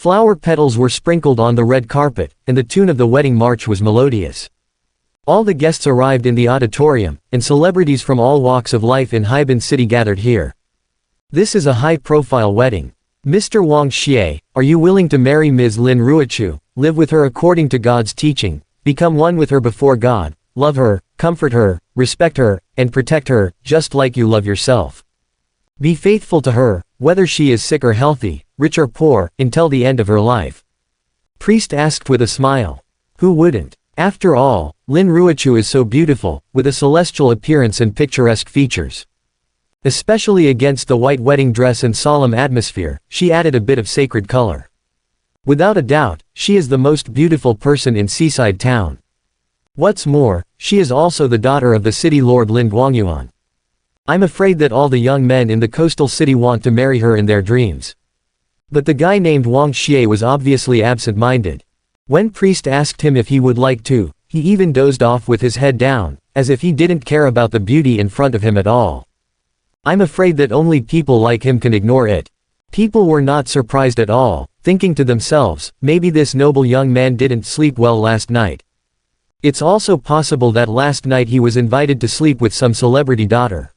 Flower petals were sprinkled on the red carpet, and the tune of the wedding march was melodious. All the guests arrived in the auditorium, and celebrities from all walks of life in Heaven City gathered here. This is a high-profile wedding. Mr. Wang Xie, are you willing to marry Ms. Lin Ruochu, live with her according to God's teaching, become one with her before God, love her, comfort her, respect her, and protect her, just like you love yourself? Be faithful to her, whether she is sick or healthy, rich or poor, until the end of her life. Priest asked with a smile. Who wouldn't? After all, Lin Ruochu is so beautiful, with a celestial appearance and picturesque features. Especially against the white wedding dress and solemn atmosphere, she added a bit of sacred color. Without a doubt, she is the most beautiful person in Seaside Town. What's more, she is also the daughter of the city lord Lin Guangyuan. I'm afraid that all the young men in the coastal city want to marry her in their dreams. But the guy named Wang Xie was obviously absent-minded. When Priest asked him if he would like to, he even dozed off with his head down, as if he didn't care about the beauty in front of him at all. I'm afraid that only people like him can ignore it. People were not surprised at all, thinking to themselves, maybe this noble young man didn't sleep well last night. It's also possible that last night he was invited to sleep with some celebrity daughter.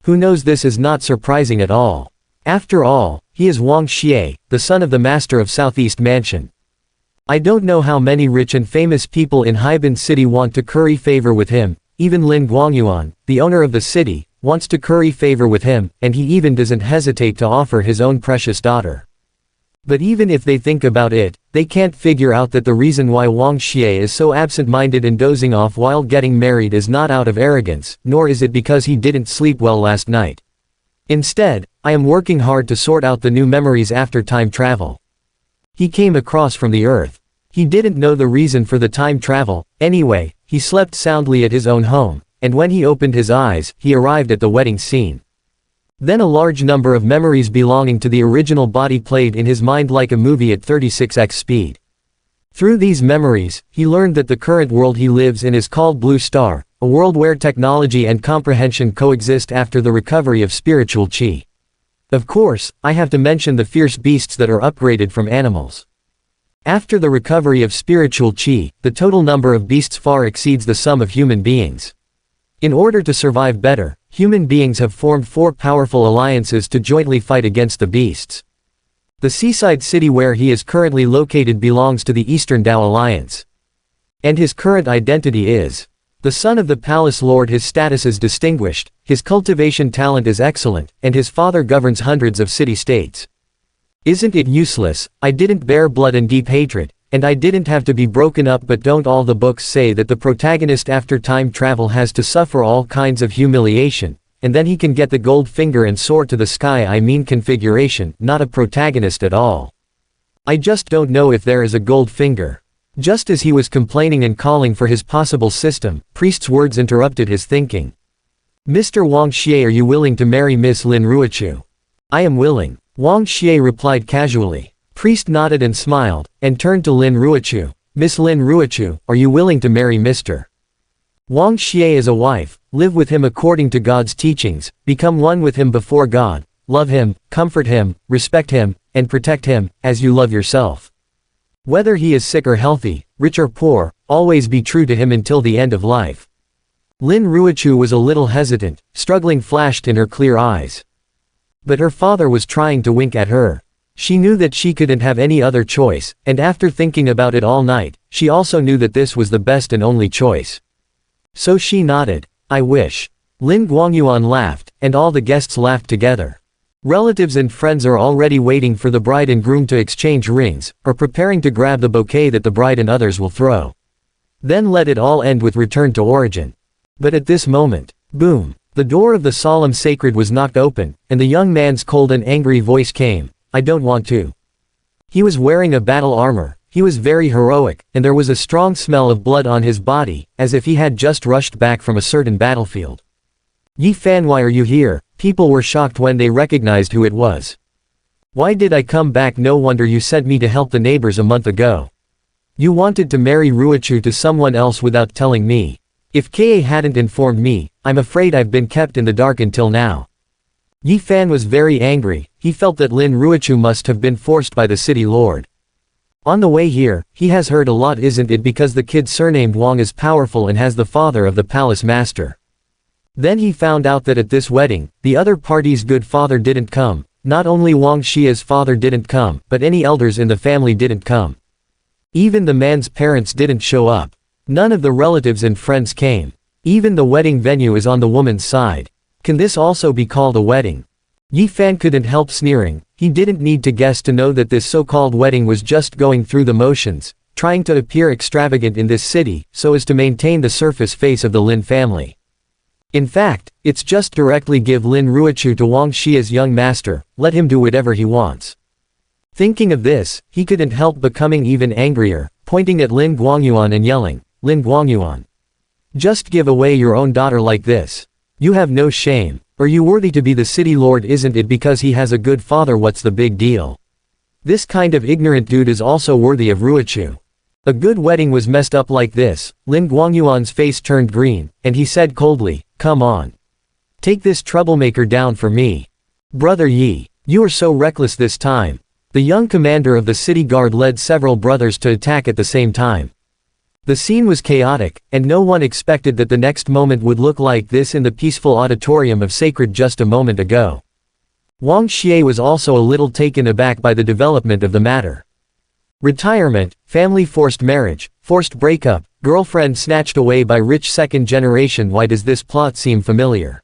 Who knows? This is not surprising at all. After all, he is Wang Xie, the son of the master of Southeast Mansion. I don't know how many rich and famous people in Heaven City want to curry favor with him. Even Lin Guangyuan, the owner of the city, wants to curry favor with him, and he even doesn't hesitate to offer his own precious daughter. But even if they think about it, they can't figure out that the reason why Wang Xie is so absent-minded and dozing off while getting married is not out of arrogance, nor is it because he didn't sleep well last night. Instead, I am working hard to sort out the new memories after time travel. He came across from the Earth. He didn't know the reason for the time travel. Anyway, he slept soundly at his own home, and when he opened his eyes, he arrived at the wedding scene. Then a large number of memories belonging to the original body played in his mind like a movie at 36x speed. Through these memories, he learned that the current world he lives in is called Blue Star, a world where technology and comprehension coexist after the recovery of spiritual chi. Of course, I have to mention the fierce beasts that are upgraded from animals. After the recovery of spiritual chi, the total number of beasts far exceeds the sum of human beings. In order to survive better, human beings have formed 4 powerful alliances to jointly fight against the beasts. The seaside city where he is currently located belongs to the Eastern Dao Alliance. And his current identity is the son of the palace lord. His status is distinguished, his cultivation talent is excellent, and his father governs hundreds of city-states. Isn't it useless? I didn't bear blood and deep hatred, and I didn't have to be broken up. But don't all the books say that the protagonist after time travel has to suffer all kinds of humiliation, and then he can get the gold finger and soar to the sky? I mean configuration, not a protagonist at all. I just don't know if there is a gold finger. Just as he was complaining and calling for his possible system, Priest's words interrupted his thinking. Mr. Wang Xie, are you willing to marry Miss Lin Ruochu? I am willing. Wang Xie replied casually. Priest nodded and smiled, and turned to Lin Ruochu. Miss Lin Ruochu, are you willing to marry Mr. Wang Xie as a wife, live with him according to God's teachings, become one with him before God, love him, comfort him, respect him, and protect him, as you love yourself? Whether he is sick or healthy, rich or poor, always be true to him until the end of life. Lin Ruochu was a little hesitant, struggling flashed in her clear eyes. But her father was trying to wink at her. She knew that she couldn't have any other choice, and after thinking about it all night, she also knew that this was the best and only choice. So she nodded. I wish. Lin Guangyuan laughed, and all the guests laughed together. Relatives and friends are already waiting for the bride and groom to exchange rings, or preparing to grab the bouquet that the bride and others will throw. Then let it all end with return to origin. But at this moment, boom, the door of the solemn sacred was knocked open, and the young man's cold and angry voice came. I don't want to. He was wearing a battle armor, he was very heroic, and there was a strong smell of blood on his body, as if he had just rushed back from a certain battlefield. Yi Fan, why are you here? People were shocked when they recognized who it was. Why did I come back? No wonder you sent me to help the neighbors a month ago. You wanted to marry Ruochu to someone else without telling me. If Ka hadn't informed me, I'm afraid I've been kept in the dark until now. Yi Fan was very angry. He felt that Lin Ruochu must have been forced by the city lord. On the way here, he has heard a lot, isn't it, because the kid surnamed Wang is powerful and has the father of the palace master. Then he found out that at this wedding, the other party's good father didn't come. Not only Wang Xie's father didn't come, but any elders in the family didn't come. Even the man's parents didn't show up. None of the relatives and friends came. Even the wedding venue is on the woman's side. Can this also be called a wedding? Yi Fan couldn't help sneering. He didn't need to guess to know that this so-called wedding was just going through the motions, trying to appear extravagant in this city, so as to maintain the surface face of the Lin family. In fact, it's just directly give Lin Ruochu to Wang Xie's young master, let him do whatever he wants. Thinking of this, he couldn't help becoming even angrier, pointing at Lin Guangyuan and yelling, "Lin Guangyuan! Just give away your own daughter like this. You have no shame. Are you worthy to be the city lord? Isn't it because he has a good father? What's the big deal? This kind of ignorant dude is also worthy of Ruochu. A good wedding was messed up like this." Lin Guangyuan's face turned green, and he said coldly, "Come on. Take this troublemaker down for me. Brother Yi, you are so reckless this time." The young commander of the city guard led several brothers to attack at the same time. The scene was chaotic, and no one expected that the next moment would look like this in the peaceful auditorium of Sacred just a moment ago. Wang Xie was also a little taken aback by the development of the matter. Retirement, family forced marriage, forced breakup, girlfriend snatched away by rich second generation. Why does this plot seem familiar?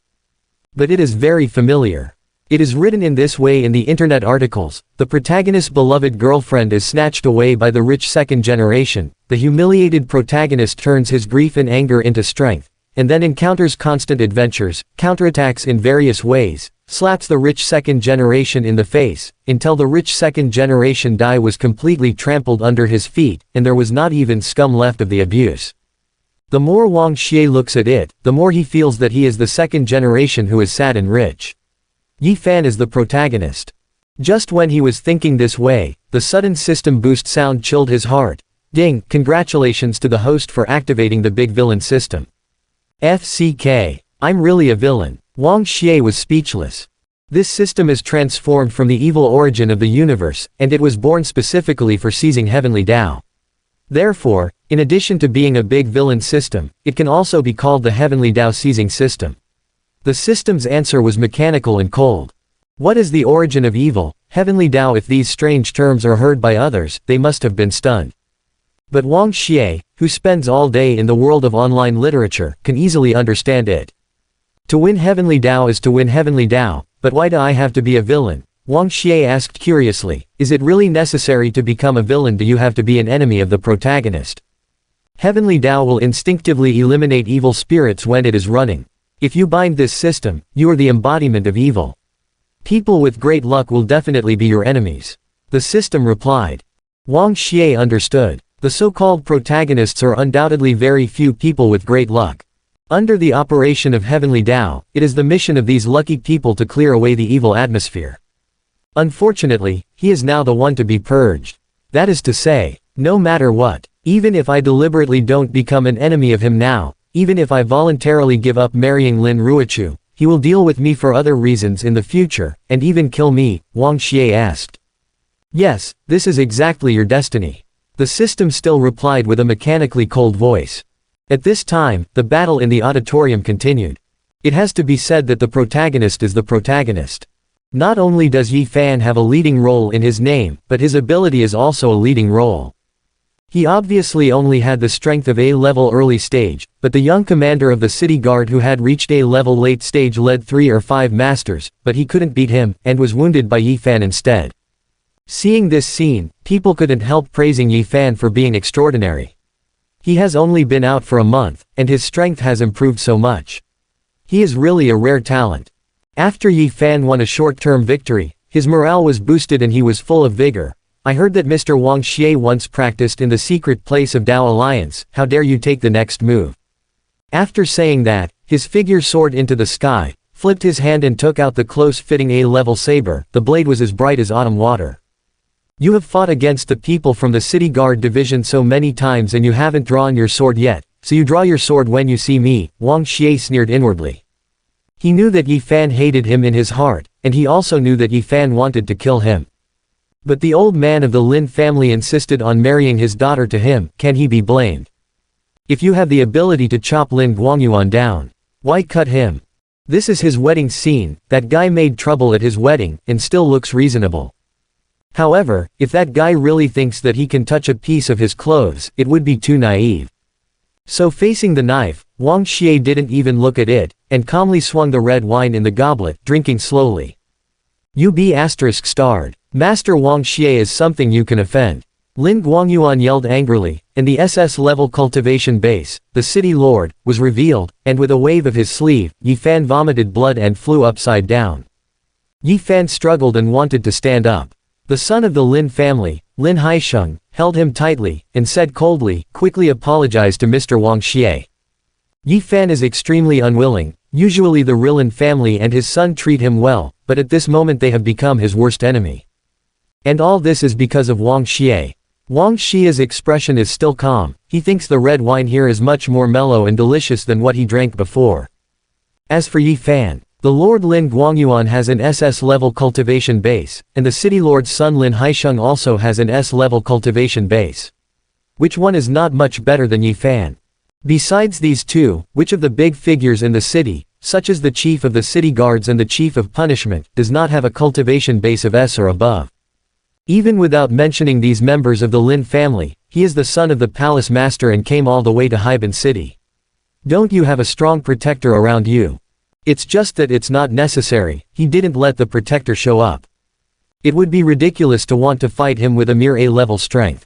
But it is very familiar. It is written in this way in the internet articles. The protagonist's beloved girlfriend is snatched away by the rich second generation. The humiliated protagonist turns his grief and anger into strength, and then encounters constant adventures, counterattacks in various ways, slaps the rich second generation in the face, until the rich second generation die was completely trampled under his feet, and there was not even scum left of the abuse. The more Wang Xie looks at it, the more he feels that he is the second generation who is sad and rich. Yi Fan is the protagonist. Just when he was thinking this way, the sudden system boost sound chilled his heart. Ding, congratulations to the host for activating the big villain system. FCK. I'm really a villain. Wang Xie was speechless. This system is transformed from the evil origin of the universe, and it was born specifically for seizing heavenly Tao. Therefore, in addition to being a big villain system, it can also be called the heavenly Tao seizing system. The system's answer was mechanical and cold. What is the origin of evil, heavenly Tao? If these strange terms are heard by others, they must have been stunned. But Wang Xie, who spends all day in the world of online literature, can easily understand it. To win heavenly Tao is to win heavenly Tao, but why do I have to be a villain? Wang Xie asked curiously, is it really necessary to become a villain? Do you have to be an enemy of the protagonist? Heavenly Tao will instinctively eliminate evil spirits when it is running. If you bind this system, you are the embodiment of evil. People with great luck will definitely be your enemies. The system replied. Wang Xie understood. The so-called protagonists are undoubtedly very few people with great luck. Under the operation of heavenly Tao, it is the mission of these lucky people to clear away the evil atmosphere. Unfortunately, he is now the one to be purged. That is to say, no matter what, even if I deliberately don't become an enemy of him now, even if I voluntarily give up marrying Lin Ruochu, he will deal with me for other reasons in the future, and even kill me, Wang Xie asked. Yes, this is exactly your destiny. The system still replied with a mechanically cold voice. At this time, the battle in the auditorium continued. It has to be said that the protagonist is the protagonist. Not only does Yi Fan have a leading role in his name, but his ability is also a leading role. He obviously only had the strength of A-level early stage, but the young commander of the city guard who had reached A-level late stage led 3 or 5 masters, but he couldn't beat him, and was wounded by Yi Fan instead. Seeing this scene, people couldn't help praising Yi Fan for being extraordinary. He has only been out for a month, and his strength has improved so much. He is really a rare talent. After Yi Fan won a short-term victory, his morale was boosted and he was full of vigor. I heard that Mr. Wang Xie once practiced in the secret place of Tao Alliance. How dare you take the next move? After saying that, his figure soared into the sky, flipped his hand and took out the close-fitting A-level saber. The blade was as bright as autumn water. You have fought against the people from the city guard division so many times and you haven't drawn your sword yet, so you draw your sword when you see me, Wang Xie sneered inwardly. He knew that Yi Fan hated him in his heart, and he also knew that Yi Fan wanted to kill him. But the old man of the Lin family insisted on marrying his daughter to him. Can he be blamed? If you have the ability to chop Lin Guangyuan down, why cut him? This is his wedding scene. That guy made trouble at his wedding, and still looks reasonable. However, if that guy really thinks that he can touch a piece of his clothes, it would be too naive. So facing the knife, Wang Xie didn't even look at it, and calmly swung the red wine in the goblet, drinking slowly. You be ****. Master Wang Xie is something you can offend. Lin Guangyuan yelled angrily, and the SS-level cultivation base, the city lord, was revealed, and with a wave of his sleeve, Yi Fan vomited blood and flew upside down. Yi Fan struggled and wanted to stand up. The son of the Lin family, Lin Haisheng, held him tightly, and said coldly, quickly apologize to Mr. Wang Xie. Yi Fan is extremely unwilling. Usually the Rilin family and his son treat him well, but at this moment they have become his worst enemy. And all this is because of Wang Xie. Wang Xie's expression is still calm. He thinks the red wine here is much more mellow and delicious than what he drank before. As for Yi Fan, the Lord Lin Guangyuan has an SS-level cultivation base, and the city lord's son Lin Haisheng also has an S-level cultivation base. Which one is not much better than Yi Fan? Besides these two, which of the big figures in the city, such as the chief of the city guards and the chief of punishment, does not have a cultivation base of S or above? Even without mentioning these members of the Lin family, he is the son of the palace master and came all the way to Heaven City. Don't you have a strong protector around you? It's just that it's not necessary. He didn't let the protector show up. It would be ridiculous to want to fight him with a mere A-level strength.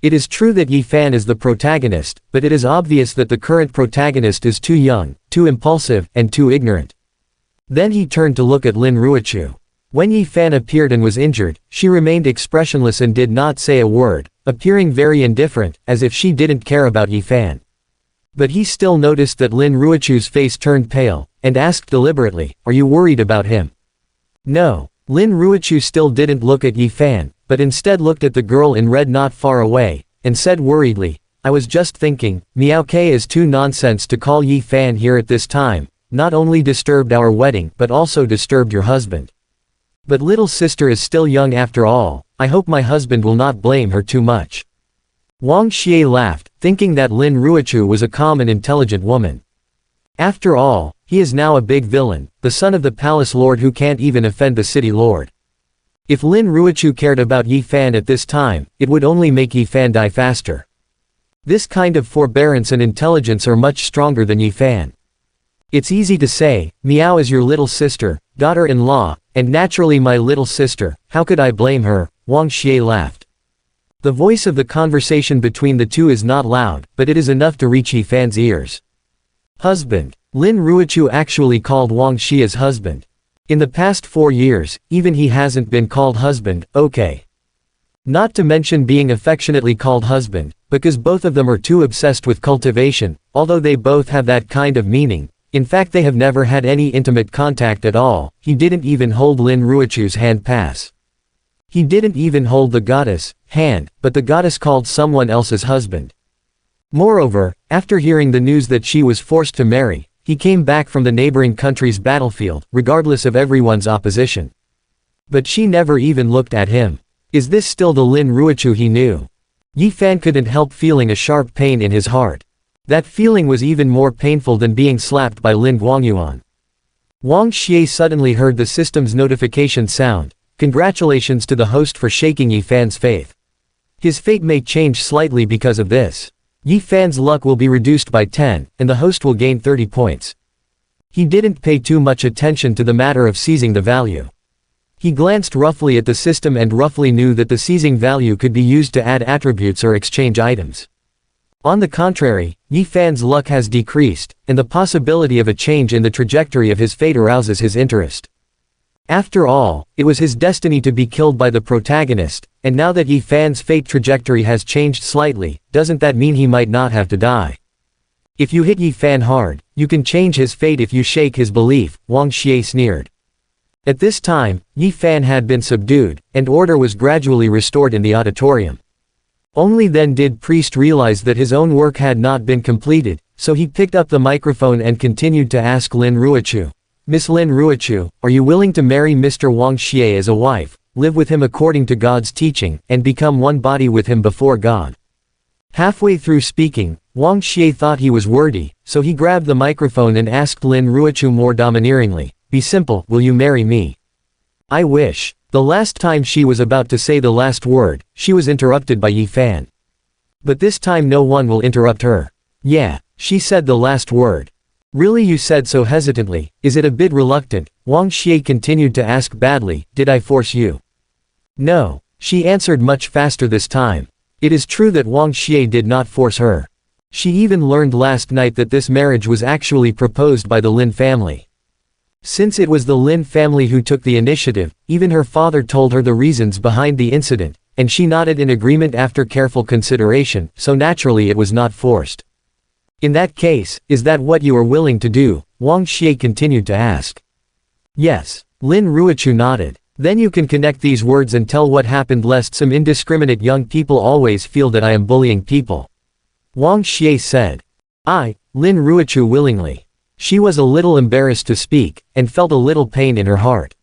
It is true that Yi Fan is the protagonist, but it is obvious that the current protagonist is too young, too impulsive, and too ignorant. Then he turned to look at Lin Ruochu. When Yi Fan appeared and was injured, she remained expressionless and did not say a word, appearing very indifferent, as if she didn't care about Yi Fan. But he still noticed that Lin Ruochu's face turned pale, and asked deliberately, "Are you worried about him?" No. Lin Ruochu still didn't look at Yi Fan, but instead looked at the girl in red not far away, and said worriedly, "I was just thinking, Miao Ke is too nonsense to call Yi Fan here at this time, not only disturbed our wedding but also disturbed your husband. But little sister is still young after all, I hope my husband will not blame her too much." Wang Xie laughed, thinking that Lin Ruochu was a calm and intelligent woman. After all, he is now a big villain, the son of the palace lord who can't even offend the city lord. If Lin Ruochu cared about Yi Fan at this time, it would only make Yi Fan die faster. This kind of forbearance and intelligence are much stronger than Yi Fan. It's easy to say, Miao is your little sister, daughter-in-law, and naturally my little sister, how could I blame her? Wang Xie laughed. The voice of the conversation between the two is not loud, but it is enough to reach Yi Fan's ears. Husband. Lin Ruochu actually called Wang Xie's husband. In the past 4 years, even he hasn't been called husband, okay. Not to mention being affectionately called husband, because both of them are too obsessed with cultivation, although they both have that kind of meaning. In fact they have never had any intimate contact at all. He didn't even hold Lin Ruochu's hand pass. He didn't even hold the goddess' hand, but the goddess called someone else's husband. Moreover, after hearing the news that she was forced to marry, he came back from the neighboring country's battlefield, regardless of everyone's opposition. But she never even looked at him. Is this still the Lin Ruochu he knew? Yi Fan couldn't help feeling a sharp pain in his heart. That feeling was even more painful than being slapped by Lin Guangyuan. Wang Xie suddenly heard the system's notification sound. Congratulations to the host for shaking Yi Fan's faith. His fate may change slightly because of this. Yi Fan's luck will be reduced by 10, and the host will gain 30 points. He didn't pay too much attention to the matter of seizing the value. He glanced roughly at the system and roughly knew that the seizing value could be used to add attributes or exchange items. On the contrary, Yi Fan's luck has decreased, and the possibility of a change in the trajectory of his fate arouses his interest. After all, it was his destiny to be killed by the protagonist, and now that Yi Fan's fate trajectory has changed slightly, doesn't that mean he might not have to die? If you hit Yi Fan hard, you can change his fate if you shake his belief, Wang Xie sneered. At this time, Yi Fan had been subdued, and order was gradually restored in the auditorium. Only then did Priest realize that his own work had not been completed, so he picked up the microphone and continued to ask Lin Ruochu, Miss Lin Ruochu, are you willing to marry Mr. Wang Xie as a wife, live with him according to God's teaching, and become one body with him before God?" Halfway through speaking, Wang Xie thought he was wordy, so he grabbed the microphone and asked Lin Ruochu more domineeringly, "Be simple, will you marry me?" "I wish." The last time she was about to say the last word, she was interrupted by Yi Fan. But this time no one will interrupt her. "Yeah," she said the last word. "Really, you said so hesitantly, is it a bit reluctant?" Wang Xie continued to ask badly, "Did I force you?" "No," she answered much faster this time. It is true that Wang Xie did not force her. She even learned last night that this marriage was actually proposed by the Lin family. Since it was the Lin family who took the initiative, even her father told her the reasons behind the incident, and she nodded in agreement after careful consideration, so naturally it was not forced. "In that case, is that what you are willing to do?" Wang Xie continued to ask. "Yes." Lin Ruochu nodded. "Then you can connect these words and tell what happened lest some indiscriminate young people always feel that I am bullying people." Wang Xie said. Lin Ruochu willingly. She was a little embarrassed to speak, and felt a little pain in her heart.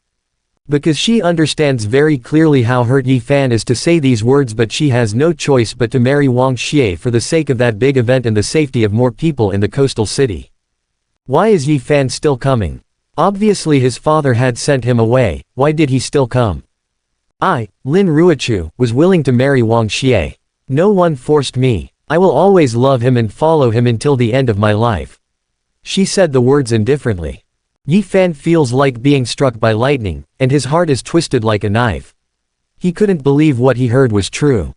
Because she understands very clearly how hurt Yi Fan is to say these words, but she has no choice but to marry Wang Xie for the sake of that big event and the safety of more people in the coastal city. Why is Yi Fan still coming? Obviously his father had sent him away, why did he still come? Lin Ruochu, was willing to marry Wang Xie. No one forced me. I will always love him and follow him until the end of my life. She said the words indifferently. Yi Fan feels like being struck by lightning, and his heart is twisted like a knife. He couldn't believe what he heard was true.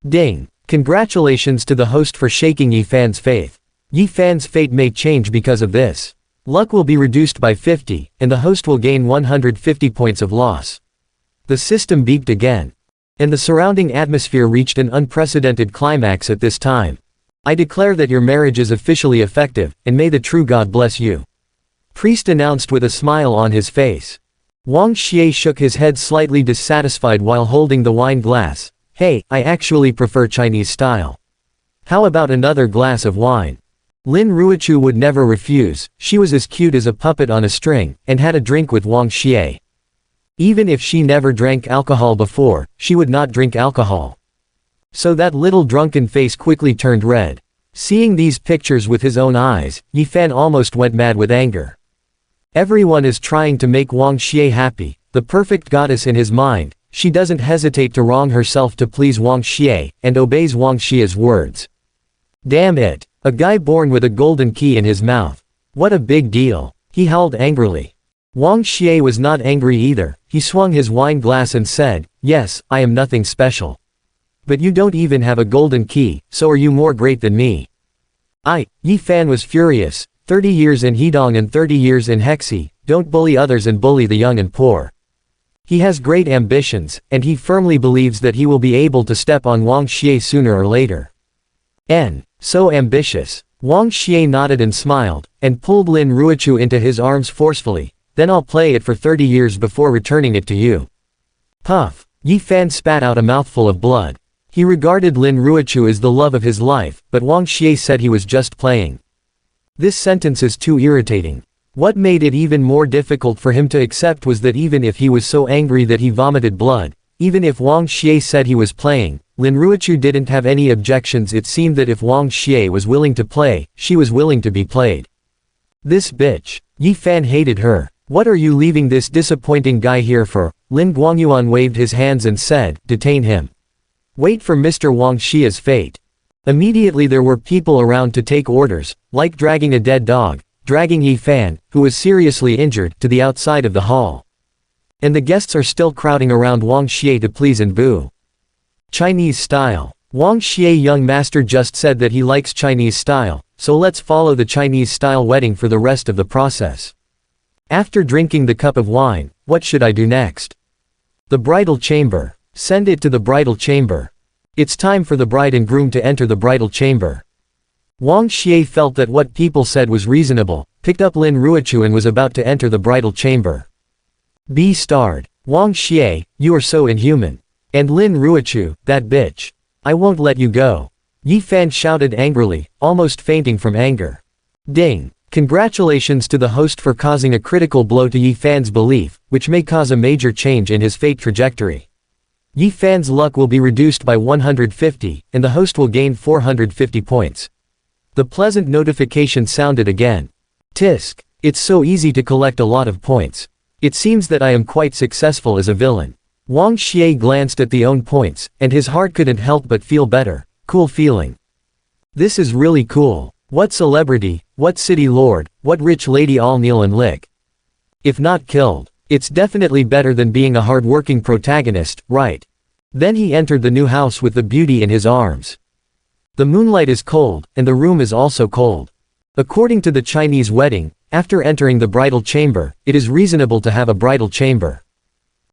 Ding! Congratulations to the host for shaking Yi Fan's faith. Yi Fan's fate may change because of this. Luck will be reduced by 50, and the host will gain 150 points of loss. The system beeped again. And the surrounding atmosphere reached an unprecedented climax at this time. I declare that your marriage is officially effective, and may the true God bless you. Priest announced with a smile on his face. Wang Xie shook his head slightly dissatisfied while holding the wine glass. Hey, I actually prefer Chinese style. How about another glass of wine? Lin Ruochu would never refuse, she was as cute as a puppet on a string, and had a drink with Wang Xie. Even if she never drank alcohol before, she would not drink alcohol. So that little drunken face quickly turned red. Seeing these pictures with his own eyes, Yi Fan almost went mad with anger. Everyone is trying to make Wang Xie happy, the perfect goddess in his mind. She doesn't hesitate to wrong herself to please Wang Xie, and obeys Wang Xie's words. Damn it! A guy born with a golden key in his mouth. What a big deal! He howled angrily. Wang Xie was not angry either, he swung his wine glass and said, yes, I am nothing special. But you don't even have a golden key, so are you more great than me? Yi Fan was furious, 30 years in Hedong and 30 years in Hexi, don't bully others and bully the young and poor. He has great ambitions, and he firmly believes that he will be able to step on Wang Xie sooner or later. So ambitious. Wang Xie nodded and smiled, and pulled Lin Ruochu into his arms forcefully. Then I'll play it for 30 years before returning it to you. Puff. Yi Fan spat out a mouthful of blood. He regarded Lin Ruochu as the love of his life, but Wang Xie said he was just playing. This sentence is too irritating. What made it even more difficult for him to accept was that even if he was so angry that he vomited blood, even if Wang Xie said he was playing, Lin Ruochu didn't have any objections. It seemed that if Wang Xie was willing to play, she was willing to be played. This bitch. Yi Fan hated her. What are you leaving this disappointing guy here for? Lin Guangyuan waved his hands and said, detain him. Wait for Mr. Wang Xie's fate. Immediately there were people around to take orders, like dragging a dead dog, dragging Yi Fan, who was seriously injured, to the outside of the hall. And the guests are still crowding around Wang Xie to please and boo. Chinese style. Wang Xie young master just said that he likes Chinese style, so let's follow the Chinese style wedding for the rest of the process. After drinking the cup of wine, what should I do next? The bridal chamber. Send it to the bridal chamber. It's time for the bride and groom to enter the bridal chamber. Wang Xie felt that what people said was reasonable, picked up Lin Ruochu and was about to enter the bridal chamber. B-starred. Wang Xie, you are so inhuman. And Lin Ruochu, that bitch. I won't let you go. Yi Fan shouted angrily, almost fainting from anger. Ding. Congratulations to the host for causing a critical blow to Yi Fan's belief, which may cause a major change in his fate trajectory. Yi Fan's luck will be reduced by 150, and the host will gain 450 points. The pleasant notification sounded again. Tisk. It's so easy to collect a lot of points. It seems that I am quite successful as a villain. Wang Xie glanced at the own points, and his heart couldn't help but feel better. Cool feeling. This is really cool. What celebrity, what city lord, what rich lady all kneel and lick. If not killed, it's definitely better than being a hard-working protagonist, right? Then he entered the new house with the beauty in his arms. The moonlight is cold, and the room is also cold. According to the Chinese wedding, after entering the bridal chamber, it is reasonable to have a bridal chamber.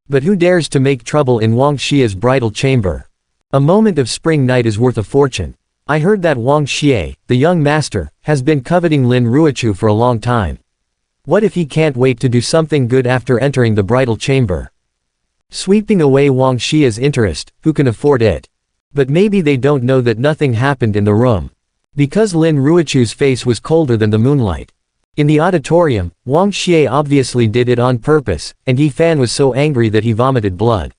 But who dares to make trouble in Wang Xie's bridal chamber? A moment of spring night is worth a fortune. I heard that Wang Xie, the young master, has been coveting Lin Ruochu for a long time. What if he can't wait to do something good after entering the bridal chamber? Sweeping away Wang Xie's interest, who can afford it? But maybe they don't know that nothing happened in the room. Because Lin Ruochu's face was colder than the moonlight. In the auditorium, Wang Xie obviously did it on purpose, and Yi Fan was so angry that he vomited blood.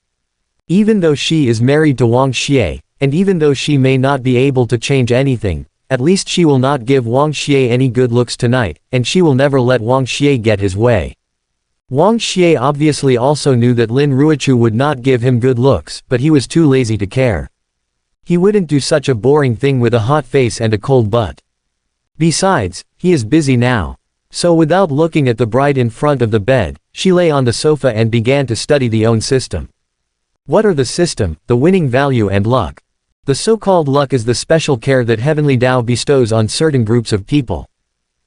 Even though she is married to Wang Xie, and even though she may not be able to change anything, at least she will not give Wang Xie any good looks tonight, and she will never let Wang Xie get his way. Wang Xie obviously also knew that Lin Ruochu would not give him good looks, but he was too lazy to care. He wouldn't do such a boring thing with a hot face and a cold butt. Besides, he is busy now. So without looking at the bride in front of the bed, she lay on the sofa and began to study the own system. What are the system, the winning value and luck? The so-called luck is the special care that Heavenly Tao bestows on certain groups of people.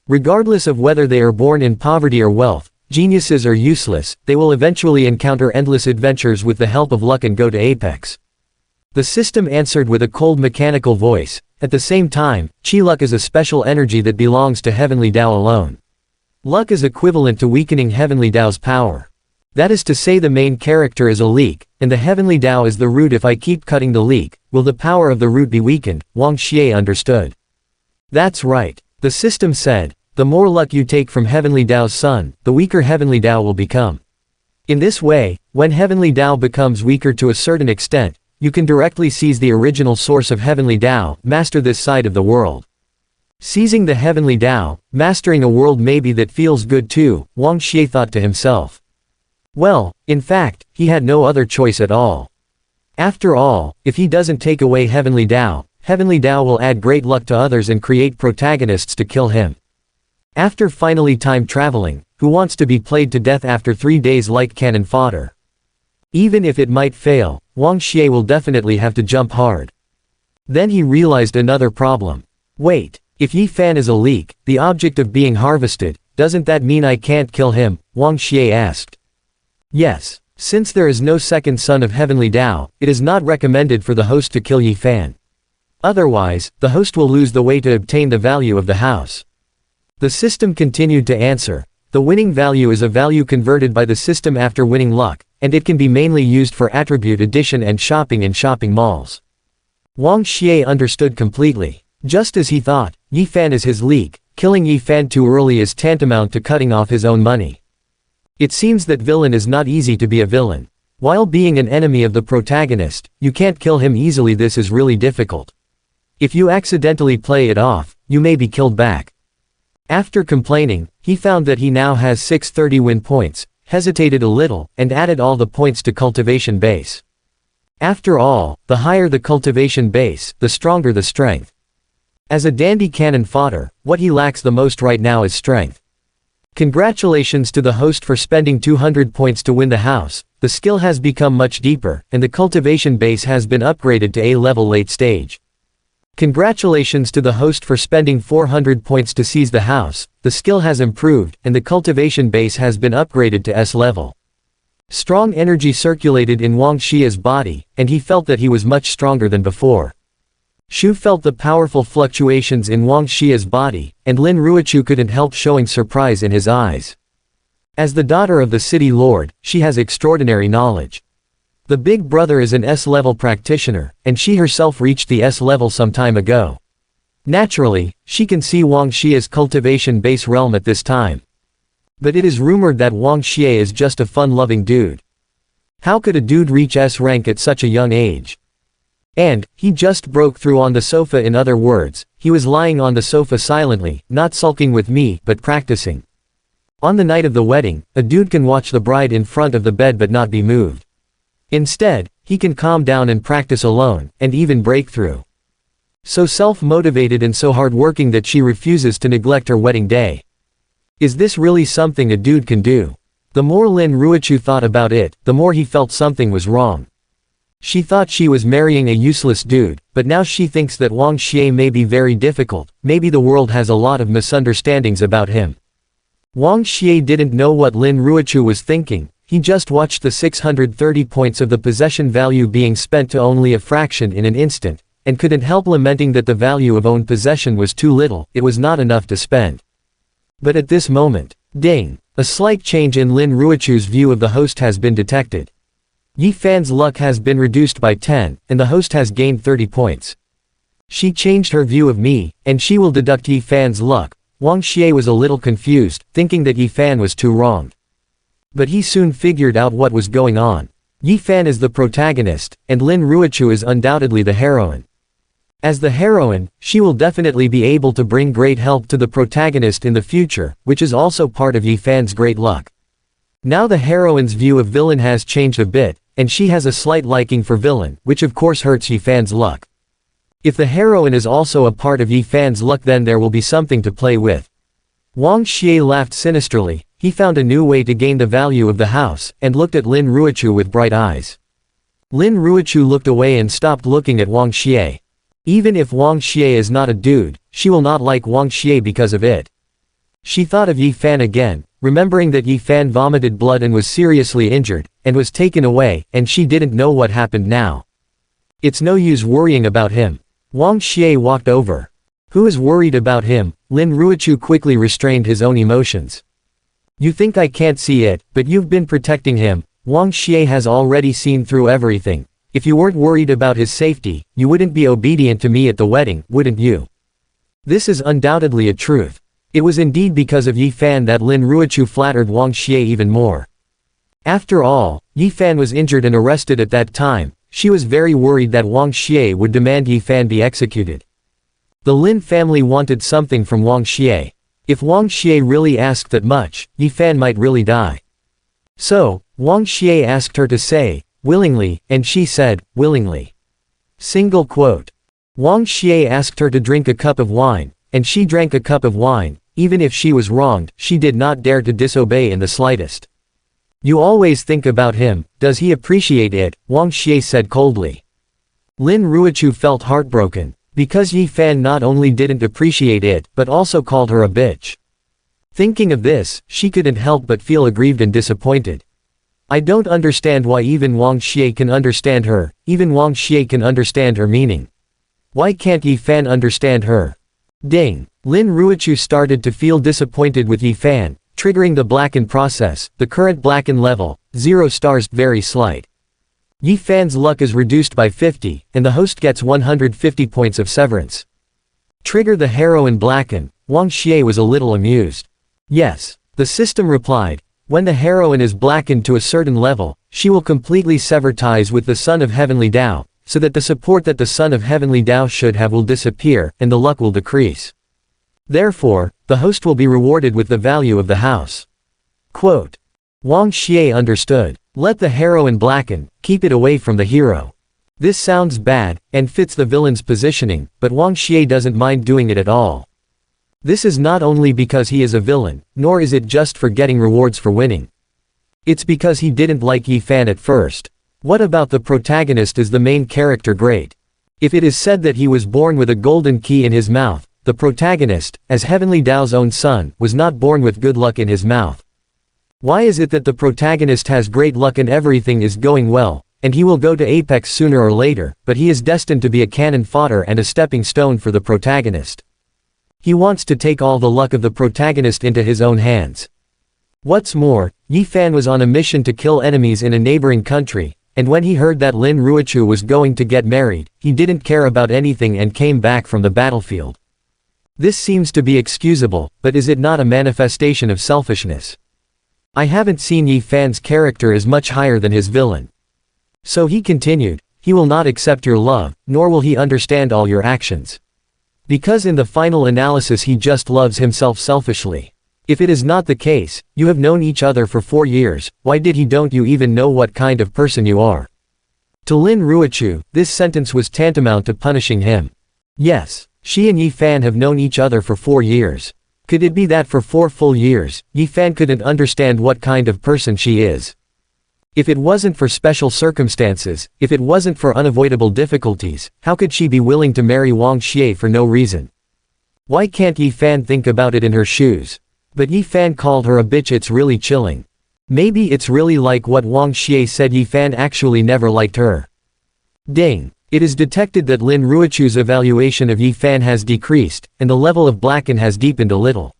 Regardless of whether they are born in poverty or wealth, geniuses or useless, they will eventually encounter endless adventures with the help of luck and go to apex. The system answered with a cold mechanical voice. At the same time, Qi luck is a special energy that belongs to Heavenly Tao alone. Luck is equivalent to weakening Heavenly Tao's power. That is to say the main character is a leek, and the Heavenly Tao is the root. If I keep cutting the leek, will the power of the root be weakened? Wang Xie understood. That's right. The system said, the more luck you take from Heavenly Tao's sun, the weaker Heavenly Tao will become. In this way, when Heavenly Tao becomes weaker to a certain extent, you can directly seize the original source of Heavenly Tao, master this side of the world. Seizing the Heavenly Tao, mastering a world maybe that feels good too, Wang Xie thought to himself. Well, in fact, he had no other choice at all. After all, if he doesn't take away Heavenly Tao will add great luck to others and create protagonists to kill him. After finally time traveling, who wants to be played to death after 3 days like cannon fodder? Even if it might fail, Wang Xie will definitely have to jump hard. Then he realized another problem. Wait, if Yi Fan is a leek, the object of being harvested, doesn't that mean I can't kill him? Wang Xie asked. Yes, since there is no second son of Heavenly Tao, it is not recommended for the host to kill Yi Fan. Otherwise, the host will lose the way to obtain the value of the house. The system continued to answer. The winning value is a value converted by the system after winning luck, and it can be mainly used for attribute addition and shopping in shopping malls. Wang Xie understood completely. Just as he thought, Yi Fan is his leek. Killing Yi Fan too early is tantamount to cutting off his own money. It seems that villain is not easy to be a villain. While being an enemy of the protagonist, you can't kill him easily. This is really difficult. If you accidentally play it off, you may be killed back. After complaining, he found that he now has 630 win points, hesitated a little, and added all the points to cultivation base. After all, the higher the cultivation base, the stronger the strength. As a dandy cannon fodder, what he lacks the most right now is strength. Congratulations to the host for spending 200 points to win the house. The skill has become much deeper, and the cultivation base has been upgraded to A level late stage. Congratulations to the host for spending 400 points to seize the house. The skill has improved, and the cultivation base has been upgraded to S level. Strong energy circulated in Wang Xie's body, and he felt that he was much stronger than before. Shu felt the powerful fluctuations in Wang Xie's body, and Lin Ruochu couldn't help showing surprise in his eyes. As the daughter of the city lord, she has extraordinary knowledge. The big brother is an S-level practitioner, and she herself reached the S level some time ago. Naturally, she can see Wang Xie's cultivation base realm at this time. But it is rumored that Wang Xie is just a fun-loving dude. How could a dude reach S rank at such a young age? And, he just broke through on the sofa. In other words, he was lying on the sofa silently, not sulking with me, but practicing. On the night of the wedding, a dude can watch the bride in front of the bed but not be moved. Instead, he can calm down and practice alone, and even break through. So self-motivated and so hard-working that she refuses to neglect her wedding day. Is this really something a dude can do? The more Lin Ruochu thought about it, the more he felt something was wrong. She thought she was marrying a useless dude, but now she thinks that Wang Xie may be very difficult. Maybe the world has a lot of misunderstandings about him. Wang Xie didn't know what Lin Ruochu was thinking. He just watched the 630 points of the possession value being spent to only a fraction in an instant, and couldn't help lamenting that the value of owned possession was too little. It was not enough to spend. But at this moment, ding, a slight change in Lin Ruochu's view of the host has been detected. Yi Fan's luck has been reduced by 10, and the host has gained 30 points. She changed her view of me, and she will deduct Yi Fan's luck. Wang Xie was a little confused, thinking that Yi Fan was too wronged. But he soon figured out what was going on. Yi Fan is the protagonist, and Lin Ruochu is undoubtedly the heroine. As the heroine, she will definitely be able to bring great help to the protagonist in the future, which is also part of Yi Fan's great luck. Now the heroine's view of villain has changed a bit, and she has a slight liking for villain, which of course hurts Yi Fan's luck. If the heroine is also a part of Yi Fan's luck, then there will be something to play with. Wang Xie laughed sinisterly. He found a new way to gain the value of the house, and looked at Lin Ruochu with bright eyes. Lin Ruochu looked away and stopped looking at Wang Xie. Even if Wang Xie is not a dude, she will not like Wang Xie because of it. She thought of Yi Fan again, remembering that Yi Fan vomited blood and was seriously injured, and was taken away, and she didn't know what happened now. It's no use worrying about him. Wang Xie walked over. Who is worried about him? Lin Ruochu quickly restrained his own emotions. You think I can't see it, but you've been protecting him. Wang Xie has already seen through everything. If you weren't worried about his safety, you wouldn't be obedient to me at the wedding, wouldn't you? This is undoubtedly a truth. It was indeed because of Yi Fan that Lin Ruochu flattered Wang Xie even more. After all, Yi Fan was injured and arrested at that time. She was very worried that Wang Xie would demand Yi Fan be executed. The Lin family wanted something from Wang Xie. If Wang Xie really asked that much, Yi Fan might really die. So, Wang Xie asked her to say, willingly, and she said, willingly. Single quote. Wang Xie asked her to drink a cup of wine, and she drank a cup of wine. Even if she was wronged, she did not dare to disobey in the slightest. You always think about him, does he appreciate it? Wang Xie said coldly. Lin Ruochu felt heartbroken, because Yi Fan not only didn't appreciate it, but also called her a bitch. Thinking of this, she couldn't help but feel aggrieved and disappointed. I don't understand why even Wang Xie can understand her, even Wang Xie can understand her meaning. Why can't Yi Fan understand her? Ding. Lin Ruochu started to feel disappointed with Yi Fan, triggering the blacken process. The current blacken level, 0 stars, very slight. Yi Fan's luck is reduced by 50, and the host gets 150 points of severance. Trigger the heroine blacken. Wang Xie was a little amused. Yes. The system replied. When the heroine is blackened to a certain level, she will completely sever ties with the Son of Heavenly Tao, so that the support that the Son of Heavenly Tao should have will disappear, and the luck will decrease. Therefore, the host will be rewarded with the value of the house. Quote. Wang Xie understood. Let the heroine blacken, keep it away from the hero. This sounds bad, and fits the villain's positioning, but Wang Xie doesn't mind doing it at all. This is not only because he is a villain, nor is it just for getting rewards for winning. It's because he didn't like Yi Fan at first. What about the protagonist? Is the main character great? If it is said that he was born with a golden key in his mouth, the protagonist, as Heavenly Tao's own son, was not born with good luck in his mouth. Why is it that the protagonist has great luck and everything is going well, and he will go to apex sooner or later, but he is destined to be a cannon fodder and a stepping stone for the protagonist? He wants to take all the luck of the protagonist into his own hands. What's more, Yi Fan was on a mission to kill enemies in a neighboring country, and when he heard that Lin Ruochu was going to get married, he didn't care about anything and came back from the battlefield. This seems to be excusable, but is it not a manifestation of selfishness? I haven't seen Yi Fan's character as much higher than his villain. So he continued, he will not accept your love, nor will he understand all your actions. Because in the final analysis he just loves himself selfishly. If it is not the case, you have known each other for 4 years, why did he don't you even know what kind of person you are? To Lin Ruochu, this sentence was tantamount to punishing him. Yes, she and Yi Fan have known each other for 4 years. Could it be that for 4 full years, Yi Fan couldn't understand what kind of person she is? If it wasn't for special circumstances, if it wasn't for unavoidable difficulties, how could she be willing to marry Wang Xie for no reason? Why can't Yi Fan think about it in her shoes? But Yi Fan called her a bitch. It's really chilling. Maybe it's really like what Wang Xie said. Yi Fan actually never liked her. Ding. It is detected that Lin Ruochu's evaluation of Yi Fan has decreased, and the level of blacken has deepened a little.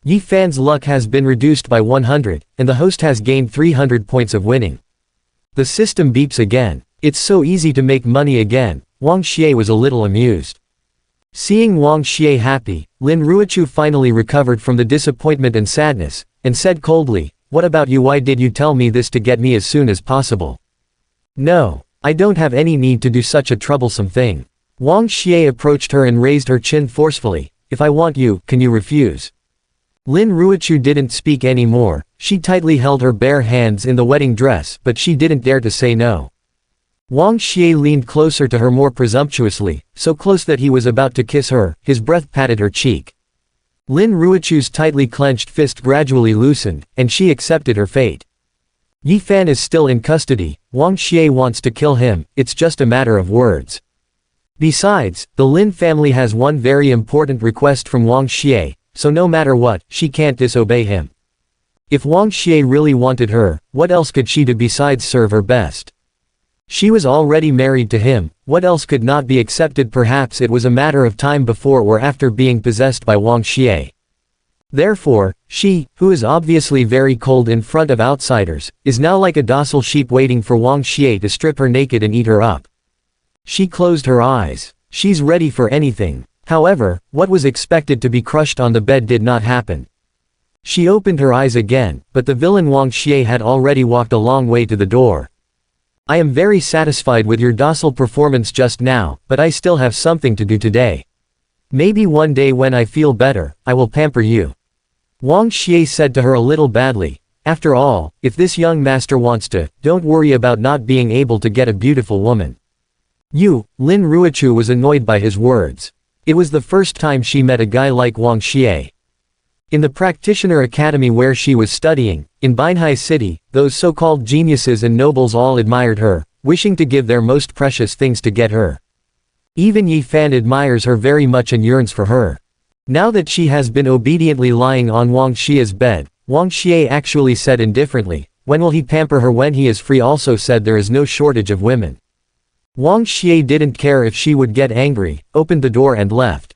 Yi Fan's luck has been reduced by 100, and the host has gained 300 points of winning. The system beeps again. It's so easy to make money again. Wang Xie was a little amused. Seeing Wang Xie happy, Lin Ruochu finally recovered from the disappointment and sadness, and said coldly, "What about you? Why did you tell me this to get me as soon as possible?" "No, I don't have any need to do such a troublesome thing." Wang Xie approached her and raised her chin forcefully. "If I want you, can you refuse?" Lin Ruochu didn't speak anymore. She tightly held her bare hands in the wedding dress, but she didn't dare to say no. Wang Xie leaned closer to her more presumptuously, so close that he was about to kiss her. His breath patted her cheek. Lin Ruochu's tightly clenched fist gradually loosened, and she accepted her fate. Yi Fan is still in custody. Wang Xie wants to kill him. It's just a matter of words. Besides, the Lin family has one very important request from Wang Xie, so no matter what, she can't disobey him. If Wang Xie really wanted her, what else could she do besides serve her best? She was already married to him. What else could not be accepted? Perhaps it was a matter of time before or after being possessed by Wang Xie. Therefore, she, who is obviously very cold in front of outsiders, is now like a docile sheep waiting for Wang Xie to strip her naked and eat her up. She closed her eyes. She's ready for anything. However, what was expected to be crushed on the bed did not happen. She opened her eyes again, but the villain Wang Xie had already walked a long way to the door. "I am very satisfied with your docile performance just now, but I still have something to do today. Maybe one day when I feel better, I will pamper you," Wang Xie said to her a little badly. "After all, if this young master wants to, don't worry about not being able to get a beautiful woman." Lin Ruochu was annoyed by his words. It was the first time she met a guy like Wang Xie. In the practitioner academy where she was studying, in Binhai City, those so-called geniuses and nobles all admired her, wishing to give their most precious things to get her. Even Yi Fan admires her very much and yearns for her. Now that she has been obediently lying on Wang Xie's bed, Wang Xie actually said indifferently, "When will he pamper her when he is free?" Also said there is no shortage of women. Wang Xie didn't care if she would get angry, opened the door and left.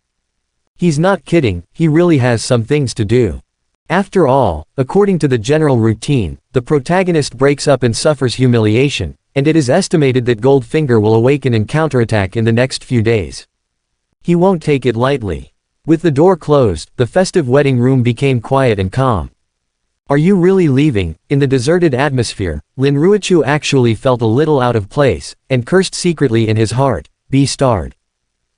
He's not kidding, he really has some things to do. After all, according to the general routine, the protagonist breaks up and suffers humiliation, and it is estimated that Goldfinger will awaken and counterattack in the next few days. He won't take it lightly. With the door closed, the festive wedding room became quiet and calm. "Are you really leaving?" In the deserted atmosphere, Lin Ruochu actually felt a little out of place, and cursed secretly in his heart, "Be-starred.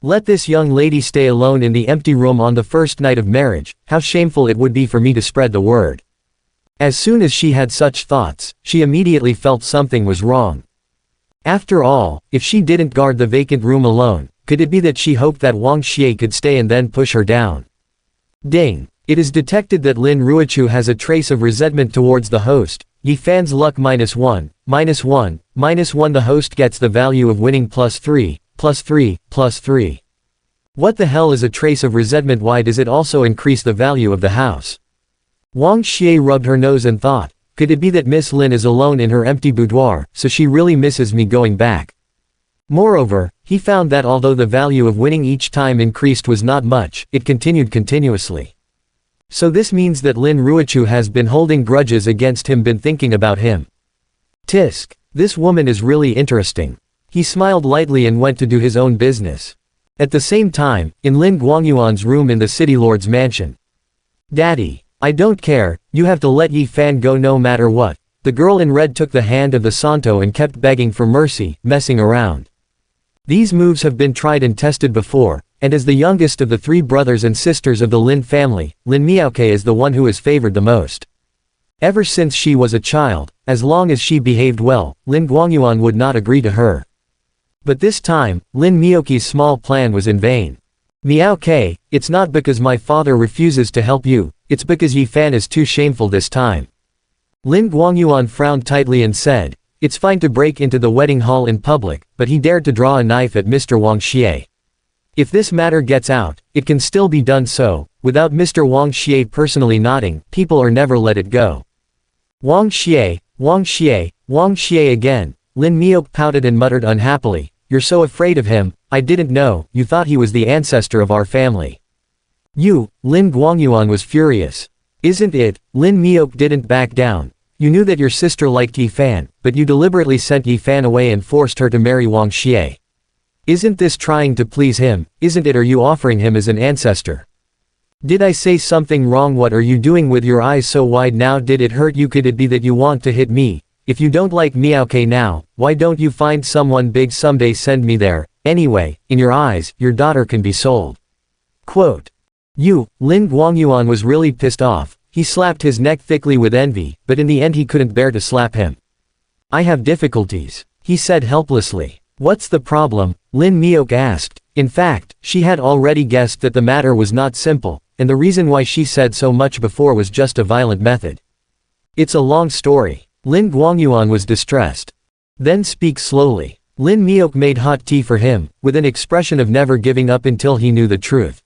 Let this young lady stay alone in the empty room on the first night of marriage. How shameful it would be for me to spread the word." As soon as she had such thoughts, she immediately felt something was wrong. After all, if she didn't guard the vacant room alone, could it be that she hoped that Wang Xie could stay and then push her down? Ding! It is detected that Lin Ruochu has a trace of resentment towards the host. Yi Fan's luck -1, -1, -1. The host gets the value of winning +3, +3, +3. What the hell is a trace of resentment? Why does it also increase the value of the house? Wang Xie rubbed her nose and thought, could it be that Miss Lin is alone in her empty boudoir, so she really misses me going back? Moreover, he found that although the value of winning each time increased was not much, it continued continuously. So this means that Lin Ruochu has been holding grudges against him, been thinking about him. Tisk, this woman is really interesting. He smiled lightly and went to do his own business. At the same time, in Lin Guangyuan's room in the city lord's mansion. "Daddy, I don't care, you have to let Yi Fan go no matter what." The girl in red took the hand of the Santo and kept begging for mercy, messing around. These moves have been tried and tested before, and as the youngest of the three brothers and sisters of the Lin family, Lin Miaoke is the one who is favored the most. Ever since she was a child, as long as she behaved well, Lin Guangyuan would not agree to her. But this time, Lin Miaoke's small plan was in vain. "Miaoke, it's not because my father refuses to help you, it's because Yi Fan is too shameful this time." Lin Guangyuan frowned tightly and said, "It's fine to break into the wedding hall in public, but he dared to draw a knife at Mr. Wang Xie. If this matter gets out, it can still be done so, without Mr. Wang Xie personally nodding, people or never let it go." "Wang Xie, Wang Xie, Wang Xie again," Lin Miaoke pouted and muttered unhappily, "You're so afraid of him, I didn't know, you thought he was the ancestor of our family." "You," Lin Guangyuan was furious. "Isn't it?" Lin Miaoke didn't back down. "You knew that your sister liked Yi Fan, but you deliberately sent Yi Fan away and forced her to marry Wang Xie. Isn't this trying to please him, isn't it? Are you offering him as an ancestor? Did I say something wrong? What are you doing with your eyes so wide now? Did it hurt you? Could it be that you want to hit me? If you don't like Miaoke now, why don't you find someone big someday? Send me there. Anyway, in your eyes, your daughter can be sold." Quote. "You," Lin Guangyuan was really pissed off. He slapped his neck thickly with envy, but in the end he couldn't bear to slap him. "I have difficulties," he said helplessly. "What's the problem?" Lin Miaoke asked. In fact, she had already guessed that the matter was not simple, and the reason why she said so much before was just a violent method. "It's a long story." Lin Guangyuan was distressed. "Then speak slowly." Lin Miaoke made hot tea for him, with an expression of never giving up until he knew the truth.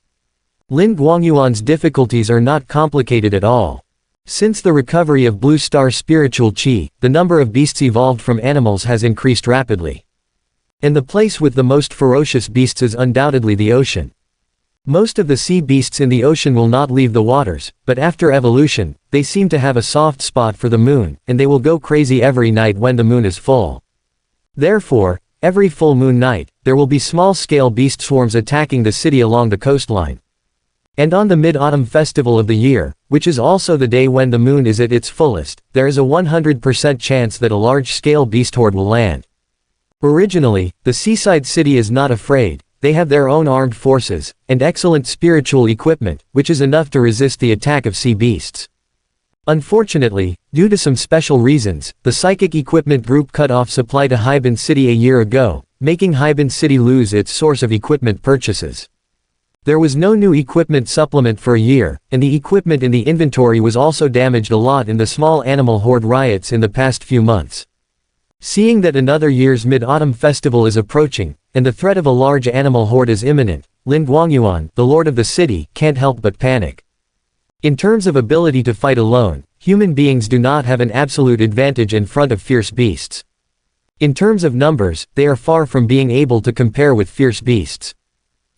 Lin Guangyuan's difficulties are not complicated at all. Since the recovery of Blue Star's spiritual qi, the number of beasts evolved from animals has increased rapidly. And the place with the most ferocious beasts is undoubtedly the ocean. Most of the sea beasts in the ocean will not leave the waters, but after evolution, they seem to have a soft spot for the moon, and they will go crazy every night when the moon is full. Therefore, every full moon night, there will be small-scale beast swarms attacking the city along the coastline. And on the Mid-Autumn Festival of the year, which is also the day when the moon is at its fullest, there is a 100% chance that a large-scale beast horde will land. Originally, the seaside city is not afraid. They have their own armed forces, and excellent spiritual equipment, which is enough to resist the attack of sea beasts. Unfortunately, due to some special reasons, the psychic equipment group cut off supply to Heilbin City a year ago, making Heilbin City lose its source of equipment purchases. There was no new equipment supplement for a year, and the equipment in the inventory was also damaged a lot in the small animal horde riots in the past few months. Seeing that another year's Mid-Autumn Festival is approaching, and the threat of a large animal horde is imminent, Lin Guangyuan, the lord of the city, can't help but panic. In terms of ability to fight alone, human beings do not have an absolute advantage in front of fierce beasts. In terms of numbers, they are far from being able to compare with fierce beasts.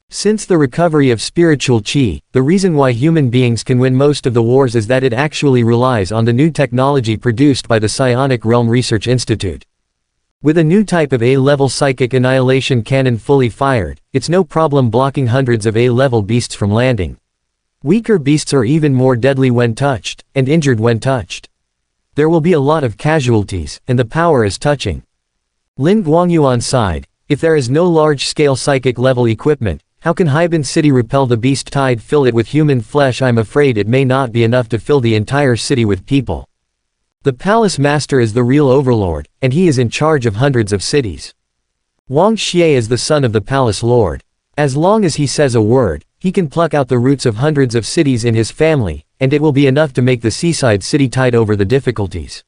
Since the recovery of spiritual qi, the reason why human beings can win most of the wars is that it actually relies on the new technology produced by the Psionic Realm Research Institute. With a new type of A-level psychic annihilation cannon fully fired, it's no problem blocking hundreds of A-level beasts from landing. Weaker beasts are even more deadly when touched, and injured when touched. There will be a lot of casualties, and the power is touching. Lin Guangyuan sighed. If there is no large-scale psychic-level equipment, how can Heilbin City repel the beast tide? Fill it with human flesh? I'm afraid it may not be enough to fill the entire city with people. The palace master is the real overlord, and he is in charge of hundreds of cities. Wang Xie is the son of the palace lord. As long as he says a word, he can pluck out the roots of hundreds of cities in his family, and it will be enough to make the seaside city tide over the difficulties.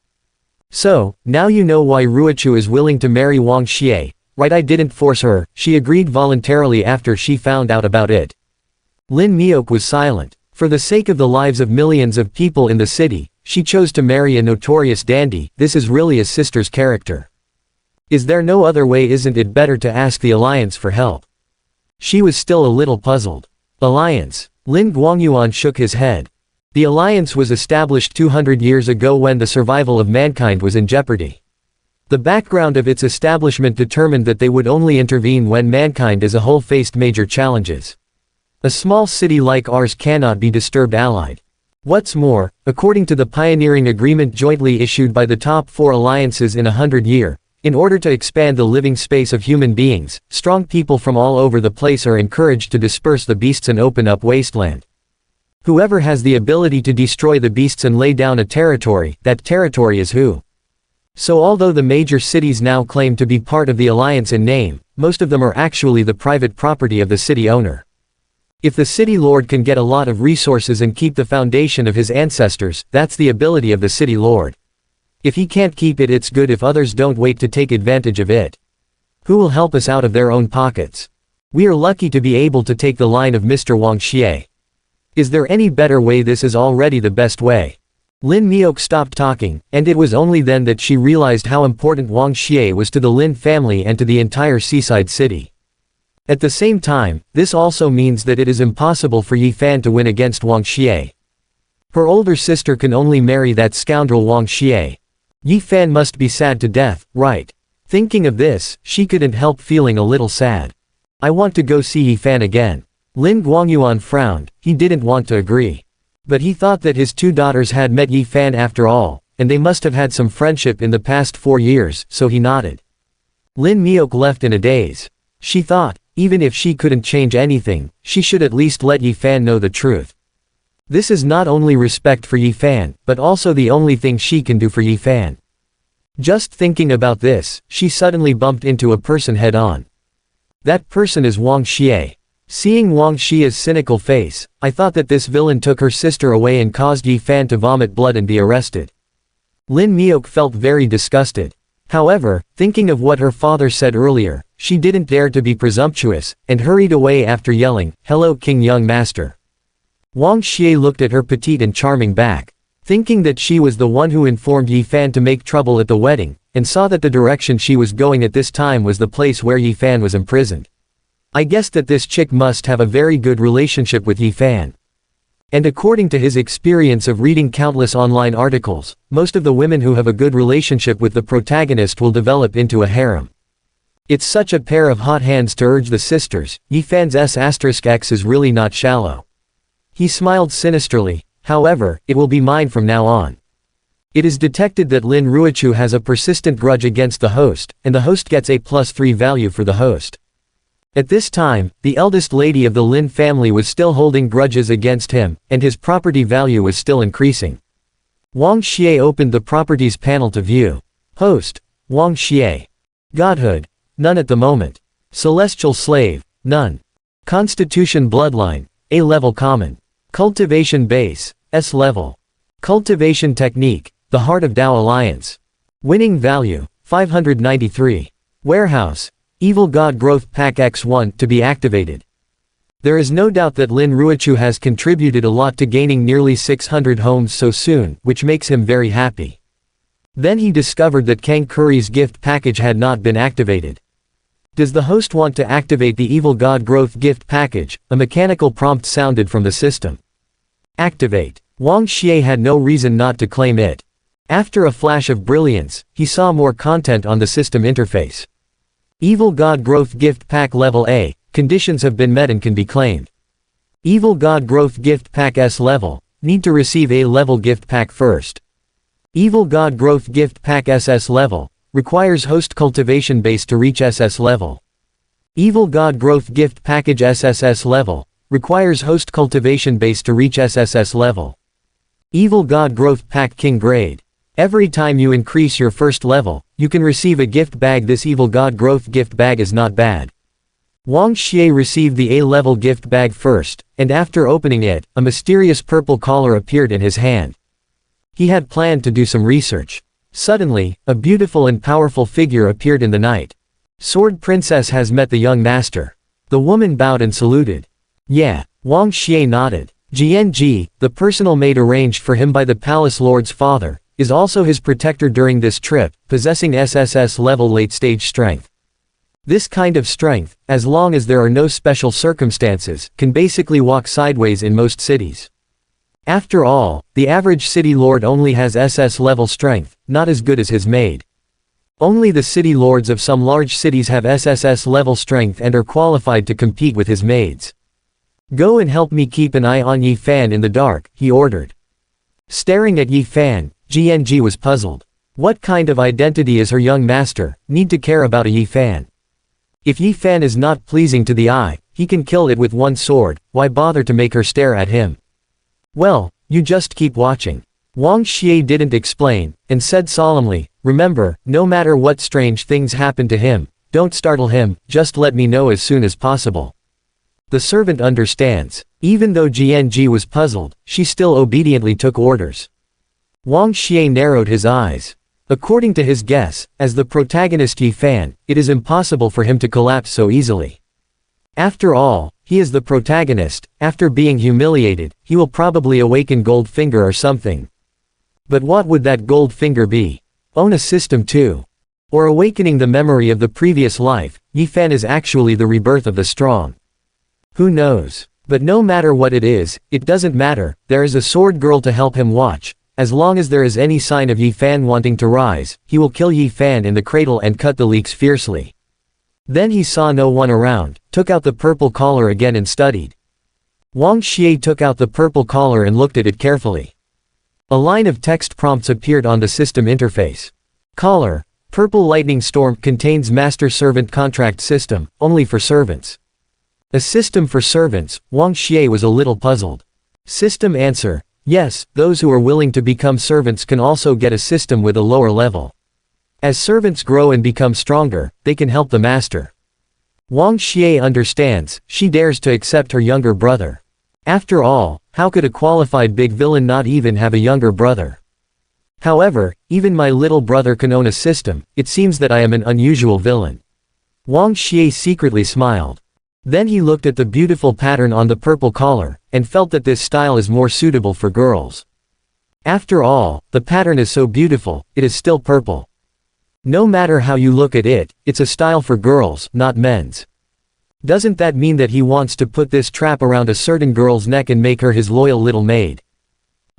So, now you know why Ruochu is willing to marry Wang Xie, right? I didn't force her, she agreed voluntarily after she found out about it. Lin Miaoke was silent. For the sake of the lives of millions of people in the city, she chose to marry a notorious dandy. This is really a sister's character. Is there no other way? Isn't it better to ask the Alliance for help? She was still a little puzzled. Alliance? Lin Guangyuan shook his head. The Alliance was established 200 years ago when the survival of mankind was in jeopardy. The background of its establishment determined that they would only intervene when mankind as a whole faced major challenges. A small city like ours cannot be disturbed allied. What's more, according to the pioneering agreement jointly issued by the top 4 alliances in 100 years, in order to expand the living space of human beings, strong people from all over the place are encouraged to disperse the beasts and open up wasteland. Whoever has the ability to destroy the beasts and lay down a territory, that territory is who. So although the major cities now claim to be part of the alliance in name, most of them are actually the private property of the city owner. If the city lord can get a lot of resources and keep the foundation of his ancestors, that's the ability of the city lord. If he can't keep it, it's good if others don't wait to take advantage of it. Who will help us out of their own pockets? We are lucky to be able to take the line of Mr. Wang Xie. Is there any better way? This is already the best way. Lin Miok stopped talking, and it was only then that she realized how important Wang Xie was to the Lin family and to the entire seaside city. At the same time, this also means that it is impossible for Yi Fan to win against Wang Xie. Her older sister can only marry that scoundrel Wang Xie. Yi Fan must be sad to death, right? Thinking of this, she couldn't help feeling a little sad. I want to go see Yi Fan again. Lin Guangyuan frowned. He didn't want to agree. But he thought that his 2 daughters had met Yi Fan after all, and they must have had some friendship in the past 4 years, so he nodded. Lin Miok left in a daze. She thought, even if she couldn't change anything, she should at least let Yi Fan know the truth. This is not only respect for Yi Fan, but also the only thing she can do for Yi Fan. Just thinking about this, she suddenly bumped into a person head-on. That person is Wang Xie. Seeing Wang Xie's cynical face, I thought that this villain took her sister away and caused Yi Fan to vomit blood and be arrested. Lin Miok felt very disgusted. However, thinking of what her father said earlier, she didn't dare to be presumptuous, and hurried away after yelling, "Hello King Young Master." Wang Xie looked at her petite and charming back. Thinking that she was the one who informed Yi Fan to make trouble at the wedding, and saw that the direction she was going at this time was the place where Yi Fan was imprisoned. I guessed that this chick must have a very good relationship with Yi Fan. And according to his experience of reading countless online articles, most of the women who have a good relationship with the protagonist will develop into a harem. It's such a pair of hot hands to urge the sisters. Yi Fan's S*X is really not shallow. He smiled sinisterly. However, it will be mine from now on. It is detected that Lin Ruichu has a persistent grudge against the host, and the host gets a +3 value for the host. At this time, the eldest lady of the Lin family was still holding grudges against him, and his property value was still increasing. Wang Xie opened the properties panel to view. Host, Wang Xie. Godhood, none at the moment. Celestial slave, none. Constitution bloodline, A level common. Cultivation base, S level. Cultivation technique, the Heart of Tao Alliance. Winning value, 593. Warehouse, Evil God Growth Pack X1 to be activated. There is no doubt that Lin Ruichu has contributed a lot to gaining nearly 600 homes so soon, which makes him very happy. Then he discovered that Kang Curry's gift package had not been activated. Does the host want to activate the Evil God Growth gift package? A mechanical prompt sounded from the system. Activate. Wang Xie had no reason not to claim it. After a flash of brilliance, he saw more content on the system interface. Evil God Growth Gift Pack Level A, conditions have been met and can be claimed. Evil God Growth Gift Pack S Level, need to receive A Level Gift Pack first. Evil God Growth Gift Pack SS Level, requires host cultivation base to reach SS Level. Evil God Growth Gift Package SSS Level, requires host cultivation base to reach SSS Level. Evil God Growth Pack King Grade. Every time you increase your first level, you can receive a gift bag. This Evil God Growth gift bag is not bad. Wang Xie received the A-level gift bag first, and after opening it, a mysterious purple collar appeared in his hand. He had planned to do some research. Suddenly, a beautiful and powerful figure appeared in the night. Sword Princess has met the young master. The woman bowed and saluted. Yeah, Wang Xie nodded. GNG, the personal maid arranged for him by the palace lord's father, is also his protector during this trip, possessing SSS level late-stage strength. This kind of strength, as long as there are no special circumstances, can basically walk sideways in most cities. After all, the average city lord only has SS level strength, not as good as his maid. Only the city lords of some large cities have SSS level strength and are qualified to compete with his maids. Go and help me keep an eye on Yi Fan in the dark, he ordered. Staring at Yi Fan, GNG was puzzled. What kind of identity is her young master, need to care about a Yi Fan? If Yi Fan is not pleasing to the eye, he can kill it with one sword, why bother to make her stare at him? Well, you just keep watching. Wang Xie didn't explain, and said solemnly, remember, no matter what strange things happen to him, don't startle him, just let me know as soon as possible. The servant understands. Even though GNG was puzzled, she still obediently took orders. Wang Xie narrowed his eyes. According to his guess, as the protagonist Yi Fan, it is impossible for him to collapse so easily. After all, he is the protagonist. After being humiliated, he will probably awaken Goldfinger or something. But what would that Goldfinger be? Own a system too. Or awakening the memory of the previous life, Yi Fan is actually the rebirth of the strong. Who knows? But no matter what it is, it doesn't matter, there is a sword girl to help him watch. As long as there is any sign of Yi Fan wanting to rise, he will kill Yi Fan in the cradle and cut the leeks fiercely. Then he saw no one around, took out the purple collar again and studied. Wang Xie took out the purple collar and looked at it carefully. A line of text prompts appeared on the system interface. Collar, Purple Lightning Storm contains Master Servant Contract System, only for servants. A system for servants, Wang Xie was a little puzzled. System answer, yes, those who are willing to become servants can also get a system with a lower level. As servants grow and become stronger, they can help the master. Wang Xie understands, she dares to accept her younger brother. After all, how could a qualified big villain not even have a younger brother? However, even my little brother can own a system, it seems that I am an unusual villain. Wang Xie secretly smiled. Then he looked at the beautiful pattern on the purple collar, and felt that this style is more suitable for girls. After all, the pattern is so beautiful, it is still purple. No matter how you look at it, it's a style for girls, not men's. Doesn't that mean that he wants to put this trap around a certain girl's neck and make her his loyal little maid?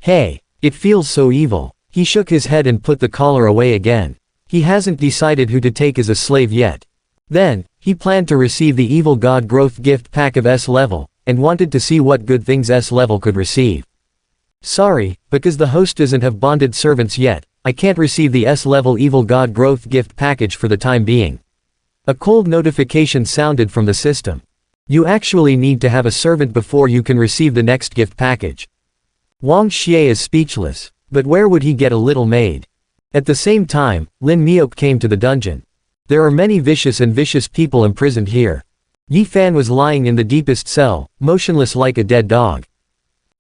Hey, it feels so evil. He shook his head and put the collar away again. He hasn't decided who to take as a slave yet. Then, he planned to receive the Evil God Growth Gift Pack of S level, and wanted to see what good things S level could receive. Sorry, because the host doesn't have bonded servants yet, I can't receive the S level Evil God Growth Gift Package for the time being. A cold notification sounded from the system. You actually need to have a servant before you can receive the next gift package. Wang Xie is speechless, but where would he get a little maid? At the same time, Lin Miok came to the dungeon. There are many vicious people imprisoned here. Yi Fan was lying in the deepest cell, motionless like a dead dog.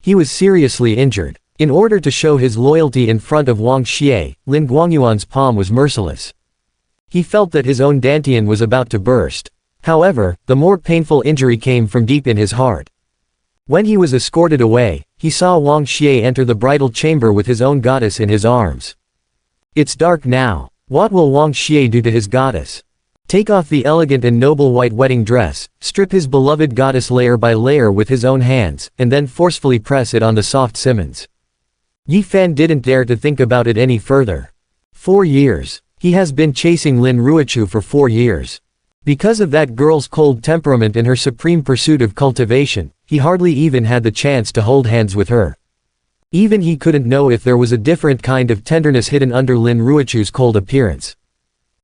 He was seriously injured. In order to show his loyalty in front of Wang Xie, Lin Guangyuan's palm was merciless. He felt that his own dantian was about to burst. However, the more painful injury came from deep in his heart. When he was escorted away, he saw Wang Xie enter the bridal chamber with his own goddess in his arms. It's dark now. What will Wang Xie do to his goddess? Take off the elegant and noble white wedding dress, strip his beloved goddess layer by layer with his own hands, and then forcefully press it on the soft simmons. Yi Fan didn't dare to think about it any further. 4 years. He has been chasing Lin Ruochu for 4 years. Because of that girl's cold temperament and her supreme pursuit of cultivation, he hardly even had the chance to hold hands with her. Even he couldn't know if there was a different kind of tenderness hidden under Lin Ruochu's cold appearance.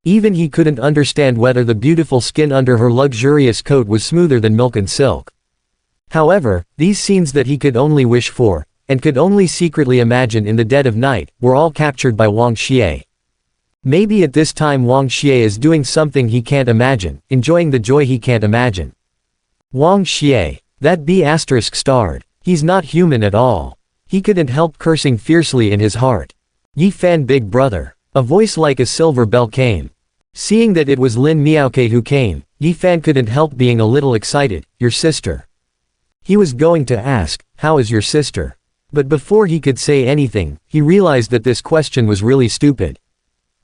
Even he couldn't understand whether the beautiful skin under her luxurious coat was smoother than milk and silk. However, these scenes that he could only wish for, and could only secretly imagine in the dead of night, were all captured by Wang Xie. Maybe at this time Wang Xie is doing something he can't imagine, enjoying the joy he can't imagine. Wang Xie. That B** starred. He's not human at all. He couldn't help cursing fiercely in his heart. Yi Fan big brother. A voice like a silver bell came. Seeing that it was Lin Miaoke who came, Yi Fan couldn't help being a little excited. Your sister. He was going to ask, how is your sister? But before he could say anything, he realized that this question was really stupid.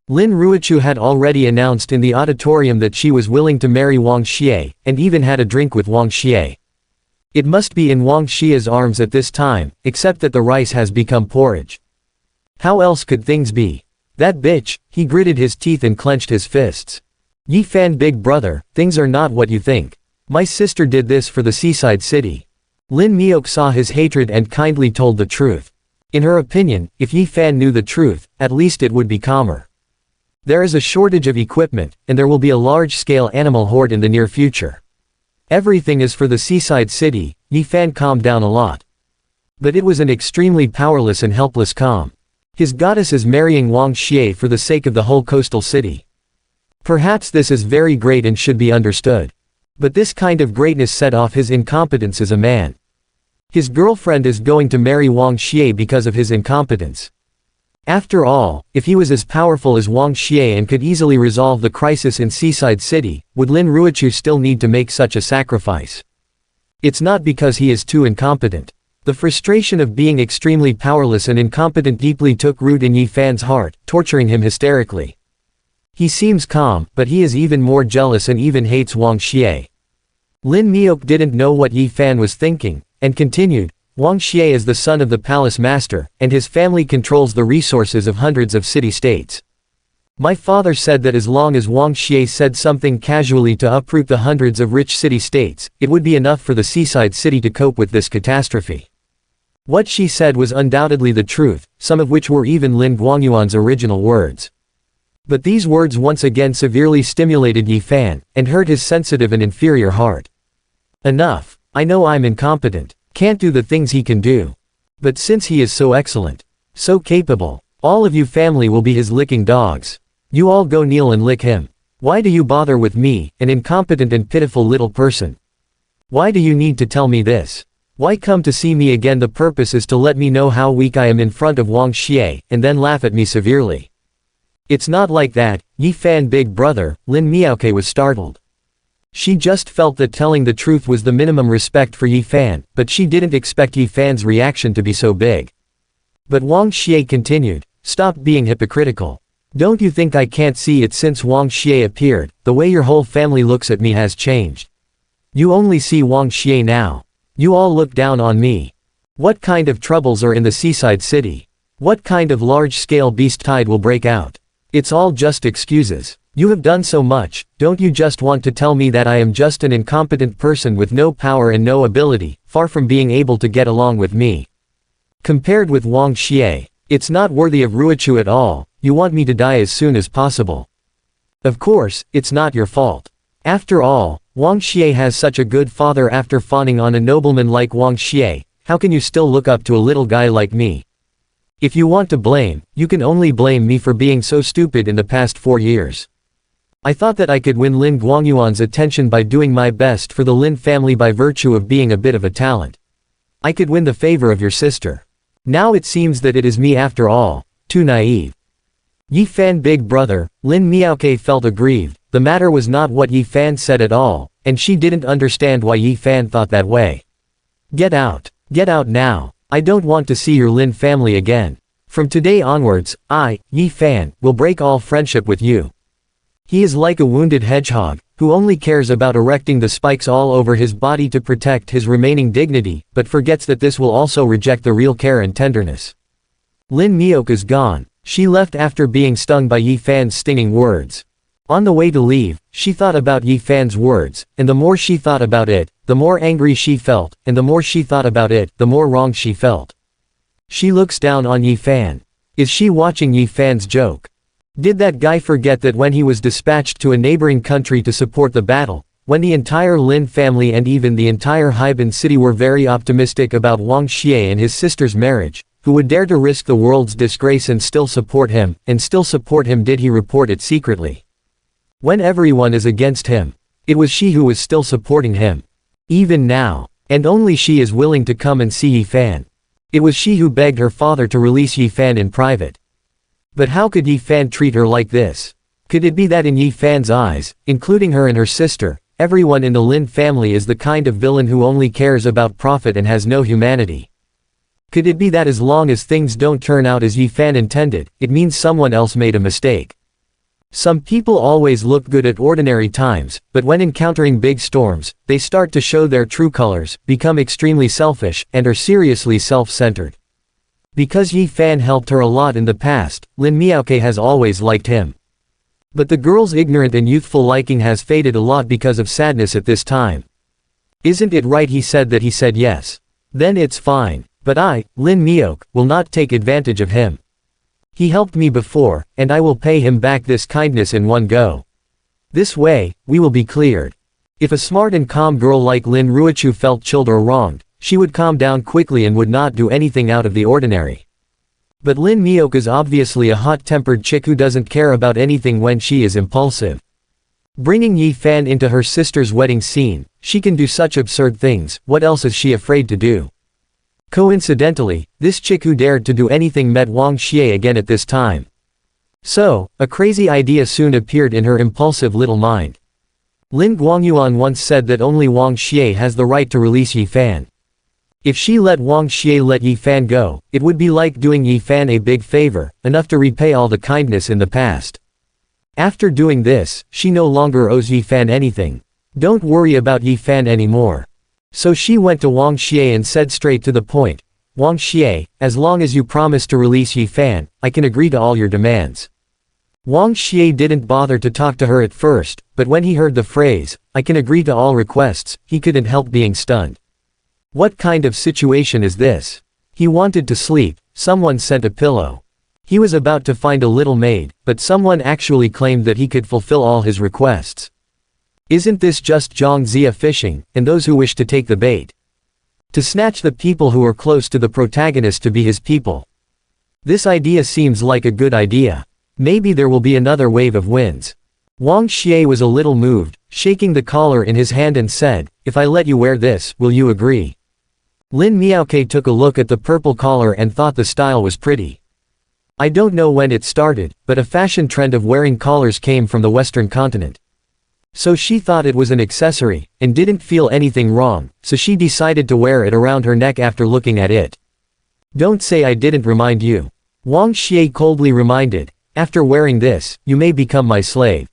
Lin Ruochu had already announced in the auditorium that she was willing to marry Wang Xie, and even had a drink with Wang Xie. It must be in Wang Xie's arms at this time, except that the rice has become porridge. How else could things be? That bitch, he gritted his teeth and clenched his fists. Yi Fan big brother, things are not what you think. My sister did this for the seaside city. Lin Miok saw his hatred and kindly told the truth. In her opinion, if Yi Fan knew the truth, at least it would be calmer. There is a shortage of equipment, and there will be a large-scale animal horde in the near future. Everything is for the seaside city. Yi Fan calmed down a lot. But it was an extremely powerless and helpless calm. His goddess is marrying Wang Xie for the sake of the whole coastal city. Perhaps this is very great and should be understood. But this kind of greatness set off his incompetence as a man. His girlfriend is going to marry Wang Xie because of his incompetence. After all, if he was as powerful as Wang Xie and could easily resolve the crisis in Seaside City, would Lin Ruochu still need to make such a sacrifice? It's not because he is too incompetent. The frustration of being extremely powerless and incompetent deeply took root in Yi Fan's heart, torturing him hysterically. He seems calm, but he is even more jealous and even hates Wang Xie. Lin Miok didn't know what Yi Fan was thinking, and continued, Wang Xie is the son of the palace master, and his family controls the resources of hundreds of city-states. My father said that as long as Wang Xie said something casually to uproot the hundreds of rich city-states, it would be enough for the seaside city to cope with this catastrophe. What she said was undoubtedly the truth, some of which were even Lin Guangyuan's original words. But these words once again severely stimulated Yi Fan, and hurt his sensitive and inferior heart. Enough. I know I'm incompetent, can't do the things he can do. But since he is so excellent, so capable, all of you family will be his licking dogs. You all go kneel and lick him. Why do you bother with me, an incompetent and pitiful little person? Why do you need to tell me this? Why come to see me again? The purpose is to let me know how weak I am in front of Wang Xie, and then laugh at me severely. It's not like that, Yi Fan big brother. Lin Miaoke was startled. She just felt that telling the truth was the minimum respect for Yi Fan, but she didn't expect Yi Fan's reaction to be so big. But Wang Xie continued, stop being hypocritical. Don't you think I can't see it? Since Wang Xie appeared, the way your whole family looks at me has changed. You only see Wang Xie now. You all look down on me. What kind of troubles are in the seaside city? What kind of large-scale beast tide will break out? It's all just excuses. You have done so much, don't you just want to tell me that I am just an incompetent person with no power and no ability, far from being able to get along with me? Compared with Wang Xie, it's not worthy of Ruochu at all. You want me to die as soon as possible. Of course, it's not your fault. After all, Wang Xie has such a good father. After fawning on a nobleman like Wang Xie, how can you still look up to a little guy like me? If you want to blame, you can only blame me for being so stupid in the past 4 years. I thought that I could win Lin Guangyuan's attention by doing my best for the Lin family by virtue of being a bit of a talent. I could win the favor of your sister. Now it seems that it is me after all, too naive. Yi Fan big brother. Lin Miaoke felt aggrieved. The matter was not what Yi Fan said at all, and she didn't understand why Yi Fan thought that way. Get out. Get out now. I don't want to see your Lin family again. From today onwards, I, Yi Fan, will break all friendship with you. He is like a wounded hedgehog, who only cares about erecting the spikes all over his body to protect his remaining dignity, but forgets that this will also reject the real care and tenderness. Lin Miok is gone. She left after being stung by Yi Fan's stinging words. On the way to leave, she thought about Yi Fan's words, and the more she thought about it, the more angry she felt, and the more she thought about it, the more wrong she felt. She looks down on Yi Fan. Is she watching Yi Fan's joke? Did that guy forget that when he was dispatched to a neighboring country to support the battle, when the entire Lin family and even the entire Heaven city were very optimistic about Wang Xie and his sister's marriage, who would dare to risk the world's disgrace and still support him, did he report it secretly? When everyone is against him, it was she who was still supporting him. Even now, and only she is willing to come and see Yi Fan. It was she who begged her father to release Yi Fan in private. But how could Yi Fan treat her like this? Could it be that in Yi Fan's eyes, including her and her sister, everyone in the Lin family is the kind of villain who only cares about profit and has no humanity? Could it be that as long as things don't turn out as Yi Fan intended, it means someone else made a mistake? Some people always look good at ordinary times, but when encountering big storms, they start to show their true colors, become extremely selfish, and are seriously self-centered. Because Yi Fan helped her a lot in the past, Lin Miaoke has always liked him. But the girl's ignorant and youthful liking has faded a lot because of sadness at this time. Isn't it right he said that he said yes? Then it's fine. But I, Lin Miaoke, will not take advantage of him. He helped me before, and I will pay him back this kindness in one go. This way, we will be cleared. If a smart and calm girl like Lin Ruochu felt chilled or wronged, she would calm down quickly and would not do anything out of the ordinary. But Lin Miaoke is obviously a hot-tempered chick who doesn't care about anything when she is impulsive. Bringing Yi Fan into her sister's wedding scene, she can do such absurd things, what else is she afraid to do? Coincidentally, this chick who dared to do anything met Wang Xie again at this time. So, a crazy idea soon appeared in her impulsive little mind. Lin Guangyuan once said that only Wang Xie has the right to release Yi Fan. If she let Wang Xie let Yi Fan go, it would be like doing Yi Fan a big favor, enough to repay all the kindness in the past. After doing this, she no longer owes Yi Fan anything. Don't worry about Yi Fan anymore. So she went to Wang Xie and said straight to the point, Wang Xie, as long as you promise to release Yi Fan, I can agree to all your demands. Wang Xie didn't bother to talk to her at first, but when he heard the phrase, I can agree to all requests, he couldn't help being stunned. What kind of situation is this? He wanted to sleep, someone sent a pillow. He was about to find a little maid, but someone actually claimed that he could fulfill all his requests. Isn't this just Zhang Xie fishing, and those who wish to take the bait? To snatch the people who are close to the protagonist to be his people. This idea seems like a good idea. Maybe there will be another wave of wins. Wang Xie was a little moved, shaking the collar in his hand and said, if I let you wear this, will you agree? Lin Miaoke took a look at the purple collar and thought the style was pretty. I don't know when it started, but a fashion trend of wearing collars came from the Western continent. So she thought it was an accessory, and didn't feel anything wrong, so she decided to wear it around her neck after looking at it. Don't say I didn't remind you. Wang Xie coldly reminded, after wearing this, you may become my slave.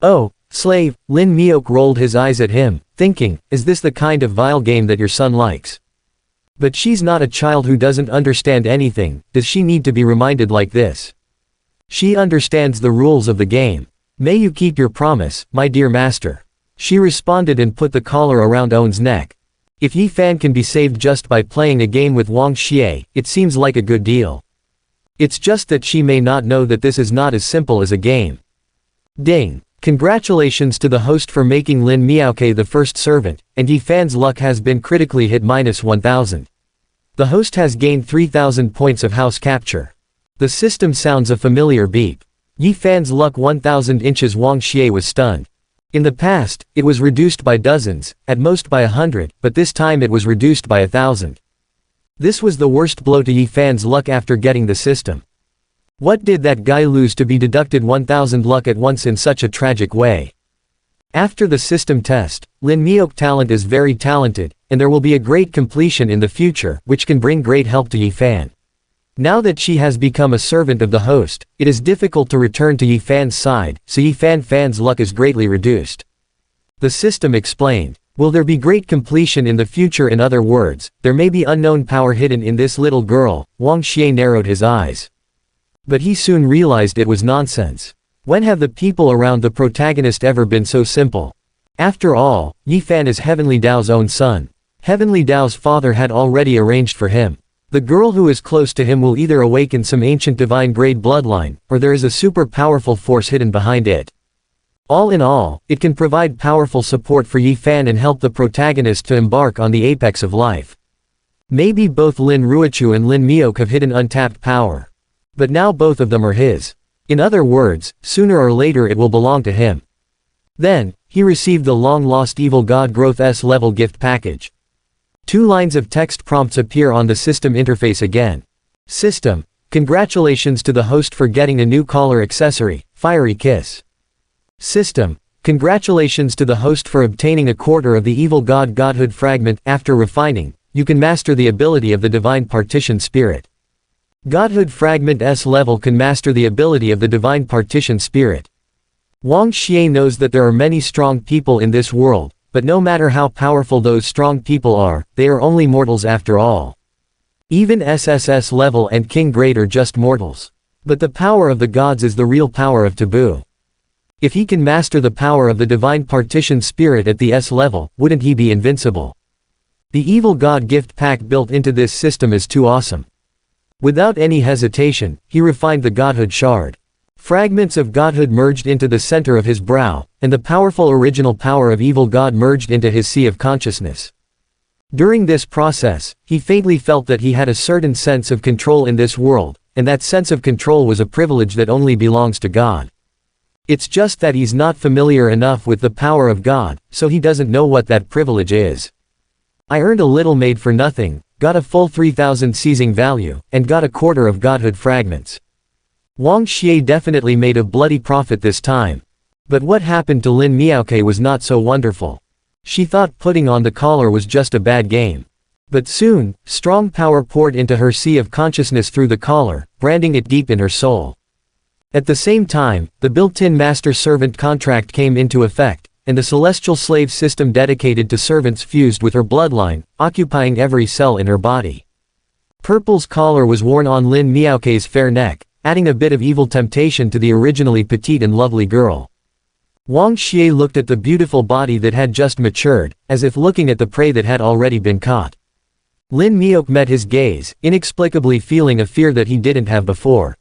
Oh, slave, Lin Miaoke rolled his eyes at him, thinking, is this the kind of vile game that your son likes? But she's not a child who doesn't understand anything, does she need to be reminded like this? She understands the rules of the game. May you keep your promise, my dear master. She responded and put the collar around Owen's neck. If Yi Fan can be saved just by playing a game with Wang Xie, it seems like a good deal. It's just that she may not know that this is not as simple as a game. Ding! Congratulations to the host for making Lin Miaoke the first servant, and Yi Fan's luck has been critically hit -1000. The host has gained 3000 points of house capture. The system sounds a familiar beep. Yi Fan's luck 1000 inches. Wang Xie was stunned. In the past, it was reduced by dozens, at most by 100, but this time it was reduced by 1000. This was the worst blow to Yi Fan's luck after getting the system. What did that guy lose to be deducted 1000 luck at once in such a tragic way? After the system test, Lin Miaoke talent is very talented, and there will be a great completion in the future, which can bring great help to Yi Fan. Now that she has become a servant of the host, it is difficult to return to Yi Fan's side, so Yi Fan's luck is greatly reduced. The system explained. Will there be great completion in the future? In other words, there may be unknown power hidden in this little girl. Wang Xie narrowed his eyes. But he soon realized it was nonsense. When have the people around the protagonist ever been so simple? After all, Yi Fan is Heavenly Dao's own son. Heavenly Dao's father had already arranged for him. The girl who is close to him will either awaken some ancient divine grade bloodline, or there is a super powerful force hidden behind it. All in all, it can provide powerful support for Yi Fan and help the protagonist to embark on the apex of life. Maybe both Lin Ruochu and Lin Miaoke have hidden untapped power. But now both of them are his. In other words, sooner or later it will belong to him. Then, he received the long-lost Evil God Growth S-level gift package. 2 lines of text prompts appear on the system interface again. System, congratulations to the host for getting a new collar accessory, Fiery Kiss. System, congratulations to the host for obtaining a quarter of the Evil God Godhood fragment. After refining, you can master the ability of the Divine Partition Spirit. Godhood Fragment S level can master the ability of the Divine Partition Spirit. Wang Xie knows that there are many strong people in this world, but no matter how powerful those strong people are, they are only mortals after all. Even SSS level and King grade are just mortals. But the power of the gods is the real power of taboo. If he can master the power of the divine partition spirit at the S level, wouldn't he be invincible? The evil god gift pack built into this system is too awesome. Without any hesitation, he refined the godhood shard. Fragments of godhood merged into the center of his brow, and the powerful original power of evil god merged into his sea of consciousness. During this process, he faintly felt that he had a certain sense of control in this world, and that sense of control was a privilege that only belongs to God. It's just that he's not familiar enough with the power of God, so he doesn't know what that privilege is. I earned a little made for nothing, got a full 3,000 seizing value, and got a quarter of godhood fragments. Wang Xie definitely made a bloody profit this time. But what happened to Lin Miaoke was not so wonderful. She thought putting on the collar was just a bad game. But soon, strong power poured into her sea of consciousness through the collar, branding it deep in her soul. At the same time, the built-in master-servant contract came into effect, and the celestial slave system dedicated to servants fused with her bloodline, occupying every cell in her body. Purple's collar was worn on Lin Miaoke's fair neck, adding a bit of evil temptation to the originally petite and lovely girl. Wang Xie looked at the beautiful body that had just matured, as if looking at the prey that had already been caught. Lin Miaoke met his gaze, inexplicably feeling a fear that he didn't have before.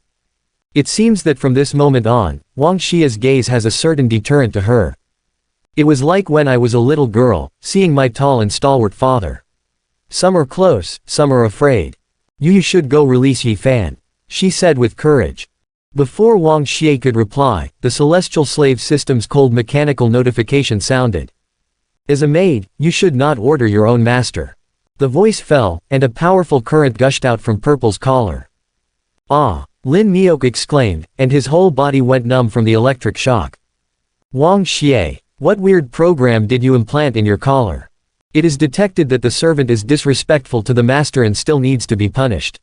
It seems that from this moment on, Wang Xie's gaze has a certain deterrent to her. It was like when I was a little girl, seeing my tall and stalwart father. Some are close, some are afraid. You should go release Yi Fan, she said with courage. Before Wang Xie could reply, the celestial slave system's cold mechanical notification sounded. As a maid, you should not order your own master. The voice fell, and a powerful current gushed out from Purple's collar. Ah! Lin Miaoke exclaimed, and his whole body went numb from the electric shock. Wang Xie, what weird program did you implant in your collar? It is detected that the servant is disrespectful to the master and still needs to be punished.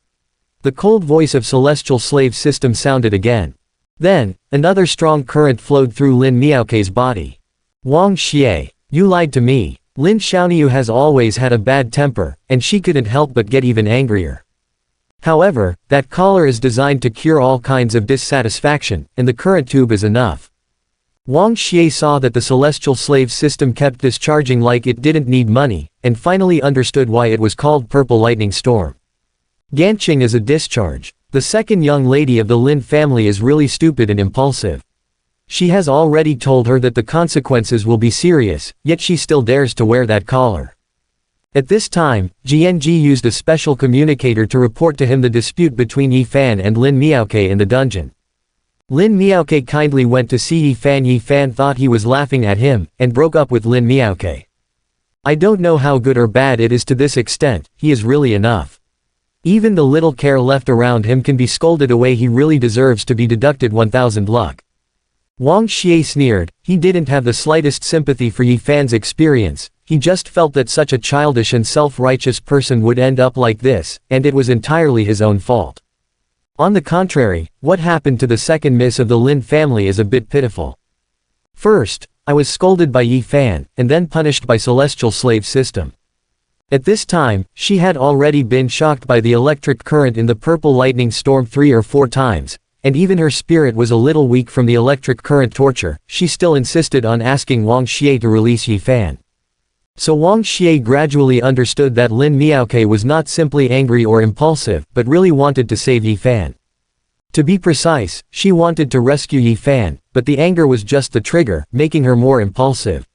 The cold voice of celestial slave system sounded again. Then, another strong current flowed through Lin Miaoke's body. Wang Xie, you lied to me. Lin Xiaoniu has always had a bad temper, and she couldn't help but get even angrier. However, that collar is designed to cure all kinds of dissatisfaction, and the current tube is enough. Wang Xie saw that the celestial slave system kept discharging like it didn't need money, and finally understood why it was called Purple Lightning Storm. Ganqing is a discharge. The second young lady of the Lin family is really stupid and impulsive. She has already told her that the consequences will be serious, yet she still dares to wear that collar. At this time, Jianji used a special communicator to report to him the dispute between Yi Fan and Lin Miaoke in the dungeon. Lin Miaoke kindly went to see Yi Fan. Yi Fan thought he was laughing at him, and broke up with Lin Miaoke. I don't know how good or bad it is to this extent, he is really enough. Even the little care left around him can be scolded away. He really deserves to be deducted 1,000 luck. Wang Xie sneered. He didn't have the slightest sympathy for Yi Fan's experience. He just felt that such a childish and self-righteous person would end up like this, and it was entirely his own fault. On the contrary, what happened to the second miss of the Lin family is a bit pitiful. First, I was scolded by Yi Fan, and then punished by celestial slave system. At this time, she had already been shocked by the electric current in the Purple Lightning Storm 3 or 4 times, and even her spirit was a little weak from the electric current torture. She still insisted on asking Wang Xie to release Yi Fan. So Wang Xie gradually understood that Lin Miaoke was not simply angry or impulsive, but really wanted to save Yi Fan. To be precise, she wanted to rescue Yi Fan, but the anger was just the trigger, making her more impulsive.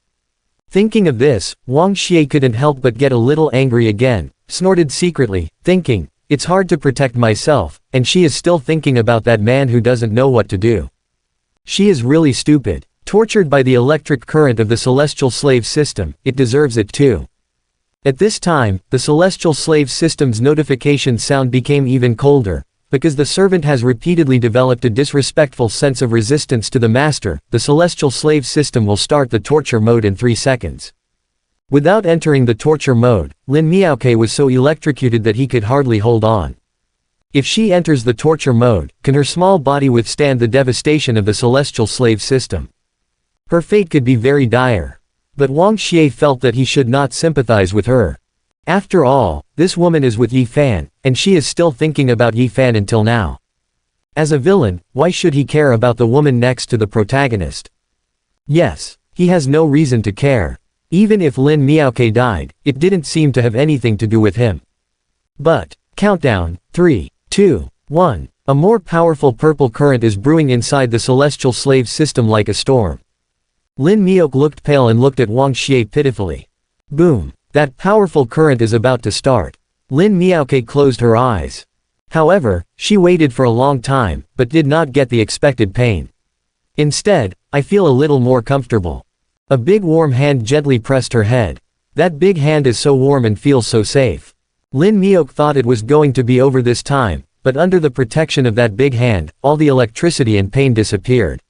Thinking of this, Wang Xie couldn't help but get a little angry again, snorted secretly, thinking, it's hard to protect myself, and she is still thinking about that man who doesn't know what to do. She is really stupid. Tortured by the electric current of the celestial slave system, it deserves it too. At this time, the celestial slave system's notification sound became even colder, because the servant has repeatedly developed a disrespectful sense of resistance to the master. The celestial slave system will start the torture mode in 3 seconds. Without entering the torture mode, Lin Miaoke was so electrocuted that he could hardly hold on. If she enters the torture mode, can her small body withstand the devastation of the celestial slave system? Her fate could be very dire. But Wang Xie felt that he should not sympathize with her. After all, this woman is with Yi Fan, and she is still thinking about Yi Fan until now. As a villain, why should he care about the woman next to the protagonist? Yes, he has no reason to care. Even if Lin Miaoke died, it didn't seem to have anything to do with him. But, countdown, 3, 2, 1. A more powerful purple current is brewing inside the celestial slave system like a storm. Lin Miaoke looked pale and looked at Wang Xie pitifully. Boom. That powerful current is about to start. Lin Miaoke closed her eyes. However, she waited for a long time, but did not get the expected pain. Instead, I feel a little more comfortable. A big warm hand gently pressed her head. That big hand is so warm and feels so safe. Lin Miaoke thought it was going to be over this time, but under the protection of that big hand, all the electricity and pain disappeared.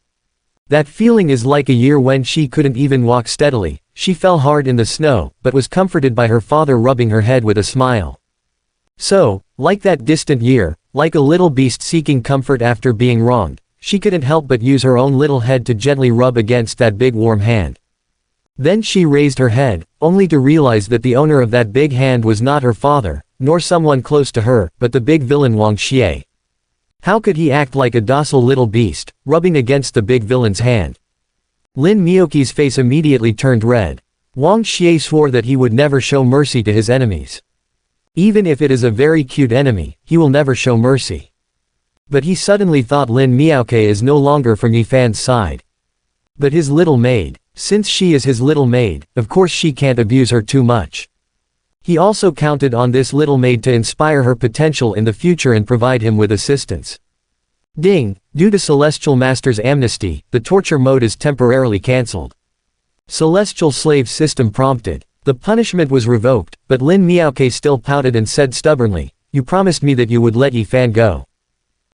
That feeling is like a year when she couldn't even walk steadily. She fell hard in the snow, but was comforted by her father rubbing her head with a smile. So, like that distant year, like a little beast seeking comfort after being wronged, she couldn't help but use her own little head to gently rub against that big warm hand. Then she raised her head, only to realize that the owner of that big hand was not her father, nor someone close to her, but the big villain Wang Xie. How could he act like a docile little beast, rubbing against the big villain's hand? Lin Miaoke's face immediately turned red. Wang Xie swore that he would never show mercy to his enemies. Even if it is a very cute enemy, he will never show mercy. But he suddenly thought Lin Miaoke is no longer from Yi Fan's side. But his little maid, since she is his little maid, of course she can't abuse her too much. He also counted on this little maid to inspire her potential in the future and provide him with assistance. Ding, due to Celestial Master's amnesty, the torture mode is temporarily cancelled. Celestial Slave System prompted. The punishment was revoked, but Lin Miaoke still pouted and said stubbornly, "You promised me that you would let Yi Fan go."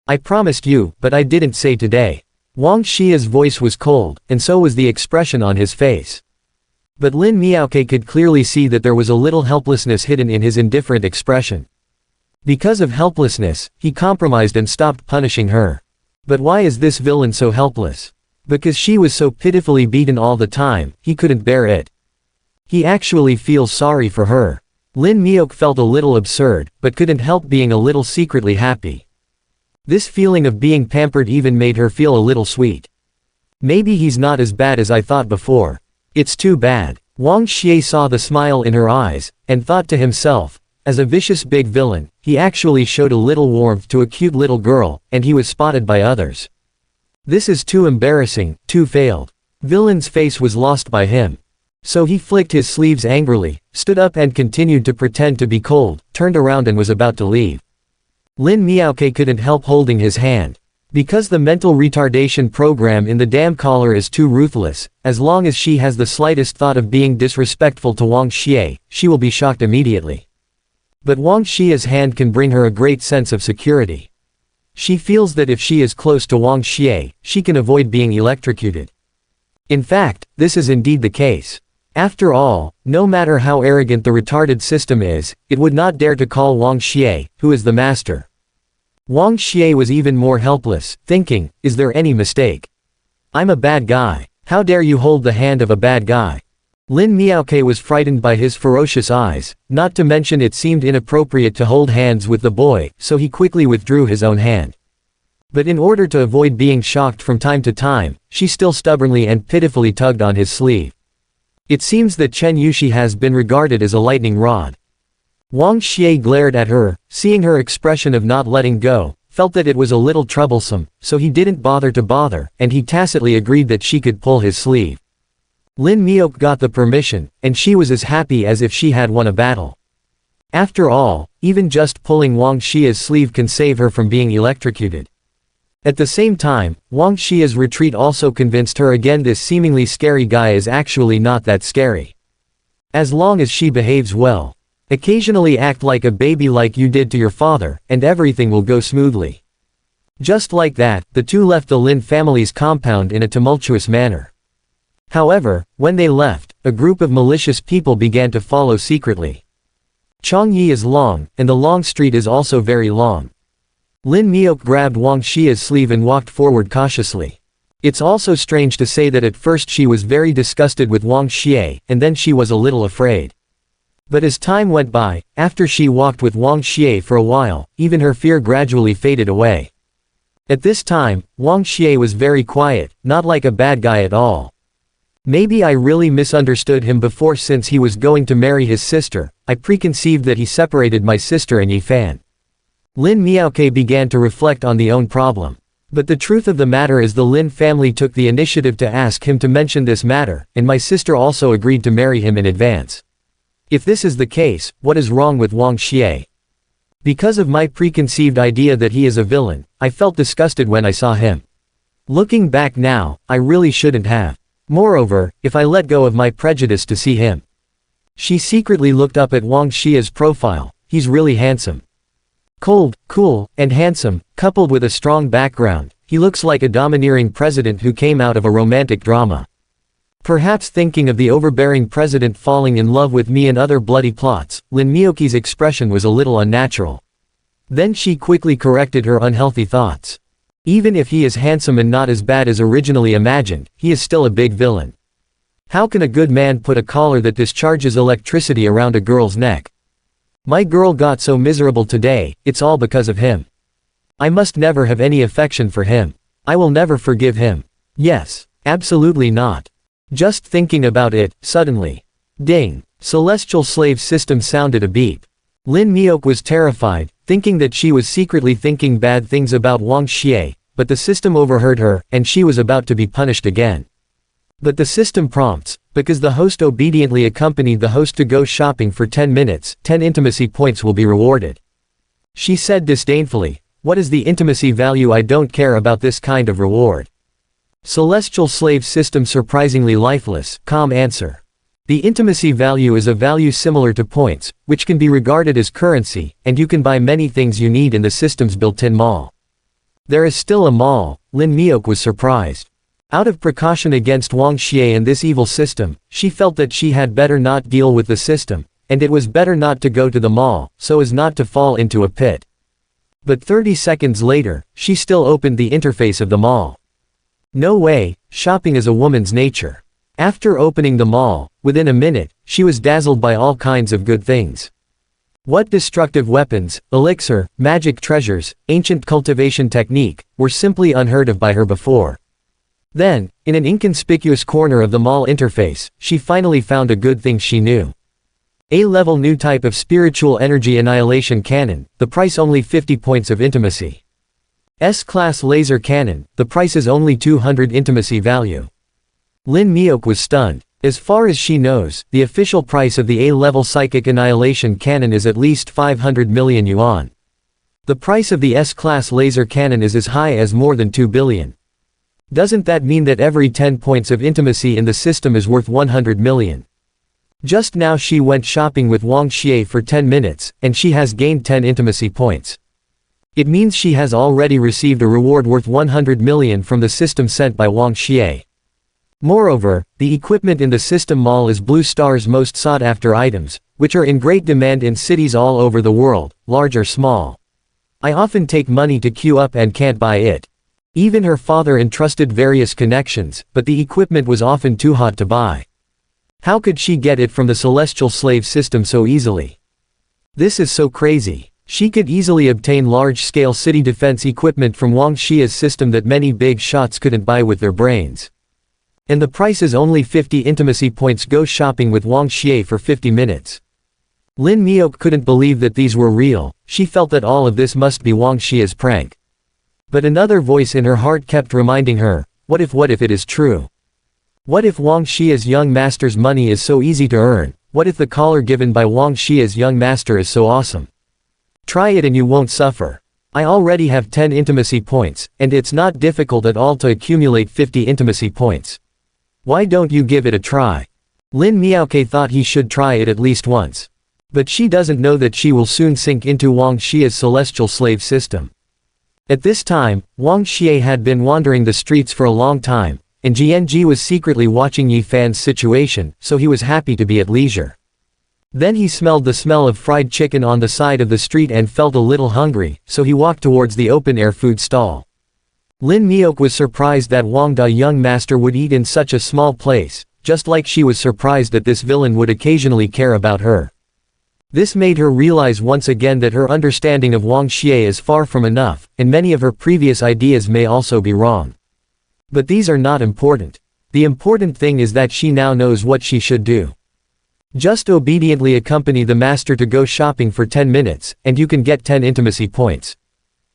"I promised you, but I didn't say today." Wang Xie's voice was cold, and so was the expression on his face. But Lin Miaoke could clearly see that there was a little helplessness hidden in his indifferent expression. Because of helplessness, he compromised and stopped punishing her. But why is this villain so helpless? Because she was so pitifully beaten all the time, he couldn't bear it. He actually feels sorry for her. Lin Miaoke felt a little absurd, but couldn't help being a little secretly happy. This feeling of being pampered even made her feel a little sweet. Maybe he's not as bad as I thought before. It's too bad. Wang Xie saw the smile in her eyes, and thought to himself, as a vicious big villain, he actually showed a little warmth to a cute little girl, and he was spotted by others. This is too embarrassing, too failed. Villain's face was lost by him. So he flicked his sleeves angrily, stood up and continued to pretend to be cold, turned around and was about to leave. Lin Miaoke couldn't help holding his hand. Because the mental retardation program in the damn collar is too ruthless, as long as she has the slightest thought of being disrespectful to Wang Xie, she will be shocked immediately. But Wang Xie's hand can bring her a great sense of security. She feels that if she is close to Wang Xie, she can avoid being electrocuted. In fact, this is indeed the case. After all, no matter how arrogant the retarded system is, it would not dare to call Wang Xie, who is the master. Wang Xie was even more helpless, thinking, is there any mistake? I'm a bad guy. How dare you hold the hand of a bad guy? Lin Miaoke was frightened by his ferocious eyes, not to mention it seemed inappropriate to hold hands with the boy, so he quickly withdrew his own hand. But in order to avoid being shocked from time to time, she still stubbornly and pitifully tugged on his sleeve. It seems that Chen Yushi has been regarded as a lightning rod. Wang Xie glared at her, seeing her expression of not letting go, felt that it was a little troublesome, so he didn't bother, and he tacitly agreed that she could pull his sleeve. Lin Miaoke got the permission, and she was as happy as if she had won a battle. After all, even just pulling Wang Xie's sleeve can save her from being electrocuted. At the same time, Wang Xie's retreat also convinced her again this seemingly scary guy is actually not that scary. As long as she behaves well. Occasionally act like a baby like you did to your father, and everything will go smoothly. Just like that, the two left the Lin family's compound in a tumultuous manner. However, when they left, a group of malicious people began to follow secretly. Changyi is long, and the long street is also very long. Lin Miaoke grabbed Wang Xie's sleeve and walked forward cautiously. It's also strange to say that at first she was very disgusted with Wang Xie, and then she was a little afraid. But as time went by, after she walked with Wang Xie for a while, even her fear gradually faded away. At this time, Wang Xie was very quiet, not like a bad guy at all. Maybe I really misunderstood him before. Since he was going to marry his sister, I preconceived that he separated my sister and Yifan. Lin Miaoke began to reflect on the own problem. But the truth of the matter is the Lin family took the initiative to ask him to mention this matter, and my sister also agreed to marry him in advance. If this is the case, what is wrong with Wang Xie? Because of my preconceived idea that he is a villain, I felt disgusted when I saw him. Looking back now, I really shouldn't have. Moreover, if I let go of my prejudice to see him. She secretly looked up at Wang Xie's profile. He's really handsome. Cold, cool, and handsome, coupled with a strong background, he looks like a domineering president who came out of a romantic drama. Perhaps thinking of the overbearing president falling in love with me and other bloody plots, Lin Miaoke's expression was a little unnatural. Then she quickly corrected her unhealthy thoughts. Even if he is handsome and not as bad as originally imagined, he is still a big villain. How can a good man put a collar that discharges electricity around a girl's neck? My girl got so miserable today, it's all because of him. I must never have any affection for him. I will never forgive him. Yes, absolutely not. Just thinking about it, suddenly. Ding! Celestial slave system sounded a beep. Lin Miaoke was terrified, thinking that she was secretly thinking bad things about Wang Xie, but the system overheard her, and she was about to be punished again. But the system prompts, because the host obediently accompanied the host to go shopping for 10 minutes, 10 intimacy points will be rewarded. She said disdainfully, what is the intimacy value? I don't care about this kind of reward. Celestial slave system surprisingly lifeless, calm answer. The intimacy value is a value similar to points, which can be regarded as currency, and you can buy many things you need in the system's built-in mall. There is still a mall. Lin Miaoke was surprised. Out of precaution against Wang Xie and this evil system, she felt that she had better not deal with the system, and it was better not to go to the mall, so as not to fall into a pit. But 30 seconds later, she still opened the interface of the mall. No way, shopping is a woman's nature. After opening the mall, within a minute, she was dazzled by all kinds of good things. What destructive weapons, elixir, magic treasures, ancient cultivation technique, were simply unheard of by her before. Then, in an inconspicuous corner of the mall interface, she finally found a good thing she knew. A-level new type of spiritual energy annihilation cannon, the price only 50 points of intimacy. S-class laser cannon, the price is only 200 intimacy value. Lin Miaoke was stunned. As far as she knows, the official price of the A-level psychic annihilation cannon is at least 500 million yuan. The price of the S-class laser cannon is as high as more than 2 billion. Doesn't that mean that every 10 points of intimacy in the system is worth 100 million? Just now she went shopping with Wang Xie for 10 minutes, and she has gained 10 intimacy points. It means she has already received a reward worth 100 million from the system sent by Wang Xie. Moreover, the equipment in the system mall is Blue Star's most sought-after items, which are in great demand in cities all over the world, large or small. I often take money to queue up and can't buy it. Even her father entrusted various connections, but the equipment was often too hot to buy. How could she get it from the celestial slave system so easily? This is so crazy. She could easily obtain large-scale city defense equipment from Wang Xie's system that many big shots couldn't buy with their brains. And the price is only 50 intimacy points. Go shopping with Wang Xie for 50 minutes. Lin Miaoke couldn't believe that these were real. She felt that all of this must be Wang Xie's prank. But another voice in her heart kept reminding her, what if it is true? What if Wang Xie's young master's money is so easy to earn? What if the collar given by Wang Xie's young master is so awesome? Try it and you won't suffer. I already have 10 intimacy points, and it's not difficult at all to accumulate 50 intimacy points. Why don't you give it a try? Lin Miaoke thought he should try it at least once. But she doesn't know that she will soon sink into Wang Xie's celestial slave system. At this time, Wang Xie had been wandering the streets for a long time, and Jianji was secretly watching Yifan's situation, so he was happy to be at leisure. Then he smelled the smell of fried chicken on the side of the street and felt a little hungry, so he walked towards the open-air food stall. Lin Miaoke was surprised that Wang Da young master would eat in such a small place, just like she was surprised that this villain would occasionally care about her. This made her realize once again that her understanding of Wang Xie is far from enough, and many of her previous ideas may also be wrong. But these are not important. The important thing is that she now knows what she should do. Just obediently accompany the master to go shopping for 10 minutes, and you can get 10 intimacy points.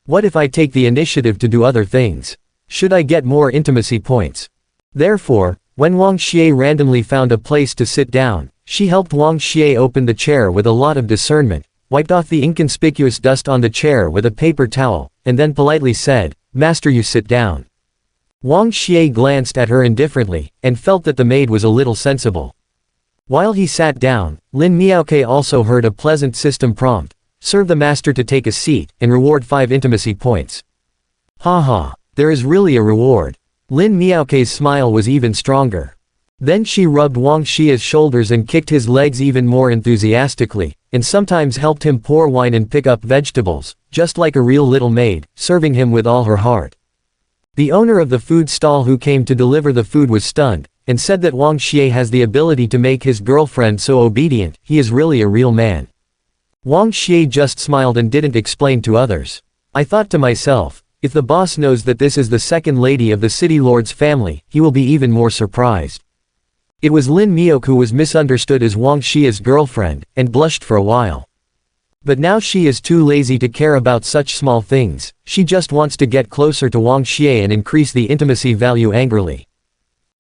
What if I take the initiative to do other things? Should I get more intimacy points? Therefore, when Wang Xie randomly found a place to sit down, she helped Wang Xie open the chair with a lot of discernment, wiped off the inconspicuous dust on the chair with a paper towel, and then politely said, "Master, you sit down." Wang Xie glanced at her indifferently, and felt that the maid was a little sensible. While he sat down, Lin Miaoke also heard a pleasant system prompt, serve the master to take a seat, and reward 5 intimacy points. Haha, there is really a reward. Lin Miaoke's smile was even stronger. Then she rubbed Wang Xie's shoulders and kicked his legs even more enthusiastically, and sometimes helped him pour wine and pick up vegetables, just like a real little maid, serving him with all her heart. The owner of the food stall who came to deliver the food was stunned, and said that Wang Xie has the ability to make his girlfriend so obedient, he is really a real man. Wang Xie just smiled and didn't explain to others. I thought to myself, if the boss knows that this is the second lady of the city lord's family, he will be even more surprised. It was Lin Miaoke who was misunderstood as Wang Xie's girlfriend, and blushed for a while. But now she is too lazy to care about such small things, she just wants to get closer to Wang Xie and increase the intimacy value angrily.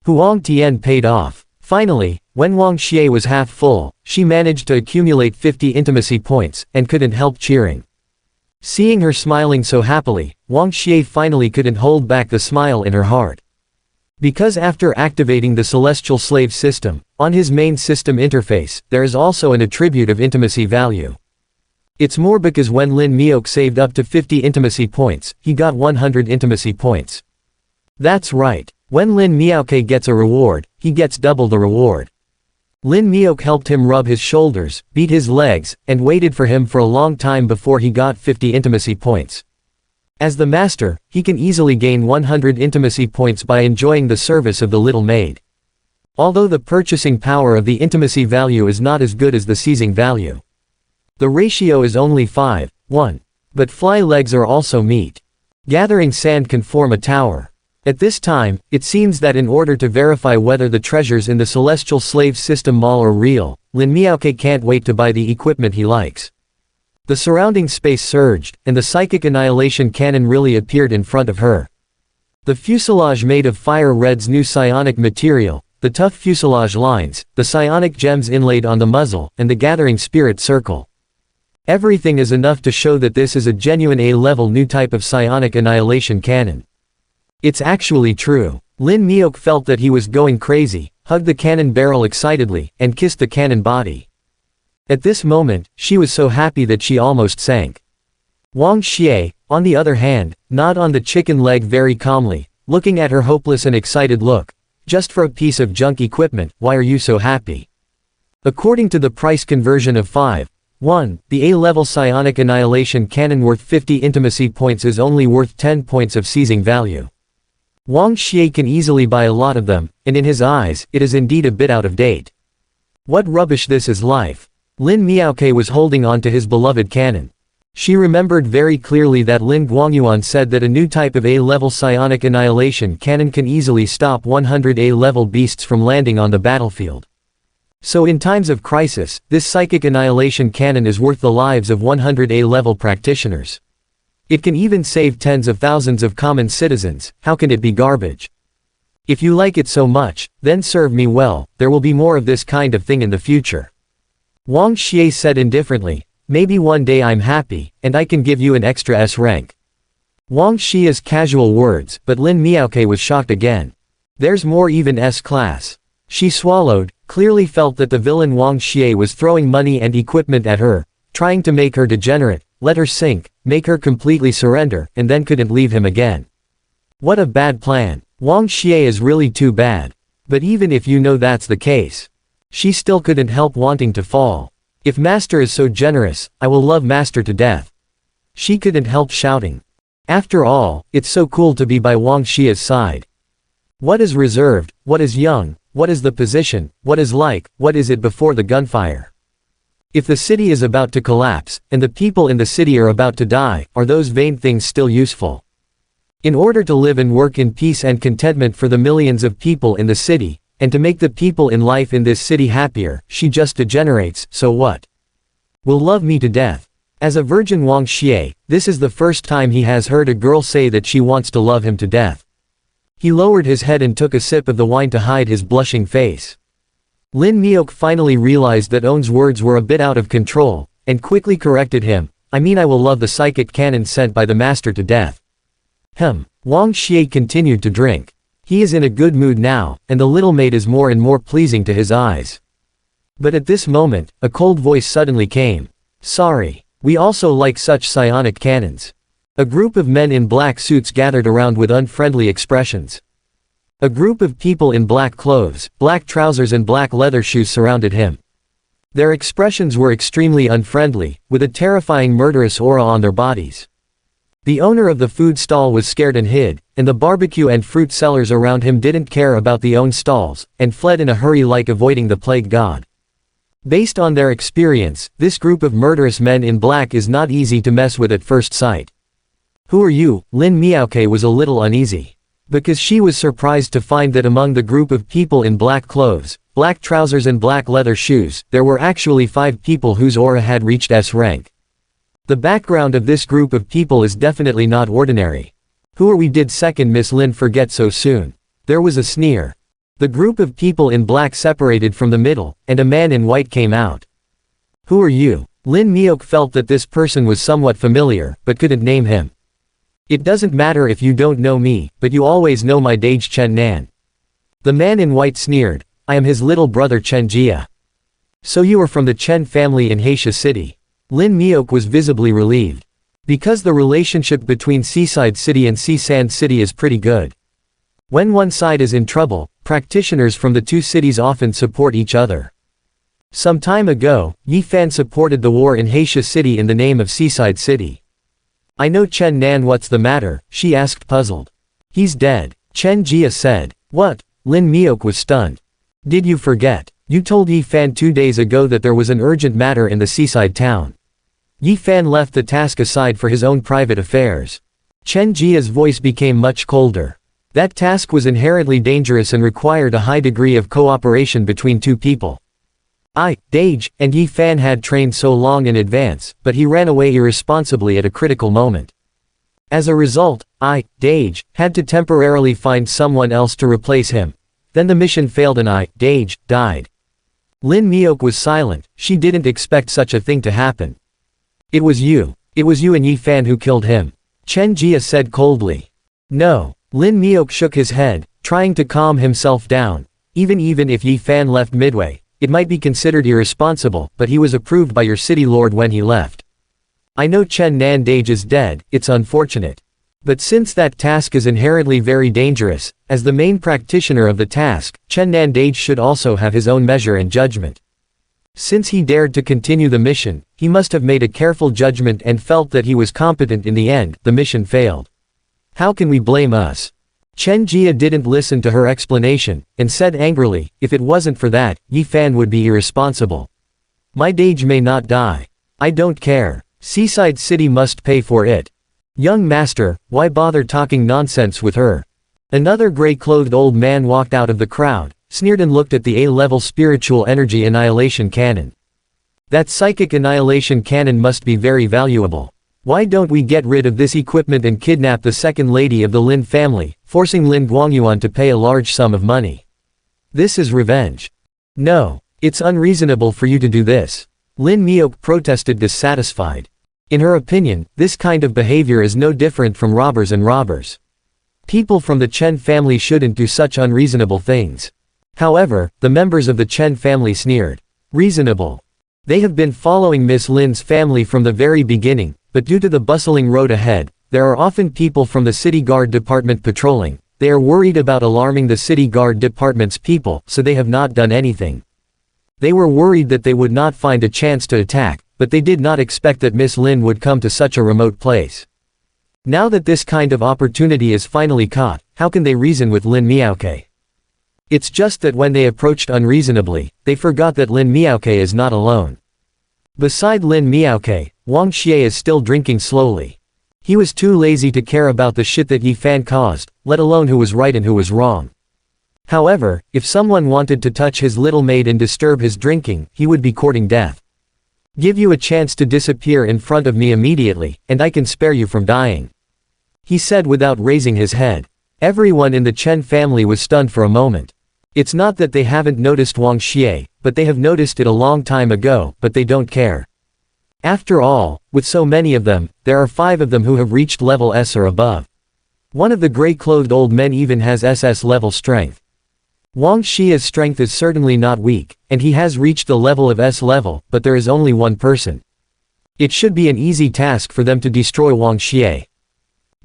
Huang Tian paid off. Finally, when Wang Xie was half full, she managed to accumulate 50 intimacy points, and couldn't help cheering. Seeing her smiling so happily, Wang Xie finally couldn't hold back the smile in her heart. Because after activating the celestial slave system, on his main system interface, there is also an attribute of intimacy value. It's more because when Lin Miaoke saved up to 50 intimacy points, he got 100 intimacy points. That's right. When Lin Miaoke gets a reward, he gets double the reward. Lin Miaoke helped him rub his shoulders, beat his legs, and waited for him for a long time before he got 50 intimacy points. As the master, he can easily gain 100 intimacy points by enjoying the service of the little maid. Although the purchasing power of the intimacy value is not as good as the seizing value. The ratio is only 5:1. But fly legs are also meat. Gathering sand can form a tower. At this time, it seems that in order to verify whether the treasures in the Celestial Slave System Mall are real, Lin Miaoke can't wait to buy the equipment he likes. The surrounding space surged, and the psychic annihilation cannon really appeared in front of her. The fuselage made of fire red's new psionic material, the tough fuselage lines, the psionic gems inlaid on the muzzle, and the gathering spirit circle. Everything is enough to show that this is a genuine A-level new type of psionic annihilation cannon. It's actually true. Lin Miaoke felt that he was going crazy, hugged the cannon barrel excitedly, and kissed the cannon body. At this moment, she was so happy that she almost sank. Wang Xie, on the other hand, gnawed on the chicken leg very calmly, looking at her hopeless and excited look. Just for a piece of junk equipment, why are you so happy? According to the price conversion of 5:1, the A-level psionic annihilation cannon worth 50 intimacy points is only worth 10 points of seizing value. Wang Xie can easily buy a lot of them, and in his eyes, it is indeed a bit out of date. What rubbish this is life. Lin Miaoke was holding on to his beloved cannon. She remembered very clearly that Lin Guangyuan said that a new type of A-level psionic annihilation cannon can easily stop 100 A-level beasts from landing on the battlefield. So in times of crisis, this psychic annihilation cannon is worth the lives of 100 A-level practitioners. It can even save tens of thousands of common citizens. How can it be garbage? If you like it so much, then serve me well, there will be more of this kind of thing in the future. Wang Xie said indifferently, maybe one day I'm happy, and I can give you an extra S rank. Wang Xie's casual words, but Lin Miaoke was shocked again. There's more, even S class. She swallowed, clearly felt that the villain Wang Xie was throwing money and equipment at her, trying to make her degenerate, let her sink, make her completely surrender, and then couldn't leave him again. What a bad plan. Wang Xie is really too bad. But even if you know that's the case, she still couldn't help wanting to fall. If Master is so generous, I will love Master to death. She couldn't help shouting. After all, it's so cool to be by Wang Xie's side. What is reserved, what is young, what is the position, what is like, what is it before the gunfire? If the city is about to collapse, and the people in the city are about to die, are those vain things still useful? In order to live and work in peace and contentment for the millions of people in the city, and to make the people in life in this city happier, she just degenerates, so what? Will love me to death. As a virgin Wang Xie, this is the first time he has heard a girl say that she wants to love him to death. He lowered his head and took a sip of the wine to hide his blushing face. Lin Miok finally realized that On's words were a bit out of control, and quickly corrected him. I mean, I will love the psychic cannon sent by the master to death. Wang Xie continued to drink. He is in a good mood now, and the little maid is more and more pleasing to his eyes. But at this moment, a cold voice suddenly came. Sorry. We also like such psionic cannons. A group of men in black suits gathered around with unfriendly expressions. A group of people in black clothes, black trousers and black leather shoes surrounded him. Their expressions were extremely unfriendly, with a terrifying murderous aura on their bodies. The owner of the food stall was scared and hid, and the barbecue and fruit sellers around him didn't care about the own stalls, and fled in a hurry like avoiding the plague god. Based on their experience, this group of murderous men in black is not easy to mess with at first sight. Who are you? Lin Miaoke was a little uneasy. Because she was surprised to find that among the group of people in black clothes, black trousers and black leather shoes, there were actually 5 people whose aura had reached S rank. The background of this group of people is definitely not ordinary. Who are we? Did second Miss Lin forget so soon? There was a sneer. The group of people in black separated from the middle, and a man in white came out. Who are you? Lin Miok felt that this person was somewhat familiar, but couldn't name him. It doesn't matter if you don't know me, but you always know my Dage Chen Nan. The man in white sneered. I am his little brother Chen Jia. So you are from the Chen family in Heisha City. Lin Miok was visibly relieved. Because the relationship between Seaside City and Sea Sand City is pretty good. When one side is in trouble, practitioners from the 2 cities often support each other. Some time ago, Yi Fan supported the war in Heisha City in the name of Seaside City. I know Chen Nan. What's the matter? She asked, puzzled. He's dead, Chen Jia said. What? Lin Miok was stunned. Did you forget? You told Yi Fan 2 days ago that there was an urgent matter in the seaside town. Yi Fan left the task aside for his own private affairs. Chen Jia's voice became much colder. That task was inherently dangerous and required a high degree of cooperation between 2 people. Dage, and Yi Fan had trained so long in advance, but he ran away irresponsibly at a critical moment. As a result, Dage, had to temporarily find someone else to replace him. Then the mission failed and Dage, died. Lin Miok was silent. She didn't expect such a thing to happen. It was you and Yi Fan who killed him. Chen Jia said coldly. No. Lin Miok shook his head, trying to calm himself down. Even if Yi Fan left midway, it might be considered irresponsible, but he was approved by your city lord when he left. I know Chen Nan Dage is dead, it's unfortunate. But since that task is inherently very dangerous, as the main practitioner of the task, Chen Nan Dage should also have his own measure and judgment. Since he dared to continue the mission, he must have made a careful judgment and felt that he was competent. In the end, the mission failed. How can we blame us? Chen Jia didn't listen to her explanation, and said angrily, if it wasn't for that, Yi Fan would be irresponsible. My Dage may not die. I don't care. Seaside City must pay for it. Young master, why bother talking nonsense with her? Another gray-clothed old man walked out of the crowd, sneered and looked at the A-level spiritual energy annihilation cannon. That psychic annihilation cannon must be very valuable. Why don't we get rid of this equipment and kidnap the second lady of the Lin family, forcing Lin Guangyuan to pay a large sum of money? This is revenge. No, it's unreasonable for you to do this. Lin Miok protested, dissatisfied. In her opinion, this kind of behavior is no different from robbers and robbers. People from the Chen family shouldn't do such unreasonable things. However, the members of the Chen family sneered. Reasonable. They have been following Miss Lin's family from the very beginning. But due to the bustling road ahead, there are often people from the city guard department patrolling. They are worried about alarming the city guard department's people, so they have not done anything. They were worried that they would not find a chance to attack, but they did not expect that Miss Lin would come to such a remote place. Now that this kind of opportunity is finally caught, how can they reason with Lin Miaoke? It's just that when they approached unreasonably, they forgot that Lin Miaoke is not alone. Beside Lin Miaoke, Wang Xie is still drinking slowly. He was too lazy to care about the shit that Yi Fan caused, let alone who was right and who was wrong. However, if someone wanted to touch his little maid and disturb his drinking, he would be courting death. Give you a chance to disappear in front of me immediately, and I can spare you from dying, he said without raising his head. Everyone in the Chen family was stunned for a moment. It's not that they haven't noticed Wang Xie, but they have noticed it a long time ago, but they don't care. After all, with so many of them, there are 5 of them who have reached level S or above. One of the gray-clothed old men even has SS level strength. Wang Xie's strength is certainly not weak, and he has reached the level of S level, but there is only one person. It should be an easy task for them to destroy Wang Xie.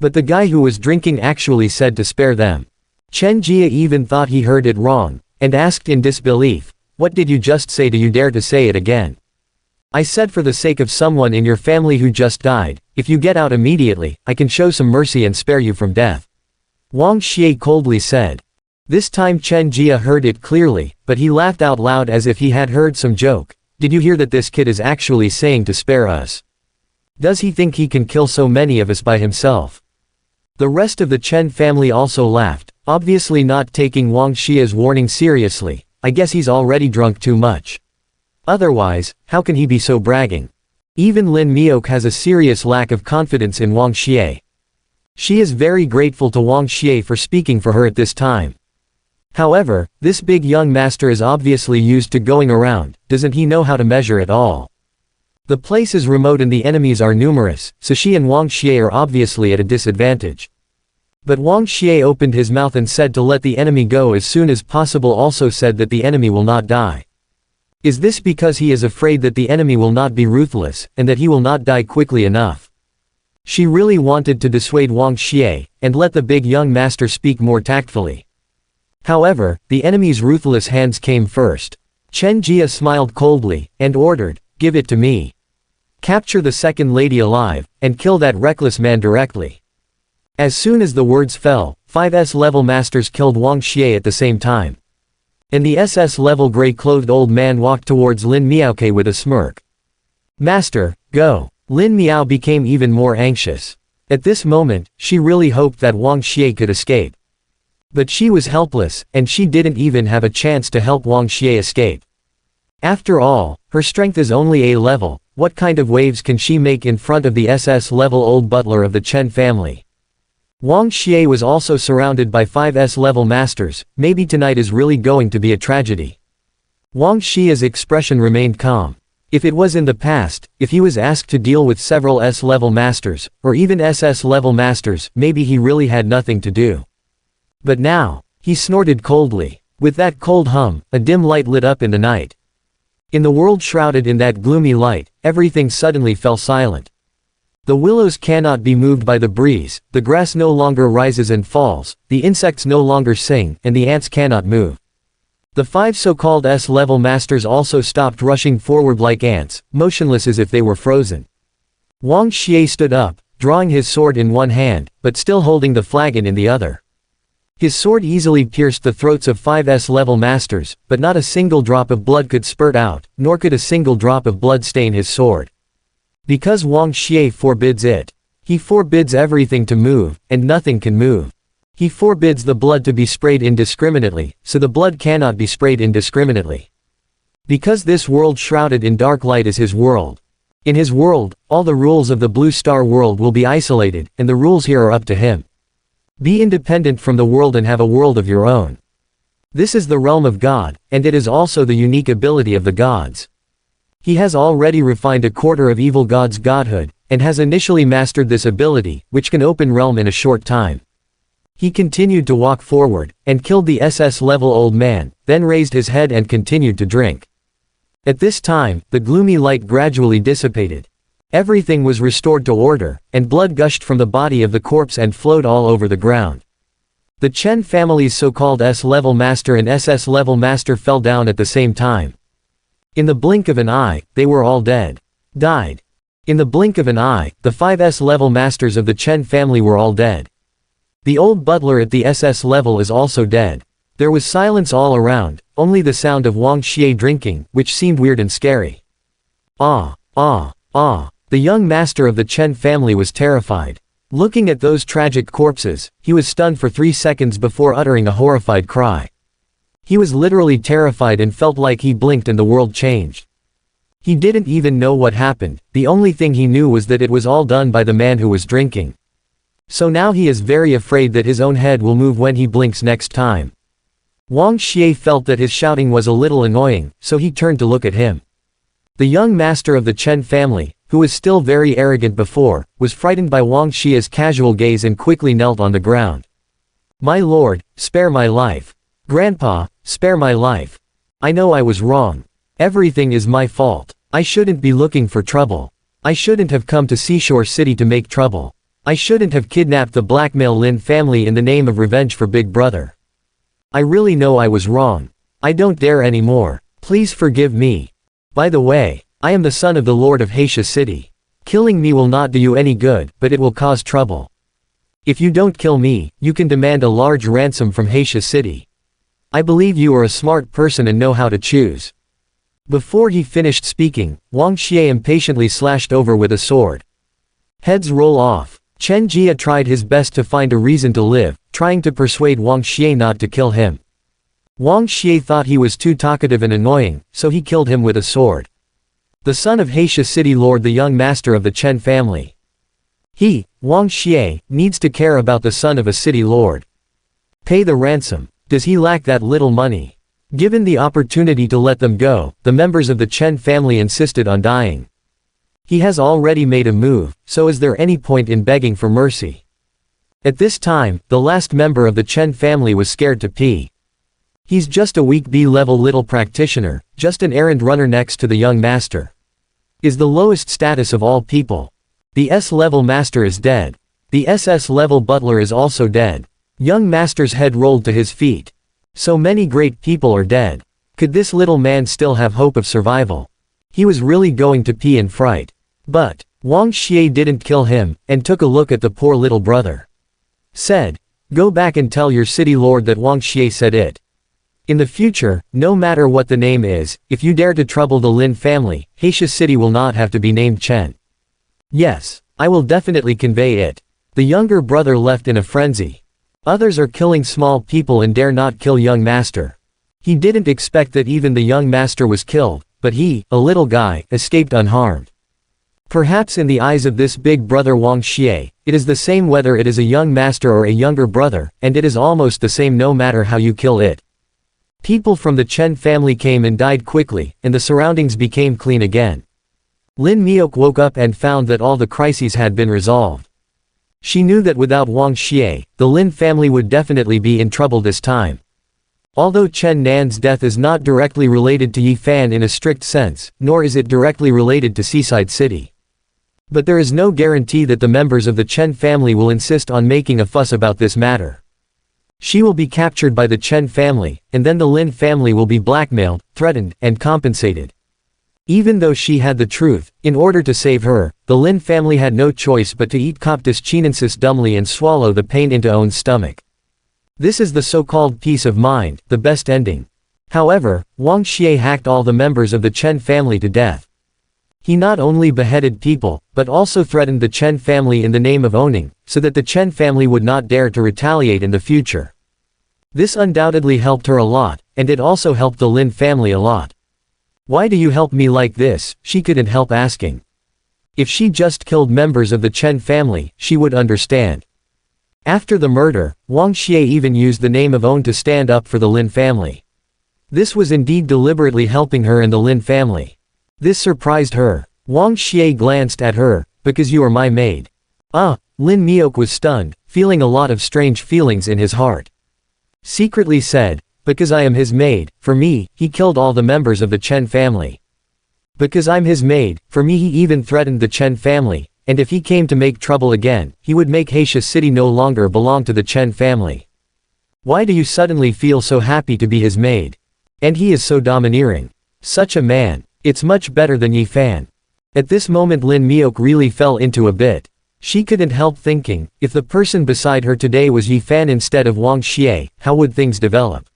But the guy who was drinking actually said to spare them. Chen Jie even thought he heard it wrong, and asked in disbelief, "What did you just say? Do you dare to say it again?" "I said for the sake of someone in your family who just died, if you get out immediately, I can show some mercy and spare you from death," Wang Xie coldly said. This time Chen Jie heard it clearly, but he laughed out loud as if he had heard some joke. "Did you hear that this kid is actually saying to spare us? Does he think he can kill so many of us by himself?" The rest of the Chen family also laughed, obviously not taking Wang Xie's warning seriously. I guess he's already drunk too much. Otherwise, how can he be so bragging? Even Lin Miaoke has a serious lack of confidence in Wang Xie. She is very grateful to Wang Xie for speaking for her at this time. However, this big young master is obviously used to going around. Doesn't he know how to measure at all? The place is remote and the enemies are numerous, so she and Wang Xie are obviously at a disadvantage. But Wang Xie opened his mouth and said to let the enemy go as soon as possible, also said that the enemy will not die. Is this because he is afraid that the enemy will not be ruthless, and that he will not die quickly enough? She really wanted to dissuade Wang Xie, and let the big young master speak more tactfully. However, the enemy's ruthless hands came first. Chen Jie smiled coldly, and ordered, "Give it to me. Capture the second lady alive, and kill that reckless man directly." As soon as the words fell, 5 S-level masters killed Wang Xie at the same time. And the SS-level gray-clothed old man walked towards Lin Miaoke with a smirk. "Master, go." Lin Miao became even more anxious. At this moment, she really hoped that Wang Xie could escape. But she was helpless, and she didn't even have a chance to help Wang Xie escape. After all, her strength is only A level. What kind of waves can she make in front of the SS-level old butler of the Chen family? Wang Xie was also surrounded by 5 S-level masters. Maybe tonight is really going to be a tragedy. Wang Xie's expression remained calm. If it was in the past, if he was asked to deal with several S-level masters, or even SS-level masters, maybe he really had nothing to do. But now, he snorted coldly. With that cold hum, a dim light lit up in the night. In the world shrouded in that gloomy light, everything suddenly fell silent. The willows cannot be moved by the breeze, the grass no longer rises and falls, the insects no longer sing, and the ants cannot move. The 5 so-called S-level masters also stopped rushing forward like ants, motionless as if they were frozen. Wang Xie stood up, drawing his sword in one hand, but still holding the flagon in the other. His sword easily pierced the throats of 5 S-level masters, but not a single drop of blood could spurt out, nor could a single drop of blood stain his sword. Because Wang Xie forbids it. He forbids everything to move, and nothing can move. He forbids the blood to be sprayed indiscriminately, so the blood cannot be sprayed indiscriminately. Because this world shrouded in dark light is his world. In his world, all the rules of the Blue Star world will be isolated, and the rules here are up to him. Be independent from the world and have a world of your own. This is the realm of God, and it is also the unique ability of the gods. He has already refined a quarter of evil god's godhood, and has initially mastered this ability, which can open realm in a short time. He continued to walk forward, and killed the SS-level old man, then raised his head and continued to drink. At this time, the gloomy light gradually dissipated. Everything was restored to order, and blood gushed from the body of the corpse and flowed all over the ground. The Chen family's so-called S-level master and SS-level master fell down at the same time. In the blink of an eye, they were all dead. Died. In the blink of an eye, the 5 S-level masters of the Chen family were all dead. The old butler at the SS level is also dead. There was silence all around, only the sound of Wang Xie drinking, which seemed weird and scary. Ah! The young master of the Chen family was terrified. Looking at those tragic corpses, he was stunned for 3 seconds before uttering a horrified cry. He was literally terrified and felt like he blinked and the world changed. He didn't even know what happened, the only thing he knew was that it was all done by the man who was drinking. So now he is very afraid that his own head will move when he blinks next time. Wang Xie felt that his shouting was a little annoying, so he turned to look at him. The young master of the Chen family, who was still very arrogant before, was frightened by Wang Xie's casual gaze and quickly knelt on the ground. "My lord, spare my life. Grandpa, spare my life. I know I was wrong. Everything is my fault. I shouldn't be looking for trouble. I shouldn't have come to Seashore City to make trouble. I shouldn't have kidnapped the blackmail Lin family in the name of revenge for Big Brother. I really know I was wrong. I don't dare anymore. Please forgive me. By the way, I am the son of the Lord of Heisha City. Killing me will not do you any good, but it will cause trouble. If you don't kill me, you can demand a large ransom from Heisha City. I believe you are a smart person and know how to choose." Before he finished speaking, Wang Xie impatiently slashed over with a sword. Heads roll off. Chen Jia tried his best to find a reason to live, trying to persuade Wang Xie not to kill him. Wang Xie thought he was too talkative and annoying, so he killed him with a sword. The son of Heisha City Lord, the young master of the Chen family. He, Wang Xie, needs to care about the son of a city lord. Pay the ransom. Does he lack that little money? Given the opportunity to let them go, the members of the Chen family insisted on dying. He has already made a move, so is there any point in begging for mercy? At this time, the last member of the Chen family was scared to pee. He's just a weak B-level little practitioner, just an errand runner next to the young master. Is the lowest status of all people. The S-level master is dead. The SS-level butler is also dead. Young master's head rolled to his feet. So many great people are dead. Could this little man still have hope of survival? He was really going to pee in fright. But Wang Xie didn't kill him, and took a look at the poor little brother. Said, "Go back and tell your city lord that Wang Xie said it. In the future, no matter what the name is, if you dare to trouble the Lin family, Heisha City will not have to be named Chen." "Yes, I will definitely convey it." The younger brother left in a frenzy. Others are killing small people and dare not kill young master. He didn't expect that even the young master was killed, but he, a little guy, escaped unharmed. Perhaps in the eyes of this big brother Wang Xie, it is the same whether it is a young master or a younger brother, and it is almost the same no matter how you kill it. People from the Chen family came and died quickly, and the surroundings became clean again. Lin Miok woke up and found that all the crises had been resolved. She knew that without Wang Xie, the Lin family would definitely be in trouble this time. Although Chen Nan's death is not directly related to Yi Fan in a strict sense, nor is it directly related to Seaside City. But there is no guarantee that the members of the Chen family will insist on making a fuss about this matter. She will be captured by the Chen family, and then the Lin family will be blackmailed, threatened, and compensated. Even though she had the truth, in order to save her, the Lin family had no choice but to eat Coptis chinensis dumbly and swallow the pain into own stomach. This is the so-called peace of mind, the best ending. However, Wang Xie hacked all the members of the Chen family to death. He not only beheaded people, but also threatened the Chen family in the name of owning, so that the Chen family would not dare to retaliate in the future. This undoubtedly helped her a lot, and it also helped the Lin family a lot. "Why do you help me like this?" she couldn't help asking. If she just killed members of the Chen family, she would understand. After the murder, Wang Xie even used the name of Own to stand up for the Lin family. This was indeed deliberately helping her and the Lin family. This surprised her. Wang Xie glanced at her, "Because you are my maid." Lin Miok was stunned, feeling a lot of strange feelings in his heart. Secretly said, "Because I am his maid, for me, he killed all the members of the Chen family. Because I'm his maid, for me he even threatened the Chen family, and if he came to make trouble again, he would make Heisha City no longer belong to the Chen family. Why do you suddenly feel so happy to be his maid? And he is so domineering. Such a man. It's much better than Yi Fan." At this moment Lin Miok really fell into a bit. She couldn't help thinking, if the person beside her today was Yi Fan instead of Wang Xie, how would things develop?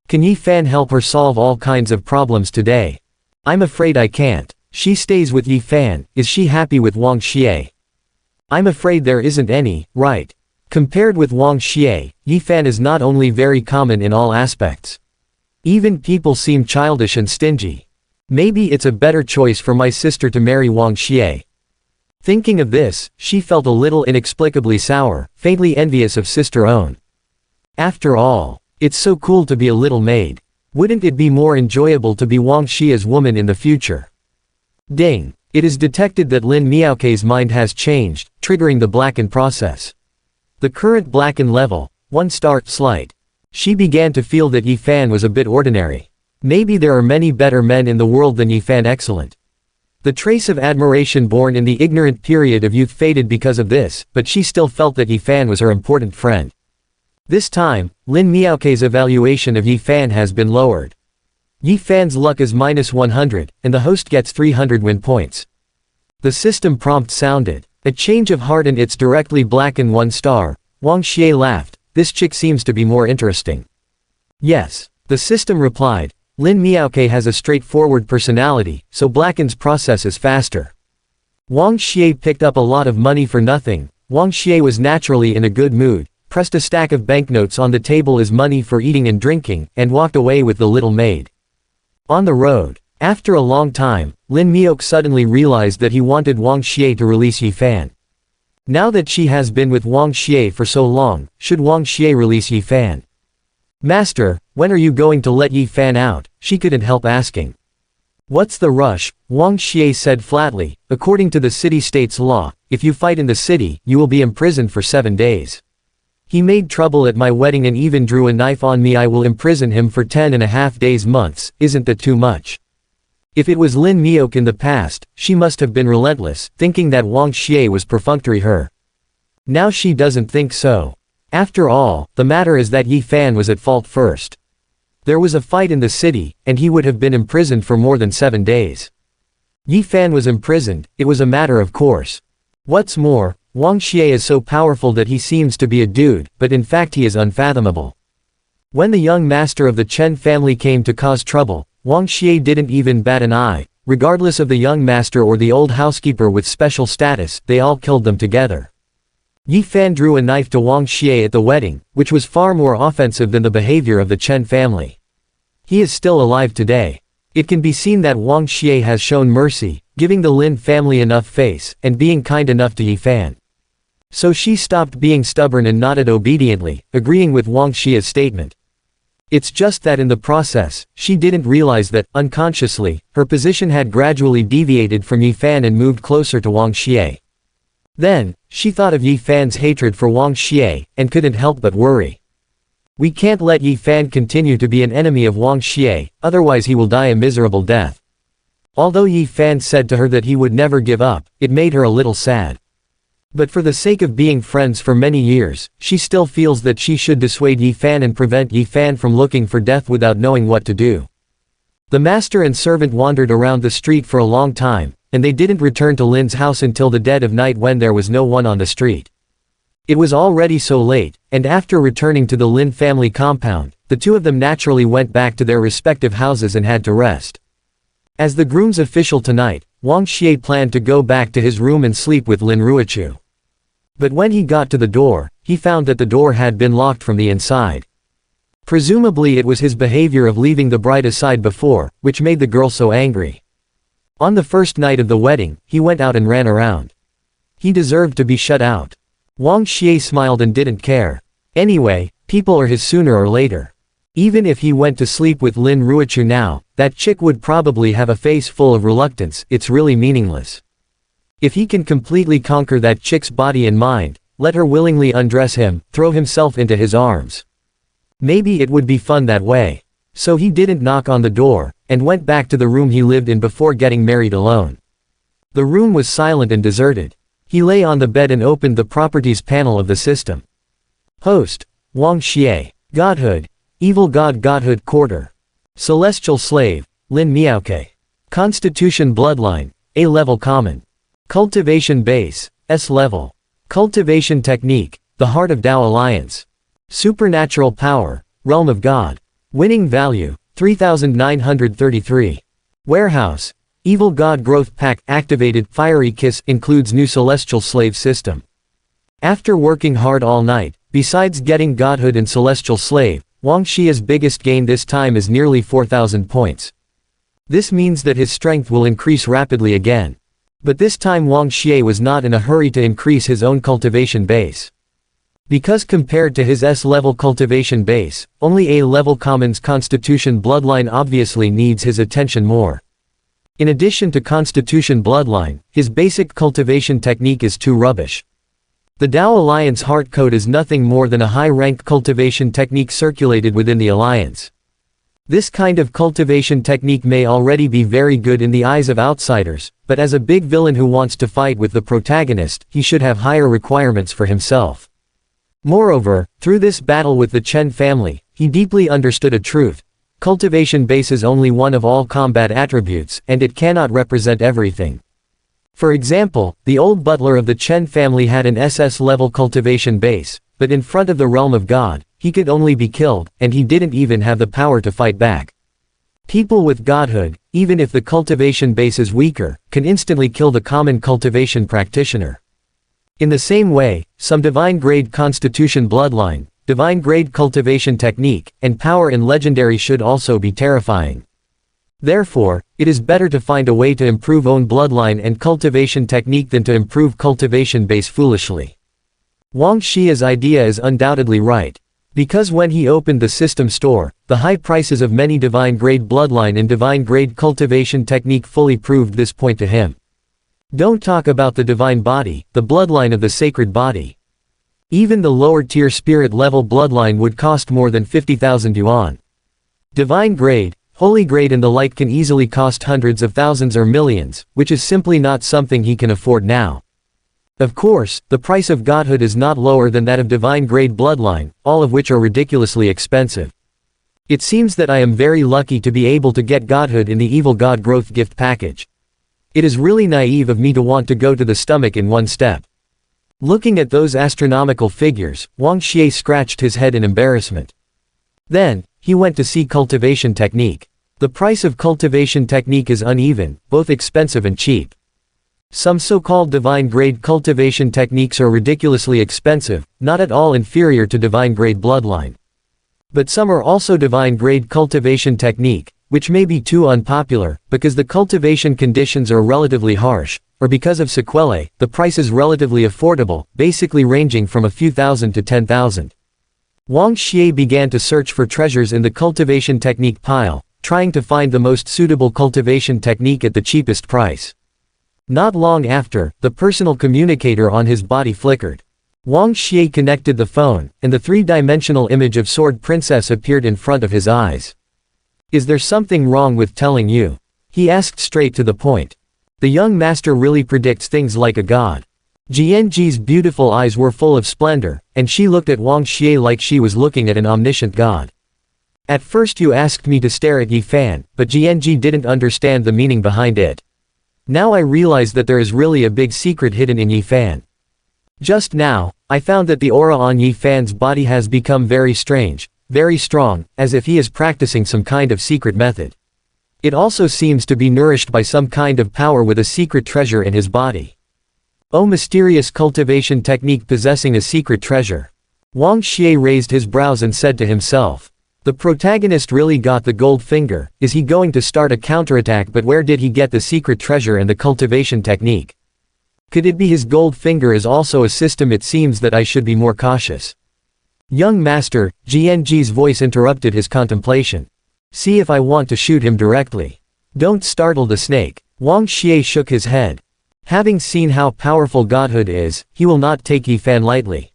Can Yi Fan help her solve all kinds of problems today? I'm afraid I can't. She stays with Yi Fan. Is she happy with Wang Xie? I'm afraid there isn't any, right? Compared with Wang Xie, Yi Fan is not only very common in all aspects. Even people seem childish and stingy. Maybe it's a better choice for my sister to marry Wang Xie. Thinking of this, she felt a little inexplicably sour, faintly envious of Sister Own. After all, it's so cool to be a little maid. Wouldn't it be more enjoyable to be Wang Xie's woman in the future? Ding! It is detected that Lin Miaoke's mind has changed, triggering the blacken process. The current blacken level, 1 star, slight. She began to feel that Yi Fan was a bit ordinary. Maybe there are many better men in the world than Yi Fan. Excellent. The trace of admiration born in the ignorant period of youth faded because of this, but she still felt that Yi Fan was her important friend. This time, Lin Miaoke's evaluation of Yi Fan has been lowered. Yi Fan's luck is -100, and the host gets 300 win points. The system prompt sounded. A change of heart and it's directly blacken 1 star. Wang Xie laughed. This chick seems to be more interesting. Yes. The system replied. Lin Miaoke has a straightforward personality, so blacken's process is faster. Wang Xie picked up a lot of money for nothing. Wang Xie was naturally in a good mood, pressed a stack of banknotes on the table as money for eating and drinking, and walked away with the little maid. On the road, after a long time, Lin Miaoke suddenly realized that he wanted Wang Xie to release Yi Fan. Now that she has been with Wang Xie for so long, should Wang Xie release Yi Fan? Master, when are you going to let Yi Fan out? She couldn't help asking. What's the rush? Wang Xie said flatly. According to the city-state's law, if you fight in the city, you will be imprisoned for 7 days. He made trouble at my wedding and even drew a knife on me. I will imprison him for 10.5 days months. Isn't that too much? If it was Lin Miaoke in the past, she must have been relentless, thinking that Wang Xie was perfunctory her. Now she doesn't think so. After all, the matter is that Yi Fan was at fault first. There was a fight in the city, and he would have been imprisoned for more than 7 days. Yi Fan was imprisoned, it was a matter of course. What's more, Wang Xie is so powerful that he seems to be a dude, but in fact he is unfathomable. When the young master of the Chen family came to cause trouble, Wang Xie didn't even bat an eye. Regardless of the young master or the old housekeeper with special status, they all killed them together. Yi Fan drew a knife to Wang Xie at the wedding, which was far more offensive than the behavior of the Chen family. He is still alive today. It can be seen that Wang Xie has shown mercy, giving the Lin family enough face, and being kind enough to Yi Fan. So she stopped being stubborn and nodded obediently, agreeing with Wang Xie's statement. It's just that in the process, she didn't realize that, unconsciously, her position had gradually deviated from Yi Fan and moved closer to Wang Xie. Then, she thought of Yi Fan's hatred for Wang Xie, and couldn't help but worry. We can't let Yi Fan continue to be an enemy of Wang Xie, otherwise he will die a miserable death. Although Yi Fan said to her that he would never give up, it made her a little sad. But for the sake of being friends for many years, she still feels that she should dissuade Yi Fan and prevent Yi Fan from looking for death without knowing what to do. The master and servant wandered around the street for a long time, and they didn't return to Lin's house until the dead of night when there was no one on the street. It was already so late, and after returning to the Lin family compound, the two of them naturally went back to their respective houses and had to rest. As the groom's official tonight, Wang Xie planned to go back to his room and sleep with Lin Ruochu. But when he got to the door, he found that the door had been locked from the inside. Presumably it was his behavior of leaving the bride aside before, which made the girl so angry. On the first night of the wedding, he went out and ran around. He deserved to be shut out. Wang Xie smiled and didn't care. Anyway, people are his sooner or later. Even if he went to sleep with Lin Ruochu now, that chick would probably have a face full of reluctance. It's really meaningless. If he can completely conquer that chick's body and mind, let her willingly undress him, throw himself into his arms. Maybe it would be fun that way. So he didn't knock on the door, and went back to the room he lived in before getting married alone. The room was silent and deserted. He lay on the bed and opened the properties panel of the system. Host: Wang Xie. Godhood: Evil God. Godhood Quarter. Celestial Slave: Lin Miaoke. Constitution Bloodline: A level Common. Cultivation Base: S level. Cultivation Technique: The Heart of Tao Alliance. Supernatural Power: Realm of God. Winning Value: 3,933. Warehouse: Evil God Growth Pack activated. Fiery Kiss includes new celestial slave system. After working hard all night, besides getting godhood and celestial slave, Wang Xie's biggest gain this time is nearly 4,000 points. This means that his strength will increase rapidly again. But this time Wang Xie was not in a hurry to increase his own cultivation base. Because compared to his S-level cultivation base, only A-level Common's Constitution bloodline obviously needs his attention more. In addition to Constitution bloodline, his basic cultivation technique is too rubbish. The Dao Alliance Heart Code is nothing more than a high-rank cultivation technique circulated within the Alliance. This kind of cultivation technique may already be very good in the eyes of outsiders, but as a big villain who wants to fight with the protagonist, he should have higher requirements for himself. Moreover, through this battle with the Chen family, he deeply understood a truth. Cultivation base is only one of all combat attributes, and it cannot represent everything. For example, the old butler of the Chen family had an SS-level cultivation base, but in front of the realm of God, he could only be killed, and he didn't even have the power to fight back. People with godhood, even if the cultivation base is weaker, can instantly kill the common cultivation practitioner. In the same way, some divine-grade constitution bloodline, divine-grade cultivation technique, and power in legendary should also be terrifying. Therefore, it is better to find a way to improve own bloodline and cultivation technique than to improve cultivation base foolishly. Wang Xie's idea is undoubtedly right. Because when he opened the system store, the high prices of many divine-grade bloodline and divine-grade cultivation technique fully proved this point to him. Don't talk about the divine body, the bloodline of the sacred body. Even the lower-tier spirit-level bloodline would cost more than 50,000 yuan. Divine grade, holy grade and the like can easily cost hundreds of thousands or millions, which is simply not something he can afford now. Of course, the price of godhood is not lower than that of divine-grade bloodline, all of which are ridiculously expensive. It seems that I am very lucky to be able to get godhood in the Evil God Growth gift package. It is really naive of me to want to go to the stomach in one step. Looking at those astronomical figures, Wang Xie scratched his head in embarrassment. Then, he went to see cultivation technique. The price of cultivation technique is uneven, both expensive and cheap. Some so-called divine-grade cultivation techniques are ridiculously expensive, not at all inferior to divine-grade bloodline. But some are also divine-grade cultivation technique, which may be too unpopular, because the cultivation conditions are relatively harsh, or because of sequelae, the price is relatively affordable, basically ranging from a few thousand to 10,000. Wang Xie began to search for treasures in the cultivation technique pile, trying to find the most suitable cultivation technique at the cheapest price. Not long after, the personal communicator on his body flickered. Wang Xie connected the phone, and the three-dimensional image of Sword Princess appeared in front of his eyes. "Is there something wrong with telling you?" he asked straight to the point. The young master really predicts things like a god. Jianji's beautiful eyes were full of splendor, and she looked at Wang Xie like she was looking at an omniscient god. "At first you asked me to stare at Yi Fan, but Jianji didn't understand the meaning behind it. Now I realize that there is really a big secret hidden in Yi Fan. Just now, I found that the aura on Yi Fan's body has become very strange, very strong, as if he is practicing some kind of secret method. It also seems to be nourished by some kind of power with a secret treasure in his body. Oh, mysterious cultivation technique possessing a secret treasure." Wang Xie raised his brows and said to himself. The protagonist really got the gold finger. Is he going to start a counterattack? But where did he get the secret treasure and the cultivation technique? Could it be his gold finger is also a system? It seems that I should be more cautious. Young master, Jianji's voice interrupted his contemplation. See if I want to shoot him directly. Don't startle the snake. Wang Xie shook his head. Having seen how powerful godhood is, he will not take Yi Fan lightly.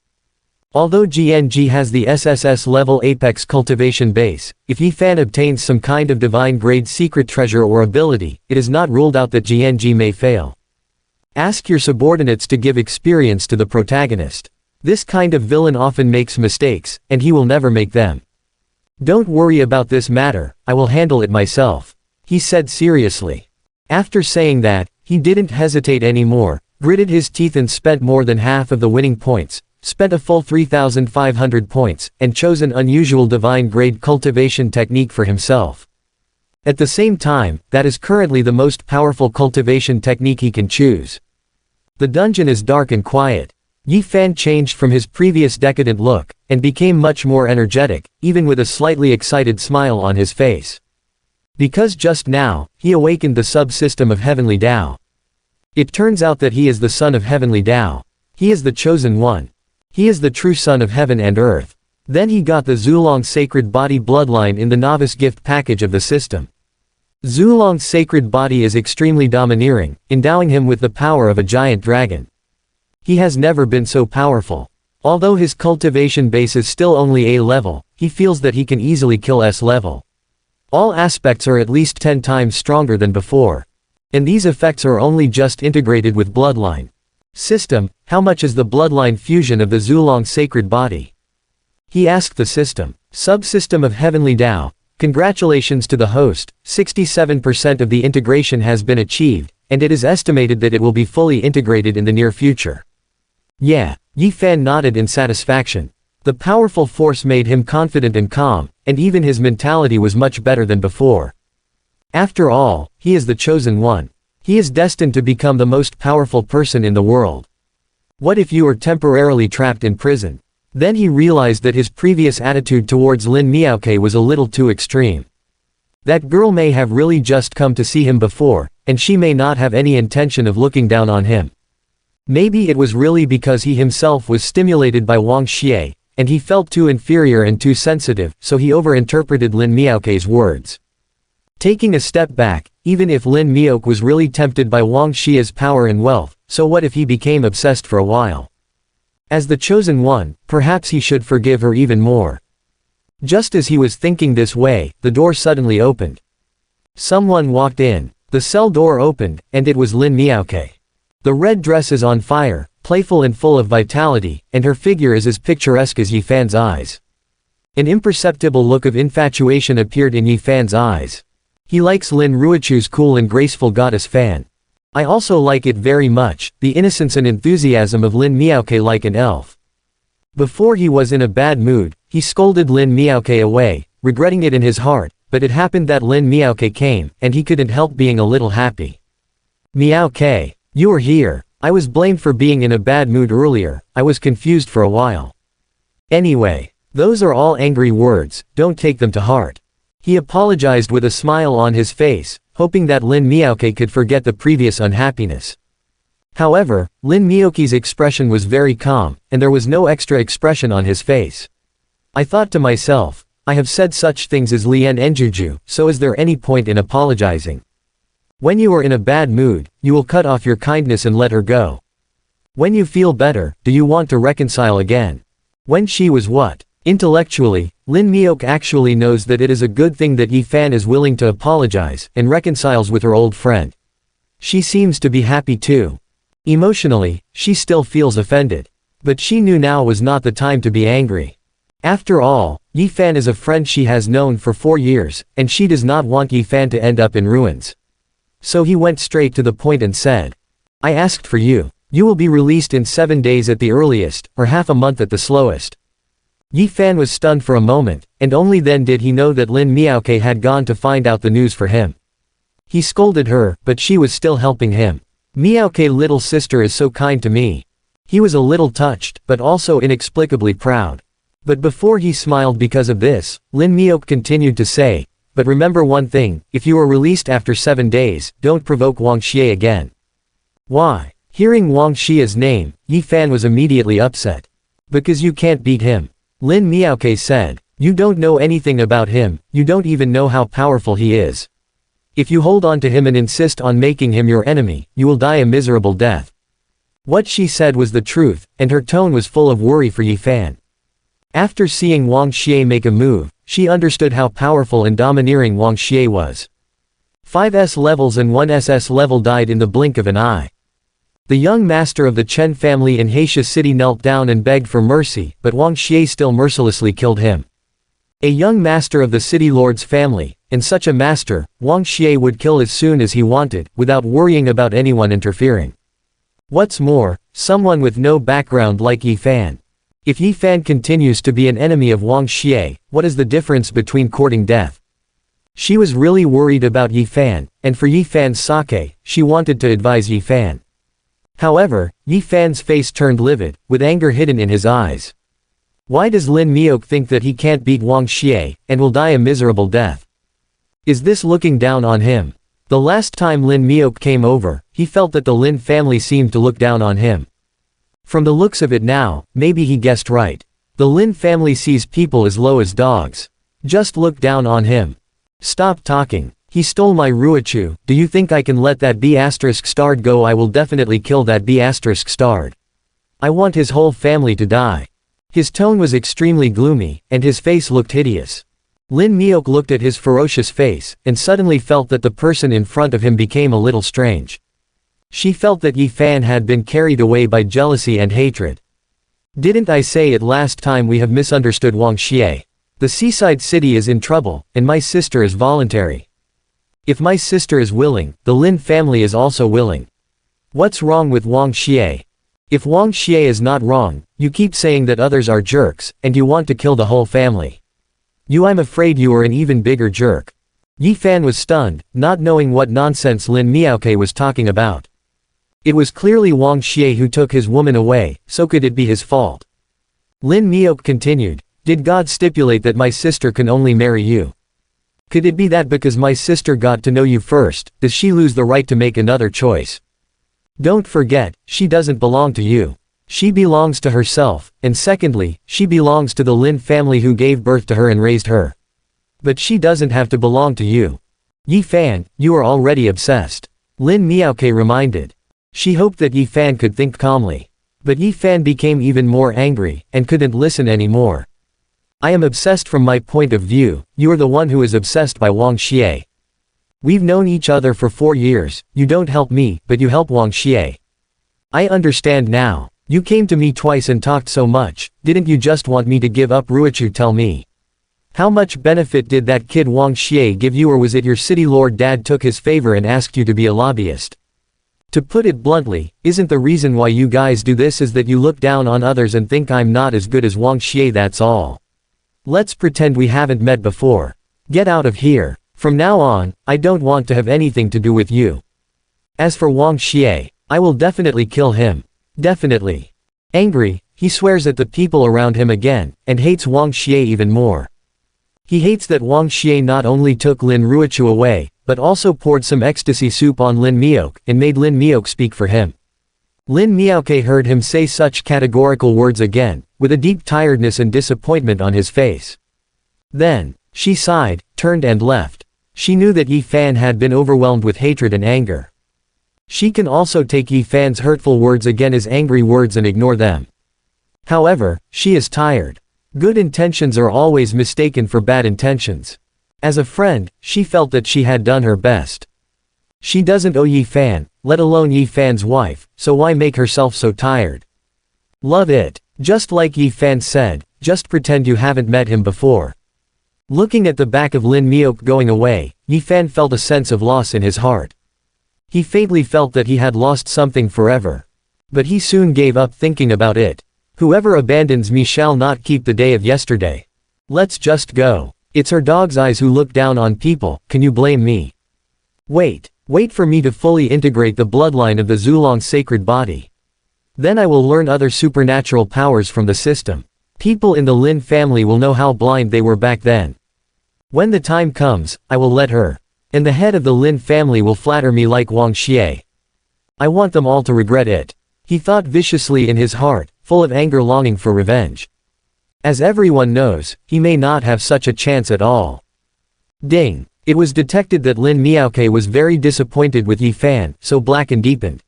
Although Jianji has the SSS level apex cultivation base, if Yi Fan obtains some kind of divine grade secret treasure or ability, it is not ruled out that Jianji may fail. Ask your subordinates to give experience to the protagonist. This kind of villain often makes mistakes, and he will never make them. Don't worry about this matter, I will handle it myself, he said seriously. After saying that, he didn't hesitate anymore, gritted his teeth and spent more than half of the winning points, spent a full 3,500 points, and chose an unusual divine grade cultivation technique for himself. At the same time, that is currently the most powerful cultivation technique he can choose. The dungeon is dark and quiet. Yi Fan changed from his previous decadent look, and became much more energetic, even with a slightly excited smile on his face. Because just now, he awakened the subsystem of Heavenly Tao. It turns out that he is the son of Heavenly Tao. He is the chosen one. He is the true son of heaven and earth. Then he got the Zulong's sacred body bloodline in the novice gift package of the system. Zulong's sacred body is extremely domineering, endowing him with the power of a giant dragon. He has never been so powerful. Although his cultivation base is still only A level, he feels that he can easily kill S level. All aspects are at least 10 times stronger than before. And these effects are only just integrated with bloodline. System, how much is the bloodline fusion of the Zulong sacred body? He asked the system. Subsystem of Heavenly Tao, congratulations to the host, 67% of the integration has been achieved, and it is estimated that it will be fully integrated in the near future. Yeah, Yi Fan nodded in satisfaction. The powerful force made him confident and calm, and even his mentality was much better than before. After all, he is the chosen one. He is destined to become the most powerful person in the world. What if you were temporarily trapped in prison? Then he realized that his previous attitude towards Lin Miaoke was a little too extreme. That girl may have really just come to see him before, and she may not have any intention of looking down on him. Maybe it was really because he himself was stimulated by Wang Xie, and he felt too inferior and too sensitive, so he overinterpreted Lin Miaoke's words. Taking a step back, even if Lin Miaoke was really tempted by Wang Xie's power and wealth, so what if he became obsessed for a while? As the chosen one, perhaps he should forgive her even more. Just as he was thinking this way, the door suddenly opened. Someone walked in. The cell door opened, and it was Lin Miaoke. The red dress is on fire, playful and full of vitality, and her figure is as picturesque as Yi Fan's eyes. An imperceptible look of infatuation appeared in Yi Fan's eyes. He likes Lin Ruichu's cool and graceful goddess Fan. I also like it very much, the innocence and enthusiasm of Lin Miaoke like an elf. Before he was in a bad mood, he scolded Lin Miaoke away, regretting it in his heart, but it happened that Lin Miaoke came, and he couldn't help being a little happy. Miaoke, you are here. I was blamed for being in a bad mood earlier, I was confused for a while. Anyway, those are all angry words, don't take them to heart. He apologized with a smile on his face, hoping that Lin Miaoke could forget the previous unhappiness. However, Lin Miaoke's expression was very calm, and there was no extra expression on his face. I thought to myself, I have said such things as Lian Enjuju, so is there any point in apologizing? When you are in a bad mood, you will cut off your kindness and let her go. When you feel better, do you want to reconcile again? When she was what? Intellectually, Lin Miaoke actually knows that it is a good thing that Yi Fan is willing to apologize, and reconciles with her old friend. She seems to be happy too. Emotionally, she still feels offended. But she knew now was not the time to be angry. After all, Yi Fan is a friend she has known for 4 years, and she does not want Yi Fan to end up in ruins. So he went straight to the point and said, I asked for you. You will be released in 7 days at the earliest, or half a month at the slowest. Yi Fan was stunned for a moment, and only then did he know that Lin Miaoke had gone to find out the news for him. He scolded her, but she was still helping him. Miaoke little sister is so kind to me. He was a little touched, but also inexplicably proud. But before he smiled because of this, Lin Miaoke continued to say, but remember one thing, if you are released after 7 days, don't provoke Wang Xie again. Why? Hearing Wang Xie's name, Yi Fan was immediately upset. Because you can't beat him. Lin Miaoke said, you don't know anything about him, you don't even know how powerful he is. If you hold on to him and insist on making him your enemy, you will die a miserable death. What she said was the truth, and her tone was full of worry for Yi Fan. After seeing Wang Xie make a move, she understood how powerful and domineering Wang Xie was. 5S levels and 1SS level died in the blink of an eye. The young master of the Chen family in Heisha City knelt down and begged for mercy, but Wang Xie still mercilessly killed him. A young master of the city lord's family, and such a master, Wang Xie would kill as soon as he wanted, without worrying about anyone interfering. What's more, someone with no background like Yi Fan. If Yi Fan continues to be an enemy of Wang Xie, what is the difference between courting death? She was really worried about Yi Fan, and for Yi Fan's sake, she wanted to advise Yi Fan. However, Yi Fan's face turned livid, with anger hidden in his eyes. Why does Lin Miok think that he can't beat Wang Xie, and will die a miserable death? Is this looking down on him? The last time Lin Miok came over, he felt that the Lin family seemed to look down on him. From the looks of it now, maybe he guessed right. The Lin family sees people as low as dogs. Just look down on him. Stop talking. He stole my Ruochu. Do you think I can let that B***** go? I will definitely kill that B*****. I want his whole family to die. His tone was extremely gloomy, and his face looked hideous. Lin Miok looked at his ferocious face, and suddenly felt that the person in front of him became a little strange. She felt that Yi Fan had been carried away by jealousy and hatred. Didn't I say it last time? We have misunderstood Wang Xie. The seaside city is in trouble, and my sister is voluntary. If my sister is willing, the Lin family is also willing. What's wrong with Wang Xie? If Wang Xie is not wrong, you keep saying that others are jerks, and you want to kill the whole family. I'm afraid you are an even bigger jerk. Yi Fan was stunned, not knowing what nonsense Lin Miaoke was talking about. It was clearly Wang Xie who took his woman away, so could it be his fault? Lin Miok continued, did God stipulate that my sister can only marry you? Could it be that because my sister got to know you first, does she lose the right to make another choice? Don't forget, she doesn't belong to you. She belongs to herself, and secondly, she belongs to the Lin family who gave birth to her and raised her. But she doesn't have to belong to you. Yi Fan, you are already obsessed. Lin Miaoke reminded. She hoped that Yi Fan could think calmly. But Yi Fan became even more angry, and couldn't listen anymore. I am obsessed from my point of view, you are the one who is obsessed by Wang Xie. We've known each other for 4 years, you don't help me, but you help Wang Xie. I understand now. You came to me twice and talked so much, didn't you just want me to give up Ruochu? Tell me. How much benefit did that kid Wang Xie give you, or was it your city lord dad took his favor and asked you to be a lobbyist? To put it bluntly, isn't the reason why you guys do this is that you look down on others and think I'm not as good as Wang Xie? That's all. Let's pretend we haven't met before. Get out of here. From now on, I don't want to have anything to do with you. As for Wang Xie, I will definitely kill him. Definitely. Angry, he swears at the people around him again, and hates Wang Xie even more. He hates that Wang Xie not only took Lin Ruochu away, but also poured some ecstasy soup on Lin Miok, and made Lin Miok speak for him. Lin Miaoke heard him say such categorical words again, with a deep tiredness and disappointment on his face. Then, she sighed, turned and left. She knew that Yi Fan had been overwhelmed with hatred and anger. She can also take Yi Fan's hurtful words again as angry words and ignore them. However, she is tired. Good intentions are always mistaken for bad intentions. As a friend, she felt that she had done her best. She doesn't owe Yi Fan, let alone Yi Fan's wife, so why make herself so tired? Love it. Just like Yi Fan said, just pretend you haven't met him before. Looking at the back of Lin Miok going away, Yi Fan felt a sense of loss in his heart. He faintly felt that he had lost something forever. But he soon gave up thinking about it. Whoever abandons me shall not keep the day of yesterday. Let's just go. It's her dog's eyes who look down on people, can you blame me? Wait for me to fully integrate the bloodline of the Zulong sacred body. Then I will learn other supernatural powers from the system. People in the Lin family will know how blind they were back then. When the time comes, I will let her. And the head of the Lin family will flatter me like Wang Xie. I want them all to regret it. He thought viciously in his heart, full of anger, longing for revenge. As everyone knows, he may not have such a chance at all. Ding! It was detected that Lin Miaoke was very disappointed with Yi Fan, so blackened deepened.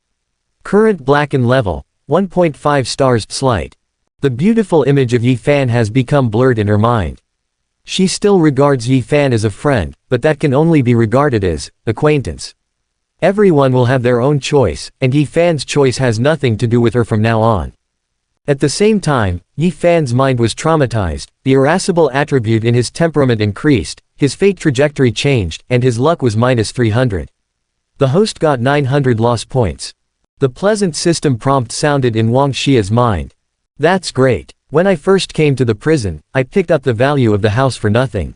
Current blacken level, 1.5 stars slight. The beautiful image of Yi Fan has become blurred in her mind. She still regards Yi Fan as a friend, but that can only be regarded as acquaintance. Everyone will have their own choice, and Yi Fan's choice has nothing to do with her from now on. At the same time, Yi Fan's mind was traumatized, the irascible attribute in his temperament increased, his fate trajectory changed, and his luck was -300. The host got 900 loss points. The pleasant system prompt sounded in Wang Xie's mind. That's great. When I first came to the prison, I picked up the value of the house for nothing.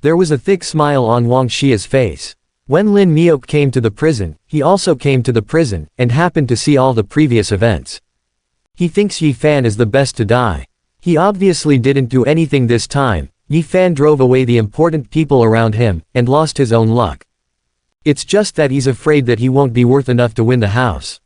There was a thick smile on Wang Xie's face. When Lin Miok came to the prison, he also came to the prison, and happened to see all the previous events. He thinks Yi Fan is the best to die. He obviously didn't do anything this time. Yi Fan drove away the important people around him, and lost his own luck. It's just that he's afraid that he won't be worth enough to win the house.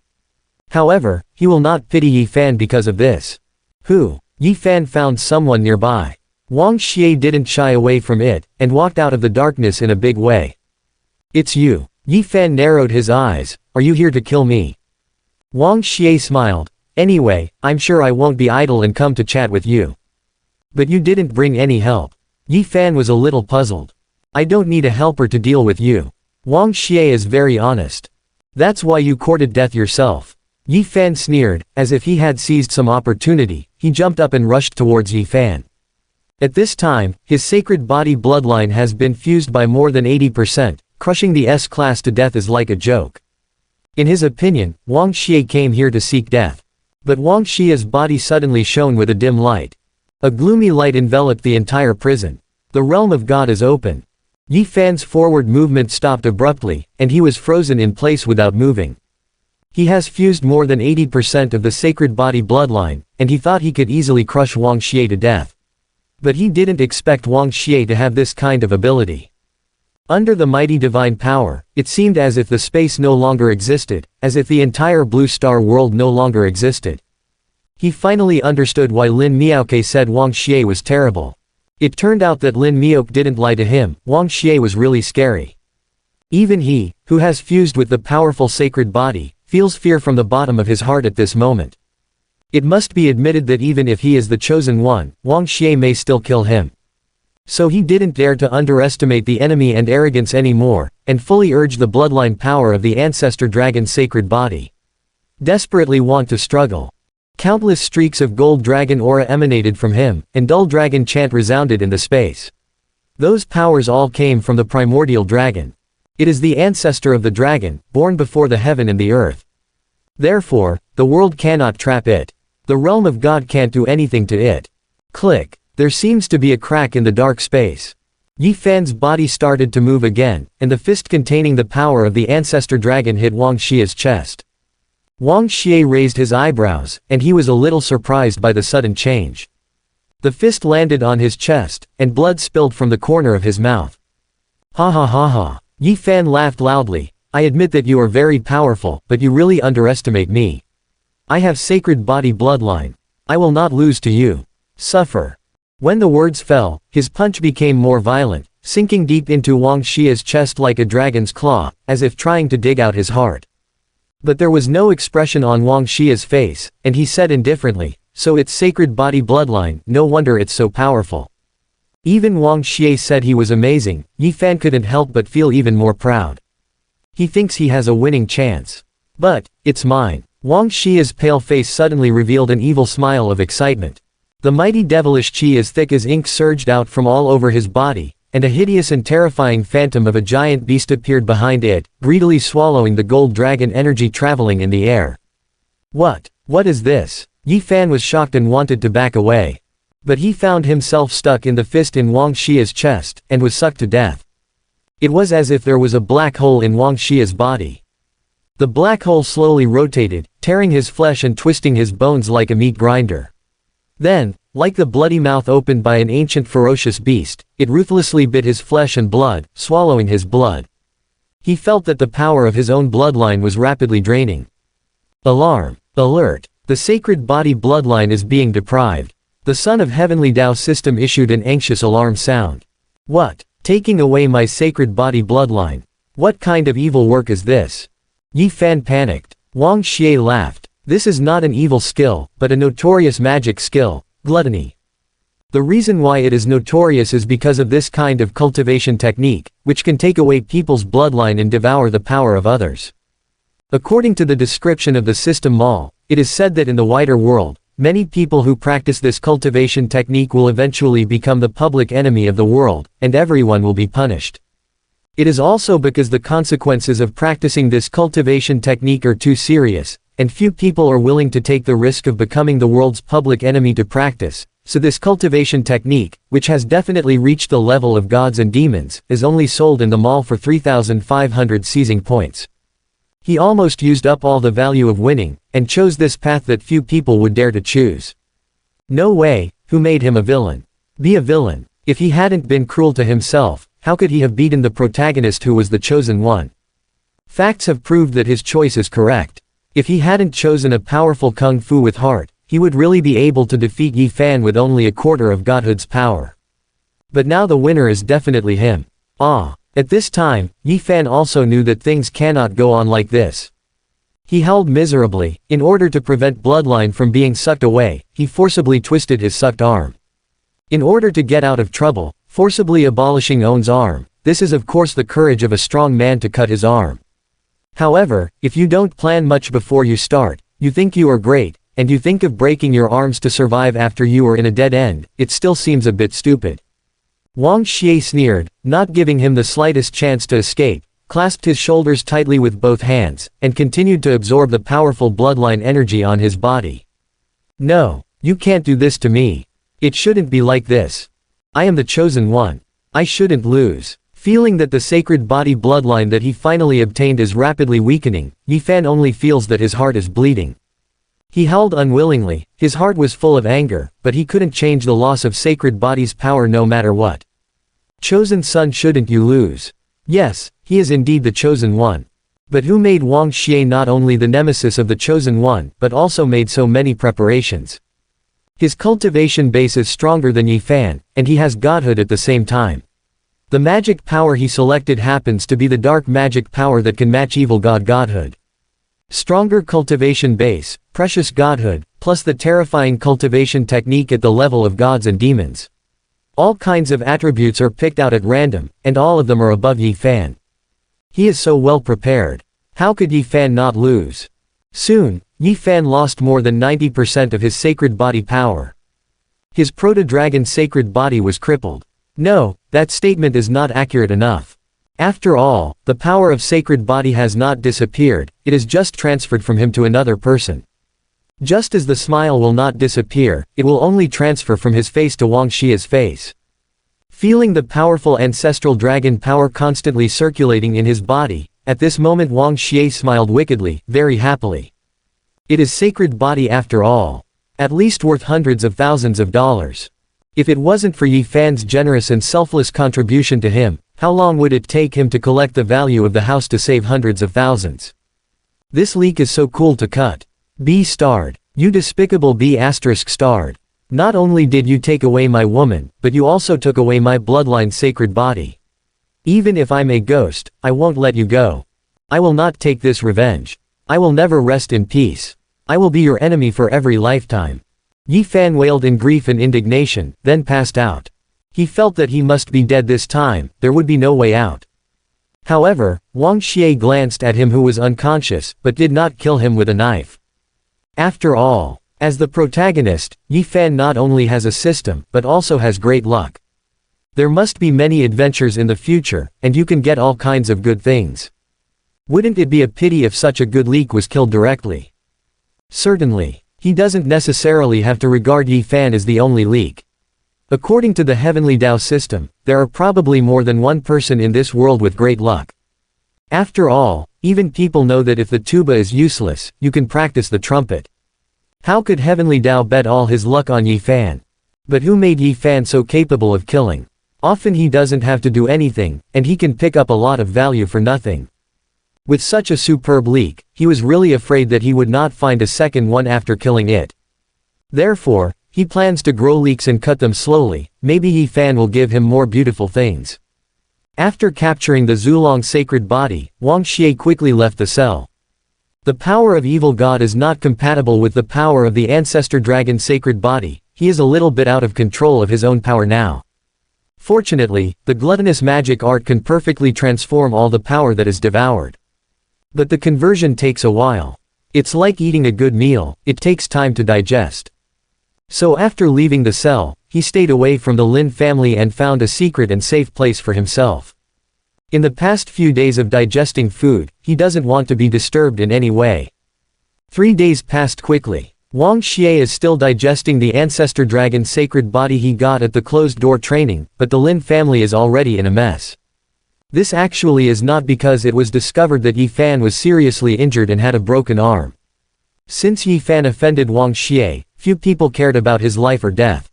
However, he will not pity Yi Fan because of this. Who? Yi Fan found someone nearby. Wang Xie didn't shy away from it, and walked out of the darkness in a big way. It's you. Yi Fan narrowed his eyes. Are you here to kill me? Wang Xie smiled. Anyway, I'm sure I won't be idle and come to chat with you. But you didn't bring any help. Yi Fan was a little puzzled. I don't need a helper to deal with you. Wang Xie is very honest. That's why you courted death yourself. Yi Fan sneered, as if he had seized some opportunity. He jumped up and rushed towards Yi Fan. At this time, his sacred body bloodline has been fused by more than 80%, crushing the S-class to death is like a joke. In his opinion, Wang Xie came here to seek death. But Wang Xie's body suddenly shone with a dim light. A gloomy light enveloped the entire prison. The realm of God is open. Yi Fan's forward movement stopped abruptly, and he was frozen in place without moving. He has fused more than 80% of the sacred body bloodline, and he thought he could easily crush Wang Xie to death. But he didn't expect Wang Xie to have this kind of ability. Under the mighty divine power, it seemed as if the space no longer existed, as if the entire blue star world no longer existed. He finally understood why Lin Miaoke said Wang Xie was terrible. It turned out that Lin Miok didn't lie to him. Wang Xie was really scary. Even he, who has fused with the powerful sacred body, feels fear from the bottom of his heart at this moment. It must be admitted that even if he is the chosen one, Wang Xie may still kill him. So he didn't dare to underestimate the enemy and arrogance anymore, and fully urged the bloodline power of the ancestor dragon's sacred body. Desperately want to struggle. Countless streaks of gold dragon aura emanated from him, and dull dragon chant resounded in the space. Those powers all came from the primordial dragon. It is the ancestor of the dragon, born before the heaven and the earth. Therefore, the world cannot trap it. The realm of God can't do anything to it. Click. There seems to be a crack in the dark space. Yi Fan's body started to move again, and the fist containing the power of the ancestor dragon hit Wang Xie's chest. Wang Xie raised his eyebrows, and he was a little surprised by the sudden change. The fist landed on his chest, and blood spilled from the corner of his mouth. Ha ha ha ha. Yi Fan laughed loudly. I admit that you are very powerful, but you really underestimate me. I have sacred body bloodline. I will not lose to you. Suffer. When the words fell, his punch became more violent, sinking deep into Wang Xie's chest like a dragon's claw, as if trying to dig out his heart. But there was no expression on Wang Xie's face, and he said indifferently, so it's sacred body bloodline, no wonder it's so powerful. Even Wang Xie said he was amazing. Yi Fan couldn't help but feel even more proud. He thinks he has a winning chance. But, it's mine. Wang Xie's pale face suddenly revealed an evil smile of excitement. The mighty devilish chi as thick as ink surged out from all over his body, and a hideous and terrifying phantom of a giant beast appeared behind it, greedily swallowing the gold dragon energy traveling in the air. What is this? Yi Fan was shocked and wanted to back away. But he found himself stuck in the fist in Wang Xie's chest, and was sucked to death. It was as if there was a black hole in Wang Xie's body. The black hole slowly rotated, tearing his flesh and twisting his bones like a meat grinder. Then, like the bloody mouth opened by an ancient ferocious beast, it ruthlessly bit his flesh and blood, swallowing his blood. He felt that the power of his own bloodline was rapidly draining. Alarm! Alert! The sacred body bloodline is being deprived. The Son of Heavenly Tao system issued an anxious alarm sound. What? Taking away my sacred body bloodline? What kind of evil work is this? Yi Fan panicked. Wang Xie laughed. This is not an evil skill, but a notorious magic skill, gluttony. The reason why it is notorious is because of this kind of cultivation technique, which can take away people's bloodline and devour the power of others. According to the description of the system mall, it is said that in the wider world, many people who practice this cultivation technique will eventually become the public enemy of the world, and everyone will be punished. It is also because the consequences of practicing this cultivation technique are too serious, and few people are willing to take the risk of becoming the world's public enemy to practice, So this cultivation technique, which has definitely reached the level of gods and demons, is only sold in the mall for 3,500 seizing points. He almost used up all the value of winning, and chose this path that few people would dare to choose. No way. Who made him a villain? Be a villain. If he hadn't been cruel to himself, how could he have beaten the protagonist who was the chosen one? Facts have proved that his choice is correct. If he hadn't chosen a powerful kung fu with heart, he would really be able to defeat Yi Fan with only a quarter of godhood's power. But now the winner is definitely him. At this time, Yi Fan also knew that things cannot go on like this. He howled miserably. In order to prevent bloodline from being sucked away, he forcibly twisted his sucked arm. In order to get out of trouble, forcibly abolishing one's arm, this is of course the courage of a strong man to cut his arm. However, if you don't plan much before you start, you think you are great, and you think of breaking your arms to survive after you are in a dead end, it still seems a bit stupid. Wang Xie sneered, not giving him the slightest chance to escape, clasped his shoulders tightly with both hands, and continued to absorb the powerful bloodline energy on his body. No, you can't do this to me. It shouldn't be like this. I am the chosen one. I shouldn't lose. Feeling that the sacred body bloodline that he finally obtained is rapidly weakening, Yi Fan only feels that his heart is bleeding. He howled unwillingly, his heart was full of anger, but he couldn't change the loss of sacred body's power no matter what. Chosen son, shouldn't you lose? Yes, he is indeed the chosen one. But who made Wang Xie not only the nemesis of the chosen one, but also made so many preparations? His cultivation base is stronger than Yi Fan, and he has godhood at the same time. The magic power he selected happens to be the dark magic power that can match evil godhood. Stronger cultivation base, precious godhood, plus the terrifying cultivation technique at the level of gods and demons. All kinds of attributes are picked out at random, and all of them are above Yi Fan. He is so well prepared. How could Yi Fan not lose? Soon, Yi Fan lost more than 90% of his sacred body power. His proto-dragon sacred body was crippled. No, that statement is not accurate enough. After all, the power of sacred body has not disappeared, it is just transferred from him to another person. Just as the smile will not disappear, it will only transfer from his face to Wang Xie's face. Feeling the powerful ancestral dragon power constantly circulating in his body, at this moment Wang Xie smiled wickedly, very happily. It is sacred body after all. At least worth hundreds of thousands of dollars. If it wasn't for Yi Fan's generous and selfless contribution to him, how long would it take him to collect the value of the house to save hundreds of thousands? This leak is so cool to cut. B starred. You despicable B asterisk starred. Not only did you take away my woman, but you also took away my bloodline's sacred body. Even if I'm a ghost, I won't let you go. I will not take this revenge. I will never rest in peace. I will be your enemy for every lifetime. Yi Fan wailed in grief and indignation, then passed out. He felt that he must be dead this time, there would be no way out. However, Wang Xie glanced at him who was unconscious, but did not kill him with a knife. After all, as the protagonist, Yi Fan not only has a system, but also has great luck. There must be many adventures in the future, and you can get all kinds of good things. Wouldn't it be a pity if such a good leak was killed directly? Certainly. He doesn't necessarily have to regard Yi Fan as the only leak. According to the heavenly Tao system, there are probably more than one person in this world with great luck. After all, even people know that if the tuba is useless, you can practice the trumpet. How could heavenly Tao bet all his luck on Yi Fan? But who made Yi Fan so capable of killing? Often he doesn't have to do anything, and he can pick up a lot of value for nothing. With such a superb leak, he was really afraid that he would not find a second one after killing it. Therefore, he plans to grow leeks and cut them slowly, maybe Yi Fan will give him more beautiful things. After capturing the Zulong sacred body, Wang Xie quickly left the cell. The power of evil god is not compatible with the power of the ancestor dragon sacred body, he is a little bit out of control of his own power now. Fortunately, the gluttonous magic art can perfectly transform all the power that is devoured. But the conversion takes a while. It's like eating a good meal, it takes time to digest. So after leaving the cell, he stayed away from the Lin family and found a secret and safe place for himself. In the past few days of digesting food, he doesn't want to be disturbed in any way. 3 days passed quickly. Wang Xie is still digesting the ancestor dragon's sacred body he got at the closed-door training, but the Lin family is already in a mess. This actually is not because it was discovered that Yi Fan was seriously injured and had a broken arm. Since Yi Fan offended Wang Xie, few people cared about his life or death.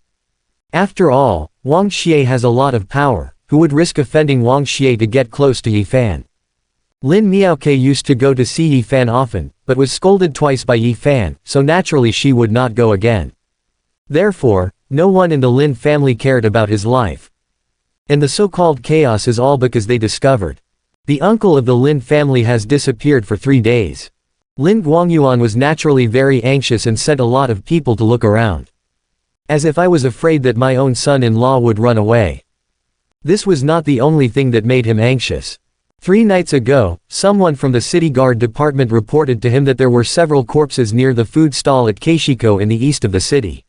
After all, Wang Xie has a lot of power. Who would risk offending Wang Xie to get close to Yi Fan? Lin Miaoke used to go to see Yi Fan often, but was scolded twice by Yi Fan, so naturally she would not go again. Therefore, no one in the Lin family cared about his life. And the so-called chaos is all because they discovered the uncle of the Lin family has disappeared for 3 days. Lin Guangyuan was naturally very anxious and sent a lot of people to look around. As if I was afraid that my own son-in-law would run away. This was not the only thing that made him anxious. 3 nights ago, someone from the city guard department reported to him that there were several corpses near the food stall at Keishiko in the east of the city.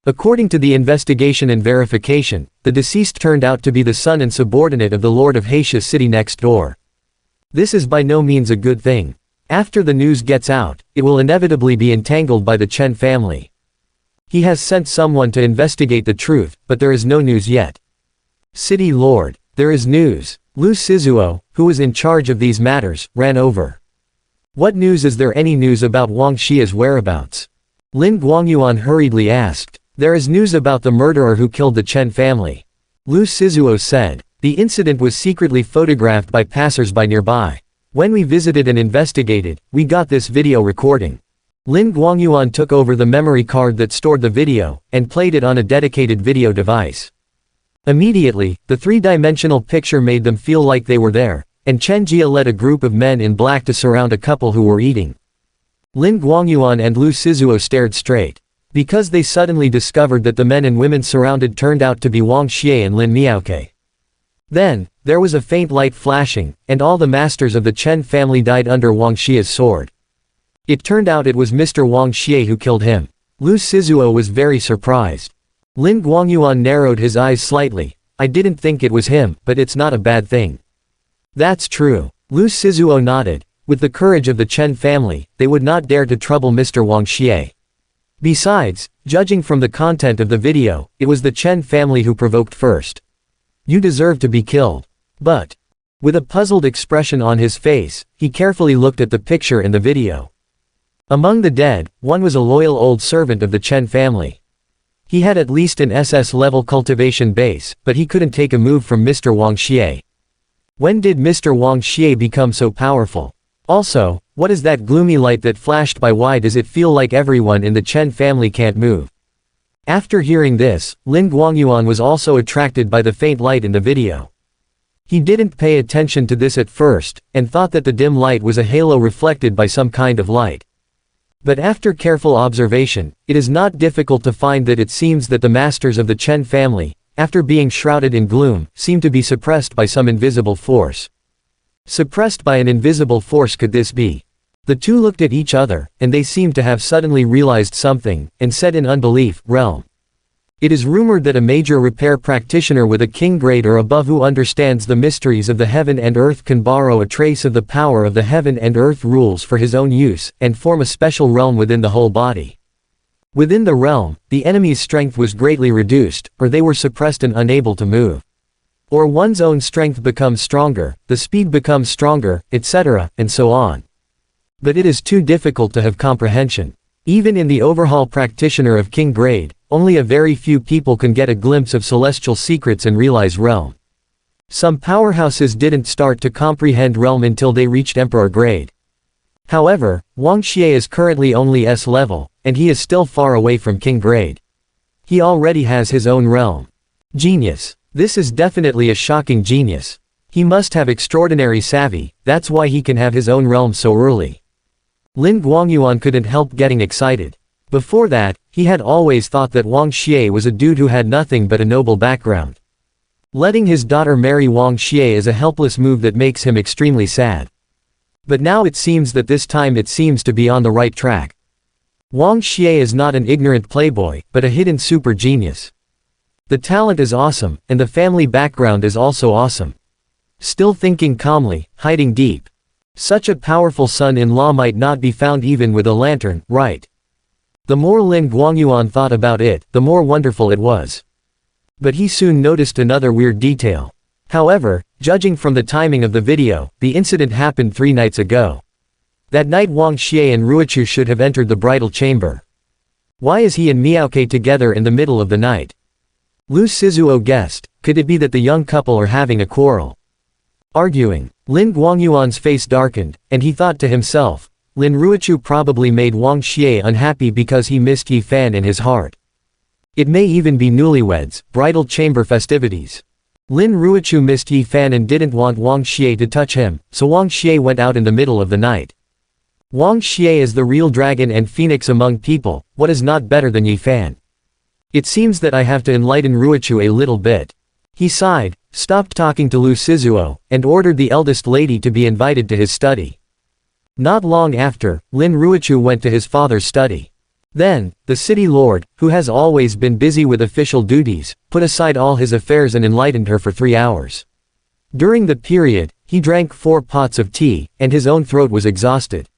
According to the investigation and verification, the deceased turned out to be the son and subordinate of the Lord of Heisha city next door. This is by no means a good thing. After the news gets out, it will inevitably be entangled by the Chen family. He has sent someone to investigate the truth, but there is no news yet. City Lord, there is news. Lu Sizuo, who was in charge of these matters, ran over. What news? Is there any news about Wang Xie's whereabouts? Lin Guangyuan hurriedly asked. There is news about the murderer who killed the Chen family. Lu Sizuo said. The incident was secretly photographed by passers-by nearby. When we visited and investigated, we got this video recording. Lin Guangyuan took over the memory card that stored the video, and played it on a dedicated video device. Immediately, the 3-dimensional picture made them feel like they were there, and Chen Jia led a group of men in black to surround a couple who were eating. Lin Guangyuan and Lu Sizuo stared straight. Because they suddenly discovered that the men and women surrounded turned out to be Wang Xie and Lin Miaoke. Then, there was a faint light flashing, and all the masters of the Chen family died under Wang Xie's sword. It turned out it was Mr. Wang Xie who killed him. Lu Sizuo was very surprised. Lin Guangyuan narrowed his eyes slightly. I didn't think it was him, but it's not a bad thing. That's true. Lu Sizuo nodded. With the courage of the Chen family, they would not dare to trouble Mr. Wang Xie. Besides, judging from the content of the video, it was the Chen family who provoked first. You deserve to be killed. But, with a puzzled expression on his face, he carefully looked at the picture in the video. Among the dead, one was a loyal old servant of the Chen family. He had at least an SS-level cultivation base, but he couldn't take a move from Mr. Wang Xie. When did Mr. Wang Xie become so powerful? Also, what is that gloomy light that flashed by? Why does it feel like everyone in the Chen family can't move? After hearing this, Lin Guangyuan was also attracted by the faint light in the video. He didn't pay attention to this at first, and thought that the dim light was a halo reflected by some kind of light. But after careful observation, it is not difficult to find that it seems that the masters of the Chen family, after being shrouded in gloom, seem to be suppressed by some invisible force. Suppressed by an invisible force, could this be? The two looked at each other, and they seemed to have suddenly realized something, and said in unbelief, realm. It is rumored that a major repair practitioner with a king grade or above who understands the mysteries of the heaven and earth can borrow a trace of the power of the heaven and earth rules for his own use, and form a special realm within the whole body. Within the realm, the enemy's strength was greatly reduced, or they were suppressed and unable to move. Or one's own strength becomes stronger, the speed becomes stronger, etc., and so on. But it is too difficult to have comprehension. Even in the overhaul practitioner of king grade, only a very few people can get a glimpse of celestial secrets and realize realm. Some powerhouses didn't start to comprehend realm until they reached emperor grade. However, Wang Xie is currently only S level, and he is still far away from king grade. He already has his own realm. Genius. This is definitely a shocking genius. He must have extraordinary savvy, that's why he can have his own realm so early. Lin Guangyuan couldn't help getting excited. Before that, he had always thought that Wang Xie was a dude who had nothing but a noble background. Letting his daughter marry Wang Xie is a helpless move that makes him extremely sad. But now it seems that this time it seems to be on the right track. Wang Xie is not an ignorant playboy, but a hidden super genius. The talent is awesome, and the family background is also awesome. Still thinking calmly, hiding deep. Such a powerful son-in-law might not be found even with a lantern, right? The more Lin Guangyuan thought about it, the more wonderful it was. But he soon noticed another weird detail. However, judging from the timing of the video, the incident happened 3 nights ago. That night Wang Xie and Ruochu should have entered the bridal chamber. Why is he and Miaoke together in the middle of the night? Lu Shizuo guessed, could it be that the young couple are having a quarrel? Arguing. Lin Guangyuan's face darkened, and he thought to himself, Lin Ruochu probably made Wang Xie unhappy because he missed Yi Fan in his heart. It may even be newlyweds, bridal chamber festivities. Lin Ruochu missed Yi Fan and didn't want Wang Xie to touch him, so Wang Xie went out in the middle of the night. Wang Xie is the real dragon and phoenix among people, what is not better than Yi Fan? It seems that I have to enlighten Ruochu a little bit. He sighed, stopped talking to Lu Shizuo, and ordered the eldest lady to be invited to his study. Not long after, Lin Ruochu went to his father's study. Then, the city lord, who has always been busy with official duties, put aside all his affairs and enlightened her for 3 hours. During the period, he drank 4 pots of tea, and his own throat was exhausted.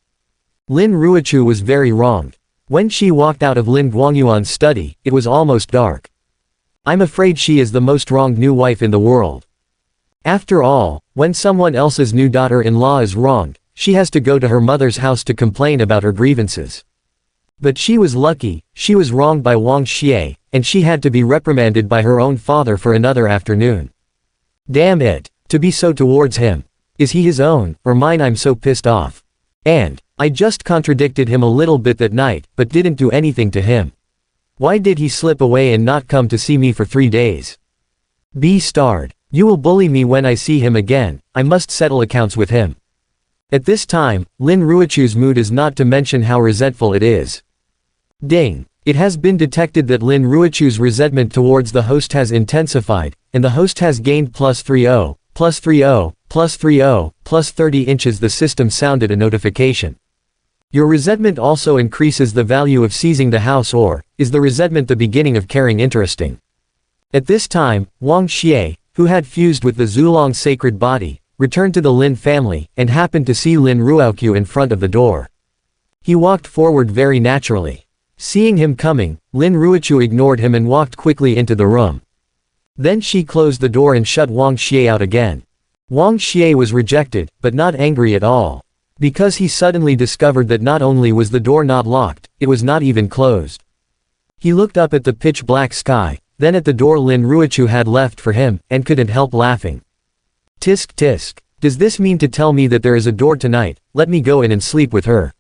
Lin Ruochu was very wronged. When she walked out of Lin Guangyuan's study, it was almost dark. I'm afraid she is the most wronged new wife in the world. After all, when someone else's new daughter-in-law is wronged, she has to go to her mother's house to complain about her grievances. But she was lucky, she was wronged by Wang Xie, and she had to be reprimanded by her own father for another afternoon. Damn it, to be so towards him. Is he his own, or mine? I'm so pissed off. And, I just contradicted him a little bit that night, but didn't do anything to him. Why did he slip away and not come to see me for 3 days? B-starred. You will bully me when I see him again, I must settle accounts with him. At this time, Lin Ruochu's mood is not to mention how resentful it is. Ding. It has been detected that Lin Ruochu's resentment towards the host has intensified, and the host has gained +30, +30, +30, +30 inches. The system sounded a notification. Your resentment also increases the value of seizing the house, or is the resentment the beginning of caring? Interesting. At this time, Wang Xie, who had fused with the Zulong sacred body, returned to the Lin family, and happened to see Lin Ruochu in front of the door. He walked forward very naturally. Seeing him coming, Lin Ruochu ignored him and walked quickly into the room. Then she closed the door and shut Wang Xie out again. Wang Xie was rejected, but not angry at all. Because he suddenly discovered that not only was the door not locked, it was not even closed. He looked up at the pitch-black sky, then at the door Lin Ruochu had left for him, and couldn't help laughing. Tisk tisk. Does this mean to tell me that there is a door tonight? Let me go in and sleep with her.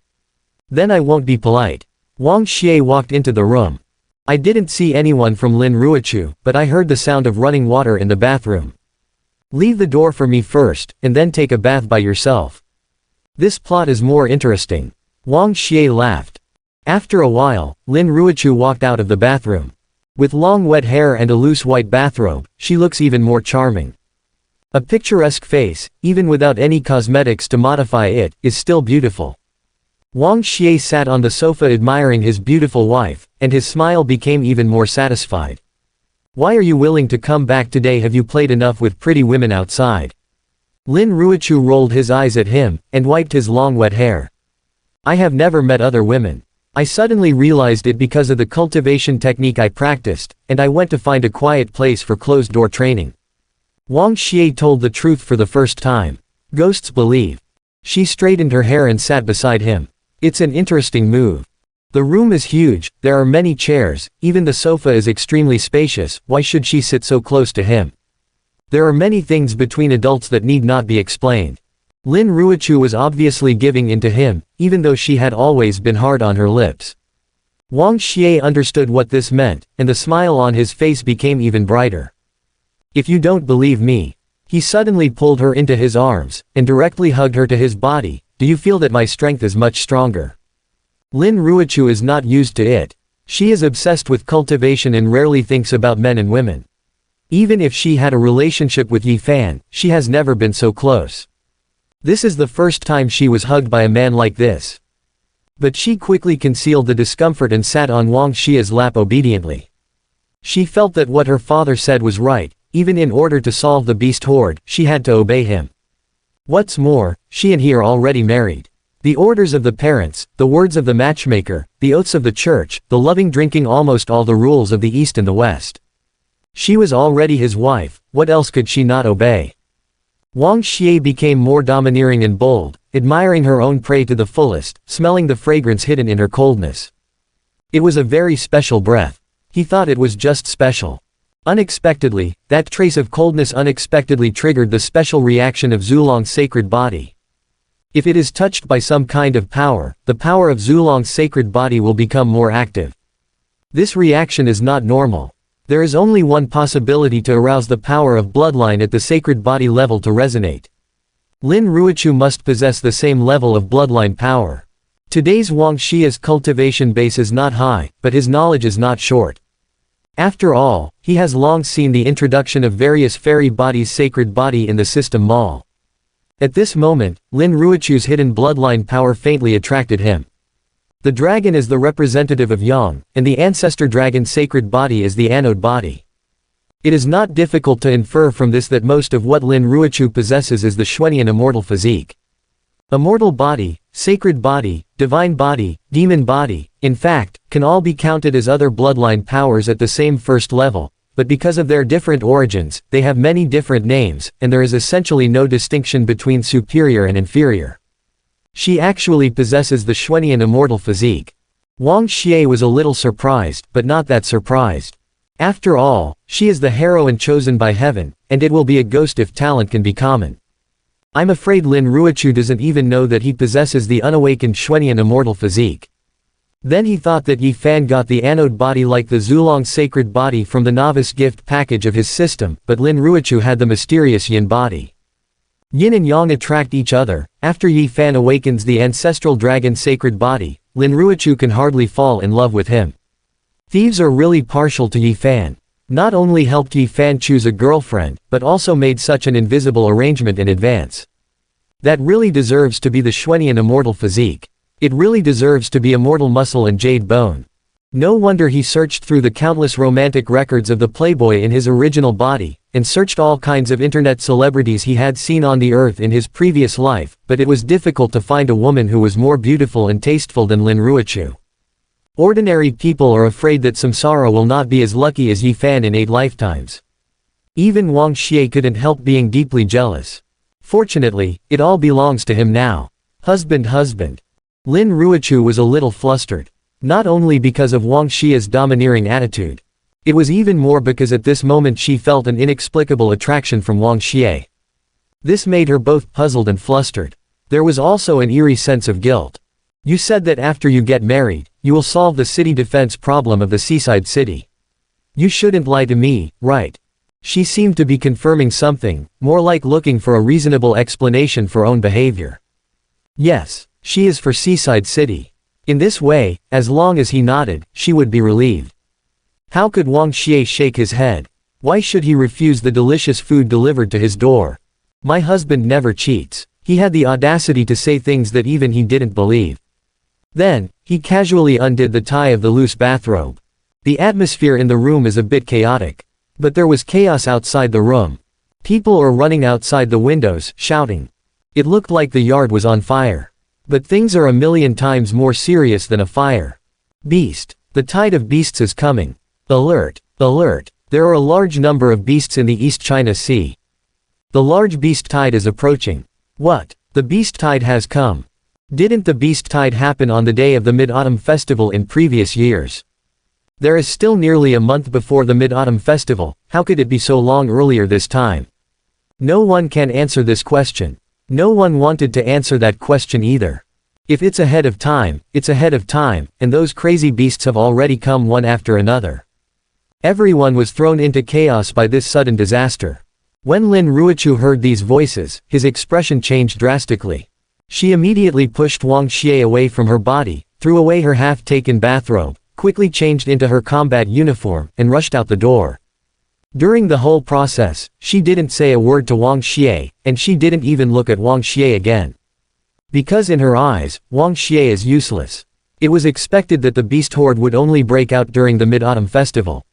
Then I won't be polite. Wang Xie walked into the room. I didn't see anyone from Lin Ruochu, but I heard the sound of running water in the bathroom. Leave the door for me first, and then take a bath by yourself. This plot is more interesting. Wang Xie laughed. After a while, Lin Ruochu walked out of the bathroom. With long wet hair and a loose white bathrobe, she looks even more charming. A picturesque face, even without any cosmetics to modify it, is still beautiful. Wang Xie sat on the sofa admiring his beautiful wife, and his smile became even more satisfied. Why are you willing to come back today? Have you played enough with pretty women outside? Lin Ruochu rolled his eyes at him, and wiped his long wet hair. I have never met other women. I suddenly realized it because of the cultivation technique I practiced, and I went to find a quiet place for closed-door training. Wang Xie told the truth for the first time. Ghosts believe. She straightened her hair and sat beside him. It's an interesting move. The room is huge, there are many chairs, even the sofa is extremely spacious. Why should she sit so close to him? There are many things between adults that need not be explained. Lin Ruochu was obviously giving in to him, even though she had always been hard on her lips. Wang Xie understood what this meant, and the smile on his face became even brighter. If you don't believe me. He suddenly pulled her into his arms, and directly hugged her to his body. Do you feel that my strength is much stronger? Lin Ruochu is not used to it. She is obsessed with cultivation and rarely thinks about men and women. Even if she had a relationship with Yi Fan, she has never been so close. This is the first time she was hugged by a man like this. But she quickly concealed the discomfort and sat on Wang Xie's lap obediently. She felt that what her father said was right, even in order to solve the beast horde, she had to obey him. What's more, she and he are already married. The orders of the parents, the words of the matchmaker, the oaths of the church, the loving drinking, almost all the rules of the East and the West. She was already his wife, what else could she not obey? Wang Xie became more domineering and bold, admiring her own prey to the fullest, smelling the fragrance hidden in her coldness. It was a very special breath. He thought it was just special. Unexpectedly, that trace of coldness unexpectedly triggered the special reaction of Zulong's sacred body. If it is touched by some kind of power, the power of Zulong's sacred body will become more active. This reaction is not normal. There is only one possibility to arouse the power of bloodline at the sacred body level to resonate. Lin Ruochu must possess the same level of bloodline power. Today's Wang Xie's cultivation base is not high, but his knowledge is not short. After all, he has long seen the introduction of various fairy bodies' sacred body in the system mall. At this moment, Lin Ruochu's hidden bloodline power faintly attracted him. The dragon is the representative of Yang, and the ancestor dragon's sacred body is the anode body. It is not difficult to infer from this that most of what Lin Ruochu possesses is the Xuanian immortal physique. Immortal body, sacred body, divine body, demon body, in fact, can all be counted as other bloodline powers at the same first level, but because of their different origins, they have many different names, and there is essentially no distinction between superior and inferior. She actually possesses the Xuanian immortal physique. Wang Xie was a little surprised, but not that surprised. After all, she is the heroine chosen by heaven, and it will be a ghost if talent can be common. I'm afraid Lin Ruochu doesn't even know that he possesses the unawakened Xuanian immortal physique. Then he thought that Yi Fan got the anode body like the Zulong sacred body from the novice gift package of his system, but Lin Ruochu had the mysterious Yin body. Yin and Yang attract each other. After Yi Fan awakens the ancestral dragon sacred body, Lin Ruochu can hardly fall in love with him. Thieves are really partial to Yi Fan. Not only helped Yi Fan choose a girlfriend, but also made such an invisible arrangement in advance. That really deserves to be the Xuanian immortal physique. It really deserves to be immortal muscle and jade bone. No wonder he searched through the countless romantic records of the playboy in his original body, and searched all kinds of internet celebrities he had seen on the earth in his previous life, but it was difficult to find a woman who was more beautiful and tasteful than Lin Ruochu. Ordinary people are afraid that samsara will not be as lucky as Yi Fan in 8 lifetimes. Even Wang Xie couldn't help being deeply jealous. Fortunately, it all belongs to him now. Husband. Lin Ruochu was a little flustered. Not only because of Wang Xie's domineering attitude. It was even more because at this moment she felt an inexplicable attraction from Wang Xie. This made her both puzzled and flustered. There was also an eerie sense of guilt. You said that after you get married, you will solve the city defense problem of the seaside city. You shouldn't lie to me, right? She seemed to be confirming something, more like looking for a reasonable explanation for own behavior. Yes, she is for seaside city. In this way, as long as he nodded, she would be relieved. How could Wang Xie shake his head? Why should he refuse the delicious food delivered to his door? My husband never cheats. He had the audacity to say things that even he didn't believe. Then, he casually undid the tie of the loose bathrobe. The atmosphere in the room is a bit chaotic. But there was chaos outside the room. People are running outside the windows, shouting. It looked like the yard was on fire. But things are a million times more serious than a fire. Beast. The tide of beasts is coming. Alert. There are a large number of beasts in the East China Sea. The large beast tide is approaching. What? The beast tide has come. Didn't the beast tide happen on the day of the Mid-Autumn Festival in previous years? There is still nearly a month before the Mid-Autumn Festival, how could it be so long earlier this time? No one can answer this question. No one wanted to answer that question either. If it's ahead of time, it's ahead of time, and those crazy beasts have already come one after another. Everyone was thrown into chaos by this sudden disaster. When Lin Ruochu heard these voices, his expression changed drastically. She immediately pushed Wang Xie away from her body, threw away her half-taken bathrobe, quickly changed into her combat uniform, and rushed out the door. During the whole process, she didn't say a word to Wang Xie, and she didn't even look at Wang Xie again. Because in her eyes, Wang Xie is useless. It was expected that the beast horde would only break out during the Mid-Autumn Festival.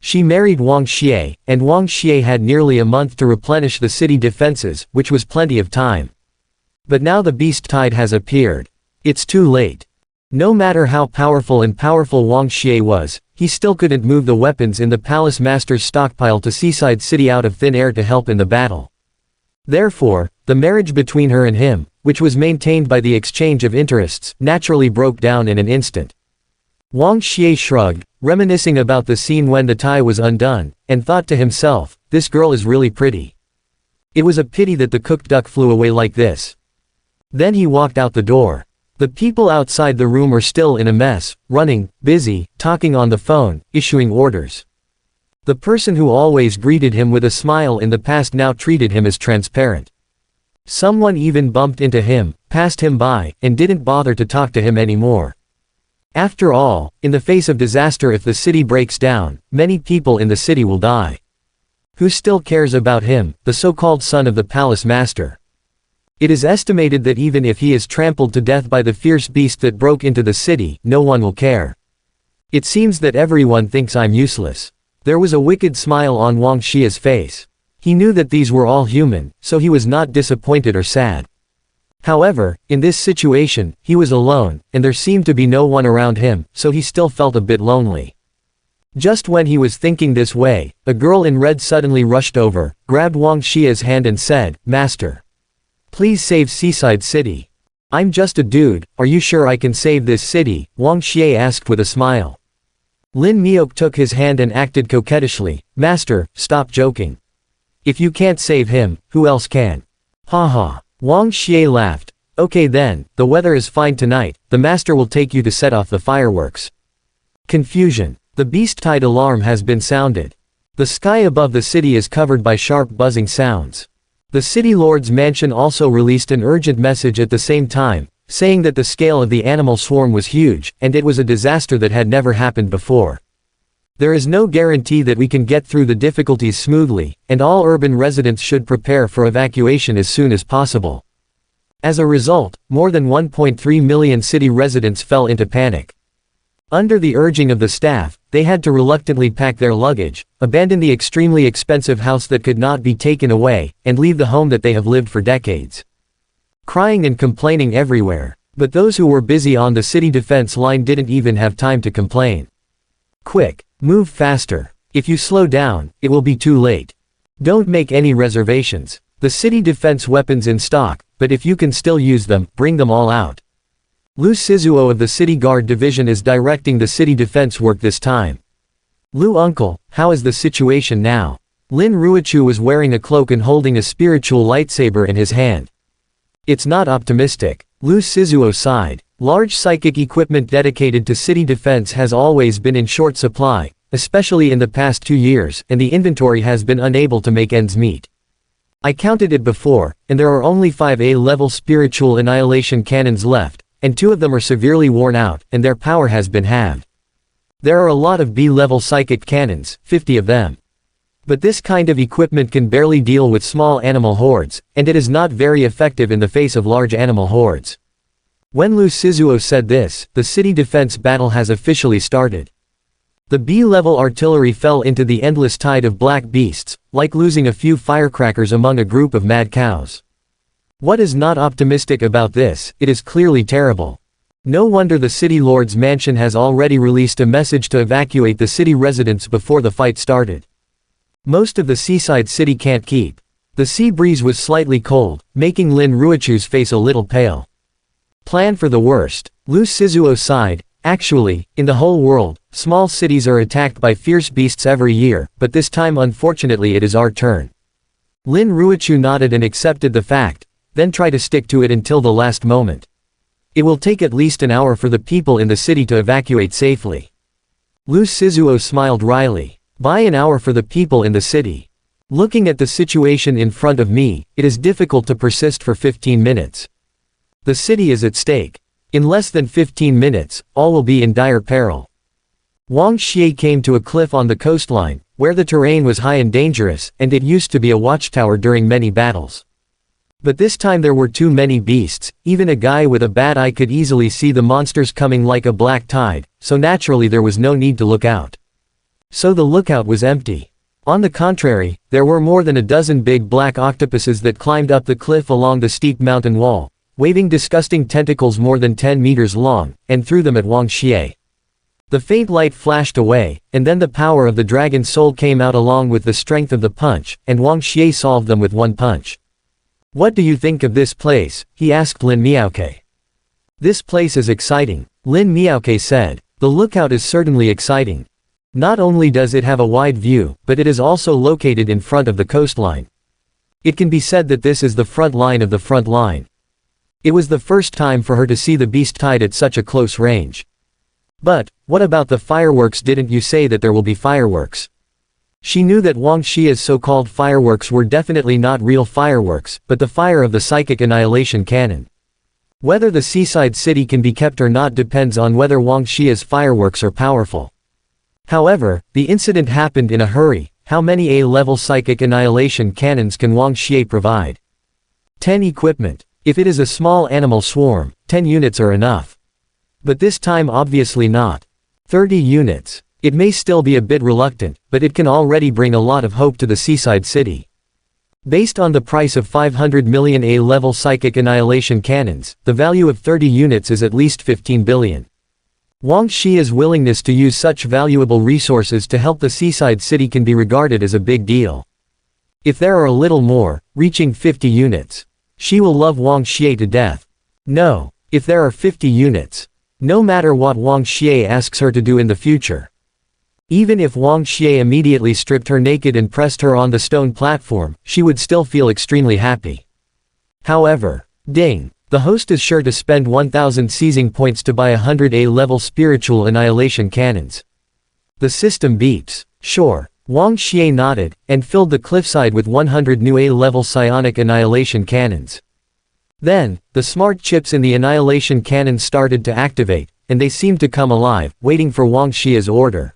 She married Wang Xie, and Wang Xie had nearly a month to replenish the city defenses, which was plenty of time. But now the beast tide has appeared. It's too late. No matter how powerful Wang Xie was, he still couldn't move the weapons in the palace master's stockpile to Seaside City out of thin air to help in the battle. Therefore, the marriage between her and him, which was maintained by the exchange of interests, naturally broke down in an instant. Wang Xie shrugged, reminiscing about the scene when the tie was undone, and thought to himself, this girl is really pretty. It was a pity that the cooked duck flew away like this. Then he walked out the door. The people outside the room were still in a mess, running, busy, talking on the phone, issuing orders. The person who always greeted him with a smile in the past now treated him as transparent. Someone even bumped into him, passed him by, and didn't bother to talk to him anymore. After all, in the face of disaster, if the city breaks down, many people in the city will die. Who still cares about him, the so-called son of the palace master? It is estimated that even if he is trampled to death by the fierce beast that broke into the city, no one will care. It seems that everyone thinks I'm useless. There was a wicked smile on Wang Xie's face. He knew that these were all human, so he was not disappointed or sad. However, in this situation, he was alone, and there seemed to be no one around him, so he still felt a bit lonely. Just when he was thinking this way, a girl in red suddenly rushed over, grabbed Wang Xie's hand and said, "Master, please save Seaside City." "I'm just a dude, are you sure I can save this city?" Wang Xie asked with a smile. Lin Miok took his hand and acted coquettishly, "Master, stop joking. If you can't save him, who else can?" "Ha ha." Wang Xie laughed. "Okay then, the weather is fine tonight, the master will take you to set off the fireworks." Confusion. The beast tide alarm has been sounded. The sky above the city is covered by sharp buzzing sounds. The city lord's mansion also released an urgent message at the same time, saying that the scale of the animal swarm was huge, and it was a disaster that had never happened before. There is no guarantee that we can get through the difficulties smoothly, and all urban residents should prepare for evacuation as soon as possible. As a result, more than 1.3 million city residents fell into panic. Under the urging of the staff, they had to reluctantly pack their luggage, abandon the extremely expensive house that could not be taken away, and leave the home that they have lived for decades. Crying and complaining everywhere. But those who were busy on the city defense line didn't even have time to complain. "Quick, move faster. If you slow down, it will be too late. Don't make any reservations. The city defense weapons in stock, but if you can still use them, bring them all out." Lu Sizuo of the City Guard Division is directing the city defense work this time. "Lu uncle, how is the situation now?" Lin Ruichu was wearing a cloak and holding a spiritual lightsaber in his hand. "It's not optimistic." Lu Sizuo sighed. Large psychic equipment dedicated to city defense has always been in short supply, especially in the past 2 years, and the inventory has been unable to make ends meet. "I counted it before, and there are only 5 A-level spiritual annihilation cannons left, and 2 of them are severely worn out, and their power has been halved. There are a lot of B-level psychic cannons, 50 of them. But this kind of equipment can barely deal with small animal hordes, and it is not very effective in the face of large animal hordes." When Lu Sizuo said this, the city defense battle has officially started. The B-level artillery fell into the endless tide of black beasts, like losing a few firecrackers among a group of mad cows. What is not optimistic about this? It is clearly terrible. No wonder the city lord's mansion has already released a message to evacuate the city residents before the fight started. Most of the seaside city can't keep. The sea breeze was slightly cold, making Lin Ruichu's face a little pale. Plan for the worst. Lu Sizuo sighed. Actually, in the whole world, small cities are attacked by fierce beasts every year, but this time unfortunately it is our turn. Lin Ruichu nodded and accepted the fact, then try to stick to it until the last moment. It will take at least an hour for the people in the city to evacuate safely. Lu Sizuo smiled wryly. By an hour for the people in the city. Looking at the situation in front of me, it is difficult to persist for 15 minutes. The city is at stake. In less than 15 minutes, all will be in dire peril. Wang Xie came to a cliff on the coastline, where the terrain was high and dangerous, and it used to be a watchtower during many battles. But this time there were too many beasts, even a guy with a bad eye could easily see the monsters coming like a black tide, so naturally there was no need to look out. So the lookout was empty. On the contrary, there were more than a dozen big black octopuses that climbed up the cliff along the steep mountain wall, waving disgusting tentacles more than 10 meters long, and threw them at Wang Xie. The faint light flashed away, and then the power of the dragon soul came out along with the strength of the punch, and Wang Xie solved them with one punch. "What do you think of this place?" he asked Lin Miaoke. "This place is exciting," Lin Miaoke said. "The lookout is certainly exciting. Not only does it have a wide view, but it is also located in front of the coastline. It can be said that this is the front line of the front line." It was the first time for her to see the beast tide at such a close range. "But, what about the fireworks? Didn't you say that there will be fireworks?" She knew that Wang Xie's so-called fireworks were definitely not real fireworks, but the fire of the psychic annihilation cannon. Whether the seaside city can be kept or not depends on whether Wang Xie's fireworks are powerful. However, the incident happened in a hurry. How many A-level psychic annihilation cannons can Wang Xie provide? 10 equipment. If it is a small animal swarm, 10 units are enough. But this time obviously not. 30 units. It may still be a bit reluctant, but it can already bring a lot of hope to the seaside city. Based on the price of 500 million A-level psychic annihilation cannons, the value of 30 units is at least 15 billion. Wang Xie's willingness to use such valuable resources to help the seaside city can be regarded as a big deal. If there are a little more, reaching 50 units, she will love Wang Xie to death. No, if there are 50 units, no matter what Wang Xie asks her to do in the future. Even if Wang Xie immediately stripped her naked and pressed her on the stone platform, she would still feel extremely happy. However, ding, the host is sure to spend 1,000 seizing points to buy 100 A-level spiritual annihilation cannons. The system beeps. Sure. Wang Xie nodded, and filled the cliffside with 100 new A-level psionic annihilation cannons. Then, the smart chips in the annihilation cannon started to activate, and they seemed to come alive, waiting for Wang Xie's order.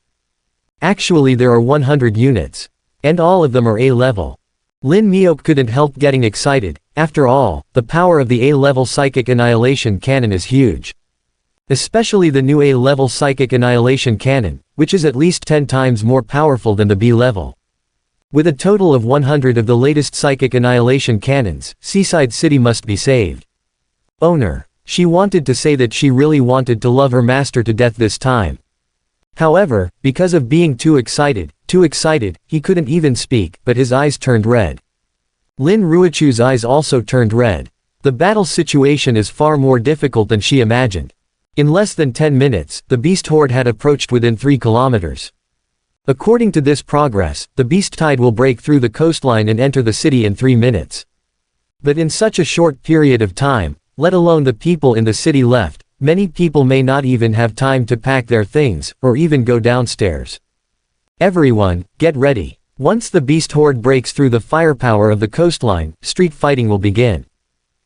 Actually there are 100 units. And all of them are A-level. Lin Miaoke couldn't help getting excited. After all, the power of the A-level psychic annihilation cannon is huge. Especially the new A-level psychic annihilation cannon, which is at least 10 times more powerful than the B-level. With a total of 100 of the latest psychic annihilation cannons, Seaside City must be saved. Owner. She wanted to say that she really wanted to love her master to death this time. However, because of being too excited, he couldn't even speak, but his eyes turned red. Lin Ruichu's eyes also turned red. The battle situation is far more difficult than she imagined. In less than 10 minutes, the beast horde had approached within 3 kilometers. According to this progress, the beast tide will break through the coastline and enter the city in 3 minutes. But in such a short period of time, let alone the people in the city left, many people may not even have time to pack their things, or even go downstairs. Everyone, get ready. Once the beast horde breaks through the firepower of the coastline, street fighting will begin.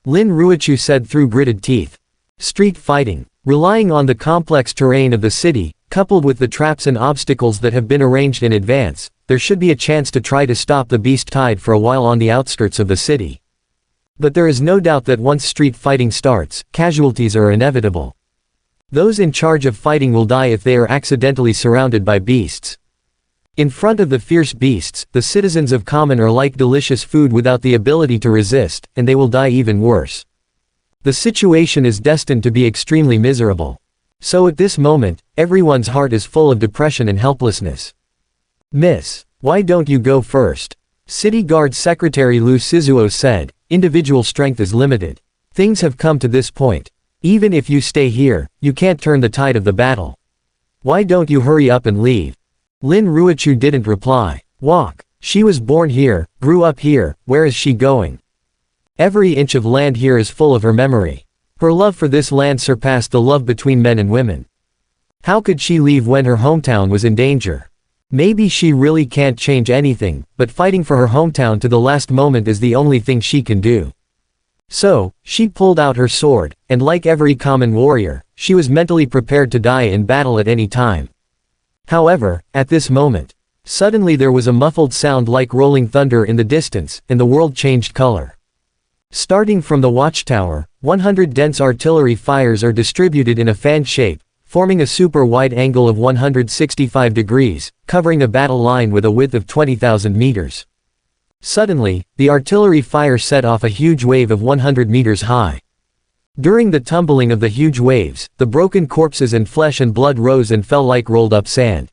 Lin Ruichu said through gritted teeth. Street fighting. Relying on the complex terrain of the city, coupled with the traps and obstacles that have been arranged in advance, there should be a chance to try to stop the beast tide for a while on the outskirts of the city. But there is no doubt that once street fighting starts, casualties are inevitable. Those in charge of fighting will die if they are accidentally surrounded by beasts. In front of the fierce beasts, the citizens of Common are like delicious food without the ability to resist, and they will die even worse. The situation is destined to be extremely miserable. So at this moment, everyone's heart is full of depression and helplessness. Miss, why don't you go first? City Guard Secretary Lu Sizuo said, individual strength is limited. Things have come to this point. Even if you stay here, you can't turn the tide of the battle. Why don't you hurry up and leave? Lin Ruichu didn't reply. Walk. She was born here, grew up here, where is she going? Every inch of land here is full of her memory. Her love for this land surpassed the love between men and women. How could she leave when her hometown was in danger? Maybe she really can't change anything, but fighting for her hometown to the last moment is the only thing she can do. So, she pulled out her sword, and like every common warrior, she was mentally prepared to die in battle at any time. However, at this moment, suddenly there was a muffled sound like rolling thunder in the distance, and the world changed color. Starting from the watchtower, 100 dense artillery fires are distributed in a fan shape, forming a super wide angle of 165 degrees, covering a battle line with a width of 20,000 meters. Suddenly, the artillery fire set off a huge wave of 100 meters high. During the tumbling of the huge waves, the broken corpses and flesh and blood rose and fell like rolled up sand.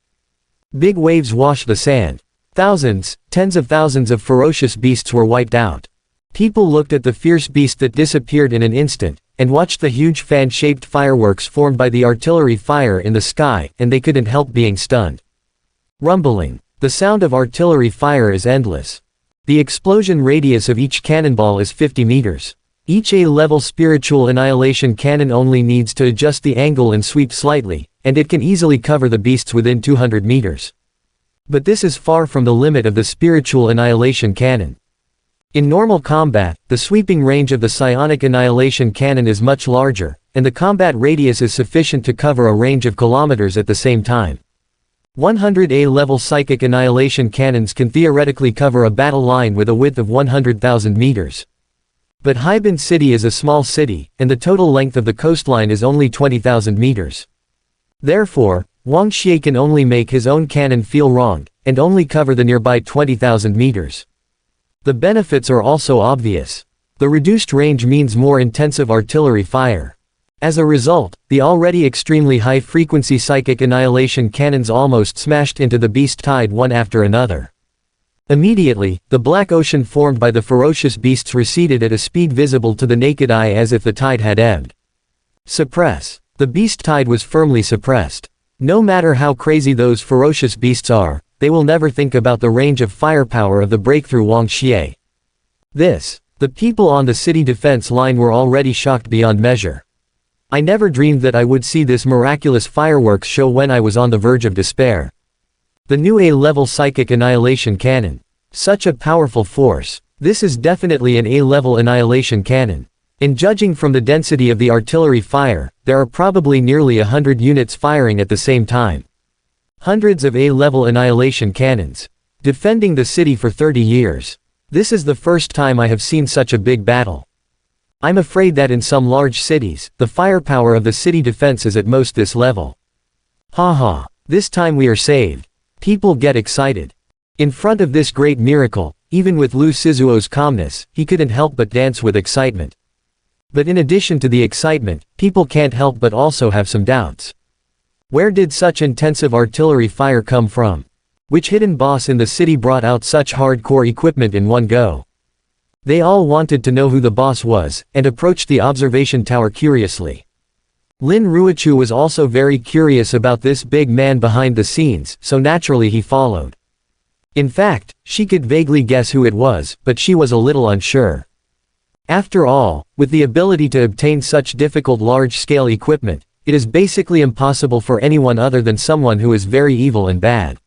Big waves washed the sand. Thousands, tens of thousands of ferocious beasts were wiped out. People looked at the fierce beast that disappeared in an instant, and watched the huge fan-shaped fireworks formed by the artillery fire in the sky, and they couldn't help being stunned. Rumbling. The sound of artillery fire is endless. The explosion radius of each cannonball is 50 meters. Each A-level spiritual annihilation cannon only needs to adjust the angle and sweep slightly, and it can easily cover the beasts within 200 meters. But this is far from the limit of the spiritual annihilation cannon. In normal combat, the sweeping range of the psionic annihilation cannon is much larger, and the combat radius is sufficient to cover a range of kilometers at the same time. 100 A-level psychic annihilation cannons can theoretically cover a battle line with a width of 100,000 meters. But Heaven City is a small city, and the total length of the coastline is only 20,000 meters. Therefore, Wang Xie can only make his own cannon feel wrong, and only cover the nearby 20,000 meters. The benefits are also obvious. The reduced range means more intensive artillery fire. As a result, the already extremely high-frequency psychic annihilation cannons almost smashed into the beast tide one after another. Immediately, the black ocean formed by the ferocious beasts receded at a speed visible to the naked eye as if the tide had ebbed. Suppress. The beast tide was firmly suppressed. No matter how crazy those ferocious beasts are, they will never think about the range of firepower of the breakthrough Wang Xie. The people on the city defense line were already shocked beyond measure. I never dreamed that I would see this miraculous fireworks show when I was on the verge of despair. The new A-level psychic annihilation cannon. Such a powerful force. This is definitely an A-level annihilation cannon. In judging from the density of the artillery fire, there are probably nearly 100 units firing at the same time. Hundreds of A-level annihilation cannons. Defending the city for 30 years. This is the first time I have seen such a big battle. I'm afraid that in some large cities, the firepower of the city defense is at most this level. Haha, this time we are saved. People get excited. In front of this great miracle, even with Lu Sizuo's calmness, he couldn't help but dance with excitement. But in addition to the excitement, people can't help but also have some doubts. Where did such intensive artillery fire come from? Which hidden boss in the city brought out such hardcore equipment in one go? They all wanted to know who the boss was, and approached the observation tower curiously. Lin Ruochu was also very curious about this big man behind the scenes, so naturally he followed. In fact, she could vaguely guess who it was, but she was a little unsure. After all, with the ability to obtain such difficult large-scale equipment, it is basically impossible for anyone other than someone who is very evil and bad.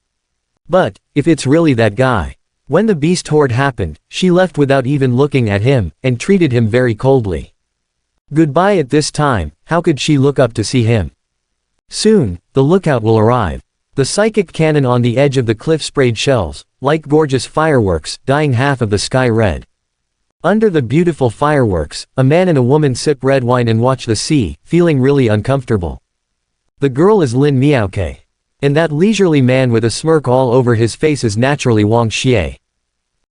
But, if it's really that guy. When the beast horde happened, she left without even looking at him, and treated him very coldly. Goodbye at this time, how could she look up to see him? Soon, the lookout will arrive. The psychic cannon on the edge of the cliff sprayed shells, like gorgeous fireworks, dyeing half of the sky red. Under the beautiful fireworks, a man and a woman sip red wine and watch the sea, feeling really uncomfortable. The girl is Lin Miaoke. And that leisurely man with a smirk all over his face is naturally Wang Xie.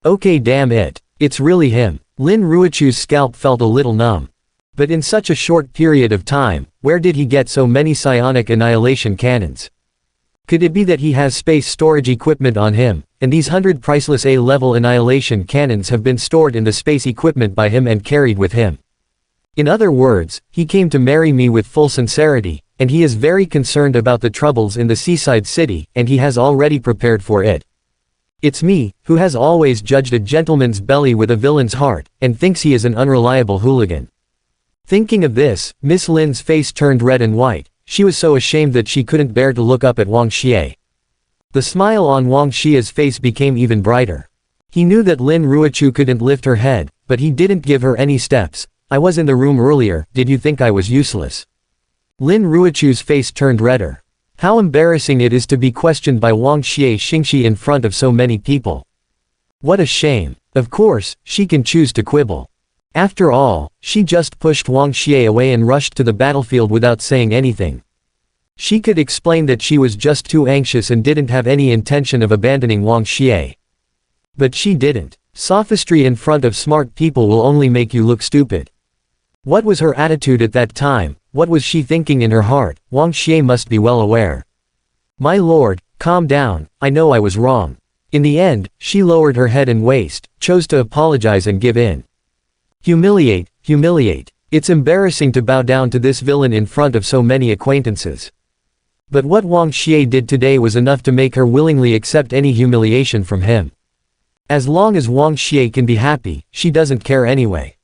Okay, damn it. It's really him. Lin Ruochu's scalp felt a little numb. But in such a short period of time, where did he get so many psionic annihilation cannons? Could it be that he has space storage equipment on him, and these 100 priceless A-level annihilation cannons have been stored in the space equipment by him and carried with him? In other words, he came to marry me with full sincerity, and he is very concerned about the troubles in the seaside city, and he has already prepared for it. It's me, who has always judged a gentleman's belly with a villain's heart, and thinks he is an unreliable hooligan. Thinking of this, Miss Lin's face turned red and white. She was so ashamed that she couldn't bear to look up at Wang Xie. The smile on Wang Xie's face became even brighter. He knew that Lin Ruochu couldn't lift her head, but he didn't give her any steps. I was in the room earlier, did you think I was useless? Lin Ruochu's face turned redder. How embarrassing it is to be questioned by Wang Xie Xingxi in front of so many people. What a shame. Of course, she can choose to quibble. After all, she just pushed Wang Xie away and rushed to the battlefield without saying anything. She could explain that she was just too anxious and didn't have any intention of abandoning Wang Xie. But she didn't. Sophistry in front of smart people will only make you look stupid. What was her attitude at that time? What was she thinking in her heart? Wang Xie must be well aware. My lord, calm down, I know I was wrong. In the end, she lowered her head and waist, chose to apologize and give in. Humiliate, humiliate. It's embarrassing to bow down to this villain in front of so many acquaintances. But what Wang Xie did today was enough to make her willingly accept any humiliation from him. As long as Wang Xie can be happy, she doesn't care anyway.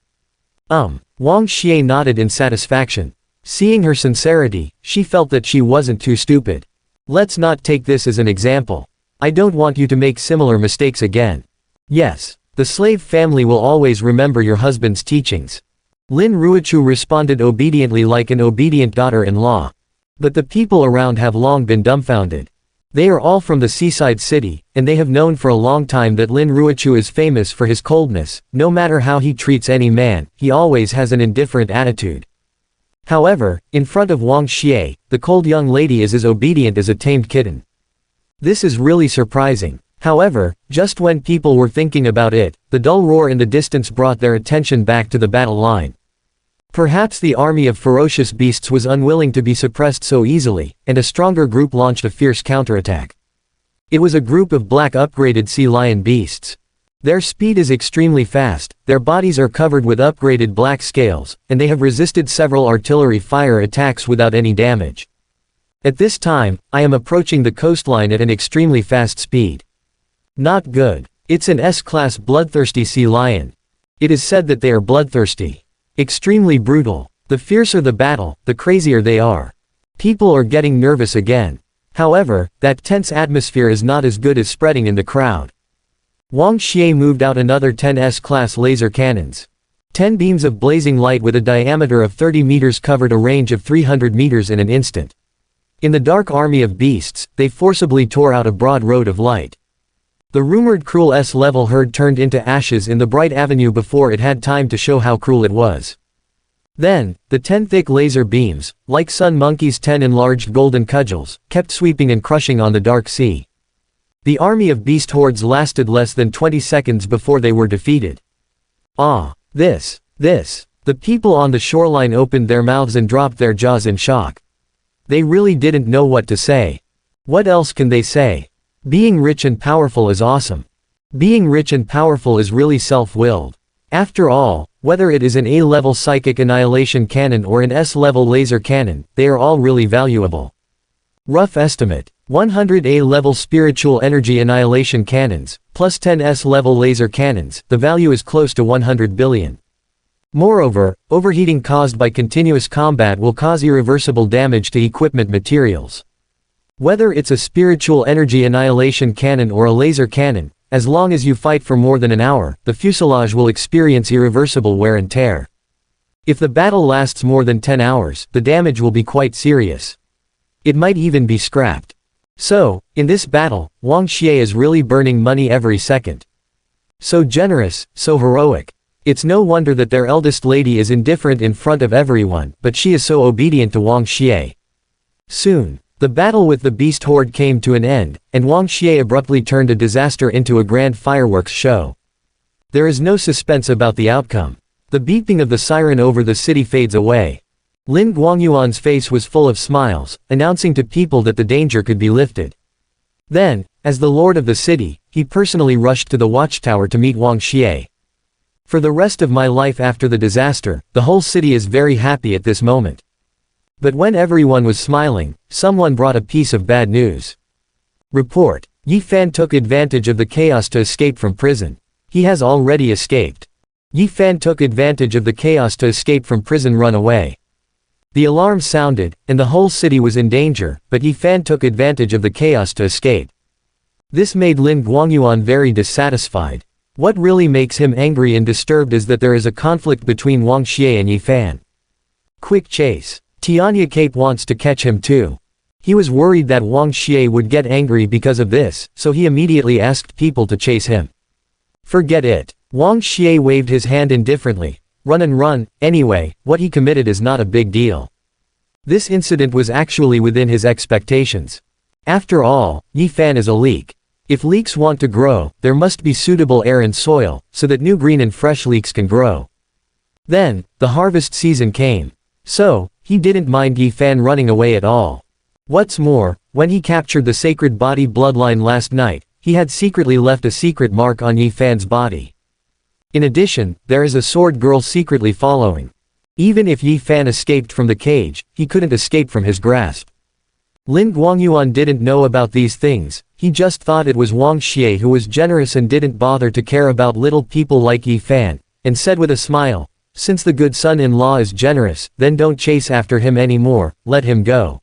Wang Xie nodded in satisfaction. Seeing her sincerity, she felt that she wasn't too stupid. Let's not take this as an example. I don't want you to make similar mistakes again. Yes, the slave family will always remember your husband's teachings. Lin Ruochu responded obediently like an obedient daughter-in-law. But the people around have long been dumbfounded. They are all from the seaside city, and they have known for a long time that Lin Ruochu is famous for his coldness. No matter how he treats any man, he always has an indifferent attitude. However, in front of Wang Xie, the cold young lady is as obedient as a tamed kitten. This is really surprising. However, just when people were thinking about it, the dull roar in the distance brought their attention back to the battle line. Perhaps the army of ferocious beasts was unwilling to be suppressed so easily, and a stronger group launched a fierce counterattack. It was a group of black upgraded sea lion beasts. Their speed is extremely fast, their bodies are covered with upgraded black scales, and they have resisted several artillery fire attacks without any damage. At this time, I am approaching the coastline at an extremely fast speed. Not good. It's an S-class bloodthirsty sea lion. It is said that they are bloodthirsty. Extremely brutal. The fiercer the battle, the crazier they are. People are getting nervous again. However, that tense atmosphere is not as good as spreading in the crowd. Wang Xie moved out another 10 S-class laser cannons. 10 beams of blazing light with a diameter of 30 meters covered a range of 300 meters in an instant. In the dark army of beasts, they forcibly tore out a broad road of light. The rumored cruel S-level herd turned into ashes in the bright avenue before it had time to show how cruel it was. Then, the 10 thick laser beams, like sun monkeys' 10 enlarged golden cudgels, kept sweeping and crushing on the dark sea. The army of beast hordes lasted less than 20 seconds before they were defeated. This. The people on the shoreline opened their mouths and dropped their jaws in shock. They really didn't know what to say. What else can they say? Being rich and powerful is awesome. Being rich and powerful is really self-willed. After all, whether it is an A-level psychic annihilation cannon or an S-level laser cannon, they are all really valuable. Rough estimate. 100 A-level spiritual energy annihilation cannons, plus 10 S-level laser cannons, the value is close to 100 billion. Moreover, overheating caused by continuous combat will cause irreversible damage to equipment materials. Whether it's a spiritual energy annihilation cannon or a laser cannon, as long as you fight for more than an hour, the fuselage will experience irreversible wear and tear. If the battle lasts more than 10 hours, the damage will be quite serious. It might even be scrapped. So, in this battle, Wang Xie is really burning money every second. So generous, so heroic. It's no wonder that their eldest lady is indifferent in front of everyone, but she is so obedient to Wang Xie. Soon, the battle with the beast horde came to an end, and Wang Xie abruptly turned a disaster into a grand fireworks show. There is no suspense about the outcome. The beeping of the siren over the city fades away. Lin Guangyuan's face was full of smiles, announcing to people that the danger could be lifted. Then, as the lord of the city, he personally rushed to the watchtower to meet Wang Xie. For the rest of my life after the disaster, the whole city is very happy at this moment. But when everyone was smiling, someone brought a piece of bad news. Report. Yi Fan took advantage of the chaos to escape from prison. He has already escaped. Yi Fan took advantage of the chaos to escape from prison. Run away. The alarm sounded, and the whole city was in danger, but Yi Fan took advantage of the chaos to escape. This made Lin Guangyuan very dissatisfied. What really makes him angry and disturbed is that there is a conflict between Wang Xie and Yi Fan. Quick chase. Tianya Cape wants to catch him too. He was worried that Wang Xie would get angry because of this, so he immediately asked people to chase him. Forget it. Wang Xie waved his hand indifferently. Run and run, anyway, what he committed is not a big deal. This incident was actually within his expectations. After all, Yi Fan is a leek. If leeks want to grow, there must be suitable air and soil, so that new green and fresh leeks can grow. Then, the harvest season came. So, he didn't mind Yi Fan running away at all. What's more, when he captured the sacred body bloodline last night, he had secretly left a secret mark on Yi Fan's body. In addition, there is a sword girl secretly following. Even if Yi Fan escaped from the cage, he couldn't escape from his grasp. Lin Guangyuan didn't know about these things, he just thought it was Wang Xie who was generous and didn't bother to care about little people like Yi Fan, and said with a smile, "Since the good son-in-law is generous, then don't chase after him anymore, let him go.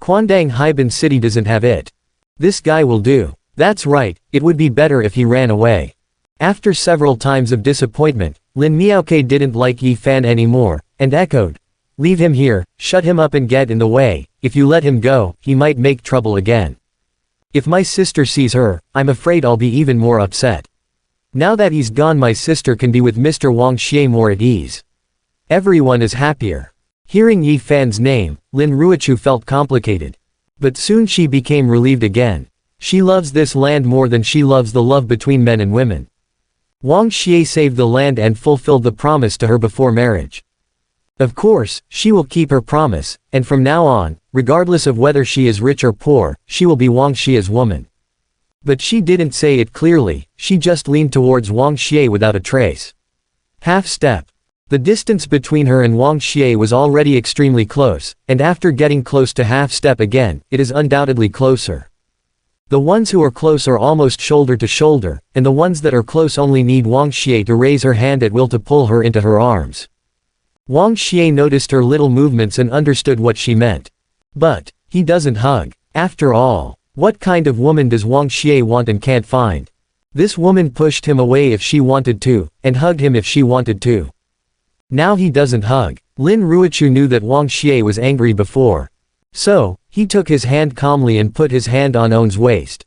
Quandang Haiban City doesn't have it. This guy will do. That's right, it would be better if he ran away." After several times of disappointment, Lin Miaoke didn't like Yi Fan anymore, and echoed, "Leave him here, shut him up and get in the way, if you let him go, he might make trouble again. If my sister sees her, I'm afraid I'll be even more upset. Now that he's gone, my sister can be with Mr. Wang Xie more at ease. Everyone is happier." Hearing Yi Fan's name, Lin Ruochu felt complicated. But soon she became relieved again. She loves this land more than she loves the love between men and women. Wang Xie saved the land and fulfilled the promise to her before marriage. Of course, she will keep her promise, and from now on, regardless of whether she is rich or poor, she will be Wang Xie's woman. But she didn't say it clearly, she just leaned towards Wang Xie without a trace. Half step. The distance between her and Wang Xie was already extremely close, and after getting close to half step again, it is undoubtedly closer. The ones who are close are almost shoulder to shoulder, and the ones that are close only need Wang Xie to raise her hand at will to pull her into her arms. Wang Xie noticed her little movements and understood what she meant. But, he doesn't hug. After all, what kind of woman does Wang Xie want and can't find? This woman pushed him away if she wanted to, and hugged him if she wanted to. Now he doesn't hug. Lin Ruochu knew that Wang Xie was angry before. So, he took his hand calmly and put his hand on On's waist.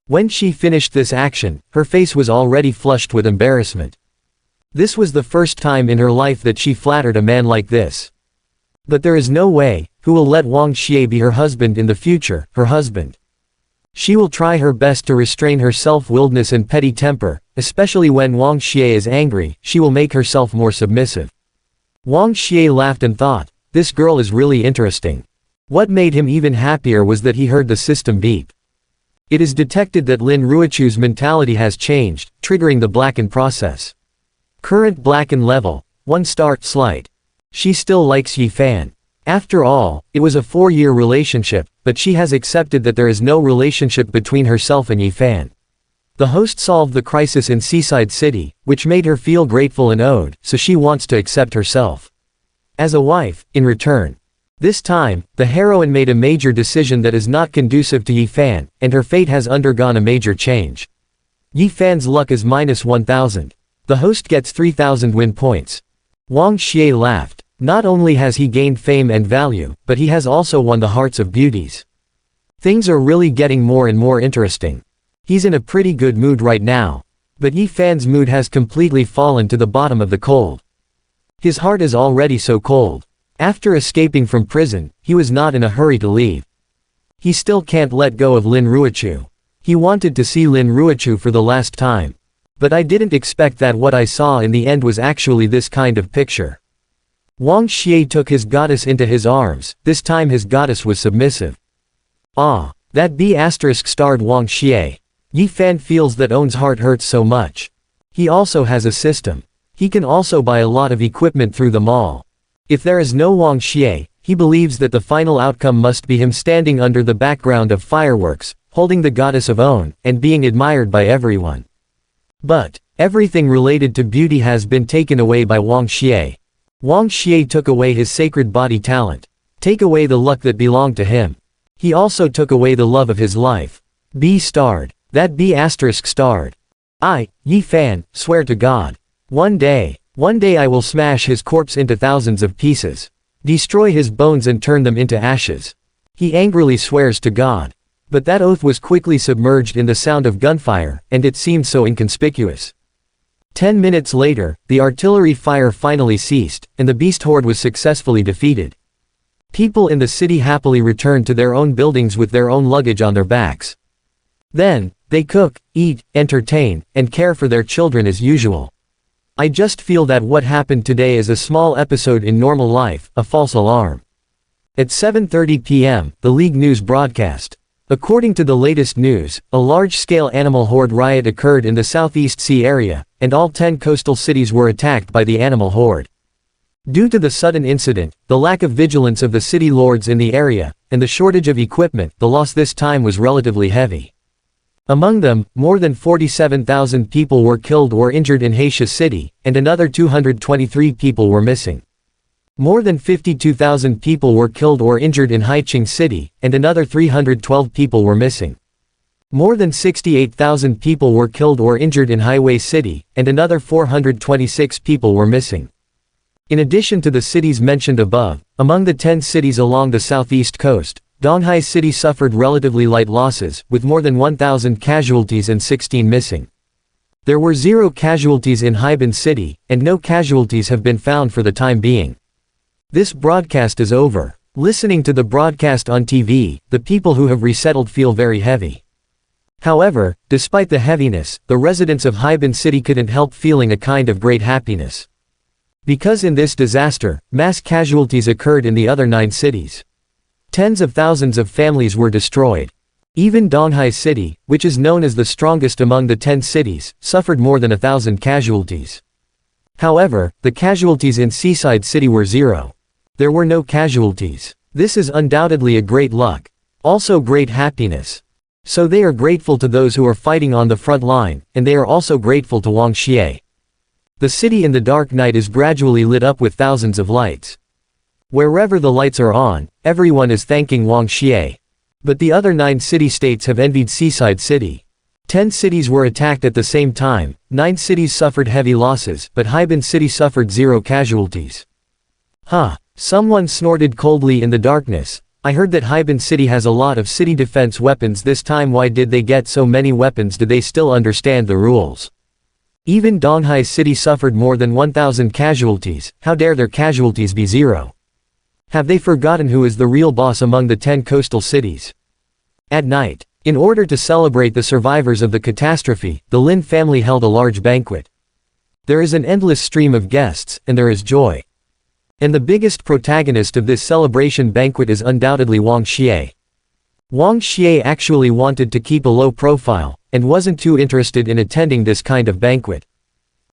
When she finished this action, her face was already flushed with embarrassment. This was the first time in her life that she flattered a man like this. But there is no way, who will let Wang Xie be her husband in the future, her husband. She will try her best to restrain her self-willedness and petty temper, especially when Wang Xie is angry, she will make herself more submissive. Wang Xie laughed and thought, this girl is really interesting. What made him even happier was that he heard the system beep. It is detected that Lin Ruochu's mentality has changed, triggering the blacken process. Current blacken level, 1 star, slight. She still likes Yi Fan. After all, it was a 4-year relationship, but she has accepted that there is no relationship between herself and Yi Fan. The host solved the crisis in Seaside City, which made her feel grateful and owed, so she wants to accept herself as a wife, in return. This time, the heroine made a major decision that is not conducive to Yi Fan, and her fate has undergone a major change. Yi Fan's luck is -1000. The host gets 3000 win points. Wang Xie laughed. Not only has he gained fame and value, but he has also won the hearts of beauties. Things are really getting more and more interesting. He's in a pretty good mood right now. But Yi Fan's mood has completely fallen to the bottom of the cold. His heart is already so cold. After escaping from prison, he was not in a hurry to leave. He still can't let go of Lin Ruochu. He wanted to see Lin Ruochu for the last time. But I didn't expect that what I saw in the end was actually this kind of picture. Wang Xie took his goddess into his arms, this time his goddess was submissive. Ah, that B***starred Wang Xie. Yi Fan feels that On's heart hurts so much. He also has a system. He can also buy a lot of equipment through the mall. If there is no Wang Xie, he believes that the final outcome must be him standing under the background of fireworks, holding the goddess of On, and being admired by everyone. But, everything related to beauty has been taken away by Wang Xie. Wang Xie took away his sacred body talent. Take away the luck that belonged to him. He also took away the love of his life. B***starred. That B***starred. I, Yi Fan, swear to God. One day I will smash his corpse into thousands of pieces. Destroy his bones and turn them into ashes. He angrily swears to God. But that oath was quickly submerged in the sound of gunfire, and it seemed so inconspicuous. 10 minutes later, the artillery fire finally ceased, and the beast horde was successfully defeated. People in the city happily returned to their own buildings with their own luggage on their backs. Then, they cook, eat, entertain, and care for their children as usual. I just feel that what happened today is a small episode in normal life, a false alarm. At 7:30 p.m., the League News broadcast. According to the latest news, a large-scale animal horde riot occurred in the Southeast Sea area, and all 10 coastal cities were attacked by the animal horde. Due to the sudden incident, the lack of vigilance of the city lords in the area, and the shortage of equipment, the loss this time was relatively heavy. Among them, more than 47,000 people were killed or injured in Heisha City, and another 223 people were missing. More than 52,000 people were killed or injured in Haicheng City, and another 312 people were missing. More than 68,000 people were killed or injured in Highway City, and another 426 people were missing. In addition to the cities mentioned above, among the 10 cities along the southeast coast, Donghai City suffered relatively light losses, with more than 1,000 casualties and 16 missing. There were 0 casualties in Haiban City, and no casualties have been found for the time being. This broadcast is over. Listening to the broadcast on TV, the people who have resettled feel very heavy. However, despite the heaviness, the residents of Haiban City couldn't help feeling a kind of great happiness. Because in this disaster, mass casualties occurred in the other 9 cities. Tens of thousands of families were destroyed. Even Donghai City, which is known as the strongest among the 10 cities, suffered more than 1,000 casualties. However, the casualties in Seaside City were 0. There were no casualties. This is undoubtedly a great luck. Also great happiness. So they are grateful to those who are fighting on the front line, and they are also grateful to Wang Xie. The city in the dark night is gradually lit up with thousands of lights. Wherever the lights are on, everyone is thanking Wang Xie. But the other 9 city-states have envied Seaside City. 10 cities were attacked at the same time, 9 cities suffered heavy losses, but Haiban City suffered 0 casualties. Huh, someone snorted coldly in the darkness. I heard that Haiban City has a lot of city defense weapons this time. Why did they get so many weapons? Do they still understand the rules? Even Donghai City suffered more than 1,000 casualties, how dare their casualties be 0? Have they forgotten who is the real boss among the 10 coastal cities? At night, in order to celebrate the survivors of the catastrophe, the Lin family held a large banquet. There is an endless stream of guests, and there is joy. And the biggest protagonist of this celebration banquet is undoubtedly Wang Xie. Wang Xie actually wanted to keep a low profile, and wasn't too interested in attending this kind of banquet.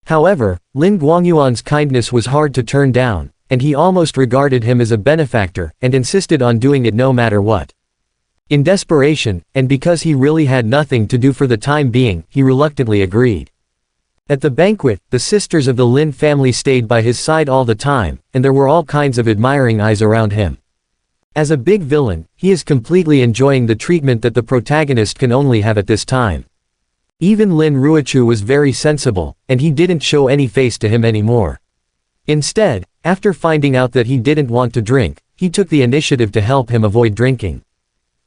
However, Lin Guangyuan's kindness was hard to turn down, and he almost regarded him as a benefactor, and insisted on doing it no matter what. In desperation, and because he really had nothing to do for the time being, he reluctantly agreed. At the banquet, the sisters of the Lin family stayed by his side all the time, and there were all kinds of admiring eyes around him. As a big villain, he is completely enjoying the treatment that the protagonist can only have at this time. Even Lin Ruochu was very sensible, and he didn't show any face to him anymore. Instead, after finding out that he didn't want to drink, he took the initiative to help him avoid drinking.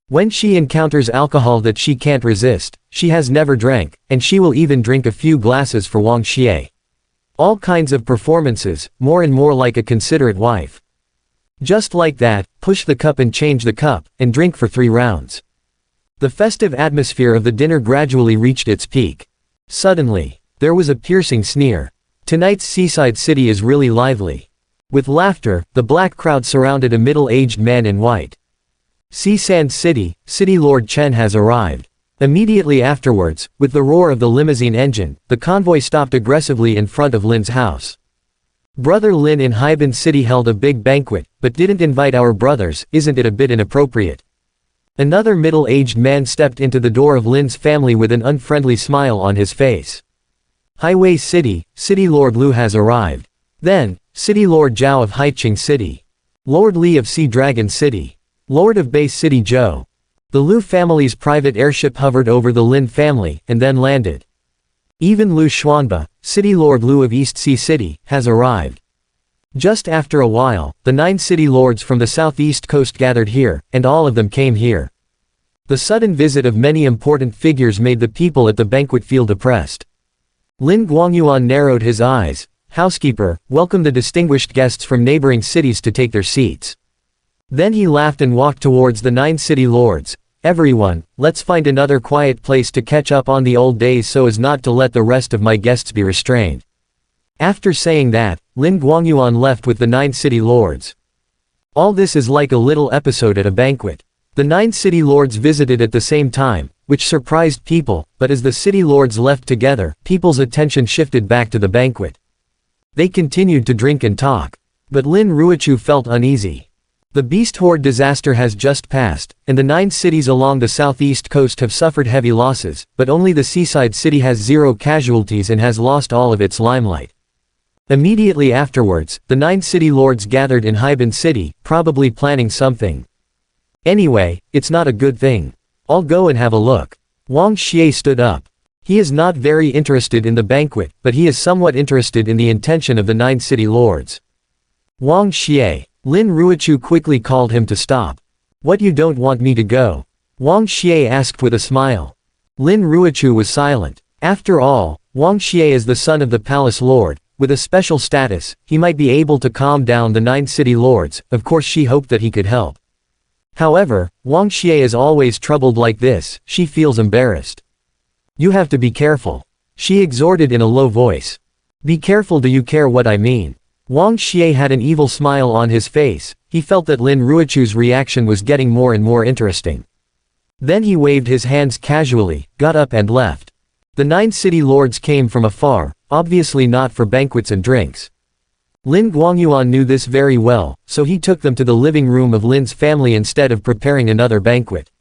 When she encounters alcohol that she can't resist, she has never drank, and she will even drink a few glasses for Wang Xie. All kinds of performances, more and more like a considerate wife. Just like that, push the cup and change the cup, and drink for 3 rounds. The festive atmosphere of the dinner gradually reached its peak. Suddenly, there was a piercing sneer. Tonight's Seaside City is really lively. With laughter, the black crowd surrounded a middle-aged man in white. Seasand City, City Lord Chen has arrived. Immediately afterwards, with the roar of the limousine engine, the convoy stopped aggressively in front of Lin's house. Brother Lin in Haiban City held a big banquet, but didn't invite our brothers. Isn't it a bit inappropriate? Another middle-aged man stepped into the door of Lin's family with an unfriendly smile on his face. Highway City, City Lord Lu has arrived. Then, City Lord Zhao of Haicheng City. Lord Li of Sea Dragon City. Lord of Base City Zhou. The Lu family's private airship hovered over the Lin family, and then landed. Even Lu Xuanba, City Lord Lu of East Sea City, has arrived. Just after a while, the 9 city lords from the southeast coast gathered here, and all of them came here. The sudden visit of many important figures made the people at the banquet feel depressed. Lin Guangyuan narrowed his eyes. Housekeeper, welcome the distinguished guests from neighboring cities to take their seats. Then he laughed and walked towards the 9 city lords. Everyone, let's find another quiet place to catch up on the old days so as not to let the rest of my guests be restrained. After saying that, Lin Guangyuan left with the 9 city lords. All this is like a little episode at a banquet. The 9 city lords visited at the same time, which surprised people, but as the city lords left together, people's attention shifted back to the banquet. They continued to drink and talk. But Lin Ruochu felt uneasy. The beast horde disaster has just passed, and the 9 cities along the southeast coast have suffered heavy losses, but only the seaside city has 0 casualties and has lost all of its limelight. Immediately afterwards, the 9 city lords gathered in Heaven City, probably planning something. Anyway, it's not a good thing. I'll go and have a look. Wang Xie stood up. He is not very interested in the banquet, but he is somewhat interested in the intention of the 9 city lords. Wang Xie. Lin Ruochu quickly called him to stop. What, you don't want me to go? Wang Xie asked with a smile. Lin Ruochu was silent. After all, Wang Xie is the son of the palace lord. With a special status, he might be able to calm down the 9 city lords. Of course she hoped that he could help. However, Wang Xie is always troubled like this. She feels embarrassed. You have to be careful. She exhorted in a low voice. Be careful, do you care what I mean? Wang Xie had an evil smile on his face. He felt that Lin Ruochu's reaction was getting more and more interesting. Then he waved his hands casually, got up and left. The 9 city lords came from afar, obviously not for banquets and drinks. Lin Guangyuan knew this very well, so he took them to the living room of Lin's family instead of preparing another banquet.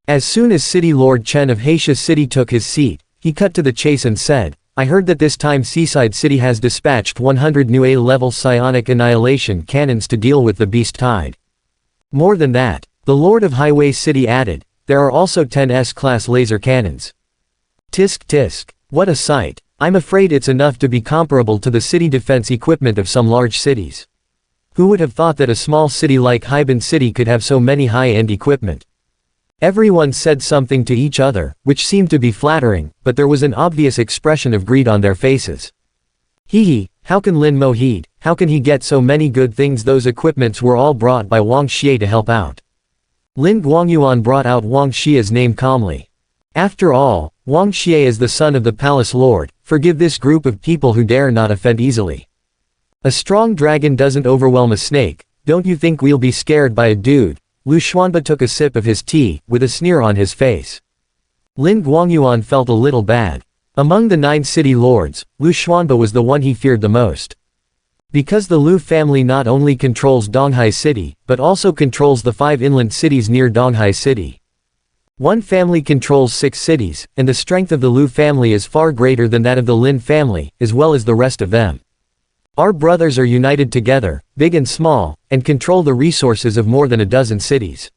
As soon as City Lord Chen of Heisha City took his seat, he cut to the chase and said, I heard that this time Seaside City has dispatched 100 new A-level psionic annihilation cannons to deal with the beast tide. More than that, the Lord of Highway City added, there are also 10 S-class laser cannons. Tisk tisk. What a sight. I'm afraid it's enough to be comparable to the city defense equipment of some large cities. Who would have thought that a small city like Heaven City could have so many high-end equipment? Everyone said something to each other, which seemed to be flattering, but there was an obvious expression of greed on their faces. Hee, how can Lin Mo heed, how can he get so many good things? Those equipments were all brought by Wang Xie to help out. Lin Guangyuan brought out Wang Xie's name calmly. After all, Wang Xie is the son of the palace lord. Forgive this group of people who dare not offend easily. A strong dragon doesn't overwhelm a snake. Don't you think we'll be scared by a dude? Lu Xuanba took a sip of his tea, with a sneer on his face. Lin Guangyuan felt a little bad. Among the 9 city lords, Lu Xuanba was the one he feared the most. Because the Lu family not only controls Donghai City, but also controls the 5 inland cities near Donghai City. One family controls 6 cities, and the strength of the Lu family is far greater than that of the Lin family, as well as the rest of them. Our brothers are united together, big and small, and control the resources of more than a dozen cities.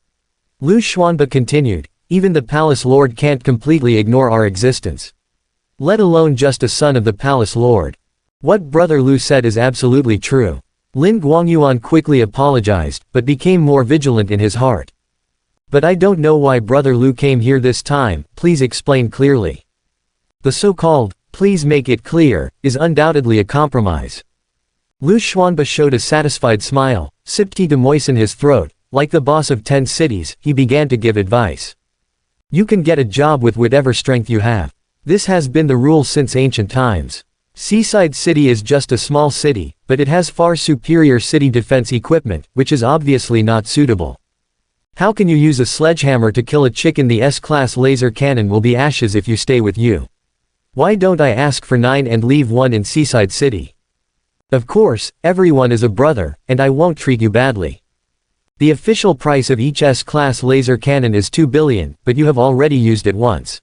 Lu Xuanba continued, even the palace lord can't completely ignore our existence. Let alone just a son of the palace lord. What Brother Lu said is absolutely true. Lin Guangyuan quickly apologized, but became more vigilant in his heart. But I don't know why Brother Lu came here this time, please explain clearly. The so-called, please make it clear, is undoubtedly a compromise. Lu Xuanba showed a satisfied smile, sipped tea to moisten his throat. Like the boss of 10 cities, he began to give advice. You can get a job with whatever strength you have. This has been the rule since ancient times. Seaside City is just a small city, but it has far superior city defense equipment, which is obviously not suitable. How can you use a sledgehammer to kill a chicken? The S-class laser cannon will be ashes if you stay with you. Why don't I ask for 9 and leave 1 in Seaside City? Of course, everyone is a brother, and I won't treat you badly. The official price of each S-class laser cannon is 2 billion, but you have already used it once.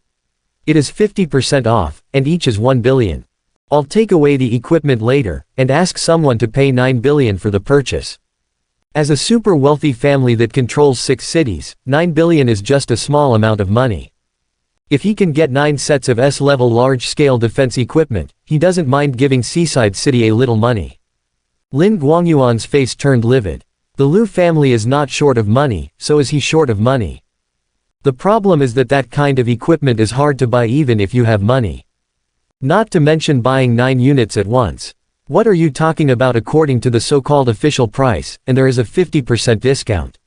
It is 50% off, and each is 1 billion. I'll take away the equipment later, and ask someone to pay 9 billion for the purchase. As a super wealthy family that controls 6 cities, 9 billion is just a small amount of money. If he can get 9 sets of S-level large-scale defense equipment, he doesn't mind giving Seaside City a little money. Lin Guangyuan's face turned livid. The Lu family is not short of money, so is he short of money. The problem is that that kind of equipment is hard to buy even if you have money. Not to mention buying 9 units at once. What are you talking about? According to the so-called official price, and there is a 50% discount.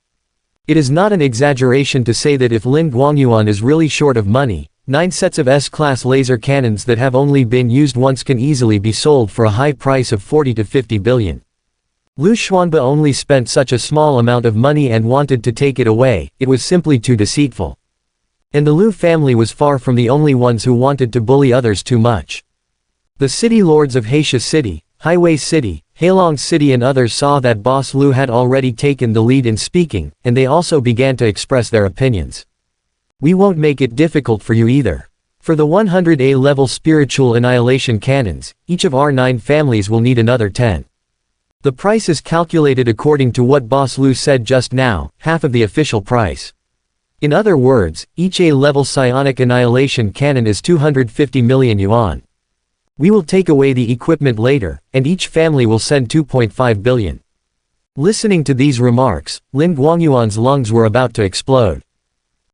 It is not an exaggeration to say that if Lin Guangyuan is really short of money, 9 sets of S-class laser cannons that have only been used once can easily be sold for a high price of 40 to 50 billion. Liu Xuanba only spent such a small amount of money and wanted to take it away, it was simply too deceitful. And the Liu family was far from the only ones who wanted to bully others too much. The city lords of Heisha City, Highway City, Heilong City and others saw that Boss Liu had already taken the lead in speaking, and they also began to express their opinions. We won't make it difficult for you either. For the 100A level spiritual annihilation cannons, each of our 9 families will need another 10. The price is calculated according to what Boss Liu said just now, half of the official price. In other words, each A-level psionic annihilation cannon is 250 million yuan. We will take away the equipment later, and each family will send 2.5 billion. Listening to these remarks, Lin Guangyuan's lungs were about to explode.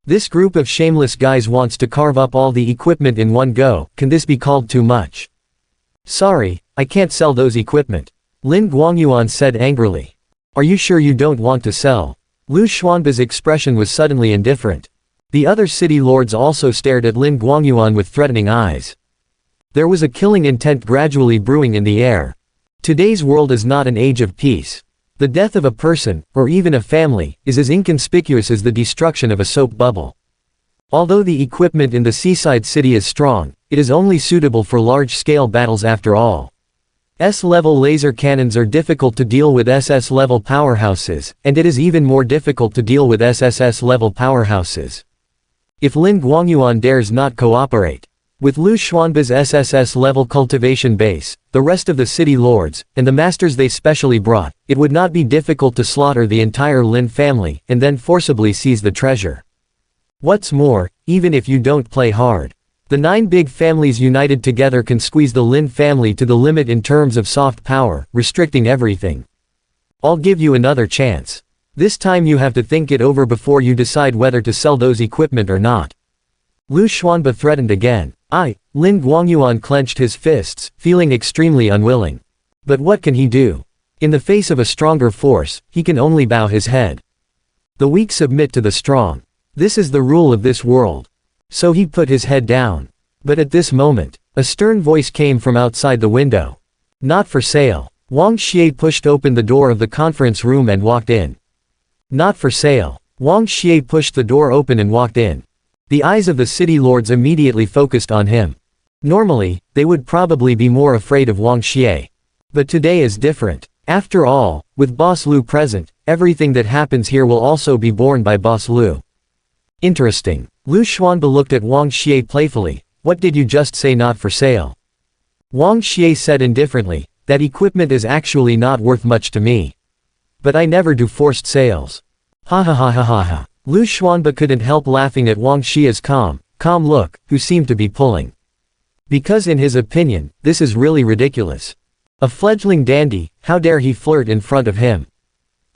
This group of shameless guys wants to carve up all the equipment in one go, can this be called too much? Sorry, I can't sell those equipment. Lin Guangyuan said angrily. Are you sure you don't want to sell? Liu Xuanba's expression was suddenly indifferent. The other city lords also stared at Lin Guangyuan with threatening eyes. There was a killing intent gradually brewing in the air. Today's world is not an age of peace. The death of a person, or even a family, is as inconspicuous as the destruction of a soap bubble. Although the equipment in the seaside city is strong, it is only suitable for large-scale battles after all. S-level laser cannons are difficult to deal with SS-level powerhouses, and it is even more difficult to deal with SSS-level powerhouses. If Lin Guangyuan dares not cooperate with Liu Xuanba's SSS-level cultivation base, the rest of the city lords, and the masters they specially brought, it would not be difficult to slaughter the entire Lin family, and then forcibly seize the treasure. What's more, even if you don't play hard, the 9 big families united together can squeeze the Lin family to the limit in terms of soft power, restricting everything. I'll give you another chance. This time you have to think it over before you decide whether to sell those equipment or not. Liu Xuanba threatened again. Lin Guangyuan clenched his fists, feeling extremely unwilling. But what can he do? In the face of a stronger force, he can only bow his head. The weak submit to the strong. This is the rule of this world. So he put his head down. But at this moment, a stern voice came from outside the window. Not for sale. Wang Xie pushed open the door of the conference room and walked in. Not for sale. Wang Xie pushed the door open and walked in. The eyes of the city lords immediately focused on him. Normally, they would probably be more afraid of Wang Xie. But today is different. After all, with Boss Liu present, everything that happens here will also be borne by Boss Liu. Interesting. Liu Xuanba looked at Wang Xie playfully. What did you just say, not for sale? Wang Xie said indifferently, that equipment is actually not worth much to me. But I never do forced sales. Ha ha ha ha ha ha. Liu Xuanba couldn't help laughing at Wang Xie's calm look, who seemed to be pulling. Because in his opinion, this is really ridiculous. A fledgling dandy, how dare he flirt in front of him?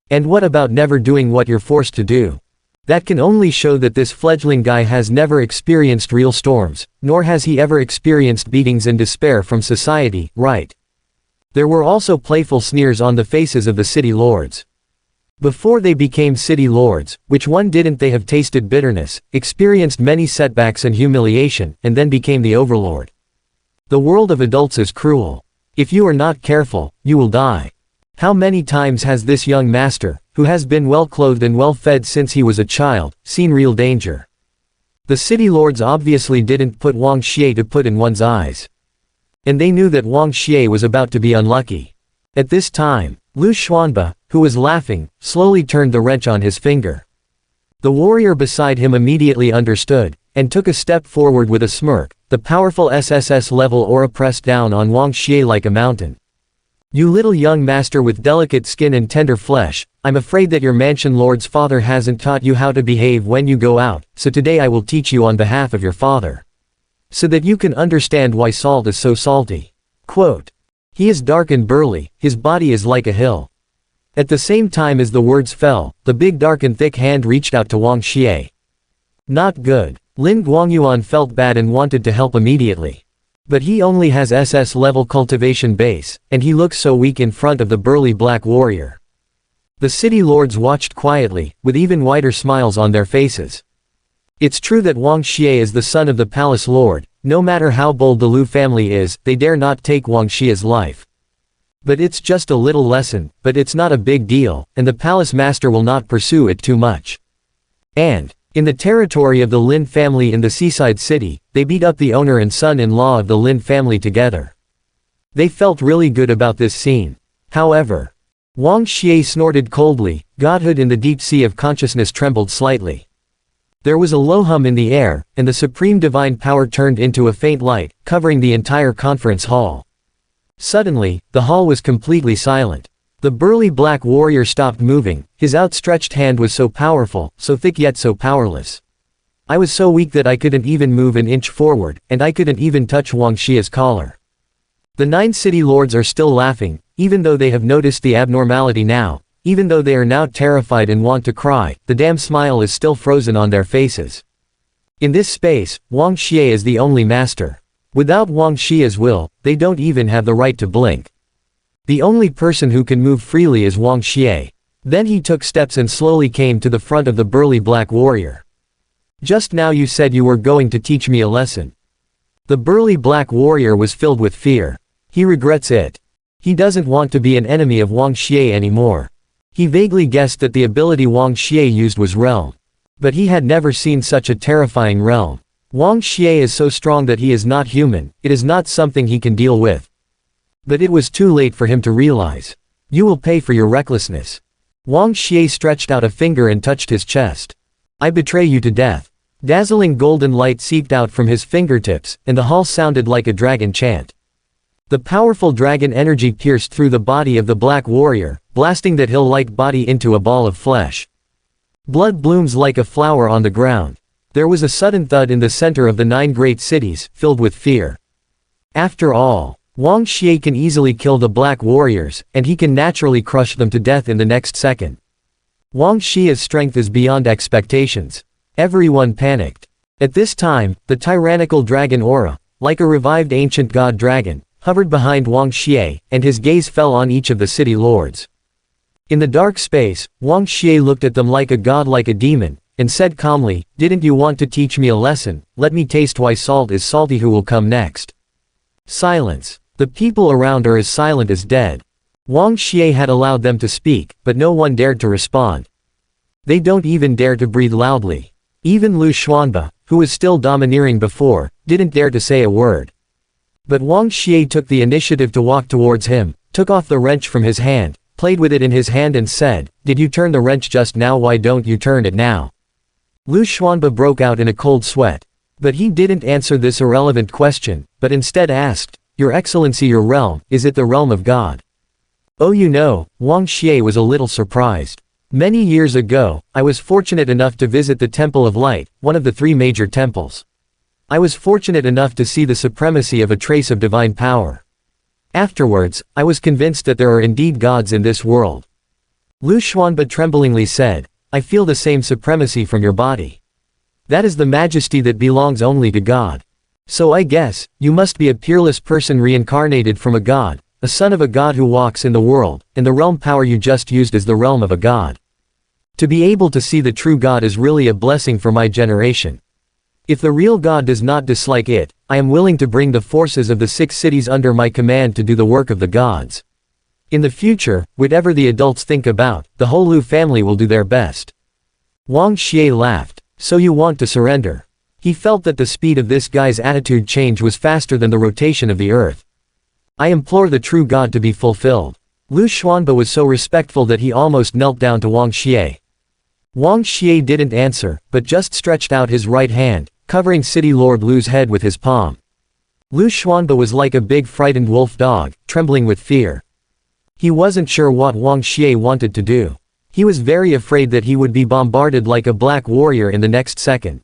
And what about never doing what you're forced to do? That can only show that this fledgling guy has never experienced real storms, nor has he ever experienced beatings and despair from society, right? There were also playful sneers on the faces of the city lords. Before they became city lords, which one didn't they have tasted bitterness, experienced many setbacks and humiliation, and then became the overlord? The world of adults is cruel. If you are not careful, you will die. How many times has this young master, who has been well clothed and well fed since he was a child, seen real danger? The city lords obviously didn't put Wang Xie to put in one's eyes. And they knew that Wang Xie was about to be unlucky. At this time, Liu Xuanba, who was laughing, slowly turned the wrench on his finger. The warrior beside him immediately understood, and took a step forward with a smirk. The powerful SSS-level aura pressed down on Wang Xie like a mountain. You little young master with delicate skin and tender flesh, I'm afraid that your mansion lord's father hasn't taught you how to behave when you go out, so today I will teach you on behalf of your father. So that you can understand why salt is so salty. Quote. He is dark and burly, his body is like a hill. At the same time as the words fell, the big dark and thick hand reached out to Wang Xie. Not good. Lin Guangyuan felt bad and wanted to help immediately. But he only has SS-level cultivation base, and he looks so weak in front of the burly black warrior. The city lords watched quietly, with even wider smiles on their faces. It's true that Wang Xie is the son of the palace lord. No matter how bold the Lu family is, they dare not take Wang Xie's life. But it's just a little lesson, but it's not a big deal, and the palace master will not pursue it too much. And, in the territory of the Lin family in the seaside city, they beat up the owner and son-in-law of the Lin family together. They felt really good about this scene. However, Wang Xie snorted coldly, godhood in the deep sea of consciousness trembled slightly. There was a low hum in the air, and the supreme divine power turned into a faint light, covering the entire conference hall. Suddenly, the hall was completely silent. The burly black warrior stopped moving, his outstretched hand was so powerful, so thick yet so powerless. I was so weak that I couldn't even move an inch forward, and I couldn't even touch Wang Xie's collar. The 9 city lords are still laughing, even though they have noticed the abnormality now. Even though they are now terrified and want to cry, the damn smile is still frozen on their faces. In this space, Wang Xie is the only master. Without Wang Xie's will, they don't even have the right to blink. The only person who can move freely is Wang Xie. Then he took steps and slowly came to the front of the burly black warrior. Just now you said you were going to teach me a lesson. The burly black warrior was filled with fear. He regrets it. He doesn't want to be an enemy of Wang Xie anymore. He vaguely guessed that the ability Wang Xie used was realm. But he had never seen such a terrifying realm. Wang Xie is so strong that he is not human, it is not something he can deal with. But it was too late for him to realize. You will pay for your recklessness. Wang Xie stretched out a finger and touched his chest. I betray you to death. Dazzling golden light seeped out from his fingertips, and the hall sounded like a dragon chant. The powerful dragon energy pierced through the body of the black warrior, blasting that hill-like body into a ball of flesh. Blood blooms like a flower on the ground. There was a sudden thud in the center of the 9 great cities, filled with fear. After all, Wang Xie can easily kill the black warriors, and he can naturally crush them to death in the next second. Wang Xie's strength is beyond expectations. Everyone panicked. At this time, the tyrannical dragon aura, like a revived ancient god dragon, hovered behind Wang Xie, and his gaze fell on each of the city lords. In the dark space, Wang Xie looked at them like a god, like a demon, and said calmly, "Didn't you want to teach me a lesson? Let me taste why salt is salty. Who will come next?" Silence. The people around are as silent as dead. Wang Xie had allowed them to speak, but no one dared to respond. They don't even dare to breathe loudly. Even Lu Xuanba, who was still domineering before, didn't dare to say a word. But Wang Xie took the initiative to walk towards him, took off the wrench from his hand, played with it in his hand and said, "Did you turn the wrench just now? Why don't you turn it now?" Lu Xuanba broke out in a cold sweat. But he didn't answer this irrelevant question, but instead asked, "Your Excellency, your realm, is it the realm of God?" Oh, you know, Wang Xie was a little surprised. Many years ago, I was fortunate enough to visit the Temple of Light, one of the 3 major temples. I was fortunate enough to see the supremacy of a trace of divine power. Afterwards, I was convinced that there are indeed gods in this world. Lu Xuanba tremblingly said, "I feel the same supremacy from your body. That is the majesty that belongs only to God. So I guess, you must be a peerless person reincarnated from a god, a son of a god who walks in the world, and the realm power you just used is the realm of a god. To be able to see the true God is really a blessing for my generation. If the real God does not dislike it, I am willing to bring the forces of the 6 cities under my command to do the work of the gods. In the future, whatever the adults think about, the whole Lu family will do their best." Wang Xie laughed. "So you want to surrender?" He felt that the speed of this guy's attitude change was faster than the rotation of the earth. "I implore the true God to be fulfilled." Lu Xuanba was so respectful that he almost knelt down to Wang Xie. Wang Xie didn't answer, but just stretched out his right hand, covering City Lord Lu's head with his palm. Lu Xuanba was like a big frightened wolf dog, trembling with fear. He wasn't sure what Wang Xie wanted to do. He was very afraid that he would be bombarded like a black warrior in the next second.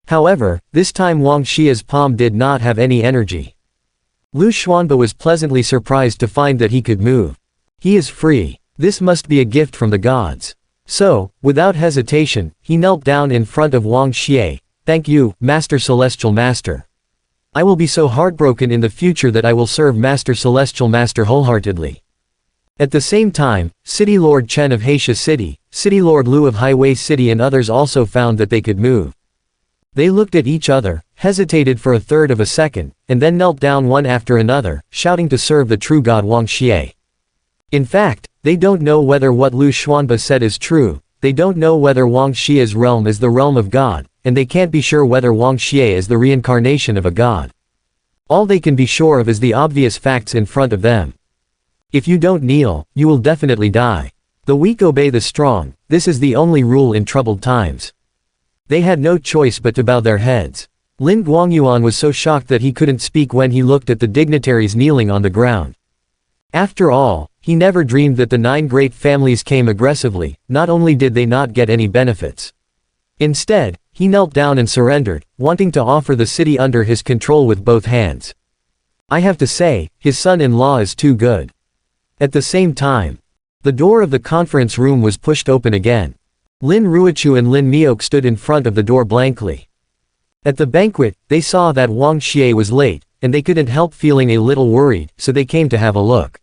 However, this time Wang Xie's palm did not have any energy. Lu Xuanba was pleasantly surprised to find that he could move. He is free. This must be a gift from the gods. So, without hesitation, he knelt down in front of Wang Xie. "Thank you, Master Celestial Master. I will be so heartbroken in the future that I will serve Master Celestial Master wholeheartedly." At the same time, City Lord Chen of Heisha City, City Lord Lu of Highway City and others also found that they could move. They looked at each other, hesitated for a third of a second, and then knelt down one after another, shouting to serve the true god Wang Xie. In fact, they don't know whether what Lu Xuanba said is true, they don't know whether Wang Xie's realm is the realm of God, and they can't be sure whether Wang Xie is the reincarnation of a god. All they can be sure of is the obvious facts in front of them. If you don't kneel, you will definitely die. The weak obey the strong, this is the only rule in troubled times. They had no choice but to bow their heads. Lin Guangyuan was so shocked that he couldn't speak when he looked at the dignitaries kneeling on the ground. After all, he never dreamed that the 9 great families came aggressively, not only did they not get any benefits. Instead, he knelt down and surrendered, wanting to offer the city under his control with both hands. I have to say, his son-in-law is too good. At the same time, the door of the conference room was pushed open again. Lin Ruochu and Lin Miok stood in front of the door blankly. At the banquet, they saw that Wang Xie was late, and they couldn't help feeling a little worried, so they came to have a look.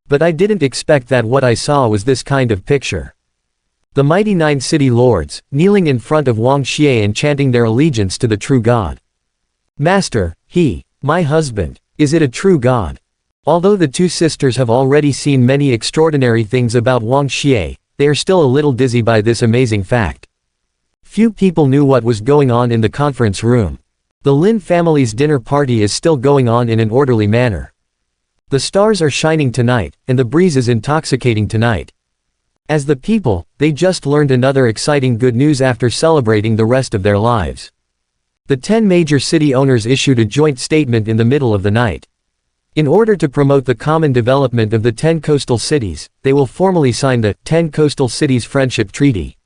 But I didn't expect that what I saw was this kind of picture. The mighty 9 city lords, kneeling in front of Wang Xie and chanting their allegiance to the true God. Master, my husband, is it a true God? Although the 2 sisters have already seen many extraordinary things about Wang Xie, they are still a little dizzy by this amazing fact. Few people knew what was going on in the conference room. The Lin family's dinner party is still going on in an orderly manner. The stars are shining tonight, and the breeze is intoxicating tonight. As the people, they just learned another exciting good news after celebrating the rest of their lives. The 10 major city owners issued a joint statement in the middle of the night. In order to promote the common development of the 10 coastal cities, they will formally sign the 10 Coastal Cities Friendship Treaty.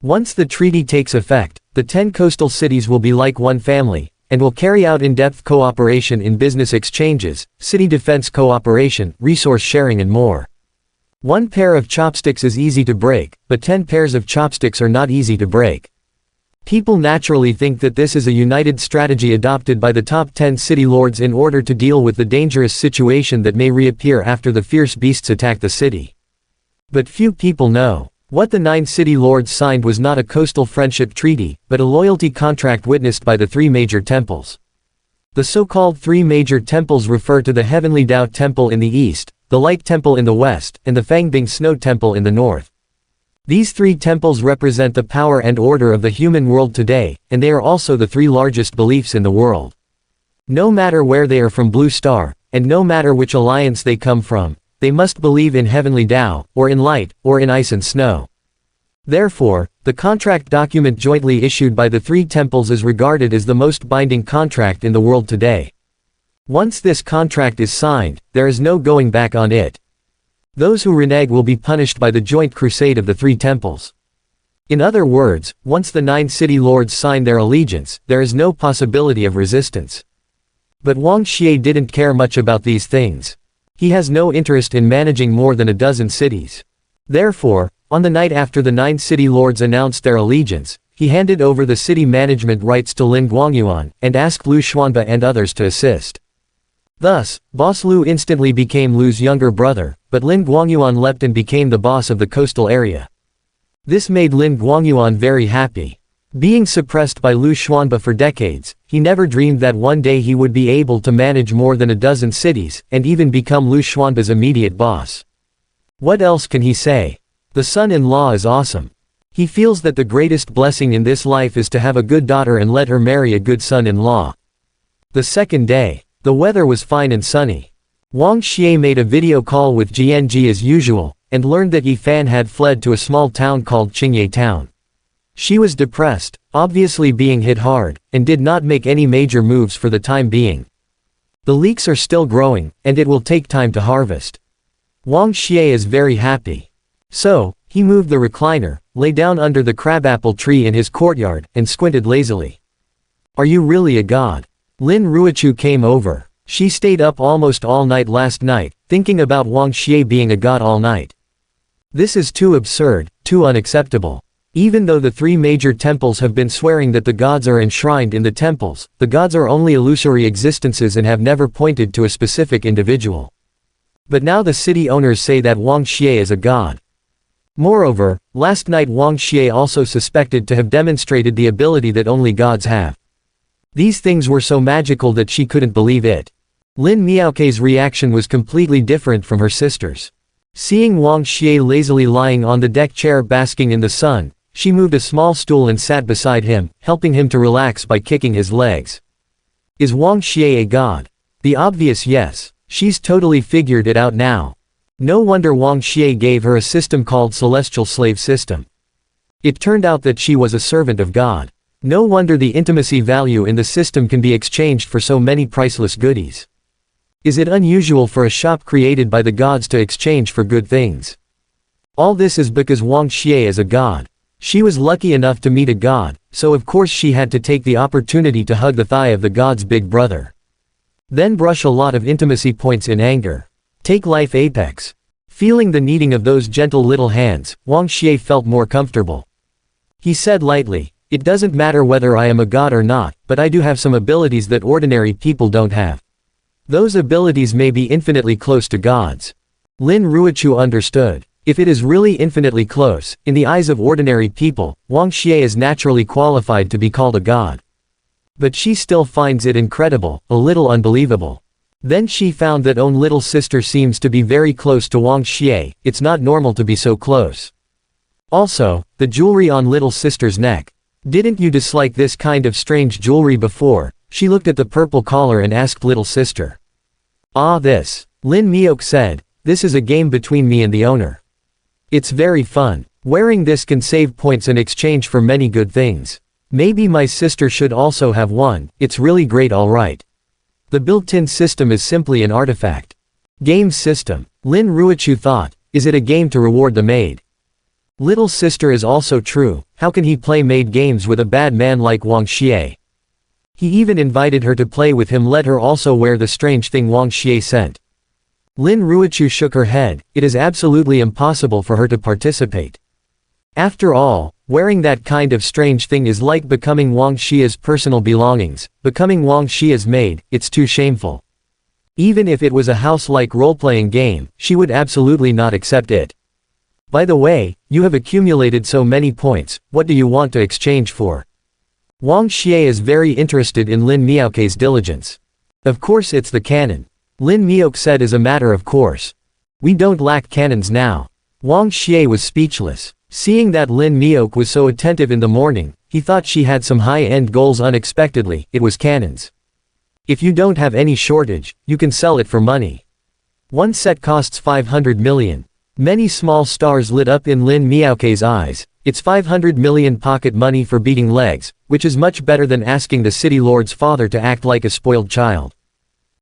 Once the treaty takes effect, the 10 coastal cities will be like one family, and will carry out in-depth cooperation in business exchanges, city defense cooperation, resource sharing and more. 1 pair of chopsticks is easy to break, but 10 pairs of chopsticks are not easy to break. People naturally think that this is a united strategy adopted by the top 10 city lords in order to deal with the dangerous situation that may reappear after the fierce beasts attack the city. But few people know. What the 9 city lords signed was not a coastal friendship treaty, but a loyalty contract witnessed by the 3 major temples. The so-called 3 major temples refer to the Heavenly Tao Temple in the east, the Light Temple in the west, and the Fangbing Snow Temple in the north. These 3 temples represent the power and order of the human world today, and they are also the 3 largest beliefs in the world. No matter where they are from Blue Star, and no matter which alliance they come from, they must believe in Heavenly Tao, or in light, or in ice and snow. Therefore, the contract document jointly issued by the 3 temples is regarded as the most binding contract in the world today. Once this contract is signed, there is no going back on it. Those who renege will be punished by the joint crusade of the 3 temples. In other words, once the 9 city lords sign their allegiance, there is no possibility of resistance. But Wang Xie didn't care much about these things. He has no interest in managing more than a dozen cities. Therefore, on the night after the 9 city lords announced their allegiance, he handed over the city management rights to Lin Guangyuan, and asked Lu Xuanba and others to assist. Thus, Boss Lu instantly became Lu's younger brother, but Lin Guangyuan leapt and became the boss of the coastal area. This made Lin Guangyuan very happy. Being suppressed by Lu Xuanba for decades, he never dreamed that one day he would be able to manage more than a dozen cities, and even become Lu Xuanba's immediate boss. What else can he say? The son-in-law is awesome. He feels that the greatest blessing in this life is to have a good daughter and let her marry a good son-in-law. The second day, the weather was fine and sunny. Wang Xie made a video call with Jianji as usual, and learned that Yi Fan had fled to a small town called Qingye Town. She was depressed, obviously being hit hard, and did not make any major moves for the time being. The leeks are still growing, and it will take time to harvest. Wang Xie is very happy. So, he moved the recliner, lay down under the crabapple tree in his courtyard, and squinted lazily. Are you really a god? Lin Ruochu came over. She stayed up almost all night last night, thinking about Wang Xie being a god all night. This is too absurd, too unacceptable. Even though the 3 major temples have been swearing that the gods are enshrined in the temples, the gods are only illusory existences and have never pointed to a specific individual. But now the city owners say that Wang Xie is a god. Moreover, last night Wang Xie also suspected to have demonstrated the ability that only gods have. These things were so magical that she couldn't believe it. Lin Miaoke's reaction was completely different from her sister's. Seeing Wang Xie lazily lying on the deck chair basking in the sun, she moved a small stool and sat beside him, helping him to relax by kicking his legs. Is Wang Xie a god? The obvious yes. She's totally figured it out now. No wonder Wang Xie gave her a system called Celestial Slave System. It turned out that she was a servant of God. No wonder the intimacy value in the system can be exchanged for so many priceless goodies. Is it unusual for a shop created by the gods to exchange for good things? All this is because Wang Xie is a god. She was lucky enough to meet a god, so of course she had to take the opportunity to hug the thigh of the god's big brother. Then brush a lot of intimacy points in anger. Take life apex. Feeling the kneading of those gentle little hands, Wang Xie felt more comfortable. He said lightly, "It doesn't matter whether I am a god or not, but I do have some abilities that ordinary people don't have. Those abilities may be infinitely close to gods." Lin Ruochu understood. If it is really infinitely close, in the eyes of ordinary people, Wang Xie is naturally qualified to be called a god. But she still finds it incredible, a little unbelievable. Then she found that own little sister seems to be very close to Wang Xie. It's not normal to be so close. Also, the jewelry on little sister's neck. Didn't you dislike this kind of strange jewelry before? She looked at the purple collar and asked little sister. "Ah, this," Lin Miok said, "this is a game between me and the owner. It's very fun. Wearing this can save points in exchange for many good things. Maybe my sister should also have one. It's really great, alright." The built-in system is simply an artifact. Game system. Lin Ruochu thought, is it a game to reward the maid? Little sister is also true. How can he play maid games with a bad man like Wang Xie? He even invited her to play with him, let her also wear the strange thing Wang Xie sent. Lin Ruochu shook her head. It is absolutely impossible for her to participate. After all, wearing that kind of strange thing is like becoming Wang Xie's personal belongings, becoming Wang Xie's maid. It's too shameful. Even if it was a house-like role-playing game, she would absolutely not accept it. By the way, you have accumulated so many points, what do you want to exchange for? Wang Xie is very interested in Lin Miaoke's diligence. Of course it's the cannon. Lin Miok said as a matter of course. We don't lack cannons now. Wang Xie was speechless. Seeing that Lin Miok was so attentive in the morning, he thought she had some high-end goals unexpectedly. It was cannons. If you don't have any shortage, you can sell it for money. One set costs 500 million. Many small stars lit up in Lin Miaoke's eyes. It's 500 million pocket money for beating legs, which is much better than asking the city lord's father to act like a spoiled child.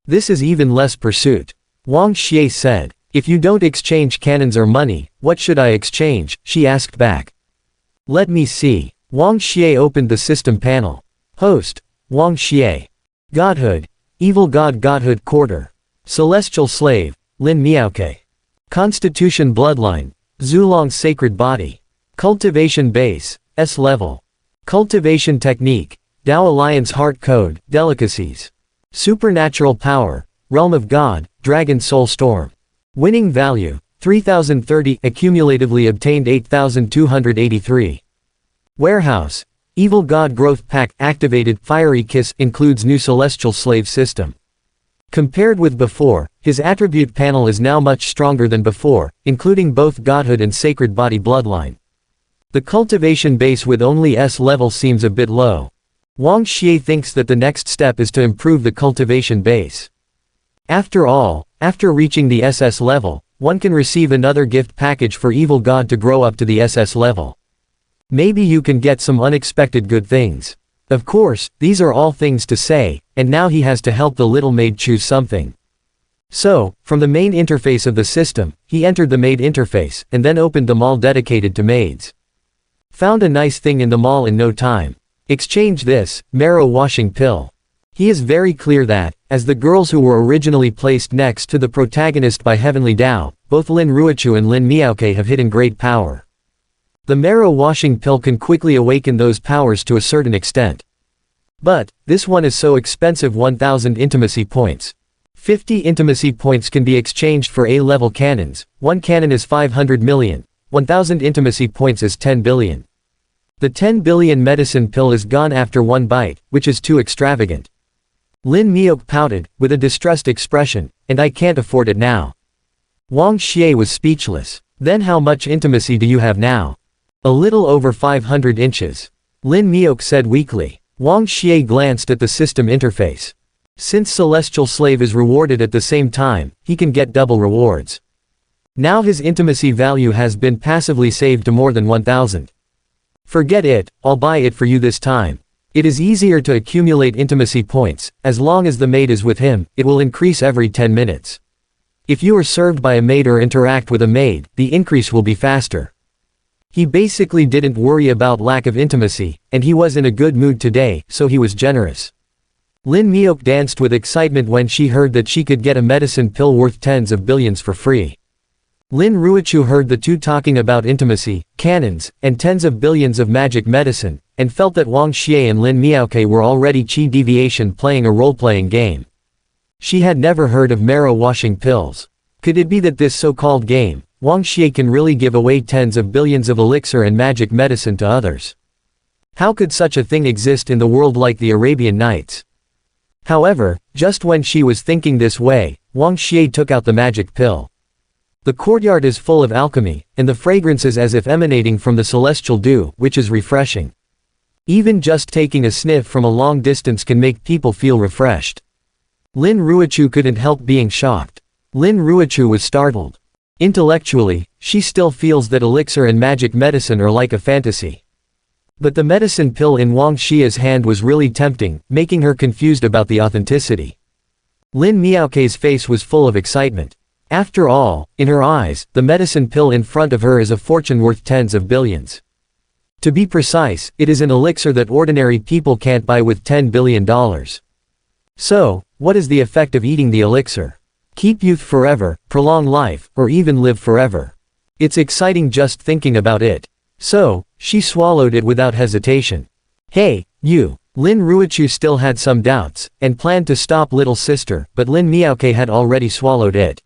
This is even less pursuit. Wang Xie said, "If you don't exchange cannons or money, what should I exchange?" she asked back. "Let me see." Wang Xie opened the system panel. Host, Wang Xie. Godhood, Evil God Godhood Quarter. Celestial Slave, Lin Miaoke. Constitution Bloodline, Zulong Sacred Body. Cultivation Base, S Level. Cultivation Technique, Tao Alliance Heart Code, Delicacies. Supernatural Power, Realm of God, Dragon Soul Storm. Winning Value, 3030, accumulatively obtained 8283. Warehouse, Evil God Growth Pack, activated, Fiery Kiss, includes new Celestial Slave System. Compared with before, his attribute panel is now much stronger than before, including both Godhood and Sacred Body Bloodline. The cultivation base with only S level seems a bit low. Wang Xie thinks that the next step is to improve the cultivation base. After all, after reaching the SS level, one can receive another gift package for Evil God to grow up to the SS level. Maybe you can get some unexpected good things. Of course, these are all things to say, and now he has to help the little maid choose something. So, from the main interface of the system, he entered the maid interface, and then opened the mall dedicated to maids. Found a nice thing in the mall in no time. Exchange this, marrow washing pill. He is very clear that, as the girls who were originally placed next to the protagonist by Heavenly Tao, both Lin Ruochu and Lin Miaoke have hidden great power. The marrow washing pill can quickly awaken those powers to a certain extent. But, this one is so expensive, 1000 intimacy points. 50 intimacy points can be exchanged for A-level cannons. One cannon is 500 million. 1,000 intimacy points is 10 billion. The 10 billion medicine pill is gone after one bite, which is too extravagant. Lin Miok pouted, with a distressed expression, and I can't afford it now. Wang Xie was speechless. Then how much intimacy do you have now? A little over 500 inches. Lin Miok said weakly. Wang Xie glanced at the system interface. Since Celestial Slave is rewarded at the same time, he can get double rewards. Now his intimacy value has been passively saved to more than 1,000. Forget it, I'll buy it for you this time. It is easier to accumulate intimacy points, as long as the maid is with him, it will increase every 10 minutes. If you are served by a maid or interact with a maid, the increase will be faster. He basically didn't worry about lack of intimacy, and he was in a good mood today, so he was generous. Lin Miok danced with excitement when she heard that she could get a medicine pill worth tens of billions for free. Lin Ruochu heard the two talking about intimacy, cannons, and tens of billions of magic medicine, and felt that Wang Xie and Lin Miaoke were already Qi Deviation playing a role-playing game. She had never heard of marrow-washing pills. Could it be that this so-called game, Wang Xie can really give away tens of billions of elixir and magic medicine to others? How could such a thing exist in the world like the Arabian Nights? However, just when she was thinking this way, Wang Xie took out the magic pill. The courtyard is full of alchemy, and the fragrance is as if emanating from the celestial dew, which is refreshing. Even just taking a sniff from a long distance can make people feel refreshed. Lin Ruochu couldn't help being shocked. Lin Ruochu was startled. Intellectually, she still feels that elixir and magic medicine are like a fantasy. But the medicine pill in Wang Xie's hand was really tempting, making her confused about the authenticity. Lin Miaoke's face was full of excitement. After all, in her eyes, the medicine pill in front of her is a fortune worth tens of billions. To be precise, it is an elixir that ordinary people can't buy with $10 billion. So, what is the effect of eating the elixir? Keep youth forever, prolong life, or even live forever. It's exciting just thinking about it. So, she swallowed it without hesitation. Hey, you! Lin Ruochu still had some doubts, and planned to stop little sister, but Lin Miaoke had already swallowed it.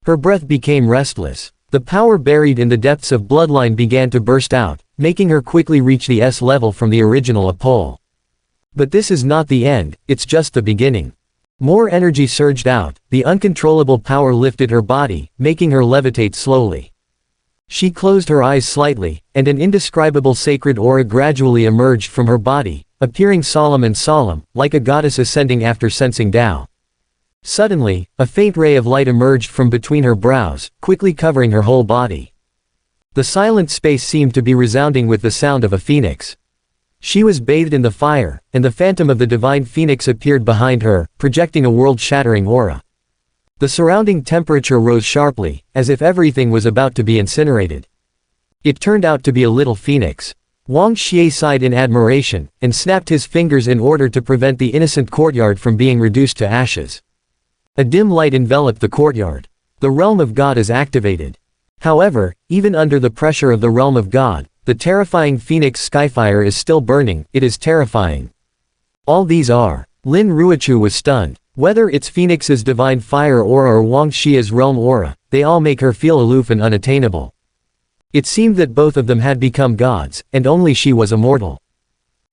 Her breath became restless. The power buried in the depths of bloodline began to burst out, making her quickly reach the S level from the original pole. But this is not the end, it's just the beginning. More energy surged out, the uncontrollable power lifted her body, making her levitate slowly. She closed her eyes slightly, and an indescribable sacred aura gradually emerged from her body, appearing solemn, like a goddess ascending after sensing Tao. Suddenly, a faint ray of light emerged from between her brows, quickly covering her whole body. The silent space seemed to be resounding with the sound of a phoenix. She was bathed in the fire, and the phantom of the divine phoenix appeared behind her, projecting a world-shattering aura. The surrounding temperature rose sharply, as if everything was about to be incinerated. It turned out to be a little phoenix. Wang Xie sighed in admiration, and snapped his fingers in order to prevent the innocent courtyard from being reduced to ashes. A dim light enveloped the courtyard. The realm of God is activated. However, even under the pressure of the realm of God, the terrifying phoenix skyfire is still burning, it is terrifying. All these are. Lin Ruochu was stunned. Whether it's Phoenix's divine fire aura or Wang Xie's realm aura, they all make her feel aloof and unattainable. It seemed that both of them had become gods, and only she was a mortal.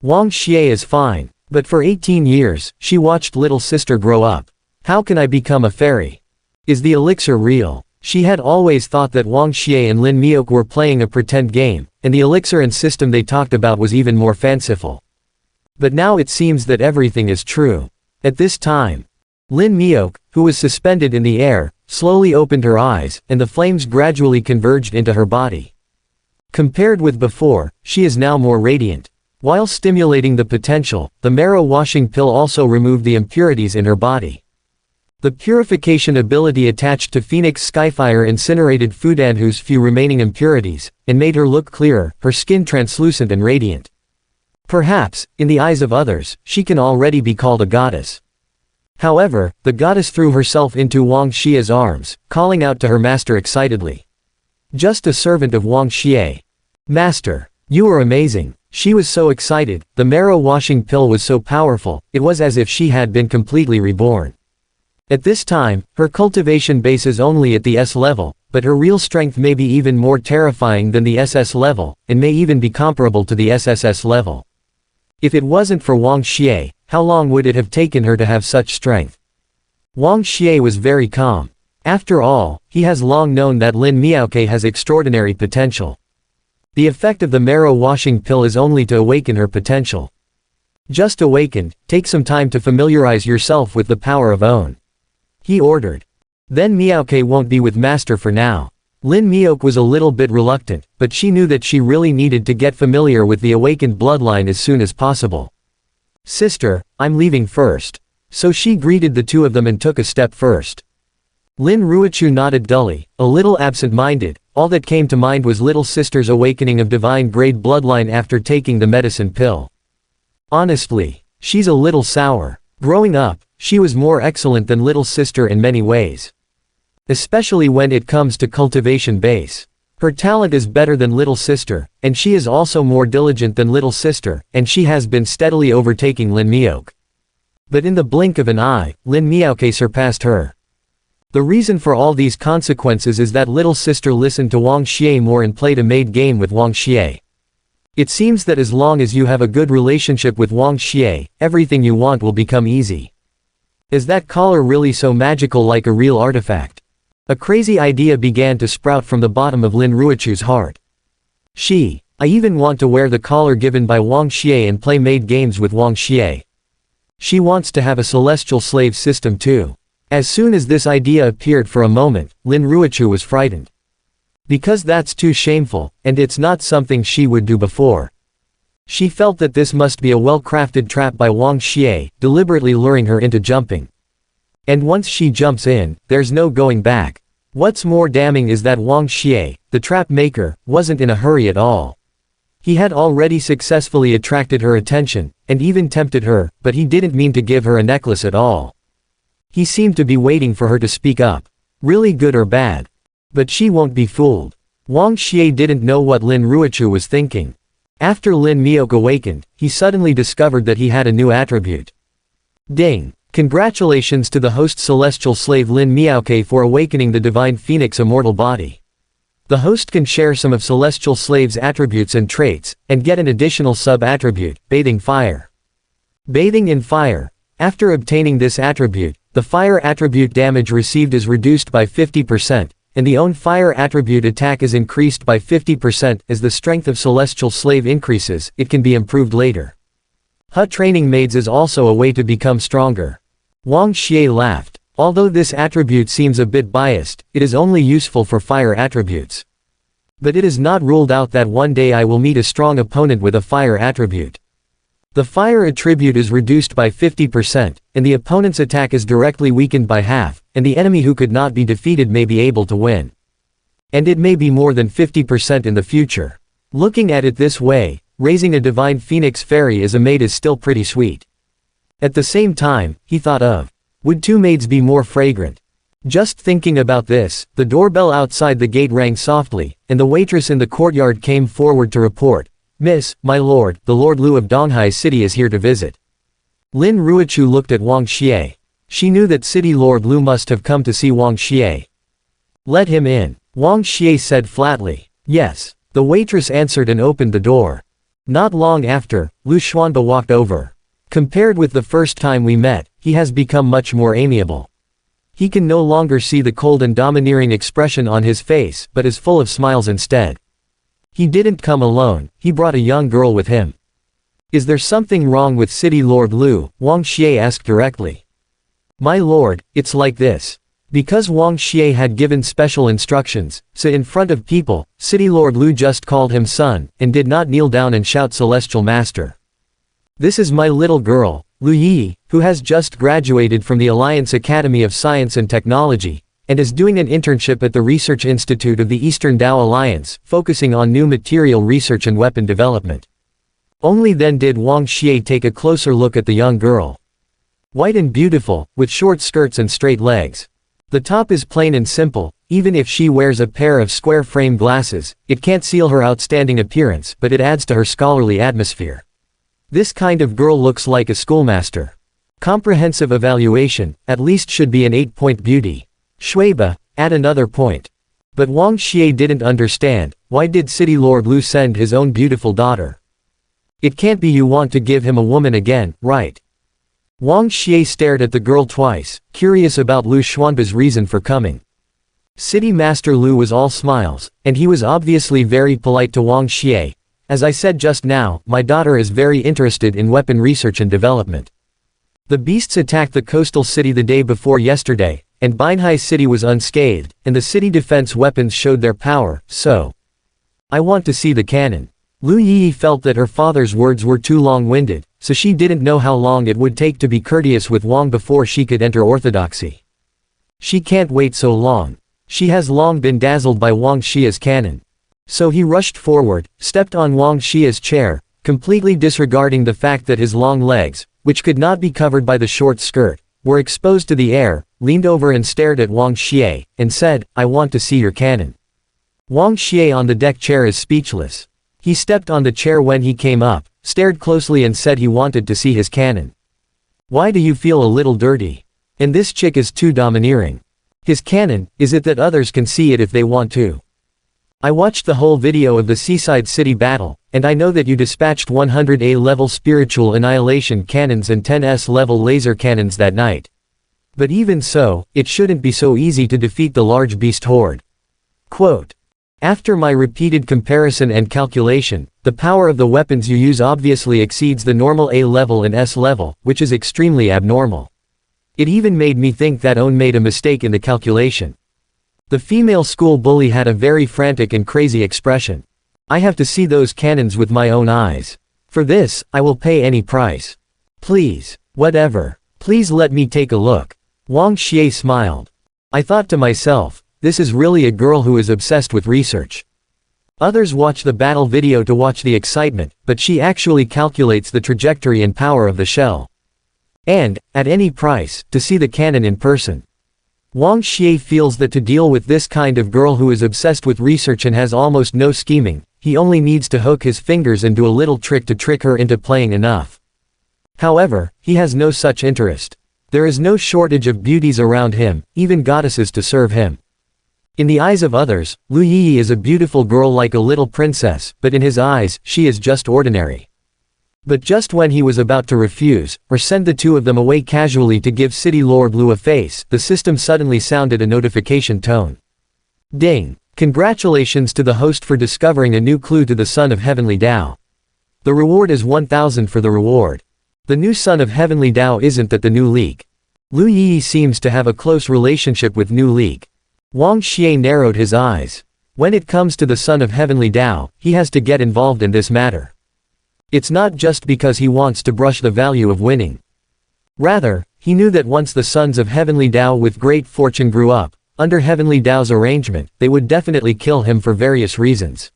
Wang Xie is fine, but for 18 years, she watched little sister grow up. How can I become a fairy? Is the elixir real? She had always thought that Wang Xie and Lin Miok were playing a pretend game, and the elixir and system they talked about was even more fanciful. But now it seems that everything is true. At this time, Lin Miok, who was suspended in the air, slowly opened her eyes, and the flames gradually converged into her body. Compared with before, she is now more radiant. While stimulating the potential, the marrow-washing pill also removed the impurities in her body. The purification ability attached to Phoenix Skyfire incinerated Fudanhu's few remaining impurities, and made her look clearer, her skin translucent and radiant. Perhaps, in the eyes of others, she can already be called a goddess. However, the goddess threw herself into Wang Xie's arms, calling out to her master excitedly. Just a servant of Wang Xie. Master, you are amazing. She was so excited, the marrow-washing pill was so powerful, it was as if she had been completely reborn. At this time, her cultivation base is only at the S level, but her real strength may be even more terrifying than the SS level, and may even be comparable to the SSS level. If it wasn't for Wang Xie, how long would it have taken her to have such strength? Wang Xie was very calm. After all, he has long known that Lin Miaoke has extraordinary potential. The effect of the marrow washing pill is only to awaken her potential. Just awakened, take some time to familiarize yourself with the power of own. He ordered. Then Miaoke won't be with master for now. Lin Miaoke was a little bit reluctant, but she knew that she really needed to get familiar with the awakened bloodline as soon as possible. Sister, I'm leaving first. So she greeted the two of them and took a step first. Lin Ruochu nodded dully, a little absent-minded. All that came to mind was little sister's awakening of divine grade bloodline after taking the medicine pill. Honestly, she's a little sour. Growing up, she was more excellent than little sister in many ways. Especially when it comes to cultivation base. Her talent is better than little sister, and she is also more diligent than little sister, and she has been steadily overtaking Lin Miaoke. But in the blink of an eye, Lin Miaoke surpassed her. The reason for all these consequences is that little sister listened to Wang Xie more and played a maid game with Wang Xie. It seems that as long as you have a good relationship with Wang Xie, everything you want will become easy. Is that collar really so magical, like a real artifact? A crazy idea began to sprout from the bottom of Lin Ruochu's heart. I even want to wear the collar given by Wang Xie and play maid games with Wang Xie. She wants to have a celestial slave system too. As soon as this idea appeared for a moment, Lin Ruochu was frightened. Because that's too shameful, and it's not something she would do before. She felt that this must be a well-crafted trap by Wang Xie, deliberately luring her into jumping. And once she jumps in, there's no going back. What's more damning is that Wang Xie, the trap maker, wasn't in a hurry at all. He had already successfully attracted her attention, and even tempted her, but he didn't mean to give her a necklace at all. He seemed to be waiting for her to speak up. Really good or bad. But she won't be fooled. Wang Xie didn't know what Lin Ruochu was thinking. After Lin Miaoke awakened, he suddenly discovered that he had a new attribute. Ding! Congratulations to the host celestial slave Lin Miaoke for awakening the divine phoenix immortal body. The host can share some of celestial slave's attributes and traits, and get an additional sub-attribute, bathing fire. Bathing in fire. After obtaining this attribute, the fire attribute damage received is reduced by 50%, and the own fire attribute attack is increased by 50%. As the strength of celestial slave increases, it can be improved later. Training maids is also a way to become stronger. Wang Xie laughed. Although this attribute seems a bit biased, it is only useful for fire attributes. But it is not ruled out that one day I will meet a strong opponent with a fire attribute. The fire attribute is reduced by 50%, and the opponent's attack is directly weakened by half, and the enemy who could not be defeated may be able to win. And it may be more than 50% in the future. Looking at it this way, raising a divine phoenix fairy as a maid is still pretty sweet. At the same time, he thought of, would two maids be more fragrant? Just thinking about this, the doorbell outside the gate rang softly, and the waitress in the courtyard came forward to report, "Miss, my lord, the Lord Lu of Donghai City is here to visit." Lin Ruochu looked at Wang Xie. She knew that City Lord Lu must have come to see Wang Xie. "Let him in," Wang Xie said flatly. "Yes." The waitress answered and opened the door. Not long after, Lu Xuanba walked over. Compared with the first time we met, he has become much more amiable. He can no longer see the cold and domineering expression on his face, but is full of smiles instead. He didn't come alone, he brought a young girl with him. "Is there something wrong with City Lord Lu?" Wang Xie asked directly. "My lord, it's like this." Because Wang Xie had given special instructions, so in front of people, City Lord Lu just called him son, and did not kneel down and shout Celestial Master. "This is my little girl, Lu Yi, who has just graduated from the Alliance Academy of Science and Technology, and is doing an internship at the Research Institute of the Eastern Tao Alliance, focusing on new material research and weapon development." Only then did Wang Xie take a closer look at the young girl. White and beautiful, with short skirts and straight legs. The top is plain and simple. Even if she wears a pair of square-frame glasses, it can't seal her outstanding appearance, but it adds to her scholarly atmosphere. This kind of girl looks like a schoolmaster. Comprehensive evaluation, at least should be an 8-point beauty. Shuiba, add another point. But Wang Xie didn't understand, why did City Lord Lu send his own beautiful daughter? It can't be you want to give him a woman again, right? Wang Xie stared at the girl twice, curious about Lu Xuanba's reason for coming. City Master Lu was all smiles, and he was obviously very polite to Wang Xie. As I said just now, my daughter is very interested in weapon research and development. The beasts attacked the coastal city the day before yesterday, and Binhai City was unscathed, and the city defense weapons showed their power, so I want to see the cannon. Lu Yi felt that her father's words were too long-winded, so she didn't know how long it would take to be courteous with Wang before she could enter orthodoxy. She can't wait so long. She has long been dazzled by Wang Xie's cannon. So he rushed forward, stepped on Wang Xie's chair, completely disregarding the fact that his long legs, which could not be covered by the short skirt, were exposed to the air, leaned over and stared at Wang Xie, and said, "I want to see your cannon." Wang Xie on the deck chair is speechless. He stepped on the chair when he came up, stared closely and said he wanted to see his cannon. "Why do you feel a little dirty? And this chick is too domineering. His cannon, is it that others can see it if they want to? I watched the whole video of the Seaside City battle, and I know that you dispatched 100A level spiritual annihilation cannons and 10S level laser cannons that night. But even so, it shouldn't be so easy to defeat the large beast horde." Quote, "After my repeated comparison and calculation, the power of the weapons you use obviously exceeds the normal A level and S level, which is extremely abnormal. It even made me think that Owen made a mistake in the calculation." The female school bully had a very frantic and crazy expression. "I have to see those cannons with my own eyes. For this, I will pay any price. Please, whatever. Please let me take a look." Wang Xie smiled. "I thought to myself, this is really a girl who is obsessed with research. Others watch the battle video to watch the excitement, but she actually calculates the trajectory and power of the shell. And, at any price, to see the cannon in person." Wang Xie feels that to deal with this kind of girl who is obsessed with research and has almost no scheming, he only needs to hook his fingers and do a little trick to trick her into playing enough. However, he has no such interest. There is no shortage of beauties around him, even goddesses to serve him. In the eyes of others, Lu Yi is a beautiful girl like a little princess, but in his eyes, she is just ordinary. But just when he was about to refuse, or send the two of them away casually to give City Lord Lu a face, the system suddenly sounded a notification tone. Ding! Congratulations to the host for discovering a new clue to the Son of Heavenly Tao. The reward is 1000 for the reward. The new Son of Heavenly Tao isn't that the new league. Lu Yi seems to have a close relationship with New League. Wang Xie narrowed his eyes. When it comes to the Son of Heavenly Tao, he has to get involved in this matter. It's not just because he wants to brush the value of winning. Rather, he knew that once the sons of Heavenly Tao with great fortune grew up, under Heavenly Tao's arrangement, they would definitely kill him for various reasons.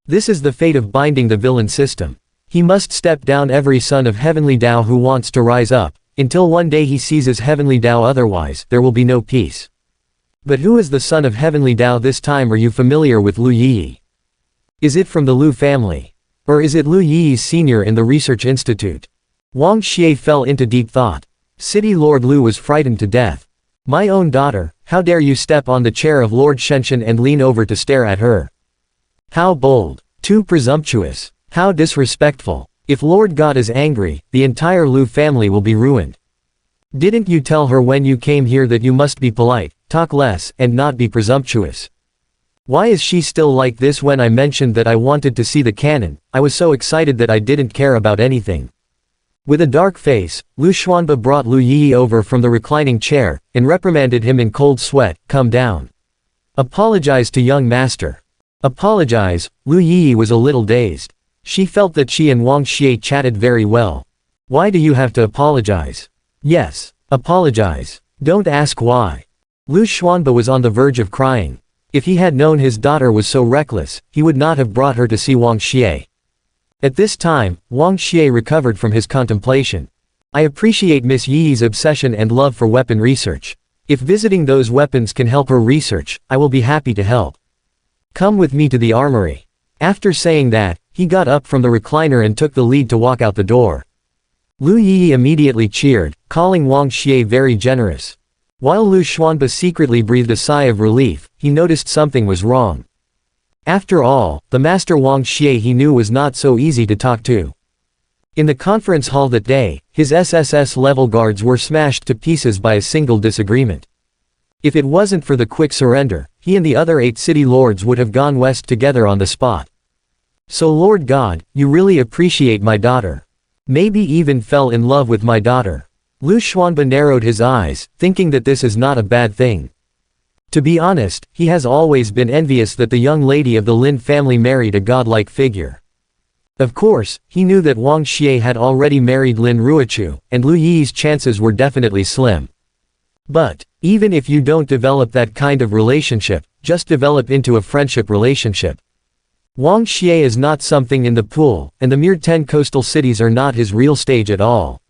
This is the fate of binding the villain system. He must step down every son of Heavenly Tao who wants to rise up, until one day he seizes Heavenly Tao, otherwise, there will be no peace. But who is the son of Heavenly Tao this time? Are you familiar with Lu Yi? Is it from the Lu family? Or is it Lu Yi's senior in the research institute? Wang Xie fell into deep thought. City Lord Lu was frightened to death. "My own daughter, how dare you step on the chair of Lord Shenshen and lean over to stare at her? How bold! Too presumptuous! How disrespectful! If Lord God is angry, the entire Lu family will be ruined. Didn't you tell her when you came here that you must be polite, talk less, and not be presumptuous? Why is she still like this? When I mentioned that I wanted to see the cannon, I was so excited that I didn't care about anything." With a dark face, Lu Xuanba brought Lu Yi over from the reclining chair, and reprimanded him in cold sweat. "Come down. Apologize to young master." Apologize? Lu Yi was a little dazed. She felt that she and Wang Xie chatted very well. "Why do you have to apologize?" "Yes, apologize. Don't ask why." Lu Xuanba was on the verge of crying. If he had known his daughter was so reckless, he would not have brought her to see Wang Xie. At this time, Wang Xie recovered from his contemplation. "I appreciate Miss Yi's obsession and love for weapon research. If visiting those weapons can help her research, I will be happy to help. Come with me to the armory." After saying that, he got up from the recliner and took the lead to walk out the door. Lu Yi immediately cheered, calling Wang Xie very generous. While Lu Xuanba secretly breathed a sigh of relief, he noticed something was wrong. After all, the master Wang Xie he knew was not so easy to talk to. In the conference hall that day, his SSS-level guards were smashed to pieces by a single disagreement. If it wasn't for the quick surrender, he and the other 8 city lords would have gone west together on the spot. So Lord God, you really appreciate my daughter. Maybe even fell in love with my daughter. Lu Xuanba narrowed his eyes, thinking that this is not a bad thing. To be honest, he has always been envious that the young lady of the Lin family married a godlike figure. Of course, he knew that Wang Xie had already married Lin Ruochu, and Lu Yi's chances were definitely slim. But, even if you don't develop that kind of relationship, just develop into a friendship relationship. Wang Xie is not something in the pool, and the mere 10 coastal cities are not his real stage at all.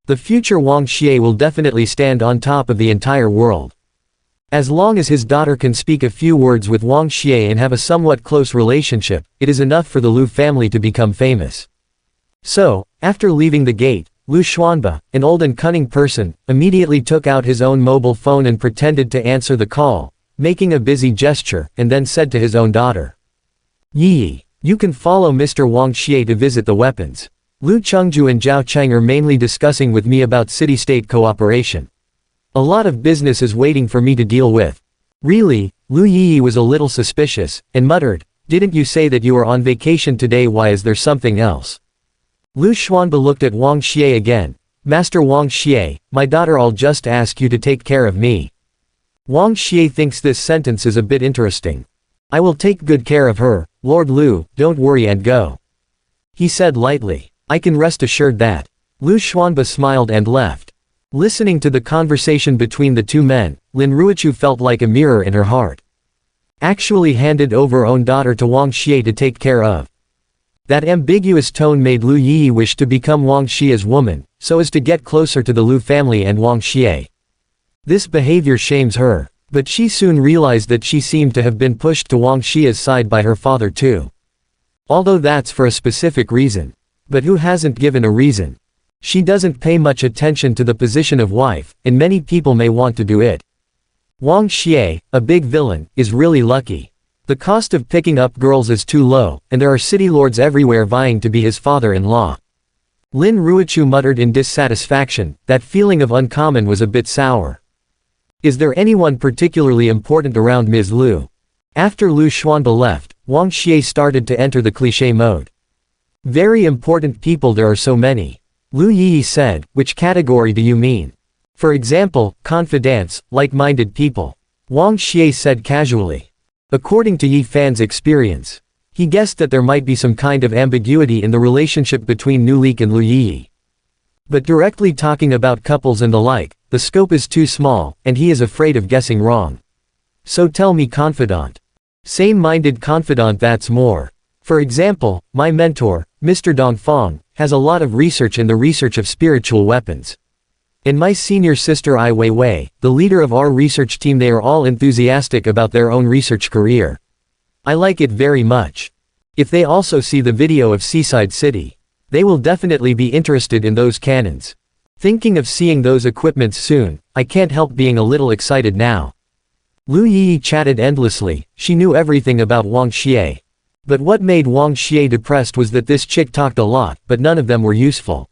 The future Wang Xie will definitely stand on top of the entire world. As long as his daughter can speak a few words with Wang Xie and have a somewhat close relationship, it is enough for the Lu family to become famous. So, after leaving the gate, Lu Xuanba, an old and cunning person, immediately took out his own mobile phone and pretended to answer the call, making a busy gesture, and then said to his own daughter, "Yi, you can follow Mr. Wang Xie to visit the weapons. Lu Chengju and Zhao Cheng are mainly discussing with me about city-state cooperation. A lot of business is waiting for me to deal with." Really, Lu Yi was a little suspicious, and muttered, "Didn't you say that you were on vacation today? Why is there something else?" Lu Xuanba looked at Wang Xie again. "Master Wang Xie, my daughter, I'll just ask you to take care of me." Wang Xie thinks this sentence is a bit interesting. "I will take good care of her, Lord Lu, don't worry and go," he said lightly. "I can rest assured that." Lu Xuanba smiled and left. Listening to the conversation between the two men, Lin Ruochu felt like a mirror in her heart. Actually handed over her own daughter to Wang Xie to take care of. That ambiguous tone made Lu Yi wish to become Wang Xie's woman, so as to get closer to the Lu family and Wang Xie. This behavior shames her, but she soon realized that she seemed to have been pushed to Wang Xie's side by her father too. Although that's for a specific reason. But who hasn't given a reason? She doesn't pay much attention to the position of wife, and many people may want to do it. Wang Xie, a big villain, is really lucky. The cost of picking up girls is too low, and there are city lords everywhere vying to be his father-in-law. Lin Ruochu muttered in dissatisfaction, that feeling of uncommon was a bit sour. Is there anyone particularly important around Ms. Lu? After Lu Xuanba left, Wang Xie started to enter the cliché mode. Very important people, there are so many. Lu Yi said, which category do you mean? For example, confidants, like-minded people. Wang Xie said casually. According to Yi Fan's experience, he guessed that there might be some kind of ambiguity in the relationship between Nu Leek and Lu Yi. But directly talking about couples and the like, the scope is too small, and he is afraid of guessing wrong. So tell me, confidant. Same-minded confidant, that's more. For example, my mentor, Mr. Dongfang, has a lot of research in the research of spiritual weapons. And my senior sister Ai Weiwei, the leader of our research team, they are all enthusiastic about their own research career. I like it very much. If they also see the video of Seaside City, they will definitely be interested in those cannons. Thinking of seeing those equipments soon, I can't help being a little excited now. Lu Yi chatted endlessly, she knew everything about Wang Xie. But what made Wang Xie depressed was that this chick talked a lot, but none of them were useful.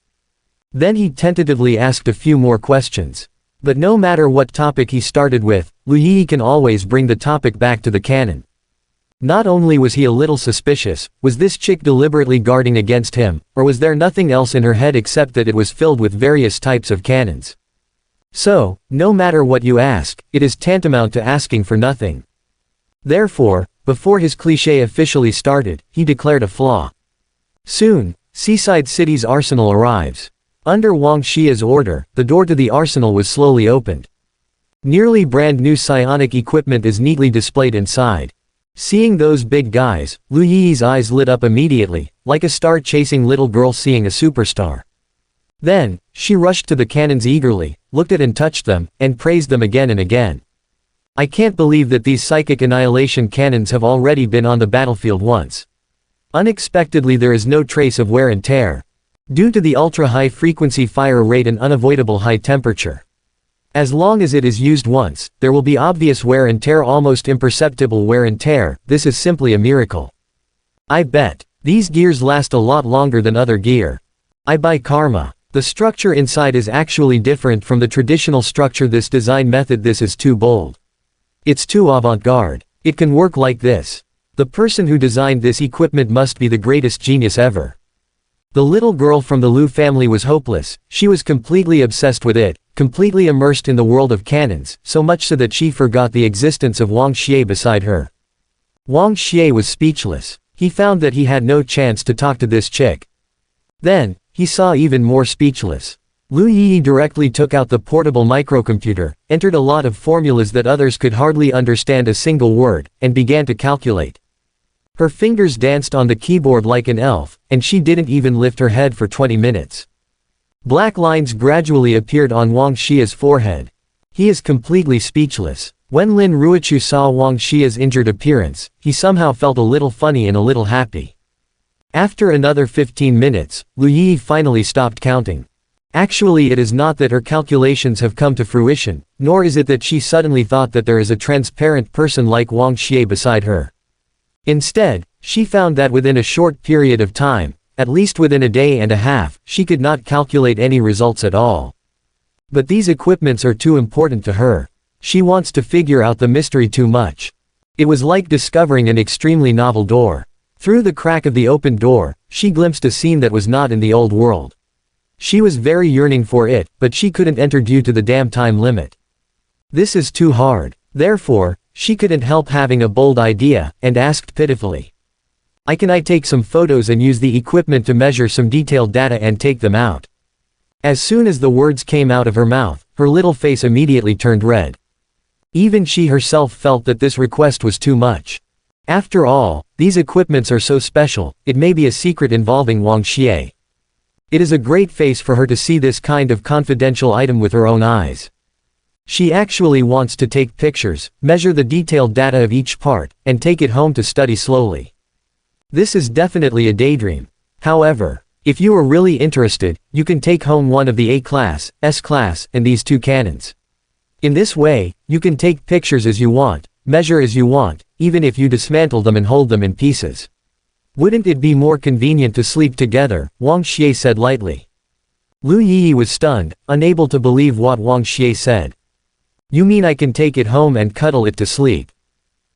Then he tentatively asked a few more questions. But no matter what topic he started with, Lu Yi can always bring the topic back to the canon. Not only was he a little suspicious, was this chick deliberately guarding against him, or was there nothing else in her head except that it was filled with various types of cannons? So, no matter what you ask, it is tantamount to asking for nothing. Therefore, before his cliché officially started, he declared a flaw. Soon, Seaside City's arsenal arrives. Under Wang Xie's order, the door to the arsenal was slowly opened. Nearly brand new psionic equipment is neatly displayed inside. Seeing those big guys, Lu Yi's eyes lit up immediately, like a star-chasing little girl seeing a superstar. Then, she rushed to the cannons eagerly, looked at and touched them, and praised them again and again. I can't believe that these psychic annihilation cannons have already been on the battlefield once. Unexpectedly, there is no trace of wear and tear. Due to the ultra-high frequency fire rate and unavoidable high temperature. As long as it is used once, there will be obvious wear and tear, almost imperceptible wear and tear. This is simply a miracle. I bet. These gears last a lot longer than other gear. I buy karma. The structure inside is actually different from the traditional structure. This design method, this is too bold. It's too avant-garde. It can work like this. The person who designed this equipment must be the greatest genius ever. The little girl from the Liu family was hopeless. She was completely obsessed with it, completely immersed in the world of cannons, so much so that she forgot the existence of Wang Xie beside her. Wang Xie was speechless. He found that he had no chance to talk to this chick. Then, he saw even more speechless. Lu Yi directly took out the portable microcomputer, entered a lot of formulas that others could hardly understand a single word, and began to calculate. Her fingers danced on the keyboard like an elf, and she didn't even lift her head for 20 minutes. Black lines gradually appeared on Wang Xie's forehead. He is completely speechless. When Lin Ruochu saw Wang Xie's injured appearance, he somehow felt a little funny and a little happy. After another 15 minutes, Lu Yi finally stopped counting. Actually, it is not that her calculations have come to fruition, nor is it that she suddenly thought that there is a transparent person like Wang Xie beside her. Instead, she found that within a short period of time, at least within a day and a half, she could not calculate any results at all. But these equipments are too important to her. She wants to figure out the mystery too much. It was like discovering an extremely novel door. Through the crack of the opened door, she glimpsed a scene that was not in the old world. She was very yearning for it, but she couldn't enter due to the damn time limit. This is too hard. Therefore, she couldn't help having a bold idea, and asked pitifully. Can I take some photos and use the equipment to measure some detailed data and take them out? As soon as the words came out of her mouth, her little face immediately turned red. Even she herself felt that this request was too much. After all, these equipments are so special, it may be a secret involving Wang Xie. It is a great face for her to see this kind of confidential item with her own eyes. She actually wants to take pictures, measure the detailed data of each part, and take it home to study slowly. This is definitely a daydream. However, if you are really interested, you can take home one of the A-class, S-class, and these two cannons. In this way, you can take pictures as you want, measure as you want, even if you dismantle them and hold them in pieces. Wouldn't it be more convenient to sleep together? Wang Xie said lightly. Lu Yi was stunned, unable to believe what Wang Xie said. You mean I can take it home and cuddle it to sleep?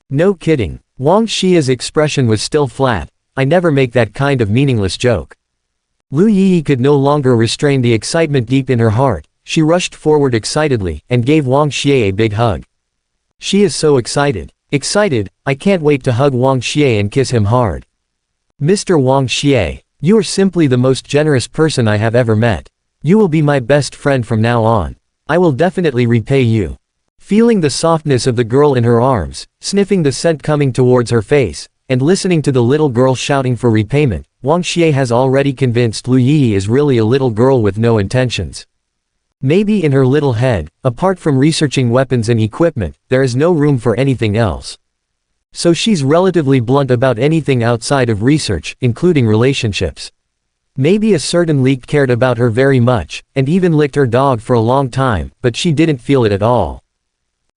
No kidding. Wang Xie's expression was still flat. I never make that kind of meaningless joke. Lu Yi could no longer restrain the excitement deep in her heart. She rushed forward excitedly, and gave Wang Xie a big hug. She is so excited. Excited, I can't wait to hug Wang Xie and kiss him hard. Mr. Wang Xie, you are simply the most generous person I have ever met. You will be my best friend from now on. I will definitely repay you. Feeling the softness of the girl in her arms, sniffing the scent coming towards her face, and listening to the little girl shouting for repayment, Wang Xie has already convinced Lu Yi is really a little girl with no intentions. Maybe in her little head, apart from researching weapons and equipment, there is no room for anything else. So she's relatively blunt about anything outside of research, including relationships. Maybe a certain leak cared about her very much, and even licked her dog for a long time, but she didn't feel it at all.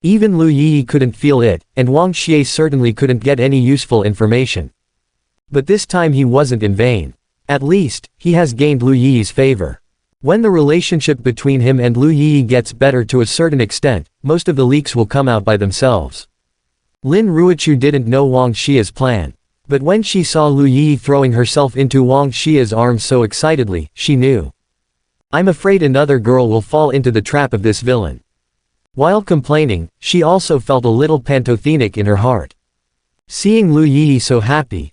Even Lu Yi couldn't feel it, and Wang Xie certainly couldn't get any useful information. But this time he wasn't in vain. At least, he has gained Lu Yi's favor. When the relationship between him and Lu Yi gets better to a certain extent, most of the leaks will come out by themselves. Lin Ruochu didn't know Wang Xie's plan. But when she saw Lu Yi throwing herself into Wang Xie's arms so excitedly, she knew. I'm afraid another girl will fall into the trap of this villain. While complaining, she also felt a little pantothenic in her heart. Seeing Lu Yi so happy,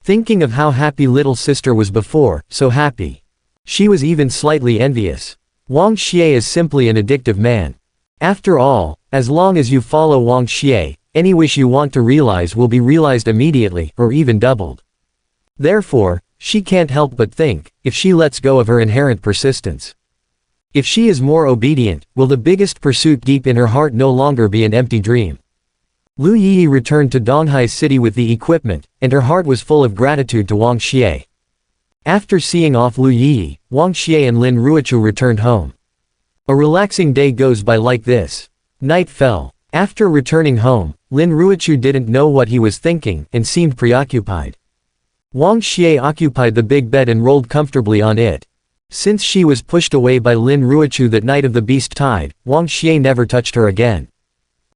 thinking of how happy little sister was before, so happy. She was even slightly envious. Wang Xie is simply an addictive man. After all, as long as you follow Wang Xie, any wish you want to realize will be realized immediately, or even doubled. Therefore, she can't help but think, if she lets go of her inherent persistence. If she is more obedient, will the biggest pursuit deep in her heart no longer be an empty dream? Lu Yi returned to Donghai City with the equipment, and her heart was full of gratitude to Wang Xie. After seeing off Lu Yi, Wang Xie and Lin Ruochu returned home. A relaxing day goes by like this. Night fell. After returning home, Lin Ruochu didn't know what he was thinking and seemed preoccupied. Wang Xie occupied the big bed and rolled comfortably on it. Since she was pushed away by Lin Ruochu that night of the beast tide, Wang Xie never touched her again.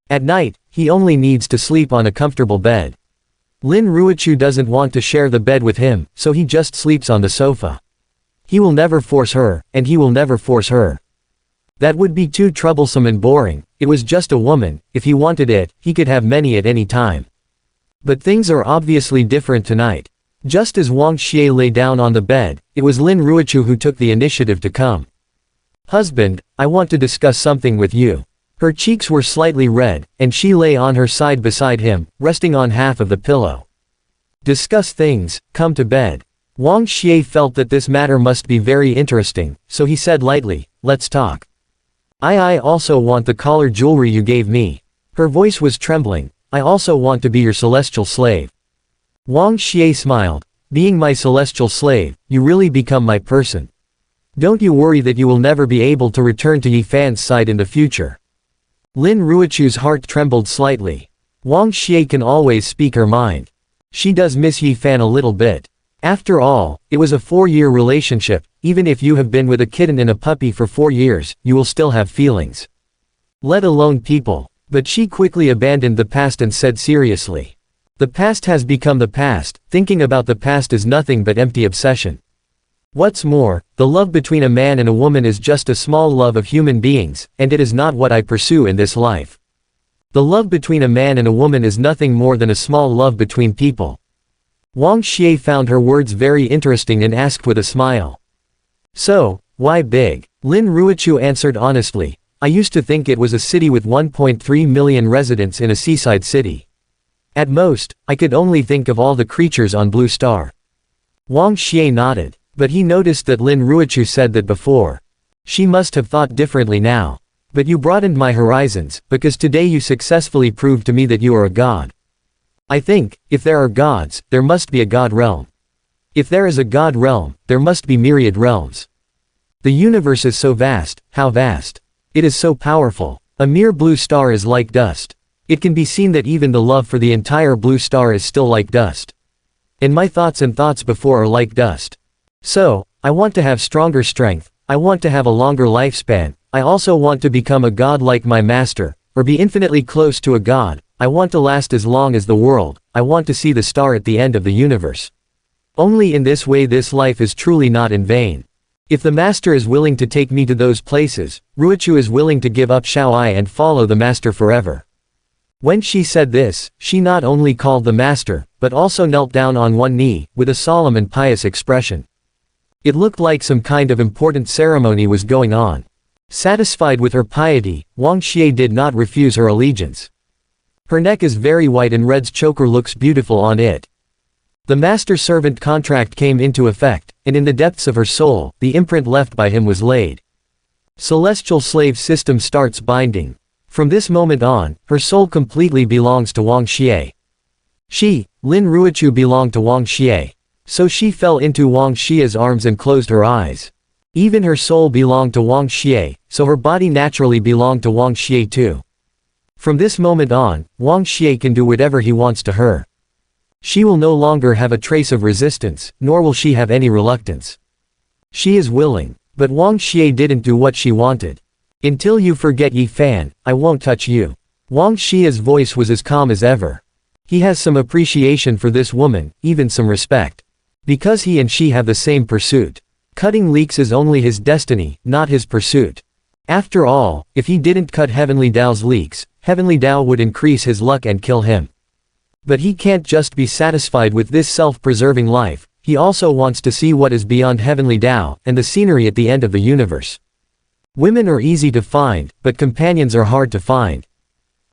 At night, he only needs to sleep on a comfortable bed. Lin Ruochu doesn't want to share the bed with him, so he just sleeps on the sofa. He will never force her, and he will never force her. That would be too troublesome and boring. It was just a woman. If he wanted it, he could have many at any time. But things are obviously different tonight. Just as Wang Xie lay down on the bed, it was Lin Ruochu who took the initiative to come. "Husband, I want to discuss something with you." Her cheeks were slightly red, and she lay on her side beside him, resting on half of the pillow. "Discuss things, come to bed." Wang Xie felt that this matter must be very interesting, so he said lightly, "Let's talk. I also want the collar jewelry you gave me." Her voice was trembling. "I also want to be your celestial slave." Wang Xie smiled. "Being my celestial slave, you really become my person. Don't you worry that you will never be able to return to Yi Fan's side in the future." Lin Ruochu's heart trembled slightly. Wang Xie can always speak her mind. She does miss Yi Fan a little bit. After all, it was a 4-year relationship. Even if you have been with a kitten and a puppy for 4 years, you will still have feelings. Let alone people. But she quickly abandoned the past and said seriously, "The past has become the past. Thinking about the past is nothing but empty obsession. What's more, the love between a man and a woman is just a small love of human beings, and it is not what I pursue in this life. The love between a man and a woman is nothing more than a small love between people." Wang Xie found her words very interesting and asked with a smile, "So, why big?" Lin Ruochu answered honestly, "I used to think it was a city with 1.3 million residents in a seaside city. At most, I could only think of all the creatures on Blue Star." Wang Xie nodded, but he noticed that Lin Ruochu said that before. She must have thought differently now. "But you broadened my horizons, because today you successfully proved to me that you are a god. I think, if there are gods, there must be a god realm. If there is a god realm, there must be myriad realms. The universe is so vast, how vast. It is so powerful. A mere blue star is like dust. It can be seen that even the love for the entire blue star is still like dust. And my thoughts and thoughts before are like dust. So, I want to have stronger strength, I want to have a longer lifespan, I also want to become a god like my master, or be infinitely close to a god. I want to last as long as the world, I want to see the star at the end of the universe. Only in this way this life is truly not in vain. If the master is willing to take me to those places, Ruochu is willing to give up Xiaoai and follow the master forever." When she said this, she not only called the master, but also knelt down on one knee, with a solemn and pious expression. It looked like some kind of important ceremony was going on. Satisfied with her piety, Wang Xie did not refuse her allegiance. Her neck is very white and Red's choker looks beautiful on it. The master-servant contract came into effect, and in the depths of her soul, the imprint left by him was laid. Celestial slave system starts binding. From this moment on, her soul completely belongs to Wang Xie. She, Lin Ruochu, belonged to Wang Xie. So she fell into Wang Xie's arms and closed her eyes. Even her soul belonged to Wang Xie, so her body naturally belonged to Wang Xie too. From this moment on, Wang Xie can do whatever he wants to her. She will no longer have a trace of resistance, nor will she have any reluctance. She is willing. But Wang Xie didn't do what she wanted. "Until you forget Yi Fan, I won't touch you." Wang Xie's voice was as calm as ever. He has some appreciation for this woman, even some respect. Because he and she have the same pursuit. Cutting leeks is only his destiny, not his pursuit. After all, if he didn't cut Heavenly Dao's leeks, Heavenly Dao would increase his luck and kill him. But he can't just be satisfied with this self-preserving life, he also wants to see what is beyond Heavenly Dao, and the scenery at the end of the universe. Women are easy to find, but companions are hard to find.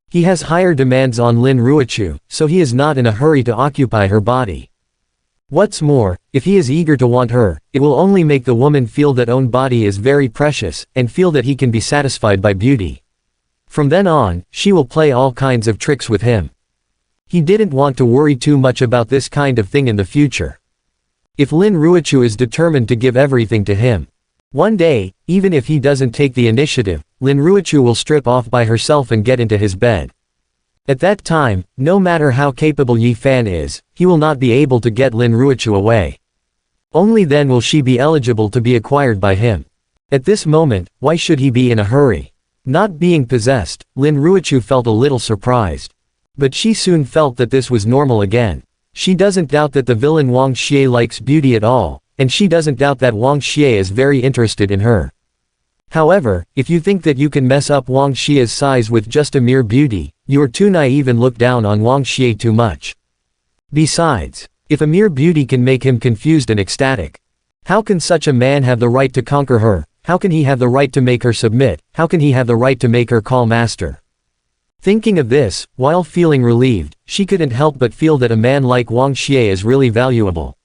He has higher demands on Lin Ruochu, so he is not in a hurry to occupy her body. What's more, if he is eager to want her, it will only make the woman feel that own body is very precious, and feel that he can be satisfied by beauty. From then on, she will play all kinds of tricks with him. He didn't want to worry too much about this kind of thing in the future. If Lin Ruochu is determined to give everything to him, One day, even if he doesn't take the initiative, Lin Ruochu will strip off by herself and get into his bed. At that time, no matter how capable Yi Fan is, he will not be able to get Lin Ruochu away. Only then will she be eligible to be acquired by him. At this moment, why should he be in a hurry? Not being possessed, Lin Ruochu felt a little surprised. But she soon felt that this was normal again. She doesn't doubt that the villain Wang Xie likes beauty at all, and she doesn't doubt that Wang Xie is very interested in her. However, if you think that you can mess up Wang Xie's size with just a mere beauty, you are too naive and look down on Wang Xie too much. Besides, if a mere beauty can make him confused and ecstatic, how can such a man have the right to conquer her? How can he have the right to make her submit? How can he have the right to make her call master? Thinking of this, while feeling relieved, she couldn't help but feel that a man like Wang Xie is really valuable.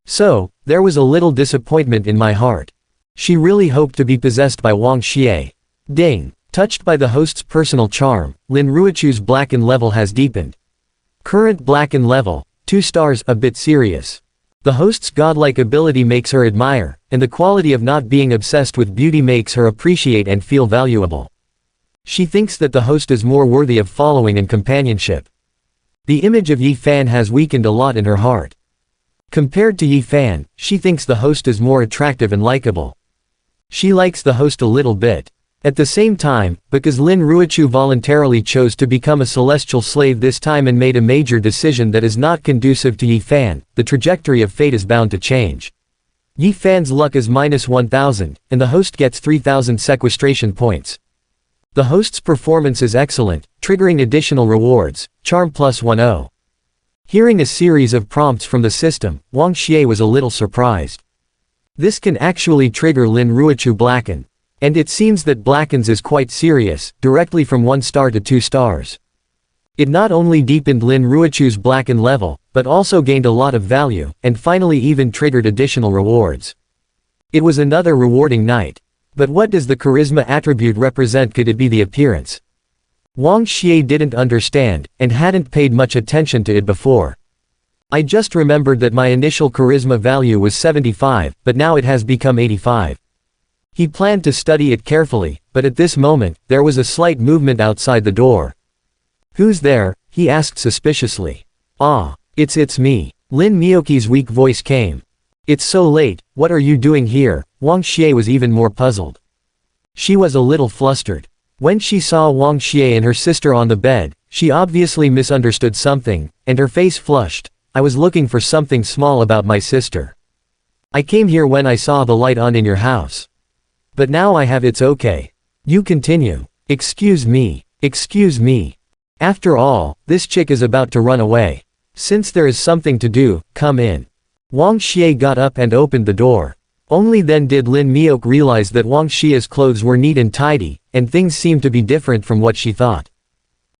So, there was a little disappointment in my heart. She really hoped to be possessed by Wang Xie. Ding! Touched by the host's personal charm, Lin Ruochu's Blacken level has deepened. Current Blacken level, 2 stars, a bit serious. The host's godlike ability makes her admire, and the quality of not being obsessed with beauty makes her appreciate and feel valuable. She thinks that the host is more worthy of following and companionship. The image of Yi Fan has weakened a lot in her heart. Compared to Yi Fan, she thinks the host is more attractive and likable. She likes the host a little bit. At the same time, because Lin Ruochu voluntarily chose to become a celestial slave this time and made a major decision that is not conducive to Yi Fan, the trajectory of fate is bound to change. Yi Fan's luck is -1000, and the host gets 3000 sequestration points. The host's performance is excellent, triggering additional rewards, charm +10. Hearing a series of prompts from the system, Wang Xie was a little surprised. This can actually trigger Lin Ruochu Blacken. And it seems that Blackens is quite serious, directly from 1 star to 2 stars. It not only deepened Lin Ruochu's Blacken level, but also gained a lot of value, and finally even triggered additional rewards. It was another rewarding night. But what does the charisma attribute represent? Could it be the appearance? Wang Xie didn't understand, and hadn't paid much attention to it before. I just remembered that my initial charisma value was 75, but now it has become 85. He planned to study it carefully, but at this moment, there was a slight movement outside the door. "Who's there?" he asked suspiciously. "Ah, it's me." Lin Miyoki's weak voice came. "It's so late, what are you doing here?" Wang Xie was even more puzzled. She was a little flustered. When she saw Wang Xie and her sister on the bed, she obviously misunderstood something, and her face flushed. "I was looking for something small about my sister. I came here when I saw the light on in your house. But now I have. It's okay. You continue." Excuse me. After all, this chick is about to run away. Since there is something to do, come in." Wang Xie got up and opened the door. Only then did Lin Miok realize that Wang Xie's clothes were neat and tidy, and things seemed to be different from what she thought.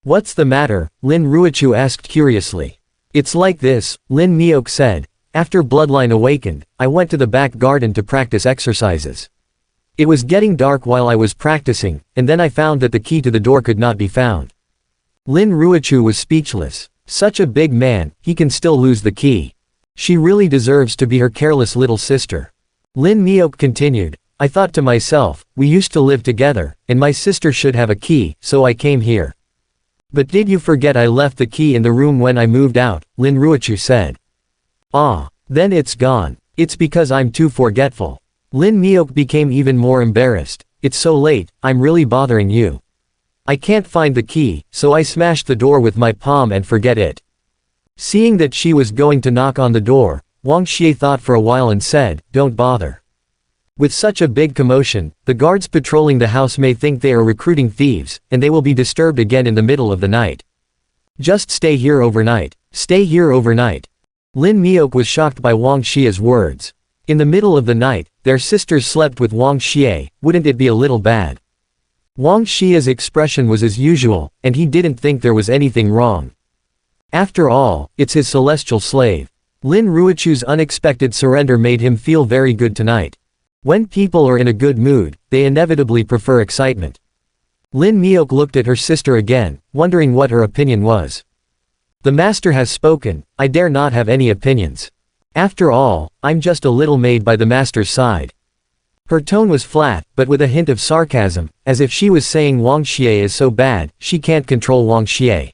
"What's the matter?" Lin Ruochu asked curiously. "It's like this," Lin Miok said. "After Bloodline awakened, I went to the back garden to practice exercises. It was getting dark while I was practicing, and then I found that the key to the door could not be found." Lin Ruochu was speechless. Such a big man, he can still lose the key. She really deserves to be her careless little sister. Lin Miok continued, "I thought to myself, we used to live together, and my sister should have a key, so I came here. But did you forget I left the key in the room when I moved out?" Lin Ruochu said. "Ah, then it's gone. It's because I'm too forgetful." Lin Miok became even more embarrassed. "It's so late, I'm really bothering you. I can't find the key, so I smashed the door with my palm and forget it." Seeing that she was going to knock on the door, Wang Xie thought for a while and said, "Don't bother. With such a big commotion, the guards patrolling the house may think they are recruiting thieves, and they will be disturbed again in the middle of the night. Just stay here overnight. Stay here overnight." Lin Miok was shocked by Wang Xie's words. In the middle of the night, their sisters slept with Wang Xie. Wouldn't it be a little bad? Wang Xie's expression was as usual, and he didn't think there was anything wrong. After all, it's his celestial slave. Lin Ruochu's unexpected surrender made him feel very good tonight. When people are in a good mood, they inevitably prefer excitement. Lin Miok looked at her sister again, wondering what her opinion was. "The master has spoken, I dare not have any opinions. After all, I'm just a little maid by the master's side." Her tone was flat, but with a hint of sarcasm, as if she was saying Wang Xie is so bad, she can't control Wang Xie.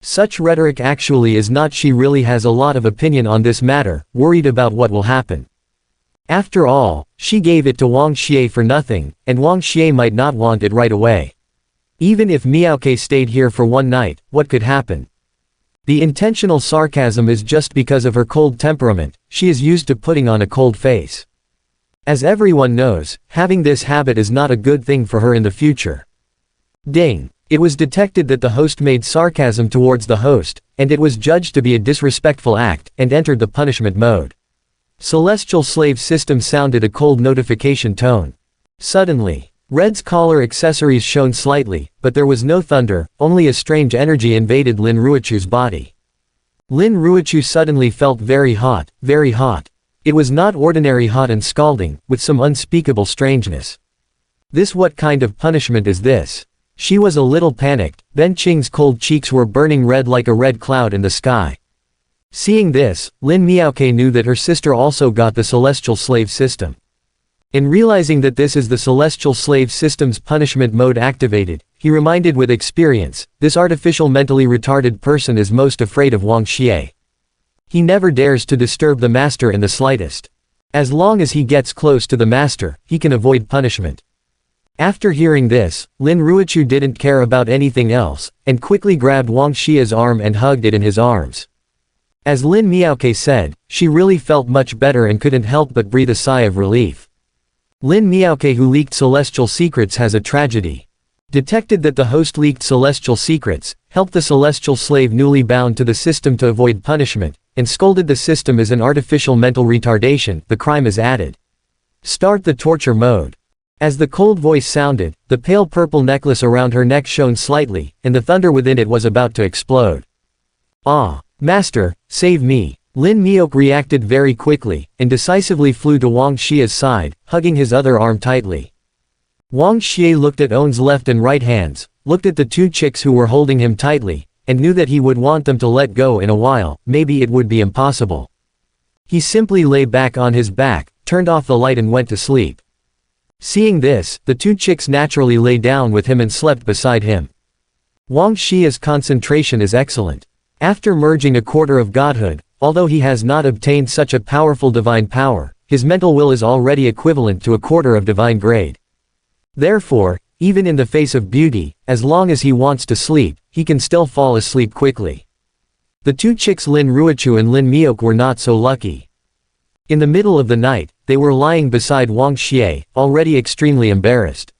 Such rhetoric actually is not. She really has a lot of opinion on this matter, worried about what will happen. After all, she gave it to Wang Xie for nothing, and Wang Xie might not want it right away. Even if Miaoke stayed here for one night, what could happen? The intentional sarcasm is just because of her cold temperament. She is used to putting on a cold face. As everyone knows, having this habit is not a good thing for her in the future. Ding! It was detected that the host made sarcasm towards the host, and it was judged to be a disrespectful act, and entered the punishment mode. Celestial slave system sounded a cold notification tone. Suddenly, Red's collar accessories shone slightly, but there was no thunder, only a strange energy invaded Lin Ruochu's body. Lin Ruochu suddenly felt very hot, very hot. It was not ordinary hot and scalding, with some unspeakable strangeness. What kind of punishment is this? She was a little panicked. Ben Qing's cold cheeks were burning red like a red cloud in the sky. Seeing this, Lin Miaoke knew that her sister also got the celestial slave system. In realizing that this is the celestial slave system's punishment mode activated, he reminded with experience, this artificial mentally retarded person is most afraid of Wang Xie. He never dares to disturb the master in the slightest. As long as he gets close to the master, he can avoid punishment. After hearing this, Lin Ruochu didn't care about anything else, and quickly grabbed Wang Xie's arm and hugged it in his arms. As Lin Miaoke said, she really felt much better and couldn't help but breathe a sigh of relief. Lin Miaoke, who leaked celestial secrets, has a tragedy. Detected that the host leaked celestial secrets, helped the celestial slave newly bound to the system to avoid punishment, and scolded the system as an artificial mental retardation. The crime is added. Start the torture mode. As the cold voice sounded, the pale purple necklace around her neck shone slightly, and the thunder within it was about to explode. Ah! Master, save me! Lin Miaoke reacted very quickly, and decisively flew to Wang Xie's side, hugging his other arm tightly. Wang Xie looked at On's left and right hands, looked at the two chicks who were holding him tightly, and knew that he would want them to let go in a while. Maybe it would be impossible. He simply lay back on his back, turned off the light and went to sleep. Seeing this, the two chicks naturally lay down with him and slept beside him. Wang Xie's concentration is excellent. After merging a quarter of godhood, although he has not obtained such a powerful divine power, his mental will is already equivalent to a quarter of divine grade. Therefore, even in the face of beauty, as long as he wants to sleep, he can still fall asleep quickly. The two chicks Lin Ruochu and Lin Miaoke were not so lucky. In the middle of the night, they were lying beside Wang Xie, already extremely embarrassed.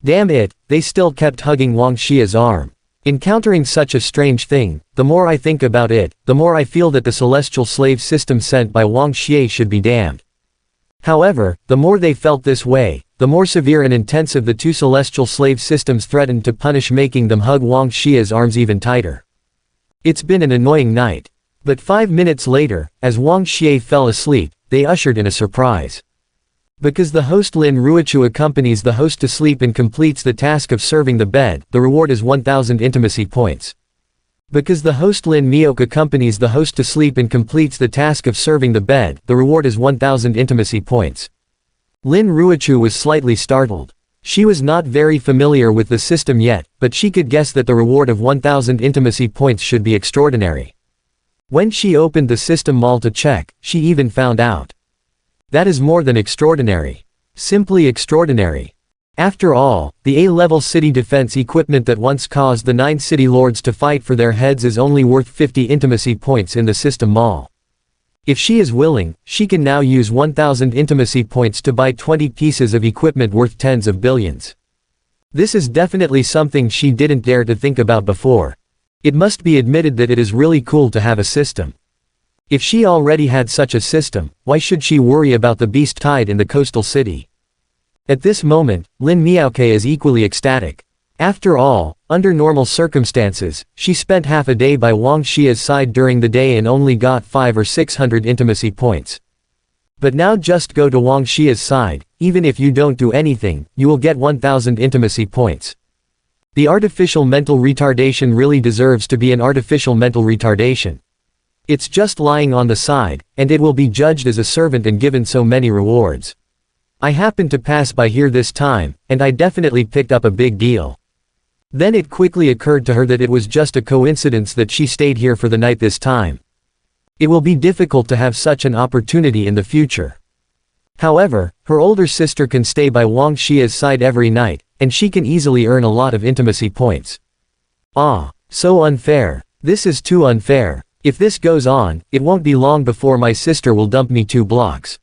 Damn it, they still kept hugging Wang Xie's arm. Encountering such a strange thing, the more I think about it, the more I feel that the celestial slave system sent by Wang Xie should be damned. However, the more they felt this way, the more severe and intensive the two celestial slave systems threatened to punish, making them hug Wang Xie's arms even tighter. It's been an annoying night. But 5 minutes later, as Wang Xie fell asleep, they ushered in a surprise. Because the host Lin Ruochu accompanies the host to sleep and completes the task of serving the bed, the reward is 1000 intimacy points. Because the host Lin Miaoke accompanies the host to sleep and completes the task of serving the bed, the reward is 1000 intimacy points. Lin Ruochu was slightly startled. She was not very familiar with the system yet, but she could guess that the reward of 1000 intimacy points should be extraordinary. When she opened the system mall to check, she even found out. That is more than extraordinary. Simply extraordinary. After all, the A-level city defense equipment that once caused the 9 city lords to fight for their heads is only worth 50 intimacy points in the system mall. If she is willing, she can now use 1000 intimacy points to buy 20 pieces of equipment worth tens of billions. This is definitely something she didn't dare to think about before. It must be admitted that it is really cool to have a system. If she already had such a system, why should she worry about the beast tied in the coastal city? At this moment, Lin Miaoke is equally ecstatic. After all, under normal circumstances, she spent half a day by Wang Xie's side during the day and only got 500 or 600 intimacy points. But now just go to Wang Xie's side, even if you don't do anything, you will get 1000 intimacy points. The artificial mental retardation really deserves to be an artificial mental retardation. It's just lying on the side, and it will be judged as a servant and given so many rewards. I happened to pass by here this time, and I definitely picked up a big deal." Then it quickly occurred to her that it was just a coincidence that she stayed here for the night this time. It will be difficult to have such an opportunity in the future. However, her older sister can stay by Wang Xie's side every night, and she can easily earn a lot of intimacy points. Ah, so unfair. This is too unfair. If this goes on, it won't be long before my sister will dump me 2 blocks.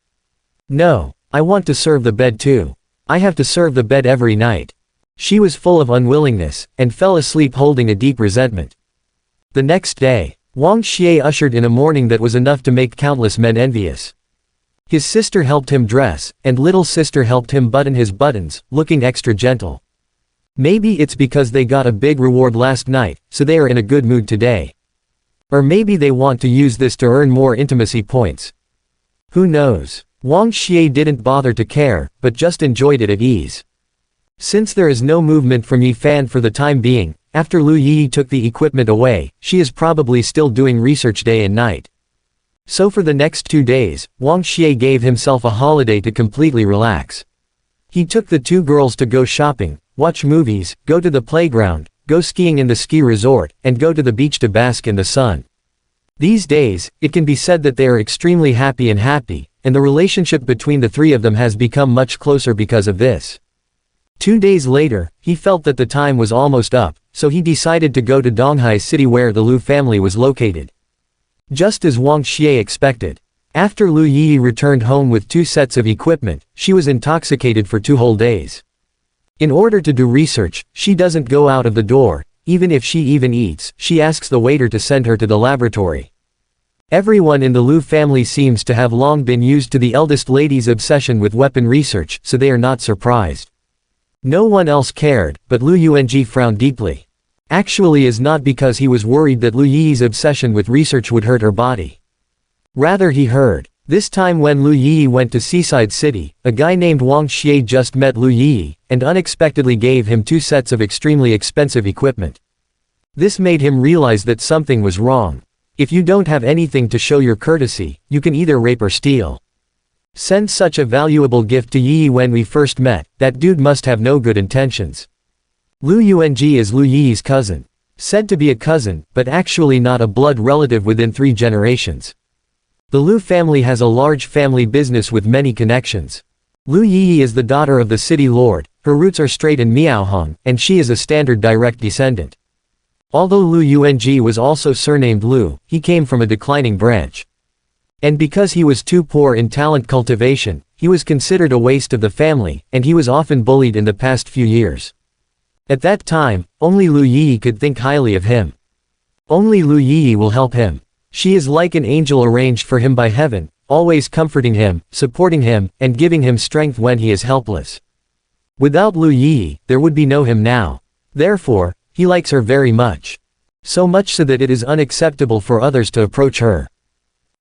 No, I want to serve the bed too. I have to serve the bed every night. She was full of unwillingness, and fell asleep holding a deep resentment. The next day, Wang Xie ushered in a morning that was enough to make countless men envious. His sister helped him dress, and little sister helped him button his buttons, looking extra gentle. Maybe it's because they got a big reward last night, so they are in a good mood today. Or maybe they want to use this to earn more intimacy points. Who knows? Wang Xie didn't bother to care, but just enjoyed it at ease. Since there is no movement from Yi Fan for the time being, after Lu Yi took the equipment away, she is probably still doing research day and night. So for the next 2 days, Wang Xie gave himself a holiday to completely relax. He took the 2 girls to go shopping, watch movies, go to the playground, go skiing in the ski resort, and go to the beach to bask in the sun. These days, it can be said that they are extremely happy, and the relationship between the 3 of them has become much closer because of this. 2 days later, he felt that the time was almost up, so he decided to go to Donghai City where the Lu family was located. Just as Wang Xie expected. After Lu Yi returned home with 2 sets of equipment, she was intoxicated for 2 whole days. In order to do research, she doesn't go out of the door. Even if she even eats, she asks the waiter to send her to the laboratory. Everyone in the Lu family seems to have long been used to the eldest lady's obsession with weapon research, so they are not surprised. No one else cared, but Lu Yuanji frowned deeply. Actually is not because he was worried that Lu Yi's obsession with research would hurt her body. Rather he heard. This time when Lu Yi went to Seaside City, a guy named Wang Xie just met Lu Yi, and unexpectedly gave him 2 sets of extremely expensive equipment. This made him realize that something was wrong. If you don't have anything to show your courtesy, you can either rape or steal. Send such a valuable gift to Yi when we first met, that dude must have no good intentions. Lu Yuanji is Lu Yi's cousin. Said to be a cousin, but actually not a blood relative within 3 generations. The Lu family has a large family business with many connections. Lu Yi is the daughter of the city lord, her roots are straight in Miaohong, and she is a standard direct descendant. Although Lu Yuanji was also surnamed Lu, he came from a declining branch. And because he was too poor in talent cultivation, he was considered a waste of the family, and he was often bullied in the past few years. At that time, only Lu Yi could think highly of him. Only Lu Yi will help him. She is like an angel arranged for him by heaven, always comforting him, supporting him, and giving him strength when he is helpless. Without Lu Yi, there would be no him now. Therefore, he likes her very much. So much so that it is unacceptable for others to approach her.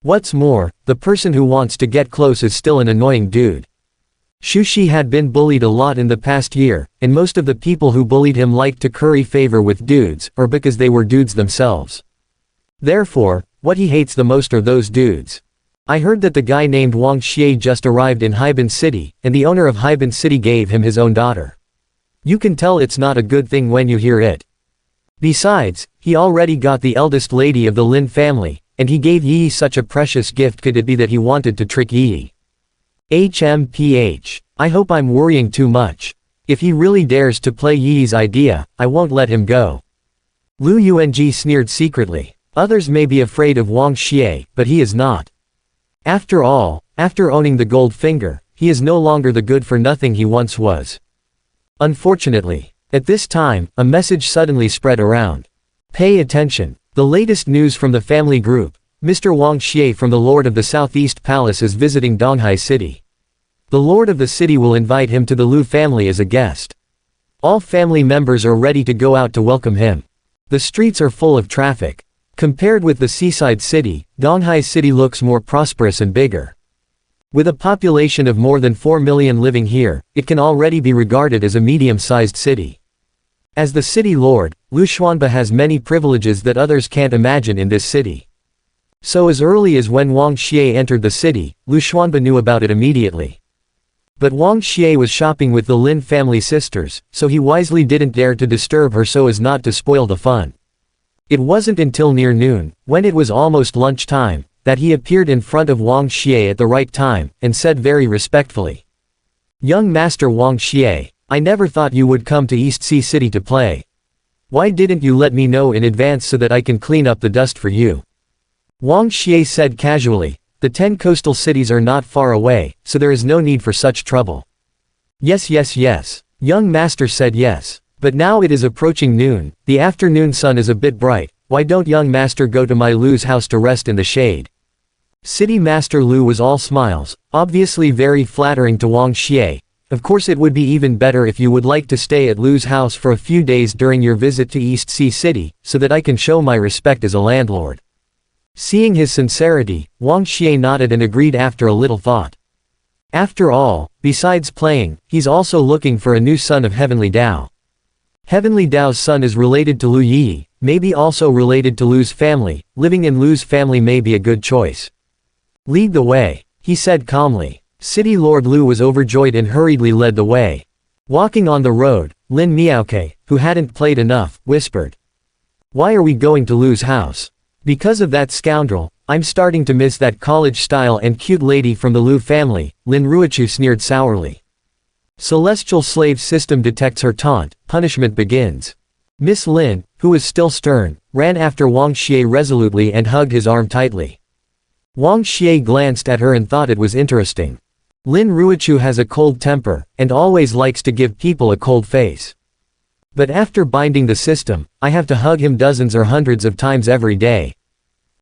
What's more, the person who wants to get close is still an annoying dude. Xu Shi had been bullied a lot in the past year, and most of the people who bullied him liked to curry favor with dudes, or because they were dudes themselves. Therefore, what he hates the most are those dudes. I heard that the guy named Wang Xie just arrived in Heaven City, and the owner of Heaven City gave him his own daughter. You can tell it's not a good thing when you hear it. Besides, he already got the eldest lady of the Lin family, and he gave Yi such a precious gift. Could it be that he wanted to trick Yi? HMPH. I hope I'm worrying too much. If he really dares to play Yi's idea, I won't let him go. Lu Yuanji sneered secretly. Others may be afraid of Wang Xie, but he is not. After all, after owning the gold finger, he is no longer the good-for-nothing he once was. Unfortunately, at this time, a message suddenly spread around. Pay attention. The latest news from the family group. Mr. Wang Xie from the Lord of the Southeast Palace is visiting Donghai City. The Lord of the city will invite him to the Lu family as a guest. All family members are ready to go out to welcome him. The streets are full of traffic. Compared with the seaside city, Donghai City looks more prosperous and bigger. With a population of more than 4 million living here, it can already be regarded as a medium-sized city. As the city lord, Lu Xuanba has many privileges that others can't imagine in this city. So as early as when Wang Xie entered the city, Lu Xuanba knew about it immediately. But Wang Xie was shopping with the Lin family sisters, so he wisely didn't dare to disturb her so as not to spoil the fun. It wasn't until near noon, when it was almost lunchtime, that he appeared in front of Wang Xie at the right time, and said very respectfully, "Young Master Wang Xie, I never thought you would come to East Sea City to play. Why didn't you let me know in advance so that I can clean up the dust for you?" Wang Xie said casually, "The 10 coastal cities are not far away, so there is no need for such trouble." Yes. Young Master said yes. But now it is approaching noon, the afternoon sun is a bit bright, why don't young Master go to my Lu's house to rest in the shade? City Master Lu was all smiles, obviously very flattering to Wang Xie. Of course it would be even better if you would like to stay at Lu's house for a few days during your visit to East Sea City, so that I can show my respect as a landlord. Seeing his sincerity, Wang Xie nodded and agreed after a little thought. After all, besides playing, he's also looking for a new son of Heavenly Dao. Heavenly Dao's son is related to Lu Yi, maybe also related to Lu's family. Living in Lu's family may be a good choice. "Lead the way," he said calmly. City Lord Lu was overjoyed and hurriedly led the way. Walking on the road, Lin Miaoke, who hadn't played enough, whispered, "Why are we going to Lu's house?" "Because of that scoundrel, I'm starting to miss that college style and cute lady from the Lu family," Lin Ruichu sneered sourly. Celestial slave system detects her taunt, punishment begins. Miss Lin, who was still stern, ran after Wang Xie resolutely and hugged his arm tightly. Wang Xie glanced at her and thought it was interesting. Lin Ruichu has a cold temper, and always likes to give people a cold face. But after binding the system, I have to hug him dozens or hundreds of times every day.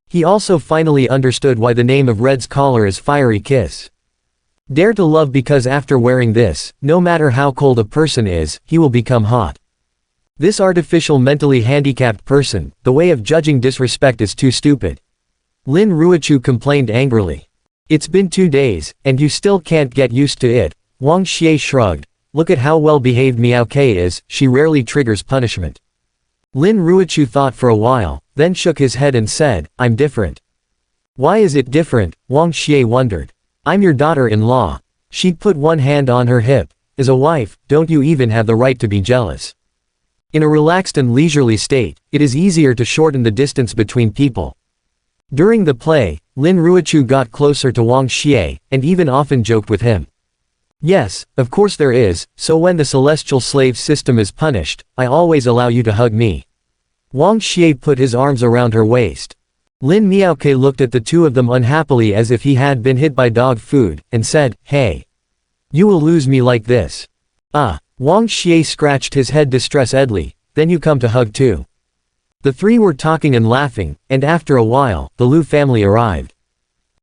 He also finally understood why the name of Red's collar is Fiery Kiss. Dare to love, because after wearing this, no matter how cold a person is, he will become hot. This artificial mentally handicapped person, the way of judging disrespect is too stupid. Lin Ruichu complained angrily. It's been 2 days, and you still can't get used to it. Wang Xie shrugged. Look at how well behaved Miaoke is, she rarely triggers punishment. Lin Ruichu thought for a while, then shook his head and said, I'm different. Why is it different? Wang Xie wondered. I'm your daughter-in-law. She'd put one hand on her hip. As a wife, don't you even have the right to be jealous? In a relaxed and leisurely state, it is easier to shorten the distance between people. During the play, Lin Ruichu got closer to Wang Xie, and even often joked with him. Yes, of course there is, so when the celestial slave system is punished, I always allow you to hug me. Wang Xie put his arms around her waist. Lin Miaoke looked at the two of them unhappily as if he had been hit by dog food, and said, Hey. You will lose me like this. Wang Xie scratched his head distressedly, then you come to hug too. The three were talking and laughing, and after a while, the Lu family arrived.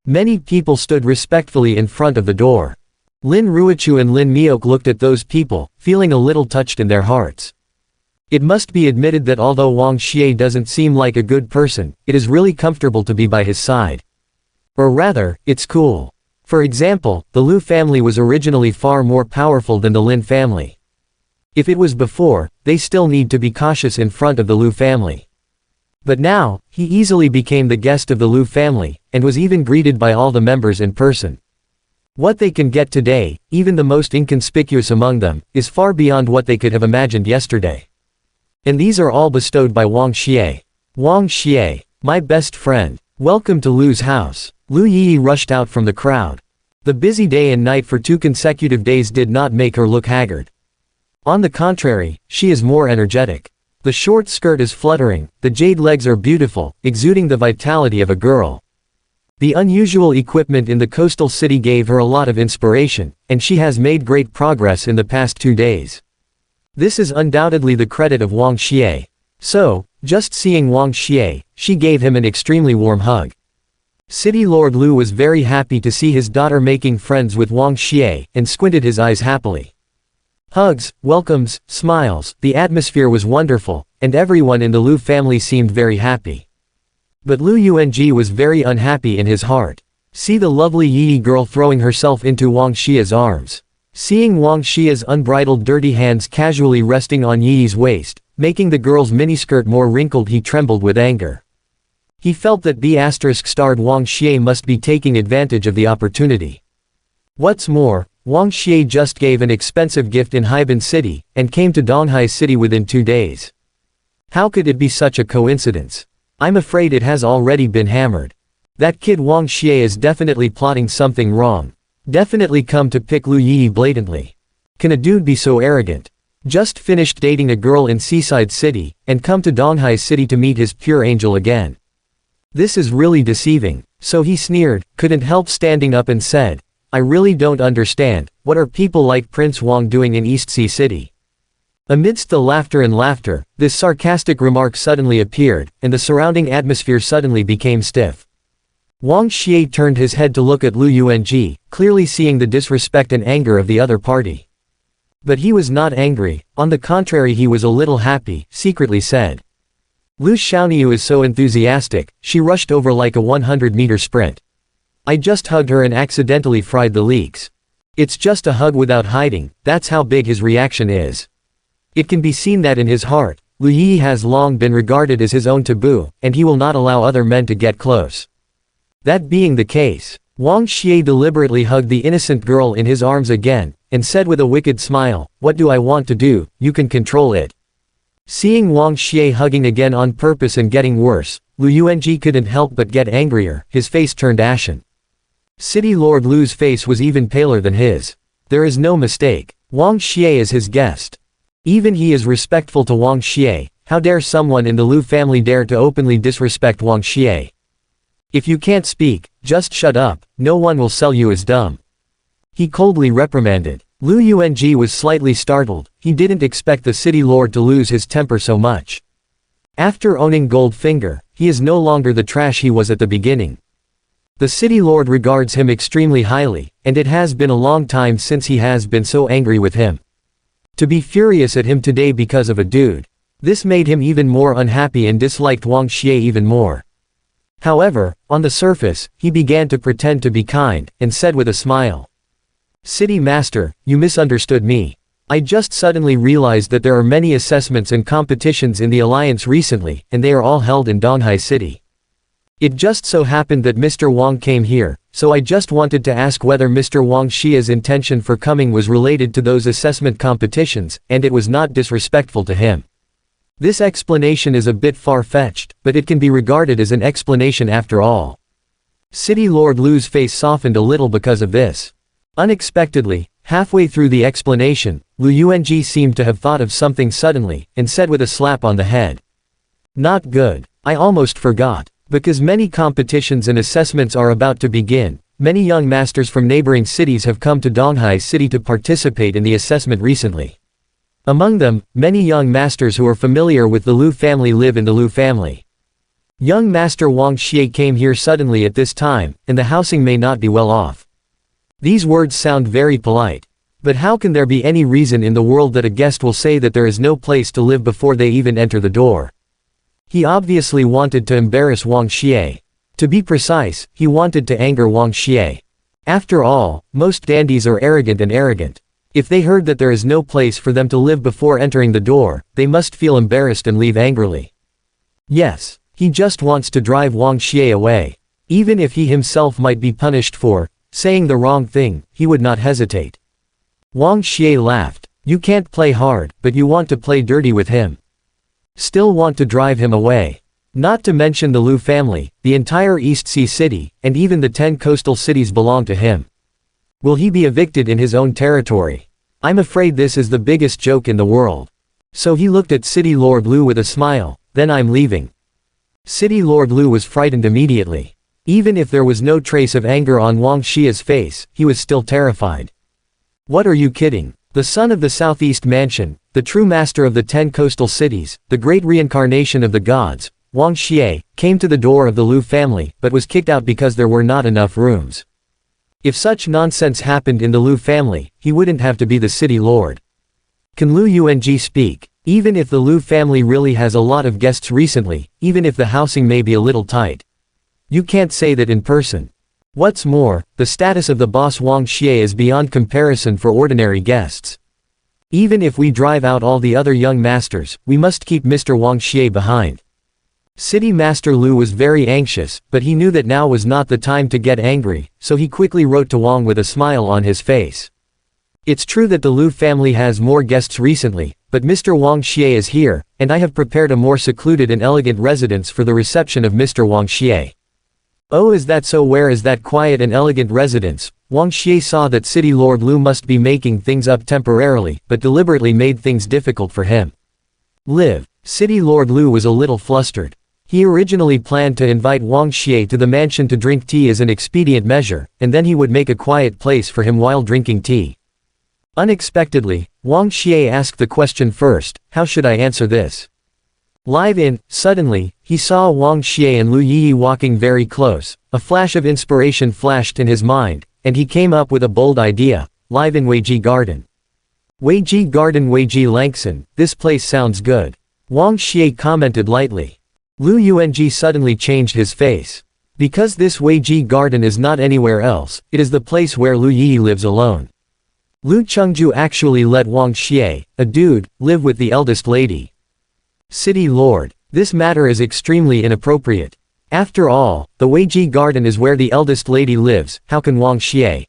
Many people stood respectfully in front of the door. Lin Ruichu and Lin Miaoke looked at those people, feeling a little touched in their hearts. It must be admitted that although Wang Xie doesn't seem like a good person, it is really comfortable to be by his side. Or rather, it's cool. For example, the Lu family was originally far more powerful than the Lin family. If it was before, they still need to be cautious in front of the Lu family. But now, he easily became the guest of the Lu family, and was even greeted by all the members in person. What they can get today, even the most inconspicuous among them, is far beyond what they could have imagined yesterday. And these are all bestowed by Wang Xie. Wang Xie, my best friend. Welcome to Lu's house. Lu Yi rushed out from the crowd. The busy day and night for 2 consecutive days did not make her look haggard. On the contrary, she is more energetic. The short skirt is fluttering, the jade legs are beautiful, exuding the vitality of a girl. The unusual equipment in the coastal city gave her a lot of inspiration, and she has made great progress in the past 2 days. This is undoubtedly the credit of Wang Xie. So, just seeing Wang Xie, she gave him an extremely warm hug. City Lord Lu was very happy to see his daughter making friends with Wang Xie, and squinted his eyes happily. Hugs, welcomes, smiles, the atmosphere was wonderful, and everyone in the Lu family seemed very happy. But Lu Yunji was very unhappy in his heart. See the lovely Yi girl throwing herself into Wang Xie's arms. Seeing Wang Xie's unbridled dirty hands casually resting on Yi's waist, making the girl's miniskirt more wrinkled, he trembled with anger. He felt that B***starred Wang Xie must be taking advantage of the opportunity. What's more, Wang Xie just gave an expensive gift in Heaven City, and came to Donghai City within 2 days. How could it be such a coincidence? I'm afraid it has already been hammered. That kid Wang Xie is definitely plotting something wrong. Definitely come to pick Lu Yi blatantly. Can a dude be so arrogant? Just finished dating a girl in Seaside City, and come to Donghai City to meet his pure angel again. This is really deceiving. So he sneered, couldn't help standing up and said, I really don't understand, what are people like Prince Wang doing in East Sea City? Amidst the laughter, this sarcastic remark suddenly appeared, and the surrounding atmosphere suddenly became stiff. Wang Xie turned his head to look at Lu Yuanji, clearly seeing the disrespect and anger of the other party. But he was not angry, on the contrary he was a little happy, secretly said. Lu Xiaoniu is so enthusiastic, she rushed over like a 100-meter sprint. I just hugged her and accidentally fried the leeks. It's just a hug without hiding, that's how big his reaction is. It can be seen that in his heart, Lu Yi has long been regarded as his own taboo, and he will not allow other men to get close. That being the case, Wang Xie deliberately hugged the innocent girl in his arms again, and said with a wicked smile, what do I want to do, you can control it. Seeing Wang Xie hugging again on purpose and getting worse, Lu Yuanji couldn't help but get angrier, his face turned ashen. City Lord Lu's face was even paler than his. There is no mistake, Wang Xie is his guest. Even he is respectful to Wang Xie, how dare someone in the Lu family dare to openly disrespect Wang Xie? If you can't speak, just shut up, no one will sell you as dumb. He coldly reprimanded. Lu Yuanji was slightly startled, he didn't expect the city lord to lose his temper so much. After owning Goldfinger, he is no longer the trash he was at the beginning. The city lord regards him extremely highly, and it has been a long time since he has been so angry with him. To be furious at him today because of a dude. This made him even more unhappy and disliked Wang Xie even more. However, on the surface, he began to pretend to be kind, and said with a smile. City Master, you misunderstood me. I just suddenly realized that there are many assessments and competitions in the Alliance recently, and they are all held in Donghai City. It just so happened that Mr. Wang came here, so I just wanted to ask whether Mr. Wang Xie's intention for coming was related to those assessment competitions, and it was not disrespectful to him. This explanation is a bit far-fetched, but it can be regarded as an explanation after all. City Lord Lu's face softened a little because of this. Unexpectedly, halfway through the explanation, Lu Yuanji seemed to have thought of something suddenly, and said with a slap on the head. Not good. I almost forgot. Because many competitions and assessments are about to begin, many young masters from neighboring cities have come to Donghai City to participate in the assessment recently. Among them, many young masters who are familiar with the Lu family live in the Lu family. Young Master Wang Xie came here suddenly at this time, and the housing may not be well off. These words sound very polite. But how can there be any reason in the world that a guest will say that there is no place to live before they even enter the door? He obviously wanted to embarrass Wang Xie. To be precise, he wanted to anger Wang Xie. After all, most dandies are arrogant. If they heard that there is no place for them to live before entering the door, they must feel embarrassed and leave angrily. Yes, he just wants to drive Wang Xie away. Even if he himself might be punished for saying the wrong thing, he would not hesitate. Wang Xie laughed. You can't play hard, but you want to play dirty with him. Still want to drive him away. Not to mention the Lu family, the entire East Sea City, and even the 10 coastal cities belong to him. Will he be evicted in his own territory? I'm afraid this is the biggest joke in the world. So he looked at City Lord Lu with a smile, then I'm leaving. City Lord Lu was frightened immediately. Even if there was no trace of anger on Wang Xie's face, he was still terrified. What are you kidding? The son of the Southeast Mansion, the true master of the 10 coastal cities, the great reincarnation of the gods, Wang Xie, came to the door of the Lu family, but was kicked out because there were not enough rooms. If such nonsense happened in the Lu family, he wouldn't have to be the city lord. Can Lu Yuanji speak? Even if the Lu family really has a lot of guests recently, even if the housing may be a little tight. You can't say that in person. What's more, the status of the boss Wang Xie is beyond comparison for ordinary guests. Even if we drive out all the other young masters, we must keep Mr. Wang Xie behind. City Master Lu was very anxious, but he knew that now was not the time to get angry, so he quickly wrote to Wang with a smile on his face. It's true that the Lu family has more guests recently, but Mr. Wang Xie is here, and I have prepared a more secluded and elegant residence for the reception of Mr. Wang Xie. Oh, is that so? Where is that quiet and elegant residence? Wang Xie saw that City Lord Lu must be making things up temporarily, but deliberately made things difficult for him. Live. City Lord Lu was a little flustered. He originally planned to invite Wang Xie to the mansion to drink tea as an expedient measure, and then he would make a quiet place for him while drinking tea. Unexpectedly, Wang Xie asked the question first, how should I answer this? Live in. Suddenly, he saw Wang Xie and Lu Yi walking very close. A flash of inspiration flashed in his mind, and he came up with a bold idea. Live in Weiji Garden. Weiji Garden, Weiji Langson, this place sounds good. Wang Xie commented lightly. Lu Yuanji suddenly changed his face. Because this Weiji Garden is not anywhere else, it is the place where Lu Yi lives alone. Lu Chengju actually let Wang Xie, a dude, live with the eldest lady. City Lord. This matter is extremely inappropriate. After all, the Weiji Garden is where the eldest lady lives, how can Wang Xie?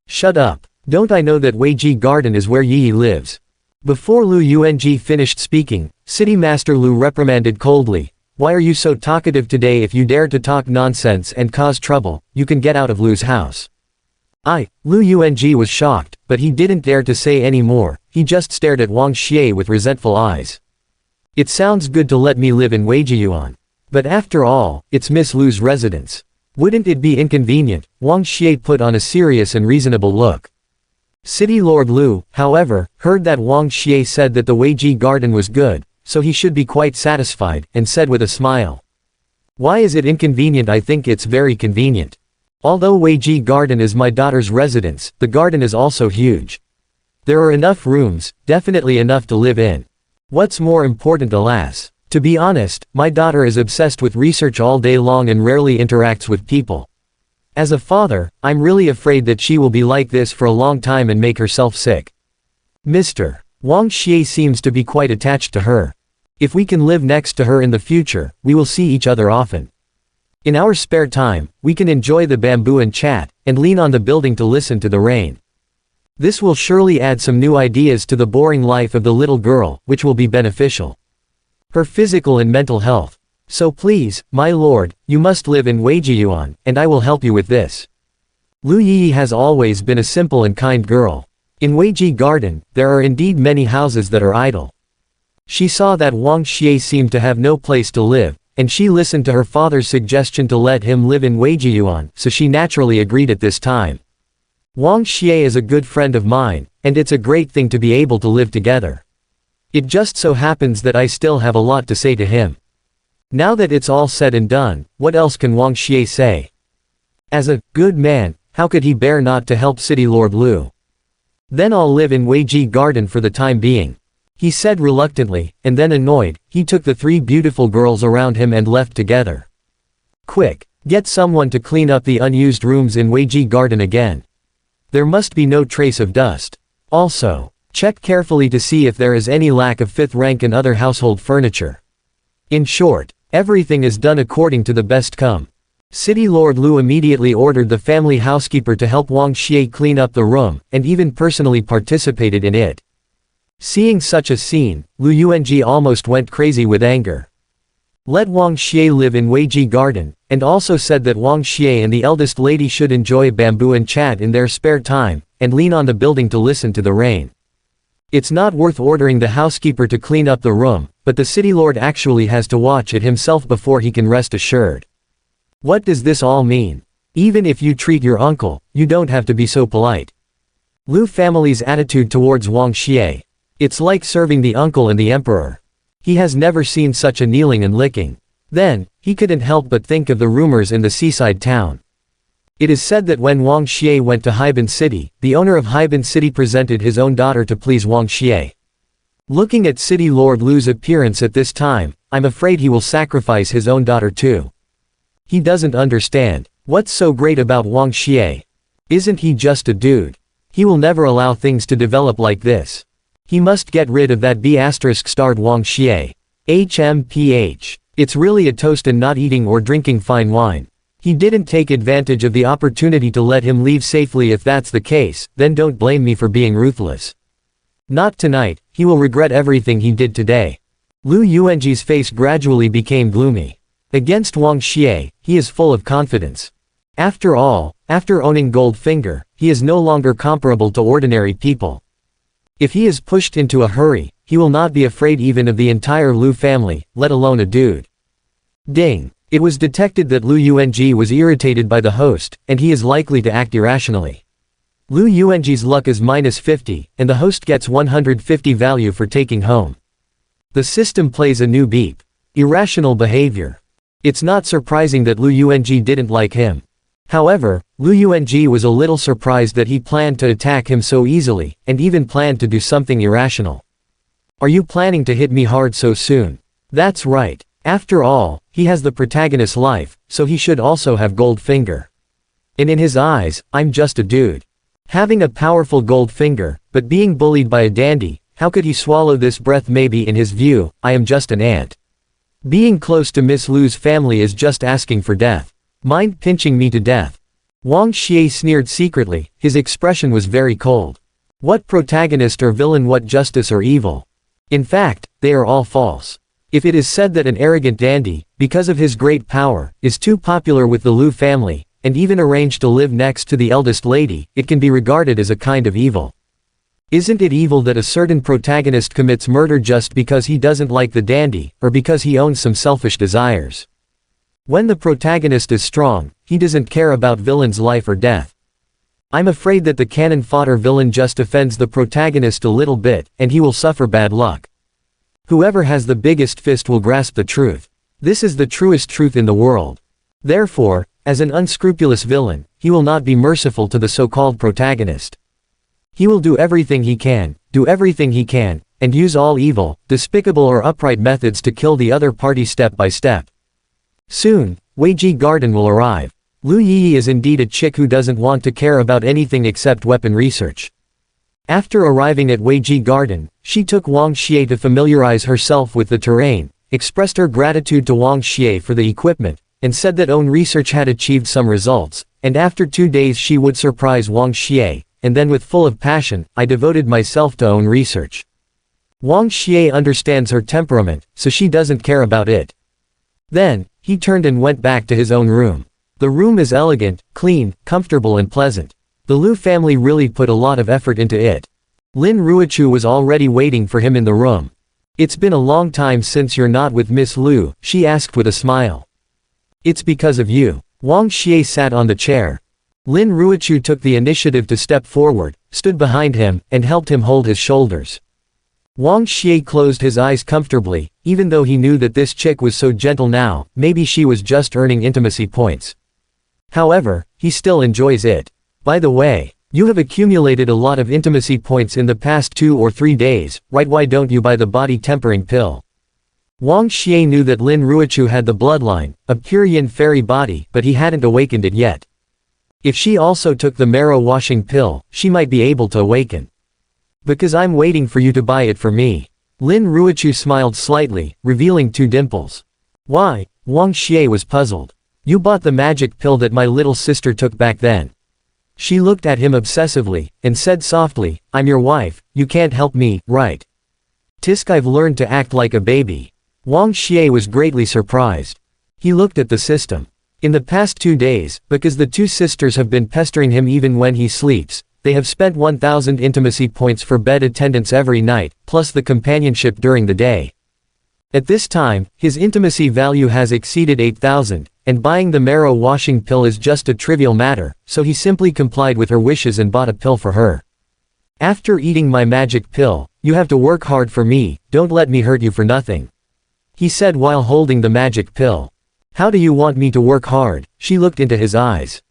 Shut up. Don't I know that Weiji Garden is where Yi lives? Before Lu Yuanji finished speaking, City Master Lu reprimanded coldly. Why are you so talkative today? If you dare to talk nonsense and cause trouble, you can get out of Lu's house. Lu Yuanji was shocked, but he didn't dare to say any more. He just stared at Wang Xie with resentful eyes. It sounds good to let me live in Weijiyuan. But after all, it's Miss Lu's residence. Wouldn't it be inconvenient? Wang Xie put on a serious and reasonable look. City Lord Lu, however, heard that Wang Xie said that the Weiji Garden was good, so he should be quite satisfied, and said with a smile. Why is it inconvenient? I think it's very convenient. Although Weiji Garden is my daughter's residence, the garden is also huge. There are enough rooms, definitely enough to live in. What's more important, alas? To be honest, my daughter is obsessed with research all day long and rarely interacts with people. As a father, I'm really afraid that she will be like this for a long time and make herself sick. Mr. Wang Xie seems to be quite attached to her. If we can live next to her in the future, we will see each other often. In our spare time, we can enjoy the bamboo and chat, and lean on the building to listen to the rain. This will surely add some new ideas to the boring life of the little girl, which will be beneficial. Her physical and mental health. So please, my lord, you must live in Weijiyuan, and I will help you with this. Lu Yi has always been a simple and kind girl. In Weiji Garden, there are indeed many houses that are idle. She saw that Wang Xie seemed to have no place to live, and she listened to her father's suggestion to let him live in Weijiyuan, so she naturally agreed at this time. Wang Xie is a good friend of mine, and it's a great thing to be able to live together. It just so happens that I still have a lot to say to him. Now that it's all said and done, what else can Wang Xie say? As a good man, how could he bear not to help City Lord Lu? Then I'll live in Weiji Garden for the time being, he said reluctantly, and then annoyed, he took the three beautiful girls around him and left together. Quick, get someone to clean up the unused rooms in Weiji Garden again. There must be no trace of dust. Also, check carefully to see if there is any lack of fifth rank and other household furniture. In short, everything is done according to the best come. City Lord Lu immediately ordered the family housekeeper to help Wang Xie clean up the room, and even personally participated in it. Seeing such a scene, Lu Yuanji almost went crazy with anger. Let Wang Xie live in Weiji Garden, and also said that Wang Xie and the eldest lady should enjoy bamboo and chat in their spare time, and lean on the building to listen to the rain. It's not worth ordering the housekeeper to clean up the room, but the city lord actually has to watch it himself before he can rest assured. What does this all mean? Even if you treat your uncle, you don't have to be so polite. Lu family's attitude towards Wang Xie. It's like serving the uncle and the emperor. He has never seen such a kneeling and licking. Then, he couldn't help but think of the rumors in the seaside town. It is said that when Wang Xie went to Heaven City, the owner of Heaven City presented his own daughter to please Wang Xie. Looking at City Lord Lu's appearance at this time, I'm afraid he will sacrifice his own daughter too. He doesn't understand. What's so great about Wang Xie? Isn't he just a dude? He will never allow things to develop like this. He must get rid of that B*****starred Wang Xie. HMPH. It's really a toast and not eating or drinking fine wine. He didn't take advantage of the opportunity to let him leave safely. If that's the case, then don't blame me for being ruthless. Not tonight, he will regret everything he did today. Lu Yuanji's face gradually became gloomy. Against Wang Xie, he is full of confidence. After all, after owning Goldfinger, he is no longer comparable to ordinary people. If he is pushed into a hurry, he will not be afraid even of the entire Lu family, let alone a dude. Ding! It was detected that Lu Yuanji was irritated by the host, and he is likely to act irrationally. Lu Yuanji's luck is -50, and the host gets 150 value for taking home. The system plays a new beep. Irrational behavior. It's not surprising that Lu Yuanji didn't like him. However, Lu Yuanji was a little surprised that he planned to attack him so easily, and even planned to do something irrational. Are you planning to hit me hard so soon? That's right. After all, he has the protagonist's life, so he should also have Goldfinger. And in his eyes, I'm just a dude. Having a powerful Goldfinger, but being bullied by a dandy, how could he swallow this breath? Maybe in his view, I am just an ant. Being close to Miss Lu's family is just asking for death. Mind pinching me to death? Wang Xie sneered secretly, his expression was very cold. What protagonist or villain, what justice or evil? In fact, they are all false. If it is said that an arrogant dandy, because of his great power, is too popular with the Lu family, and even arranged to live next to the eldest lady, it can be regarded as a kind of evil. Isn't it evil that a certain protagonist commits murder just because he doesn't like the dandy, or because he owns some selfish desires? When the protagonist is strong, he doesn't care about villain's life or death. I'm afraid that the cannon fodder villain just offends the protagonist a little bit, and he will suffer bad luck. Whoever has the biggest fist will grasp the truth. This is the truest truth in the world. Therefore, as an unscrupulous villain, he will not be merciful to the so-called protagonist. He will do everything he can, and use all evil, despicable or upright methods to kill the other party step by step. Soon, Weiji Garden will arrive. Lu Yi is indeed a chick who doesn't want to care about anything except weapon research. After arriving at Weiji Garden, she took Wang Xie to familiarize herself with the terrain, expressed her gratitude to Wang Xie for the equipment, and said that own research had achieved some results, and after 2 days she would surprise Wang Xie, and then with full of passion, I devoted myself to own research. Wang Xie understands her temperament, so she doesn't care about it. Then, he turned and went back to his own room. The room is elegant, clean, comfortable and pleasant. The Lu family really put a lot of effort into it. Lin Ruochu was already waiting for him in the room. It's been a long time since you're not with Miss Lu, she asked with a smile. It's because of you. Wang Xie sat on the chair. Lin Ruochu took the initiative to step forward, stood behind him, and helped him hold his shoulders. Wang Xie closed his eyes comfortably, even though he knew that this chick was so gentle now, maybe she was just earning intimacy points. However, he still enjoys it. By the way, you have accumulated a lot of intimacy points in the past 2 or 3 days, right? Why don't you buy the body tempering pill? Wang Xie knew that Lin Ruochu had the bloodline, a pure yin fairy body, but he hadn't awakened it yet. If she also took the marrow washing pill, she might be able to awaken. Because I'm waiting for you to buy it for me. Lin Ruochu smiled slightly, revealing 2 dimples. Why? Wang Xie was puzzled. You bought the magic pill that my little sister took back then. She looked at him obsessively, and said softly, I'm your wife, you can't help me, right? Tisk, I've learned to act like a baby. Wang Xie was greatly surprised. He looked at the system. In the past 2 days, because the 2 sisters have been pestering him even when he sleeps, they have spent 1,000 intimacy points for bed attendance every night, plus the companionship during the day. At this time, his intimacy value has exceeded 8,000, and buying the marrow washing pill is just a trivial matter, so he simply complied with her wishes and bought a pill for her. After eating my magic pill, you have to work hard for me, don't let me hurt you for nothing. He said while holding the magic pill. How do you want me to work hard? She looked into his eyes.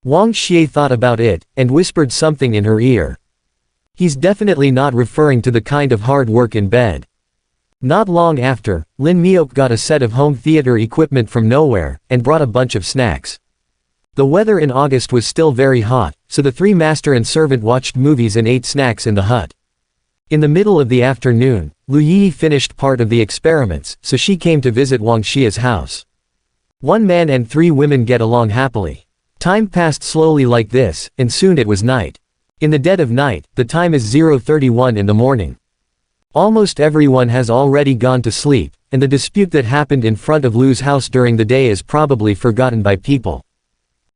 Wang Xie thought about it, and whispered something in her ear. He's definitely not referring to the kind of hard work in bed. Not long after, Lin Miok got a set of home theater equipment from nowhere, and brought a bunch of snacks. The weather in August was still very hot, so the 3 master and servant watched movies and ate snacks in the hut. In the middle of the afternoon, Lu Yi finished part of the experiments, so she came to visit Wang Xie's house. One man and 3 women get along happily. Time passed slowly like this, and soon it was night. In the dead of night, the time is 0:31 in the morning. Almost everyone has already gone to sleep, and the dispute that happened in front of Lu's house during the day is probably forgotten by people.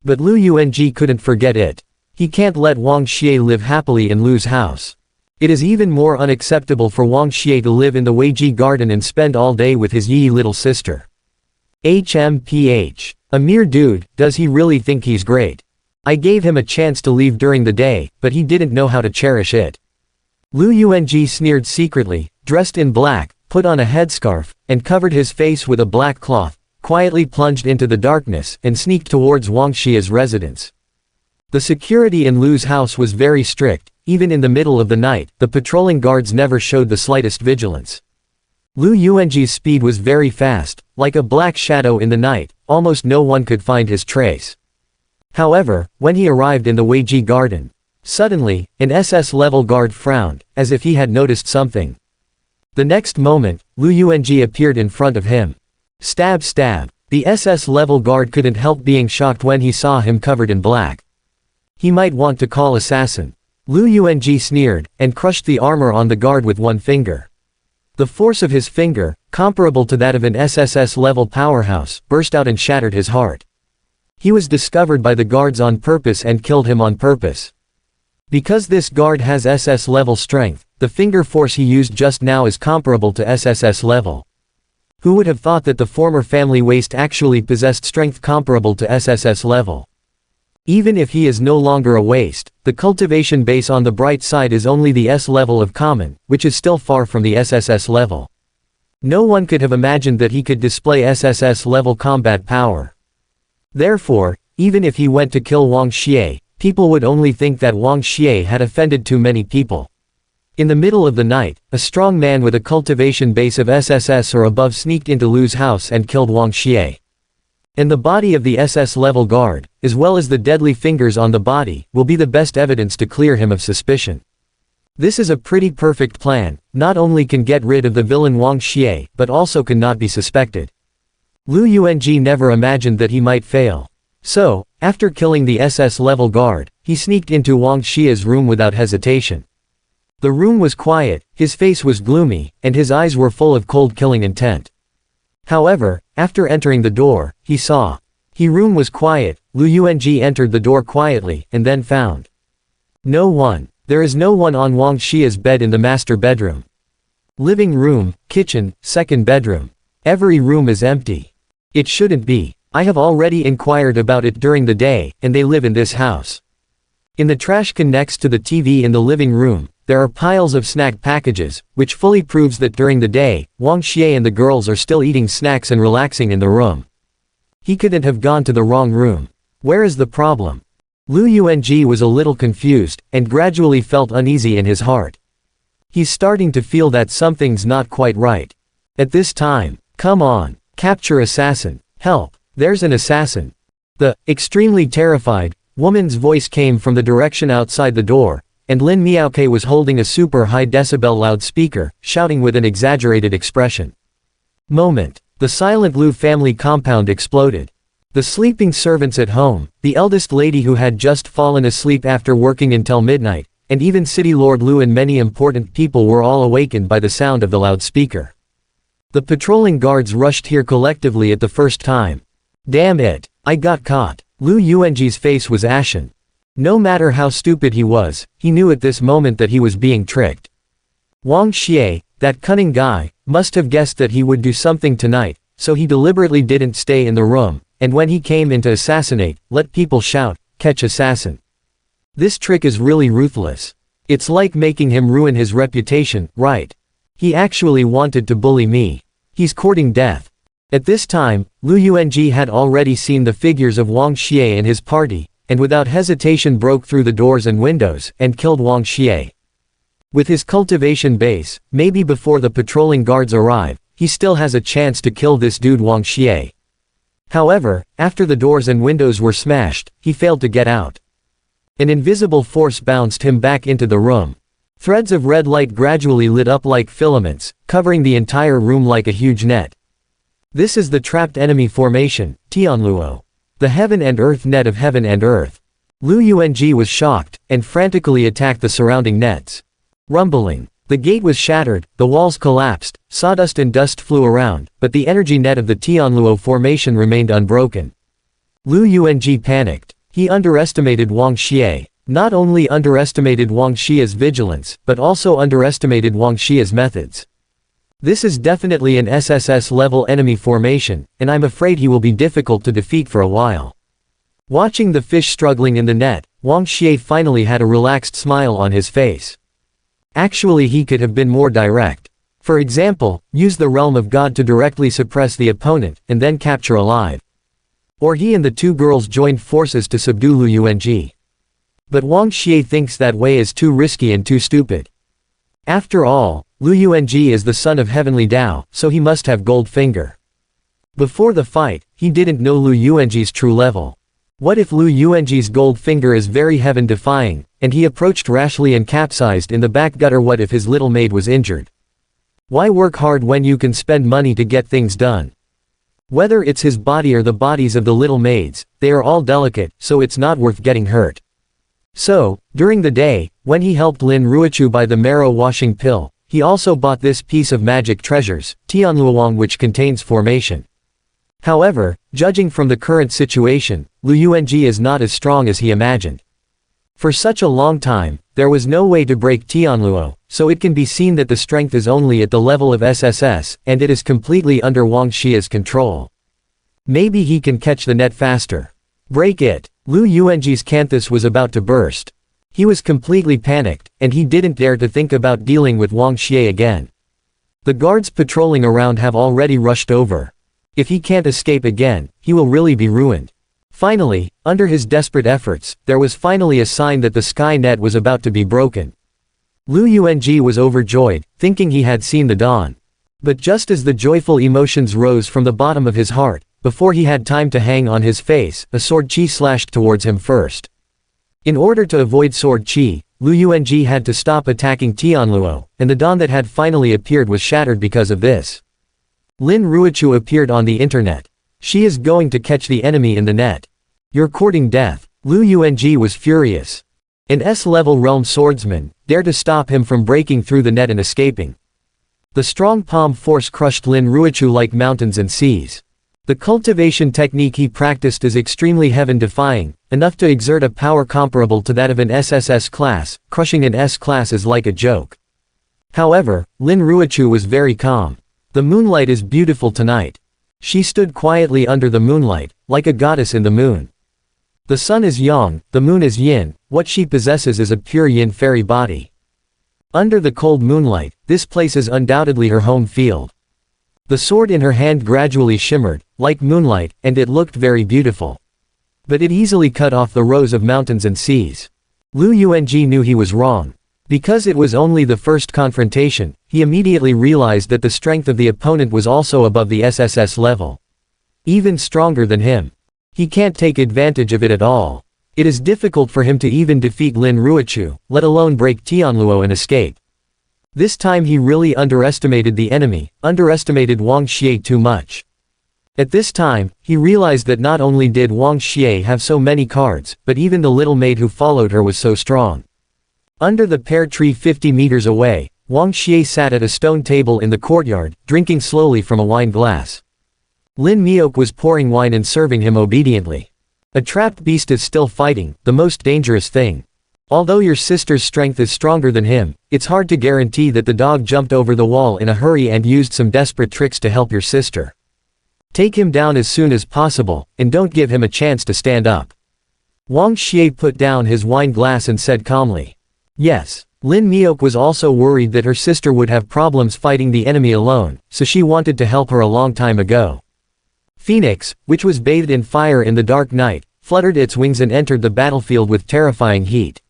But Lu Yunji couldn't forget it. He can't let Wang Xie live happily in Lu's house. It is even more unacceptable for Wang Xie to live in the Weiji garden and spend all day with his Yi little sister. HMPH. A mere dude, does he really think he's great? I gave him a chance to leave during the day, but he didn't know how to cherish it. Lu Yunji sneered secretly, dressed in black, put on a headscarf, and covered his face with a black cloth, quietly plunged into the darkness, and sneaked towards Wang Xie's residence. The security in Lu's house was very strict. Even in the middle of the night, the patrolling guards never showed the slightest vigilance. Lu Yunji's speed was very fast, like a black shadow in the night, almost no one could find his trace. However, when he arrived in the Weiji garden, suddenly, an SS-level guard frowned, as if he had noticed something. The next moment, Lu Yunji appeared in front of him. Stab stab. The SS-level guard couldn't help being shocked when he saw him covered in black. He might want to call assassin. Lu Yunji sneered, and crushed the armor on the guard with one finger. The force of his finger, comparable to that of an SSS-level powerhouse, burst out and shattered his heart. He was discovered by the guards on purpose and killed him on purpose. Because this guard has SS-level strength, the finger force he used just now is comparable to SSS level. Who would have thought that the former family waste actually possessed strength comparable to SSS level? Even if he is no longer a waste, the cultivation base on the bright side is only the S level of common, which is still far from the SSS level. No one could have imagined that he could display SSS level combat power. Therefore, even if he went to kill Wang Xie, people would only think that Wang Xie had offended too many people. In the middle of the night, a strong man with a cultivation base of SSS or above sneaked into Lu's house and killed Wang Xie. And the body of the SS-level guard, as well as the deadly fingers on the body, will be the best evidence to clear him of suspicion. This is a pretty perfect plan, not only can get rid of the villain Wang Xie, but also cannot be suspected. Lu Yunji never imagined that he might fail. So, after killing the SS-level guard, he sneaked into Wang Xie's room without hesitation. The room was quiet, his face was gloomy, and his eyes were full of cold killing intent. However, after entering the door, he saw. His room was quiet. Lu Yunji entered the door quietly, and then found no one. There is no one on Wang Xie's bed in the master bedroom. Living room, kitchen, second bedroom. Every room is empty. It shouldn't be. I have already inquired about it during the day, and they live in this house. In the trash can next to the TV in the living room, there are piles of snack packages, which fully proves that during the day, Wang Xie and the girls are still eating snacks and relaxing in the room. He couldn't have gone to the wrong room. Where is the problem? Lu Yunji was a little confused, and gradually felt uneasy in his heart. He's starting to feel that something's not quite right. At this time, come on, capture assassin, help, there's an assassin. The extremely terrified woman's voice came from the direction outside the door, and Lin Miaoke was holding a super high decibel loudspeaker, shouting with an exaggerated expression. Moment. The silent Lu family compound exploded. The sleeping servants at home, the eldest lady who had just fallen asleep after working until midnight, and even City Lord Lu and many important people were all awakened by the sound of the loudspeaker. The patrolling guards rushed here collectively at the first time. Damn it, I got caught. Lu Yunji's face was ashen. No matter how stupid he was, he knew at this moment that he was being tricked. Wang Xie, that cunning guy, must have guessed that he would do something tonight, so he deliberately didn't stay in the room, and when he came in to assassinate, let people shout, "Catch assassin." This trick is really ruthless. It's like making him ruin his reputation, right? He actually wanted to bully me. He's courting death. At this time, Lu Yunji had already seen the figures of Wang Xie and his party, and without hesitation broke through the doors and windows, and killed Wang Xie. With his cultivation base, maybe before the patrolling guards arrive, he still has a chance to kill this dude Wang Xie. However, after the doors and windows were smashed, he failed to get out. An invisible force bounced him back into the room. Threads of red light gradually lit up like filaments, covering the entire room like a huge net. This is the trapped enemy formation, Tianluo. The heaven and earth net of heaven and earth. Lu Yuanji was shocked, and frantically attacked the surrounding nets. Rumbling. The gate was shattered, the walls collapsed, sawdust and dust flew around, but the energy net of the Tianluo formation remained unbroken. Lu Yuanji panicked. He underestimated Wang Xie. Not only underestimated Wang Xie's vigilance, but also underestimated Wang Xie's methods. This is definitely an SSS-level enemy formation, and I'm afraid he will be difficult to defeat for a while. Watching the fish struggling in the net, Wang Xie finally had a relaxed smile on his face. Actually, he could have been more direct. For example, use the realm of God to directly suppress the opponent, and then capture alive. Or he and the two girls joined forces to subdue Lu Yuanji. But Wang Xie thinks that way is too risky and too stupid. After all, Lu Yuanji is the son of Heavenly Tao, so he must have gold finger. Before the fight, he didn't know Lu Yuanji's true level. What if Lu Yuanji's gold finger is very heaven-defying, and he approached rashly and capsized in the back gutter? What if his little maid was injured? Why work hard when you can spend money to get things done? Whether it's his body or the bodies of the little maids, they are all delicate, so it's not worth getting hurt. So, during the day, when he helped Lin Ruochu buy the marrow washing pill, he also bought this piece of magic treasures, Tianluoang, which contains formation. However, judging from the current situation, Lu Yuanji is not as strong as he imagined. For such a long time, there was no way to break Tianluo, so it can be seen that the strength is only at the level of SSS, and it is completely under Wang Xie's control. Maybe he can catch the net faster. Break it. Lu Yuanji's canthus was about to burst. He was completely panicked, and he didn't dare to think about dealing with Wang Xie again. The guards patrolling around have already rushed over. If he can't escape again, he will really be ruined. Finally, under his desperate efforts, there was finally a sign that the sky net was about to be broken. Lu Yuanji was overjoyed, thinking he had seen the dawn. But just as the joyful emotions rose from the bottom of his heart, before he had time to hang on his face, a sword chi slashed towards him first. In order to avoid sword chi, Lu Yuanji had to stop attacking Tianluo, and the dawn that had finally appeared was shattered because of this. Lin Ruochu appeared on the internet. She is going to catch the enemy in the net. You're courting death. Lu Yuanji was furious. An S-level realm swordsman dared to stop him from breaking through the net and escaping. The strong palm force crushed Lin Ruochu like mountains and seas. The cultivation technique he practiced is extremely heaven-defying, enough to exert a power comparable to that of an SSS class. Crushing an S class is like a joke. However, Lin Ruochu was very calm. The moonlight is beautiful tonight. She stood quietly under the moonlight, like a goddess in the moon. The sun is yang, the moon is yin, what she possesses is a pure yin fairy body. Under the cold moonlight, this place is undoubtedly her home field. The sword in her hand gradually shimmered, like moonlight, and it looked very beautiful. But it easily cut off the rows of mountains and seas. Lu Yuanji knew he was wrong. Because it was only the first confrontation, he immediately realized that the strength of the opponent was also above the SSS level. Even stronger than him. He can't take advantage of it at all. It is difficult for him to even defeat Lin Ruochu, let alone break Tianluo and escape. This time he really underestimated the enemy, underestimated Wang Xie too much. At this time, he realized that not only did Wang Xie have so many cards, but even the little maid who followed her was so strong. Under the pear tree 50 meters away, Wang Xie sat at a stone table in the courtyard, drinking slowly from a wine glass. Lin Miok was pouring wine and serving him obediently. A trapped beast is still fighting, the most dangerous thing. Although your sister's strength is stronger than him, it's hard to guarantee that the dog jumped over the wall in a hurry and used some desperate tricks to help your sister. Take him down as soon as possible, and don't give him a chance to stand up. Wang Xie put down his wine glass and said calmly. Yes. Lin Miok was also worried that her sister would have problems fighting the enemy alone, so she wanted to help her a long time ago. Phoenix, which was bathed in fire in the dark night, fluttered its wings and entered the battlefield with terrifying heat.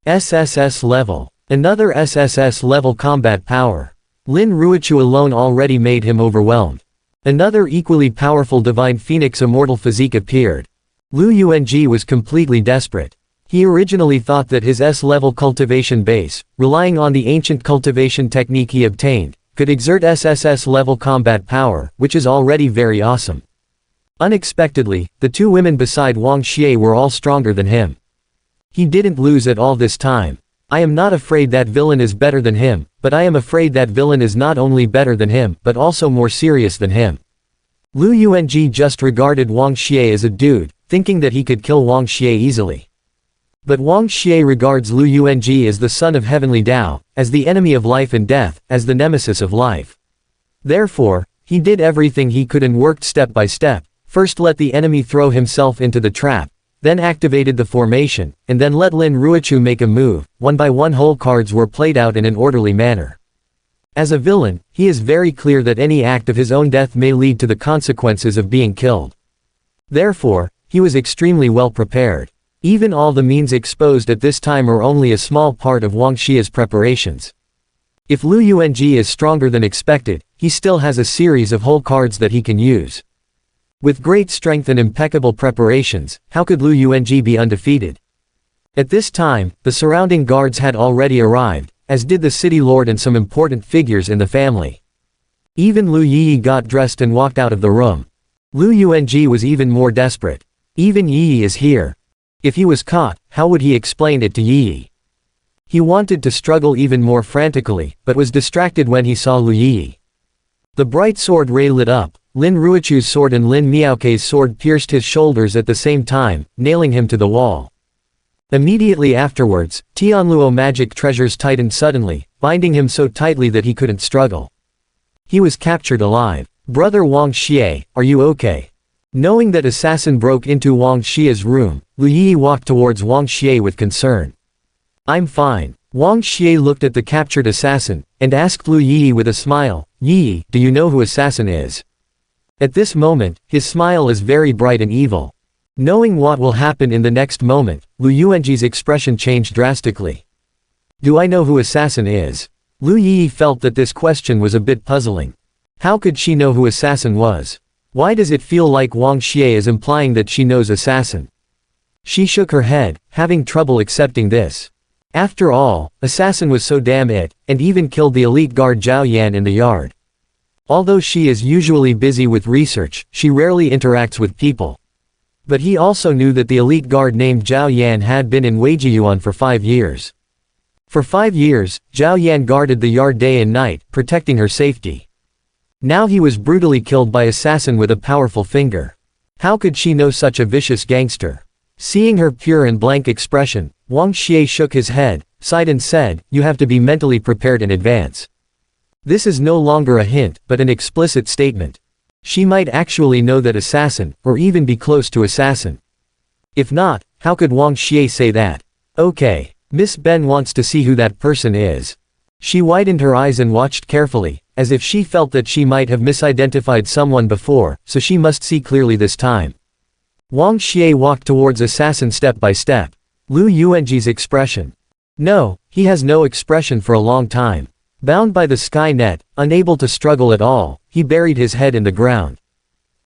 SSS level. Another SSS level combat power. Lin Ruochu alone already made him overwhelmed. Another equally powerful divine phoenix immortal physique appeared. Lu Yuanji was completely desperate. He originally thought that his S-level cultivation base, relying on the ancient cultivation technique he obtained, could exert SSS-level combat power, which is already very awesome. Unexpectedly, the two women beside Wang Xie were all stronger than him. He didn't lose at all this time. I am not afraid that villain is better than him, but I am afraid that villain is not only better than him, but also more serious than him. Lu Yuanji just regarded Wang Xie as a dude, thinking that he could kill Wang Xie easily. But Wang Xie regards Lu Yuanji as the son of heavenly Tao, as the enemy of life and death, as the nemesis of life. Therefore, he did everything he could and worked step by step, first let the enemy throw himself into the trap, then activated the formation, and then let Lin Ruochu make a move. One by one whole cards were played out in an orderly manner. As a villain, he is very clear that any act of his own death may lead to the consequences of being killed. Therefore, he was extremely well prepared. Even all the means exposed at this time are only a small part of Wang Xie's preparations. If Lu Yuanji is stronger than expected, he still has a series of whole cards that he can use. With great strength and impeccable preparations, how could Lu Yuanji be undefeated? At this time, the surrounding guards had already arrived, as did the city lord and some important figures in the family. Even Lu Yi got dressed and walked out of the room. Lu Yuanji was even more desperate. Even Yi is here. If he was caught, how would he explain it to Yi? He wanted to struggle even more frantically, but was distracted when he saw Lu Yi. The bright sword ray lit up. Lin Ruochu's sword and Lin Miaoke's sword pierced his shoulders at the same time, nailing him to the wall. Immediately afterwards, Tianluo magic treasures tightened suddenly, binding him so tightly that he couldn't struggle. He was captured alive. Brother Wang Xie, are you okay? Knowing that assassin broke into Wang Xie's room, Lu Yi walked towards Wang Xie with concern. I'm fine. Wang Xie looked at the captured assassin, and asked Lu Yi with a smile, Yi, do you know who assassin is? At this moment, his smile is very bright and evil. Knowing what will happen in the next moment, Lu Yuanji's expression changed drastically. Do I know who assassin is? Lu Yi felt that this question was a bit puzzling. How could she know who assassin was? Why does it feel like Wang Xie is implying that she knows assassin? She shook her head, having trouble accepting this. After all, assassin was so damn it, and even killed the elite guard Zhao Yan in the yard. Although she is usually busy with research, she rarely interacts with people. But he also knew that the elite guard named Zhao Yan had been in Weijiyuan for 5 years. For 5 years, Zhao Yan guarded the yard day and night, protecting her safety. Now he was brutally killed by assassin with a powerful finger. How could she know such a vicious gangster? Seeing her pure and blank expression, Wang Xie shook his head, sighed and said, you have to be mentally prepared in advance. This is no longer a hint, but an explicit statement. She might actually know that assassin, or even be close to assassin. If not, how could Wang Xie say that? Okay, Miss Ben wants to see who that person is. She widened her eyes and watched carefully, as if she felt that she might have misidentified someone before, so she must see clearly this time. Wang Xie walked towards assassin step by step. Lu Yuanji's expression. No, he has no expression for a long time. Bound by the sky net, unable to struggle at all, he buried his head in the ground.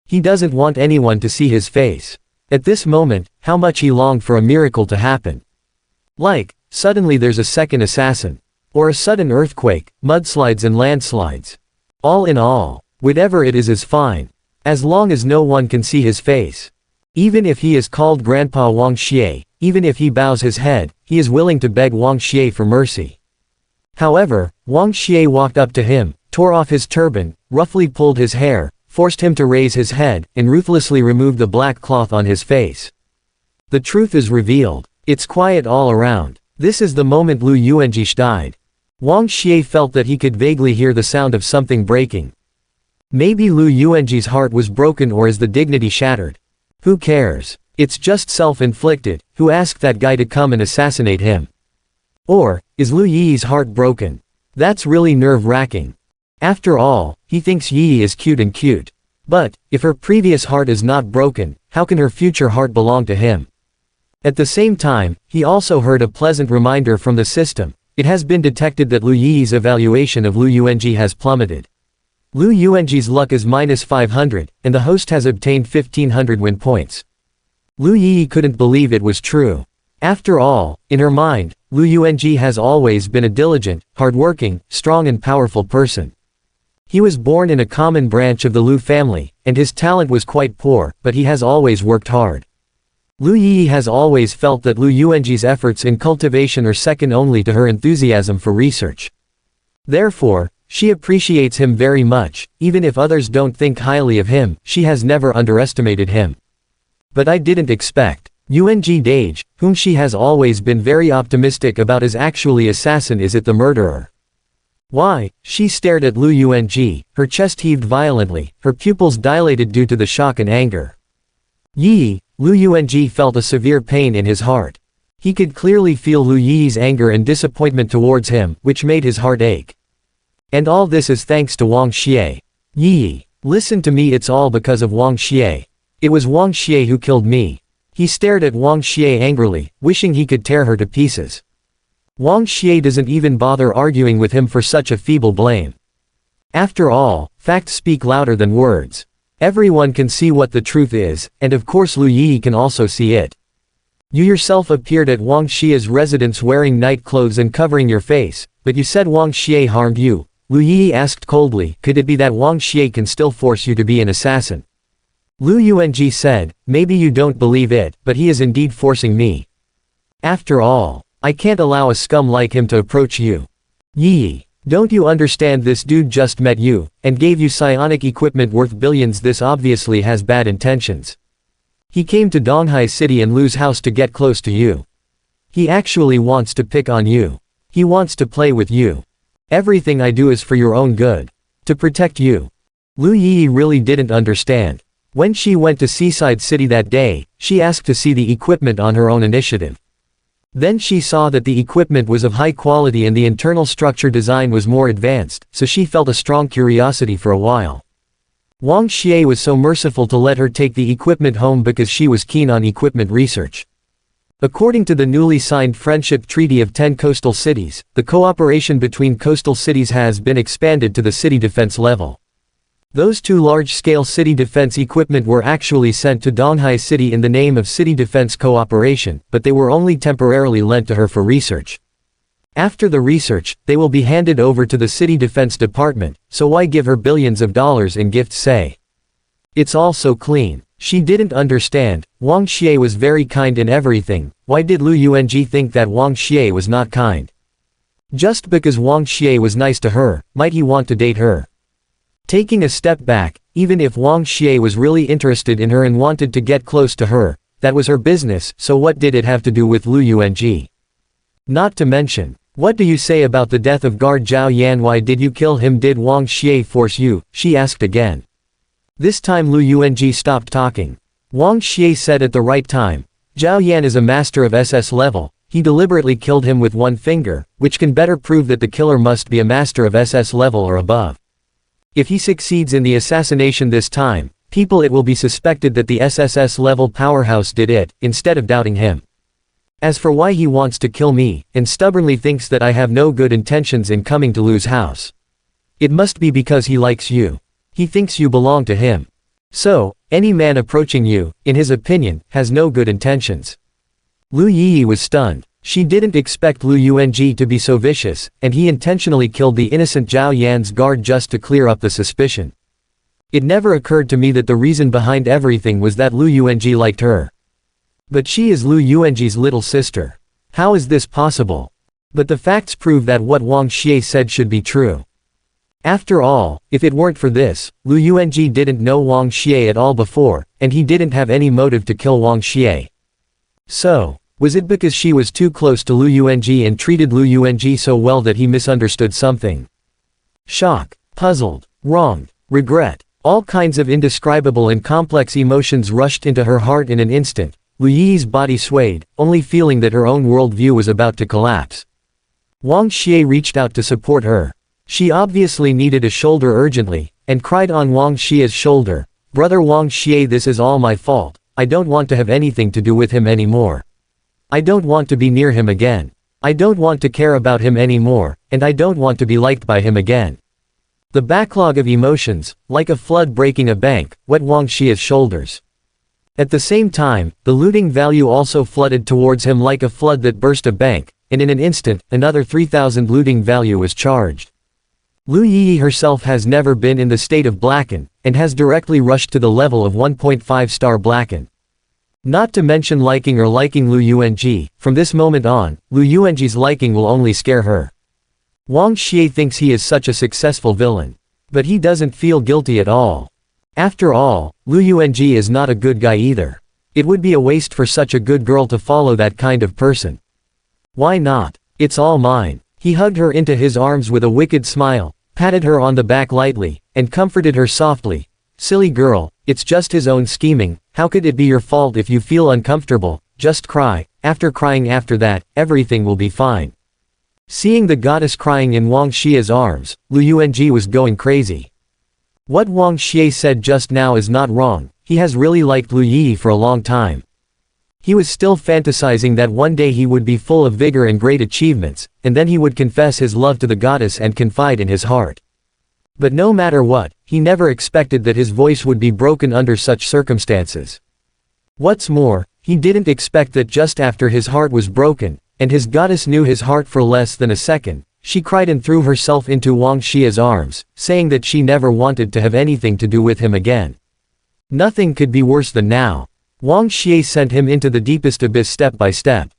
He doesn't want anyone to see his face. At this moment, how much he longed for a miracle to happen. Like, suddenly there's a second assassin. Or a sudden earthquake, mudslides and landslides. All in all, whatever it is fine. As long as no one can see his face. Even if he is called Grandpa Wang Xie, even if he bows his head, he is willing to beg Wang Xie for mercy. However, Wang Xie walked up to him, tore off his turban, roughly pulled his hair, forced him to raise his head, and ruthlessly removed the black cloth on his face. The truth is revealed. It's quiet all around. This is the moment Lu Yuanji died. Wang Xie felt that he could vaguely hear the sound of something breaking. Maybe Lu Yuanji's heart was broken or is the dignity shattered. Who cares? It's just self-inflicted. Who asked that guy to come and assassinate him? Or, is Lu Yi's heart broken? That's really nerve-wracking. After all, he thinks Yi is cute. But, if her previous heart is not broken, how can her future heart belong to him? At the same time, he also heard a pleasant reminder from the system. It has been detected that Lu Yi's evaluation of Lu Yuanji has plummeted. Lu Yuanji's luck is -500, and the host has obtained 1500 win points. Lu Yi couldn't believe it was true. After all, in her mind, Lu Yuanji has always been a diligent, hardworking, strong and powerful person. He was born in a common branch of the Lu family, and his talent was quite poor, but he has always worked hard. Lu Yi has always felt that Lu Yuanji's efforts in cultivation are second only to her enthusiasm for research. Therefore, she appreciates him very much, even if others don't think highly of him. She has never underestimated him. But I didn't expect Yuanji Dage, whom she has always been very optimistic about, is actually assassin. Is it the murderer? Why? She stared at Lu Yuanji, her chest heaved violently, her pupils dilated due to the shock and anger. Yi, Lu Yuanji felt a severe pain in his heart. He could clearly feel Lu Yi's anger and disappointment towards him, which made his heart ache. And all this is thanks to Wang Xie. Yi, listen to me, it's all because of Wang Xie. It was Wang Xie who killed me. He stared at Wang Xie angrily, wishing he could tear her to pieces. Wang Xie doesn't even bother arguing with him for such a feeble blame. After all, facts speak louder than words. Everyone can see what the truth is, and of course Lu Yi can also see it. You yourself appeared at Wang Xie's residence wearing night clothes and covering your face, but you said Wang Xie harmed you. Lu Yi asked coldly, could it be that Wang Xie can still force you to be an assassin? Lu Yuanji said, maybe you don't believe it, but he is indeed forcing me. After all, I can't allow a scum like him to approach you. Yi, don't you understand, this dude just met you, and gave you psionic equipment worth billions. This obviously has bad intentions. He came to Donghai City and Lu's house to get close to you. He actually wants to pick on you. He wants to play with you. Everything I do is for your own good. To protect you. Lu Yi really didn't understand. When she went to Seaside City that day, she asked to see the equipment on her own initiative. Then she saw that the equipment was of high quality and the internal structure design was more advanced, so she felt a strong curiosity for a while. Wang Xie was so merciful to let her take the equipment home because she was keen on equipment research. According to the newly signed Friendship Treaty of 10 coastal cities, the cooperation between coastal cities has been expanded to the city defense level. Those two large-scale city defense equipment were actually sent to Donghai City in the name of city defense cooperation, but they were only temporarily lent to her for research. After the research, they will be handed over to the city defense department, so why give her billions of dollars in gifts, say? It's all so clean. She didn't understand. Wang Xie was very kind in everything. Why did Lu Yuanji think that Wang Xie was not kind? Just because Wang Xie was nice to her, might he want to date her? Taking a step back, even if Wang Xie was really interested in her and wanted to get close to her, that was her business, so what did it have to do with Lu Yuanji? Not to mention, what do you say about the death of guard Zhao Yan? Why did you kill him? Did Wang Xie force you? She asked again. This time Lu Yuanji stopped talking. Wang Xie said at the right time, Zhao Yan is a master of SS level. He deliberately killed him with one finger, which can better prove that the killer must be a master of SS level or above. If he succeeds in the assassination this time, it will be suspected that the SSS level powerhouse did it, instead of doubting him. As for why he wants to kill me, and stubbornly thinks that I have no good intentions in coming to Lu's house. It must be because he likes you. He thinks you belong to him. So, any man approaching you, in his opinion, has no good intentions. Lu Yi was stunned. She didn't expect Lu Yuanji to be so vicious, and he intentionally killed the innocent Zhao Yan's guard just to clear up the suspicion. It never occurred to me that the reason behind everything was that Lu Yuanji liked her. But she is Lu Yuanji's little sister. How is this possible? But the facts prove that what Wang Xie said should be true. After all, if it weren't for this, Lu Yuanji didn't know Wang Xie at all before, and he didn't have any motive to kill Wang Xie. So, was it because she was too close to Lu Yuanji and treated Lu Yuanji so well that he misunderstood something? Shock, puzzled, wronged, regret, all kinds of indescribable and complex emotions rushed into her heart in an instant. Lu Yi's body swayed, only feeling that her own worldview was about to collapse. Wang Xie reached out to support her. She obviously needed a shoulder urgently, and cried on Wang Xie's shoulder, "Brother Wang Xie, this is all my fault. I don't want to have anything to do with him anymore. I don't want to be near him again. I don't want to care about him anymore, and I don't want to be liked by him again." The backlog of emotions, like a flood breaking a bank, wet Wang Xie's shoulders. At the same time, the looting value also flooded towards him like a flood that burst a bank, and in an instant, another 3,000 looting value was charged. Lu Yi herself has never been in the state of blackened, and has directly rushed to the level of 1.5-star blackened. Not to mention liking Lu Yuanji, from this moment on, Lu Yuanji's liking will only scare her. Wang Xie thinks he is such a successful villain. But he doesn't feel guilty at all. After all, Lu Yuanji is not a good guy either. It would be a waste for such a good girl to follow that kind of person. Why not? It's all mine. He hugged her into his arms with a wicked smile, patted her on the back lightly, and comforted her softly. Silly girl, it's just his own scheming, how could it be your fault if you feel uncomfortable? Just cry, after crying after that, everything will be fine. Seeing the goddess crying in Wang Xie's arms, Lu Yuanji was going crazy. What Wang Xie said just now is not wrong, he has really liked Lu Yi for a long time. He was still fantasizing that one day he would be full of vigor and great achievements, and then he would confess his love to the goddess and confide in his heart. But no matter what, he never expected that his voice would be broken under such circumstances. What's more, he didn't expect that just after his heart was broken, and his goddess knew his heart for less than a second, she cried and threw herself into Wang Xie's arms, saying that she never wanted to have anything to do with him again. Nothing could be worse than now. Wang Xie sent him into the deepest abyss step by step.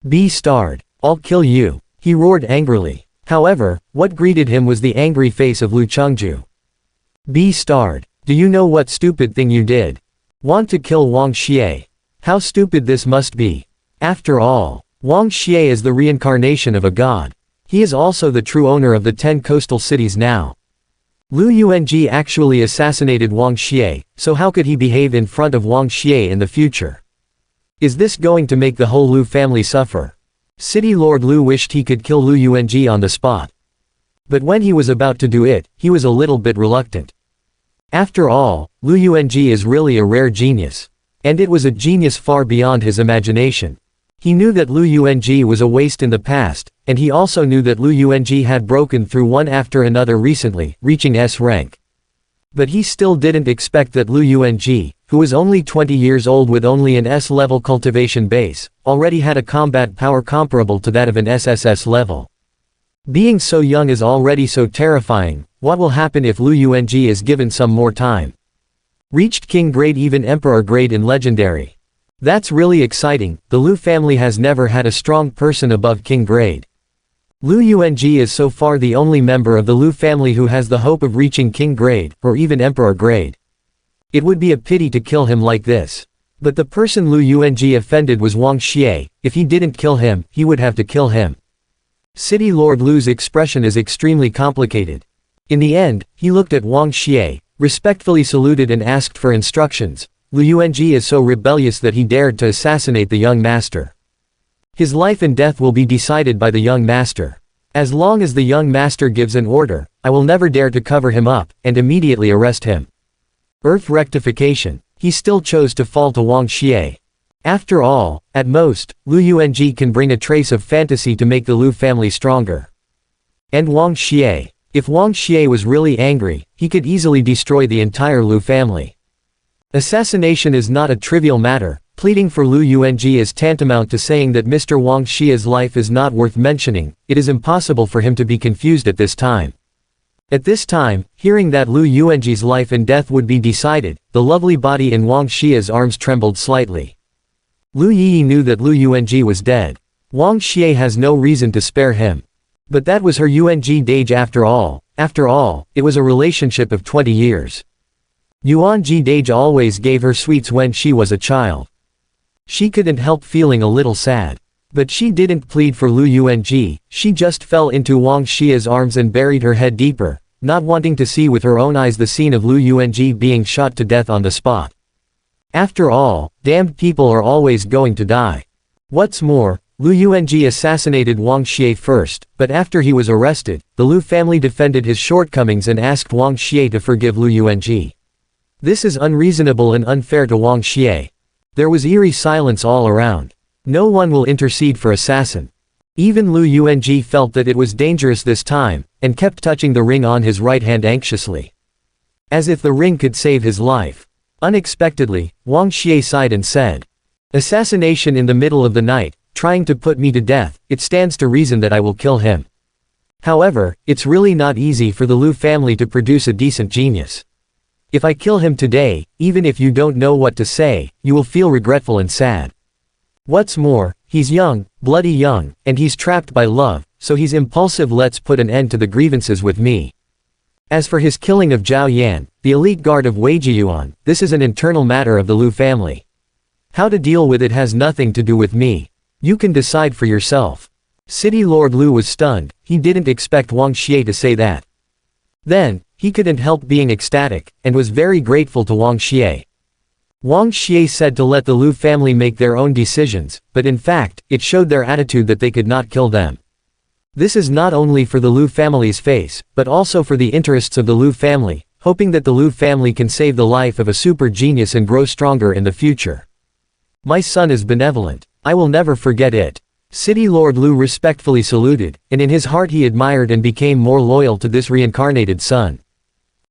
Be starred. I'll kill you, he roared angrily. However, what greeted him was the angry face of Lu Chengju. Be starred. Do you know what stupid thing you did? Want to kill Wang Xie? How stupid this must be. After all, Wang Xie is the reincarnation of a god. He is also the true owner of the 10 coastal cities now. Lu Yuanji actually assassinated Wang Xie, so how could he behave in front of Wang Xie in the future? Is this going to make the whole Lu family suffer? City Lord Lu wished he could kill Lu Yuanji on the spot. But when he was about to do it, he was a little bit reluctant. After all, Lu Yuanji is really a rare genius. And it was a genius far beyond his imagination. He knew that Lu Yuanji was a waste in the past, and he also knew that Lu Yuanji had broken through one after another recently, reaching S rank. But he still didn't expect that Lu Yuanji, who was only 20 years old with only an S-level cultivation base, already had a combat power comparable to that of an SSS level. Being so young is already so terrifying. What will happen if Lu Yuanji is given some more time? Reached king grade, even emperor grade in legendary. That's really exciting. The Lu family has never had a strong person above king grade. Lu Yuanji is so far the only member of the Lu family who has the hope of reaching king grade, or even emperor grade. It would be a pity to kill him like this. But the person Lu Yuanji offended was Wang Xie. If he didn't kill him, he would have to kill him. City Lord Lu's expression is extremely complicated. In the end, he looked at Wang Xie, respectfully saluted and asked for instructions. Lu Yuanji is so rebellious that he dared to assassinate the young master. His life and death will be decided by the young master. As long as the young master gives an order, I will never dare to cover him up, and immediately arrest him. Earth rectification. He still chose to fall to Wang Xie. After all, at most, Lu Yuanji can bring a trace of fantasy to make the Lu family stronger. And Wang Xie. If Wang Xie was really angry, he could easily destroy the entire Lu family. Assassination is not a trivial matter. Pleading for Lu Yuanji is tantamount to saying that Mr. Wang Xie's life is not worth mentioning. It is impossible for him to be confused at this time. At this time, hearing that Lu Yuanji's life and death would be decided, the lovely body in Wang Xie's arms trembled slightly. Lu Yi knew that Lu Yuanji was dead. Wang Xie has no reason to spare him. But that was her Yuanji Dage after all. After all, it was a relationship of 20 years. Yuanji Dage always gave her sweets when she was a child. She couldn't help feeling a little sad. But she didn't plead for Lu Yuanji, she just fell into Wang Xie's arms and buried her head deeper, not wanting to see with her own eyes the scene of Lu Yuanji being shot to death on the spot. After all, damned people are always going to die. What's more, Lu Yuanji assassinated Wang Xie first, but after he was arrested, the Lu family defended his shortcomings and asked Wang Xie to forgive Lu Yuanji. This is unreasonable and unfair to Wang Xie. There was eerie silence all around. No one will intercede for assassin. Even Lu Yuanji felt that it was dangerous this time, and kept touching the ring on his right hand anxiously. As if the ring could save his life. Unexpectedly, Wang Xie sighed and said, "Assassination in the middle of the night, trying to put me to death, it stands to reason that I will kill him." However, it's really not easy for the Lu family to produce a decent genius. If I kill him today, even if you don't know what to say, you will feel regretful and sad. What's more, he's young, bloody young, and he's trapped by love, so he's impulsive. Let's put an end to the grievances with me. As for his killing of Zhao Yan, the elite guard of Wei Jiyuan, this is an internal matter of the Lu family. How to deal with it has nothing to do with me. You can decide for yourself. City Lord Lu was stunned. He didn't expect Wang Xie to say that. Then, he couldn't help being ecstatic, and was very grateful to Wang Xie. Wang Xie said to let the Lu family make their own decisions, but in fact, it showed their attitude that they could not kill them. This is not only for the Lu family's face, but also for the interests of the Lu family, hoping that the Lu family can save the life of a super genius and grow stronger in the future. My son is benevolent. I will never forget it. City Lord Lu respectfully saluted, and in his heart he admired and became more loyal to this reincarnated son.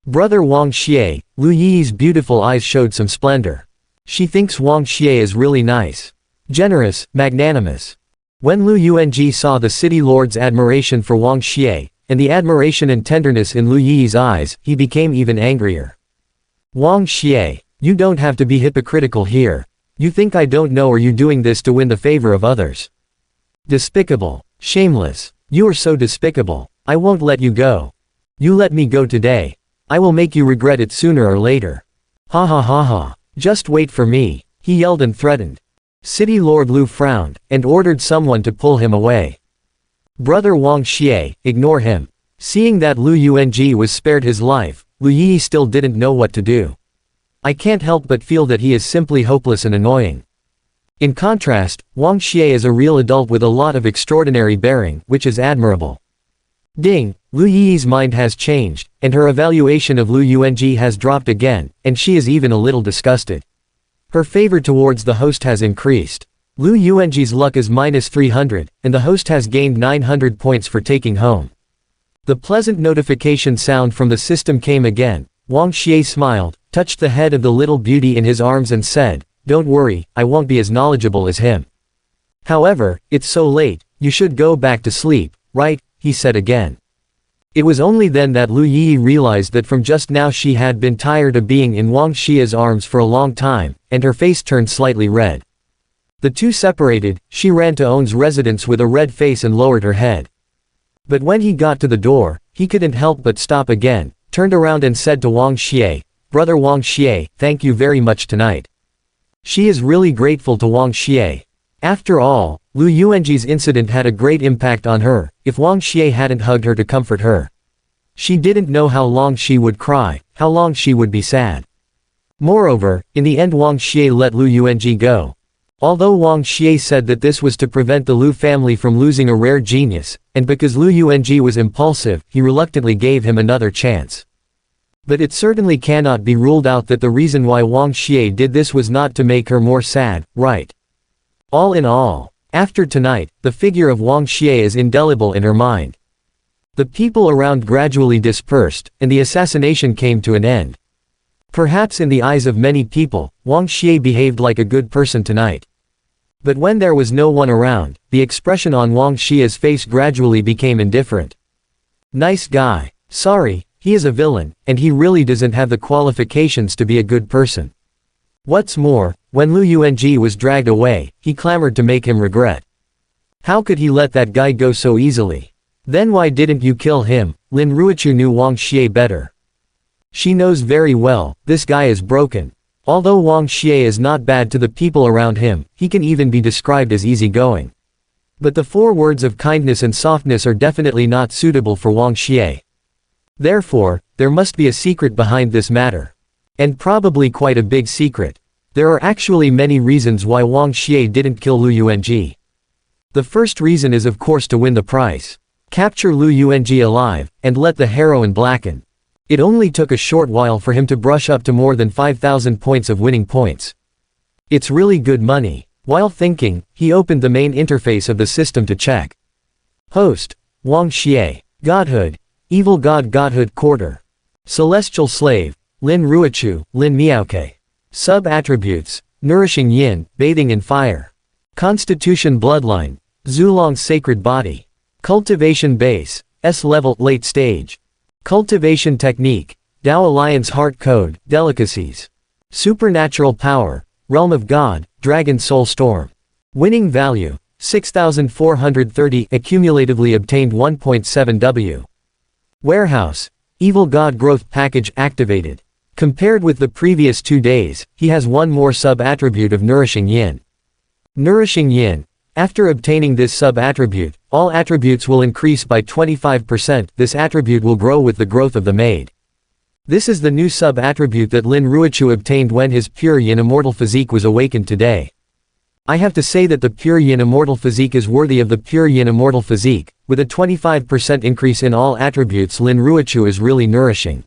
Brother Wang Xie, Lu Yi's beautiful eyes showed some splendor. She thinks Wang Xie is really nice. Generous, magnanimous. When Lu Yuanji saw the city lord's admiration for Wang Xie, and the admiration and tenderness in Lu Yi's eyes, he became even angrier. Wang Xie, you don't have to be hypocritical here. You think I don't know, or are you doing this to win the favor of others? Despicable. Shameless. You are so despicable. I won't let you go. You let me go today. I will make you regret it sooner or later. Ha ha ha ha. Just wait for me, he yelled and threatened. City Lord Lu frowned, and ordered someone to pull him away. Brother Wang Xie, ignore him. Seeing that Lu Yuanji was spared his life, Lu Yi still didn't know what to do. I can't help but feel that he is simply hopeless and annoying. In contrast, Wang Xie is a real adult with a lot of extraordinary bearing, which is admirable. Ding, Lu Yi's mind has changed, and her evaluation of Lu Yuanji has dropped again, and she is even a little disgusted. Her favor towards the host has increased. Lu Yuanji's luck is -300, and the host has gained 900 points for taking home. The pleasant notification sound from the system came again. Wang Xie smiled, touched the head of the little beauty in his arms and said, "Don't worry, I won't be as knowledgeable as him. However, it's so late, you should go back to sleep, right?" he said again. It was only then that Lu Yi realized that from just now she had been tired of being in Wang Xie's arms for a long time, and her face turned slightly red. The two separated. She ran to On's residence with a red face and lowered her head. But when he got to the door, he couldn't help but stop again, turned around and said to Wang Xie, "Brother Wang Xie, thank you very much tonight." She is really grateful to Wang Xie. After all, Lu Yuanji's incident had a great impact on her. If Wang Xie hadn't hugged her to comfort her, she didn't know how long she would cry, how long she would be sad. Moreover, in the end Wang Xie let Lu Yuanji go. Although Wang Xie said that this was to prevent the Lu family from losing a rare genius, and because Lu Yuanji was impulsive, he reluctantly gave him another chance. But it certainly cannot be ruled out that the reason why Wang Xie did this was not to make her more sad, right? All in all, after tonight, the figure of Wang Xie is indelible in her mind. The people around gradually dispersed, and the assassination came to an end. Perhaps in the eyes of many people, Wang Xie behaved like a good person tonight. But when there was no one around, the expression on Wang Xie's face gradually became indifferent. Nice guy. Sorry, he is a villain, and he really doesn't have the qualifications to be a good person. What's more, when Lu Yuanji was dragged away, he clamored to make him regret. How could he let that guy go so easily? Then why didn't you kill him? Lin Ruichu knew Wang Xie better. She knows very well, this guy is broken. Although Wang Xie is not bad to the people around him, he can even be described as easygoing. But the 4 words of kindness and softness are definitely not suitable for Wang Xie. Therefore, there must be a secret behind this matter. And probably quite a big secret. There are actually many reasons why Wang Xie didn't kill Lu Yuanji. The first reason is of course to win the prize. Capture Lu Yuanji alive, and let the heroine blacken. It only took a short while for him to brush up to more than 5,000 points of winning points. It's really good money. While thinking, he opened the main interface of the system to check. Host: Wang Xie. Godhood: Evil God. Godhood Quarter. Celestial Slave: Lin Ruichu, Lin Miaoke. Sub-attributes: Nourishing Yin, bathing in fire. Constitution Bloodline: Zulong Sacred Body. Cultivation Base: S-level, late stage. Cultivation technique. Tao Alliance heart code, delicacies. Supernatural power. Realm of God, dragon soul storm. Winning value. 6,430, accumulatively obtained 1.7 W. Warehouse. Evil God growth package activated. Compared with the previous 2 days, he has one more sub-attribute of Nourishing Yin. Nourishing Yin. After obtaining this sub-attribute, all attributes will increase by 25%, this attribute will grow with the growth of the maid. This is the new sub-attribute that Lin Ruochu obtained when his pure Yin immortal physique was awakened today. I have to say that the pure Yin immortal physique is worthy of the pure Yin immortal physique. With a 25% increase in all attributes, Lin Ruochu is really nourishing.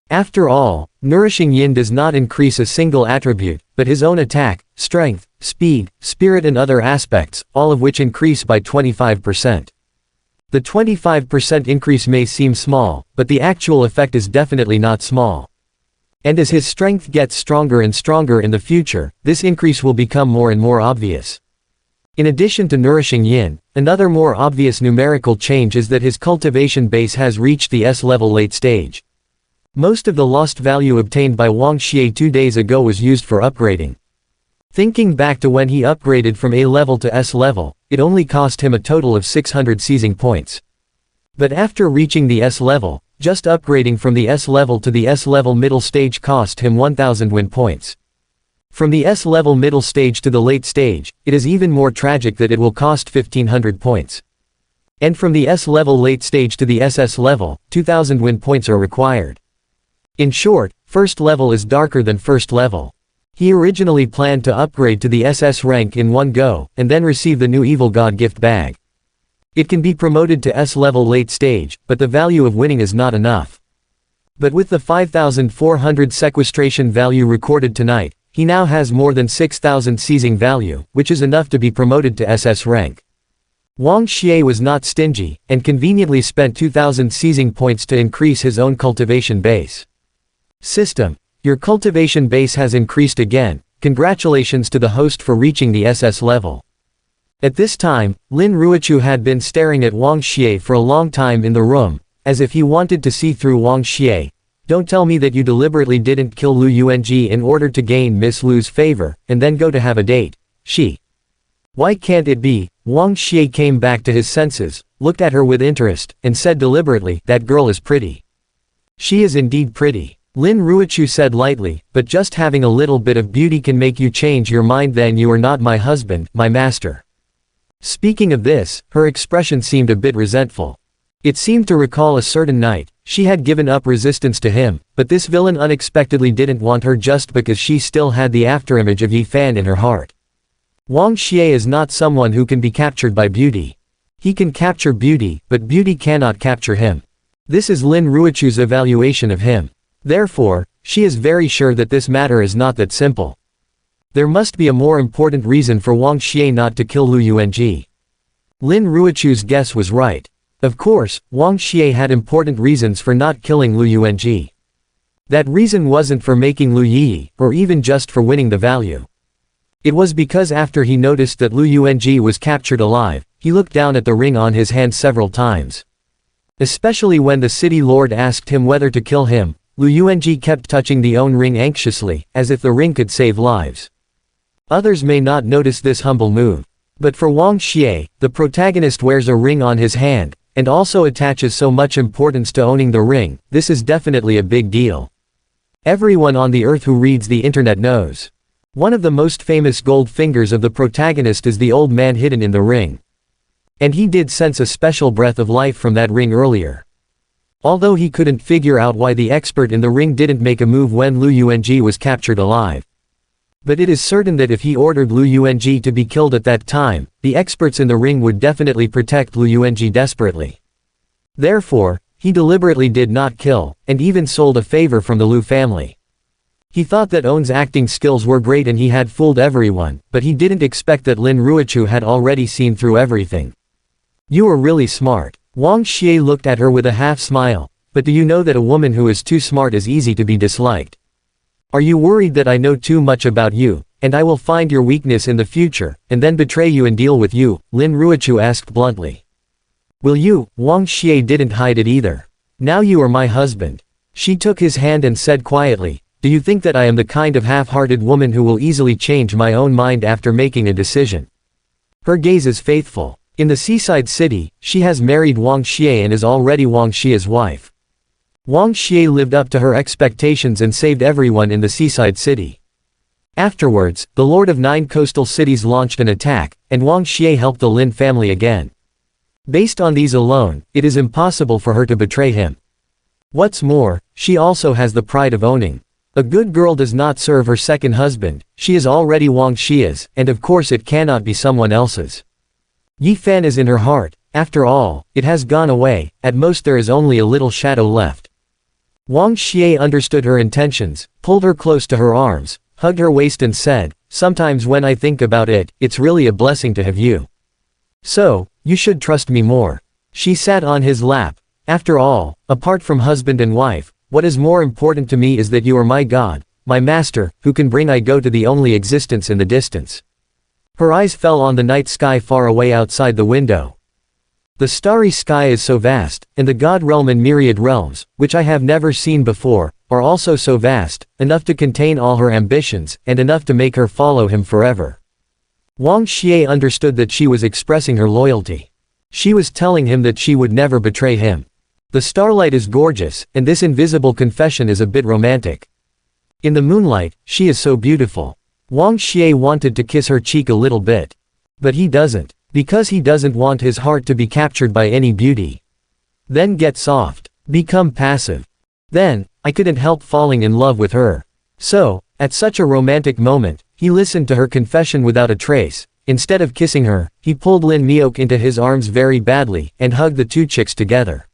After all, Nourishing Yin does not increase a single attribute, but his own attack, strength, speed, spirit and other aspects, all of which increase by 25%. The 25% increase may seem small, but the actual effect is definitely not small. And as his strength gets stronger and stronger in the future, this increase will become more and more obvious. In addition to Nourishing Yin, another more obvious numerical change is that his cultivation base has reached the S-level late stage. Most of the lost value obtained by Wang Xie 2 days ago was used for upgrading. Thinking back to when he upgraded from A level to S level, it only cost him a total of 600 seizing points. But after reaching the S level, just upgrading from the S level to the S level middle stage cost him 1000 win points. From the S level middle stage to the late stage, it is even more tragic that it will cost 1500 points. And from the S level late stage to the SS level, 2000 win points are required. In short, first level is darker than first level. He originally planned to upgrade to the SS rank in one go, and then receive the new Evil God gift bag. It can be promoted to S level late stage, but the value of winning is not enough. But with the 5,400 sequestration value recorded tonight, he now has more than 6,000 seizing value, which is enough to be promoted to SS rank. Wang Xie was not stingy, and conveniently spent 2,000 seizing points to increase his own cultivation base. System. Your cultivation base has increased again, congratulations to the host for reaching the SS level. At this time, Lin Ruochu had been staring at Wang Xie for a long time in the room, as if he wanted to see through Wang Xie. Don't tell me that you deliberately didn't kill Lu Yuanji in order to gain Miss Lu's favor, and then go to have a date. Why can't it be? Wang Xie came back to his senses, looked at her with interest, and said deliberately, that girl is pretty. She is indeed pretty. Lin Ruochu said lightly, but just having a little bit of beauty can make you change your mind. Then you are not my husband, my master. Speaking of this, her expression seemed a bit resentful. It seemed to recall a certain night, she had given up resistance to him, but this villain unexpectedly didn't want her just because she still had the afterimage of Yi Fan in her heart. Wang Xie is not someone who can be captured by beauty. He can capture beauty, but beauty cannot capture him. This is Lin Ruochu's evaluation of him. Therefore, she is very sure that this matter is not that simple. There must be a more important reason for Wang Xie not to kill Lu Yuanji. Lin Ruochu's guess was right. Of course, Wang Xie had important reasons for not killing Lu Yuanji. That reason wasn't for making Lu Yi, or even just for winning the value. It was because after he noticed that Lu Yuanji was captured alive, he looked down at the ring on his hand several times. Especially when the city lord asked him whether to kill him, Lu Yuanji kept touching the own ring anxiously, as if the ring could save lives. Others may not notice this humble move. But for Wang Xie, the protagonist wears a ring on his hand, and also attaches so much importance to owning the ring. This is definitely a big deal. Everyone on the earth who reads the internet knows. One of the most famous gold fingers of the protagonist is the old man hidden in the ring. And he did sense a special breath of life from that ring earlier. Although he couldn't figure out why the expert in the ring didn't make a move when Lu Yuanji was captured alive. But it is certain that if he ordered Lu Yuanji to be killed at that time, the experts in the ring would definitely protect Lu Yuanji desperately. Therefore, he deliberately did not kill, and even sold a favor from the Lu family. He thought that On's acting skills were great and he had fooled everyone, but he didn't expect that Lin Ruochu had already seen through everything. You are really smart. Wang Xie looked at her with a half smile, but do you know that a woman who is too smart is easy to be disliked? Are you worried that I know too much about you, and I will find your weakness in the future, and then betray you and deal with you? Lin Ruochu asked bluntly. Will you? Wang Xie didn't hide it either. Now you are my husband. She took his hand and said quietly, do you think that I am the kind of half-hearted woman who will easily change my own mind after making a decision? Her gaze is faithful. In the seaside city, she has married Wang Xie and is already Wang Xie's wife. Wang Xie lived up to her expectations and saved everyone in the seaside city. Afterwards, the Lord of 9 coastal cities launched an attack, and Wang Xie helped the Lin family again. Based on these alone, it is impossible for her to betray him. What's more, she also has the pride of owning. A good girl does not serve her second husband, she is already Wang Xie's, and of course it cannot be someone else's. Yi Fan is in her heart, after all, it has gone away, at most there is only a little shadow left. Wang Xie understood her intentions, pulled her close to her arms, hugged her waist and said, sometimes when I think about it, it's really a blessing to have you. So, you should trust me more. She sat on his lap. After all, apart from husband and wife, what is more important to me is that you are my God, my master, who can bring I go to the only existence in the distance. Her eyes fell on the night sky far away outside the window. The starry sky is so vast, and the God realm and myriad realms, which I have never seen before, are also so vast, enough to contain all her ambitions, and enough to make her follow him forever. Wang Xie understood that she was expressing her loyalty. She was telling him that she would never betray him. The starlight is gorgeous, and this invisible confession is a bit romantic. In the moonlight, she is so beautiful. Wang Xie wanted to kiss her cheek a little bit. But he doesn't, because he doesn't want his heart to be captured by any beauty. Then get soft. Become passive. Then, I couldn't help falling in love with her. So, at such a romantic moment, he listened to her confession without a trace. Instead of kissing her, he pulled Lin Miok into his arms very badly, and hugged the two chicks together.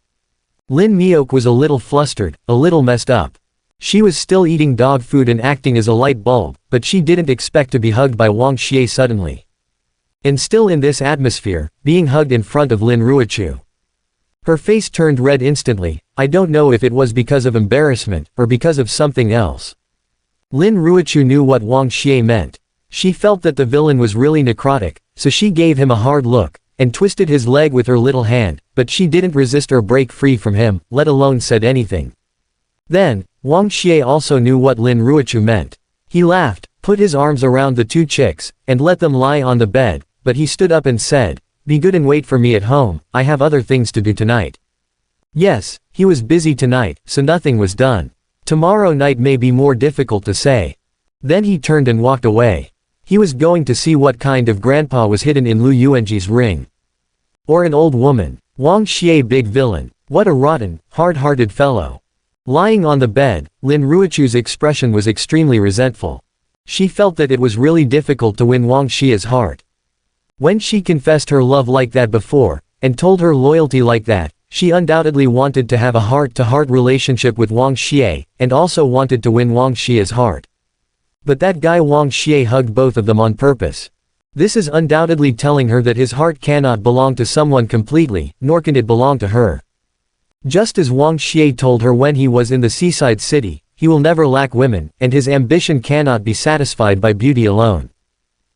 Lin Miok was a little flustered, a little messed up. She was still eating dog food and acting as a light bulb, but she didn't expect to be hugged by Wang Xie suddenly. And still in this atmosphere, being hugged in front of Lin Ruochu. Her face turned red instantly. I don't know if it was because of embarrassment, or because of something else. Lin Ruochu knew what Wang Xie meant. She felt that the villain was really necrotic, so she gave him a hard look, and twisted his leg with her little hand, but she didn't resist or break free from him, let alone said anything. Then, Wang Xie also knew what Lin Ruochu meant. He laughed, put his arms around the two chicks, and let them lie on the bed, but he stood up and said, be good and wait for me at home, I have other things to do tonight. Yes, he was busy tonight, so nothing was done. Tomorrow night may be more difficult to say. Then he turned and walked away. He was going to see what kind of grandpa was hidden in Lu Yuanji's ring. Or an old woman. Wang Xie big villain. What a rotten, hard-hearted fellow. Lying on the bed, Lin Ruochu's expression was extremely resentful. She felt that it was really difficult to win Wang Xie's heart. When she confessed her love like that before, and told her loyalty like that, she undoubtedly wanted to have a heart-to-heart relationship with Wang Xie, and also wanted to win Wang Xie's heart. But that guy Wang Xie hugged both of them on purpose. This is undoubtedly telling her that his heart cannot belong to someone completely, nor can it belong to her. Just as Wang Xie told her when he was in the seaside city, he will never lack women, and his ambition cannot be satisfied by beauty alone.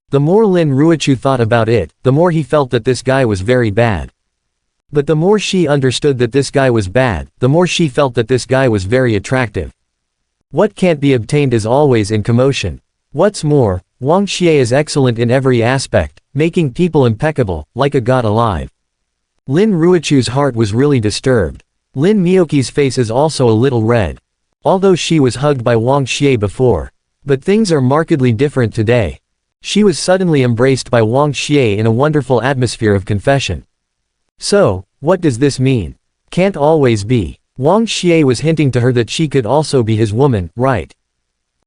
The more Lin Ruochu thought about it, the more he felt that this guy was very bad. But the more she understood that this guy was bad, the more she felt that this guy was very attractive. What can't be obtained is always in commotion. What's more, Wang Xie is excellent in every aspect, making people impeccable, like a god alive. Lin Ruochu's heart was really disturbed. Lin Miyoki's face is also a little red. Although she was hugged by Wang Xie before. But things are markedly different today. She was suddenly embraced by Wang Xie in a wonderful atmosphere of confession. So, what does this mean? Can't always be. Wang Xie was hinting to her that she could also be his woman, right?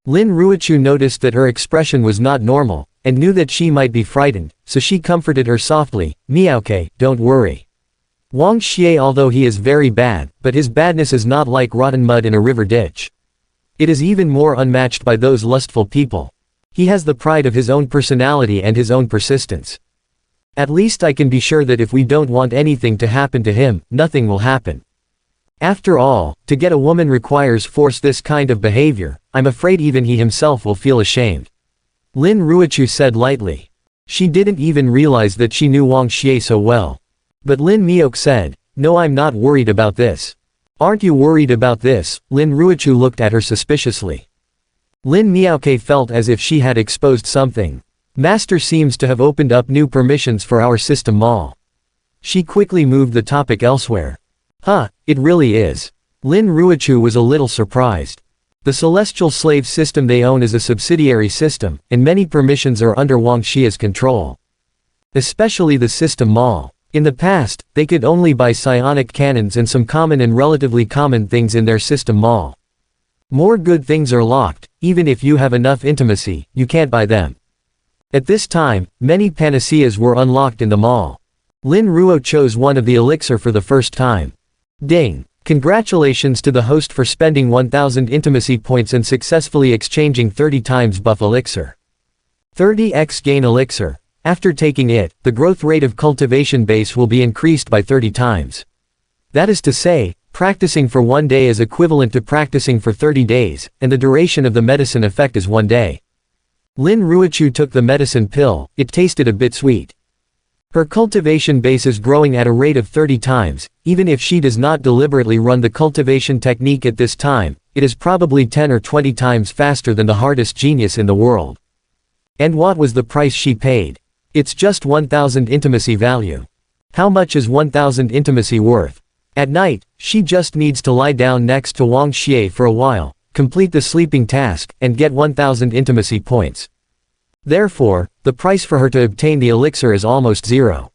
Lin Ruochu noticed that her expression was not normal, and knew that she might be frightened, so she comforted her softly, Miaoke, don't worry. Wang Xie, although he is very bad, but his badness is not like rotten mud in a river ditch. It is even more unmatched by those lustful people. He has the pride of his own personality and his own persistence. At least I can be sure that if we don't want anything to happen to him, nothing will happen. After all, to get a woman requires force. This kind of behavior, I'm afraid even he himself will feel ashamed. Lin Ruochu said lightly. She didn't even realize that she knew Wang Xie so well. But Lin Miao said, "No, I'm not worried about this." "Aren't you worried about this?" Lin Ruochu looked at her suspiciously. Lin Miaoke felt as if she had exposed something. "Master seems to have opened up new permissions for our system mall." She quickly moved the topic elsewhere. "Huh, it really is." Lin Ruochu was a little surprised. The celestial slave system they own is a subsidiary system, and many permissions are under Wang Xie's control. Especially the system mall. In the past, they could only buy psionic cannons and some common and relatively common things in their system mall. More good things are locked, even if you have enough intimacy, you can't buy them. At this time, many panaceas were unlocked in the mall. Lin Ruo chose one of the elixir for the first time. Ding! Congratulations to the host for spending 1000 intimacy points and successfully exchanging 30 times buff elixir. 30x gain elixir. After taking it, the growth rate of cultivation base will be increased by 30 times. That is to say, practicing for 1 day is equivalent to practicing for 30 days, and the duration of the medicine effect is 1 day. Lin Ruochu took the medicine pill. It tasted a bit sweet. Her cultivation base is growing at a rate of 30 times, even if she does not deliberately run the cultivation technique at this time, it is probably 10 or 20 times faster than the hardest genius in the world. And what was the price she paid? It's just 1000 intimacy value. How much is 1000 intimacy worth? At night, she just needs to lie down next to Wang Xie for a while, complete the sleeping task, and get 1000 intimacy points. Therefore, the price for her to obtain the elixir is almost zero.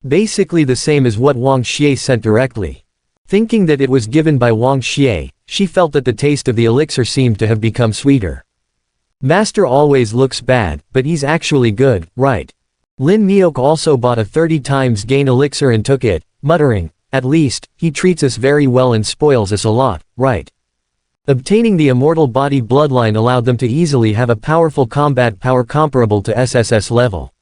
Basically the same as what Wang Xie sent directly. Thinking that it was given by Wang Xie, she felt that the taste of the elixir seemed to have become sweeter. Master always looks bad, but he's actually good, right? Lin Miok also bought a 30 times gain elixir and took it, muttering, "At least, he treats us very well and spoils us a lot, right?" Obtaining the immortal body bloodline allowed them to easily have a powerful combat power comparable to SSS level.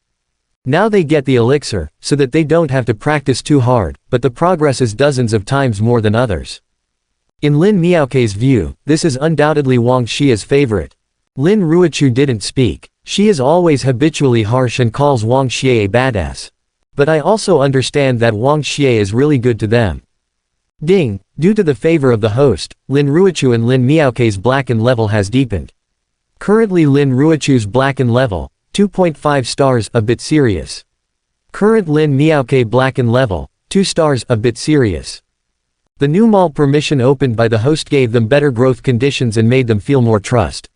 Now they get the elixir, so that they don't have to practice too hard, but the progress is dozens of times more than others. In Lin Miaoke's view, this is undoubtedly Wang Xie's favorite. Lin Ruochu didn't speak. She is always habitually harsh and calls Wang Xie a badass. But I also understand that Wang Xie is really good to them. Ding! Due to the favor of the host, Lin Ruochu and Lin Miaoke's Blacken level has deepened. Currently Lin Ruochu's Blacken level, 2.5 stars, a bit serious. Current Lin Miaoke Blacken level, 2 stars, a bit serious. The new mall permission opened by the host gave them better growth conditions and made them feel more trust.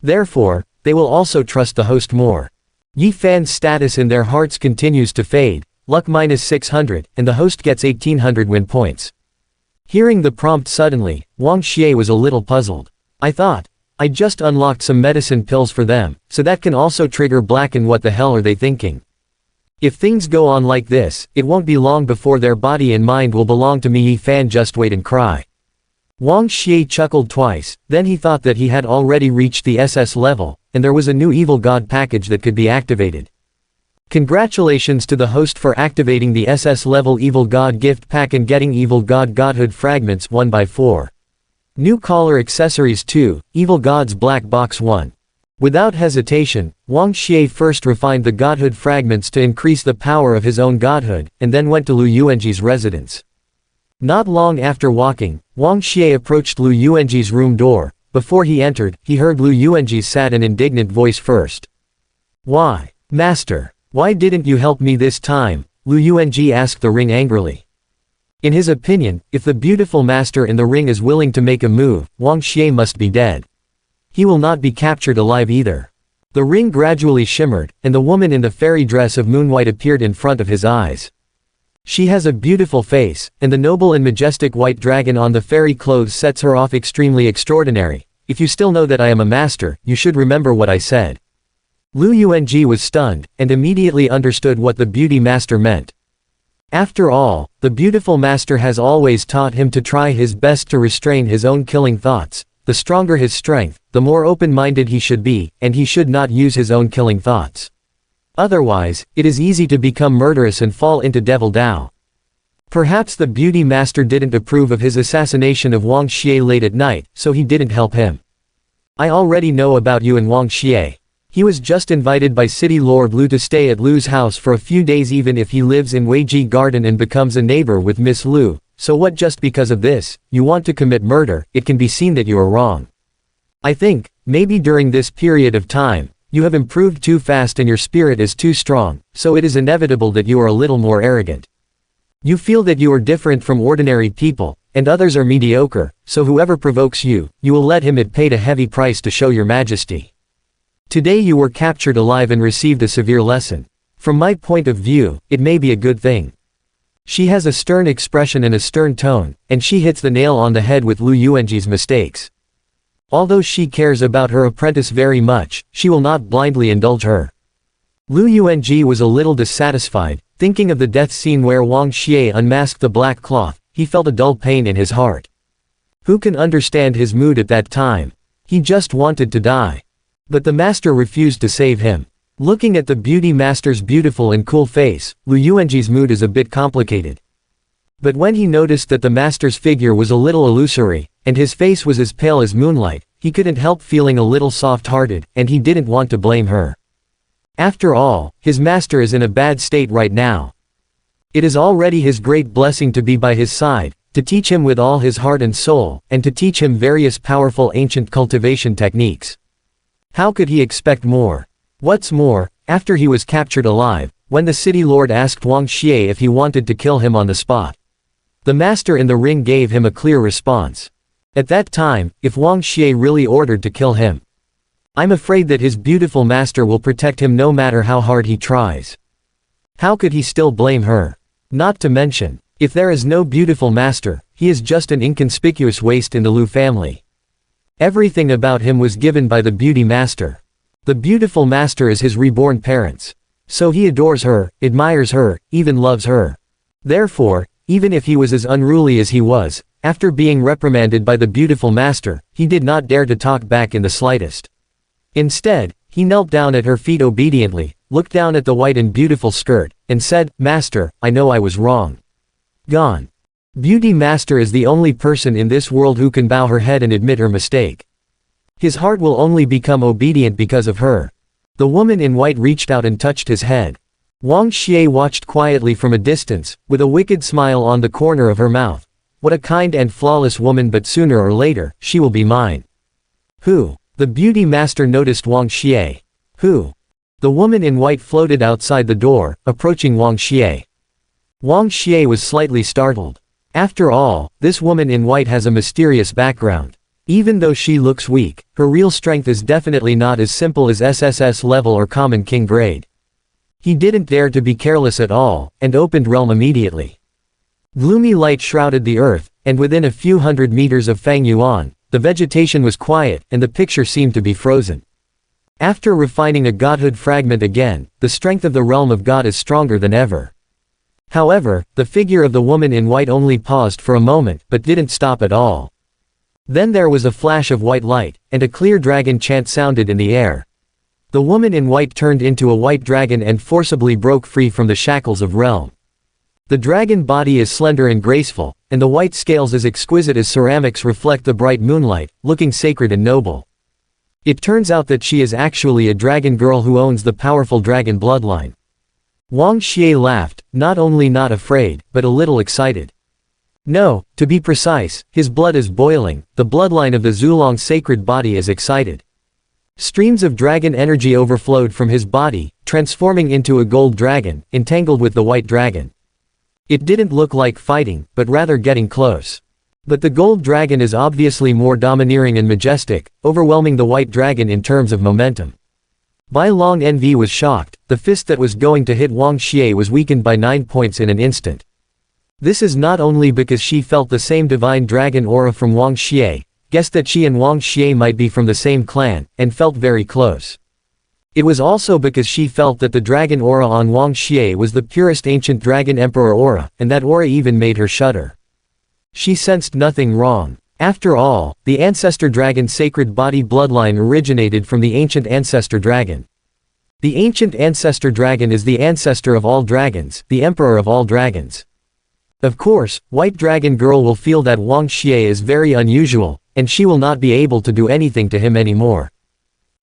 Therefore, they will also trust the host more. Yi Fan's status in their hearts continues to fade, luck -600, and the host gets 1800 win points. Hearing the prompt suddenly, Wang Xie was a little puzzled. I just unlocked some medicine pills for them, so that can also trigger Blacken. What the hell are they thinking? If things go on like this, it won't be long before their body and mind will belong to me. Yi Fan, just wait and cry. Wang Xie chuckled twice, then he thought that he had already reached the SS level, and there was a new Evil God package that could be activated. Congratulations to the host for activating the SS level Evil God gift pack and getting Evil God Godhood fragments 1x4. New collar accessories 2, Evil God's Black Box 1. Without hesitation, Wang Xie first refined the Godhood fragments to increase the power of his own godhood, and then went to Lu Yuanji's residence. Not long after walking, Wang Xie approached Lu Yuanji's room door. Before he entered, he heard Lu Yuanji's sad and indignant voice first. "Why, Master? Why didn't you help me this time?" Lu Yuanji asked the ring angrily. In his opinion, if the beautiful master in the ring is willing to make a move, Wang Xie must be dead. He will not be captured alive either. The ring gradually shimmered, and the woman in the fairy dress of moonwhite appeared in front of his eyes. She has a beautiful face, and the noble and majestic white dragon on the fairy clothes sets her off extremely extraordinary. If you still know that I am a master, you should remember what I said. Lu Yuanji was stunned, and immediately understood what the beauty master meant. After all, the beautiful master has always taught him to try his best to restrain his own killing thoughts. The stronger his strength, the more open-minded he should be, and he should not use his own killing thoughts. Otherwise, it is easy to become murderous and fall into devil Dao. Perhaps the beauty master didn't approve of his assassination of Wang Xie late at night, so he didn't help him. I already know about you and Wang Xie. He was just invited by City Lord Lu to stay at Lu's house for a few days even if he lives in Weiji Garden and becomes a neighbor with Miss Lu, so what just because of this, you want to commit murder, it can be seen that you are wrong. I think, maybe during this period of time, you have improved too fast and your spirit is too strong, so it is inevitable that you are a little more arrogant. You feel that you are different from ordinary people, and others are mediocre, so whoever provokes you, you will let him it paid a heavy price to show your majesty. Today you were captured alive and received a severe lesson. From my point of view, it may be a good thing. She has a stern expression and a stern tone, and she hits the nail on the head with Lu Yuanji's mistakes. Although she cares about her apprentice very much, she will not blindly indulge her. Lu Yuanji was a little dissatisfied, thinking of the death scene where Wang Xie unmasked the black cloth, he felt a dull pain in his heart. Who can understand his mood at that time? He just wanted to die. But the master refused to save him. Looking at the beauty master's beautiful and cool face, Lu Yuanji's mood is a bit complicated. But when he noticed that the master's figure was a little illusory, and his face was as pale as moonlight, he couldn't help feeling a little soft-hearted, and he didn't want to blame her. After all, his master is in a bad state right now. It is already his great blessing to be by his side, to teach him with all his heart and soul, and to teach him various powerful ancient cultivation techniques. How could he expect more? What's more, after he was captured alive, when the city lord asked Wang Xie if he wanted to kill him on the spot, the master in the ring gave him a clear response. At that time, if Wang Xie really ordered to kill him, I'm afraid that his beautiful master will protect him no matter how hard he tries. How could he still blame her? Not to mention, if there is no beautiful master, he is just an inconspicuous waste in the Lu family. Everything about him was given by the beauty master. The beautiful master is his reborn parents. So he adores her, admires her, even loves her. Therefore, even if he was as unruly as he was, after being reprimanded by the beautiful master, he did not dare to talk back in the slightest. Instead, he knelt down at her feet obediently, looked down at the white and beautiful skirt, and said, "Master, I know I was wrong." Gone. Beauty master is the only person in this world who can bow her head and admit her mistake. His heart will only become obedient because of her. The woman in white reached out and touched his head. Wang Xie watched quietly from a distance, with a wicked smile on the corner of her mouth. What a kind and flawless woman, but sooner or later, she will be mine. Who? The beauty master noticed Wang Xie. Who? The woman in white floated outside the door, approaching Wang Xie. Wang Xie was slightly startled. After all, this woman in white has a mysterious background. Even though she looks weak, her real strength is definitely not as simple as SSS level or common king grade. He didn't dare to be careless at all, and opened realm immediately. Gloomy light shrouded the earth, and within a few hundred meters of Fang Yuan, the vegetation was quiet, and the picture seemed to be frozen. After refining a godhood fragment again, the strength of the realm of God is stronger than ever. However, the figure of the woman in white only paused for a moment, but didn't stop at all. Then there was a flash of white light, and a clear dragon chant sounded in the air. The woman in white turned into a white dragon and forcibly broke free from the shackles of realm. The dragon body is slender and graceful, and the white scales as exquisite as ceramics reflect the bright moonlight, looking sacred and noble. It turns out that she is actually a dragon girl who owns the powerful dragon bloodline. Wang Xie laughed, not only not afraid, but a little excited. No, to be precise, his blood is boiling, the bloodline of the Zulong sacred body is excited. Streams of dragon energy overflowed from his body, transforming into a gold dragon, entangled with the white dragon. It didn't look like fighting, but rather getting close. But the gold dragon is obviously more domineering and majestic, overwhelming the white dragon in terms of momentum. Bai Long Envy was shocked, the fist that was going to hit Wang Xie was weakened by 9 points in an instant. This is not only because she felt the same divine dragon aura from Wang Xie, guessed that she and Wang Xie might be from the same clan, and felt very close. It was also because she felt that the dragon aura on Wang Xie was the purest ancient dragon emperor aura, and that aura even made her shudder. She sensed nothing wrong. After all, the ancestor dragon sacred body bloodline originated from the ancient ancestor dragon. The ancient ancestor dragon is the ancestor of all dragons, the emperor of all dragons. Of course, White Dragon Girl will feel that Wang Xie is very unusual, and she will not be able to do anything to him anymore.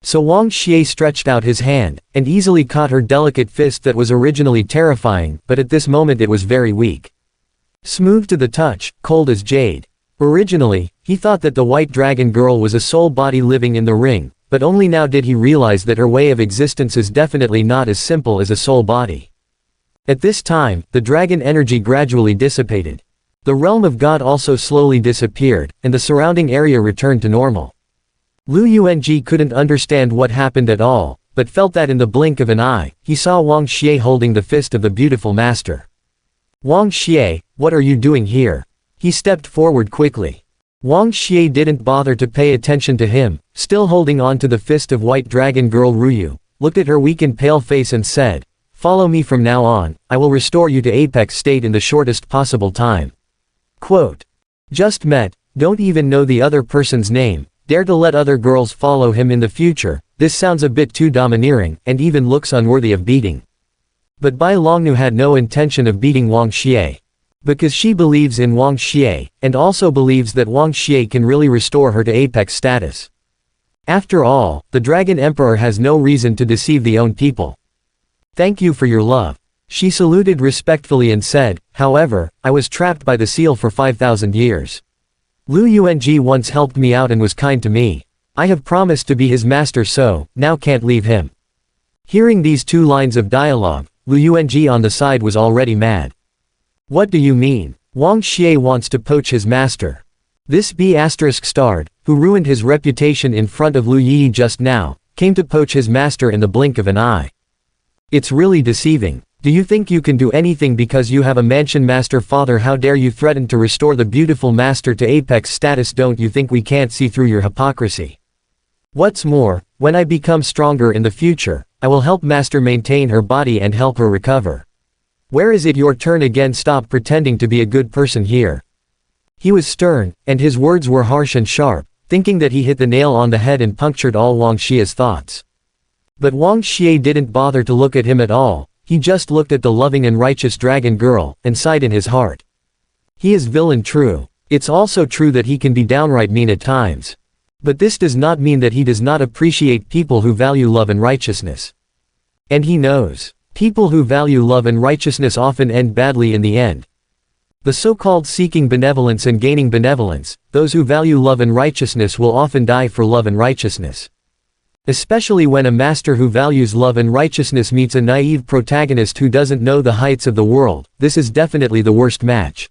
So Wang Xie stretched out his hand, and easily caught her delicate fist that was originally terrifying, but at this moment it was very weak. Smooth to the touch, cold as jade. Originally, he thought that the white dragon girl was a soul body living in the ring, but only now did he realize that her way of existence is definitely not as simple as a soul body. At this time, the dragon energy gradually dissipated. The realm of God also slowly disappeared, and the surrounding area returned to normal. Lu Yuanji couldn't understand what happened at all, but felt that in the blink of an eye, he saw Wang Xie holding the fist of the beautiful master. Wang Xie, what are you doing here? He stepped forward quickly. Wang Xie didn't bother to pay attention to him, still holding on to the fist of white dragon girl Ruyu, looked at her weak and pale face and said, "Follow me from now on, I will restore you to apex state in the shortest possible time." Quote. Just met, don't even know the other person's name, dare to let other girls follow him in the future, this sounds a bit too domineering, and even looks unworthy of beating. But Bai Longnu had no intention of beating Wang Xie. Because she believes in Wang Xie, and also believes that Wang Xie can really restore her to apex status. After all, the Dragon Emperor has no reason to deceive the own people. Thank you for your love. She saluted respectfully and said, however, I was trapped by the seal for 5,000 years. Lu Yuanji once helped me out and was kind to me. I have promised to be his master, so, now can't leave him. Hearing these two lines of dialogue, Lu Yuanji on the side was already mad. What do you mean? Wang Xie wants to poach his master. This B*****, who ruined his reputation in front of Lu Yi just now, came to poach his master in the blink of an eye. It's really deceiving. Do you think you can do anything because you have a mansion master father? How dare you threaten to restore the beautiful master to apex status? Don't you think we can't see through your hypocrisy? What's more, when I become stronger in the future, I will help master maintain her body and help her recover. Where is it your turn again? Stop pretending to be a good person here. He was stern, and his words were harsh and sharp, thinking that he hit the nail on the head and punctured all Wang Xie's thoughts. But Wang Xie didn't bother to look at him at all, he just looked at the loving and righteous dragon girl, and sighed in his heart. He is villain true. It's also true that he can be downright mean at times. But this does not mean that he does not appreciate people who value love and righteousness. And he knows. People who value love and righteousness often end badly in the end. The so-called seeking benevolence and gaining benevolence, those who value love and righteousness will often die for love and righteousness. Especially when a master who values love and righteousness meets a naive protagonist who doesn't know the heights of the world, this is definitely the worst match.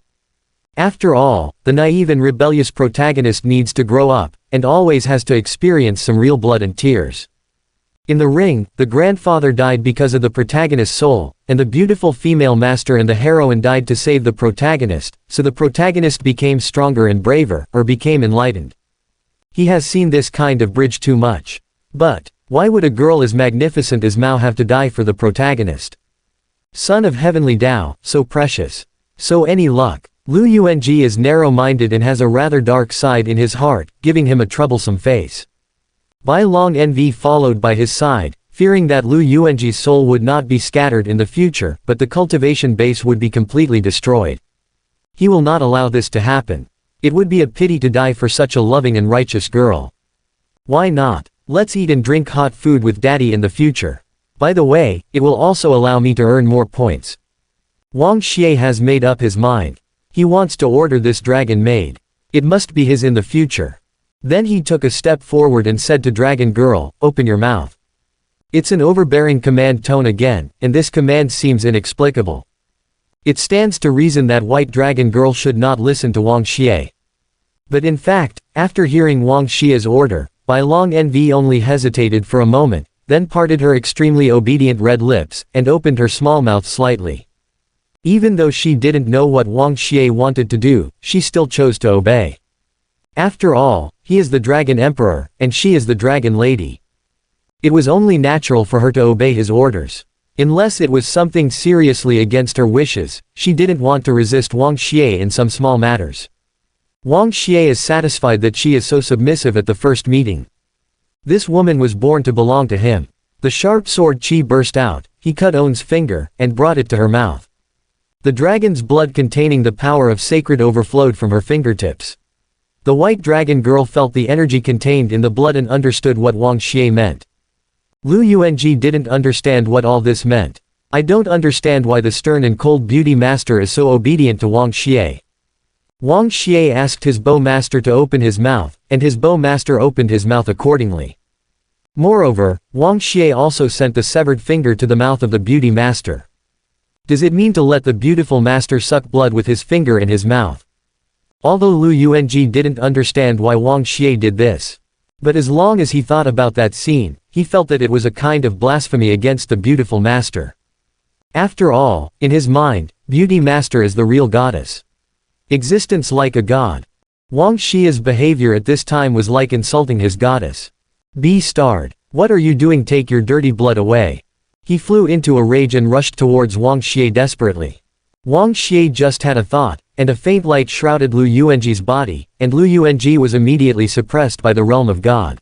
After all, the naive and rebellious protagonist needs to grow up, and always has to experience some real blood and tears. In the ring, the grandfather died because of the protagonist's soul, and the beautiful female master and the heroine died to save the protagonist, so the protagonist became stronger and braver, or became enlightened. He has seen this kind of bridge too much. But, why would a girl as magnificent as Mao have to die for the protagonist? Son of heavenly Tao, so precious. So any luck. Lu Yuanji is narrow-minded and has a rather dark side in his heart, giving him a troublesome face. Bai Long envy followed by his side, fearing that Lu Yuanji's soul would not be scattered in the future, but the cultivation base would be completely destroyed. He will not allow this to happen. It would be a pity to die for such a loving and righteous girl. Why not? Let's eat and drink hot food with daddy in the future. By the way, it will also allow me to earn more points. Wang Xie has made up his mind. He wants to order this dragon maid. It must be his in the future. Then he took a step forward and said to Dragon Girl, open your mouth. It's an overbearing command tone again, and this command seems inexplicable. It stands to reason that White Dragon Girl should not listen to Wang Xie. But in fact, after hearing Wang Xie's order, Bai Long Envy only hesitated for a moment, then parted her extremely obedient red lips, and opened her small mouth slightly. Even though she didn't know what Wang Xie wanted to do, she still chose to obey. After all, he is the Dragon Emperor, and she is the Dragon Lady. It was only natural for her to obey his orders. Unless it was something seriously against her wishes, she didn't want to resist Wang Xie in some small matters. Wang Xie is satisfied that she is so submissive at the first meeting. This woman was born to belong to him. The sharp sword Qi burst out, he cut On's finger, and brought it to her mouth. The dragon's blood containing the power of sacred overflowed from her fingertips. The white dragon girl felt the energy contained in the blood and understood what Wang Xie meant. Lu Yuanji didn't understand what all this meant. I don't understand why the stern and cold beauty master is so obedient to Wang Xie. Wang Xie asked his bow master to open his mouth, and his bow master opened his mouth accordingly. Moreover, Wang Xie also sent the severed finger to the mouth of the beauty master. Does it mean to let the beautiful master suck blood with his finger in his mouth? Although Lu Yuanji didn't understand why Wang Xie did this. But as long as he thought about that scene, he felt that it was a kind of blasphemy against the beautiful master. After all, in his mind, beauty master is the real goddess. Existence like a god. Wang Xie's behavior at this time was like insulting his goddess. B****. What are you doing? Take your dirty blood away. He flew into a rage and rushed towards Wang Xie desperately. Wang Xie just had a thought, and a faint light shrouded Lu Yuanji's body, and Lu Yuanji was immediately suppressed by the realm of God.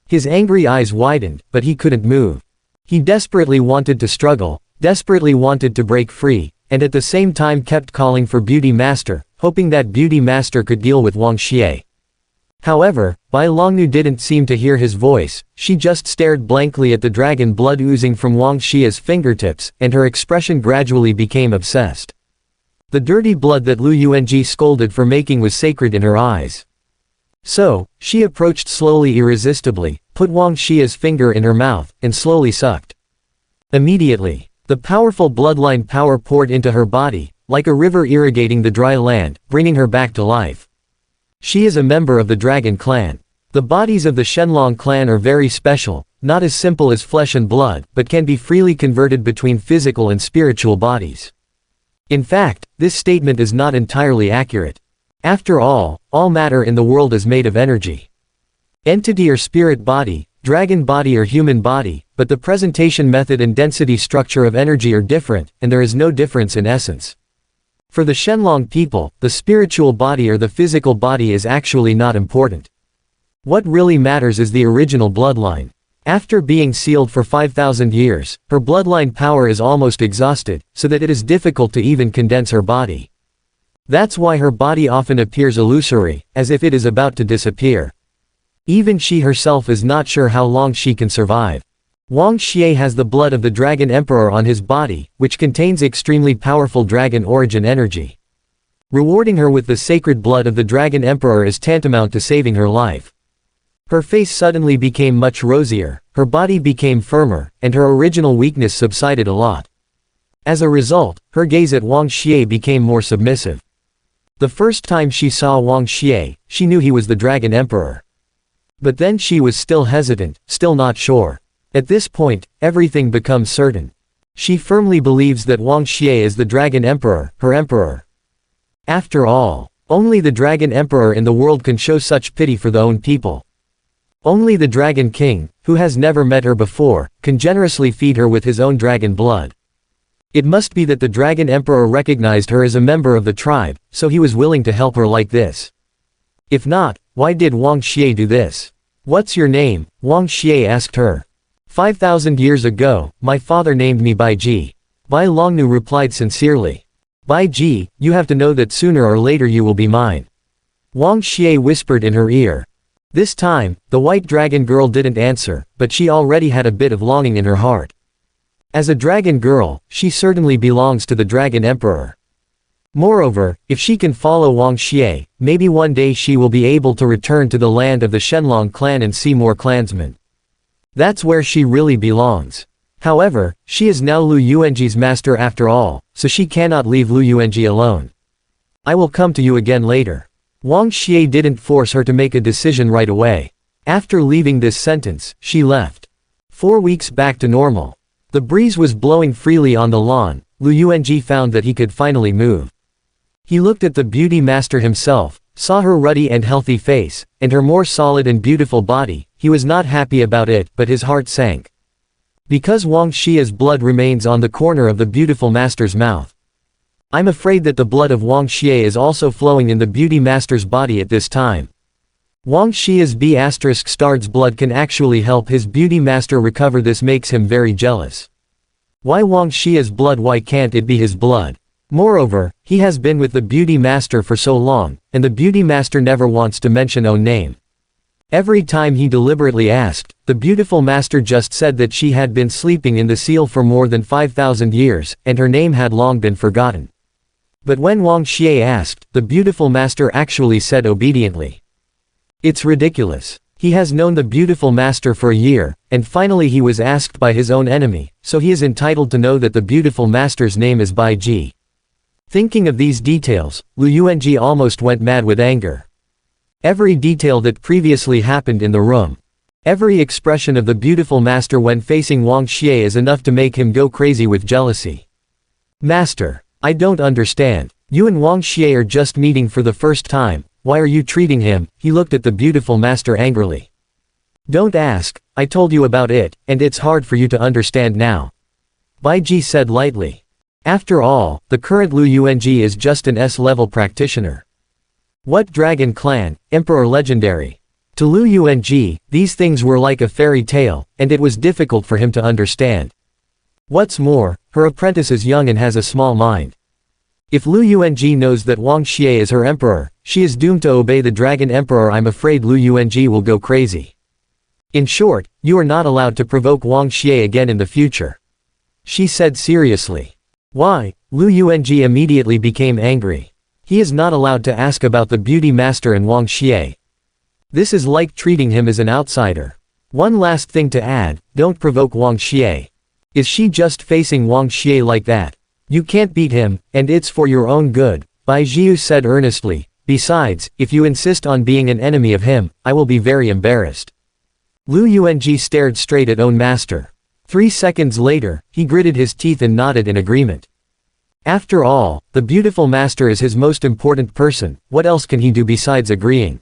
His angry eyes widened, but he couldn't move. He desperately wanted to struggle, desperately wanted to break free, and at the same time kept calling for Beauty Master, hoping that Beauty Master could deal with Wang Xie. However, Bai Longnu didn't seem to hear his voice. She just stared blankly at the dragon blood oozing from Wang Xie's fingertips, and her expression gradually became obsessed. The dirty blood that Lu Yuanji scolded for making was sacred in her eyes. So, she approached slowly, irresistibly, put Wang Xie's finger in her mouth, and slowly sucked. Immediately, the powerful bloodline power poured into her body, like a river irrigating the dry land, bringing her back to life. She is a member of the Dragon Clan. The bodies of the Shenlong clan are very special, not as simple as flesh and blood, but can be freely converted between physical and spiritual bodies. In fact, this statement is not entirely accurate. After all matter in the world is made of energy. Entity or spirit body, dragon body or human body, but the presentation method and density structure of energy are different, and there is no difference in essence. For the Shenlong people, the spiritual body or the physical body is actually not important. What really matters is the original bloodline. After being sealed for 5,000 years, her bloodline power is almost exhausted, so that it is difficult to even condense her body. That's why her body often appears illusory, as if it is about to disappear. Even she herself is not sure how long she can survive. Wang Xie has the blood of the Dragon Emperor on his body, which contains extremely powerful dragon origin energy. Rewarding her with the sacred blood of the Dragon Emperor is tantamount to saving her life. Her face suddenly became much rosier, her body became firmer, and her original weakness subsided a lot. As a result, her gaze at Wang Xie became more submissive. The first time she saw Wang Xie, she knew he was the Dragon Emperor. But then she was still hesitant, still not sure. At this point, everything becomes certain. She firmly believes that Wang Xie is the Dragon Emperor, her emperor. After all, only the Dragon Emperor in the world can show such pity for their own people. Only the Dragon King, who has never met her before, can generously feed her with his own dragon blood. It must be that the Dragon Emperor recognized her as a member of the tribe, so he was willing to help her like this. If not, why did Wang Xie do this? What's your name? Wang Xie asked her. 5,000 years ago, my father named me Bai Ji. Bai Longnu replied sincerely. Bai Ji, you have to know that sooner or later you will be mine. Wang Xie whispered in her ear. This time, the white dragon girl didn't answer, but she already had a bit of longing in her heart. As a dragon girl, she certainly belongs to the Dragon Emperor. Moreover, if she can follow Wang Xie, maybe one day she will be able to return to the land of the Shenlong clan and see more clansmen. That's where she really belongs. However, she is now Lu Yuanji's master after all, so she cannot leave Lu Yuanji alone. I will come to you again later. Wang Xie didn't force her to make a decision right away. After leaving this sentence, she left. 4 weeks back to normal. The breeze was blowing freely on the lawn. Lu Yuanji found that he could finally move. He looked at the beauty master himself, saw her ruddy and healthy face, and her more solid and beautiful body. He was not happy about it, but his heart sank. Because Wang Xie's blood remains on the corner of the beautiful master's mouth. I'm afraid that the blood of Wang Xie is also flowing in the beauty master's body at this time. Wang Xie's B*****'s blood can actually help his beauty master recover. This makes him very jealous. Why Wang Xie's blood? Why can't it be his blood? Moreover, he has been with the beauty master for so long, and the beauty master never wants to mention own name. Every time he deliberately asked, the beautiful master just said that she had been sleeping in the seal for more than 5,000 years, and her name had long been forgotten. But when Wang Xie asked, the beautiful master actually said obediently. It's ridiculous. He has known the beautiful master for a year, and finally he was asked by his own enemy, so he is entitled to know that the beautiful master's name is Bai Ji. Thinking of these details, Lu Yuanji almost went mad with anger. Every detail that previously happened in the room, every expression of the beautiful master when facing Wang Xie is enough to make him go crazy with jealousy. Master, I don't understand. You and Wang Xie are just meeting for the first time, why are you treating him? He looked at the beautiful master angrily. Don't ask, I told you about it, and it's hard for you to understand now. Bai Ji said lightly. After all, the current Lu Yuanji is just an S-level practitioner. What dragon clan, emperor legendary? To Lu Yuanji, these things were like a fairy tale, and it was difficult for him to understand. What's more, her apprentice is young and has a small mind. If Lu Yuanji knows that Wang Xie is her emperor, she is doomed to obey the dragon emperor. I'm afraid Lu Yuanji will go crazy. In short, you are not allowed to provoke Wang Xie again in the future. She said seriously. Why? Lu Yuanji immediately became angry. He is not allowed to ask about the beauty master and Wang Xie. This is like treating him as an outsider. One last thing to add, don't provoke Wang Xie. Is she just facing Wang Xie like that? You can't beat him, and it's for your own good, Bai Jiu said earnestly. Besides, if you insist on being an enemy of him, I will be very embarrassed. Lu Yuanji stared straight at own master. 3 seconds later, he gritted his teeth and nodded in agreement. After all, the beautiful master is his most important person, what else can he do besides agreeing?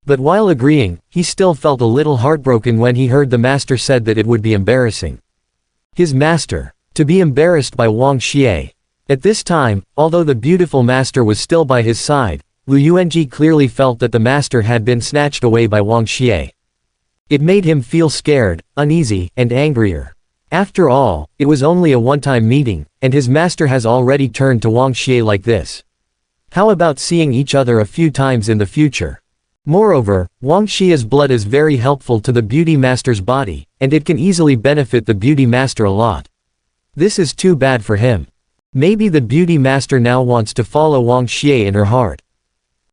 But while agreeing, he still felt a little heartbroken when he heard the master said that it would be embarrassing. His master. To be embarrassed by Wang Xie. At this time, although the beautiful master was still by his side, Lu Yuanji clearly felt that the master had been snatched away by Wang Xie. It made him feel scared, uneasy, and angrier. After all, it was only a one-time meeting, and his master has already turned to Wang Xie like this. How about seeing each other a few times in the future? Moreover, Wang Xie's blood is very helpful to the beauty master's body, and it can easily benefit the beauty master a lot. This is too bad for him. Maybe the beauty master now wants to follow Wang Xie in her heart.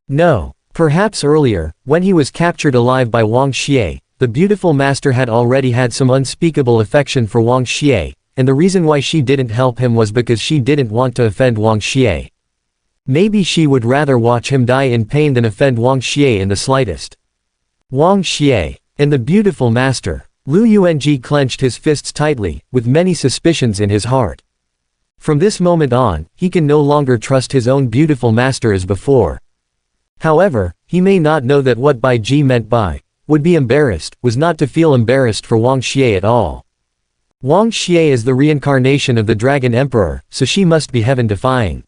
No. Perhaps earlier, when he was captured alive by Wang Xie, the beautiful master had already had some unspeakable affection for Wang Xie, and the reason why she didn't help him was because she didn't want to offend Wang Xie. Maybe she would rather watch him die in pain than offend Wang Xie in the slightest. Wang Xie, and the beautiful master. Lu Yuanji clenched his fists tightly, with many suspicions in his heart. From this moment on, he can no longer trust his own beautiful master as before. However, he may not know that what Bai Ji meant by, would be embarrassed, was not to feel embarrassed for Wang Xie at all. Wang Xie is the reincarnation of the Dragon Emperor, so she must be heaven-defying.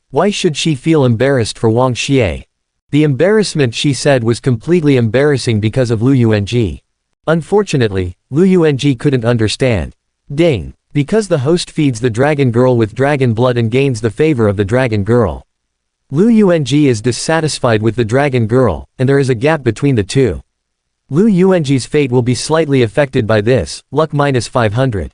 Why should she feel embarrassed for Wang Xie? The embarrassment she said was completely embarrassing because of Lu Yuanji. Unfortunately, Lu Yuanji couldn't understand. Ding! Because the host feeds the dragon girl with dragon blood and gains the favor of the dragon girl. Lu Yuanji is dissatisfied with the dragon girl, and there is a gap between the two. Lu Yuanji's fate will be slightly affected by this, luck minus 500.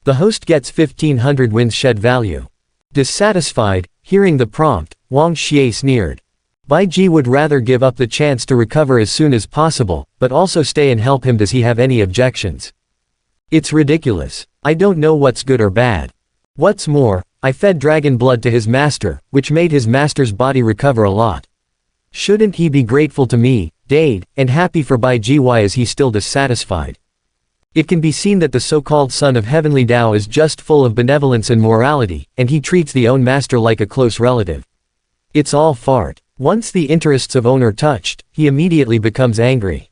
The host gets 1500 wins shed value. Dissatisfied, hearing the prompt, Wang Xie sneered. Bai Ji would rather give up the chance to recover as soon as possible, but also stay and help him. Does he have any objections? It's ridiculous. I don't know what's good or bad. What's more, I fed dragon blood to his master, which made his master's body recover a lot. Shouldn't he be grateful to me, Dade, and happy for Bai Ji? Why is he still dissatisfied? It can be seen that the so-called son of heavenly Tao is just full of benevolence and morality, and he treats the own master like a close relative. It's all fart. Once the interests of own are touched, he immediately becomes angry.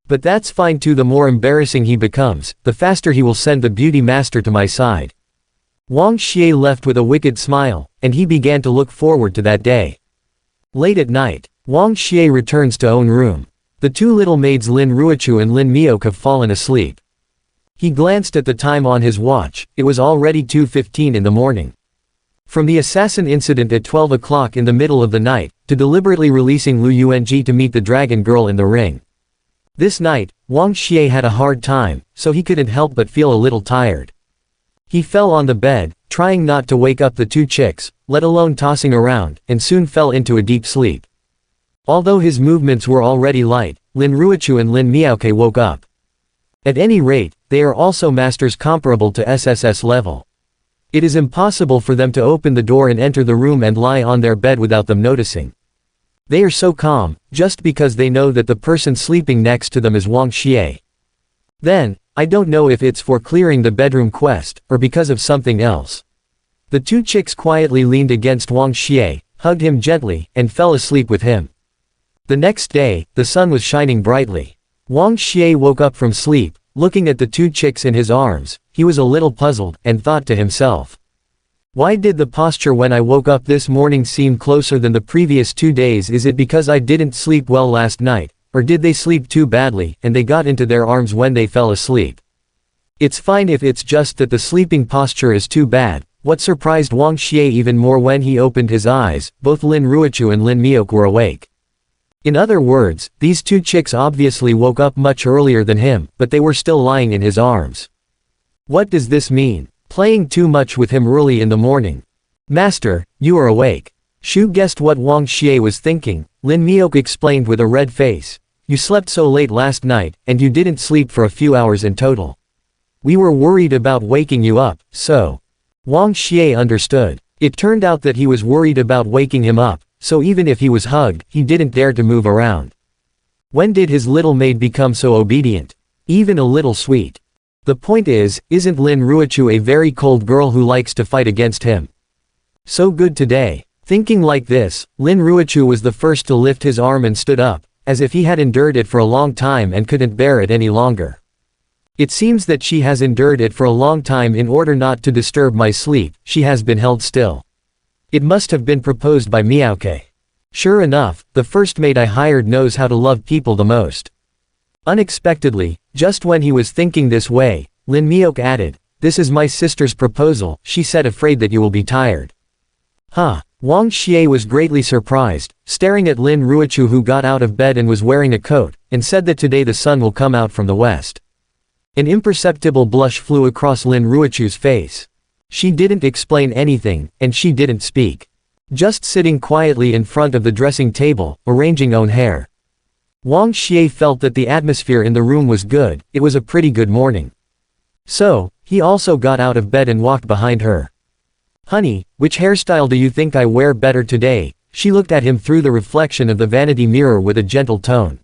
But that's fine too. The more embarrassing he becomes, the faster he will send the beauty master to my side. Wang Xie left with a wicked smile, and he began to look forward to that day. Late at night, Wang Xie returns to own room. The two little maids Lin Ruochu and Lin Miok have fallen asleep. He glanced at the time on his watch. It was already 2:15 in the morning. From the assassin incident at 12 o'clock in the middle of the night, to deliberately releasing Lu Yuanji to meet the dragon girl in the ring. This night, Wang Xie had a hard time, so he couldn't help but feel a little tired. He fell on the bed, trying not to wake up the two chicks, let alone tossing around, and soon fell into a deep sleep. Although his movements were already light, Lin Ruochu and Lin Miaoke woke up. At any rate, they are also masters comparable to SSS level. It is impossible for them to open the door and enter the room and lie on their bed without them noticing. They are so calm, just because they know that the person sleeping next to them is Wang Xie. Then, I don't know if it's for clearing the bedroom quest, or because of something else. The two chicks quietly leaned against Wang Xie, hugged him gently, and fell asleep with him. The next day, the sun was shining brightly. Wang Xie woke up from sleep, looking at the two chicks in his arms. He was a little puzzled, and thought to himself. Why did the posture when I woke up this morning seem closer than the previous 2 days? Is it because I didn't sleep well last night, or did they sleep too badly, and they got into their arms when they fell asleep? It's fine if it's just that the sleeping posture is too bad. What surprised Wang Xie even more when he opened his eyes, both Lin Ruochu and Lin Miaoke were awake. In other words, these two chicks obviously woke up much earlier than him, but they were still lying in his arms. What does this mean? Playing too much with him early in the morning. Master, you are awake. Shu guessed what Wang Xie was thinking. Lin Miaoke explained with a red face. You slept so late last night, and you didn't sleep for a few hours in total. We were worried about waking you up, so. Wang Xie understood. It turned out that he was worried about waking him up, so even if he was hugged, he didn't dare to move around. When did his little maid become so obedient? Even a little sweet. The point is, isn't Lin Ruochu a very cold girl who likes to fight against him? So good today. Thinking like this, Lin Ruochu was the first to lift his arm and stood up, as if he had endured it for a long time and couldn't bear it any longer. It seems that she has endured it for a long time in order not to disturb my sleep. She has been held still. It must have been proposed by Miaoke. Sure enough, the first maid I hired knows how to love people the most. Unexpectedly, just when he was thinking this way, Lin Miaoke added, this is my sister's proposal, she said, afraid that you will be tired. Huh. Wang Xie was greatly surprised, staring at Lin Ruochu, who got out of bed and was wearing a coat, and said that today the sun will come out from the west. An imperceptible blush flew across Lin Ruochu's face. She didn't explain anything, and she didn't speak. Just sitting quietly in front of the dressing table, arranging own hair. Wang Xie felt that the atmosphere in the room was good. It was a pretty good morning. So, he also got out of bed and walked behind her. Honey, which hairstyle do you think I wear better today? She looked at him through the reflection of the vanity mirror with a gentle tone.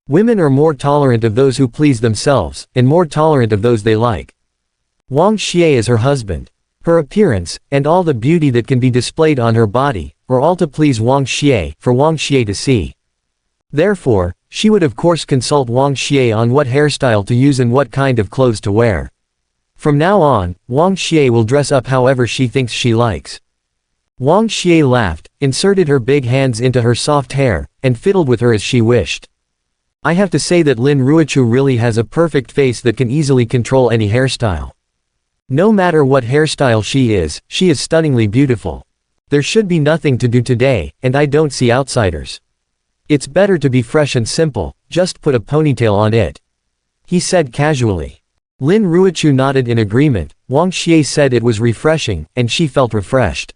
Women are more tolerant of those who please themselves, and more tolerant of those they like. Wang Xie is her husband. Her appearance, and all the beauty that can be displayed on her body, were all to please Wang Xie, for Wang Xie to see. Therefore, she would of course consult Wang Xie on what hairstyle to use and what kind of clothes to wear. From now on, Wang Xie will dress up however she thinks she likes. Wang Xie laughed, inserted her big hands into her soft hair, and fiddled with her as she wished. I have to say that Lin Ruochu really has a perfect face that can easily control any hairstyle. No matter what hairstyle she is stunningly beautiful. There should be nothing to do today, and I don't see outsiders. It's better to be fresh and simple, just put a ponytail on it. He said casually. Lin Ruochu nodded in agreement. Wang Xie said it was refreshing, and she felt refreshed.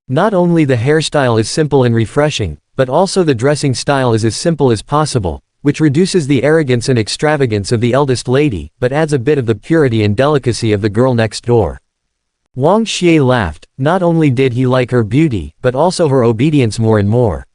Not only the hairstyle is simple and refreshing, but also the dressing style is as simple as possible, which reduces the arrogance and extravagance of the eldest lady, but adds a bit of the purity and delicacy of the girl next door. Wang Xie laughed. Not only did he like her beauty, but also her obedience more and more.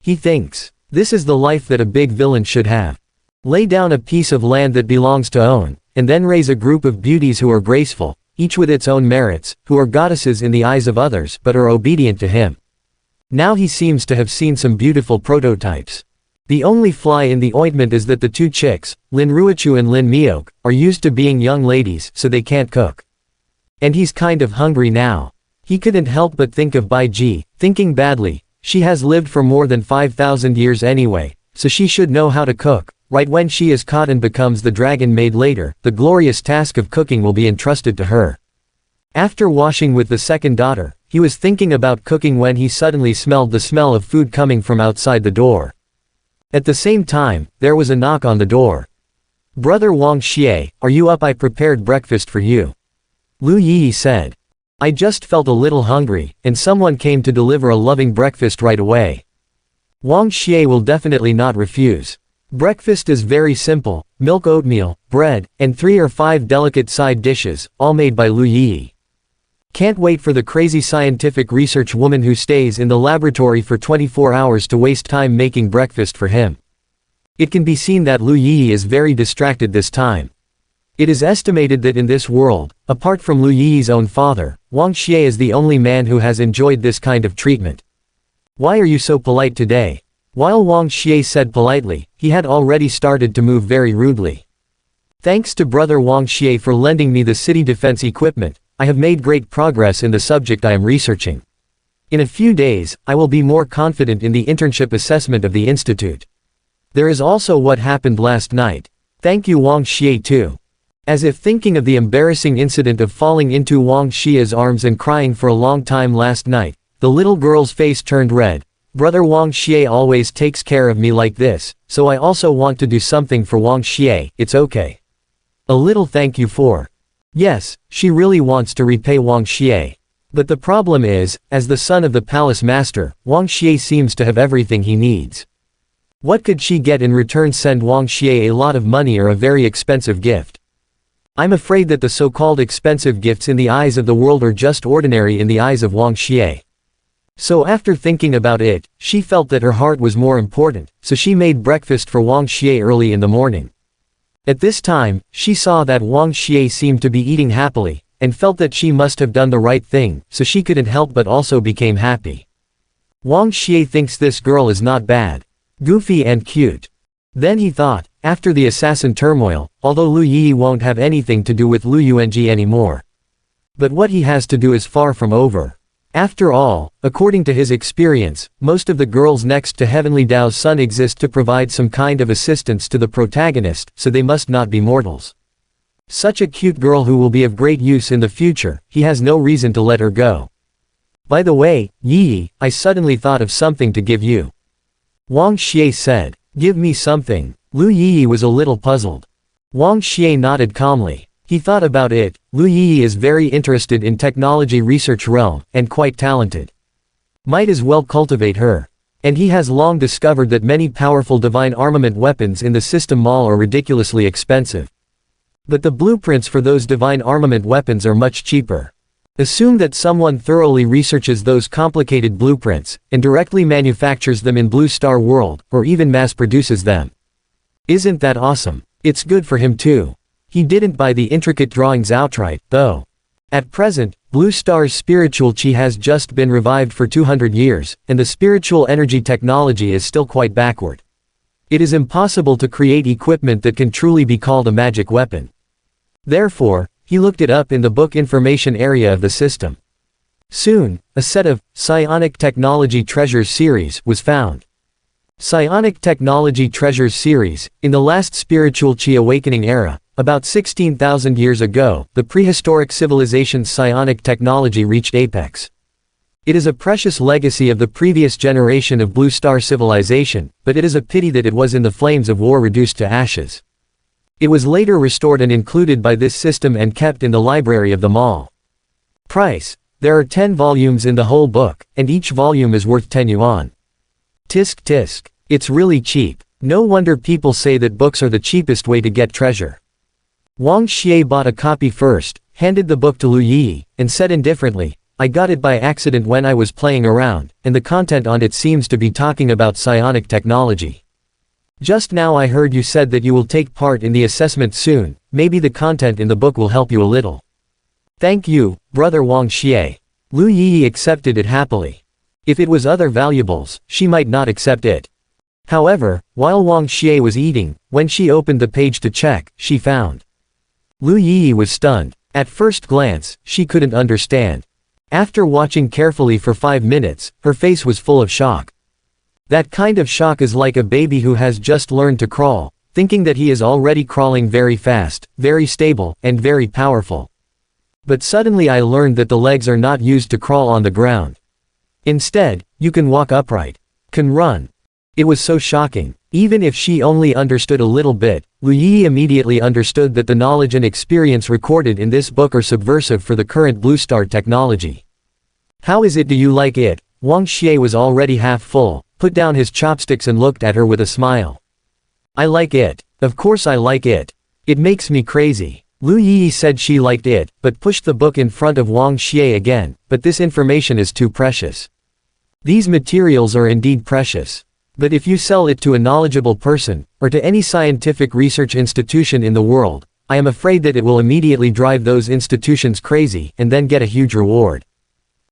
He thinks, this is the life that a big villain should have. Lay down a piece of land that belongs to own, and then raise a group of beauties who are graceful, each with its own merits, who are goddesses in the eyes of others but are obedient to him. Now he seems to have seen some beautiful prototypes. The only fly in the ointment is that the two chicks, Lin Ruochu and Lin Miaoke, are used to being young ladies, so they can't cook. And he's kind of hungry now. He couldn't help but think of Bai Ji, thinking badly. She has lived for more than 5,000 years anyway, so she should know how to cook. Right when she is caught and becomes the dragon maid later, the glorious task of cooking will be entrusted to her. After washing with the second daughter, he was thinking about cooking when he suddenly smelled the smell of food coming from outside the door. At the same time, there was a knock on the door. "Brother Wang Xie, are you up? I prepared breakfast for you," Lu Yi said. "I just felt a little hungry, and someone came to deliver a loving breakfast right away." Wang Xie will definitely not refuse. Breakfast is very simple: milk, oatmeal, bread, and 3 or 5 delicate side dishes, all made by Lu Yi. Can't wait for the crazy scientific research woman who stays in the laboratory for 24 hours to waste time making breakfast for him. It can be seen that Lu Yi is very distracted this time. It is estimated that in this world, apart from Lu Yi's own father, Wang Xie is the only man who has enjoyed this kind of treatment. "Why are you so polite today?" While Wang Xie said politely, he had already started to move very rudely. "Thanks to brother Wang Xie for lending me the city defense equipment, I have made great progress in the subject I am researching. In a few days, I will be more confident in the internship assessment of the institute. There is also what happened last night. Thank you Wang Xie too." As if thinking of the embarrassing incident of falling into Wang Xie's arms and crying for a long time last night, the little girl's face turned red. "Brother Wang Xie always takes care of me like this, so I also want to do something for Wang Xie. It's okay. A little thank you for." Yes, she really wants to repay Wang Xie. But the problem is, as the son of the palace master, Wang Xie seems to have everything he needs. What could she get in return? Send Wang Xie a lot of money or a very expensive gift? I'm afraid that the so-called expensive gifts in the eyes of the world are just ordinary in the eyes of Wang Xie. So after thinking about it, she felt that her heart was more important, so she made breakfast for Wang Xie early in the morning. At this time, she saw that Wang Xie seemed to be eating happily, and felt that she must have done the right thing, so she couldn't help but also became happy. Wang Xie thinks this girl is not bad, goofy and cute. Then he thought, after the assassin turmoil, although Lu Yi won't have anything to do with Lu Yuanji anymore. But what he has to do is far from over. After all, according to his experience, most of the girls next to Heavenly Dao's son exist to provide some kind of assistance to the protagonist, so they must not be mortals. Such a cute girl who will be of great use in the future, he has no reason to let her go. By the way, Yi, I suddenly thought of something to give you. Wang Xie said. Give me something. Lu Yi was a little puzzled. Wang Xie nodded calmly. He thought about it. Lu Yi is very interested in technology research realm, and quite talented. Might as well cultivate her. And he has long discovered that many powerful divine armament weapons in the system mall are ridiculously expensive. But the blueprints for those divine armament weapons are much cheaper. Assume that someone thoroughly researches those complicated blueprints, and directly manufactures them in Blue Star World, or even mass produces them. Isn't that awesome? It's good for him too. He didn't buy the intricate drawings outright, though. At present, Blue Star's spiritual chi has just been revived for 200 years, and the spiritual energy technology is still quite backward. It is impossible to create equipment that can truly be called a magic weapon. Therefore, he looked it up in the book information area of the system. Soon, a set of Psionic Technology Treasures series was found. Psionic Technology Treasures series, in the last spiritual chi awakening era, about 16,000 years ago, the prehistoric civilization's psionic technology reached apex. It is a precious legacy of the previous generation of Blue Star civilization, but it is a pity that it was in the flames of war reduced to ashes. It was later restored and included by this system and kept in the library of the mall. Price: there are 10 volumes in the whole book, and each volume is worth 10 yuan. Tisk tisk. It's really cheap. No wonder people say that books are the cheapest way to get treasure. Wang Xie bought a copy first, handed the book to Lu Yi, and said indifferently, I got it by accident when I was playing around, and the content on it seems to be talking about psionic technology. Just now I heard you said that you will take part in the assessment soon, maybe the content in the book will help you a little. Thank you, brother Wang Xie. Lu Yi accepted it happily. If it was other valuables, she might not accept it. However, while Wang Xie was eating, when she opened the page to check, she found. Lu Yi was stunned. At first glance, she couldn't understand. After watching carefully for 5 minutes, her face was full of shock. That kind of shock is like a baby who has just learned to crawl, thinking that he is already crawling very fast, very stable, and very powerful. But suddenly I learned that the legs are not used to crawl on the ground. Instead, you can walk upright. Can run. It was so shocking. Even if she only understood a little bit, Lu Yi immediately understood that the knowledge and experience recorded in this book are subversive for the current Blue Star technology. How is it do you like it? Wang Xie was already half full, put down his chopsticks and looked at her with a smile. I like it. Of course I like it. It makes me crazy. Lu Yi said she liked it, but pushed the book in front of Wang Xie again, but this information is too precious. These materials are indeed precious. But if you sell it to a knowledgeable person, or to any scientific research institution in the world, I am afraid that it will immediately drive those institutions crazy, and then get a huge reward.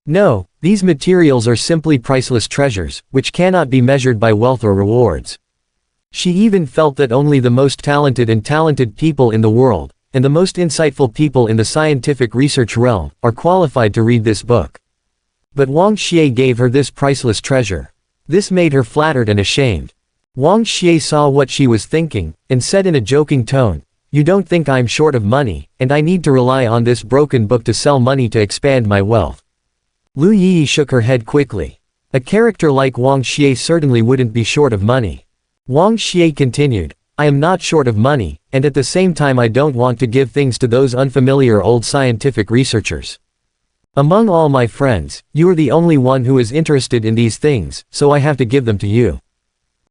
No, these materials are simply priceless treasures, which cannot be measured by wealth or rewards. She even felt that only the most talented people in the world, and the most insightful people in the scientific research realm, are qualified to read this book. But Wang Xie gave her this priceless treasure. This made her flattered and ashamed. Wang Xie saw what she was thinking, and said in a joking tone, "You don't think I'm short of money, and I need to rely on this broken book to sell money to expand my wealth?" Lu Yi shook her head quickly. A character like Wang Xie certainly wouldn't be short of money. Wang Xie continued, "I am not short of money, and at the same time I don't want to give things to those unfamiliar old scientific researchers. Among all my friends, you are the only one who is interested in these things, so I have to give them to you.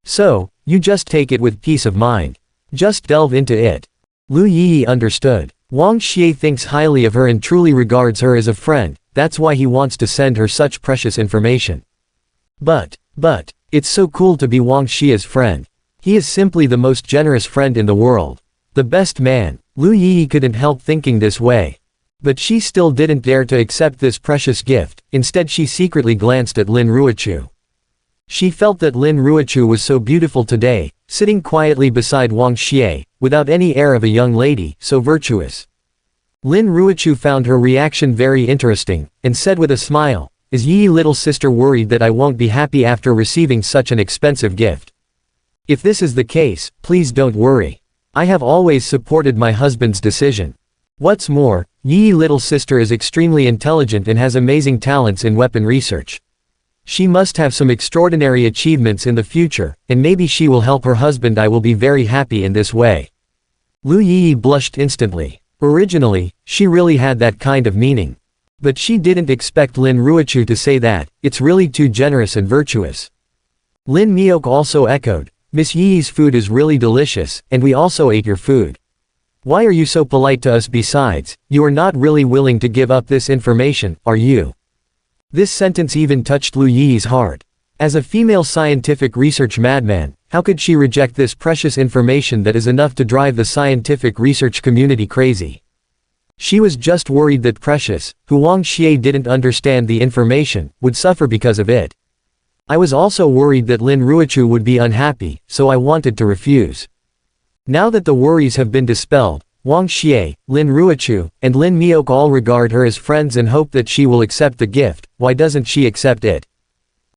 So, you just take it with peace of mind. Just delve into it." Lu Yi understood. Wang Xie thinks highly of her and truly regards her as a friend, that's why he wants to send her such precious information. But, it's so cool to be Wang Xie's friend. He is simply the most generous friend in the world. The best man. Lu Yi couldn't help thinking this way. But she still didn't dare to accept this precious gift, instead she secretly glanced at Lin Ruochu. She felt that Lin Ruochu was so beautiful today, sitting quietly beside Wang Xie, without any air of a young lady, so virtuous. Lin Ruochu found her reaction very interesting, and said with a smile, "Is Yi little sister worried that I won't be happy after receiving such an expensive gift? If this is the case, please don't worry. I have always supported my husband's decision. What's more, Yi little sister is extremely intelligent and has amazing talents in weapon research. She must have some extraordinary achievements in the future, and maybe she will help her husband. I will be very happy in this way." Lu Yi blushed instantly. Originally, she really had that kind of meaning. But she didn't expect Lin Ruochu to say that. It's really too generous and virtuous. Lin Miok also echoed, "Miss Yi's food is really delicious, and we also ate your food. Why are you so polite to us? Besides, you are not really willing to give up this information, are you?" This sentence even touched Lu Yi's heart. As a female scientific research madman, how could she reject this precious information that is enough to drive the scientific research community crazy? She was just worried that Precious, who Wang Xie didn't understand the information, would suffer because of it. I was also worried that Lin Ruochu would be unhappy, so I wanted to refuse. Now that the worries have been dispelled, Wang Xie, Lin Ruochu, and Lin Miok all regard her as friends and hope that she will accept the gift. Why doesn't she accept it?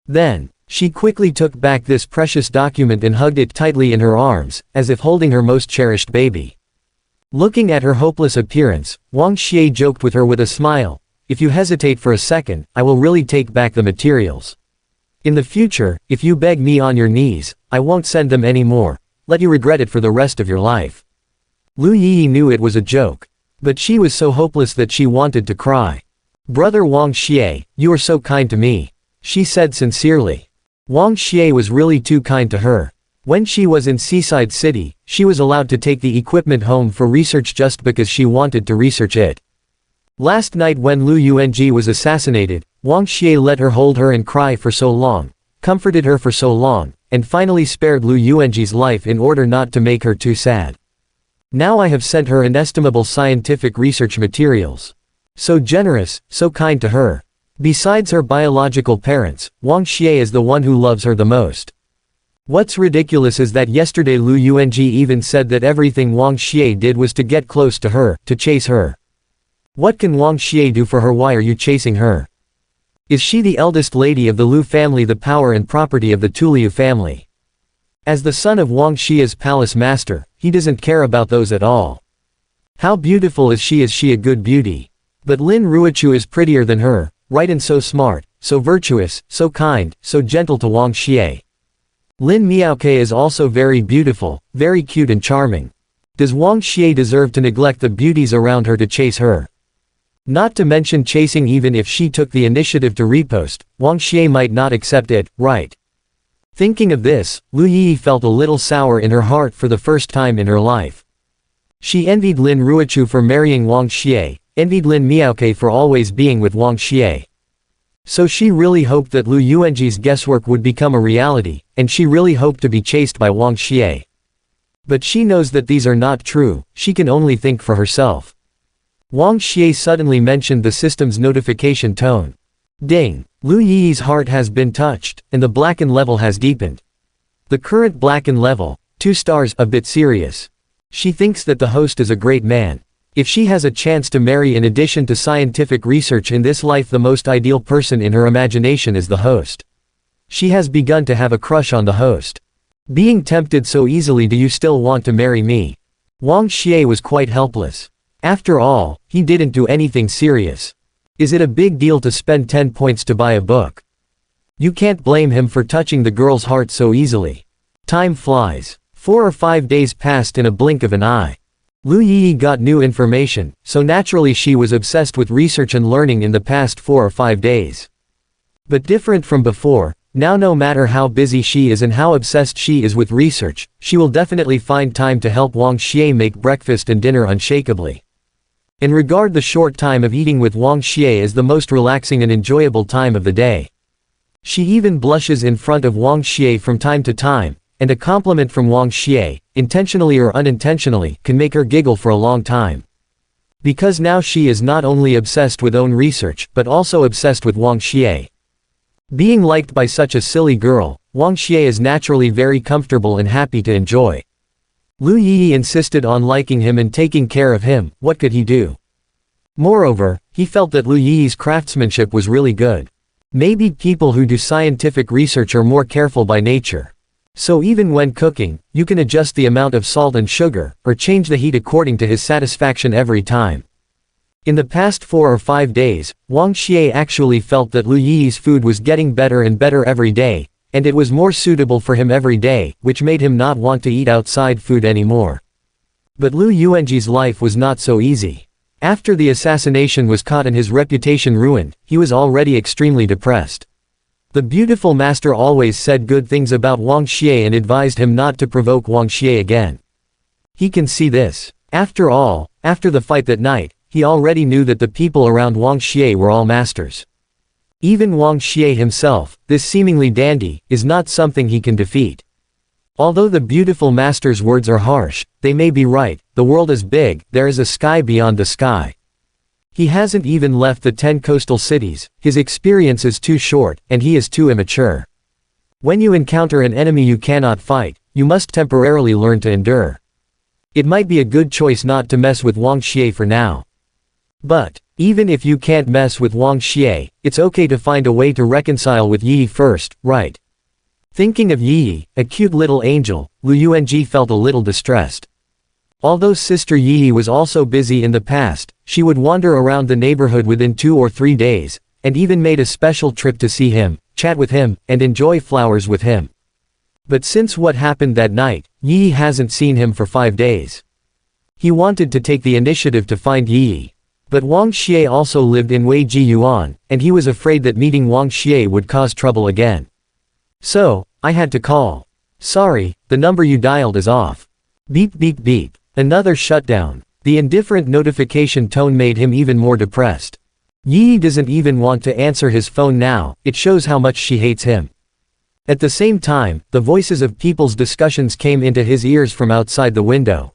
Then, she quickly took back this precious document and hugged it tightly in her arms, as if holding her most cherished baby. Looking at her hopeless appearance, Wang Xie joked with her with a smile, "If you hesitate for a second, I will really take back the materials. In the future, if you beg me on your knees, I won't send them anymore. Let you regret it for the rest of your life." Lu Yi knew it was a joke. But she was so hopeless that she wanted to cry. "Brother Wang Xie, you are so kind to me," she said sincerely. Wang Xie was really too kind to her. When she was in Seaside City, she was allowed to take the equipment home for research just because she wanted to research it. Last night when Lu Yuanji was assassinated, Wang Xie let her hold her and cry for so long, comforted her for so long, and finally spared Lu Yuanji's life in order not to make her too sad. Now I have sent her inestimable scientific research materials. So generous, so kind to her. Besides her biological parents, Wang Xie is the one who loves her the most. What's ridiculous is that yesterday Lu Yuanji even said that everything Wang Xie did was to get close to her, to chase her. What can Wang Xie do for her? Why are you chasing her? Is she the eldest lady of the Lu family, the power and property of the Tuliu family? As the son of Wang Xie's palace master, he doesn't care about those at all. How beautiful is she a good beauty? But Lin Ruochu is prettier than her, right, and so smart, so virtuous, so kind, so gentle to Wang Xie. Lin Miaoke is also very beautiful, very cute and charming. Does Wang Xie deserve to neglect the beauties around her to chase her? Not to mention chasing. Even if she took the initiative to repost, Wang Xie might not accept it, right? Thinking of this, Lu Yi felt a little sour in her heart for the first time in her life. She envied Lin Ruochu for marrying Wang Xie, envied Lin Miaoke for always being with Wang Xie. So she really hoped that Lu Yuanji's guesswork would become a reality, and she really hoped to be chased by Wang Xie. But she knows that these are not true, she can only think for herself. Wang Xie suddenly mentioned the system's notification tone. Ding! Lu Yi's heart has been touched, and the blacken level has deepened. The current blacken level, 2 stars, a bit serious. She thinks that the host is a great man. If she has a chance to marry in addition to scientific research in this life, the most ideal person in her imagination is the host. She has begun to have a crush on the host. Being tempted so easily, do you still want to marry me? Wang Xie was quite helpless. After all, he didn't do anything serious. Is it a big deal to spend 10 points to buy a book? You can't blame him for touching the girl's heart so easily. Time flies. 4 or 5 days passed in a blink of an eye. Lu Yi got new information, so naturally she was obsessed with research and learning in the past 4 or 5 days. But different from before, now no matter how busy she is and how obsessed she is with research, she will definitely find time to help Wang Xie make breakfast and dinner unshakably. In regard, the short time of eating with Wang Xie is the most relaxing and enjoyable time of the day. She even blushes in front of Wang Xie from time to time, and a compliment from Wang Xie, intentionally or unintentionally, can make her giggle for a long time. Because now she is not only obsessed with own research, but also obsessed with Wang Xie. Being liked by such a silly girl, Wang Xie is naturally very comfortable and happy to enjoy. Lu Yi insisted on liking him and taking care of him. What could he do? Moreover, he felt that Lu Yi's craftsmanship was really good. Maybe people who do scientific research are more careful by nature. So even when cooking, you can adjust the amount of salt and sugar, or change the heat according to his satisfaction every time. In the past 4 or 5 days, Wang Xie actually felt that Lu Yi's food was getting better and better every day, and it was more suitable for him every day, which made him not want to eat outside food anymore. But Lu Yuanji's life was not so easy. After the assassination was caught and his reputation ruined, he was already extremely depressed. The beautiful master always said good things about Wang Xie and advised him not to provoke Wang Xie again. He can see this. After all, after the fight that night, he already knew that the people around Wang Xie were all masters. Even Wang Xie himself, this seemingly dandy, is not something he can defeat. Although the beautiful master's words are harsh, they may be right. The world is big, there is a sky beyond the sky. He hasn't even left the 10 coastal cities, his experience is too short, and he is too immature. When you encounter an enemy you cannot fight, you must temporarily learn to endure. It might be a good choice not to mess with Wang Xie for now. But, even if you can't mess with Wang Xie, it's okay to find a way to reconcile with Yi first, right? Thinking of Yi, a cute little angel, Lu Yuanji felt a little distressed. Although Sister Yi was also busy in the past, she would wander around the neighborhood within 2 or 3 days, and even made a special trip to see him, chat with him, and enjoy flowers with him. But since what happened that night, Yi hasn't seen him for 5 days. He wanted to take the initiative to find Yi. But Wang Xie also lived in Weiji Yuan, and he was afraid that meeting Wang Xie would cause trouble again. So, I had to call. Sorry, the number you dialed is off. Beep beep beep. Another shutdown. The indifferent notification tone made him even more depressed. Yi doesn't even want to answer his phone now, it shows how much she hates him. At the same time, the voices of people's discussions came into his ears from outside the window.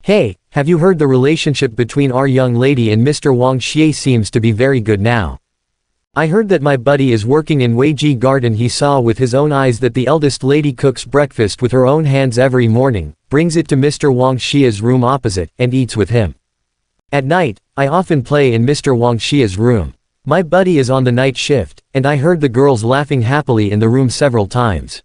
Hey, have you heard the relationship between our young lady and Mr. Wang Xie seems to be very good now. I heard that my buddy is working in Weiji Garden. He saw with his own eyes that the eldest lady cooks breakfast with her own hands every morning, brings it to Mr. Wang Xie's room opposite, and eats with him. At night, I often play in Mr. Wang Xie's room. My buddy is on the night shift, and I heard the girls laughing happily in the room several times.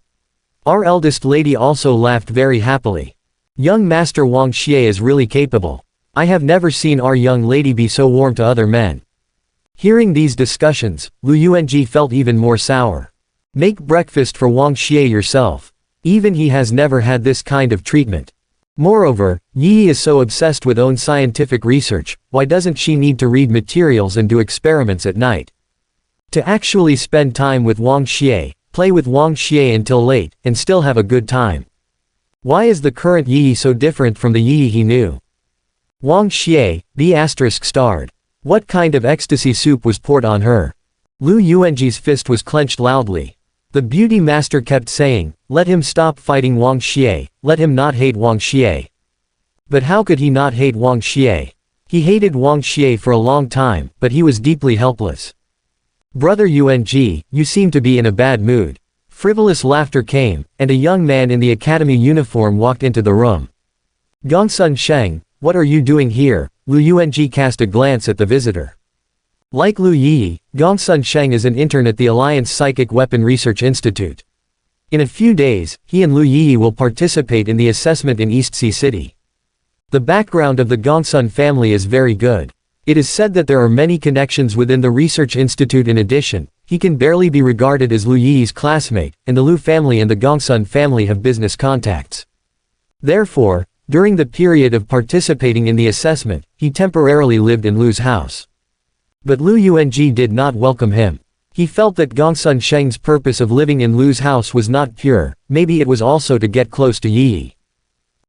Our eldest lady also laughed very happily. Young Master Wang Xie is really capable. I have never seen our young lady be so warm to other men." Hearing these discussions, Lu Yuanji felt even more sour. "Make breakfast for Wang Xie yourself. Even he has never had this kind of treatment. Moreover, Yi is so obsessed with own scientific research, why doesn't she need to read materials and do experiments at night? To actually spend time with Wang Xie, play with Wang Xie until late, and still have a good time. Why is the current Yi so different from the Yi he knew? Wang Xie, B****. What kind of ecstasy soup was poured on her?" Lu Yuanji's fist was clenched loudly. The beauty master kept saying, "Let him stop fighting Wang Xie, let him not hate Wang Xie." But how could he not hate Wang Xie? He hated Wang Xie for a long time, but he was deeply helpless. "Brother Yuanji, you seem to be in a bad mood." Frivolous laughter came, and a young man in the academy uniform walked into the room. "Gongsun Sheng, what are you doing here?" Lu Yuanji cast a glance at the visitor. Like Lu Yi, Gongsun Sheng is an intern at the Alliance Psychic Weapon Research Institute. In a few days, he and Lu Yi will participate in the assessment in East Sea City. The background of the Gongsun family is very good. It is said that there are many connections within the research institute. In addition, he can barely be regarded as Lu Yi's classmate, and the Lu family and the Gongsun family have business contacts. Therefore, during the period of participating in the assessment, he temporarily lived in Lu's house. But Lu Yuanji did not welcome him. He felt that Gongsun Sheng's purpose of living in Lu's house was not pure, maybe it was also to get close to Yi.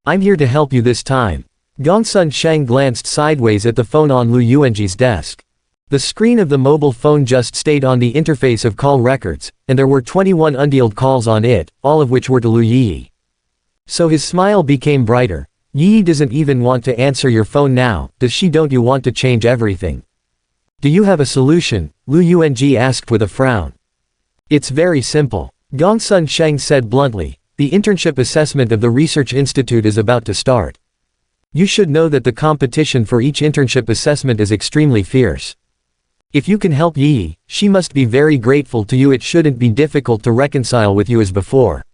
"I'm here to help you this time." Gongsun Sheng glanced sideways at the phone on Lu Yuanji's desk. The screen of the mobile phone just stayed on the interface of call records, and there were 21 undialed calls on it, all of which were to Lu Yi. So his smile became brighter. "Yi doesn't even want to answer your phone now, does she? Don't you want to change everything?" "Do you have a solution?" Lu Yuanji asked with a frown. "It's very simple." Gongsun Sheng said bluntly. "The internship assessment of the research institute is about to start. You should know that the competition for each internship assessment is extremely fierce. If you can help Yi, she must be very grateful to you. It shouldn't be difficult to reconcile with you as before."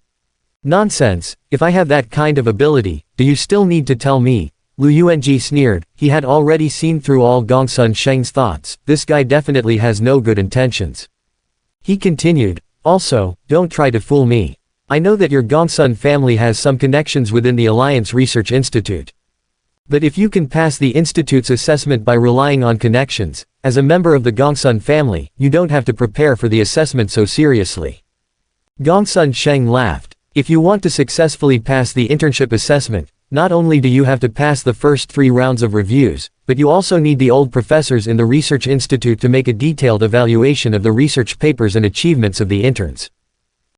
"Nonsense, if I have that kind of ability, do you still need to tell me?" Lu Yuanji sneered. He had already seen through all Gongsun Sheng's thoughts. This guy definitely has no good intentions. He continued, "Also, don't try to fool me. I know that your Gongsun family has some connections within the Alliance Research Institute. But if you can pass the institute's assessment by relying on connections, as a member of the Gongsun family, you don't have to prepare for the assessment so seriously." Gongsun Sheng laughed. "If you want to successfully pass the internship assessment, not only do you have to pass the first 3 rounds of reviews, but you also need the old professors in the research institute to make a detailed evaluation of the research papers and achievements of the interns.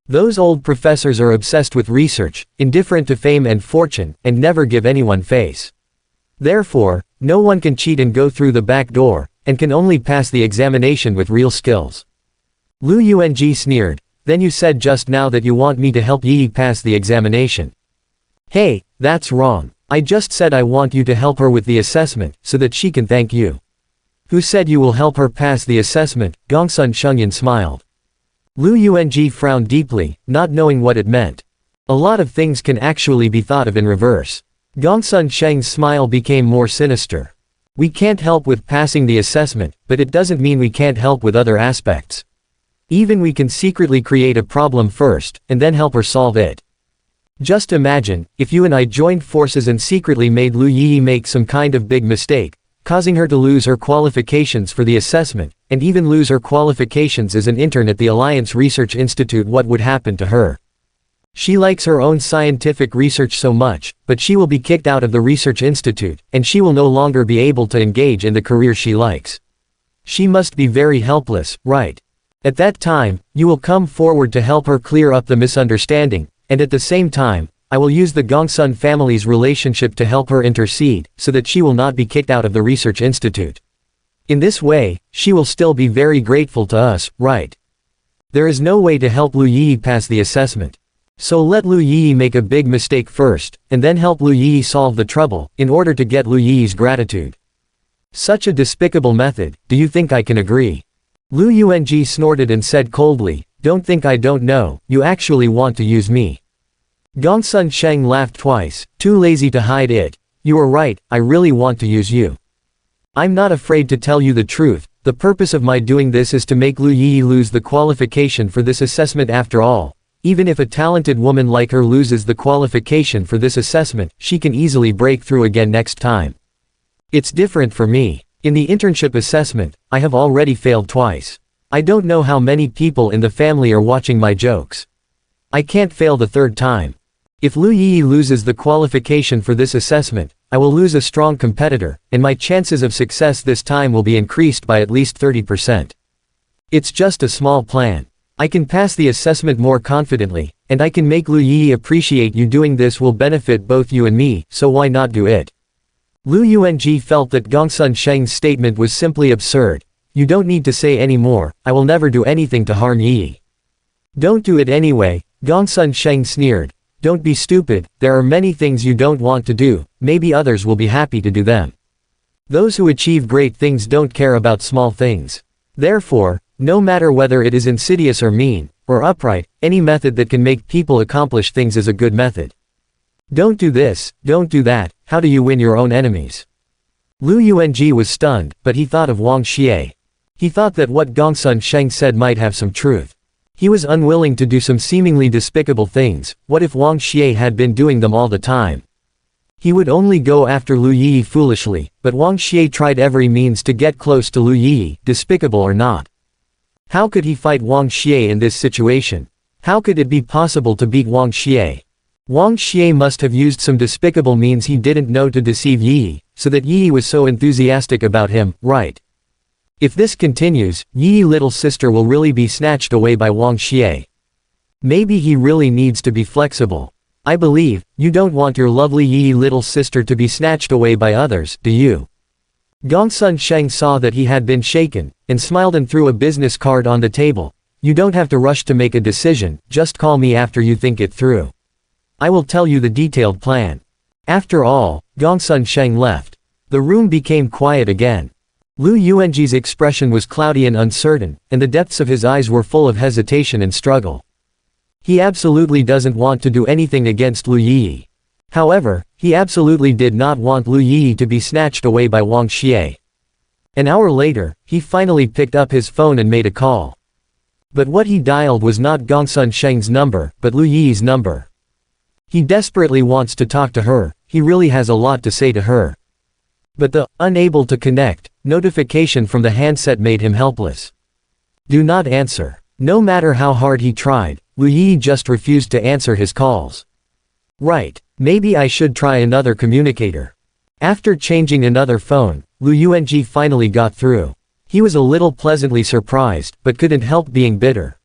Those old professors are obsessed with research, indifferent to fame and fortune, and never give anyone face. Therefore, no one can cheat and go through the back door, and can only pass the examination with real skills." Lu Yuanji sneered. "Then you said just now that you want me to help Yi pass the examination." "Hey, that's wrong. I just said I want you to help her with the assessment, so that she can thank you." "Who said you will help her pass the assessment?" Gongsun Shengyan smiled. Lu Yuanji frowned deeply, not knowing what it meant. A lot of things can actually be thought of in reverse. Gongsun Sheng's smile became more sinister. "We can't help with passing the assessment, but it doesn't mean we can't help with other aspects. Even we can secretly create a problem first, and then help her solve it. Just imagine, if you and I joined forces and secretly made Lu Yi make some kind of big mistake, causing her to lose her qualifications for the assessment, and even lose her qualifications as an intern at the Alliance Research Institute. What would happen to her? She likes her own scientific research so much, but she will be kicked out of the research institute, and she will no longer be able to engage in the career she likes. She must be very helpless, right? At that time, you will come forward to help her clear up the misunderstanding, and at the same time, I will use the Gongsun family's relationship to help her intercede, so that she will not be kicked out of the research institute. In this way, she will still be very grateful to us, right? There is no way to help Lu Yi pass the assessment. So let Lu Yi make a big mistake first, and then help Lu Yi solve the trouble, in order to get Lu Yi's gratitude. Such a despicable method, do you think I can agree?" Lu Yuanji snorted and said coldly, "Don't think I don't know, you actually want to use me." Gongsun Sheng laughed twice, too lazy to hide it. You are right, I really want to use you. I'm not afraid to tell you the truth, the purpose of my doing this is to make Lu Yi lose the qualification for this assessment after all. Even if a talented woman like her loses the qualification for this assessment, she can easily break through again next time. It's different for me. In the internship assessment, I have already failed twice. I don't know how many people in the family are watching my jokes. I can't fail the third time. If Lu Yi loses the qualification for this assessment, I will lose a strong competitor, and my chances of success this time will be increased by at least 30%. It's just a small plan. I can pass the assessment more confidently, and I can make Lu Yi appreciate you doing this will benefit both you and me, so why not do it? Lu Yuanji felt that Gongsun Sheng's statement was simply absurd. You don't need to say any more, I will never do anything to harm Yi. Don't do it anyway, Gongsun Sheng sneered. Don't be stupid, there are many things you don't want to do, maybe others will be happy to do them. Those who achieve great things don't care about small things. Therefore, no matter whether it is insidious or mean, or upright, any method that can make people accomplish things is a good method. Don't do this, don't do that, how do you win your own enemies? Lu Yuanji was stunned, but he thought of Wang Xie. He thought that what Gongsun Sheng said might have some truth. He was unwilling to do some seemingly despicable things. What if Wang Xie had been doing them all the time? He would only go after Lu Yi foolishly, but Wang Xie tried every means to get close to Lu Yi, despicable or not. How could he fight Wang Xie in this situation? How could it be possible to beat Wang Xie? Wang Xie must have used some despicable means he didn't know to deceive Yi, so that Yi was so enthusiastic about him, right? If this continues, Yi little sister will really be snatched away by Wang Xie. Maybe he really needs to be flexible. I believe, you don't want your lovely Yi little sister to be snatched away by others, do you? Gongsun Sheng saw that he had been shaken, and smiled and threw a business card on the table. You don't have to rush to make a decision, just call me after you think it through. I will tell you the detailed plan. After all, Gongsun Sheng left. The room became quiet again. Lu Yuanji's expression was cloudy and uncertain, and the depths of his eyes were full of hesitation and struggle. He absolutely doesn't want to do anything against Lu Yi. However, he absolutely did not want Lu Yi to be snatched away by Wang Xie. An hour later, he finally picked up his phone and made a call. But what he dialed was not Gongsun Sheng's number, but Lu Yi's number. He desperately wants to talk to her, he really has a lot to say to her. But the unable to connect notification from the handset made him helpless. Do not answer. No matter how hard he tried, Lu Yi just refused to answer his calls. Right, maybe I should try another communicator. After changing another phone, Lu Yuanji finally got through. He was a little pleasantly surprised, but couldn't help being bitter.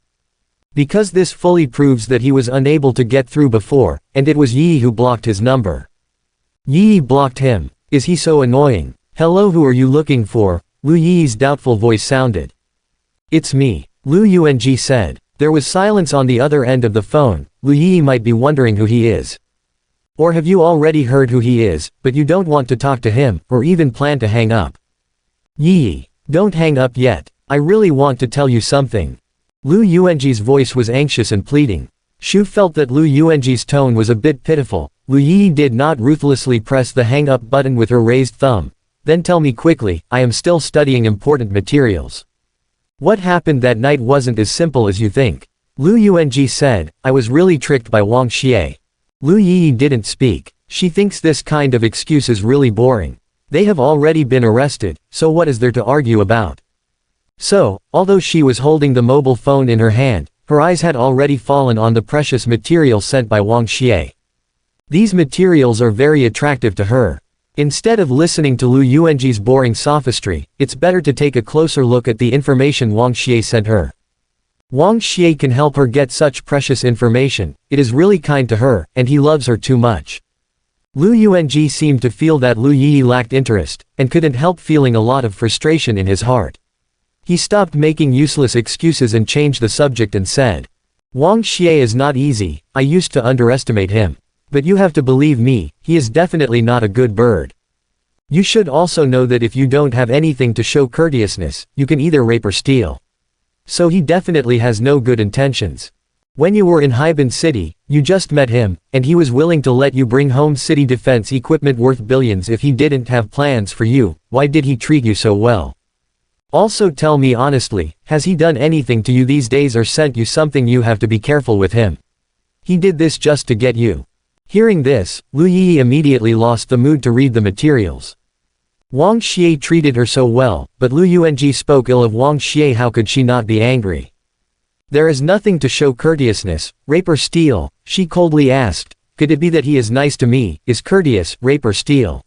Because this fully proves that he was unable to get through before, and it was Yi who blocked his number. Yi blocked him. Is he so annoying? Hello, who are you looking for? Lu Yi's doubtful voice sounded. It's me, Lu Yuanji said. There was silence on the other end of the phone. Lu Yi might be wondering who he is. Or have you already heard who he is, but you don't want to talk to him, or even plan to hang up? Yi, don't hang up yet. I really want to tell you something. Lu Yuanji's voice was anxious and pleading. Shu felt that Lu Yuanji's tone was a bit pitiful. Lu Yi did not ruthlessly press the hang-up button with her raised thumb. Then tell me quickly, I am still studying important materials. What happened that night wasn't as simple as you think. Lu Yuanji said, I was really tricked by Wang Xie. Lu Yi didn't speak. She thinks this kind of excuse is really boring. They have already been arrested, so what is there to argue about? So, although she was holding the mobile phone in her hand, her eyes had already fallen on the precious material sent by Wang Xie. These materials are very attractive to her. Instead of listening to Lu Yuanji's boring sophistry, it's better to take a closer look at the information Wang Xie sent her. Wang Xie can help her get such precious information, it is really kind to her, and he loves her too much. Lu Yuanji seemed to feel that Lu Yi lacked interest, and couldn't help feeling a lot of frustration in his heart. He stopped making useless excuses and changed the subject and said, Wang Xie is not easy, I used to underestimate him. But you have to believe me, he is definitely not a good bird. You should also know that if you don't have anything to show courteousness, you can either rape or steal. So he definitely has no good intentions. When you were in Haiban City, you just met him, and he was willing to let you bring home city defense equipment worth billions if he didn't have plans for you. Why did he treat you so well? Also tell me honestly, has he done anything to you these days or sent you something? You have to be careful with him. He did this just to get you. Hearing this, Lu Yi immediately lost the mood to read the materials. Wang Xie treated her so well, but Lu Yuanji spoke ill of Wang Xie. How could she not be angry? There is nothing to show courteousness, rape or steal, she coldly asked. Could it be that he is nice to me, is courteous, rape or steal?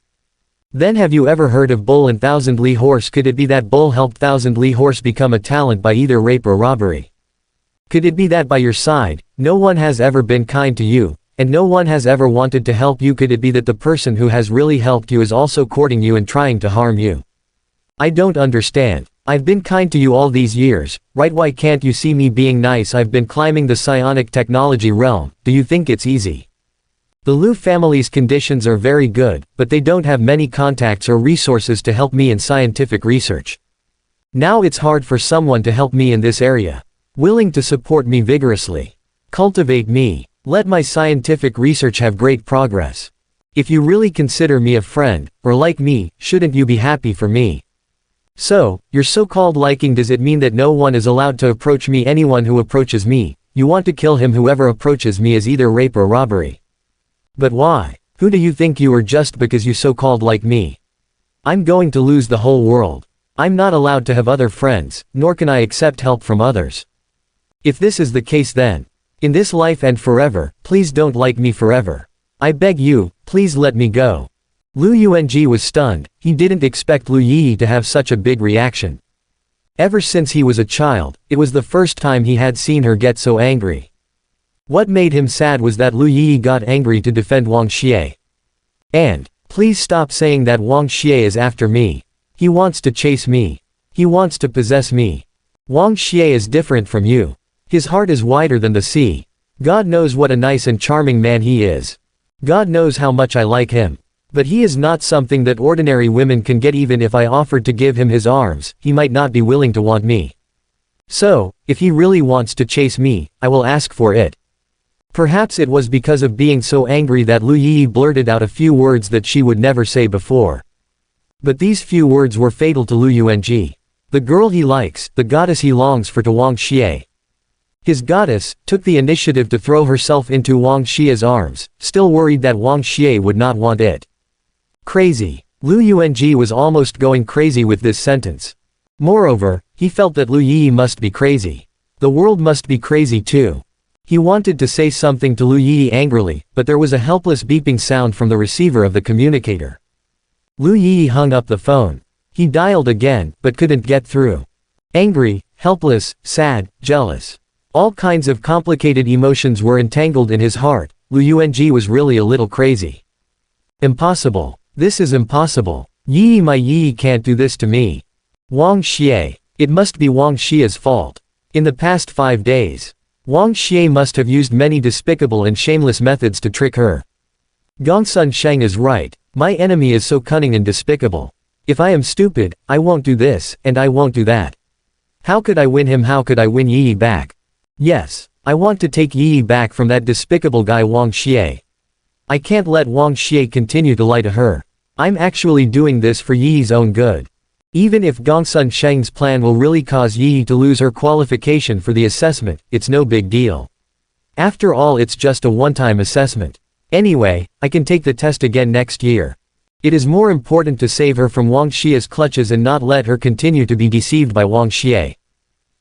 Then have you ever heard of Bull and Thousand Li Horse? Could it be that Bull helped Thousand Li Horse become a talent by either rape or robbery? Could it be that by your side, no one has ever been kind to you, and no one has ever wanted to help you? Could it be that the person who has really helped you is also courting you and trying to harm you? I don't understand. I've been kind to you all these years, right? Why can't you see me being nice? I've been climbing the psionic technology realm. Do you think it's easy? The Lu family's conditions are very good, but they don't have many contacts or resources to help me in scientific research. Now it's hard for someone to help me in this area. Willing to support me vigorously. Cultivate me. Let my scientific research have great progress. If you really consider me a friend, or like me, shouldn't you be happy for me? So, your so-called liking, does it mean that no one is allowed to approach me? Anyone who approaches me, you want to kill him. Whoever approaches me is either rape or robbery. But why? Who do you think you are just because you so-called like me? I'm going to lose the whole world. I'm not allowed to have other friends, nor can I accept help from others. If this is the case, then, in this life and forever, please don't like me forever. I beg you, please let me go. Lu Yuanji was stunned. He didn't expect Lu Yi to have such a big reaction. Ever since he was a child, it was the first time he had seen her get so angry. What made him sad was that Lu Yi got angry to defend Wang Xie. And, please stop saying that Wang Xie is after me. He wants to chase me. He wants to possess me. Wang Xie is different from you. His heart is wider than the sea. God knows what a nice and charming man he is. God knows how much I like him. But he is not something that ordinary women can get. Even if I offered to give him his arms, he might not be willing to want me. So, if he really wants to chase me, I will ask for it. Perhaps it was because of being so angry that Lu Yi blurted out a few words that she would never say before. But these few words were fatal to Lu Yuanji. The girl he likes, the goddess he longs for, to Wang Xie. His goddess took the initiative to throw herself into Wang Xie's arms, still worried that Wang Xie would not want it. Crazy. Lu Yuanji was almost going crazy with this sentence. Moreover, he felt that Lu Yi must be crazy. The world must be crazy too. He wanted to say something to Lu Yi angrily, but there was a helpless beeping sound from the receiver of the communicator. Lu Yi hung up the phone. He dialed again, but couldn't get through. Angry, helpless, sad, jealous. All kinds of complicated emotions were entangled in his heart. Lu Yuanji was really a little crazy. Impossible. This is impossible. Yi, my Yi can't do this to me. Wang Xie. It must be Wang Xie's fault. In the past 5 days, Wang Xie must have used many despicable and shameless methods to trick her. Gongsun Sheng is right. My enemy is so cunning and despicable. If I am stupid, I won't do this, and I won't do that. How could I win him? How could I win Yi back? Yes, I want to take Yi back from that despicable guy Wang Xie. I can't let Wang Xie continue to lie to her. I'm actually doing this for Yi's own good. Even if Gongsun Sheng's plan will really cause Yi to lose her qualification for the assessment, it's no big deal. After all, it's just a one-time assessment. Anyway, I can take the test again next year. It is more important to save her from Wang Xie's clutches and not let her continue to be deceived by Wang Xie.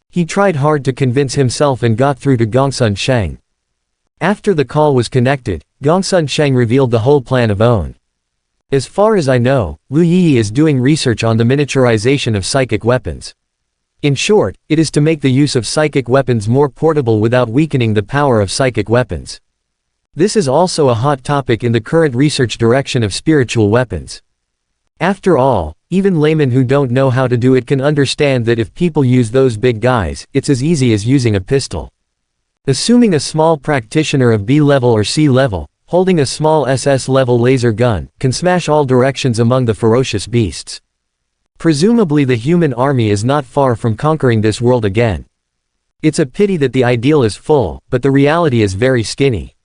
He tried hard to convince himself and got through to Gongsun Sheng. After the call was connected, Gongsun Sheng revealed the whole plan of own. As far as I know, Lu Yi is doing research on the miniaturization of psychic weapons. In short, it is to make the use of psychic weapons more portable without weakening the power of psychic weapons. This is also a hot topic in the current research direction of spiritual weapons. After all, even laymen who don't know how to do it can understand that if people use those big guys, it's as easy as using a pistol. Assuming a small practitioner of B level or C level, holding a small SS level laser gun, can smash all directions among the ferocious beasts. Presumably the human army is not far from conquering this world again. It's a pity that the ideal is full, but the reality is very skinny.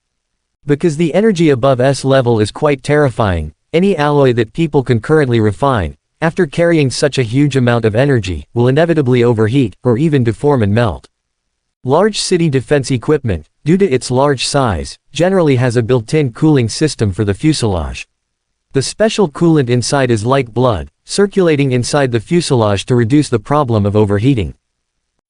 Because the energy above S level is quite terrifying, any alloy that people can currently refine, after carrying such a huge amount of energy, will inevitably overheat, or even deform and melt. Large city defense equipment, due to its large size, generally has a built-in cooling system for the fuselage. The special coolant inside is like blood, circulating inside the fuselage to reduce the problem of overheating.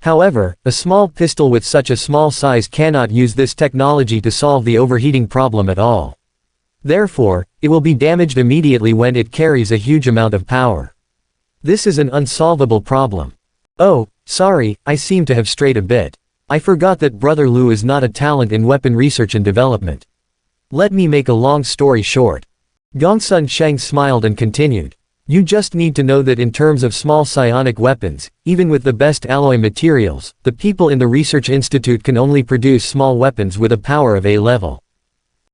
However, a small pistol with such a small size cannot use this technology to solve the overheating problem at all. Therefore, it will be damaged immediately when it carries a huge amount of power. This is an unsolvable problem. Oh, sorry, I seem to have strayed a bit. I forgot that Brother Lu is not a talent in weapon research and development. Let me make a long story short. Gongsun Sheng smiled and continued. You just need to know that in terms of small psionic weapons, even with the best alloy materials, the people in the research institute can only produce small weapons with a power of A level.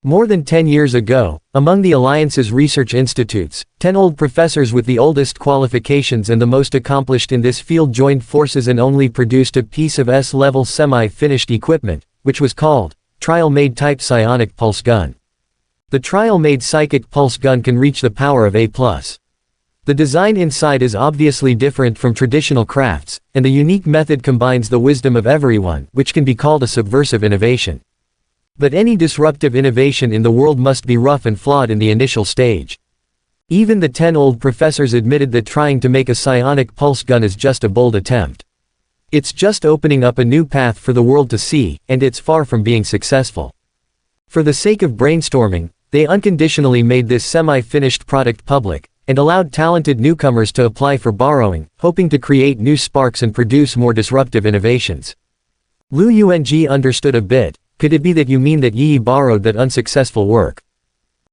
More than 10 years ago, among the Alliance's research institutes, 10 old professors with the oldest qualifications and the most accomplished in this field joined forces and only produced a piece of S-level semi-finished equipment, which was called trial-made type psionic pulse gun. The trial-made psychic pulse gun can reach the power of A+. The design inside is obviously different from traditional crafts, and the unique method combines the wisdom of everyone, which can be called a subversive innovation. But any disruptive innovation in the world must be rough and flawed in the initial stage. Even the 10 old professors admitted that trying to make a psionic pulse gun is just a bold attempt. It's just opening up a new path for the world to see, and it's far from being successful. For the sake of brainstorming, they unconditionally made this semi-finished product public, and allowed talented newcomers to apply for borrowing, hoping to create new sparks and produce more disruptive innovations. Lu Yuanji understood a bit. Could it be that you mean that Yi borrowed that unsuccessful work?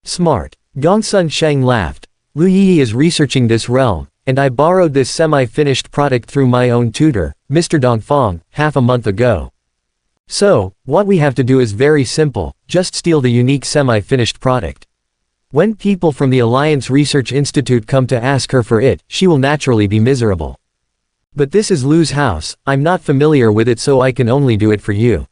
Smart. Gongsun Sheng laughed. Lu Yi is researching this realm, and I borrowed this semi-finished product through my own tutor, Mr. Dongfang, half a month ago. So, what we have to do is very simple, just steal the unique semi-finished product. When people from the Alliance Research Institute come to ask her for it, she will naturally be miserable. But this is Lu's house, I'm not familiar with it, so I can only do it for you.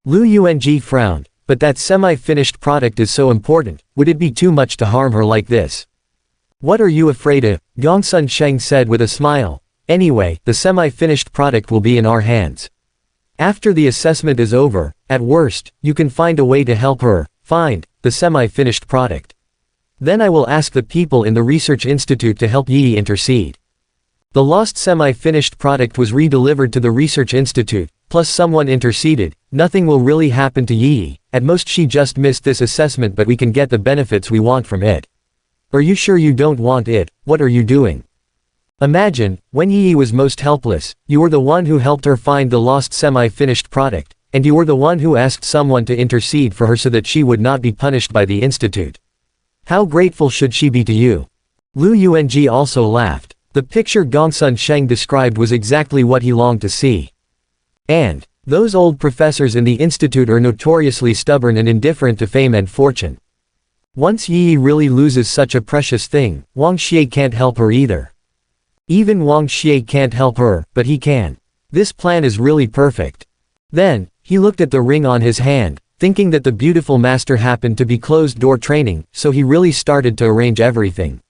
Lu Yuanji frowned. But that semi-finished product is so important, would it be too much to harm her like this? What are you afraid of? Gongsun Sheng said with a smile. Anyway, the semi-finished product will be in our hands. After the assessment is over, at worst, you can find a way to help her find the semi-finished product. Then I will ask the people in the Research Institute to help Yi intercede. The lost semi-finished product was re-delivered to the Research Institute, plus someone interceded. Nothing will really happen to Yi, at most she just missed this assessment, but we can get the benefits we want from it. Are you sure you don't want it? What are you doing? Imagine, when Yi was most helpless, you were the one who helped her find the lost semi-finished product, and you were the one who asked someone to intercede for her so that she would not be punished by the institute. How grateful should she be to you? Lu Yuanji also laughed. The picture Gongsun Sheng described was exactly what he longed to see. And those old professors in the institute are notoriously stubborn and indifferent to fame and fortune. Once Yi really loses such a precious thing, Wang Xie can't help her either. Even Wang Xie can't help her, but he can. This plan is really perfect. Then, he looked at the ring on his hand, thinking that the beautiful master happened to be closed-door training, so he really started to arrange everything.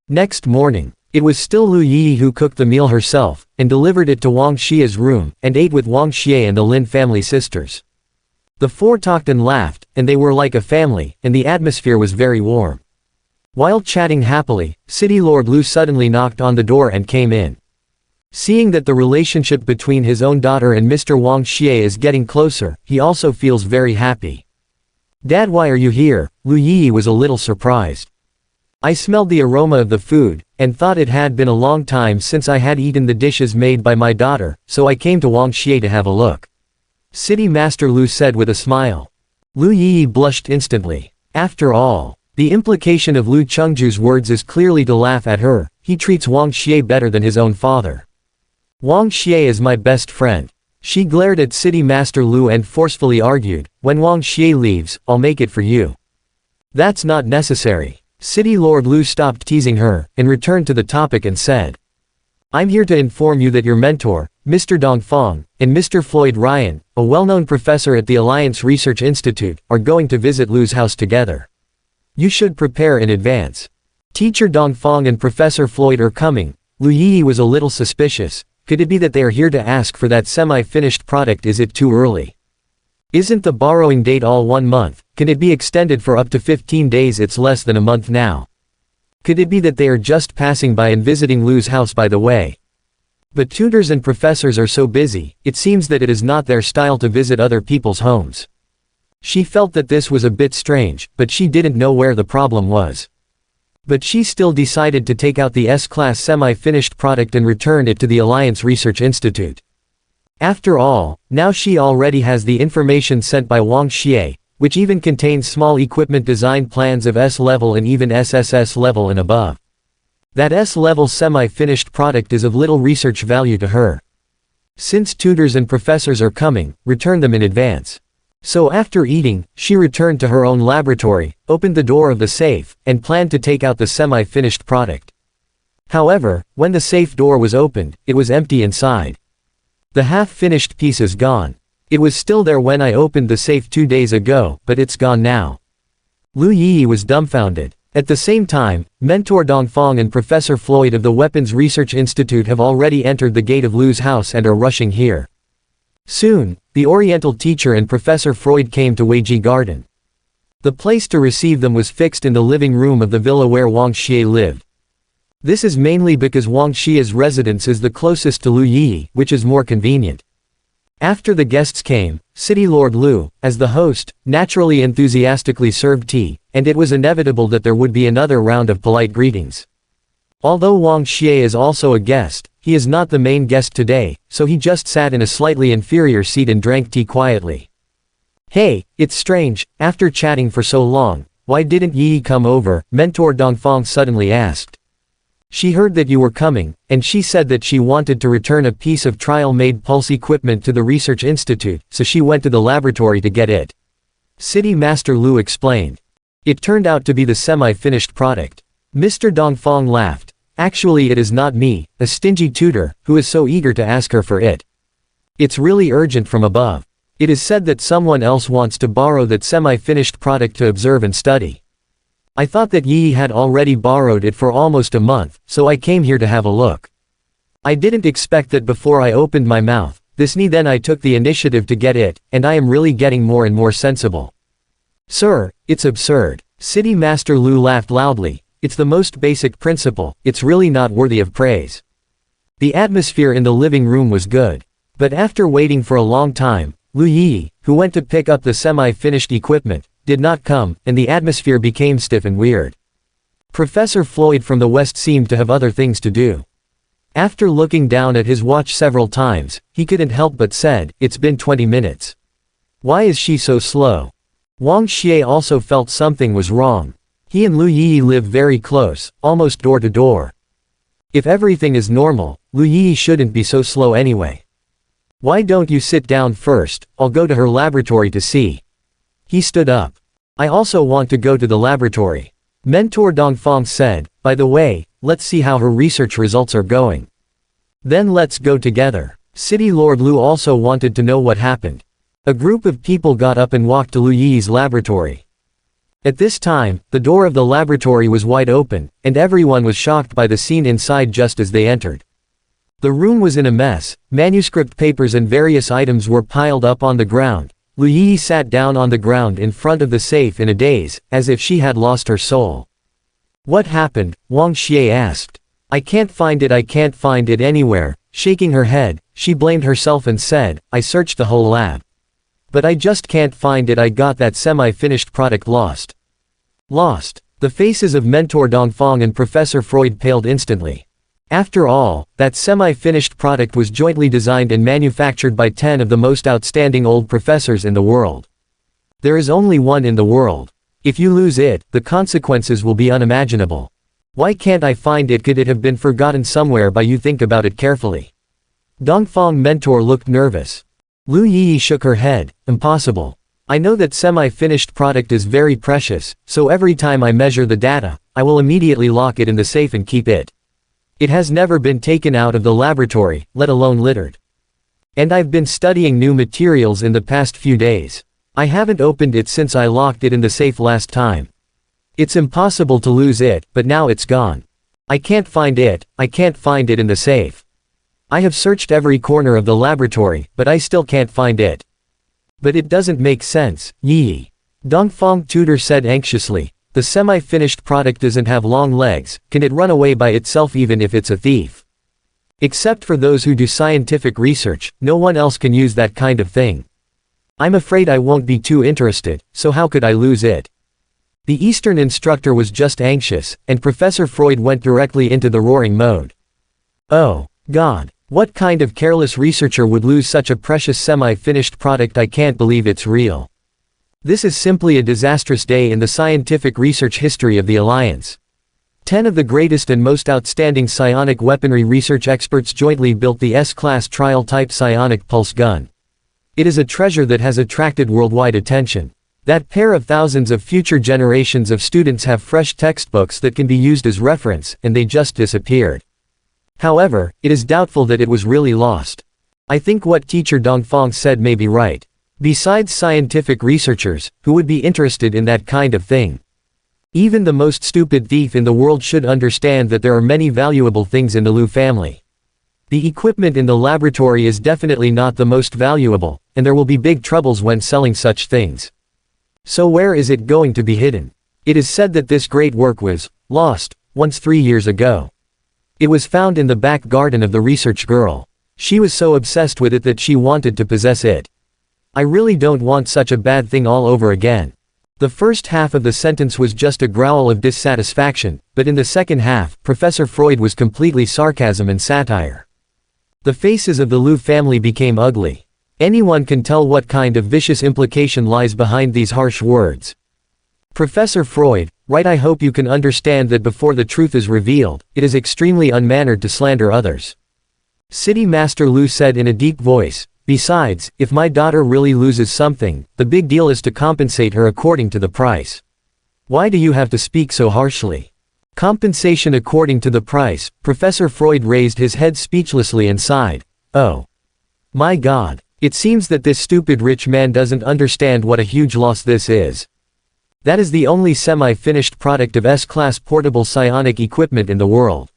Next morning, it was still Lu Yi who cooked the meal herself, and delivered it to Wang Xie's room, and ate with Wang Xie and the Lin family sisters. The four talked and laughed, and they were like a family, and the atmosphere was very warm. While chatting happily, City Lord Lu suddenly knocked on the door and came in. Seeing that the relationship between his own daughter and Mr. Wang Xie is getting closer, he also feels very happy. Dad, why are you here? Lu Yi was a little surprised. I smelled the aroma of the food, and thought it had been a long time since I had eaten the dishes made by my daughter, so I came to Wang Xie to have a look. City Master Lu said with a smile. Lu Yi blushed instantly. After all, the implication of Lu Chengju's words is clearly to laugh at her. He treats Wang Xie better than his own father. Wang Xie is my best friend. She glared at City Master Lu and forcefully argued, when Wang Xie leaves, I'll make it for you. That's not necessary. City Lord Lu stopped teasing her, and returned to the topic and said. I'm here to inform you that your mentor, Mr. Dongfang, and Mr. Floyd Ryan, a well-known professor at the Alliance Research Institute, are going to visit Lu's house together. You should prepare in advance. Teacher Dongfang and Professor Floyd are coming. Lu Yi was a little suspicious. Could it be that they are here to ask for that semi-finished product? Is it too early? Isn't the borrowing date all 1 month? Can it be extended for up to 15 days? It's less than a month now. Could it be that they are just passing by and visiting Lu's house by the way? But tutors and professors are so busy, it seems that it is not their style to visit other people's homes. She felt that this was a bit strange, but she didn't know where the problem was. But she still decided to take out the S-class semi-finished product and return it to the Alliance Research Institute. After all, now she already has the information sent by Wang Xie, which even contains small equipment design plans of S-level and even SSS level and above. That S-level semi-finished product is of little research value to her. Since tutors and professors are coming, return them in advance. So after eating, she returned to her own laboratory, opened the door of the safe, and planned to take out the semi-finished product. However, when the safe door was opened, it was empty inside. The half-finished piece is gone. It was still there when I opened the safe 2 days ago, but it's gone now. Lu Yi was dumbfounded. At the same time, Mentor Dongfang and Professor Floyd of the Weapons Research Institute have already entered the gate of Lu's house and are rushing here. Soon, the Oriental teacher and Professor Floyd came to Weiji Garden. The place to receive them was fixed in the living room of the villa where Wang Xie lived. This is mainly because Wang Xie's residence is the closest to Lu Yi, which is more convenient. After the guests came, City Lord Lu, as the host, naturally enthusiastically served tea, and it was inevitable that there would be another round of polite greetings. Although Wang Xie is also a guest, he is not the main guest today, so he just sat in a slightly inferior seat and drank tea quietly. Hey, it's strange, after chatting for so long, why didn't Yi come over? Mentor Dongfang suddenly asked. She heard that you were coming, and she said that she wanted to return a piece of trial-made pulse equipment to the Research Institute, so she went to the laboratory to get it. City Master Lu explained. It turned out to be the semi-finished product. Mr. Dongfang laughed. Actually it is not me, a stingy tutor, who is so eager to ask her for it. It's really urgent from above. It is said that someone else wants to borrow that semi-finished product to observe and study. I thought that Yi had already borrowed it for almost a month, so I came here to have a look. I didn't expect that before I opened my mouth, then I took the initiative to get it, and I am really getting more and more sensible. Sir, it's absurd. City Master Lu laughed loudly. It's the most basic principle, it's really not worthy of praise. The atmosphere in the living room was good. But after waiting for a long time, Lu Yi, who went to pick up the semi-finished equipment, did not come, and the atmosphere became stiff and weird. Professor Floyd from the West seemed to have other things to do. After looking down at his watch several times, he couldn't help but said, "It's been 20 minutes. Why is she so slow?" Wang Xie also felt something was wrong. He and Lu Yi live very close, almost door to door. If everything is normal, Lu Yi shouldn't be so slow anyway. Why don't you sit down first? I'll go to her laboratory to see. He stood up. I also want to go to the laboratory. Mentor Dongfang said, by the way, let's see how her research results are going. Then let's go together. City Lord Lu also wanted to know what happened. A group of people got up and walked to Lu Yi's laboratory. At this time, the door of the laboratory was wide open, and everyone was shocked by the scene inside just as they entered. The room was in a mess, manuscript papers and various items were piled up on the ground. Lu Yi sat down on the ground in front of the safe in a daze, as if she had lost her soul. What happened? Wang Xie asked. I can't find it anywhere. Shaking her head, she blamed herself and said, I searched the whole lab. But I just can't find it. I got that semi-finished product lost. Lost. The faces of Mentor Dongfang and Professor Floyd paled instantly. After all, that semi-finished product was jointly designed and manufactured by 10 of the most outstanding old professors in the world. There is only one in the world. If you lose it, the consequences will be unimaginable. Why can't I find it? Could it have been forgotten somewhere by you? Think about it carefully. Dongfang Mentor looked nervous. Lu Yi shook her head. Impossible. I know that semi-finished product is very precious, so every time I measure the data, I will immediately lock it in the safe and keep it. It has never been taken out of the laboratory, let alone littered. And I've been studying new materials in the past few days. I haven't opened it since I locked it in the safe last time. It's impossible to lose it, but now it's gone. I can't find it in the safe. I have searched every corner of the laboratory, but I still can't find it. But it doesn't make sense, Yi. Dongfang tutor said anxiously. The semi-finished product doesn't have long legs, can it run away by itself even if it's a thief? Except for those who do scientific research, no one else can use that kind of thing. I'm afraid I won't be too interested, so how could I lose it? The Eastern instructor was just anxious, and Professor Freud went directly into the roaring mode. Oh, God. What kind of careless researcher would lose such a precious semi-finished product? I can't believe it's real. This is simply a disastrous day in the scientific research history of the Alliance. 10 of the greatest and most outstanding psionic weaponry research experts jointly built the S-class trial-type psionic pulse gun. It is a treasure that has attracted worldwide attention. That pair of thousands of future generations of students have fresh textbooks that can be used as reference, and they just disappeared. However, it is doubtful that it was really lost. I think what teacher Dongfang said may be right. Besides scientific researchers, who would be interested in that kind of thing? Even the most stupid thief in the world should understand that there are many valuable things in the Liu family. The equipment in the laboratory is definitely not the most valuable, and there will be big troubles when selling such things. So where is it going to be hidden? It is said that this great work was lost once 3 years ago. It was found in the back garden of the research girl. She was so obsessed with it that she wanted to possess it. I really don't want such a bad thing all over again. The first half of the sentence was just a growl of dissatisfaction, but in the second half, Professor Freud was completely sarcasm and satire. The faces of the Liu family became ugly. Anyone can tell what kind of vicious implication lies behind these harsh words. Professor Freud, right? I hope you can understand that before the truth is revealed, it is extremely unmannered to slander others. City Master Liu said in a deep voice. Besides, if my daughter really loses something, the big deal is to compensate her according to the price. Why do you have to speak so harshly? Compensation according to the price. Professor Freud raised his head speechlessly and sighed. Oh. My God. It seems that this stupid rich man doesn't understand what a huge loss this is. That is the only semi-finished product of S-class portable psionic equipment in the world.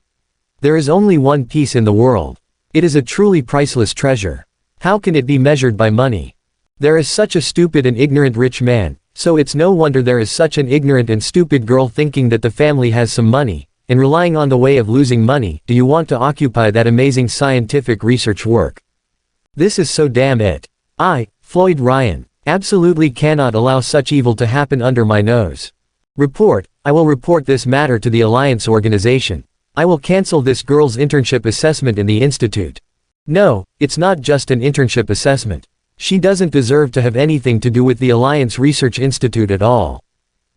There is only one piece in the world. It is a truly priceless treasure. How can it be measured by money? There is such a stupid and ignorant rich man, so it's no wonder there is such an ignorant and stupid girl thinking that the family has some money, and relying on the way of losing money. Do you want to occupy that amazing scientific research work? This is so damn it. I, Floyd Ryan, absolutely cannot allow such evil to happen under my nose. I will report this matter to the Alliance organization. I will cancel this girl's internship assessment in the institute. No, it's not just an internship assessment. She doesn't deserve to have anything to do with the Alliance Research Institute at all.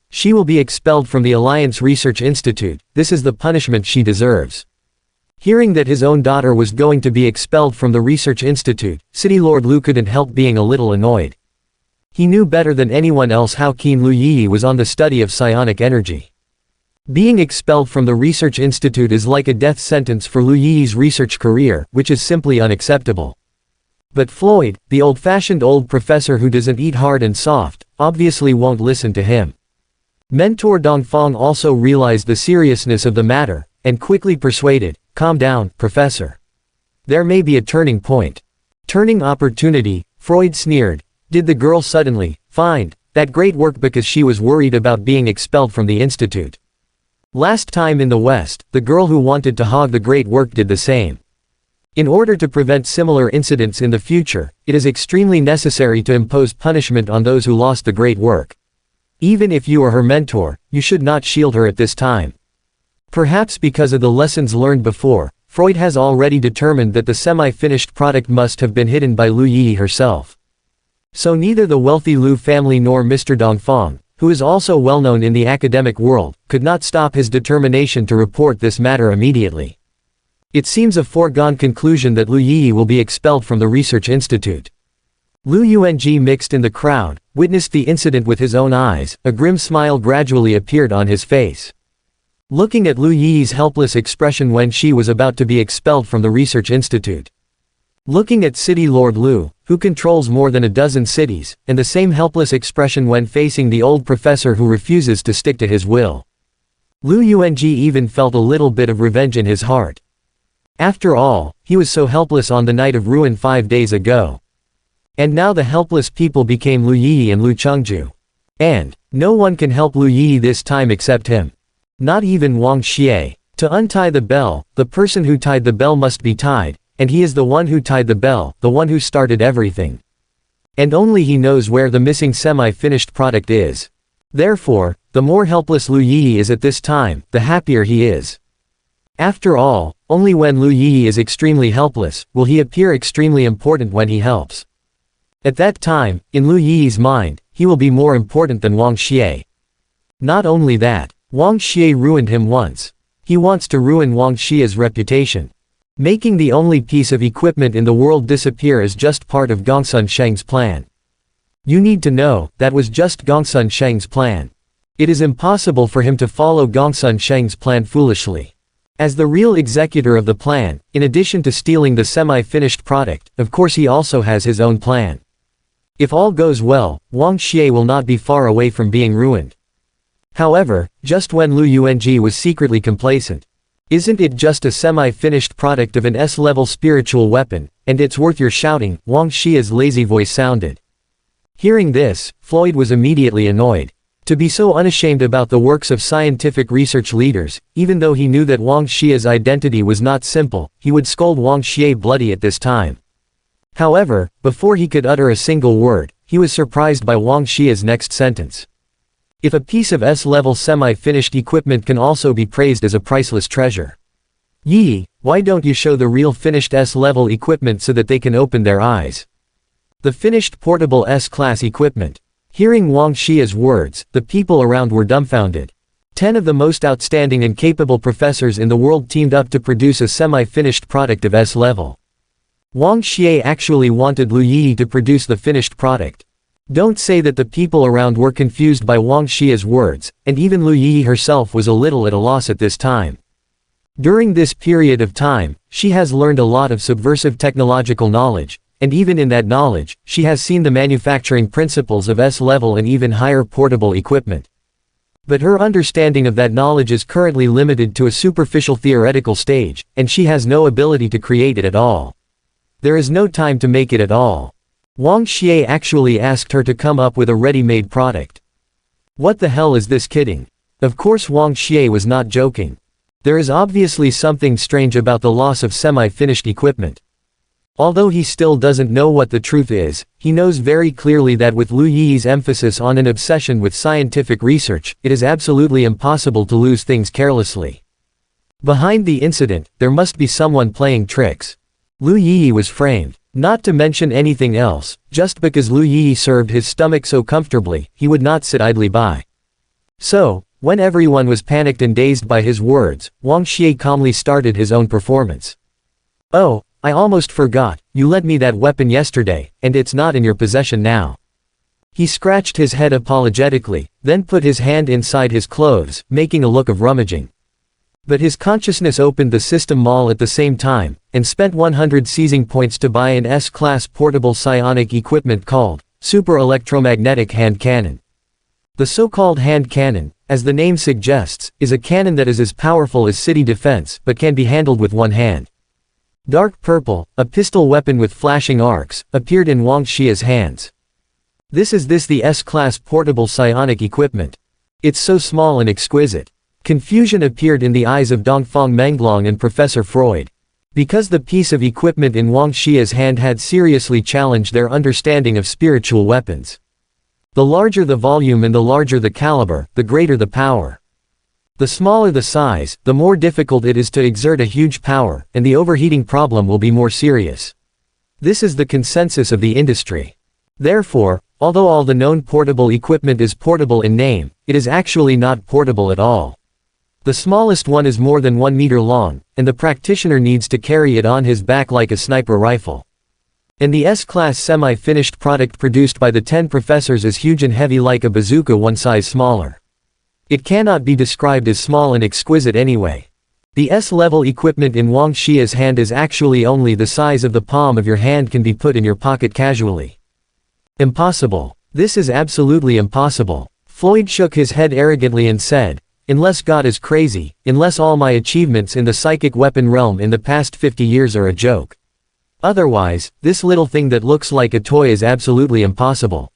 She will be expelled from the Alliance Research Institute. This is the punishment she deserves. Hearing that his own daughter was going to be expelled from the Research Institute, City Lord Liu couldn't help being a little annoyed. He knew better than anyone else how keen Liu Yi was on the study of psionic energy. Being expelled from the Research Institute is like a death sentence for Liu Yi's research career, which is simply unacceptable. But Floyd, the old-fashioned old professor who doesn't eat hard and soft, obviously won't listen to him. Mentor Dongfang also realized the seriousness of the matter, and quickly persuaded, calm down, professor. There may be a turning point. Turning opportunity, Freud sneered. Did the girl suddenly find that great work because she was worried about being expelled from the institute? Last time in the West, the girl who wanted to hog the great work did the same. In order to prevent similar incidents in the future, it is extremely necessary to impose punishment on those who lost the great work. Even if you are her mentor, you should not shield her at this time. Perhaps because of the lessons learned before, Freud has already determined that the semi-finished product must have been hidden by Liu Yi herself. So neither the wealthy Liu family nor Mr. Dongfang, who is also well known in the academic world, could not stop his determination to report this matter immediately. It seems a foregone conclusion that Liu Yi will be expelled from the Research Institute. Liu Yuanji mixed in the crowd, witnessed the incident with his own eyes. A grim smile gradually appeared on his face. looking at Lu Yi's helpless expression when she was about to be expelled from the research institute. Looking at City Lord Lu, who controls more than a dozen cities, and the same helpless expression when facing the old professor who refuses to stick to his will. Lu Yunji even felt a little bit of revenge in his heart. After all, he was so helpless on the night of ruin 5 days ago. And now the helpless people became Lu Yi and Lu Chengju. And no one can help Lu Yi this time except him. Not even Wang Xie. To untie the bell, the person who tied the bell must be tied, and he is the one who tied the bell, the one who started everything. And only he knows where the missing semi-finished product is. Therefore, the more helpless Lu Yi is at this time, the happier he is. After all, only when Lu Yi is extremely helpless, will he appear extremely important when he helps. At that time, in Lu Yi's mind, he will be more important than Wang Xie. Not only that, Wang Xie ruined him once. He wants to ruin Wang Xie's reputation. Making the only piece of equipment in the world disappear is just part of Gongsun Sheng's plan. You need to know, that was just Gongsun Sheng's plan. It is impossible for him to follow Gongsun Sheng's plan foolishly. As the real executor of the plan, in addition to stealing the semi-finished product, of course he also has his own plan. If all goes well, Wang Xie will not be far away from being ruined. However, just when Lu Yunji was secretly complacent. Isn't it just a semi-finished product of an S-level spiritual weapon, and it's worth your shouting, Wang Xie's lazy voice sounded. Hearing this, Floyd was immediately annoyed. To be so unashamed about the works of scientific research leaders, even though he knew that Wang Xie's identity was not simple, he would scold Wang Xie bloody at this time. However, before he could utter a single word, he was surprised by Wang Xie's next sentence. If a piece of S-level semi-finished equipment can also be praised as a priceless treasure. Yi, why don't you show the real finished S-level equipment so that they can open their eyes? The finished portable S-class equipment. Hearing Wang Xie's words, the people around were dumbfounded. 10 of the most outstanding and capable professors in the world teamed up to produce a semi-finished product of S-level. Wang Xie actually wanted Lu Yi to produce the finished product. Don't say that the people around were confused by Wang Xie's words, and even Lu Yi herself was a little at a loss at this time. During this period of time, she has learned a lot of subversive technological knowledge, and even in that knowledge, she has seen the manufacturing principles of S-level and even higher portable equipment. But her understanding of that knowledge is currently limited to a superficial theoretical stage, and she has no ability to create it at all. There is no time to make it at all. Wang Xie actually asked her to come up with a ready-made product. What the hell is this kidding? Of course Wang Xie was not joking. There is obviously something strange about the loss of semi-finished equipment. Although he still doesn't know what the truth is, he knows very clearly that with Lu Yi's emphasis on an obsession with scientific research, it is absolutely impossible to lose things carelessly. Behind the incident, there must be someone playing tricks. Lu Yi was framed. Not to mention anything else, just because Lu Yi served his stomach so comfortably, he would not sit idly by. So, when everyone was panicked and dazed by his words, Wang Xie calmly started his own performance. Oh, I almost forgot, you lent me that weapon yesterday, and it's not in your possession now. He scratched his head apologetically, then put his hand inside his clothes, making a look of rummaging. But his consciousness opened the system mall at the same time, and spent 100 seizing points to buy an S-class portable psionic equipment called Super Electromagnetic Hand Cannon. The so-called hand cannon, as the name suggests, is a cannon that is as powerful as city defense but can be handled with one hand. Dark purple, a pistol weapon with flashing arcs, appeared in Wang Xie's hands. This the S-class portable psionic equipment. It's so small and exquisite. Confusion appeared in the eyes of Dongfang Menglong and Professor Freud. Because the piece of equipment in Wang Xie's hand had seriously challenged their understanding of spiritual weapons. The larger the volume and the larger the caliber, the greater the power. The smaller the size, the more difficult it is to exert a huge power, and the overheating problem will be more serious. This is the consensus of the industry. Therefore, although all the known portable equipment is portable in name, it is actually not portable at all. The smallest one is more than 1 meter long, and the practitioner needs to carry it on his back like a sniper rifle. And the S-class semi-finished product produced by the 10 professors is huge and heavy like a bazooka one size smaller. It cannot be described as small and exquisite anyway. The S-level equipment in Wang Xie's hand is actually only the size of the palm of your hand, can be put in your pocket casually. Impossible. This is absolutely impossible. Floyd shook his head arrogantly and said, unless God is crazy, unless all my achievements in the psychic weapon realm in the past 50 years are a joke. Otherwise, this little thing that looks like a toy is absolutely impossible.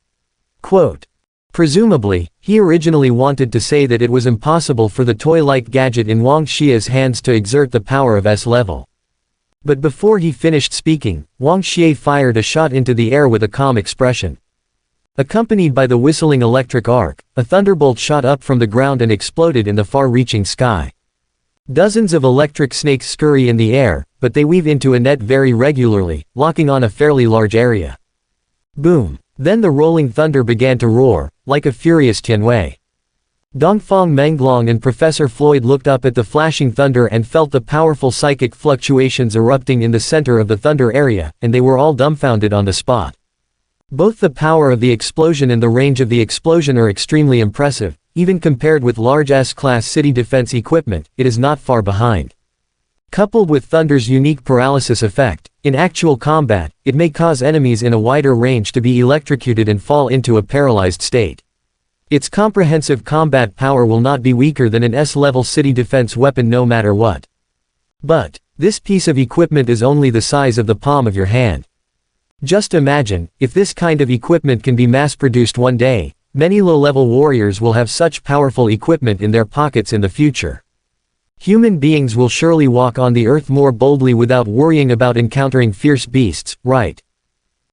Quote. Presumably, he originally wanted to say that it was impossible for the toy-like gadget in Wang Xie's hands to exert the power of S-level. But before he finished speaking, Wang Xie fired a shot into the air with a calm expression. Accompanied by the whistling electric arc, a thunderbolt shot up from the ground and exploded in the far-reaching sky. Dozens of electric snakes scurry in the air, but they weave into a net very regularly, locking on a fairly large area. Boom! Then the rolling thunder began to roar, like a furious Tianwei. Dongfang Menglong and Professor Floyd looked up at the flashing thunder and felt the powerful psychic fluctuations erupting in the center of the thunder area, and they were all dumbfounded on the spot. Both the power of the explosion and the range of the explosion are extremely impressive. Even compared with large S-class city defense equipment, it is not far behind. Coupled with Thunder's unique paralysis effect, in actual combat, it may cause enemies in a wider range to be electrocuted and fall into a paralyzed state. Its comprehensive combat power will not be weaker than an S-level city defense weapon no matter what. But, this piece of equipment is only the size of the palm of your hand. Just imagine, if this kind of equipment can be mass-produced one day, many low-level warriors will have such powerful equipment in their pockets in the future. Human beings will surely walk on the earth more boldly without worrying about encountering fierce beasts, right?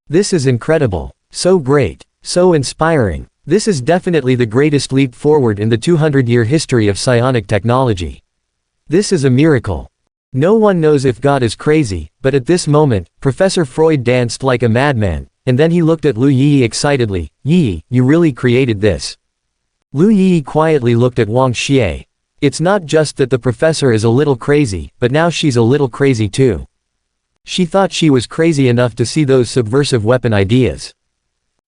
This is incredible. So great. So inspiring. This is definitely the greatest leap forward in the 200-year history of psionic technology. This is a miracle. No one knows if God is crazy, but at this moment, Professor Freud danced like a madman, and then he looked at Lu Yi excitedly. Yi, you really created this. Lu Yi quietly looked at Wang Xie. It's not just that the professor is a little crazy, but now she's a little crazy too. She thought she was crazy enough to see those subversive weapon ideas.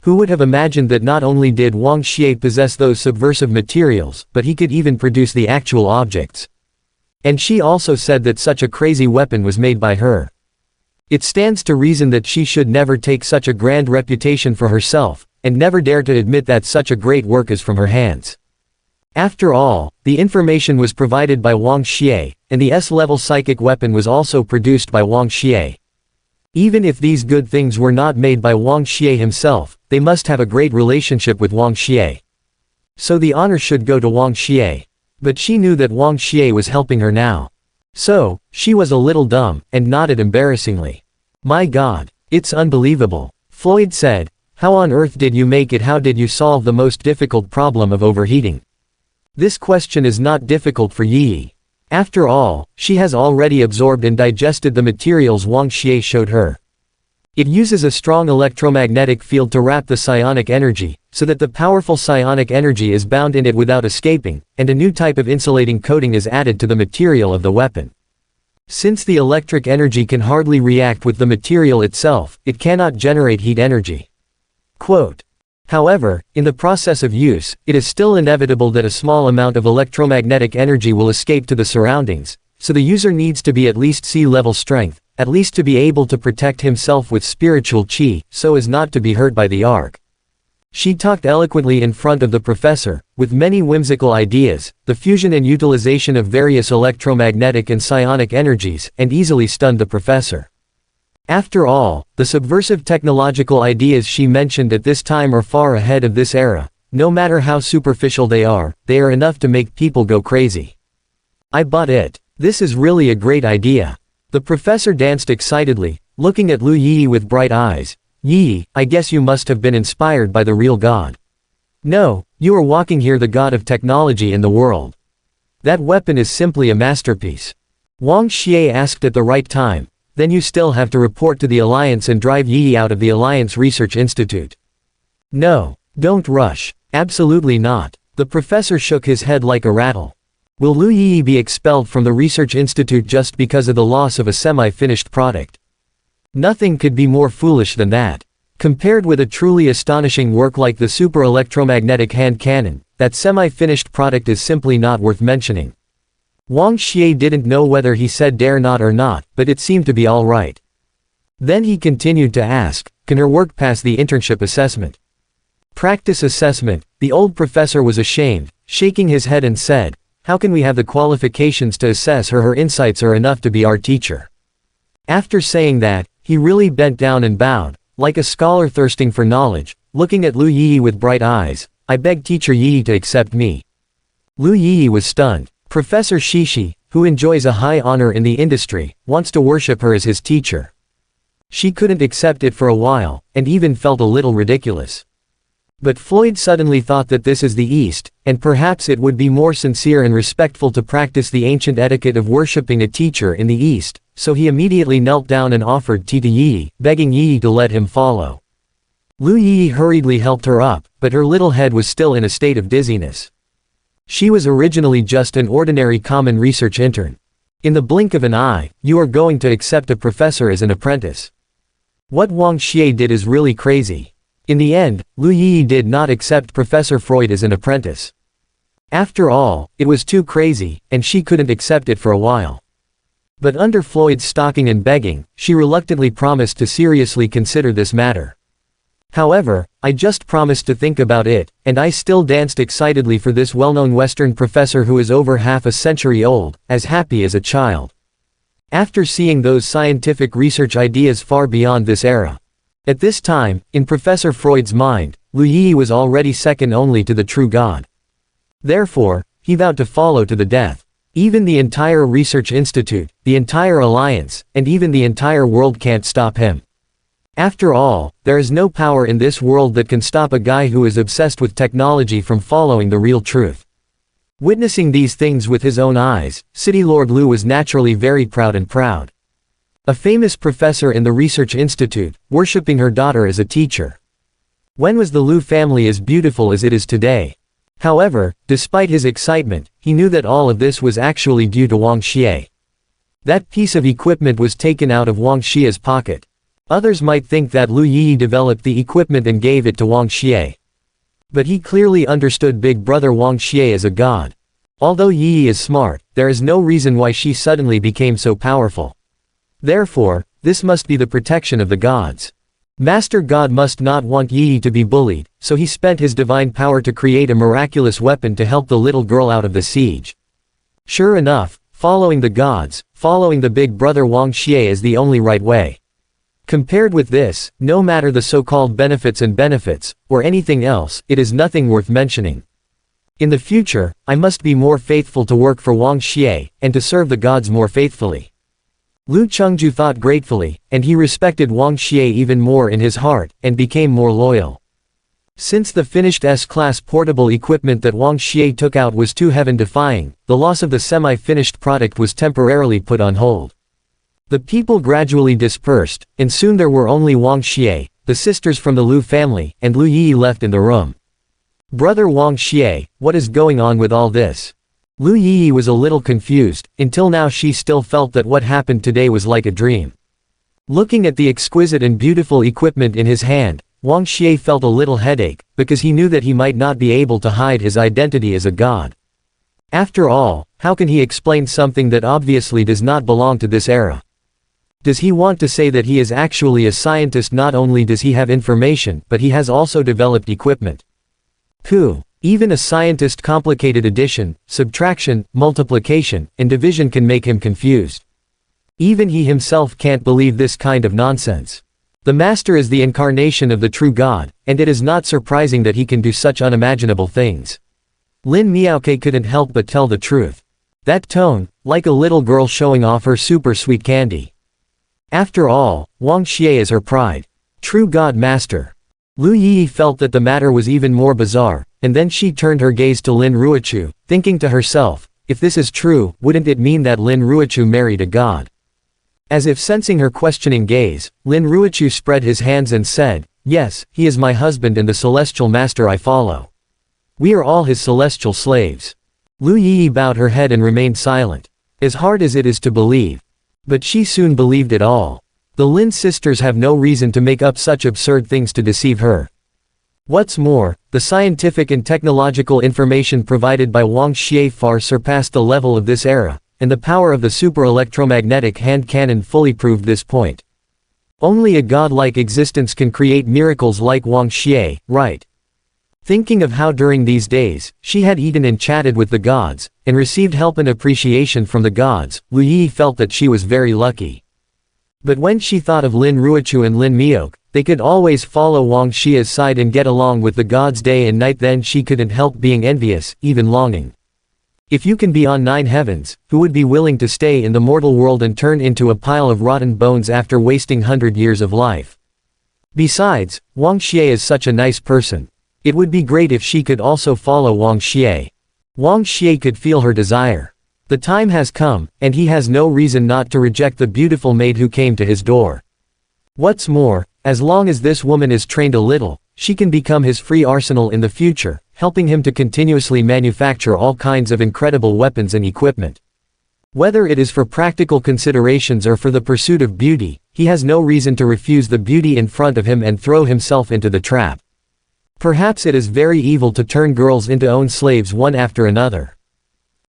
Who would have imagined that not only did Wang Xie possess those subversive materials, but he could even produce the actual objects. And she also said that such a crazy weapon was made by her. It stands to reason that she should never take such a grand reputation for herself, and never dare to admit that such a great work is from her hands. After all, the information was provided by Wang Xie, and the S-level psychic weapon was also produced by Wang Xie. Even if these good things were not made by Wang Xie himself, they must have a great relationship with Wang Xie. So the honor should go to Wang Xie. But she knew that Wang Xie was helping her now. So, she was a little dumb, and nodded embarrassingly. My God, it's unbelievable. Floyd said, how on earth did you make it? How did you solve the most difficult problem of overheating? This question is not difficult for Yi. After all, she has already absorbed and digested the materials Wang Xie showed her. It uses a strong electromagnetic field to wrap the psionic energy, so that the powerful psionic energy is bound in it without escaping, and a new type of insulating coating is added to the material of the weapon. Since the electric energy can hardly react with the material itself, it cannot generate heat energy. Quote. However, in the process of use, it is still inevitable that a small amount of electromagnetic energy will escape to the surroundings, so the user needs to be at least sea-level strength, at least to be able to protect himself with spiritual qi, so as not to be hurt by the arc. She talked eloquently in front of the professor, with many whimsical ideas, the fusion and utilization of various electromagnetic and psionic energies, and easily stunned the professor. After all, the subversive technological ideas she mentioned at this time are far ahead of this era. No matter how superficial they are enough to make people go crazy. I bought it. This is really a great idea. The professor danced excitedly, looking at Lu Yi with bright eyes. Yi, I guess you must have been inspired by the real God. No, you are walking here the God of technology in the world. That weapon is simply a masterpiece. Wang Xie asked at the right time. Then you still have to report to the Alliance and drive Yi out of the Alliance Research Institute. No, don't rush. Absolutely not. The professor shook his head like a rattle. Will Lu Yi be expelled from the Research Institute just because of the loss of a semi-finished product? Nothing could be more foolish than that. Compared with a truly astonishing work like the super electromagnetic hand cannon, that semi-finished product is simply not worth mentioning. Wang Xie didn't know whether he said dare not or not, but it seemed to be all right. Then he continued to ask, can her work pass the internship assessment? Practice assessment. The old professor was ashamed, shaking his head and said, how can we have the qualifications to assess her? Her insights are enough to be our teacher. After saying that, he really bent down and bowed, like a scholar thirsting for knowledge, looking at Lu Yi with bright eyes. I beg Teacher Yi to accept me. Lu Yi was stunned. Professor Shishi, who enjoys a high honor in the industry, wants to worship her as his teacher. She couldn't accept it for a while, and even felt a little ridiculous. But Floyd suddenly thought that this is the East, and perhaps it would be more sincere and respectful to practice the ancient etiquette of worshipping a teacher in the East, so he immediately knelt down and offered tea to Yi, begging Yi to let him follow. Lu Yi hurriedly helped her up, but her little head was still in a state of dizziness. She was originally just an ordinary common research intern. In the blink of an eye, you are going to accept a professor as an apprentice. What Wang Xie did is really crazy. In the end, Lu Yi did not accept Professor Freud as an apprentice. After all, it was too crazy, and she couldn't accept it for a while. But under Floyd's stalking and begging, she reluctantly promised to seriously consider this matter. However, I just promised to think about it, and I still danced excitedly for this well-known Western professor who is over half a century old, as happy as a child. After seeing those scientific research ideas far beyond this era. At this time, in Professor Freud's mind, Lu Yi was already second only to the true God. Therefore, he vowed to follow to the death. Even the entire research institute, the entire alliance, and even the entire world can't stop him. After all, there is no power in this world that can stop a guy who is obsessed with technology from following the real truth. Witnessing these things with his own eyes, City Lord Lu was naturally very proud. A famous professor in the research institute, worshipping her daughter as a teacher. When was the Lu family as beautiful as it is today? However, despite his excitement, he knew that all of this was actually due to Wang Xie. That piece of equipment was taken out of Wang Xie's pocket. Others might think that Lu Yi developed the equipment and gave it to Wang Xie. But he clearly understood Big Brother Wang Xie as a god. Although Yi is smart, there is no reason why she suddenly became so powerful. Therefore, this must be the protection of the gods. Master God must not want Yi to be bullied, so he spent his divine power to create a miraculous weapon to help the little girl out of the siege. Sure enough, following the gods, following the Big Brother Wang Xie is the only right way. Compared with this, no matter the so-called benefits, or anything else, it is nothing worth mentioning. In the future, I must be more faithful to work for Wang Xie, and to serve the gods more faithfully. Lu Chengju thought gratefully, and he respected Wang Xie even more in his heart, and became more loyal. Since the finished S-class portable equipment that Wang Xie took out was too heaven-defying, the loss of the semi-finished product was temporarily put on hold. The people gradually dispersed, and soon there were only Wang Xie, the sisters from the Lu family, and Lu Yi left in the room. Brother Wang Xie, what is going on with all this? Lu Yi was a little confused. Until now she still felt that what happened today was like a dream. Looking at the exquisite and beautiful equipment in his hand, Wang Xie felt a little headache, because he knew that he might not be able to hide his identity as a god. After all, how can he explain something that obviously does not belong to this era? Does he want to say that he is actually a scientist? Not only does he have information, but he has also developed equipment. Even a scientist complicated addition, subtraction, multiplication, and division can make him confused. Even he himself can't believe this kind of nonsense. The master is the incarnation of the true God, and it is not surprising that he can do such unimaginable things. Lin Miaoke couldn't help but tell the truth. That tone, like a little girl showing off her super sweet candy. After all, Wang Xie is her pride. True God Master. Lu Yi felt that the matter was even more bizarre, and then she turned her gaze to Lin Ruochu, thinking to herself, if this is true, wouldn't it mean that Lin Ruochu married a god? As if sensing her questioning gaze, Lin Ruochu spread his hands and said, yes, he is my husband and the celestial master I follow. We are all his celestial slaves. Lu Yi bowed her head and remained silent. As hard as it is to believe. But she soon believed it all. The Lin sisters have no reason to make up such absurd things to deceive her. What's more, the scientific and technological information provided by Wang Xie far surpassed the level of this era, and the power of the super-electromagnetic hand cannon fully proved this point. Only a godlike existence can create miracles like Wang Xie, right? Thinking of how during these days, she had eaten and chatted with the gods, and received help and appreciation from the gods, Lu Yi felt that she was very lucky. But when she thought of Lin Ruochu and Lin Miok, they could always follow Wang Xie's side and get along with the gods day and night, then she couldn't help being envious, even longing. If you can be on 9 heavens, who would be willing to stay in the mortal world and turn into a pile of rotten bones after wasting 100 years of life? Besides, Wang Xie is such a nice person. It would be great if she could also follow Wang Xie. Wang Xie could feel her desire. The time has come, and he has no reason not to reject the beautiful maid who came to his door. What's more, as long as this woman is trained a little, she can become his free arsenal in the future, helping him to continuously manufacture all kinds of incredible weapons and equipment. Whether it is for practical considerations or for the pursuit of beauty, he has no reason to refuse the beauty in front of him and throw himself into the trap. Perhaps it is very evil to turn girls into own slaves one after another.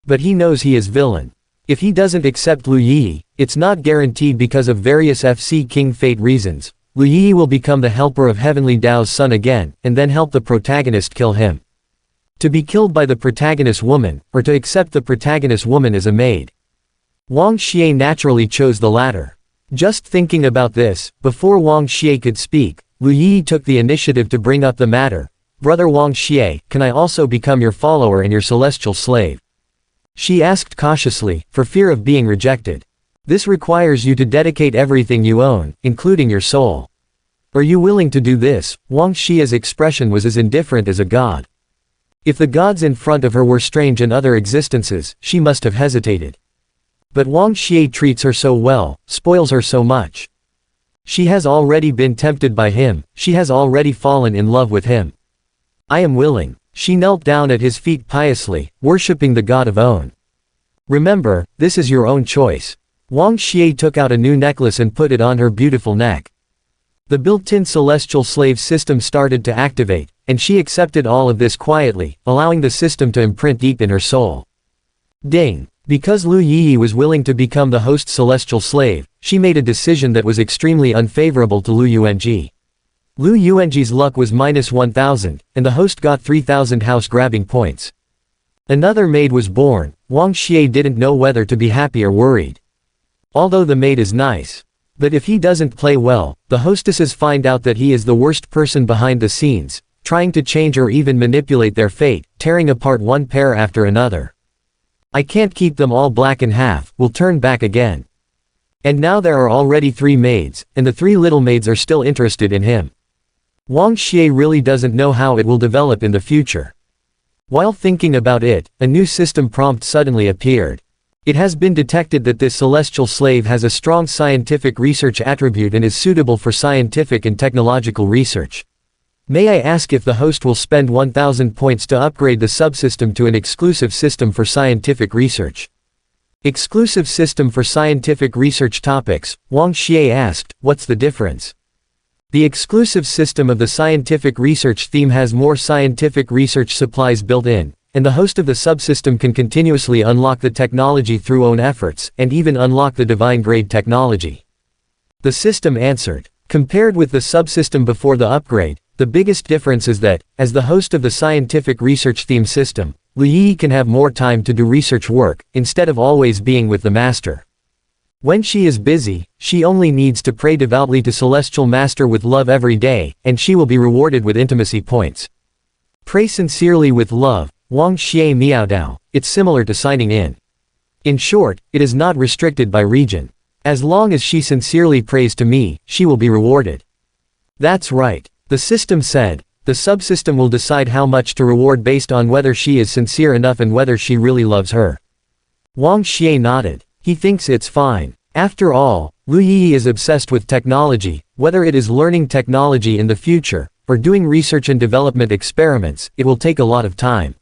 But he knows he is villain. If he doesn't accept Lu Yi, it's not guaranteed because of various FC King Fate reasons. Lu Yi will become the helper of Heavenly Dao's son again, and then help the protagonist kill him. To be killed by the protagonist woman, or to accept the protagonist woman as a maid. Wang Xie naturally chose the latter. Just thinking about this, before Wang Xie could speak, Lu Yi took the initiative to bring up the matter. Brother Wang Xie, can I also become your follower and your celestial slave? She asked cautiously, for fear of being rejected. This requires you to dedicate everything you own, including your soul. Are you willing to do this? Wang Xie's expression was as indifferent as a god. If the gods in front of her were strange and other existences, she must have hesitated. But Wang Xie treats her so well, spoils her so much. She has already been tempted by him, she has already fallen in love with him. I am willing. She knelt down at his feet piously, worshipping the god of On. Remember, this is your own choice. Wang Xie took out a new necklace and put it on her beautiful neck. The built-in celestial slave system started to activate, and she accepted all of this quietly, allowing the system to imprint deep in her soul. Ding! Because Lu Yi was willing to become the host's celestial slave, she made a decision that was extremely unfavorable to Lu Yuanji. Lu Yuanji's luck was -1000, and the host got 3000 house-grabbing points. Another maid was born. Wang Xie didn't know whether to be happy or worried. Although the maid is nice. But if he doesn't play well, the hostesses find out that he is the worst person behind the scenes, trying to change or even manipulate their fate, tearing apart one pair after another. I can't keep them all black in half, we'll turn back again. And now there are already 3 maids, and the 3 little maids are still interested in him. Wang Xie really doesn't know how it will develop in the future. While thinking about it, a new system prompt suddenly appeared. It has been detected that this celestial slave has a strong scientific research attribute and is suitable for scientific and technological research. May I ask if the host will spend 1000 points to upgrade the subsystem to an exclusive system for scientific research? Exclusive system for scientific research topics, Wang Xie asked, what's the difference? The exclusive system of the scientific research theme has more scientific research supplies built in, and the host of the subsystem can continuously unlock the technology through own efforts, and even unlock the divine grade technology. The system answered. Compared with the subsystem before the upgrade, the biggest difference is that, as the host of the scientific research theme system, Lu Yi can have more time to do research work, instead of always being with the master. When she is busy, she only needs to pray devoutly to Celestial Master with love every day, and she will be rewarded with intimacy points. Pray sincerely with love, Wang Xie Miaodao, it's similar to signing in. In short, it is not restricted by region. As long as she sincerely prays to me, she will be rewarded. That's right, the system said. The subsystem will decide how much to reward based on whether she is sincere enough and whether she really loves her. Wang Xie nodded. He thinks it's fine. After all, Lu Yi is obsessed with technology, whether it is learning technology in the future, or doing research and development experiments, it will take a lot of time.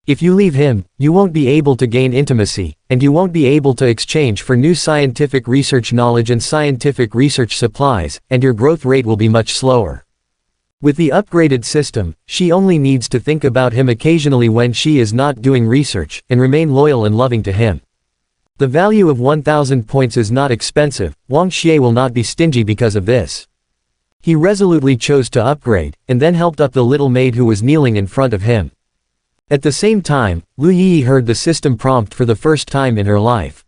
If you leave him, you won't be able to gain intimacy, and you won't be able to exchange for new scientific research knowledge and scientific research supplies, and your growth rate will be much slower. With the upgraded system, she only needs to think about him occasionally when she is not doing research, and remain loyal and loving to him. The value of 1,000 points is not expensive. Wang Xie will not be stingy because of this. He resolutely chose to upgrade, and then helped up the little maid who was kneeling in front of him. At the same time, Lu Yi heard the system prompt for the first time in her life.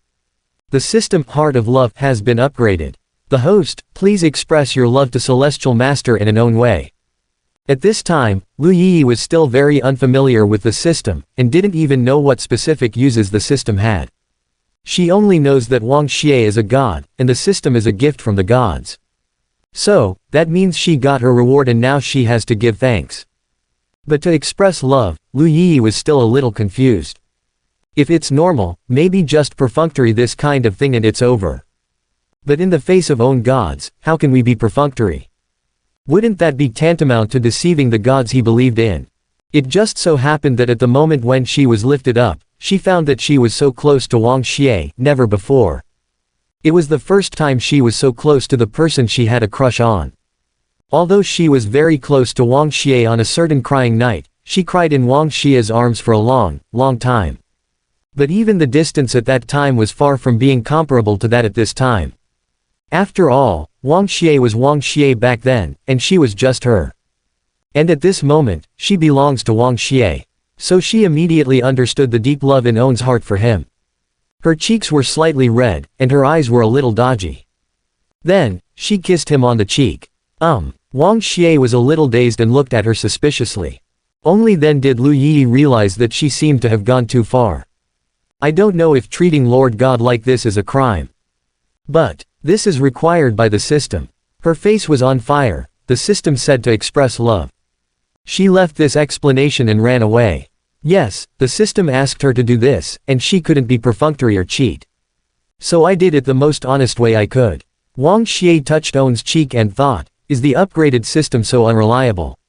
The system, Heart of Love, has been upgraded. The host, please express your love to Celestial Master in an own way. At this time, Lu Yi was still very unfamiliar with the system, and didn't even know what specific uses the system had. She only knows that Wang Xie is a god, and the system is a gift from the gods. So, that means she got her reward and now she has to give thanks. But to express love, Lu Yi was still a little confused. If it's normal, maybe just perfunctory this kind of thing and it's over. But in the face of own gods, how can we be perfunctory? Wouldn't that be tantamount to deceiving the gods he believed in? It just so happened that at the moment when she was lifted up, she found that she was so close to Wang Xie, never before. It was the first time she was so close to the person she had a crush on. Although she was very close to Wang Xie on a certain crying night, she cried in Wang Xie's arms for a long, long time. But even the distance at that time was far from being comparable to that at this time. After all, Wang Xie was Wang Xie back then, and she was just her. And at this moment, she belongs to Wang Xie. So she immediately understood the deep love in Owen's heart for him. Her cheeks were slightly red, and her eyes were a little dodgy. Then, she kissed him on the cheek. Wang Xie was a little dazed and looked at her suspiciously. Only then did Lu Yi realize that she seemed to have gone too far. I don't know if treating Lord God like this is a crime. But, this is required by the system. Her face was on fire. The system said to express love. She left this explanation and ran away. Yes, the system asked her to do this, and she couldn't be perfunctory or cheat. So I did it the most honest way I could. Wang Xie touched Owen's cheek and thought, is the upgraded system so unreliable?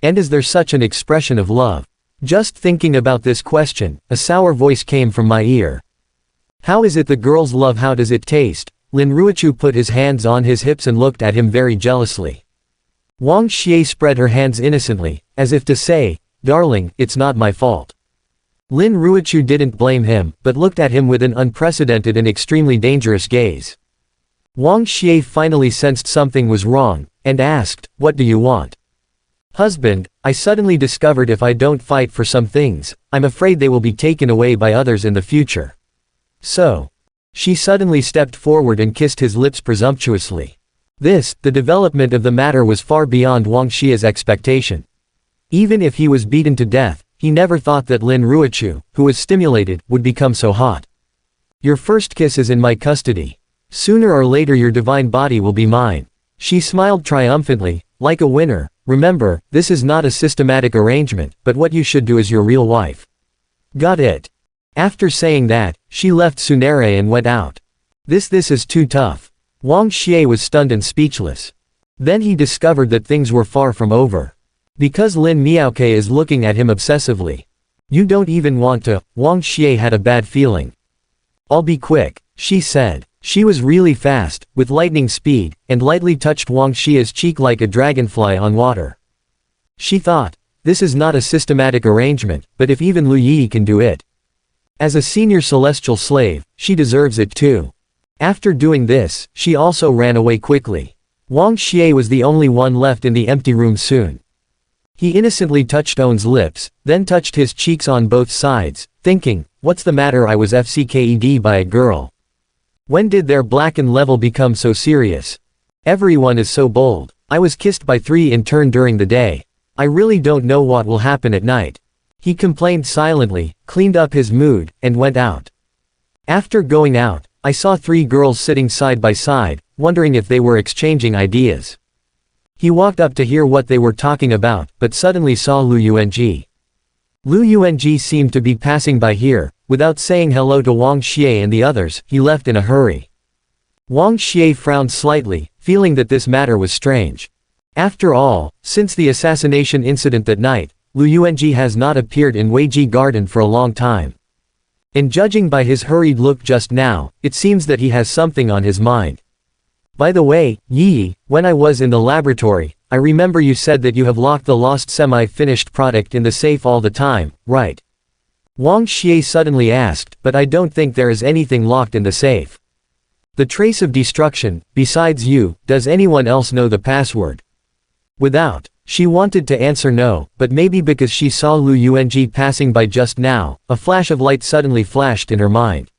And is there such an expression of love? Just thinking about this question, a sour voice came from my ear. How is it the girls love? How does it taste? Lin Ruochu put his hands on his hips and looked at him very jealously. Wang Xie spread her hands innocently, as if to say, darling, it's not my fault. Lin Ruochu didn't blame him, but looked at him with an unprecedented and extremely dangerous gaze. Wang Xie finally sensed something was wrong, and asked, what do you want? Husband, I suddenly discovered if I don't fight for some things, I'm afraid they will be taken away by others in the future. So. She suddenly stepped forward and kissed his lips presumptuously. The development of the matter was far beyond Wang Xie's expectation. Even if he was beaten to death, he never thought that Lin Ruochu, who was stimulated, would become so hot. Your first kiss is in my custody. Sooner or later your divine body will be mine. She smiled triumphantly, like a winner. Remember, this is not a systematic arrangement, but what you should do as your real wife. Got it? After saying that, she left Tsunere and went out. This is too tough. Wang Xie was stunned and speechless. Then he discovered that things were far from over. Because Lin Miaoke is looking at him obsessively. You don't even want to. Wang Xie had a bad feeling. I'll be quick, she said. She was really fast, with lightning speed, and lightly touched Wang Xie's cheek like a dragonfly on water. She thought, this is not a systematic arrangement, but if even Lu Yi can do it. As a senior celestial slave, she deserves it too. After doing this, she also ran away quickly. Wang Xie was the only one left in the empty room soon. He innocently touched Owen's lips, then touched his cheeks on both sides, thinking, what's the matter? I was FCKED by a girl. When did their blackened level become so serious? Everyone is so bold. I was kissed by 3 in turn during the day. I really don't know what will happen at night. He complained silently, cleaned up his mood, and went out. After going out, I saw 3 girls sitting side by side, wondering if they were exchanging ideas. He walked up to hear what they were talking about, but suddenly saw Lu Yuanji. Lu Yuanji seemed to be passing by here. Without saying hello to Wang Xie and the others, he left in a hurry. Wang Xie frowned slightly, feeling that this matter was strange. After all, since the assassination incident that night, Lu Yuanji has not appeared in Weiji Garden for a long time. And judging by his hurried look just now, it seems that he has something on his mind. By the way, Yi, when I was in the laboratory, I remember you said that you have locked the lost semi-finished product in the safe all the time, right? Wang Xie suddenly asked, but I don't think there is anything locked in the safe. The trace of destruction, besides you, does anyone else know the password? Without. She wanted to answer no, but maybe because she saw Lu Yuanji passing by just now, a flash of light suddenly flashed in her mind.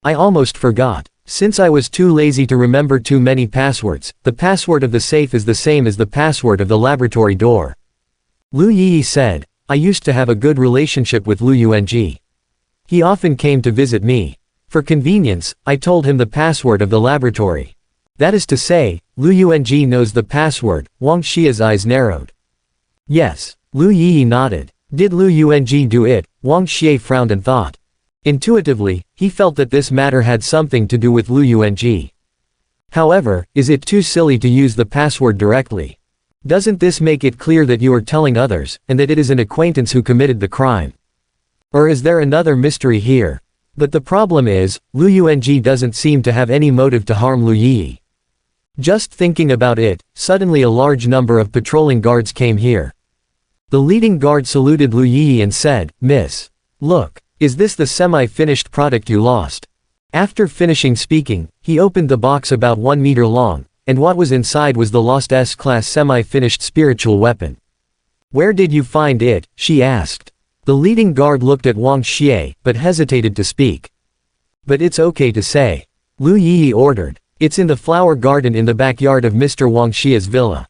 I almost forgot. Since I was too lazy to remember too many passwords, the password of the safe is the same as the password of the laboratory door. Lu Yi said, I used to have a good relationship with Lu Yuanji. He often came to visit me. For convenience, I told him the password of the laboratory. That is to say, Lu Yuanji knows the password. Wang Xie's eyes narrowed. Yes. Lu Yi nodded. Did Lu Yuanji do it? Wang Xie frowned and thought. Intuitively, he felt that this matter had something to do with Lu Yuanji. However, is it too silly to use the password directly? Doesn't this make it clear that you are telling others, and that it is an acquaintance who committed the crime? Or is there another mystery here? But the problem is, Lu Yuanji doesn't seem to have any motive to harm Lu Yi. Just thinking about it, suddenly a large number of patrolling guards came here. The leading guard saluted Lu Yi and said, Miss. Look, is this the semi-finished product you lost? After finishing speaking, he opened the box about 1 meter long, and what was inside was the lost S-class semi-finished spiritual weapon. Where did you find it? She asked. The leading guard looked at Wang Xie, but hesitated to speak. But it's okay to say. Lu Yi ordered. It's in the flower garden in the backyard of Mr. Wang Xie's villa.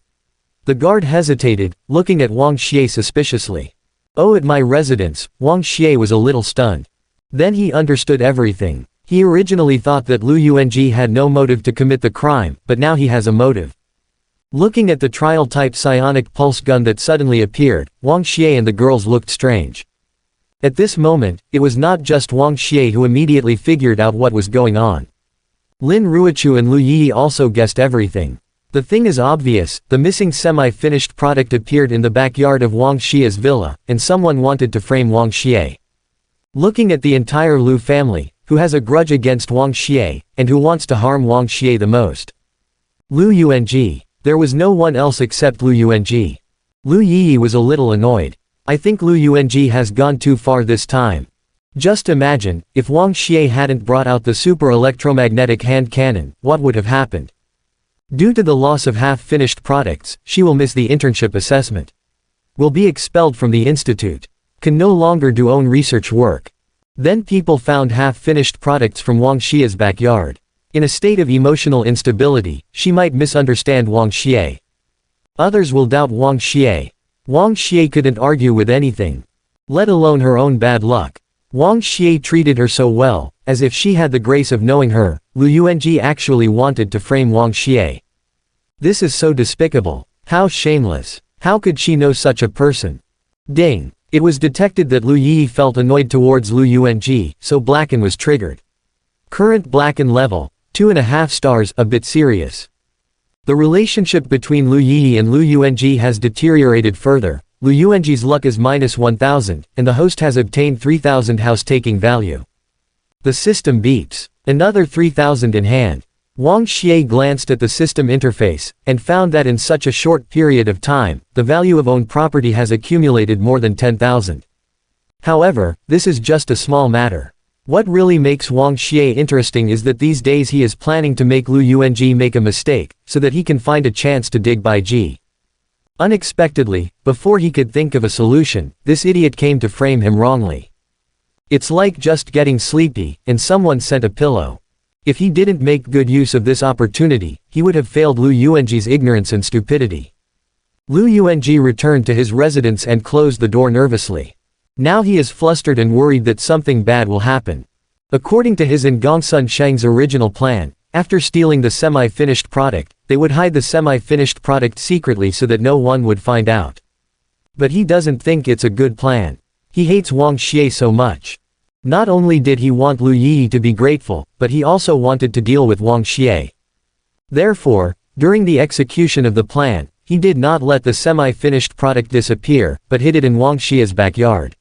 The guard hesitated, looking at Wang Xie suspiciously. Oh, at my residence. Wang Xie was a little stunned. Then he understood everything. He originally thought that Lu Yuanji had no motive to commit the crime, but now he has a motive. Looking at the trial-type psionic pulse gun that suddenly appeared, Wang Xie and the girls looked strange. At this moment, it was not just Wang Xie who immediately figured out what was going on. Lin Ruichu and Lu Yi also guessed everything. The thing is obvious, the missing semi-finished product appeared in the backyard of Wang Xie's villa, and someone wanted to frame Wang Xie. Looking at the entire Lu family, who has a grudge against Wang Xie, and who wants to harm Wang Xie the most. Lu Yuanji. There was no one else except Lu Yuanji. Lu Yi was a little annoyed. I think Lu Yuanji has gone too far this time. Just imagine, if Wang Xie hadn't brought out the super electromagnetic hand cannon, what would have happened? Due to the loss of half-finished products, she will miss the internship assessment. Will be expelled from the institute. Can no longer do own research work. Then people found half-finished products from Wang Xie's backyard. In a state of emotional instability, she might misunderstand Wang Xie. Others will doubt Wang Xie. Wang Xie couldn't argue with anything. Let alone her own bad luck. Wang Xie treated her so well, as if she had the grace of knowing her. Lu Yuanji actually wanted to frame Wang Xie. This is so despicable. How shameless. How could she know such a person? Ding. It was detected that Lu Yi felt annoyed towards Lu Yuanji, so Blacken was triggered. Current Blacken level. 2.5 stars, a bit serious. The relationship between Lu Yi and Lu Yuanji has deteriorated further. Lu Yuanji's luck is -1000, and the host has obtained 3000 house-taking value. The system beeps. Another 3000 in hand. Wang Xie glanced at the system interface, and found that in such a short period of time, the value of owned property has accumulated more than 10,000. However, this is just a small matter. What really makes Wang Xie interesting is that these days he is planning to make Lu Yuanji make a mistake, so that he can find a chance to dig Bai Ji. Unexpectedly, before he could think of a solution, this idiot came to frame him wrongly. It's like just getting sleepy, and someone sent a pillow. If he didn't make good use of this opportunity, he would have failed Lu Yuanji's ignorance and stupidity. Lu Yuanji returned to his residence and closed the door nervously. Now he is flustered and worried that something bad will happen. According to his and Gongsun Sheng's original plan, after stealing the semi-finished product, they would hide the semi-finished product secretly so that no one would find out. But he doesn't think it's a good plan. He hates Wang Xie so much. Not only did he want Lu Yi to be grateful, but he also wanted to deal with Wang Xie. Therefore, during the execution of the plan, he did not let the semi-finished product disappear, but hid it in Wang Xie's backyard.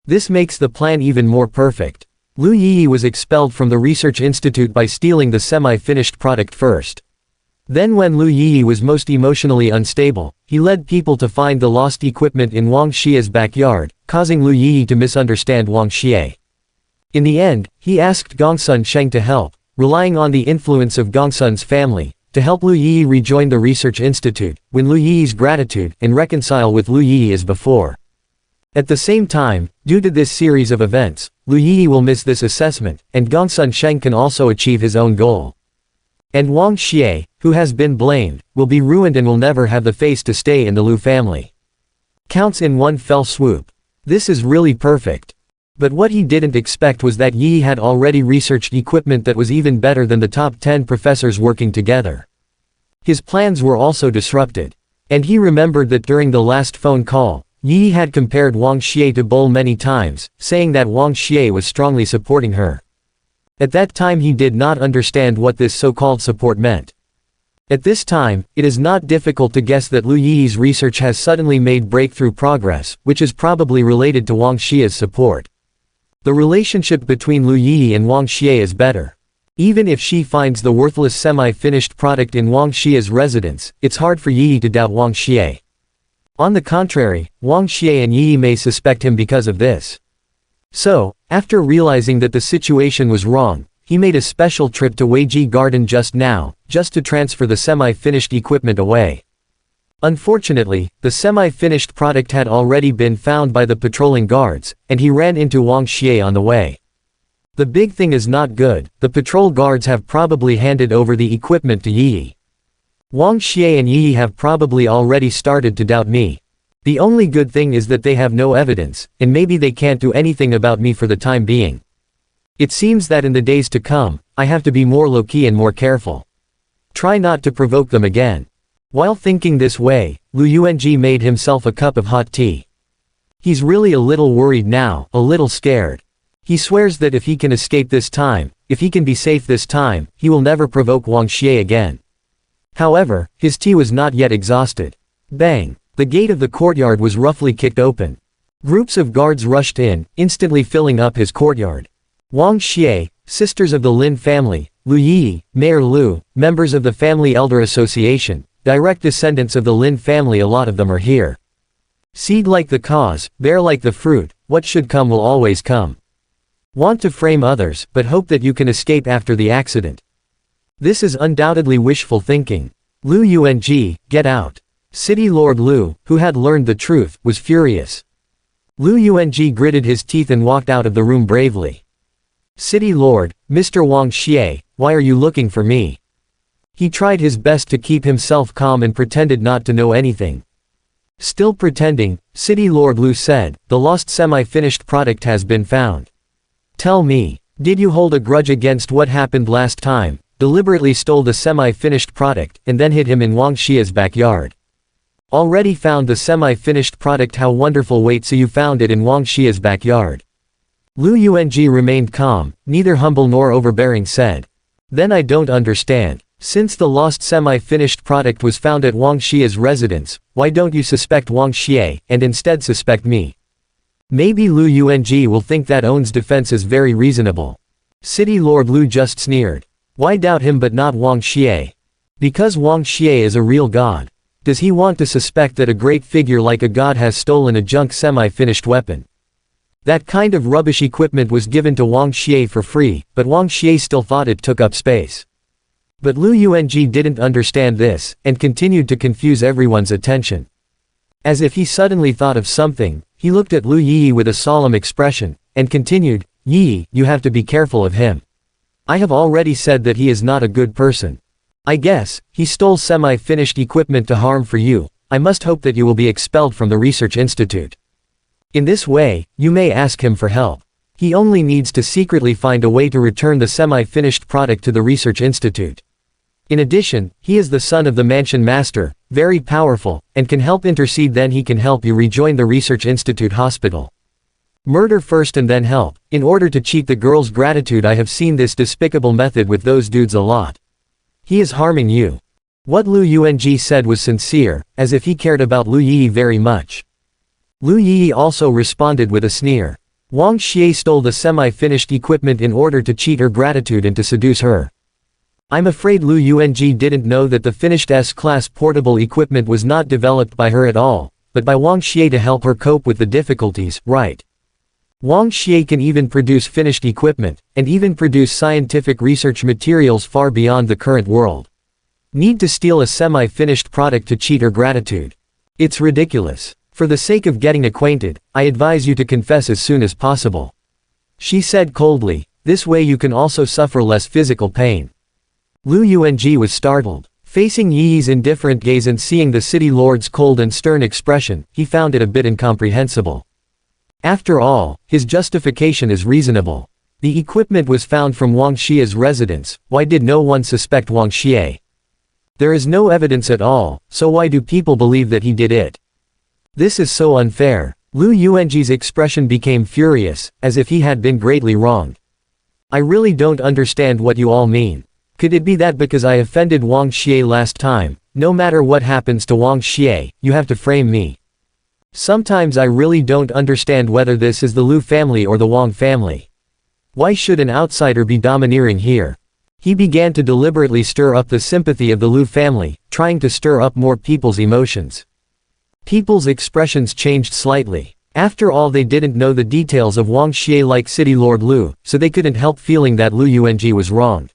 This makes the plan even more perfect. Lu Yi was expelled from the research institute by stealing the semi-finished product first. Then when Lu Yi was most emotionally unstable, he led people to find the lost equipment in Wang Xie's backyard, causing Lu Yi to misunderstand Wang Xie. In the end, he asked Gongsun Sheng to help, relying on the influence of Gongsun's family, to help Lu Yi rejoin the research institute, win Lu Yi's gratitude, and reconcile with Lu Yi as before. At the same time, due to this series of events, Lu Yi will miss this assessment, and Gongsun Sheng can also achieve his own goal. And Wang Xie, who has been blamed, will be ruined and will never have the face to stay in the Lu family. Counts in one fell swoop. This is really perfect. But what he didn't expect was that Yi had already researched equipment that was even better than the top 10 professors working together. His plans were also disrupted. And he remembered that during the last phone call, Yi had compared Wang Xie to Bull many times, saying that Wang Xie was strongly supporting her. At that time he did not understand what this so-called support meant. At this time, it is not difficult to guess that Lu Yi's research has suddenly made breakthrough progress, which is probably related to Wang Xie's support. The relationship between Lu Yi and Wang Xie is better. Even if she finds the worthless semi-finished product in Wang Xie's residence, it's hard for Yi to doubt Wang Xie. On the contrary, Wang Xie and Yi may suspect him because of this. So, after realizing that the situation was wrong, he made a special trip to Weiji Garden just now, just to transfer the semi-finished equipment away. Unfortunately, the semi-finished product had already been found by the patrolling guards, and he ran into Wang Xie on the way. The big thing is not good, the patrol guards have probably handed over the equipment to Yi. Wang Xie and Yi have probably already started to doubt me. The only good thing is that they have no evidence, and maybe they can't do anything about me for the time being. It seems that in the days to come, I have to be more low-key and more careful. Try not to provoke them again. While thinking this way, Lu Yuanji made himself a cup of hot tea. He's really a little worried now, a little scared. He swears that if he can escape this time, if he can be safe this time, he will never provoke Wang Xie again. However, his tea was not yet exhausted. Bang! The gate of the courtyard was roughly kicked open. Groups of guards rushed in, instantly filling up his courtyard. Wang Xie, sisters of the Lin family, Lu Yi, Mayor Lu, members of the Family Elder Association, direct descendants of the Lin family, a lot of them are here. Seed like the cause, bear like the fruit, what should come will always come. Want to frame others, but hope that you can escape after the accident. This is undoubtedly wishful thinking. Lu Yuanji, get out. City Lord Lu, who had learned the truth, was furious. Lu Yuanji gritted his teeth and walked out of the room bravely. City Lord, Mr. Wang Xie, why are you looking for me? He tried his best to keep himself calm and pretended not to know anything. Still pretending, City Lord Lu said, the lost semi-finished product has been found. Tell me, did you hold a grudge against what happened last time, deliberately stole the semi-finished product, and then hid him in Wang Xie's backyard? Already found the semi-finished product, how wonderful, wait, so you found it in Wang Xie's backyard. Lu Yuanji remained calm, neither humble nor overbearing, said. Then I don't understand. Since the lost semi-finished product was found at Wang Xie's residence, why don't you suspect Wang Xie, and instead suspect me? Maybe Lu Yuanji will think that On's defense is very reasonable. City Lord Lu just sneered. Why doubt him but not Wang Xie? Because Wang Xie is a real god. Does he want to suspect that a great figure like a god has stolen a junk semi-finished weapon? That kind of rubbish equipment was given to Wang Xie for free, but Wang Xie still thought it took up space. But Lu Yuanji didn't understand this, and continued to confuse everyone's attention. As if he suddenly thought of something, he looked at Lu Yi with a solemn expression, and continued, Yi, you have to be careful of him. I have already said that he is not a good person. I guess, he stole semi-finished equipment to harm for you. I must hope that you will be expelled from the research institute. In this way, you may ask him for help. He only needs to secretly find a way to return the semi-finished product to the research institute. In addition, he is the son of the mansion master, very powerful, and can help intercede, then he can help you rejoin the research institute hospital. Murder first and then help. In order to cheat the girl's gratitude, I have seen this despicable method with those dudes a lot. He is harming you. What Lu Yuanji said was sincere, as if he cared about Lu Yi very much. Lu Yi also responded with a sneer. Wang Xie stole the semi-finished equipment in order to cheat her gratitude and to seduce her. I'm afraid Lu Yuanji didn't know that the finished S-class portable equipment was not developed by her at all, but by Wang Xie to help her cope with the difficulties, right? Wang Xie can even produce finished equipment, and even produce scientific research materials far beyond the current world. Need to steal a semi-finished product to cheat her gratitude? It's ridiculous. For the sake of getting acquainted, I advise you to confess as soon as possible. She said coldly, this way you can also suffer less physical pain. Lu Yuanji was startled. Facing Yi's indifferent gaze and seeing the city lord's cold and stern expression, he found it a bit incomprehensible. After all, his justification is reasonable. The equipment was found from Wang Xie's residence, why did no one suspect Wang Xie? There is no evidence at all, so why do people believe that he did it? This is so unfair. Lu Yuanji's expression became furious, as if he had been greatly wronged. I really don't understand what you all mean. Could it be that because I offended Wang Xie last time, no matter what happens to Wang Xie, you have to frame me? Sometimes I really don't understand whether this is the Lu family or the Wang family. Why should an outsider be domineering here? He began to deliberately stir up the sympathy of the Lu family, trying to stir up more people's emotions. People's expressions changed slightly. After all, they didn't know the details of Wang Xie like City Lord Lu, so they couldn't help feeling that Lu Yuanji was wronged.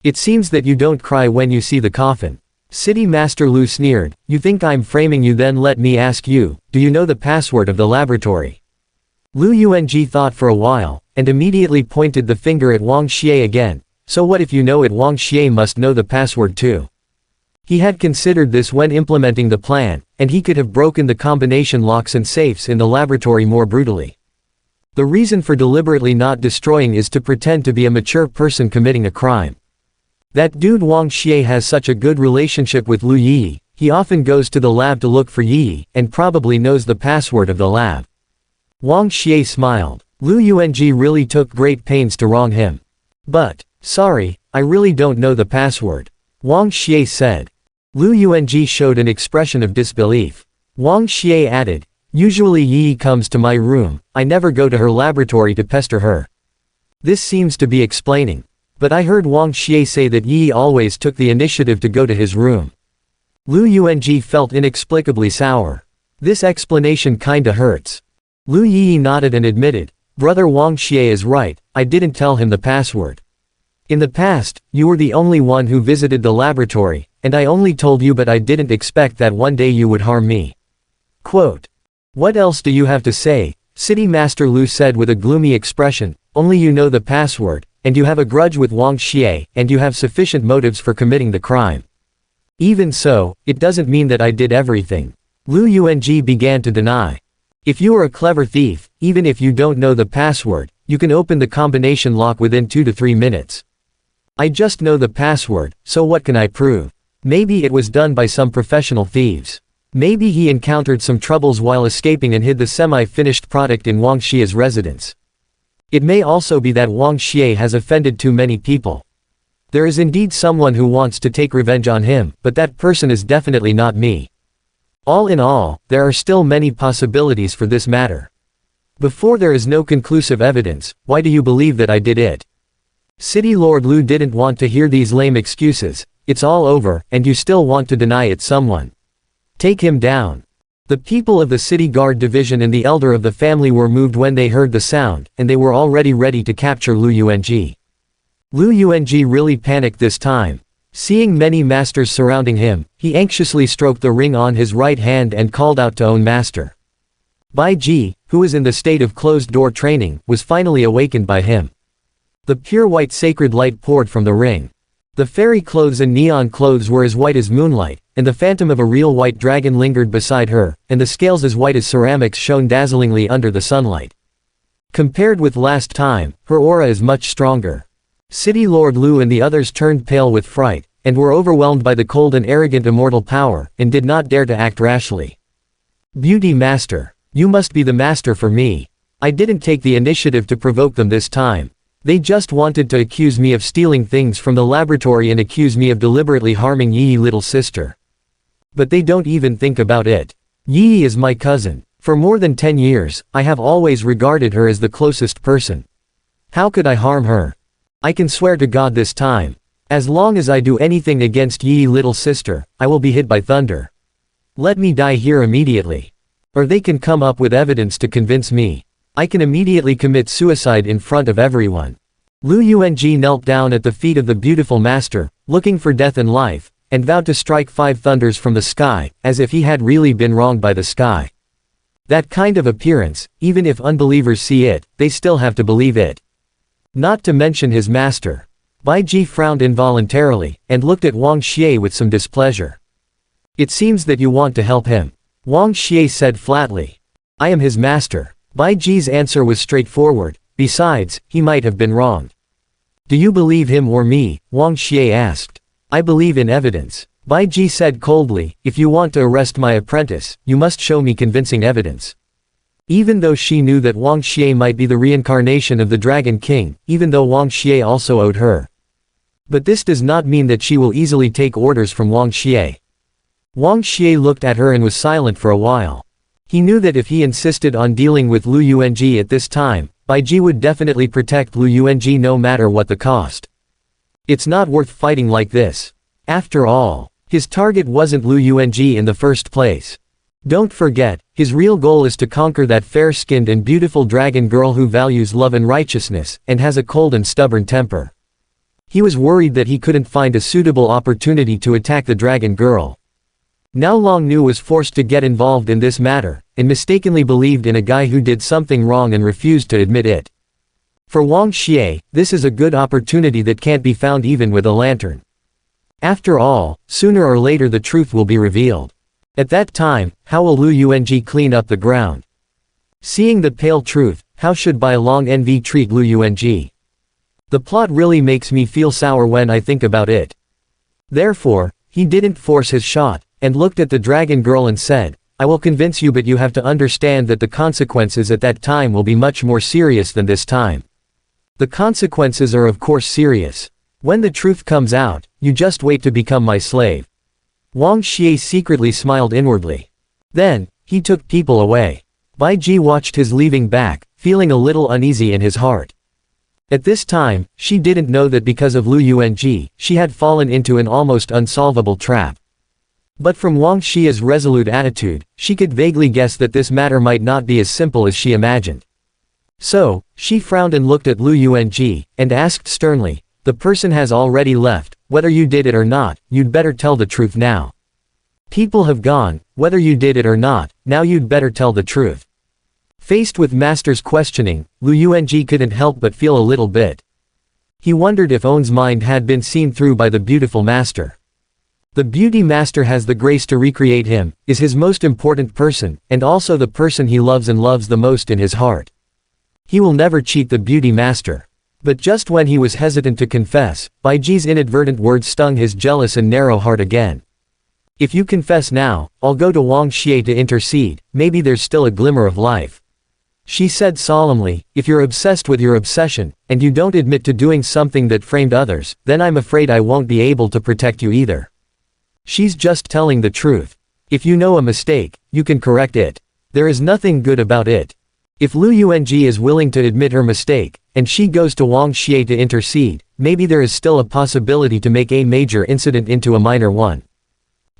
It seems that you don't cry when you see the coffin. City Master Lu sneered, you think I'm framing you, then let me ask you, do you know the password of the laboratory? Lu Yuanji thought for a while, and immediately pointed the finger at Wang Xie again. So what if you know it? Wang Xie must know the password too. He had considered this when implementing the plan, and he could have broken the combination locks and safes in the laboratory more brutally. The reason for deliberately not destroying is to pretend to be a mature person committing a crime. That dude Wang Xie has such a good relationship with Lu Yi, he often goes to the lab to look for Yi, and probably knows the password of the lab. Wang Xie smiled. Lu Yuanji really took great pains to wrong him. But, sorry, I really don't know the password. Wang Xie said. Lu Yuanji showed an expression of disbelief. Wang Xie added, usually Yi comes to my room, I never go to her laboratory to pester her. This seems to be explaining. But I heard Wang Xie say that Yi always took the initiative to go to his room. Lu Yuanji felt inexplicably sour. This explanation kinda hurts. Lu Yi nodded and admitted, brother Wang Xie is right, I didn't tell him the password. In the past, you were the only one who visited the laboratory, and I only told you, but I didn't expect that one day you would harm me. Quote. What else do you have to say? City Master Lu said with a gloomy expression, only you know the password, and you have a grudge with Wang Xie, and you have sufficient motives for committing the crime. Even so, it doesn't mean that I did everything. Lu Yuanji began to deny. If you are a clever thief, even if you don't know the password, you can open the combination lock within 2 to 3 minutes. I just know the password, so what can I prove? Maybe it was done by some professional thieves. Maybe he encountered some troubles while escaping and hid the semi-finished product in Wang Xie's residence. It may also be that Wang Xie has offended too many people. There is indeed someone who wants to take revenge on him, but that person is definitely not me. All in all, there are still many possibilities for this matter. Before there is no conclusive evidence, why do you believe that I did it? City Lord Lu didn't want to hear these lame excuses. It's all over, and you still want to deny it. Someone. Take him down. The people of the city guard division and the elder of the family were moved when they heard the sound, and they were already ready to capture Lu Yuanji. Lu Yuanji really panicked this time. Seeing many masters surrounding him, he anxiously stroked the ring on his right hand and called out to own master. Bai Ji, who was in the state of closed-door training, was finally awakened by him. The pure white sacred light poured from the ring. The fairy clothes and neon clothes were as white as moonlight, and the phantom of a real white dragon lingered beside her, and the scales as white as ceramics shone dazzlingly under the sunlight. Compared with last time, her aura is much stronger. City Lord Lu and the others turned pale with fright, and were overwhelmed by the cold and arrogant immortal power, and did not dare to act rashly. Beauty Master. You must be the master for me. I didn't take the initiative to provoke them this time. They just wanted to accuse me of stealing things from the laboratory and accuse me of deliberately harming Yi little sister. But they don't even think about it. Yi is my cousin. For more than 10 years, I have always regarded her as the closest person. How could I harm her? I can swear to God this time. As long as I do anything against Yi little sister, I will be hit by thunder. Let me die here immediately. Or they can come up with evidence to convince me. I can immediately commit suicide in front of everyone. Lu Yuanji knelt down at the feet of the beautiful master, looking for death and life, and vowed to strike 5 thunders from the sky, as if he had really been wronged by the sky. That kind of appearance, even if unbelievers see it, they still have to believe it. Not to mention his master. Bai Ji frowned involuntarily, and looked at Wang Xie with some displeasure. It seems that you want to help him. Wang Xie said flatly. I am his master. Bai Ji's answer was straightforward. Besides, he might have been wronged. Do you believe him or me? Wang Xie asked. I believe in evidence. Bai Ji said coldly, if you want to arrest my apprentice, you must show me convincing evidence. Even though she knew that Wang Xie might be the reincarnation of the Dragon King, even though Wang Xie also owed her. But this does not mean that she will easily take orders from Wang Xie. Wang Xie looked at her and was silent for a while. He knew that if he insisted on dealing with Lu Yuanji at this time, Bai Ji would definitely protect Lu Yuanji no matter what the cost. It's not worth fighting like this. After all, his target wasn't Lu Yuanji in the first place. Don't forget, his real goal is to conquer that fair-skinned and beautiful dragon girl who values love and righteousness, and has a cold and stubborn temper. He was worried that he couldn't find a suitable opportunity to attack the dragon girl. Now Long Nu was forced to get involved in this matter, and mistakenly believed in a guy who did something wrong and refused to admit it. For Wang Xie, this is a good opportunity that can't be found even with a lantern. After all, sooner or later the truth will be revealed. At that time, how will Lu Yuanji clean up the ground? Seeing the pale truth, how should Bai Long NV treat Lu Yuanji? The plot really makes me feel sour when I think about it. Therefore, he didn't force his shot, and looked at the dragon girl and said, I will convince you, but you have to understand that the consequences at that time will be much more serious than this time. The consequences are of course serious. When the truth comes out, you just wait to become my slave. Wang Xie secretly smiled inwardly. Then, he took people away. Bai Ji watched his leaving back, feeling a little uneasy in his heart. At this time, she didn't know that because of Lu Yuanji, she had fallen into an almost unsolvable trap. But from Wang Xie's resolute attitude, she could vaguely guess that this matter might not be as simple as she imagined. So, she frowned and looked at Lu Yuanji, and asked sternly, the person has already left, whether you did it or not, you'd better tell the truth now. People have gone, whether you did it or not, now you'd better tell the truth. Faced with Master's questioning, Lu Yuanji couldn't help but feel a little bit. He wondered if On's mind had been seen through by the beautiful Master. The beauty master has the grace to recreate him, is his most important person, and also the person he loves and loves the most in his heart. He will never cheat the beauty master. But just when he was hesitant to confess, Bai Ji's inadvertent words stung his jealous and narrow heart again. If you confess now, I'll go to Wang Xie to intercede, maybe there's still a glimmer of life. She said solemnly, if you're obsessed with your obsession, and you don't admit to doing something that framed others, then I'm afraid I won't be able to protect you either. She's just telling the truth. If you know a mistake, you can correct it. There is nothing good about it. If Lu Yuanji is willing to admit her mistake, and she goes to Wang Xie to intercede, maybe there is still a possibility to make a major incident into a minor one.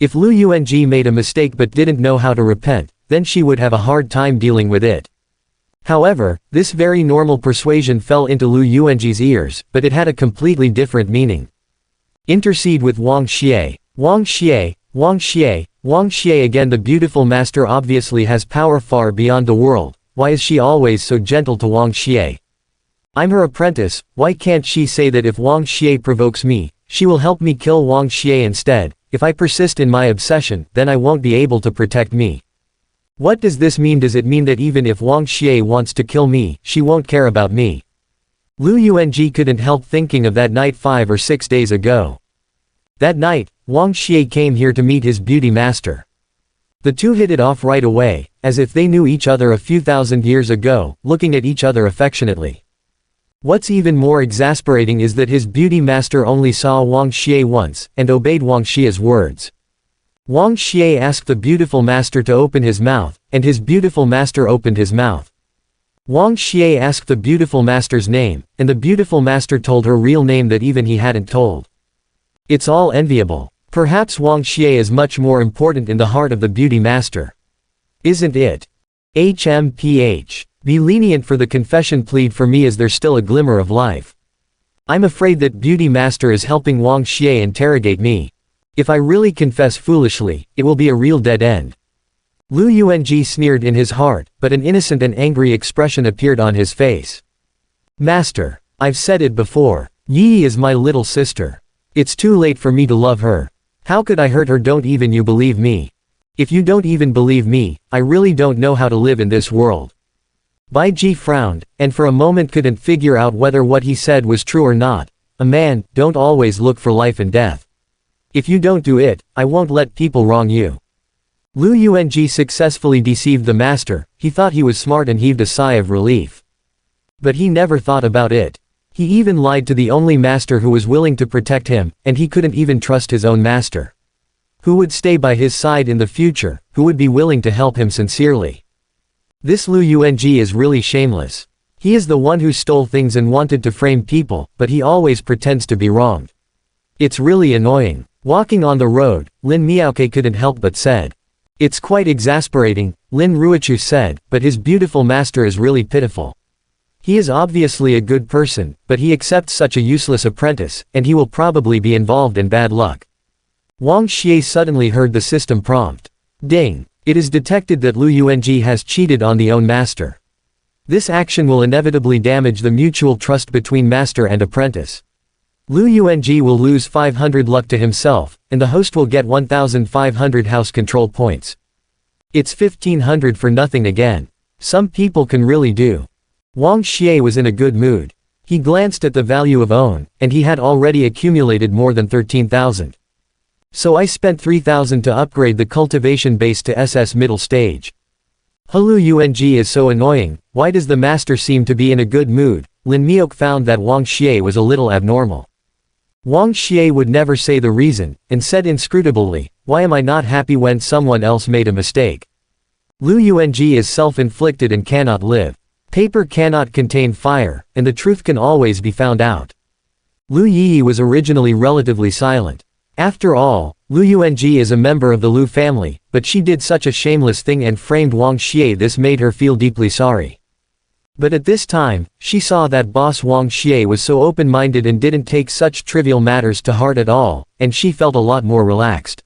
If Lu Yuanji made a mistake but didn't know how to repent, then she would have a hard time dealing with it. However, this very normal persuasion fell into Lu Yuanji's ears, but it had a completely different meaning. Intercede with Wang Xie. Wang Xie, Wang Xie, Wang Xie again. The beautiful master obviously has power far beyond the world. Why is she always so gentle to Wang Xie? I'm her apprentice, why can't she say that if Wang Xie provokes me, she will help me kill Wang Xie instead? If I persist in my obsession, then I won't be able to protect me. What does this mean? Does it mean that even if Wang Xie wants to kill me, she won't care about me? Lu Yuanji couldn't help thinking of that night 5 or 6 days ago. That night, Wang Xie came here to meet his beauty master. The two hit it off right away, as if they knew each other a few thousand years ago, looking at each other affectionately. What's even more exasperating is that his beauty master only saw Wang Xie once, and obeyed Wang Xie's words. Wang Xie asked the beautiful master to open his mouth, and his beautiful master opened his mouth. Wang Xie asked the beautiful master's name, and the beautiful master told her real name that even he hadn't told. It's all enviable. Perhaps Wang Xie is much more important in the heart of the beauty master. Isn't it? HMPH. Be lenient for the confession, plead for me, is there still a glimmer of life? I'm afraid that beauty master is helping Wang Xie interrogate me. If I really confess foolishly, it will be a real dead end. Lu Yuanji sneered in his heart, but an innocent and angry expression appeared on his face. Master, I've said it before. Yi is my little sister. It's too late for me to love her. How could I hurt her? Don't even you believe me? If you don't even believe me, I really don't know how to live in this world. Bai Ji frowned, and for a moment couldn't figure out whether what he said was true or not. A man, don't always look for life and death. If you don't do it, I won't let people wrong you. Lu Yuanji successfully deceived the master. He thought he was smart and heaved a sigh of relief. But he never thought about it. He even lied to the only master who was willing to protect him, and he couldn't even trust his own master. Who would stay by his side in the future, who would be willing to help him sincerely? This Lu Yuanji is really shameless. He is the one who stole things and wanted to frame people, but he always pretends to be wronged. It's really annoying. Walking on the road, Lin Miaoke couldn't help but said. It's quite exasperating, Lin Ruochu said, but his beautiful master is really pitiful. He is obviously a good person, but he accepts such a useless apprentice, and he will probably be involved in bad luck. Wang Xie suddenly heard the system prompt. Ding! It is detected that Lu Yuanji has cheated on the own master. This action will inevitably damage the mutual trust between master and apprentice. Lu Yuanji will lose 500 luck to himself, and the host will get 1,500 house control points. It's 1,500 for nothing again. Some people can really do. Wang Xie was in a good mood. He glanced at the value of own, and he had already accumulated more than 13,000. So I spent 3,000 to upgrade the cultivation base to SS middle stage. Lu Yuanji is so annoying, why does the master seem to be in a good mood? Lin Miok found that Wang Xie was a little abnormal. Wang Xie would never say the reason, and said inscrutably, why am I not happy when someone else made a mistake? Lu Yuanji is self-inflicted and cannot live. Paper cannot contain fire, and the truth can always be found out. Lu Yi was originally relatively silent. After all, Lu Yuanji is a member of the Lu family, but she did such a shameless thing and framed Wang Xie. This made her feel deeply sorry. But at this time, she saw that boss Wang Xie was so open-minded and didn't take such trivial matters to heart at all, and she felt a lot more relaxed.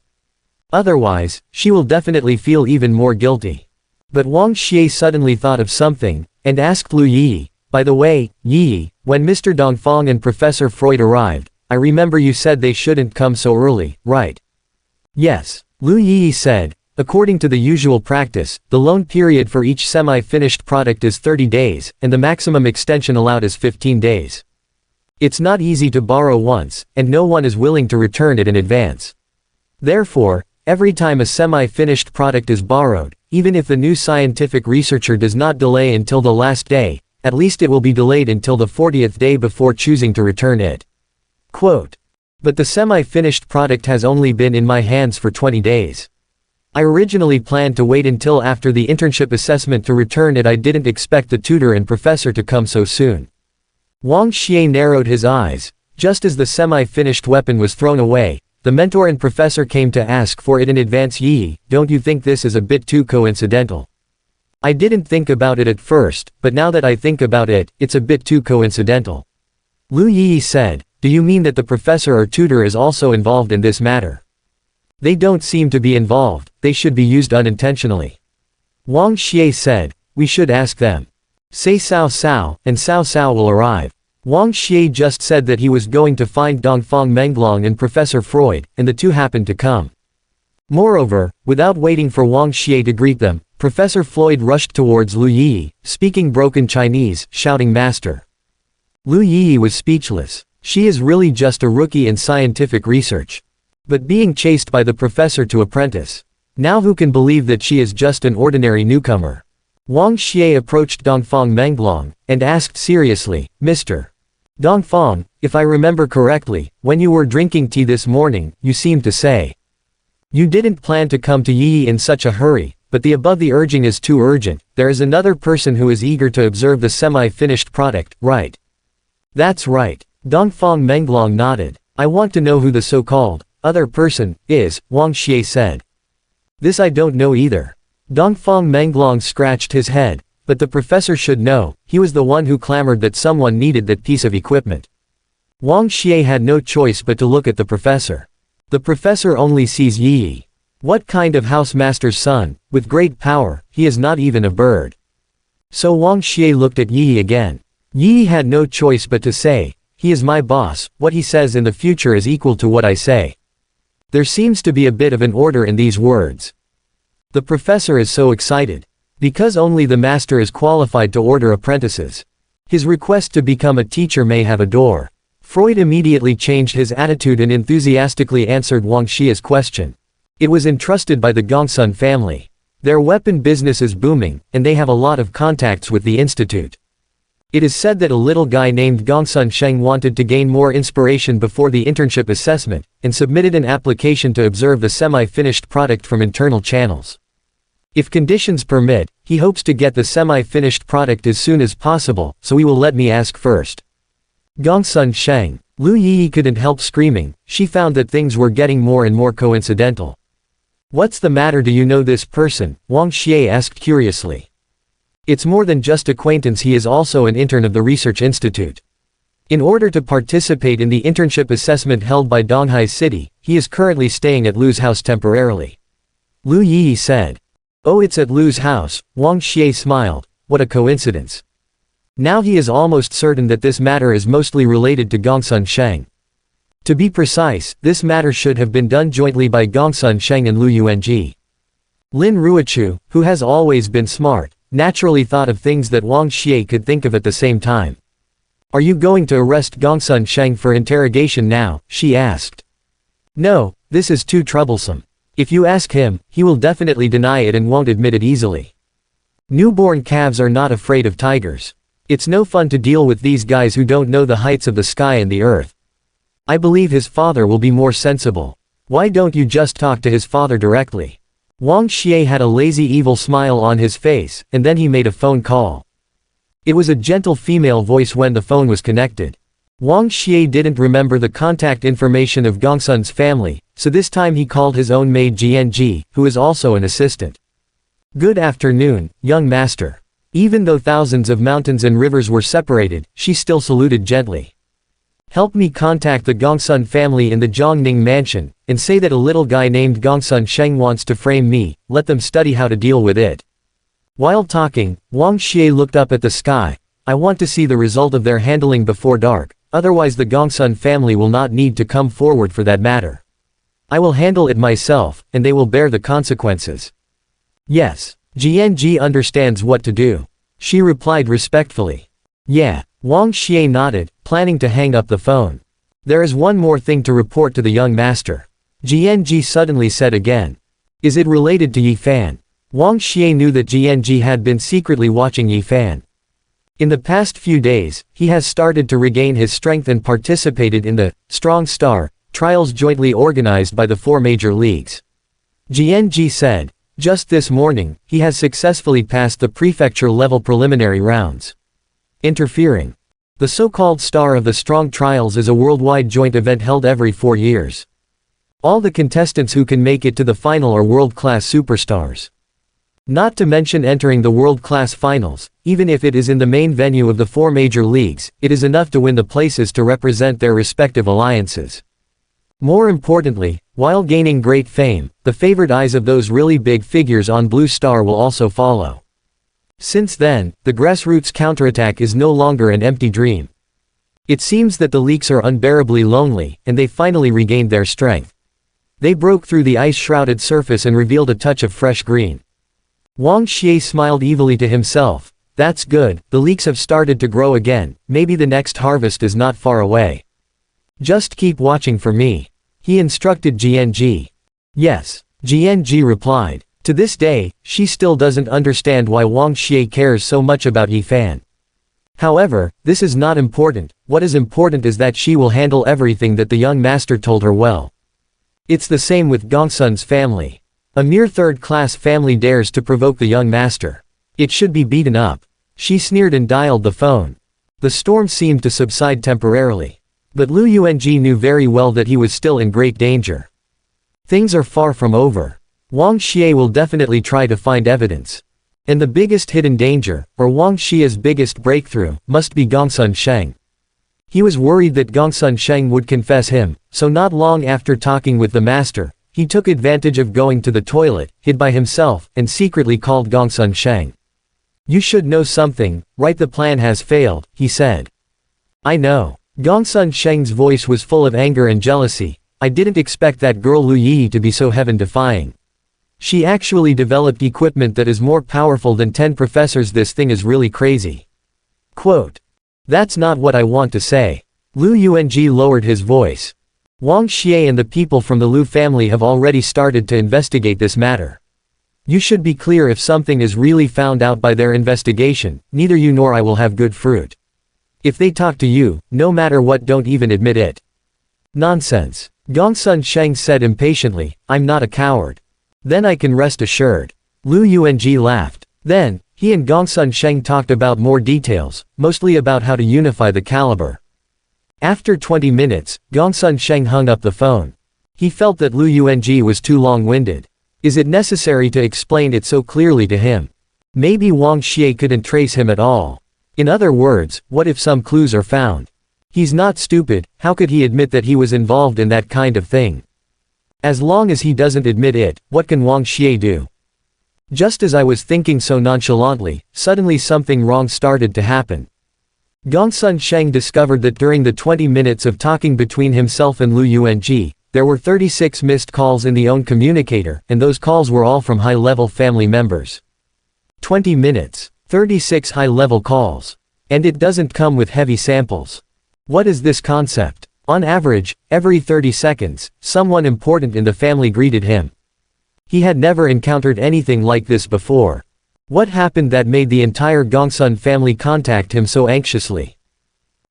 Otherwise, she will definitely feel even more guilty. But Wang Xie suddenly thought of something, and asked Lu Yi, by the way, Yi, when Mr. Dongfang and Professor Freud arrived, I remember you said they shouldn't come so early, right? Yes, Lu Yi said. According to the usual practice, the loan period for each semi-finished product is 30 days, and the maximum extension allowed is 15 days. It's not easy to borrow once, and no one is willing to return it in advance. Therefore, every time a semi-finished product is borrowed, even if the new scientific researcher does not delay until the last day, at least it will be delayed until the 40th day before choosing to return it. Quote. But the semi-finished product has only been in my hands for 20 days. I originally planned to wait until after the internship assessment to return it. I didn't expect the tutor and professor to come so soon. Wang Xie narrowed his eyes. Just as the semi-finished weapon was thrown away, the mentor and professor came to ask for it in advance. Yi, don't you think this is a bit too coincidental? I didn't think about it at first, but now that I think about it, it's a bit too coincidental. Lu Yi said, do you mean that the professor or tutor is also involved in this matter? They don't seem to be involved, they should be used unintentionally. Wang Xie said, we should ask them. Say Cao Cao, and Cao Cao will arrive. Wang Xie just said that he was going to find Dongfang Menglong and Professor Freud, and the two happened to come. Moreover, without waiting for Wang Xie to greet them, Professor Freud rushed towards Lu Yi, speaking broken Chinese, shouting Master. Lu Yi was speechless. She is really just a rookie in scientific research. But being chased by the professor to apprentice. Now who can believe that she is just an ordinary newcomer? Wang Xie approached Dongfang Menglong, and asked seriously, Mr. Dongfang, if I remember correctly, when you were drinking tea this morning, you seemed to say you didn't plan to come to Yi in such a hurry, but the urging is too urgent. There is another person who is eager to observe the semi-finished product, right? That's right. Dongfang Menglong nodded. I want to know who the so-called other person is, Wang Xie said. This I don't know either. Dongfang Menglong scratched his head, but the professor should know. He was the one who clamored that someone needed that piece of equipment. Wang Xie had no choice but to look at the professor. The professor only sees Yi. What kind of housemaster's son? With great power, he is not even a bird. So Wang Xie looked at Yi again. Yi had no choice but to say, he is my boss, what he says in the future is equal to what I say. There seems to be a bit of an order in these words. The professor is so excited. Because only the master is qualified to order apprentices. His request to become a teacher may have a door. Freud immediately changed his attitude and enthusiastically answered Wang Xie's question. It was entrusted by the Gongsun family. Their weapon business is booming, and they have a lot of contacts with the institute. It is said that a little guy named Gongsun Sheng wanted to gain more inspiration before the internship assessment, and submitted an application to observe the semi-finished product from internal channels. If conditions permit, he hopes to get the semi-finished product as soon as possible, so he will let me ask first. Gongsun Sheng. Lu Yi couldn't help screaming. She found that things were getting more and more coincidental. What's the matter, do you know this person? Wang Xie asked curiously. It's more than just acquaintance, he is also an intern of the research institute. In order to participate in the internship assessment held by Donghai City, he is currently staying at Lu's house temporarily. Lu Yi said. Oh, it's at Lu's house. Wang Xie smiled. What a coincidence. Now he is almost certain that this matter is mostly related to Gongsun Sheng. To be precise, this matter should have been done jointly by Gongsun Sheng and Lu Yuanji. Lin Ruochu, who has always been smart, naturally thought of things that Wang Xie could think of at the same time. Are you going to arrest Gongsun Sheng for interrogation now? She asked. No, this is too troublesome. If you ask him, he will definitely deny it and won't admit it easily. Newborn calves are not afraid of tigers. It's no fun to deal with these guys who don't know the heights of the sky and the earth. I believe his father will be more sensible. Why don't you just talk to his father directly? Wang Xie had a lazy evil smile on his face, and then he made a phone call. It was a gentle female voice when the phone was connected. Wang Xie didn't remember the contact information of Gongsun's family, so this time he called his own maid Jianji, who is also an assistant. Good afternoon, young master. Even though thousands of mountains and rivers were separated, she still saluted gently. Help me contact the Gongsun family in the Zhongning mansion, and say that a little guy named Gongsun Sheng wants to frame me, let them study how to deal with it. While talking, Wang Xie looked up at the sky. I want to see the result of their handling before dark, otherwise the Gongsun family will not need to come forward for that matter. I will handle it myself, and they will bear the consequences. Yes. Jianji understands what to do. She replied respectfully. Yeah. Wang Xie nodded, planning to hang up the phone. There is one more thing to report to the young master. Jianji suddenly said again. Is it related to Yi Fan? Wang Xie knew that Jianji had been secretly watching Yi Fan. In the past few days, he has started to regain his strength and participated in the Strong Star trials jointly organized by the 4 major leagues. Jianji said. Just this morning, he has successfully passed the prefecture-level preliminary rounds. Interfering. The so-called Star of the Strong Trials is a worldwide joint event held every 4 years. All the contestants who can make it to the final are world-class superstars. Not to mention entering the world-class finals, even if it is in the main venue of the 4 major leagues, it is enough to win the places to represent their respective alliances. More importantly, while gaining great fame, the favored eyes of those really big figures on Blue Star will also follow. Since then, the grassroots counterattack is no longer an empty dream. It seems that the leaks are unbearably lonely, and they finally regained their strength. They broke through the ice-shrouded surface and revealed a touch of fresh green. Wang Xie smiled evilly to himself. That's good, the leeks have started to grow again, maybe the next harvest is not far away. Just keep watching for me. He instructed Jianji. Yes. Jianji replied. To this day, she still doesn't understand why Wang Xie cares so much about Yi Fan. However, this is not important. What is important is that she will handle everything that the young master told her well. It's the same with Gongsun's family. A mere third-class family dares to provoke the young master. It should be beaten up. She sneered and dialed the phone. The storm seemed to subside temporarily. But Lu Yuanji knew very well that he was still in great danger. Things are far from over. Wang Xie will definitely try to find evidence. And the biggest hidden danger, or Wang Xie's biggest breakthrough, must be Gongsun Sheng. He was worried that Gongsun Sheng would confess him, so not long after talking with the master, he took advantage of going to the toilet, hid by himself, and secretly called Gongsun Sheng. "You should know something, right? The plan has failed," he said. "I know." Gongsun Sheng's voice was full of anger and jealousy. "I didn't expect that girl Lu Yi to be so heaven-defying. She actually developed equipment that is more powerful than 10 professors. This thing is really crazy." Quote. "That's not what I want to say." Lu Yuanji lowered his voice. "Wang Xie and the people from the Lu family have already started to investigate this matter. You should be clear if something is really found out by their investigation, neither you nor I will have good fruit. If they talk to you, no matter what, don't even admit it." "Nonsense," Gongsun Sheng said impatiently, "I'm not a coward." "Then I can rest assured." Lu Yuanji laughed. Then, he and Gongsun Sheng talked about more details, mostly about how to unify the caliber. After 20 minutes, Gongsun Sheng hung up the phone. He felt that Lu Yuanji was too long-winded. Is it necessary to explain it so clearly to him? Maybe Wang Xie couldn't trace him at all. In other words, what if some clues are found? He's not stupid. How could he admit that he was involved in that kind of thing? As long as he doesn't admit it, what can Wang Xie do? Just as I was thinking so nonchalantly, suddenly something wrong started to happen. Gongsun Sheng discovered that during the 20 minutes of talking between himself and Lu Yuanji, there were 36 missed calls in the own communicator, and those calls were all from high-level family members. 20 minutes. 36 high-level calls. And it doesn't come with heavy samples. What is this concept? On average, every 30 seconds, someone important in the family greeted him. He had never encountered anything like this before. What happened that made the entire Gongsun family contact him so anxiously?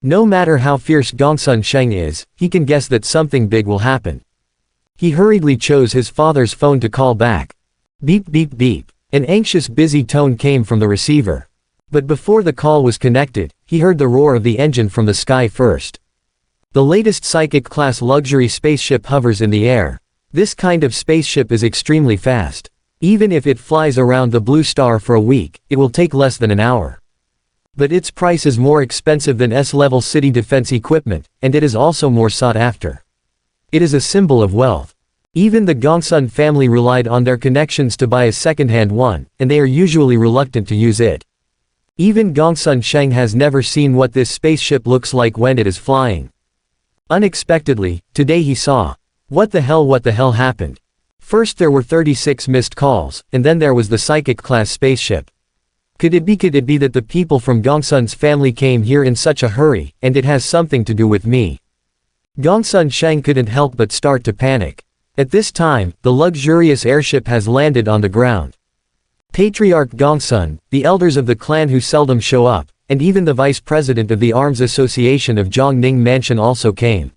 No matter how fierce Gongsun Sheng is, he can guess that something big will happen. He hurriedly chose his father's phone to call back. Beep beep beep. An anxious busy tone came from the receiver. But before the call was connected, he heard the roar of the engine from the sky first. The latest psychic-class luxury spaceship hovers in the air. This kind of spaceship is extremely fast. Even if it flies around the blue star for a week, it will take less than an hour. But its price is more expensive than S-level city defense equipment, and it is also more sought after. It is a symbol of wealth. Even the Gongsun family relied on their connections to buy a second-hand one, and they are usually reluctant to use it. Even Gongsun Sheng has never seen what this spaceship looks like when it is flying. Unexpectedly, today he saw. What the hell happened? First there were 36 missed calls, and then there was the psychic-class spaceship. Could it be that the people from Gongsun's family came here in such a hurry, and it has something to do with me? Gongsun Sheng couldn't help but start to panic. At this time, the luxurious airship has landed on the ground. Patriarch Gongsun, the elders of the clan who seldom show up, and even the vice president of the Arms Association of Zhongning Mansion also came.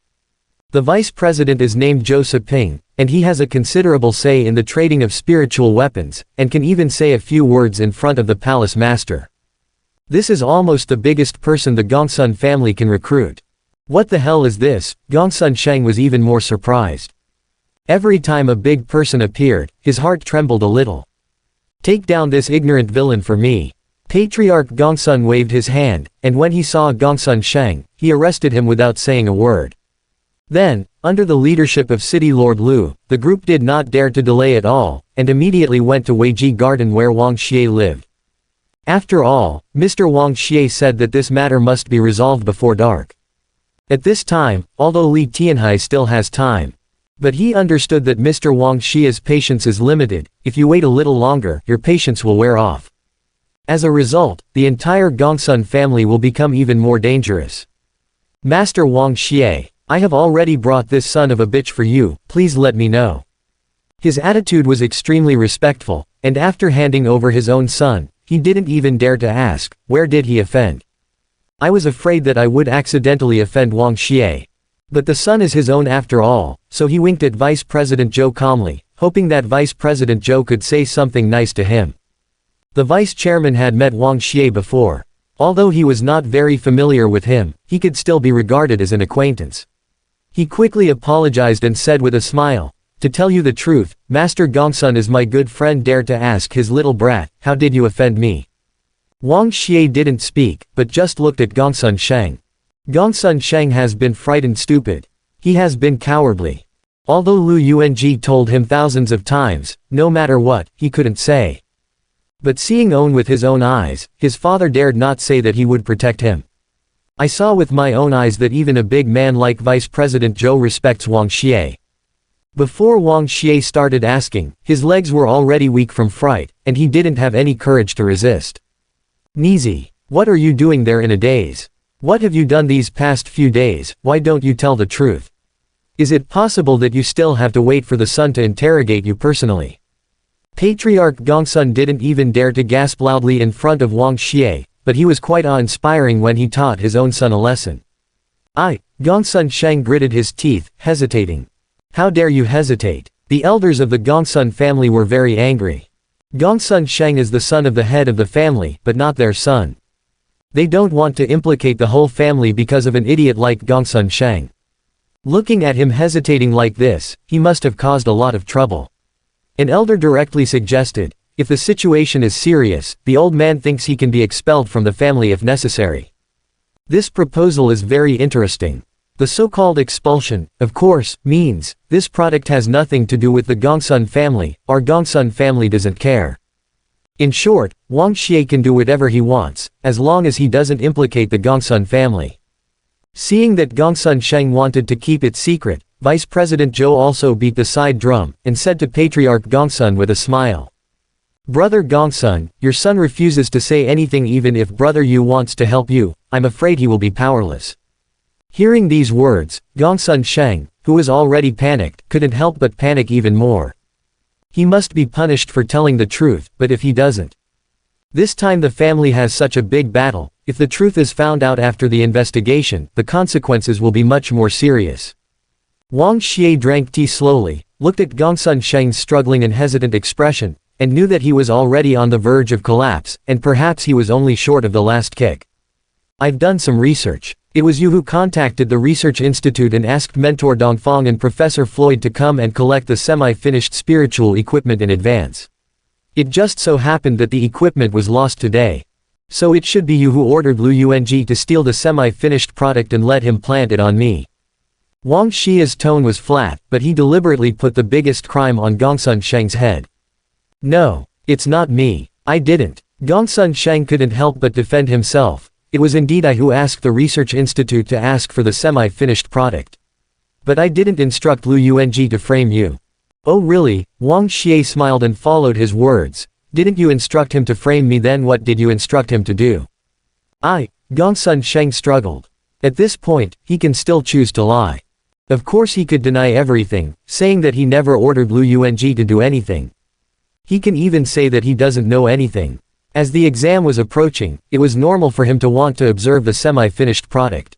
The vice president is named Zhou Seping, and he has a considerable say in the trading of spiritual weapons, and can even say a few words in front of the palace master. This is almost the biggest person the Gongsun family can recruit. What the hell is this? Gongsun Sheng was even more surprised. Every time a big person appeared, his heart trembled a little. Take down this ignorant villain for me. Patriarch Gongsun waved his hand, and when he saw Gongsun Sheng, he arrested him without saying a word. Then, under the leadership of City Lord Lu, the group did not dare to delay at all, and immediately went to Weiji Garden where Wang Xie lived. After all, Mr. Wang Xie said that this matter must be resolved before dark. At this time, although Li Tianhai still has time. But he understood that Mr. Wang Xie's patience is limited. If you wait a little longer, your patience will wear off. As a result, the entire Gongsun family will become even more dangerous. Master Wang Xie, I have already brought this son of a bitch for you, please let me know. His attitude was extremely respectful, and after handing over his own son, he didn't even dare to ask, where did he offend? I was afraid that I would accidentally offend Wang Xie. But the son is his own after all, so he winked at Vice President Zhou calmly, hoping that Vice President Zhou could say something nice to him. The vice chairman had met Wang Xie before. Although he was not very familiar with him, he could still be regarded as an acquaintance. He quickly apologized and said with a smile, "To tell you the truth, Master Gongsun is my good friend. Dared to ask his little brat, how did you offend me?" Wang Xie didn't speak, but just looked at Gongsun Sheng. Gongsun Sheng has been frightened stupid. He has been cowardly. Although Lu Yuanji told him thousands of times, no matter what, he couldn't say. But seeing own with his own eyes, his father dared not say that he would protect him. I saw with my own eyes that even a big man like Vice President Zhou respects Wang Xie. Before Wang Xie started asking, his legs were already weak from fright, and he didn't have any courage to resist. "Nizi, what are you doing there in a daze? What have you done these past few days? Why don't you tell the truth? Is it possible that you still have to wait for the son to interrogate you personally?" Patriarch Gongsun didn't even dare to gasp loudly in front of Wang Xie, but he was quite awe-inspiring when he taught his own son a lesson. Gongsun Sheng gritted his teeth, hesitating. "How dare you hesitate?" The elders of the Gongsun family were very angry. Gongsun Sheng is the son of the head of the family, but not their son. They don't want to implicate the whole family because of an idiot like Gongsun Sheng. Looking at him hesitating like this, he must have caused a lot of trouble. An elder directly suggested, if the situation is serious, the old man thinks he can be expelled from the family if necessary. This proposal is very interesting. The so-called expulsion, of course, means, this product has nothing to do with the Gongsun family, our Gongsun family doesn't care. In short, Wang Xie can do whatever he wants, as long as he doesn't implicate the Gongsun family. Seeing that Gongsun Sheng wanted to keep it secret, Vice President Zhou also beat the side drum, and said to Patriarch Gongsun with a smile. "Brother Gongsun, your son refuses to say anything even if Brother Yu wants to help you, I'm afraid he will be powerless." Hearing these words, Gongsun Sheng, who was already panicked, couldn't help but panic even more. He must be punished for telling the truth, but if he doesn't? This time the family has such a big battle, if the truth is found out after the investigation, the consequences will be much more serious. Wang Xie drank tea slowly, looked at Gongsun Sheng's struggling and hesitant expression, and knew that he was already on the verge of collapse, and perhaps he was only short of the last kick. "I've done some research. It was you who contacted the research institute and asked Mentor Dongfang and Professor Floyd to come and collect the semi-finished spiritual equipment in advance. It just so happened that the equipment was lost today. So it should be you who ordered Lu Yuanji to steal the semi-finished product and let him plant it on me." Wang Xie's tone was flat, but he deliberately put the biggest crime on Gongsun Sheng's head. "No, it's not me. I didn't." Gongsun Sheng couldn't help but defend himself. "It was indeed I who asked the research institute to ask for the semi-finished product. But I didn't instruct Lu Yuanji to frame you." "Oh really?" Wang Xie smiled and followed his words. "Didn't you instruct him to frame me? Then what did you instruct him to do?" Gongsun Sheng struggled. At this point, he can still choose to lie. Of course he could deny everything, saying that he never ordered Lu Yuanji to do anything. He can even say that he doesn't know anything. As the exam was approaching, it was normal for him to want to observe the semi-finished product.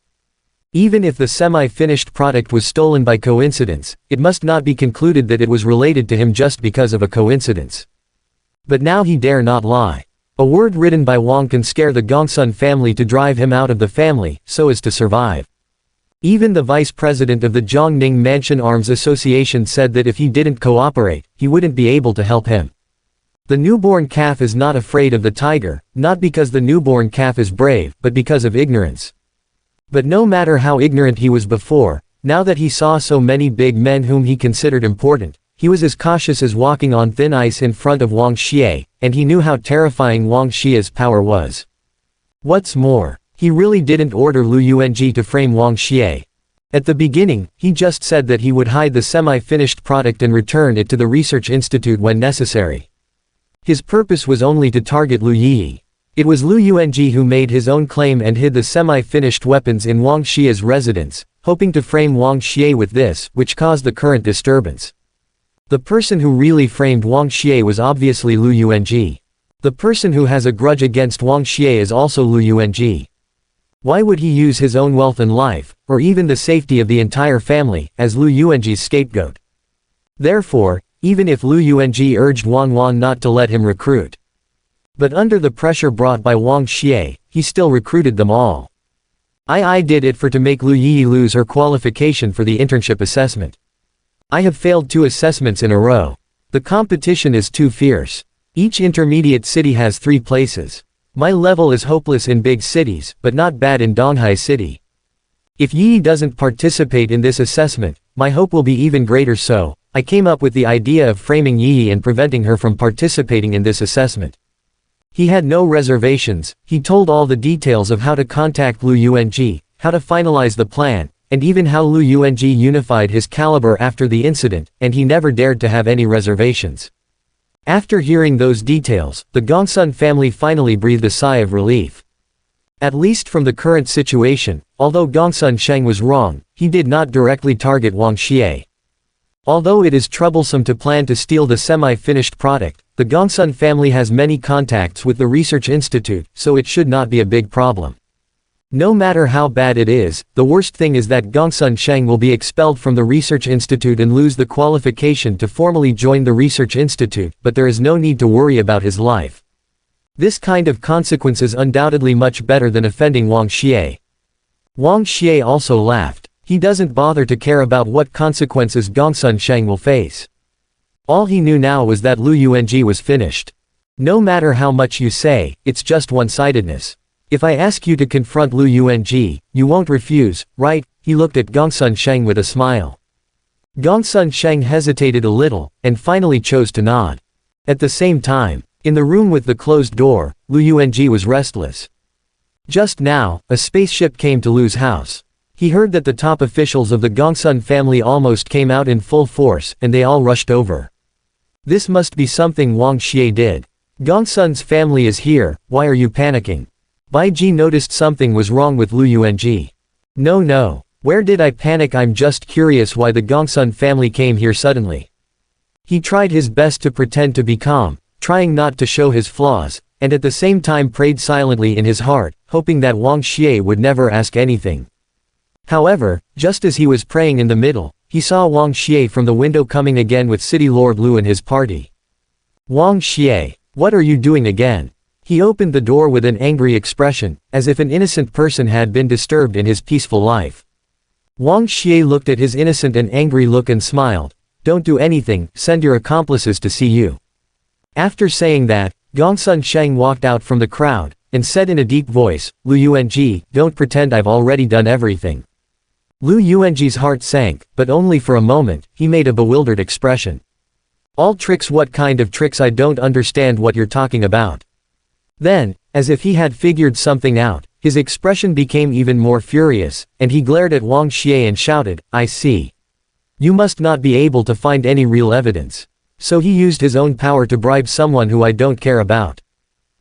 Even if the semi-finished product was stolen by coincidence, it must not be concluded that it was related to him just because of a coincidence. But now he dare not lie. A word written by Wang can scare the Gongsun family to drive him out of the family, so as to survive. Even the vice president of the Zhongning Mansion Arms Association said that if he didn't cooperate, he wouldn't be able to help him. The newborn calf is not afraid of the tiger, not because the newborn calf is brave, but because of ignorance. But no matter how ignorant he was before, now that he saw so many big men whom he considered important, he was as cautious as walking on thin ice in front of Wang Xie, and he knew how terrifying Wang Xie's power was. What's more, he really didn't order Lu Yuanji to frame Wang Xie. At the beginning, he just said that he would hide the semi-finished product and return it to the research institute when necessary. His purpose was only to target Lu Yi. It was Lu Yuanji who made his own claim and hid the semi-finished weapons in Wang Xie's residence, hoping to frame Wang Xie with this, which caused the current disturbance. The person who really framed Wang Xie was obviously Lu Yuanji. The person who has a grudge against Wang Xie is also Lu Yuanji. Why would he use his own wealth and life, or even the safety of the entire family, as Lu Yuanji's scapegoat? Therefore, even if Lu Yuanji urged Wang Wan not to let him recruit. But under the pressure brought by Wang Xie, he still recruited them all. I did it to make Lu Yi lose her qualification for the internship assessment. I have failed 2 assessments in a row. The competition is too fierce. Each intermediate city has 3 places. My level is hopeless in big cities, but not bad in Donghai City. If Yi doesn't participate in this assessment, my hope will be even greater, so I came up with the idea of framing Yi and preventing her from participating in this assessment. He had no reservations. He told all the details of how to contact Lu Yuanji, how to finalize the plan, and even how Lu Yuanji unified his caliber after the incident, and he never dared to have any reservations. After hearing those details, the Gongsun family finally breathed a sigh of relief. At least from the current situation, although Gongsun Sheng was wrong, he did not directly target Wang Xie. Although it is troublesome to plan to steal the semi-finished product, the Gongsun family has many contacts with the research institute, so it should not be a big problem. No matter how bad it is, the worst thing is that Gongsun Sheng will be expelled from the research institute and lose the qualification to formally join the research institute, but there is no need to worry about his life. This kind of consequence is undoubtedly much better than offending Wang Xie. Wang Xie also laughed. He doesn't bother to care about what consequences Gongsun Sheng will face. All he knew now was that Lu Yuanji was finished. No matter how much you say, it's just one-sidedness. If I ask you to confront Lu Yuanji, you won't refuse, right? He looked at Gongsun Sheng with a smile. Gongsun Sheng hesitated a little, and finally chose to nod. At the same time, in the room with the closed door, Lu Yuanji was restless. Just now, a spaceship came to Lu's house. He heard that the top officials of the Gongsun family almost came out in full force, and they all rushed over. This must be something Wang Xie did. Gongsun's family is here, why are you panicking? Bai Ji noticed something was wrong with Lu Yuanji. No, where did I panic? I'm just curious why the Gongsun family came here suddenly. He tried his best to pretend to be calm, trying not to show his flaws, and at the same time prayed silently in his heart, hoping that Wang Xie would never ask anything. However, just as he was praying in the middle, he saw Wang Xie from the window coming again with City Lord Lu and his party. Wang Xie, what are you doing again? He opened the door with an angry expression, as if an innocent person had been disturbed in his peaceful life. Wang Xie looked at his innocent and angry look and smiled. Don't do anything, send your accomplices to see you. After saying that, Gongsun Sheng walked out from the crowd, and said in a deep voice, Lu Yuanji, don't pretend I've already done everything. Lu Yuanji's heart sank, but only for a moment. He made a bewildered expression. All tricks? What kind of tricks? I don't understand what you're talking about. Then, as if he had figured something out, his expression became even more furious, and he glared at Wang Xie and shouted, I see. You must not be able to find any real evidence. So he used his own power to bribe someone who I don't care about.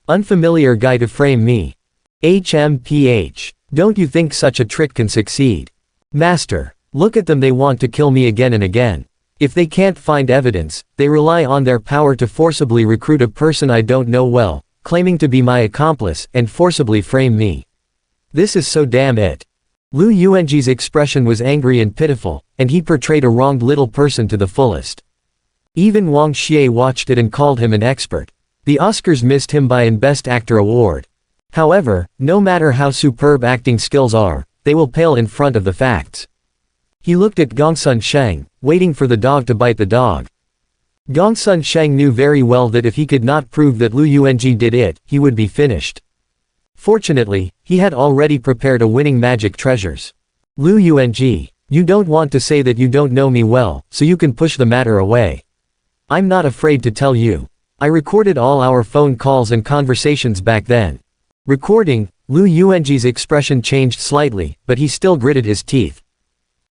Unfamiliar guy to frame me. HMPH. Don't you think such a trick can succeed? Master, look at them, they want to kill me again and again. If they can't find evidence, they rely on their power to forcibly recruit a person I don't know well, claiming to be my accomplice, and forcibly frame me. This is so damn it. Lu Yuanji's expression was angry and pitiful, and he portrayed a wronged little person to the fullest. Even Wang Xie watched it and called him an expert. The Oscars missed him by an Best Actor award. However, no matter how superb acting skills are, they will pale in front of the facts. He looked at Gongsun Sheng, waiting for the dog to bite the dog. Gongsun Sheng knew very well that if he could not prove that Lu Yuanji did it, he would be finished. Fortunately, he had already prepared a winning magic treasures. Lu Yuanji, you don't want to say that you don't know me well, so you can push the matter away. I'm not afraid to tell you. I recorded all our phone calls and conversations back then. Recording, Lu Yuanji's expression changed slightly, but he still gritted his teeth.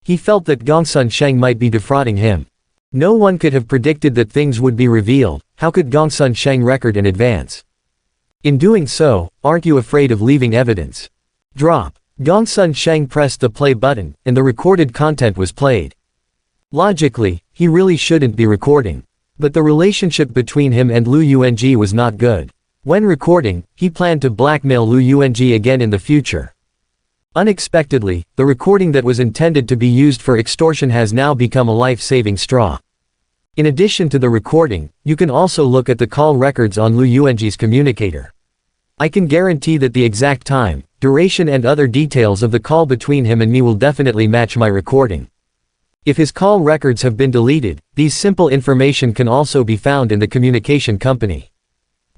He felt that Gongsun Sheng might be defrauding him. No one could have predicted that things would be revealed. How could Gongsun Sheng record in advance? In doing so, aren't you afraid of leaving evidence? Drop. Gongsun Sheng pressed the play button, and the recorded content was played. Logically, he really shouldn't be recording. But the relationship between him and Lu Yuanji was not good. When recording, he planned to blackmail Lu Yuanji again in the future. Unexpectedly, the recording that was intended to be used for extortion has now become a life-saving straw. In addition to the recording, you can also look at the call records on Lu Yuanji's communicator. I can guarantee that the exact time, duration and other details of the call between him and me will definitely match my recording. If his call records have been deleted, these simple information can also be found in the communication company.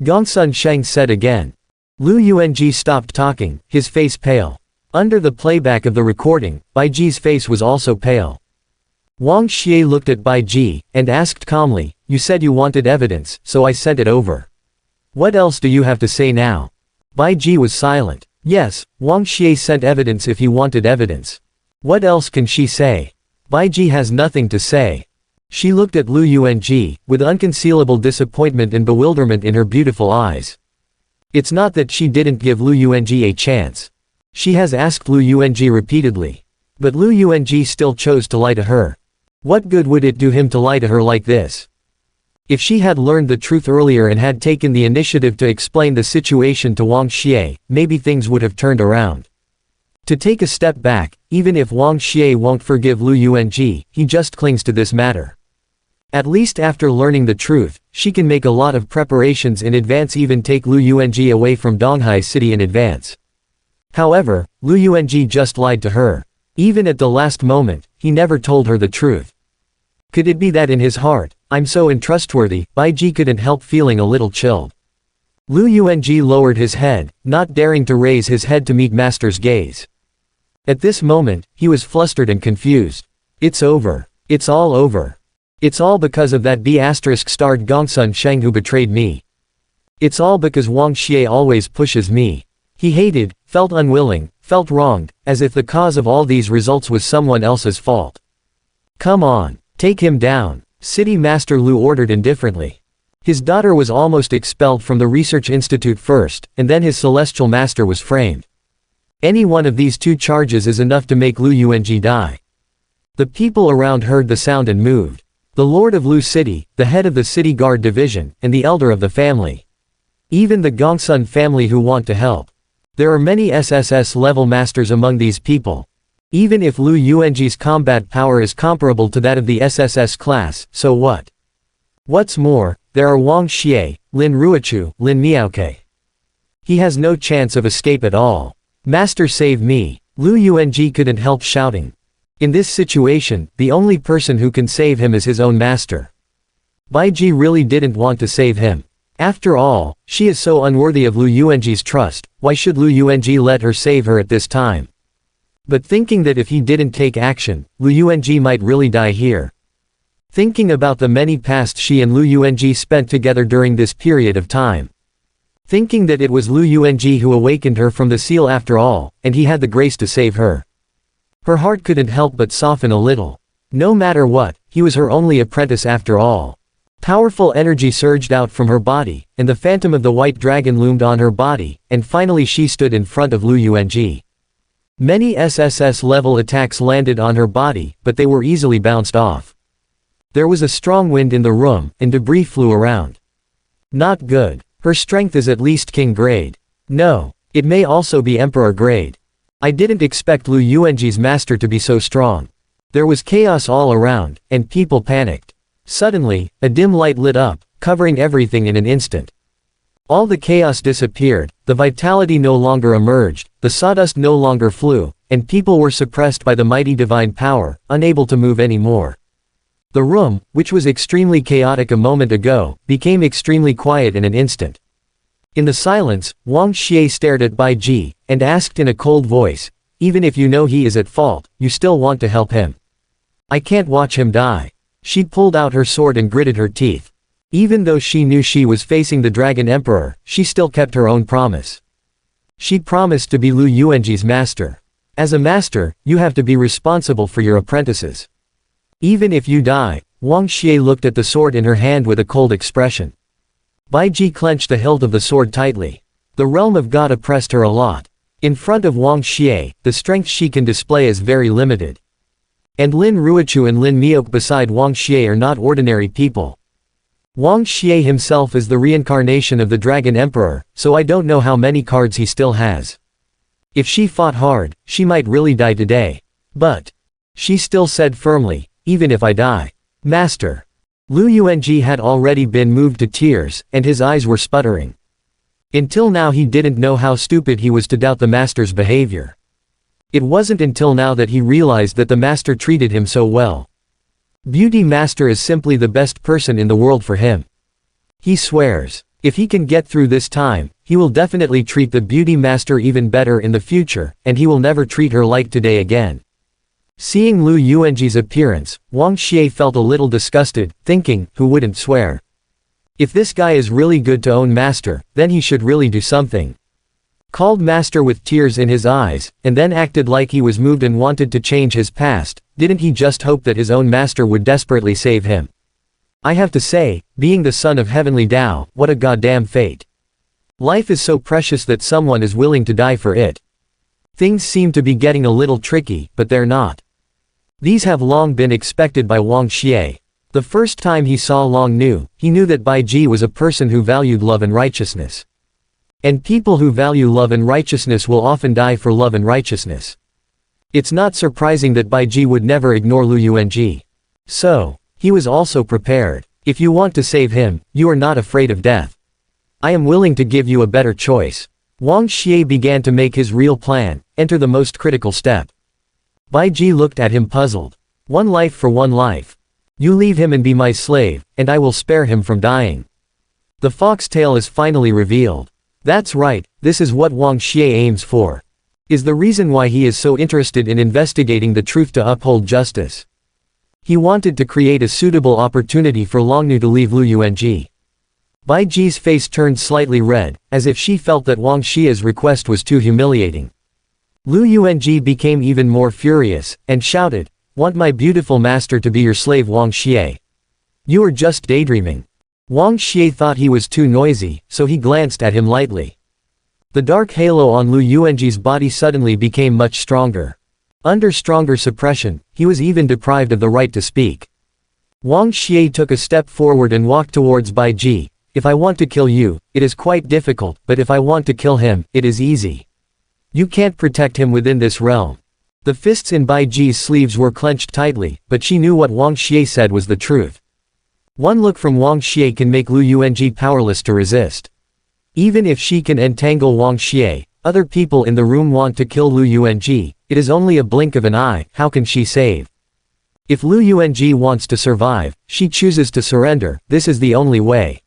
Gongsun Sheng said again. Lu Yuanji stopped talking, his face pale. Under the playback of the recording, Bai Ji's face was also pale. Wang Xie looked at Bai Ji, and asked calmly, "You said you wanted evidence, so I sent it over. What else do you have to say now?" Bai Ji was silent. Yes, Wang Xie sent evidence if he wanted evidence. What else can she say? Bai Ji has nothing to say. She looked at Lu Yuanji, with unconcealable disappointment and bewilderment in her beautiful eyes. It's not that she didn't give Lu Yuanji a chance. She has asked Lu Yuanji repeatedly. But Lu Yuanji still chose to lie to her. What good would it do him to lie to her like this? If she had learned the truth earlier and had taken the initiative to explain the situation to Wang Xie, maybe things would have turned around. To take a step back, even if Wang Xie won't forgive Lu Yuanji, he just clings to this matter. At least after learning the truth, she can make a lot of preparations in advance, even take Lu Yuanji away from Donghai City in advance. However, Lu Yuanji just lied to her. Even at the last moment, he never told her the truth. Could it be that in his heart, "I'm so untrustworthy," Bai Ji couldn't help feeling a little chilled. Lu Yuanji lowered his head, not daring to raise his head to meet Master's gaze. At this moment, he was flustered and confused. It's over. It's all over. It's all because of that B***starred Gongsun Sheng who betrayed me. It's all because Wang Xie always pushes me. He hated, felt unwilling, felt wronged, as if the cause of all these results was someone else's fault. Come on, take him down, City Master Lu ordered indifferently. His daughter was almost expelled from the research institute first, and then his celestial master was framed. Any one of these two charges is enough to make Lu Yuanji die. The people around heard the sound and moved. The Lord of Lu City, the head of the City Guard Division, and the elder of the family. Even the Gongsun family who want to help. There are many SSS-level masters among these people. Even if Lu Yuanji's combat power is comparable to that of the SSS class, so what? What's more, there are Wang Xie, Lin Ruochu, Lin Miaoke. He has no chance of escape at all. Master, save me! Lu Yuanji couldn't help shouting. In this situation, the only person who can save him is his own master. Bai Ji really didn't want to save him. After all, she is so unworthy of Lu Yuanji's trust, why should Lu Yuanji let her save her at this time? But thinking that if he didn't take action, Lu Yuanji might really die here. Thinking about the many past she and Lu Yuanji spent together during this period of time. Thinking that it was Lu Yuanji who awakened her from the seal after all, and he had the grace to save her. Her heart couldn't help but soften a little. No matter what, he was her only apprentice after all. Powerful energy surged out from her body, and the phantom of the white dragon loomed on her body, and finally she stood in front of Lu Yuanji. Many SSS-level attacks landed on her body, but they were easily bounced off. There was a strong wind in the room, and debris flew around. Not good. Her strength is at least king grade. No, it may also be emperor grade. I didn't expect Lu Yuanji's master to be so strong. There was chaos all around, and people panicked. Suddenly, a dim light lit up, covering everything in an instant. All the chaos disappeared, the vitality no longer emerged, the sawdust no longer flew, and people were suppressed by the mighty divine power, unable to move anymore. The room, which was extremely chaotic a moment ago, became extremely quiet in an instant. In the silence, Wang Xie stared at Bai Ji, and asked in a cold voice, "Even if you know he is at fault, you still want to help him? I can't watch him die." She pulled out her sword and gritted her teeth. Even though she knew she was facing the Dragon Emperor, she still kept her own promise. She promised to be Lu Yuanji's master. As a master, you have to be responsible for your apprentices. Even if you die. Wang Xie looked at the sword in her hand with a cold expression. Bai Ji clenched the hilt of the sword tightly. The realm of God oppressed her a lot. In front of Wang Xie, the strength she can display is very limited. And Lin Ruochu and Lin Miok beside Wang Xie are not ordinary people. Wang Xie himself is the reincarnation of the Dragon Emperor, so I don't know how many cards he still has. If she fought hard, she might really die today. But she still said firmly, even if I die. Master. Lu Yuanji had already been moved to tears, and his eyes were sputtering. Until now he didn't know how stupid he was to doubt the master's behavior. It wasn't until now that he realized that the master treated him so well. Beauty Master is simply the best person in the world for him. He swears, if he can get through this time, he will definitely treat the Beauty Master even better in the future, and he will never treat her like today again. Seeing Lu Yuanji's appearance, Wang Xie felt a little disgusted, thinking, who wouldn't swear? If this guy is really good to own Master, then he should really do something. Called Master with tears in his eyes, and then acted like he was moved and wanted to change his past. Didn't he just hope that his own master would desperately save him? I have to say, being the son of heavenly Tao, what a goddamn fate. Life is so precious that someone is willing to die for it. Things seem to be getting a little tricky, but they're not. These have long been expected by Wang Xie. The first time he saw Long Nu, he knew that Bai Ji was a person who valued love and righteousness. And people who value love and righteousness will often die for love and righteousness. It's not surprising that Bai Ji would never ignore Lu Yuanji. So, he was also prepared. If you want to save him, you are not afraid of death. I am willing to give you a better choice. Wang Xie began to make his real plan, enter the most critical step. Bai Ji looked at him puzzled. One life for one life. You leave him and be my slave, and I will spare him from dying. The foxtail is finally revealed. That's right, this is what Wang Xie aims for. Is the reason why he is so interested in investigating the truth to uphold justice. He wanted to create a suitable opportunity for Long Nu to leave Lu Yuanji. Bai Ji's face turned slightly red, as if she felt that Wang Xie's request was too humiliating. Lu Yuanji became even more furious, and shouted, "Want my beautiful master to be your slave, Wang Xie? You are just daydreaming." Wang Xie thought he was too noisy, so he glanced at him lightly. The dark halo on Lu Yuanji's body suddenly became much stronger. Under stronger suppression, he was even deprived of the right to speak. Wang Xie took a step forward and walked towards Bai Ji. If I want to kill you, it is quite difficult, but if I want to kill him, it is easy. You can't protect him within this realm. The fists in Bai Ji's sleeves were clenched tightly, but she knew what Wang Xie said was the truth. One look from Wang Xie can make Lu Yuanji powerless to resist. Even if she can entangle Wang Xie, other people in the room want to kill Lu Yuanji. It is only a blink of an eye. How can she save? If Lu Yuanji wants to survive, she chooses to surrender. This is the only way.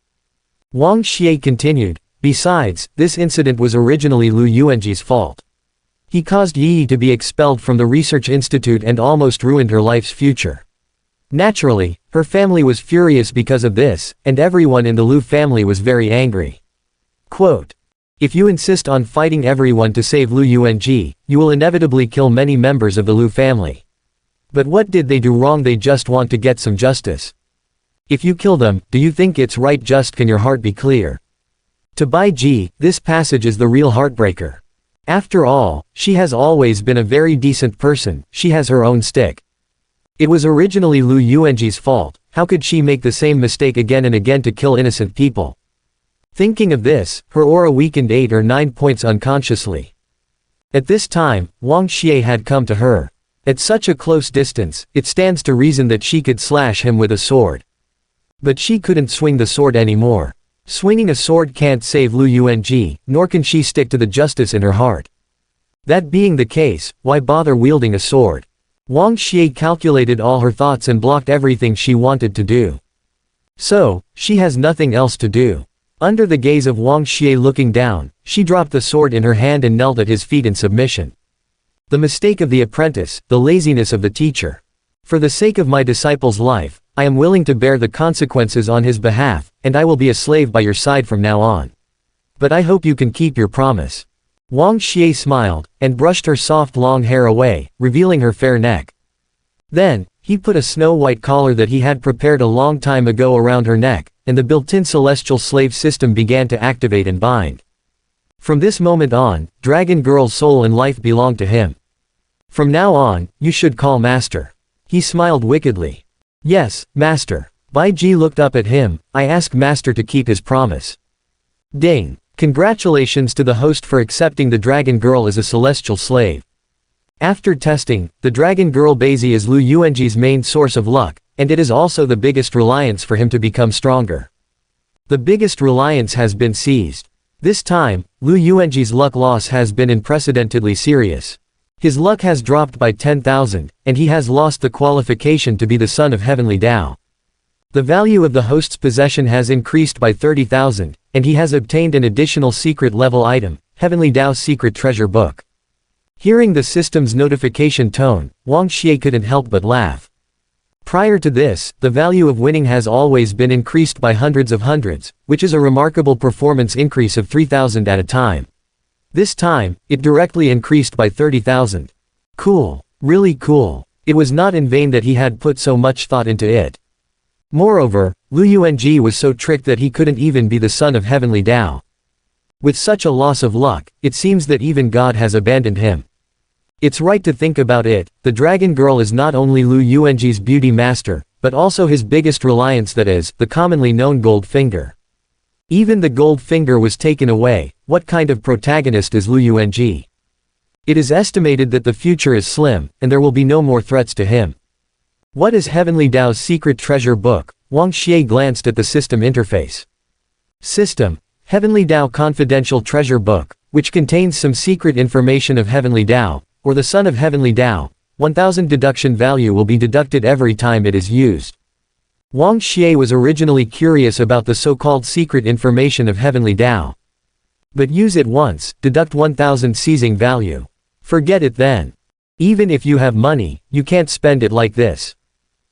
Wang Xie continued, besides, this incident was originally Lu Yuanji's fault. He caused Yi to be expelled from the research institute and almost ruined her life's future. Naturally, her family was furious because of this, and everyone in the Lu family was very angry. Quote, if you insist on fighting everyone to save Lu Yuanji, you will inevitably kill many members of the Lu family. But what did they do wrong? They just want to get some justice. If you kill them, do you think it's right? Just can your heart be clear? To Bai Ji, this passage is the real heartbreaker. After all, she has always been a very decent person. She has her own stick. It was originally Lu Yuanji's fault. How could she make the same mistake again and again to kill innocent people? Thinking of this, her aura weakened 8 or 9 points unconsciously. At this time, Wang Xie had come to her. At such a close distance, it stands to reason that she could slash him with a sword. But she couldn't swing the sword anymore. Swinging a sword can't save Lu Yuanji, nor can she stick to the justice in her heart. That being the case, why bother wielding a sword? Wang Xie calculated all her thoughts and blocked everything she wanted to do. So, she has nothing else to do. Under the gaze of Wang Xie looking down, she dropped the sword in her hand and knelt at his feet in submission. The mistake of the apprentice, the laziness of the teacher. For the sake of my disciple's life, I am willing to bear the consequences on his behalf, and I will be a slave by your side from now on. But I hope you can keep your promise. Wang Xie smiled, and brushed her soft long hair away, revealing her fair neck. Then, he put a snow-white collar that he had prepared a long time ago around her neck, and the built-in celestial slave system began to activate and bind. From this moment on, Dragon Girl's soul and life belonged to him. From now on, you should call Master. He smiled wickedly. Yes, master. Bai Ji looked up at him. I ask master to keep his promise. Ding. Congratulations to the host for accepting the dragon girl as a celestial slave. After testing, the dragon girl Bazi is Lu Yuanji's main source of luck, and it is also the biggest reliance for him to become stronger. The biggest reliance has been seized. This time, Lu Yuanji's luck loss has been unprecedentedly serious. His luck has dropped by 10,000, and he has lost the qualification to be the son of heavenly Tao. The value of the host's possession has increased by 30,000, and he has obtained an additional secret level item, Heavenly Tao's secret treasure book. Hearing the system's notification tone, Wang Xie couldn't help but laugh. Prior to this, the value of winning has always been increased by hundreds of hundreds, which is a remarkable performance increase of 3,000 at a time. This time, it directly increased by 30,000. Cool. Really cool. It was not in vain that he had put so much thought into it. Moreover, Lu Yuanji was so tricked that he couldn't even be the son of heavenly Tao. With such a loss of luck, it seems that even God has abandoned him. It's right to think about it, the dragon girl is not only Lu Yuanji's beauty master, but also his biggest reliance, that is, the commonly known gold finger. Even the gold finger was taken away. What kind of protagonist is Lu Yuanji? It is estimated that the future is slim, and there will be no more threats to him. What is Heavenly Tao's secret treasure book? Wang Xie glanced at the system interface. System: Heavenly Tao Confidential Treasure Book, which contains some secret information of Heavenly Tao, or the son of Heavenly Tao. 1000 deduction value will be deducted every time it is used. Wang Xie was originally curious about the so-called secret information of Heavenly Tao. But use it once, deduct 1000 seizing value. Forget it then. Even if you have money, you can't spend it like this.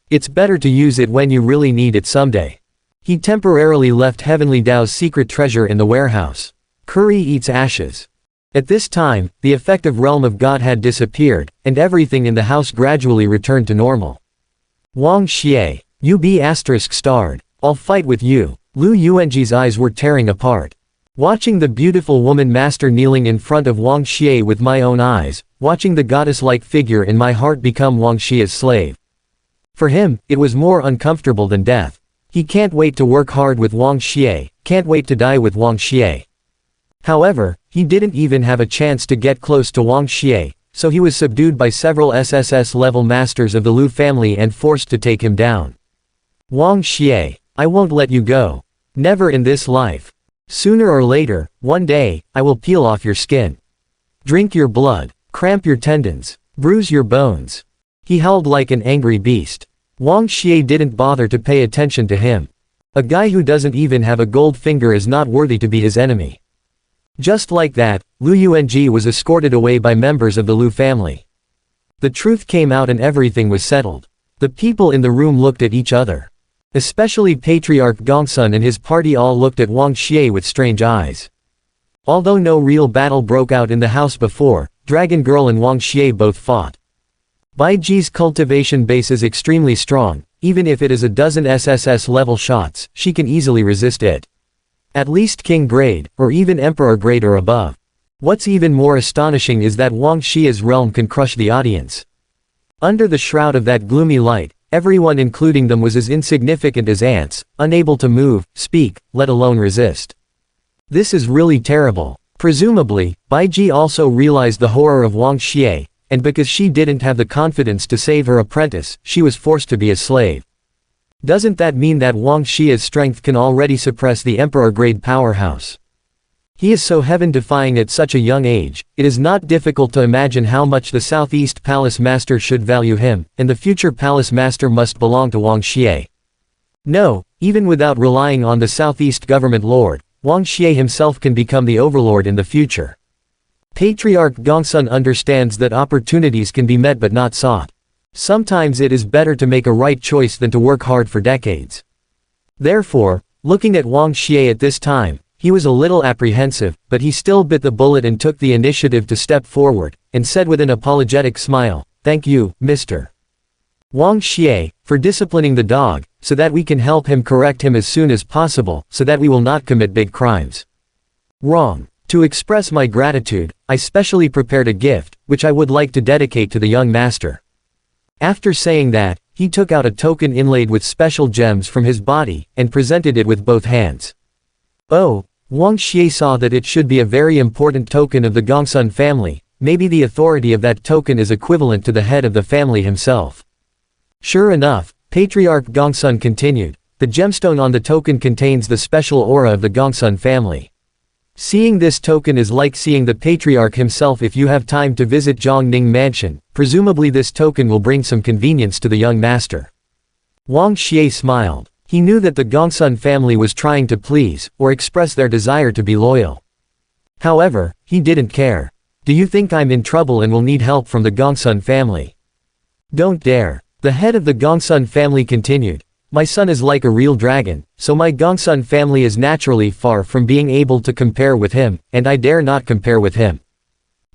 It's better to use it when you really need it someday. He temporarily left Heavenly Tao's secret treasure in the warehouse. Curry eats ashes. At this time, the effective realm of God had disappeared, and everything in the house gradually returned to normal. Wang Xie, you be ****, I'll fight with you. Lu Yuanji's eyes were tearing apart. Watching the beautiful woman master kneeling in front of Wang Xie with my own eyes, watching the goddess-like figure in my heart become Wang Xie's slave. For him, it was more uncomfortable than death. He can't wait to work hard with Wang Xie, can't wait to die with Wang Xie. However, he didn't even have a chance to get close to Wang Xie, so he was subdued by several SSS-level masters of the Lu family and forced to take him down. Wang Xie, I won't let you go. Never in this life. Sooner or later, one day, I will peel off your skin. Drink your blood, cramp your tendons, bruise your bones. He howled like an angry beast. Wang Xie didn't bother to pay attention to him. A guy who doesn't even have a gold finger is not worthy to be his enemy. Just like that, Lu Yuanji was escorted away by members of the Lu family. The truth came out and everything was settled. The people in the room looked at each other. Especially Patriarch Gongsun and his party all looked at Wang Xie with strange eyes. Although no real battle broke out in the house before, Dragon Girl and Wang Xie both fought. Bai Ji's cultivation base is extremely strong. Even if it is a dozen SSS level shots, she can easily resist it. At least King grade, or even Emperor grade or above. What's even more astonishing is that Wang Xie's realm can crush the audience. Under the shroud of that gloomy light, everyone including them was as insignificant as ants, unable to move, speak, let alone resist. This is really terrible. Presumably, Bai Ji also realized the horror of Wang Xie, and because she didn't have the confidence to save her apprentice, she was forced to be a slave. Doesn't that mean that Wang Xie's strength can already suppress the Emperor-grade powerhouse? He is so heaven-defying at such a young age, it is not difficult to imagine how much the Southeast Palace Master should value him, and the future Palace Master must belong to Wang Xie. No, even without relying on the Southeast Government Lord, Wang Xie himself can become the overlord in the future. Patriarch Gongsun understands that opportunities can be met but not sought. Sometimes it is better to make a right choice than to work hard for decades. Therefore, looking at Wang Xie at this time, he was a little apprehensive, but he still bit the bullet and took the initiative to step forward, and said with an apologetic smile, "Thank you, Mr. Wang Xie, for disciplining the dog, so that we can help him correct him as soon as possible, so that we will not commit big crimes." Wrong. To express my gratitude, I specially prepared a gift, which I would like to dedicate to the young master. After saying that, he took out a token inlaid with special gems from his body, and presented it with both hands. Oh, Wang Xie saw that it should be a very important token of the Gongsun family, maybe the authority of that token is equivalent to the head of the family himself. Sure enough, Patriarch Gongsun continued, the gemstone on the token contains the special aura of the Gongsun family. Seeing this token is like seeing the Patriarch himself. If you have time to visit Zhongning Mansion, presumably this token will bring some convenience to the young master. Wang Xie smiled. He knew that the Gongsun family was trying to please, or express their desire to be loyal. However, he didn't care. Do you think I'm in trouble and will need help from the Gongsun family? Don't dare. The head of the Gongsun family continued. My son is like a real dragon, so my Gongsun family is naturally far from being able to compare with him, and I dare not compare with him.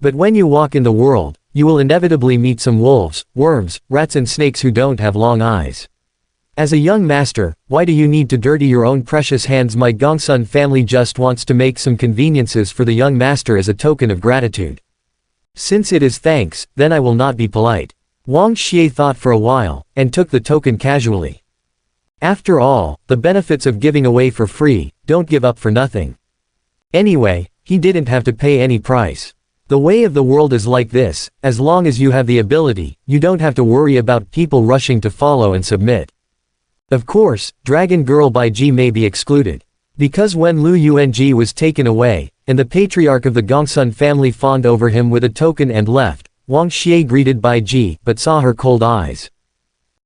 But when you walk in the world, you will inevitably meet some wolves, worms, rats and snakes who don't have long eyes. As a young master, why do you need to dirty your own precious hands? My Gongsun family just wants to make some conveniences for the young master as a token of gratitude. Since it is thanks, then I will not be polite. Wang Xie thought for a while, and took the token casually. After all, the benefits of giving away for free, don't give up for nothing. Anyway, he didn't have to pay any price. The way of the world is like this, as long as you have the ability, you don't have to worry about people rushing to follow and submit. Of course, Dragon Girl Bai Ji may be excluded. Because when Lu Yuanji was taken away, and the patriarch of the Gongsun family fawned over him with a token and left, Wang Xie greeted Bai Ji, but saw her cold eyes.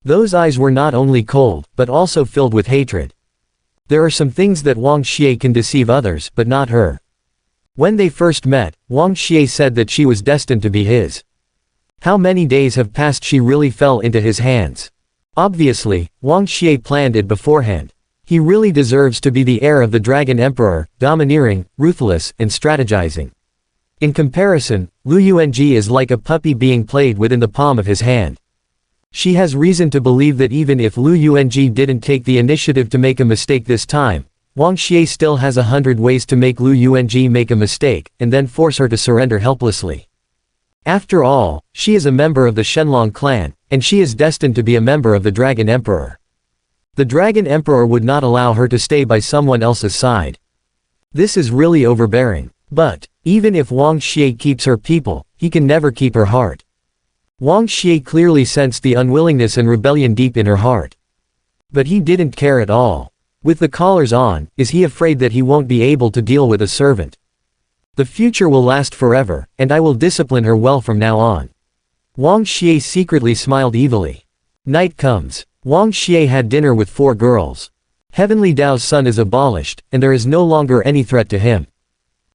Those eyes were not only cold, but also filled with hatred. There are some things that Wang Xie can deceive others, but not her. When they first met, Wang Xie said that she was destined to be his. How many days have passed she really fell into his hands. Obviously, Wang Xie planned it beforehand. He really deserves to be the heir of the Dragon Emperor, domineering, ruthless, and strategizing. In comparison, Lu Yuanji is like a puppy being played with in the palm of his hand. She has reason to believe that even if Lu Yuanji didn't take the initiative to make a mistake this time, Wang Xie still has 100 ways to make Lu Yuanji make a mistake, and then force her to surrender helplessly. After all, she is a member of the Shenlong clan, and she is destined to be a member of the Dragon Emperor. The Dragon Emperor would not allow her to stay by someone else's side. This is really overbearing. But, even if Wang Xie keeps her people, he can never keep her heart. Wang Xie clearly sensed the unwillingness and rebellion deep in her heart. But he didn't care at all. With the collars on, is he afraid that he won't be able to deal with a servant? The future will last forever, and I will discipline her well from now on. Wang Xie secretly smiled evilly. Night comes. Wang Xie had dinner with 4 girls. Heavenly Dao's son is abolished, and there is no longer any threat to him.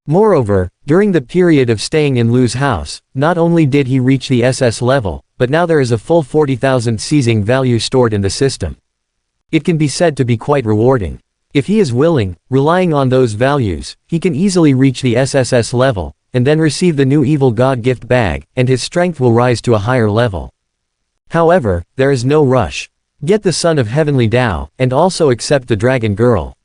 Moreover, during the period of staying in Lu's house, not only did he reach the SS level, but now there is a full 40,000 seizing value stored in the system. It can be said to be quite rewarding. If he is willing, relying on those values, he can easily reach the SSS level, and then receive the new evil god gift bag, and his strength will rise to a higher level. However, there is no rush. Get the son of Heavenly Dao, and also accept the Dragon Girl.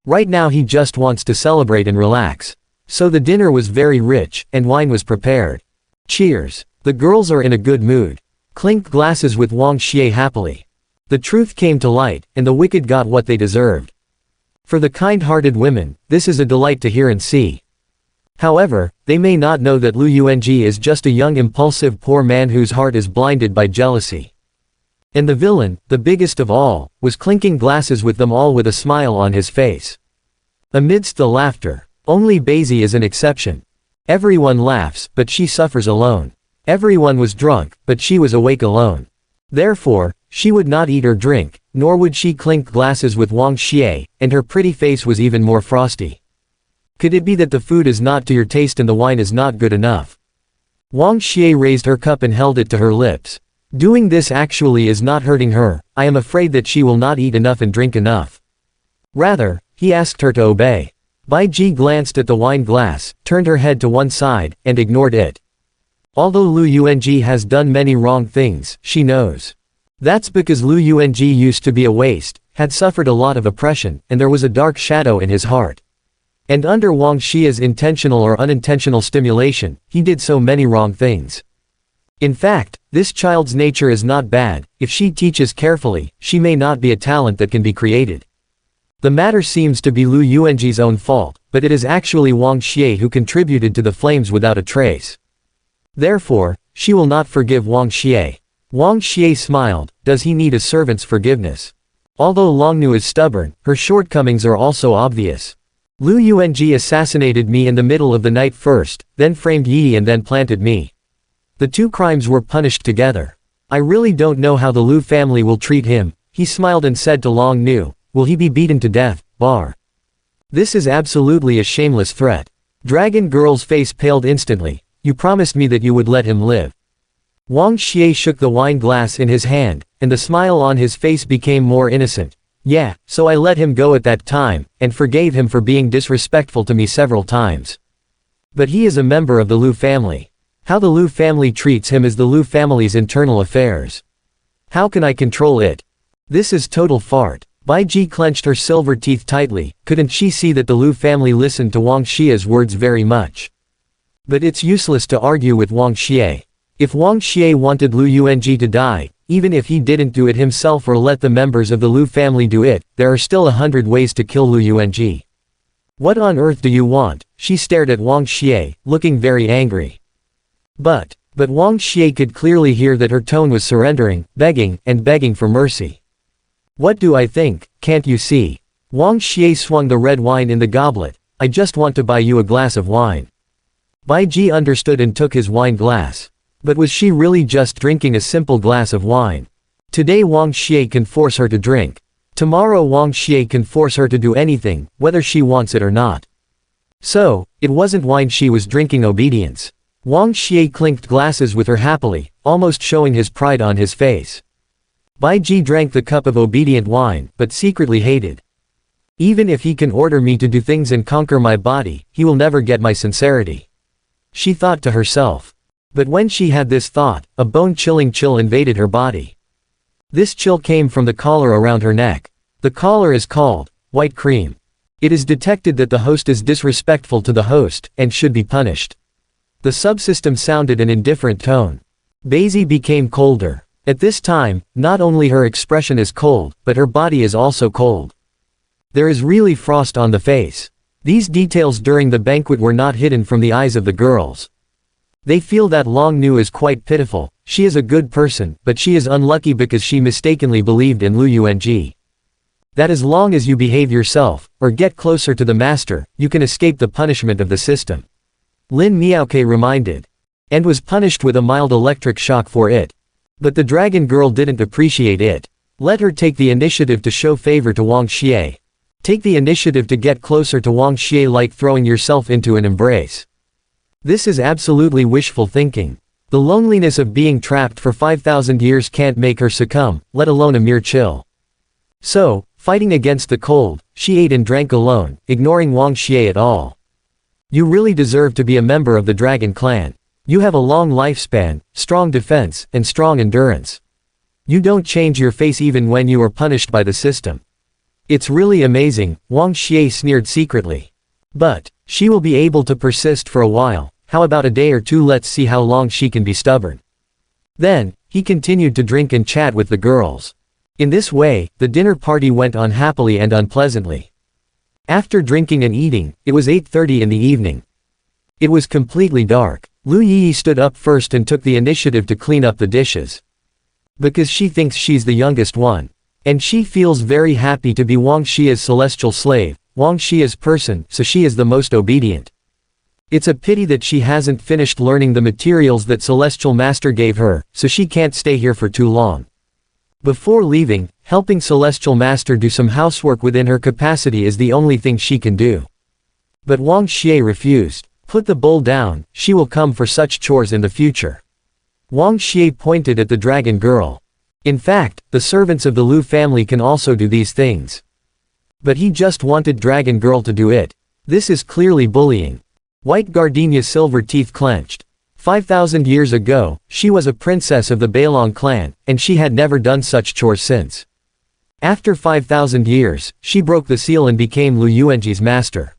Right now he just wants to celebrate and relax. So the dinner was very rich, and wine was prepared. Cheers. The girls are in a good mood. Clinked glasses with Wang Xie happily. The truth came to light, and the wicked got what they deserved. For the kind-hearted women, this is a delight to hear and see. However, they may not know that Lu Yuanji is just a young impulsive poor man whose heart is blinded by jealousy. And the villain, the biggest of all, was clinking glasses with them all with a smile on his face. Amidst the laughter, only Basie is an exception. Everyone laughs, but she suffers alone. Everyone was drunk, but she was awake alone. Therefore, she would not eat or drink, nor would she clink glasses with Wang Xie, and her pretty face was even more frosty. Could it be that the food is not to your taste and the wine is not good enough? Wang Xie raised her cup and held it to her lips. Doing this actually is not hurting her. I am afraid that she will not eat enough and drink enough. Rather, he asked her to obey. Bai Ji glanced at the wine glass, turned her head to one side, and ignored it. Although Lu Yuanji has done many wrong things, she knows. That's because Lu Yuanji used to be a waste, had suffered a lot of oppression, and there was a dark shadow in his heart. And under Wang Xie's intentional or unintentional stimulation, he did so many wrong things. In fact, This child's nature is not bad. If she teaches carefully, she may not be a talent that can be created. The matter seems to be Lu Yuanji's own fault, but it is actually Wang Xie who contributed to the flames without a trace. Therefore, she will not forgive Wang Xie. Wang Xie smiled. Does he need a servant's forgiveness? Although Longnu is stubborn, her shortcomings are also obvious. Lu Yuanji assassinated me in the middle of the night first, then framed Yi and then planted me. The two crimes were punished together. I really don't know how the Lu family will treat him. He smiled and said to Longnu, will he be beaten to death, bar? This is absolutely a shameless threat. Dragon Girl's face paled instantly. You promised me that you would let him live. Wang Xie shook the wine glass in his hand, and the smile on his face became more innocent. Yeah, so I let him go at that time, and forgave him for being disrespectful to me several times. But he is a member of the Lu family. How the Lu family treats him is the Lu family's internal affairs. How can I control it? This is total fart. Bai Ji clenched her silver teeth tightly. Couldn't she see that the Lu family listened to Wang Xie's words very much? But it's useless to argue with Wang Xie. If Wang Xie wanted Lu Yuanji to die, even if he didn't do it himself or let the members of the Lu family do it, there are still 100 ways to kill Lu Yuanji. What on earth do you want? She stared at Wang Xie, looking very angry. But Wang Xie could clearly hear that her tone was surrendering, begging for mercy. What do I think, can't you see? Wang Xie swung the red wine in the goblet. I just want to buy you a glass of wine. Bai Ji understood and took his wine glass. But was she really just drinking a simple glass of wine? Today Wang Xie can force her to drink. Tomorrow Wang Xie can force her to do anything, whether she wants it or not. So, it wasn't wine she was drinking, obedience. Wang Xie clinked glasses with her happily, almost showing his pride on his face. Bai Ji drank the cup of obedient wine, but secretly hated. Even if he can order me to do things and conquer my body, he will never get my sincerity. She thought to herself. But when she had this thought, a bone-chilling chill invaded her body. This chill came from the collar around her neck. The collar is called white cream. It is detected that the host is disrespectful to the host, and should be punished. The subsystem sounded an indifferent tone. Basie became colder. At this time, not only her expression is cold, but her body is also cold. There is really frost on the face. These details during the banquet were not hidden from the eyes of the girls. They feel that Longnu is quite pitiful. She is a good person, but she is unlucky because she mistakenly believed in Lu Yuanji. That as long as you behave yourself, or get closer to the master, you can escape the punishment of the system. Lin Miaoke reminded. And was punished with a mild electric shock for it. But the dragon girl didn't appreciate it. Let her take the initiative to show favor to Wang Xie. Take the initiative to get closer to Wang Xie like throwing yourself into an embrace. This is absolutely wishful thinking. The loneliness of being trapped for 5,000 years can't make her succumb, let alone a mere chill. So, fighting against the cold, she ate and drank alone, ignoring Wang Xie at all. You really deserve to be a member of the dragon clan. You have a long lifespan, strong defense, and strong endurance. You don't change your face even when you are punished by the system. It's really amazing, Wang Xie sneered secretly. But she will be able to persist for a while. How about a day or two? Let's see how long she can be stubborn. Then, he continued to drink and chat with the girls. In this way, the dinner party went on happily and unpleasantly. After drinking and eating, it was 8:30 in the evening. It was completely dark. Lu Yi stood up first and took the initiative to clean up the dishes. Because she thinks she's the youngest one. And she feels very happy to be Wang Xie's celestial slave, Wang Xie's person, so she is the most obedient. It's a pity that she hasn't finished learning the materials that Celestial Master gave her, so she can't stay here for too long. Before leaving, helping Celestial Master do some housework within her capacity is the only thing she can do. But Wang Xie refused. Put the bowl down, she will come for such chores in the future. Wang Xie pointed at the dragon girl. In fact, the servants of the Lu family can also do these things. But he just wanted dragon girl to do it. This is clearly bullying. White Gardenia's silver teeth clenched. 5,000 years ago, she was a princess of the Bailong clan, and she had never done such chores since. After 5,000 years, she broke the seal and became Lu Yuanji's master.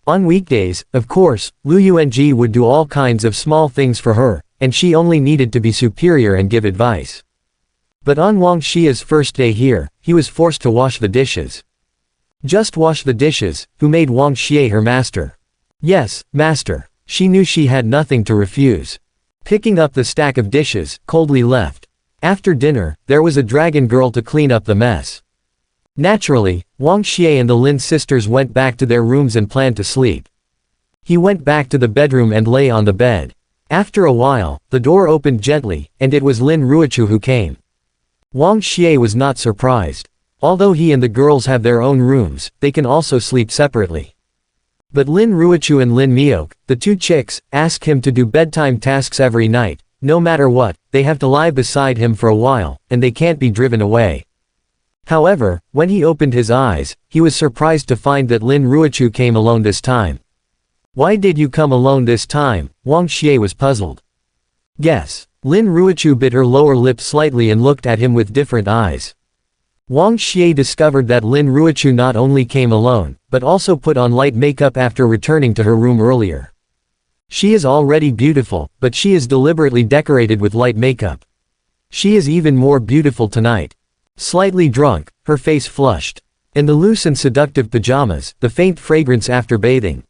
On weekdays, of course, Lu Yuanji would do all kinds of small things for her, and she only needed to be superior and give advice. But on Wang Xie's first day here, he was forced to wash the dishes. Just wash the dishes, who made Wang Xie her master. Yes, master. She knew she had nothing to refuse. Picking up the stack of dishes, coldly left. After dinner, there was a dragon girl to clean up the mess. Naturally, Wang Xie and the Lin sisters went back to their rooms and planned to sleep. He went back to the bedroom and lay on the bed. After a while, the door opened gently, and it was Lin Ruochu who came. Wang Xie was not surprised. Although he and the girls have their own rooms, they can also sleep separately. But Lin Ruochu and Lin Miok, the two chicks, ask him to do bedtime tasks every night. No matter what, they have to lie beside him for a while, and they can't be driven away. However, when he opened his eyes, he was surprised to find that Lin Ruochu came alone this time. Why did you come alone this time? Wang Xie was puzzled. Guess. Lin Ruochu bit her lower lip slightly and looked at him with different eyes. Wang Xie discovered that Lin Ruochu not only came alone, but also put on light makeup after returning to her room earlier. She is already beautiful, but she is deliberately decorated with light makeup. She is even more beautiful tonight. Slightly drunk, her face flushed. In the loose and seductive pajamas, the faint fragrance after bathing.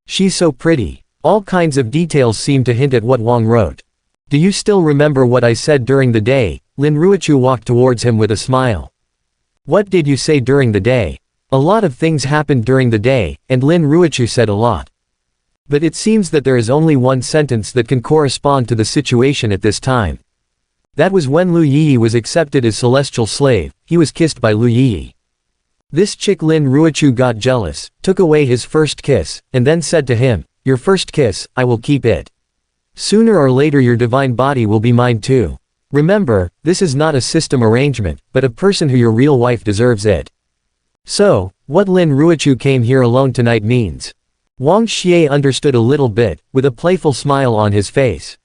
She's so pretty. All kinds of details seem to hint at what Wang wrote. Do you still remember what I said during the day? Lin Ruochu walked towards him with a smile. What did you say during the day? A lot of things happened during the day, and Lin Ruochu said a lot. But it seems that there is only one sentence that can correspond to the situation at this time. That was when Lu Yi was accepted as celestial slave. He was kissed by Lu Yi. This chick Lin Ruochu got jealous, took away his first kiss, and then said to him, "Your first kiss, I will keep it. Sooner or later your divine body will be mine too. Remember, this is not a system arrangement, but a person who your real wife deserves it." So, what Lin Ruochu came here alone tonight means. Wang Xie understood a little bit, with a playful smile on his face.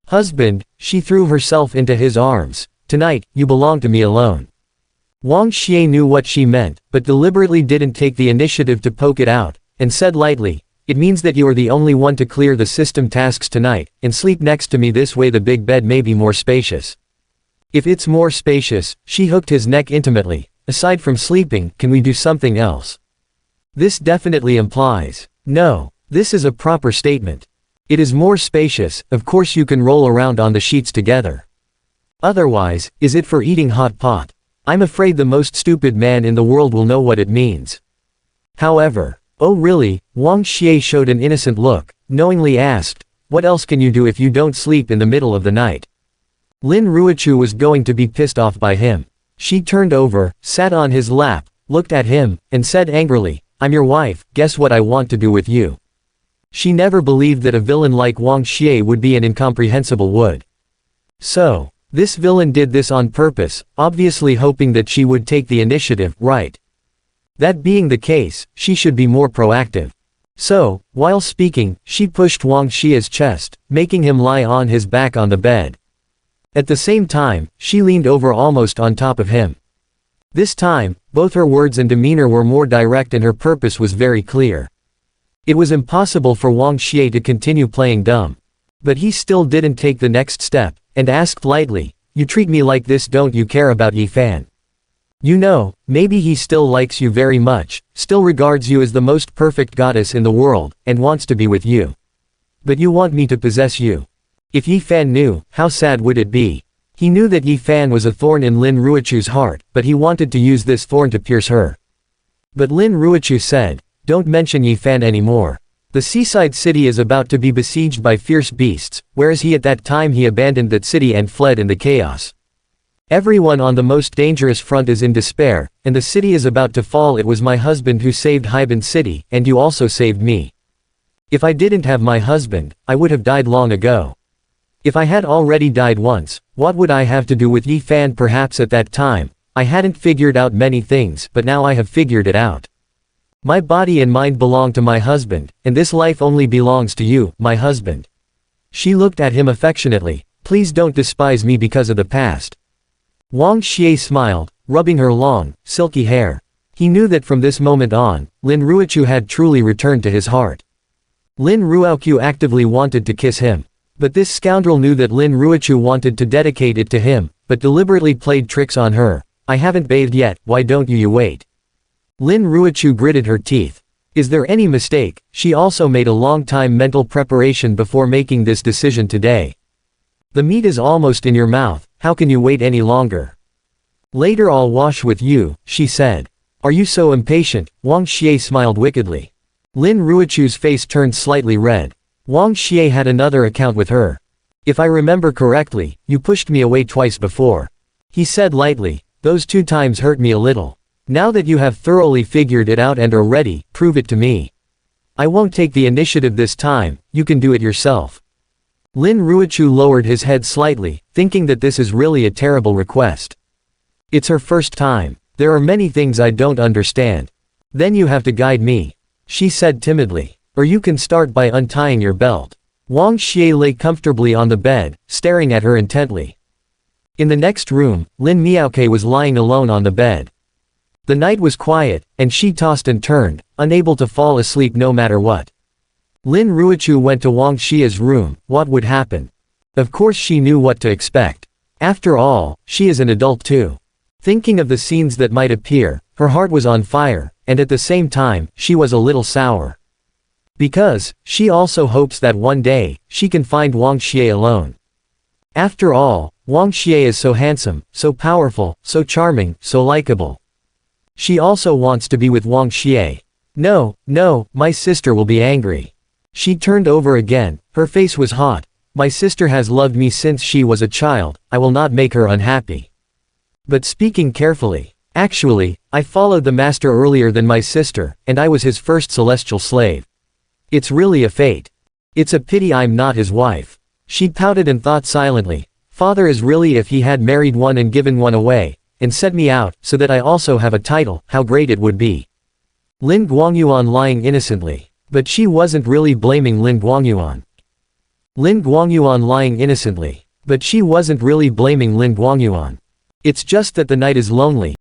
Husband, she threw herself into his arms. Tonight, you belong to me alone. Wang Xie knew what she meant, but deliberately didn't take the initiative to poke it out, and said lightly, "It means that you are the only one to clear the system tasks tonight, and sleep next to me. This way the big bed may be more spacious." If it's more spacious, she hooked his neck intimately. Aside from sleeping, can we do something else? This definitely implies, no, this is a proper statement. It is more spacious, of course you can roll around on the sheets together. Otherwise, is it for eating hot pot? I'm afraid the most stupid man in the world will know what it means. However, oh really? Wang Xie showed an innocent look, knowingly asked, what else can you do if you don't sleep in the middle of the night? Lin Ruochu was going to be pissed off by him. She turned over, sat on his lap, looked at him, and said angrily, "I'm your wife, guess what I want to do with you." She never believed that a villain like Wang Xie would be an incomprehensible would. So, this villain did this on purpose, obviously hoping that she would take the initiative, right? That being the case, she should be more proactive. So, while speaking, she pushed Wang Xie's chest, making him lie on his back on the bed. At the same time, she leaned over almost on top of him. This time, both her words and demeanor were more direct and her purpose was very clear. It was impossible for Wang Xie to continue playing dumb. But he still didn't take the next step, and asked lightly, "You treat me like this, don't you care about Yi Fan? You know, maybe he still likes you very much, still regards you as the most perfect goddess in the world, and wants to be with you. But you want me to possess you. If Yi Fan knew, how sad would it be?" He knew that Yi Fan was a thorn in Lin Ruochu's heart, but he wanted to use this thorn to pierce her. But Lin Ruochu said, "Don't mention Yi Fan anymore. The seaside city is about to be besieged by fierce beasts, whereas at that time he abandoned that city and fled in the chaos. Everyone on the most dangerous front is in despair, and the city is about to fall. It was my husband who saved Heaven City, and you also saved me. If I didn't have my husband, I would have died long ago. If I had already died once, what would I have to do with Yi Fan? Perhaps at that time, I hadn't figured out many things, but now I have figured it out. My body and mind belong to my husband, and this life only belongs to you, my husband." She looked at him affectionately, "Please don't despise me because of the past." Wang Xie smiled, rubbing her long, silky hair. He knew that from this moment on, Lin Ruochu had truly returned to his heart. Lin Ruochu actively wanted to kiss him. But this scoundrel knew that Lin Ruochu wanted to dedicate it to him, but deliberately played tricks on her. I haven't bathed yet, why don't you wait? Lin Ruochu gritted her teeth. Is there any mistake? She also made a long-time mental preparation before making this decision today. The meat is almost in your mouth, how can you wait any longer? Later I'll wash with you, she said. Are you so impatient? Wang Xie smiled wickedly. Lin Ruochu's face turned slightly red. Wang Xie had another account with her. If I remember correctly, you pushed me away twice before. He said lightly, those 2 times hurt me a little. Now that you have thoroughly figured it out and are ready, prove it to me. I won't take the initiative this time, you can do it yourself. Lin Ruochu lowered his head slightly, thinking that this is really a terrible request. It's her first time. There are many things I don't understand. Then you have to guide me, she said timidly. Or you can start by untying your belt. Wang Xie lay comfortably on the bed, staring at her intently. In the next room, Lin Miaoke was lying alone on the bed. The night was quiet, and she tossed and turned, unable to fall asleep no matter what. Lin Ruochu went to Wang Xie's room. What would happen? Of course she knew what to expect. After all, she is an adult too. Thinking of the scenes that might appear, her heart was on fire, and at the same time, she was a little sour. Because, she also hopes that one day, she can find Wang Xie alone. After all, Wang Xie is so handsome, so powerful, so charming, so likable. She also wants to be with Wang Xie. No, no, my sister will be angry. She turned over again, her face was hot. My sister has loved me since she was a child, I will not make her unhappy. But speaking carefully, actually, I followed the master earlier than my sister, and I was his first celestial slave. It's really a fate. It's a pity I'm not his wife. She pouted and thought silently. Father is really if he had married one and given one away, and set me out, so that I also have a title, how great it would be. Lin Guangyuan lying innocently. But she wasn't really blaming Lin Guangyuan. Lin Guangyuan lying innocently. But she wasn't really blaming Lin Guangyuan. It's just that the night is lonely,